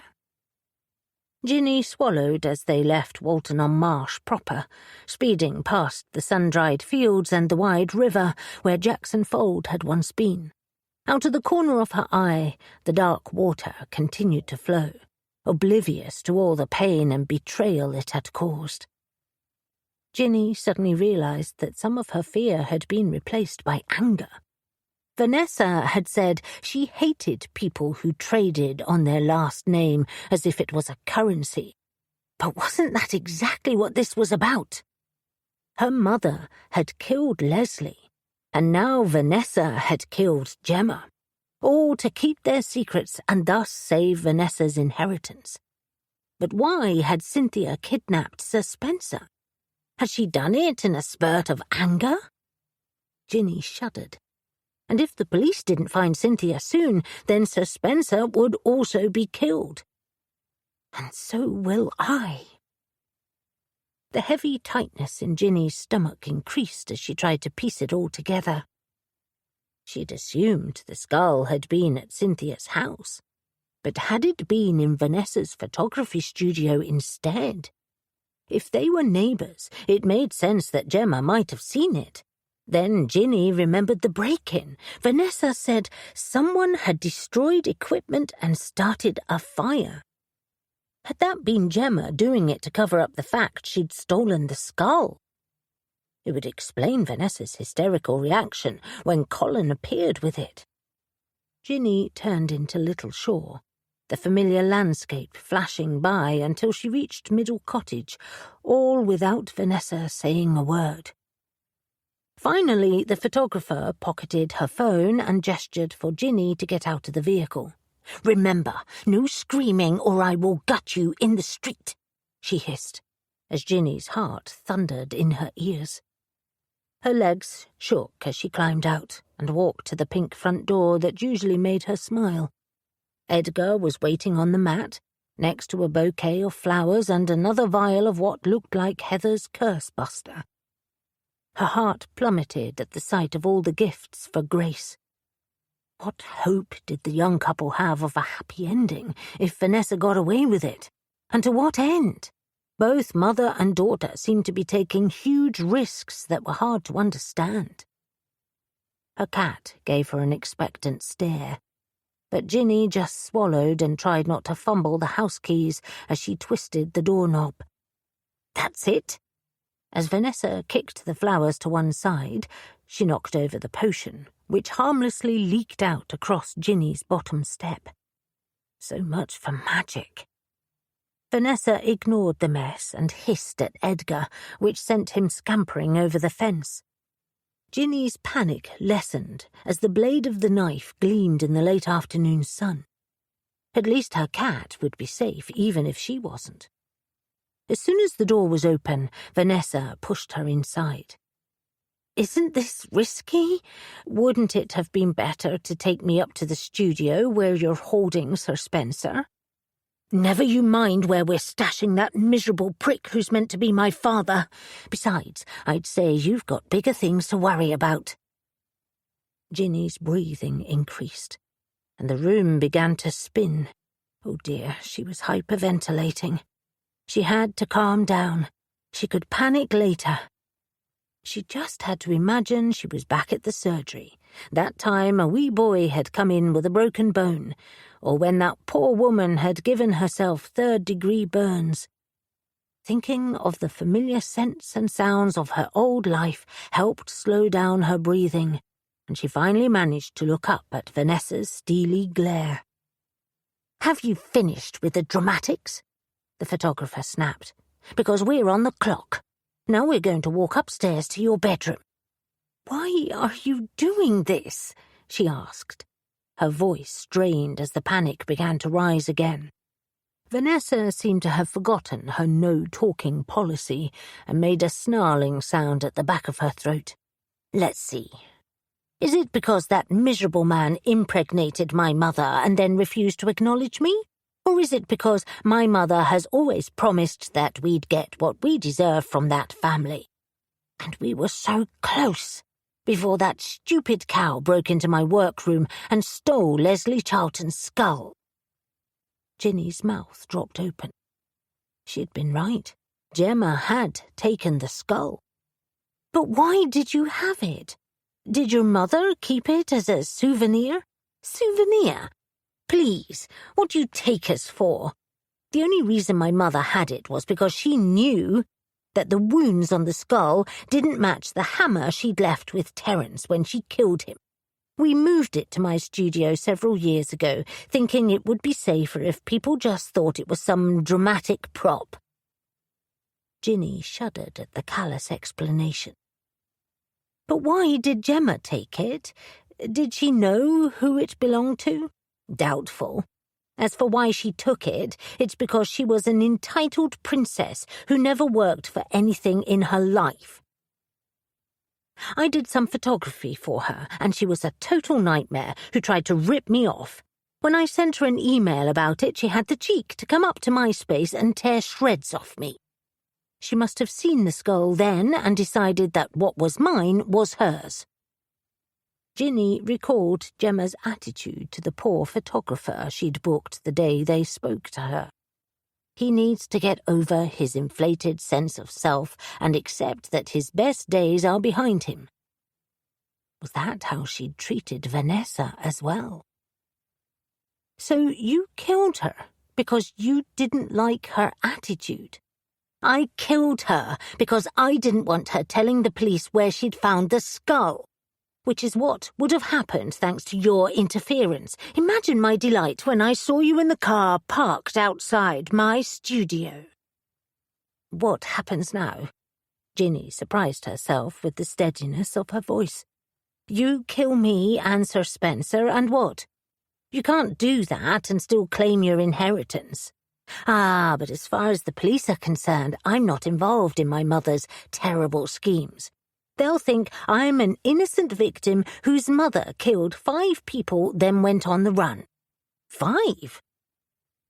Ginny swallowed as they left Walton-on-Marsh proper, speeding past the sun-dried fields and the wide river where Jackson Fold had once been. Out of the corner of her eye, the dark water continued to flow, oblivious to all the pain and betrayal it had caused. Ginny suddenly realized that some of her fear had been replaced by anger. Vanessa had said she hated people who traded on their last name as if it was a currency. But wasn't that exactly what this was about? Her mother had killed Leslie, and now Vanessa had killed Gemma, all to keep their secrets and thus save Vanessa's inheritance. But why had Cynthia kidnapped Sir Spencer? Had she done it in a spurt of anger? Ginny shuddered. And if the police didn't find Cynthia soon, then Sir Spencer would also be killed. And so will I. The heavy tightness in Ginny's stomach increased as she tried to piece it all together. She'd assumed the skull had been at Cynthia's house, but had it been in Vanessa's photography studio instead? If they were neighbours, it made sense that Gemma might have seen it. Then Ginny remembered the break-in. Vanessa said someone had destroyed equipment and started a fire. Had that been Gemma doing it to cover up the fact she'd stolen the skull? It would explain Vanessa's hysterical reaction when Colin appeared with it. Ginny turned into Little Shore, the familiar landscape flashing by until she reached Middle Cottage, all without Vanessa saying a word. Finally, the photographer pocketed her phone and gestured for Ginny to get out of the vehicle. "Remember, no screaming or I will gut you in the street," she hissed, as Ginny's heart thundered in her ears. Her legs shook as she climbed out and walked to the pink front door that usually made her smile. Edgar was waiting on the mat, next to a bouquet of flowers and another vial of what looked like Heather's curse buster. Her heart plummeted at the sight of all the gifts for Grace. What hope did the young couple have of a happy ending if Vanessa got away with it? And to what end? Both mother and daughter seemed to be taking huge risks that were hard to understand. Her cat gave her an expectant stare, but Ginny just swallowed and tried not to fumble the house keys as she twisted the doorknob. "That's it." As Vanessa kicked the flowers to one side, she knocked over the potion, which harmlessly leaked out across Ginny's bottom step. So much for magic. Vanessa ignored the mess and hissed at Edgar, which sent him scampering over the fence. Ginny's panic lessened as the blade of the knife gleamed in the late afternoon sun. At least her cat would be safe even if she wasn't. As soon as the door was open, Vanessa pushed her inside. "Isn't this risky? Wouldn't it have been better to take me up to the studio where you're holding Sir Spencer?" "Never you mind where we're stashing that miserable prick who's meant to be my father. Besides, I'd say you've got bigger things to worry about." Ginny's breathing increased, and the room began to spin. Oh dear, she was hyperventilating. She had to calm down. She could panic later. She just had to imagine she was back at the surgery. That time a wee boy had come in with a broken bone, or when that poor woman had given herself third-degree burns. Thinking of the familiar scents and sounds of her old life helped slow down her breathing, and she finally managed to look up at Vanessa's steely glare. "Have you finished with the dramatics?" the photographer snapped. "Because we're on the clock." Now we're going to walk upstairs to your bedroom." "Why are you doing this?" she asked. Her voice strained as the panic began to rise again. Vanessa seemed to have forgotten her no-talking policy and made a snarling sound at the back of her throat. "Let's see. Is it because that miserable man impregnated my mother and then refused to acknowledge me? Or is it because my mother has always promised that we'd get what we deserve from that family? And we were so close before that stupid cow broke into my workroom and stole Leslie Charlton's skull." Ginny's mouth dropped open. She'd been right. Gemma had taken the skull. "But why did you have it? Did your mother keep it as a souvenir?" "Souvenir? Please, what do you take us for? The only reason my mother had it was because she knew that the wounds on the skull didn't match the hammer she'd left with Terence when she killed him. We moved it to my studio several years ago, thinking it would be safer if people just thought it was some dramatic prop." Ginny shuddered at the callous explanation. "But why did Gemma take it? Did she know who it belonged to?" "Doubtful. As for why she took it, it's because she was an entitled princess who never worked for anything in her life. I did some photography for her, and she was a total nightmare who tried to rip me off. When I sent her an email about it, she had the cheek to come up to MySpace and tear shreds off me. She must have seen the skull then and decided that what was mine was hers." Ginny recalled Gemma's attitude to the poor photographer she'd booked the day they spoke to her. He needs to get over his inflated sense of self and accept that his best days are behind him. Was that how she'd treated Vanessa as well? "So you killed her because you didn't like her attitude?" "I killed her because I didn't want her telling the police where she'd found the skull, which is what would have happened thanks to your interference. Imagine my delight when I saw you in the car parked outside my studio." "What happens now?" Ginny surprised herself with the steadiness of her voice. "You kill me and Sir Spencer, and what? You can't do that and still claim your inheritance. But as far as the police are concerned, I'm not involved in my mother's terrible schemes. They'll think I'm an innocent victim whose mother killed 5 people, then went on the run." 5?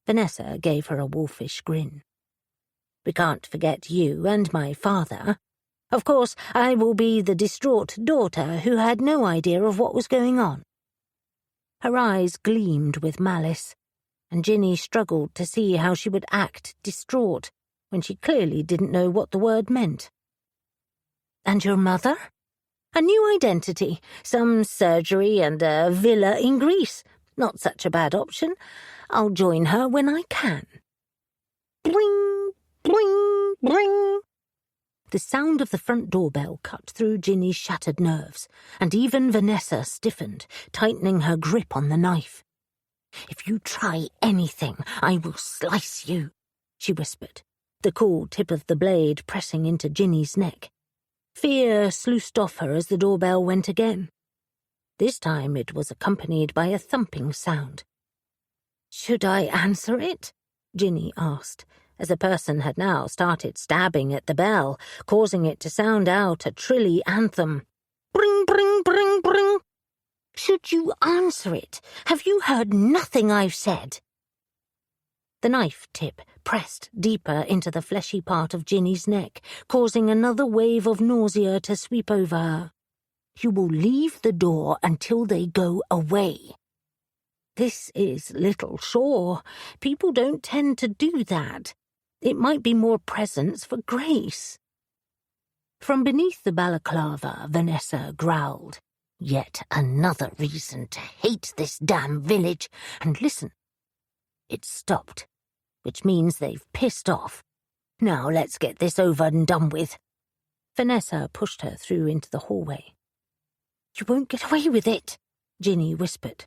Vanessa gave her a wolfish grin. "We can't forget you and my father. Of course, I will be the distraught daughter who had no idea of what was going on." Her eyes gleamed with malice, and Ginny struggled to see how she would act distraught when she clearly didn't know what the word meant. "And your mother?" "A new identity, some surgery and a villa in Greece. Not such a bad option. I'll join her when I can." Bling, bling, bling. The sound of the front doorbell cut through Ginny's shattered nerves, and even Vanessa stiffened, tightening her grip on the knife. "If you try anything, I will slice you," she whispered, the cool tip of the blade pressing into Ginny's neck. Fear sluiced off her as the doorbell went again. This time it was accompanied by a thumping sound. "Should I answer it?" Ginny asked, as a person had now started stabbing at the bell, causing it to sound out a trilly anthem. "Bring, bring, bring, bring." "Should you answer it? Have you heard nothing I've said?" The knife tip pressed deeper into the fleshy part of Ginny's neck, causing another wave of nausea to sweep over her. "You will leave the door until they go away." This is Little Shore. People don't tend to do that. It might be more presents for Grace. From beneath the balaclava, Vanessa growled. "Yet another reason to hate this damn village. And listen. It's stopped, which means they've pissed off. Now let's get this over and done with." Vanessa pushed her through into the hallway. "You won't get away with it," Ginny whispered.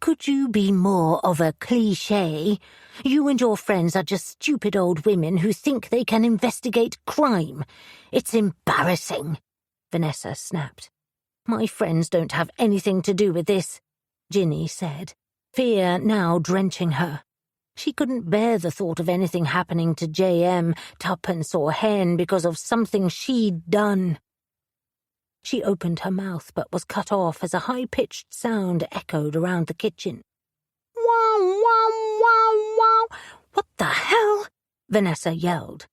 Could you be more of a cliché? You and your friends are just stupid old women who think they can investigate crime. It's embarrassing, Vanessa snapped. My friends don't have anything to do with this, Ginny said, fear now drenching her. She couldn't bear the thought of anything happening to J.M., Tuppence or Hen because of something she'd done. She opened her mouth but was cut off as a high-pitched sound echoed around the kitchen. Wow, wow, wow, wow! What the hell? Vanessa yelled,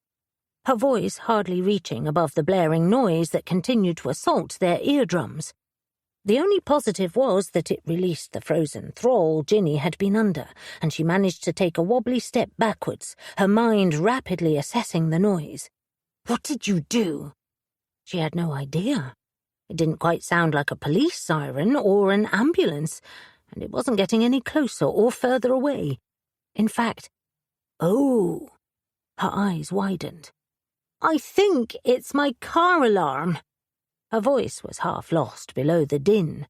her voice hardly reaching above the blaring noise that continued to assault their eardrums. The only positive was that it released the frozen thrall Ginny had been under, and she managed to take a wobbly step backwards, her mind rapidly assessing the noise. What did you do? She had no idea. It didn't quite sound like a police siren or an ambulance, and it wasn't getting any closer or further away. In fact, her eyes widened. I think it's my car alarm. Her voice was half lost below the din.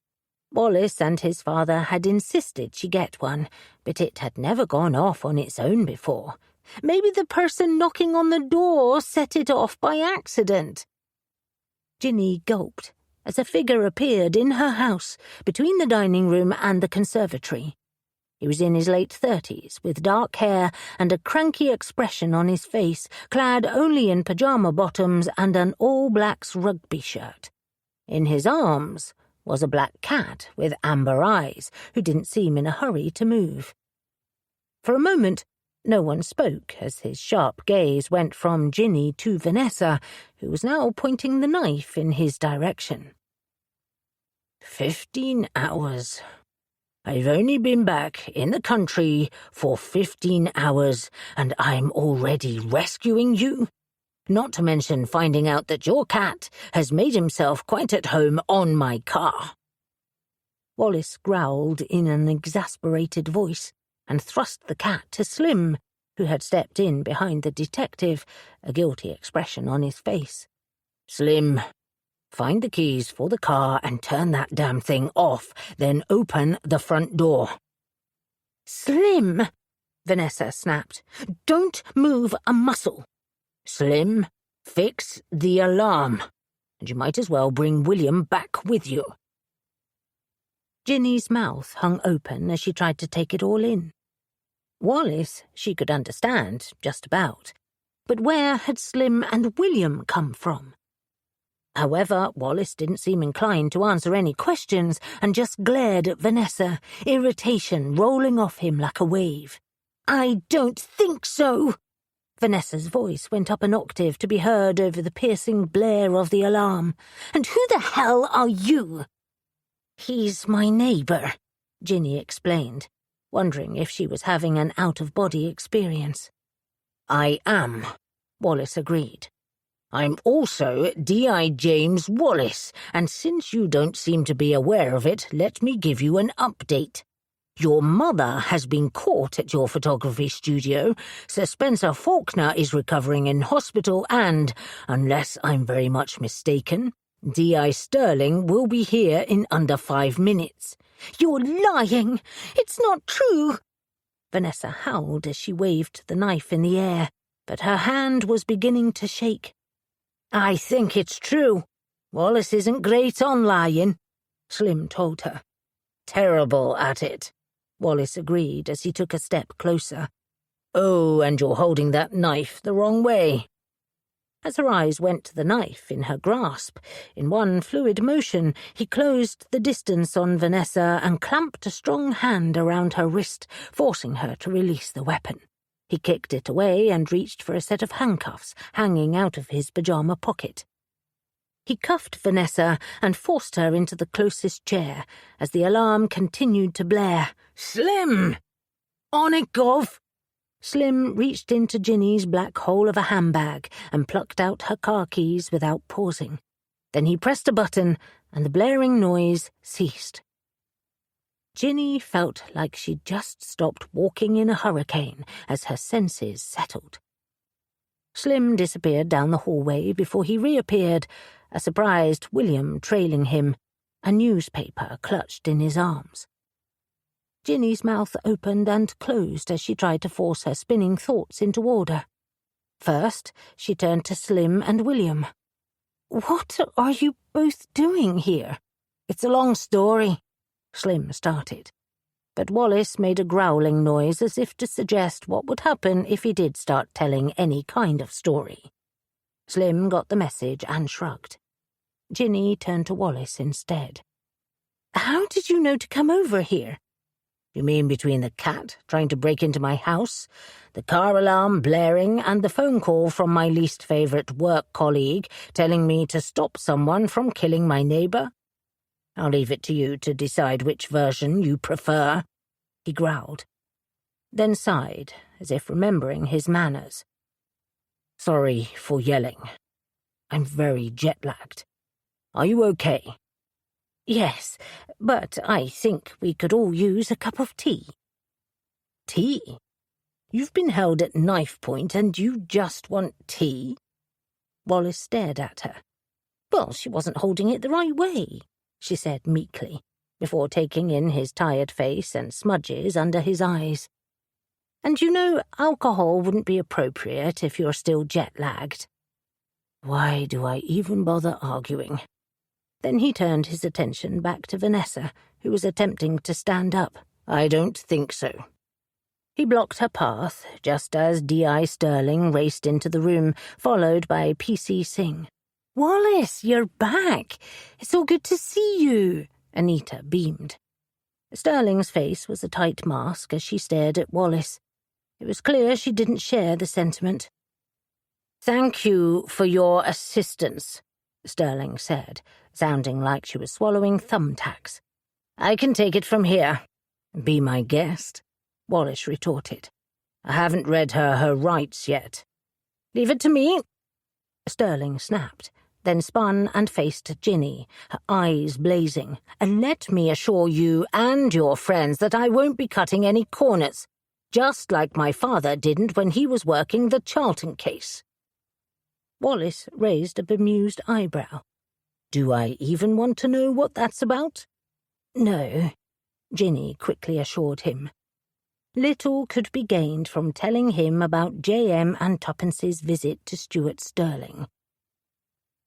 Wallace and his father had insisted she get one, but it had never gone off on its own before. Maybe the person knocking on the door set it off by accident. Ginny gulped as a figure appeared in her house between the dining room and the conservatory. He was in his late 30s, with dark hair and a cranky expression on his face, clad only in pyjama bottoms and an all-blacks rugby shirt. In his arms was a black cat with amber eyes, who didn't seem in a hurry to move. For a moment, no one spoke as his sharp gaze went from Ginny to Vanessa, who was now pointing the knife in his direction. 15 hours. I've only been back in the country for 15 hours, and I'm already rescuing you? Not to mention finding out that your cat has made himself quite at home on my car. Wallace growled in an exasperated voice and thrust the cat to Slim, who had stepped in behind the detective, a guilty expression on his face. Slim, find the keys for the car and turn that damn thing off, then open the front door. Slim, Vanessa snapped, don't move a muscle. Slim, fix the alarm, and you might as well bring William back with you. Ginny's mouth hung open as she tried to take it all in. Wallace she could understand, just about, but where had Slim and William come from? However, Wallace didn't seem inclined to answer any questions and just glared at Vanessa, irritation rolling off him like a wave. I don't think so. Vanessa's voice went up an octave to be heard over the piercing blare of the alarm. And who the hell are you? He's my neighbour, Ginny explained, wondering if she was having an out-of-body experience. I am, Wallace agreed. I'm also D.I. James Wallace, and since you don't seem to be aware of it, let me give you an update. Your mother has been caught at your photography studio, Sir Spencer Faulkner is recovering in hospital, and, unless I'm very much mistaken, D.I. Sterling will be here in under 5 minutes. You're lying! It's not true! Vanessa howled as she waved the knife in the air, but her hand was beginning to shake. I think it's true. Wallace isn't great on lying, Slim told her. Terrible at it, Wallace agreed as he took a step closer. Oh, and you're holding that knife the wrong way. As her eyes went to the knife in her grasp, in one fluid motion, he closed the distance on Vanessa and clamped a strong hand around her wrist, forcing her to release the weapon. He kicked it away and reached for a set of handcuffs hanging out of his pyjama pocket. He cuffed Vanessa and forced her into the closest chair as the alarm continued to blare. Slim! On it, Gov! Slim reached into Ginny's black hole of a handbag and plucked out her car keys without pausing. Then he pressed a button and the blaring noise ceased. Ginny felt like she'd just stopped walking in a hurricane as her senses settled. Slim disappeared down the hallway before he reappeared, a surprised William trailing him, a newspaper clutched in his arms. Ginny's mouth opened and closed as she tried to force her spinning thoughts into order. First, she turned to Slim and William. "What are you both doing here?" "It's a long story," Slim started. But Wallace made a growling noise as if to suggest what would happen if he did start telling any kind of story. Slim got the message and shrugged. Ginny turned to Wallace instead. "How did you know to come over here?" "You mean between the cat trying to break into my house, the car alarm blaring, and the phone call from my least favourite work colleague telling me to stop someone from killing my neighbour? I'll leave it to you to decide which version you prefer," he growled, then sighed, as if remembering his manners. "Sorry for yelling. I'm very jet-lagged. Are you okay?" "Yes, but I think we could all use a cup of tea." "Tea? You've been held at knife point and you just want tea?" Wallace stared at her. "Well, she wasn't holding it the right way," she said meekly, before taking in his tired face and smudges under his eyes. "And you know, alcohol wouldn't be appropriate if you're still jet-lagged." Why do I even bother arguing? Then he turned his attention back to Vanessa, who was attempting to stand up. "I don't think so." He blocked her path, just as D.I. Sterling raced into the room, followed by P.C. Singh. "Wallace, you're back! It's so good to see you!" Anita beamed. Sterling's face was a tight mask as she stared at Wallace. It was clear she didn't share the sentiment. "Thank you for your assistance," Sterling said, sounding like she was swallowing thumbtacks. "I can take it from here." "Be my guest," Wallace retorted. "I haven't read her rights yet." "Leave it to me," Sterling snapped, then spun and faced Ginny, her eyes blazing. "And let me assure you and your friends that I won't be cutting any corners, just like my father didn't when he was working the Charlton case." Wallace raised a bemused eyebrow. "Do I even want to know what that's about?" "No," Ginny quickly assured him. Little could be gained from telling him about J.M. and Tuppence's visit to Stuart Sterling.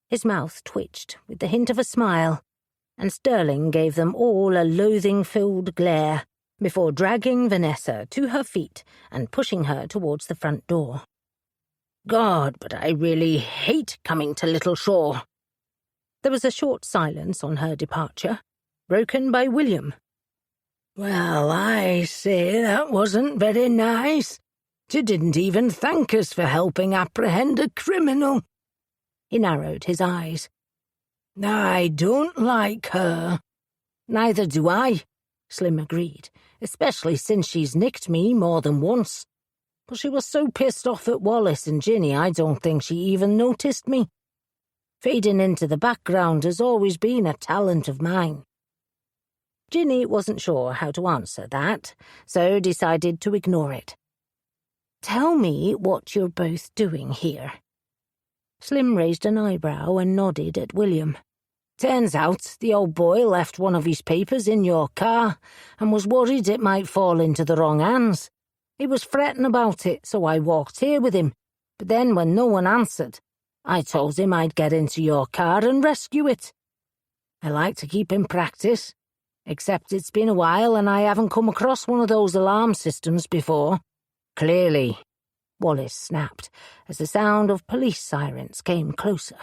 His mouth twitched with the hint of a smile, and Sterling gave them all a loathing-filled glare before dragging Vanessa to her feet and pushing her towards the front door. "God, but I really hate coming to Little Shore." There was a short silence on her departure, broken by William. "Well, I say that wasn't very nice. You didn't even thank us for helping apprehend a criminal." He narrowed his eyes. "I don't like her." "Neither do I," Slim agreed, "especially since she's nicked me more than once. But she was so pissed off at Wallace and Ginny I don't think she even noticed me. Fading into the background has always been a talent of mine." Ginny wasn't sure how to answer that, so decided to ignore it. "Tell me what you're both doing here." Slim raised an eyebrow and nodded at William. "Turns out the old boy left one of his papers in your car and was worried it might fall into the wrong hands. He was fretting about it, so I walked here with him. But then when no one answered, I told him I'd get into your car and rescue it. I like to keep in practice, except it's been a while and I haven't come across one of those alarm systems before." "Clearly," Wallace snapped, as the sound of police sirens came closer.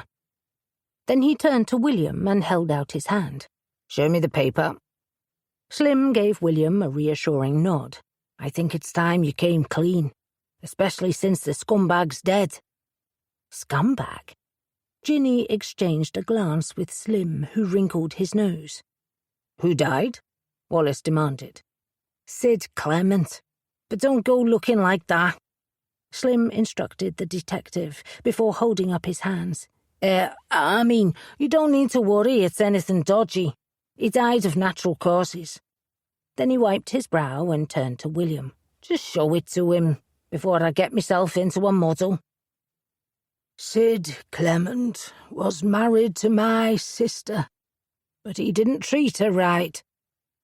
Then he turned to William and held out his hand. "Show me the paper." Slim gave William a reassuring nod. "I think it's time you came clean, especially since the scumbag's dead." "Scumbag?" Ginny exchanged a glance with Slim, who wrinkled his nose. "Who died?" Wallace demanded. "Sid Clement. But don't go looking like that," Slim instructed the detective before holding up his hands. I mean, you don't need to worry it's anything dodgy. He died of natural causes." Then he wiped his brow and turned to William. "Just show it to him before I get myself into a muddle." "Sid Clement was married to my sister, but he didn't treat her right.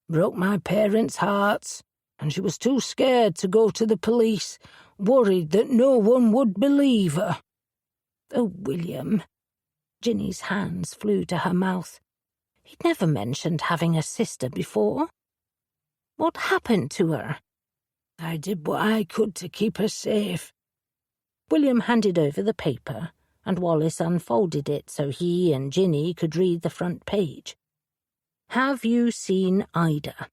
Broke my parents' hearts, and she was too scared to go to the police, worried that no one would believe her." "Oh, William." Ginny's hands flew to her mouth. He'd never mentioned having a sister before. What happened to her? "I did what I could to keep her safe." William handed over the paper, and Wallace unfolded it so he and Ginny could read the front page. "Have you seen Ida?"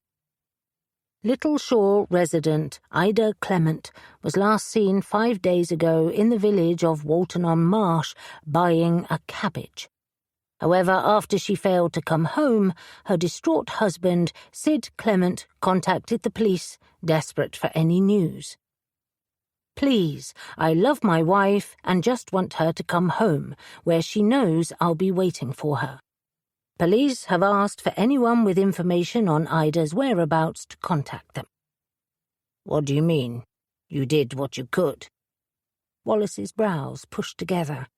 Little Shore resident Ida Clement was last seen 5 days ago in the village of Walton-on-Marsh buying a cabbage. However, after she failed to come home, her distraught husband, Sid Clement, contacted the police, desperate for any news. "Please, I love my wife and just want her to come home, where she knows I'll be waiting for her. Police have asked for anyone with information on Ida's whereabouts to contact them." "What do you mean? You did what you could?" Wallace's brows pushed together.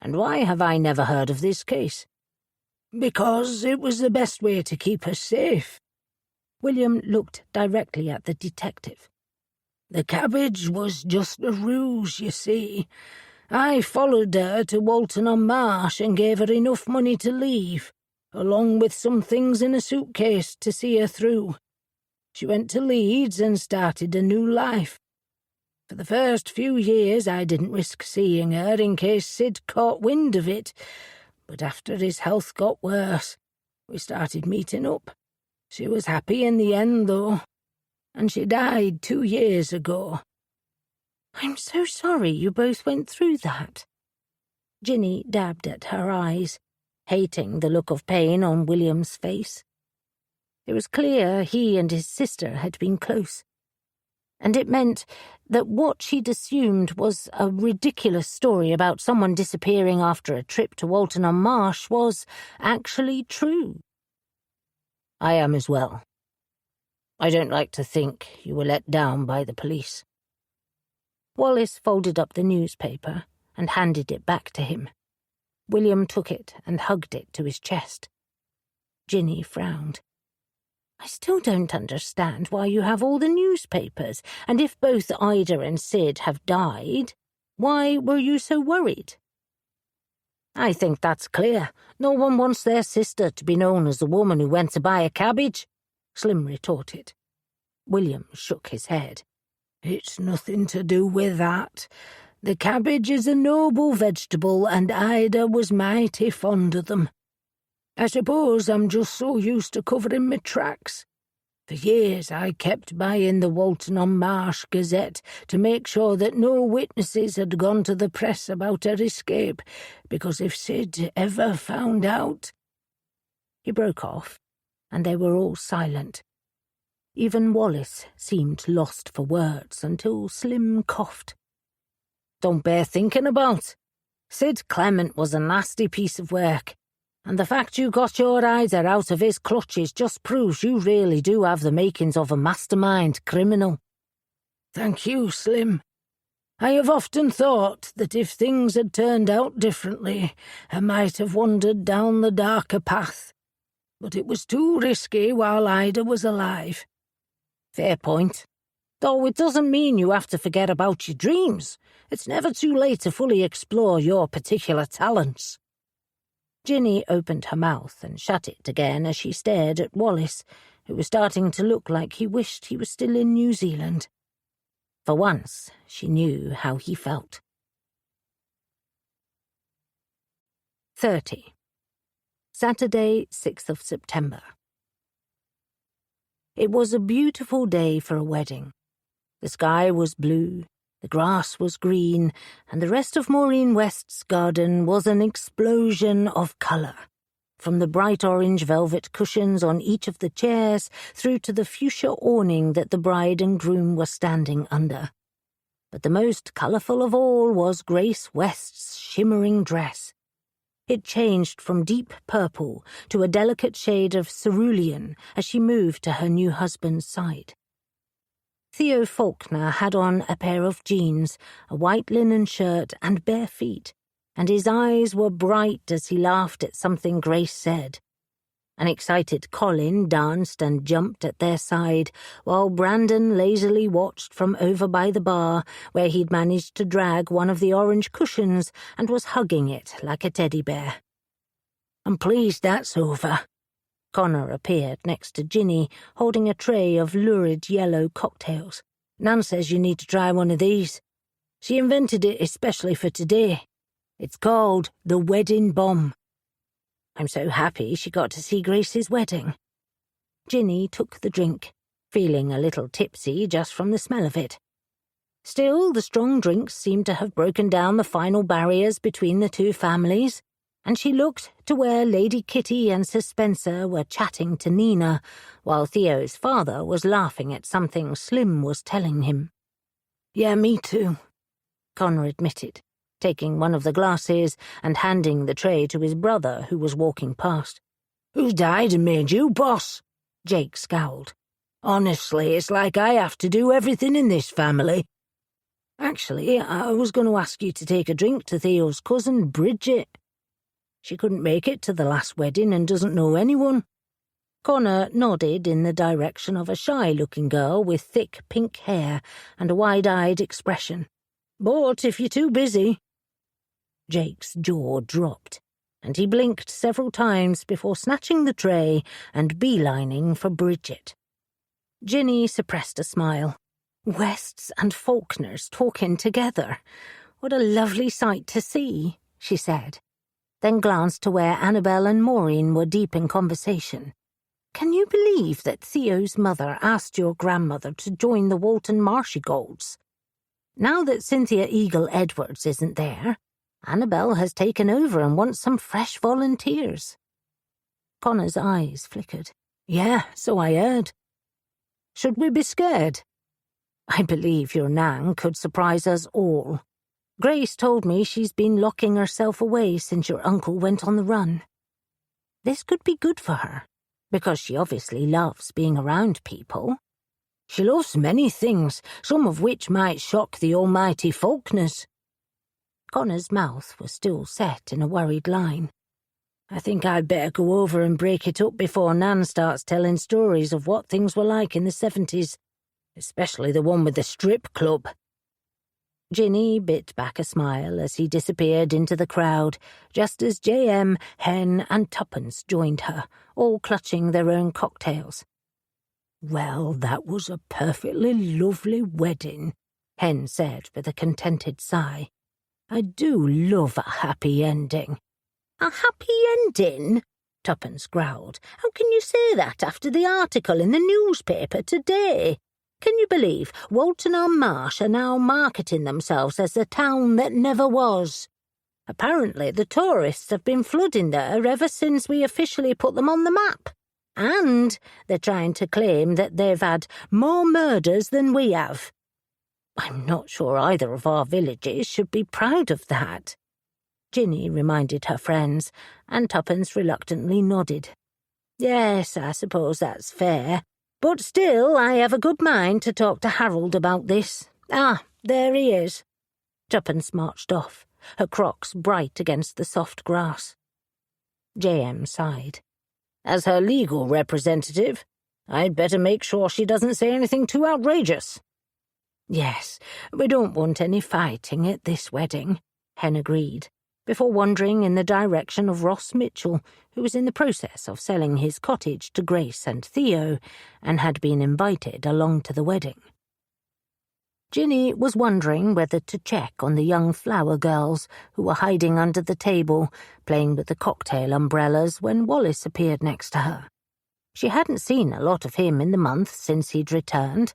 "And why have I never heard of this case?" "Because it was the best way to keep her safe." William looked directly at the detective. "The cabbage was just a ruse, you see. I followed her to Walton-on-Marsh and gave her enough money to leave, along with some things in a suitcase to see her through. She went to Leeds and started a new life. For the first few years I didn't risk seeing her in case Sid caught wind of it, but after his health got worse, we started meeting up. She was happy in the end, though, and she died 2 years ago." "I'm so sorry you both went through that." Ginny dabbed at her eyes, hating the look of pain on William's face. It was clear he and his sister had been close, and it meant that what she'd assumed was a ridiculous story about someone disappearing after a trip to Walton-on-Marsh was actually true. "I am as well. I don't like to think you were let down by the police." Wallace folded up the newspaper and handed it back to him. William took it and hugged it to his chest. Ginny frowned. "I still don't understand why you have all the newspapers, and if both Ida and Sid have died, why were you so worried?" "I think that's clear. No one wants their sister to be known as the woman who went to buy a cabbage," Slim retorted. William shook his head. "It's nothing to do with that. The cabbage is a noble vegetable, and Ida was mighty fond of them. I suppose I'm just so used to covering my tracks. For years I kept buying the Walton-on-Marsh Gazette to make sure that no witnesses had gone to the press about her escape, because if Sid ever found out—" He broke off, and they were all silent. Even Wallace seemed lost for words until Slim coughed. "Don't bear thinking about. Sid Clement was a nasty piece of work, and the fact you got your Ida out of his clutches just proves you really do have the makings of a mastermind criminal." "Thank you, Slim. I have often thought that if things had turned out differently, I might have wandered down the darker path. But it was too risky while Ida was alive." "Fair point. Though it doesn't mean you have to forget about your dreams. It's never too late to fully explore your particular talents." Ginny opened her mouth and shut it again as she stared at Wallace, who was starting to look like he wished he was still in New Zealand. For once, she knew how he felt. 30. Saturday, 6th of September. It was a beautiful day for a wedding. The sky was blue, the grass was green, and the rest of Maureen West's garden was an explosion of colour, from the bright orange velvet cushions on each of the chairs through to the fuchsia awning that the bride and groom were standing under. But the most colourful of all was Grace West's shimmering dress. It changed from deep purple to a delicate shade of cerulean as she moved to her new husband's side. Theo Faulkner had on a pair of jeans, a white linen shirt and bare feet, and his eyes were bright as he laughed at something Grace said. An excited Colin danced and jumped at their side, while Brandon lazily watched from over by the bar, where he'd managed to drag one of the orange cushions and was hugging it like a teddy bear. "I'm pleased that's over." Connor appeared next to Ginny, holding a tray of lurid yellow cocktails. "Nan says you need to try one of these. She invented it especially for today. It's called the Wedding Bomb." "I'm so happy she got to see Grace's wedding." Ginny took the drink, feeling a little tipsy just from the smell of it. Still, the strong drinks seemed to have broken down the final barriers between the two families, and she looked to where Lady Kitty and Sir Spencer were chatting to Nina, while Theo's father was laughing at something Slim was telling him. "Yeah, me too," Connor admitted, taking one of the glasses and handing the tray to his brother, who was walking past. "Who died and made you boss?" Jake scowled. "Honestly, it's like I have to do everything in this family." "Actually, I was going to ask you to take a drink to Theo's cousin, Bridget. She couldn't make it to the last wedding and doesn't know anyone." Connor nodded in the direction of a shy-looking girl with thick pink hair and a wide-eyed expression. "But if you're too busy—" Jake's jaw dropped, and he blinked several times before snatching the tray and beelining for Bridget. Ginny suppressed a smile. Wests and Faulkners talking together. What a lovely sight to see, she said, then glanced to where Annabel and Maureen were deep in conversation. "Can you believe that Theo's mother asked your grandmother to join the Walton Marshigolds? Now that Cynthia Eagle Edwards isn't there, Annabel has taken over and wants some fresh volunteers." Connor's eyes flickered. "Yeah, so I heard. Should we be scared?" "I believe your Nan could surprise us all. Grace told me she's been locking herself away since your uncle went on the run. This could be good for her, because she obviously loves being around people. She loves many things, some of which might shock the almighty Faulkners." Connor's mouth was still set in a worried line. "I think I'd better go over and break it up before Nan starts telling stories of what things were like in the 70s, especially the one with the strip club." Ginny bit back a smile as he disappeared into the crowd, just as J.M., Hen, and Tuppence joined her, all clutching their own cocktails. "Well, that was a perfectly lovely wedding," Hen said with a contented sigh. "I do love a happy ending." "A happy ending?" Tuppence growled. "How can you say that after the article in the newspaper today? Can you believe Walton-on-Marsh are now marketing themselves as the town that never was? Apparently the tourists have been flooding there ever since we officially put them on the map. And they're trying to claim that they've had more murders than we have. I'm not sure either of our villages should be proud of that." Ginny reminded her friends, and Tuppence reluctantly nodded. "Yes, I suppose that's fair. But still, I have a good mind to talk to Harold about this. Ah, there he is." Tuppence marched off, her Crocs bright against the soft grass. J.M. sighed. "As her legal representative, I'd better make sure she doesn't say anything too outrageous." "Yes, we don't want any fighting at this wedding," Hen agreed, before wandering in the direction of Ross Mitchell, who was in the process of selling his cottage to Grace and Theo, and had been invited along to the wedding. Ginny was wondering whether to check on the young flower girls who were hiding under the table, playing with the cocktail umbrellas, when Wallace appeared next to her. She hadn't seen a lot of him in the month since he'd returned,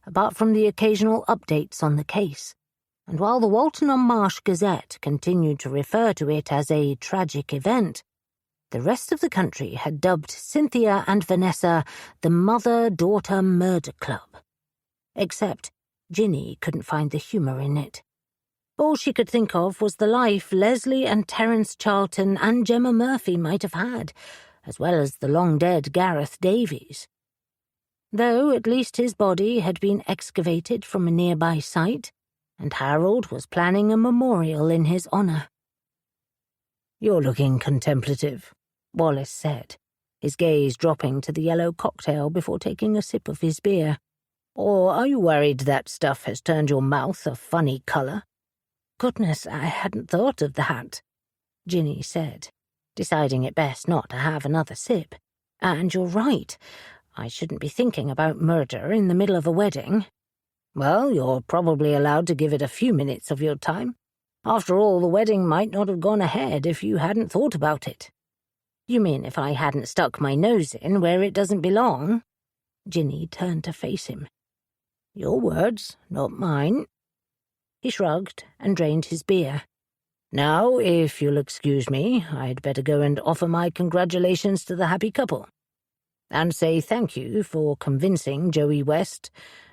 apart from the occasional updates on the case, and while the Walton-on-Marsh Gazette continued to refer to it as a tragic event, the rest of the country had dubbed Cynthia and Vanessa the Mother-Daughter Murder Club. Except Ginny couldn't find the humour in it. All she could think of was the life Leslie and Terence Charlton and Gemma Murphy might have had, as well as the long-dead Gareth Davies. Though at least his body had been excavated from a nearby site, and Harold was planning a memorial in his honour. "You're looking contemplative," Wallace said, his gaze dropping to the yellow cocktail before taking a sip of his beer. "Or are you worried that stuff has turned your mouth a funny colour?" "Goodness, I hadn't thought of that," Ginny said, deciding it best not to have another sip. "And you're right. I shouldn't be thinking about murder in the middle of a wedding." "Well, you're probably allowed to give it a few minutes of your time. After all, the wedding might not have gone ahead if you hadn't thought about it." "You mean if I hadn't stuck my nose in where it doesn't belong?" Ginny turned to face him. "Your words, not mine." He shrugged and drained his beer. "Now, if you'll excuse me, I'd better go and offer my congratulations to the happy couple, and say thank you for convincing Joey West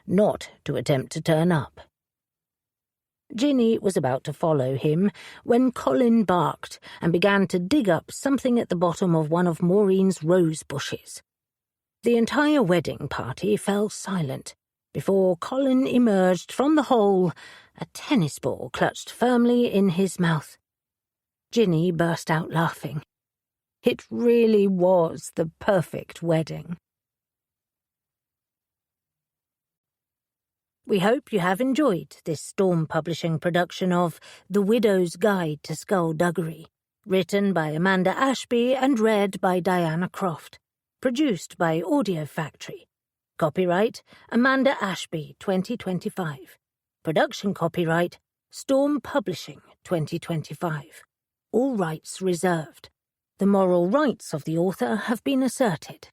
not to attempt to turn up." Ginny was about to follow him when Colin barked and began to dig up something at the bottom of one of Maureen's rose bushes. The entire wedding party fell silent before Colin emerged from the hole, a tennis ball clutched firmly in his mouth. Ginny burst out laughing. It really was the perfect wedding. We hope you have enjoyed this Storm Publishing production of The Widow's Guide to Skulduggery, written by Amanda Ashby and read by Diana Croft, produced by Audio Factory. Copyright Amanda Ashby 2025. Production copyright Storm Publishing 2025. All rights reserved. The moral rights of the author have been asserted.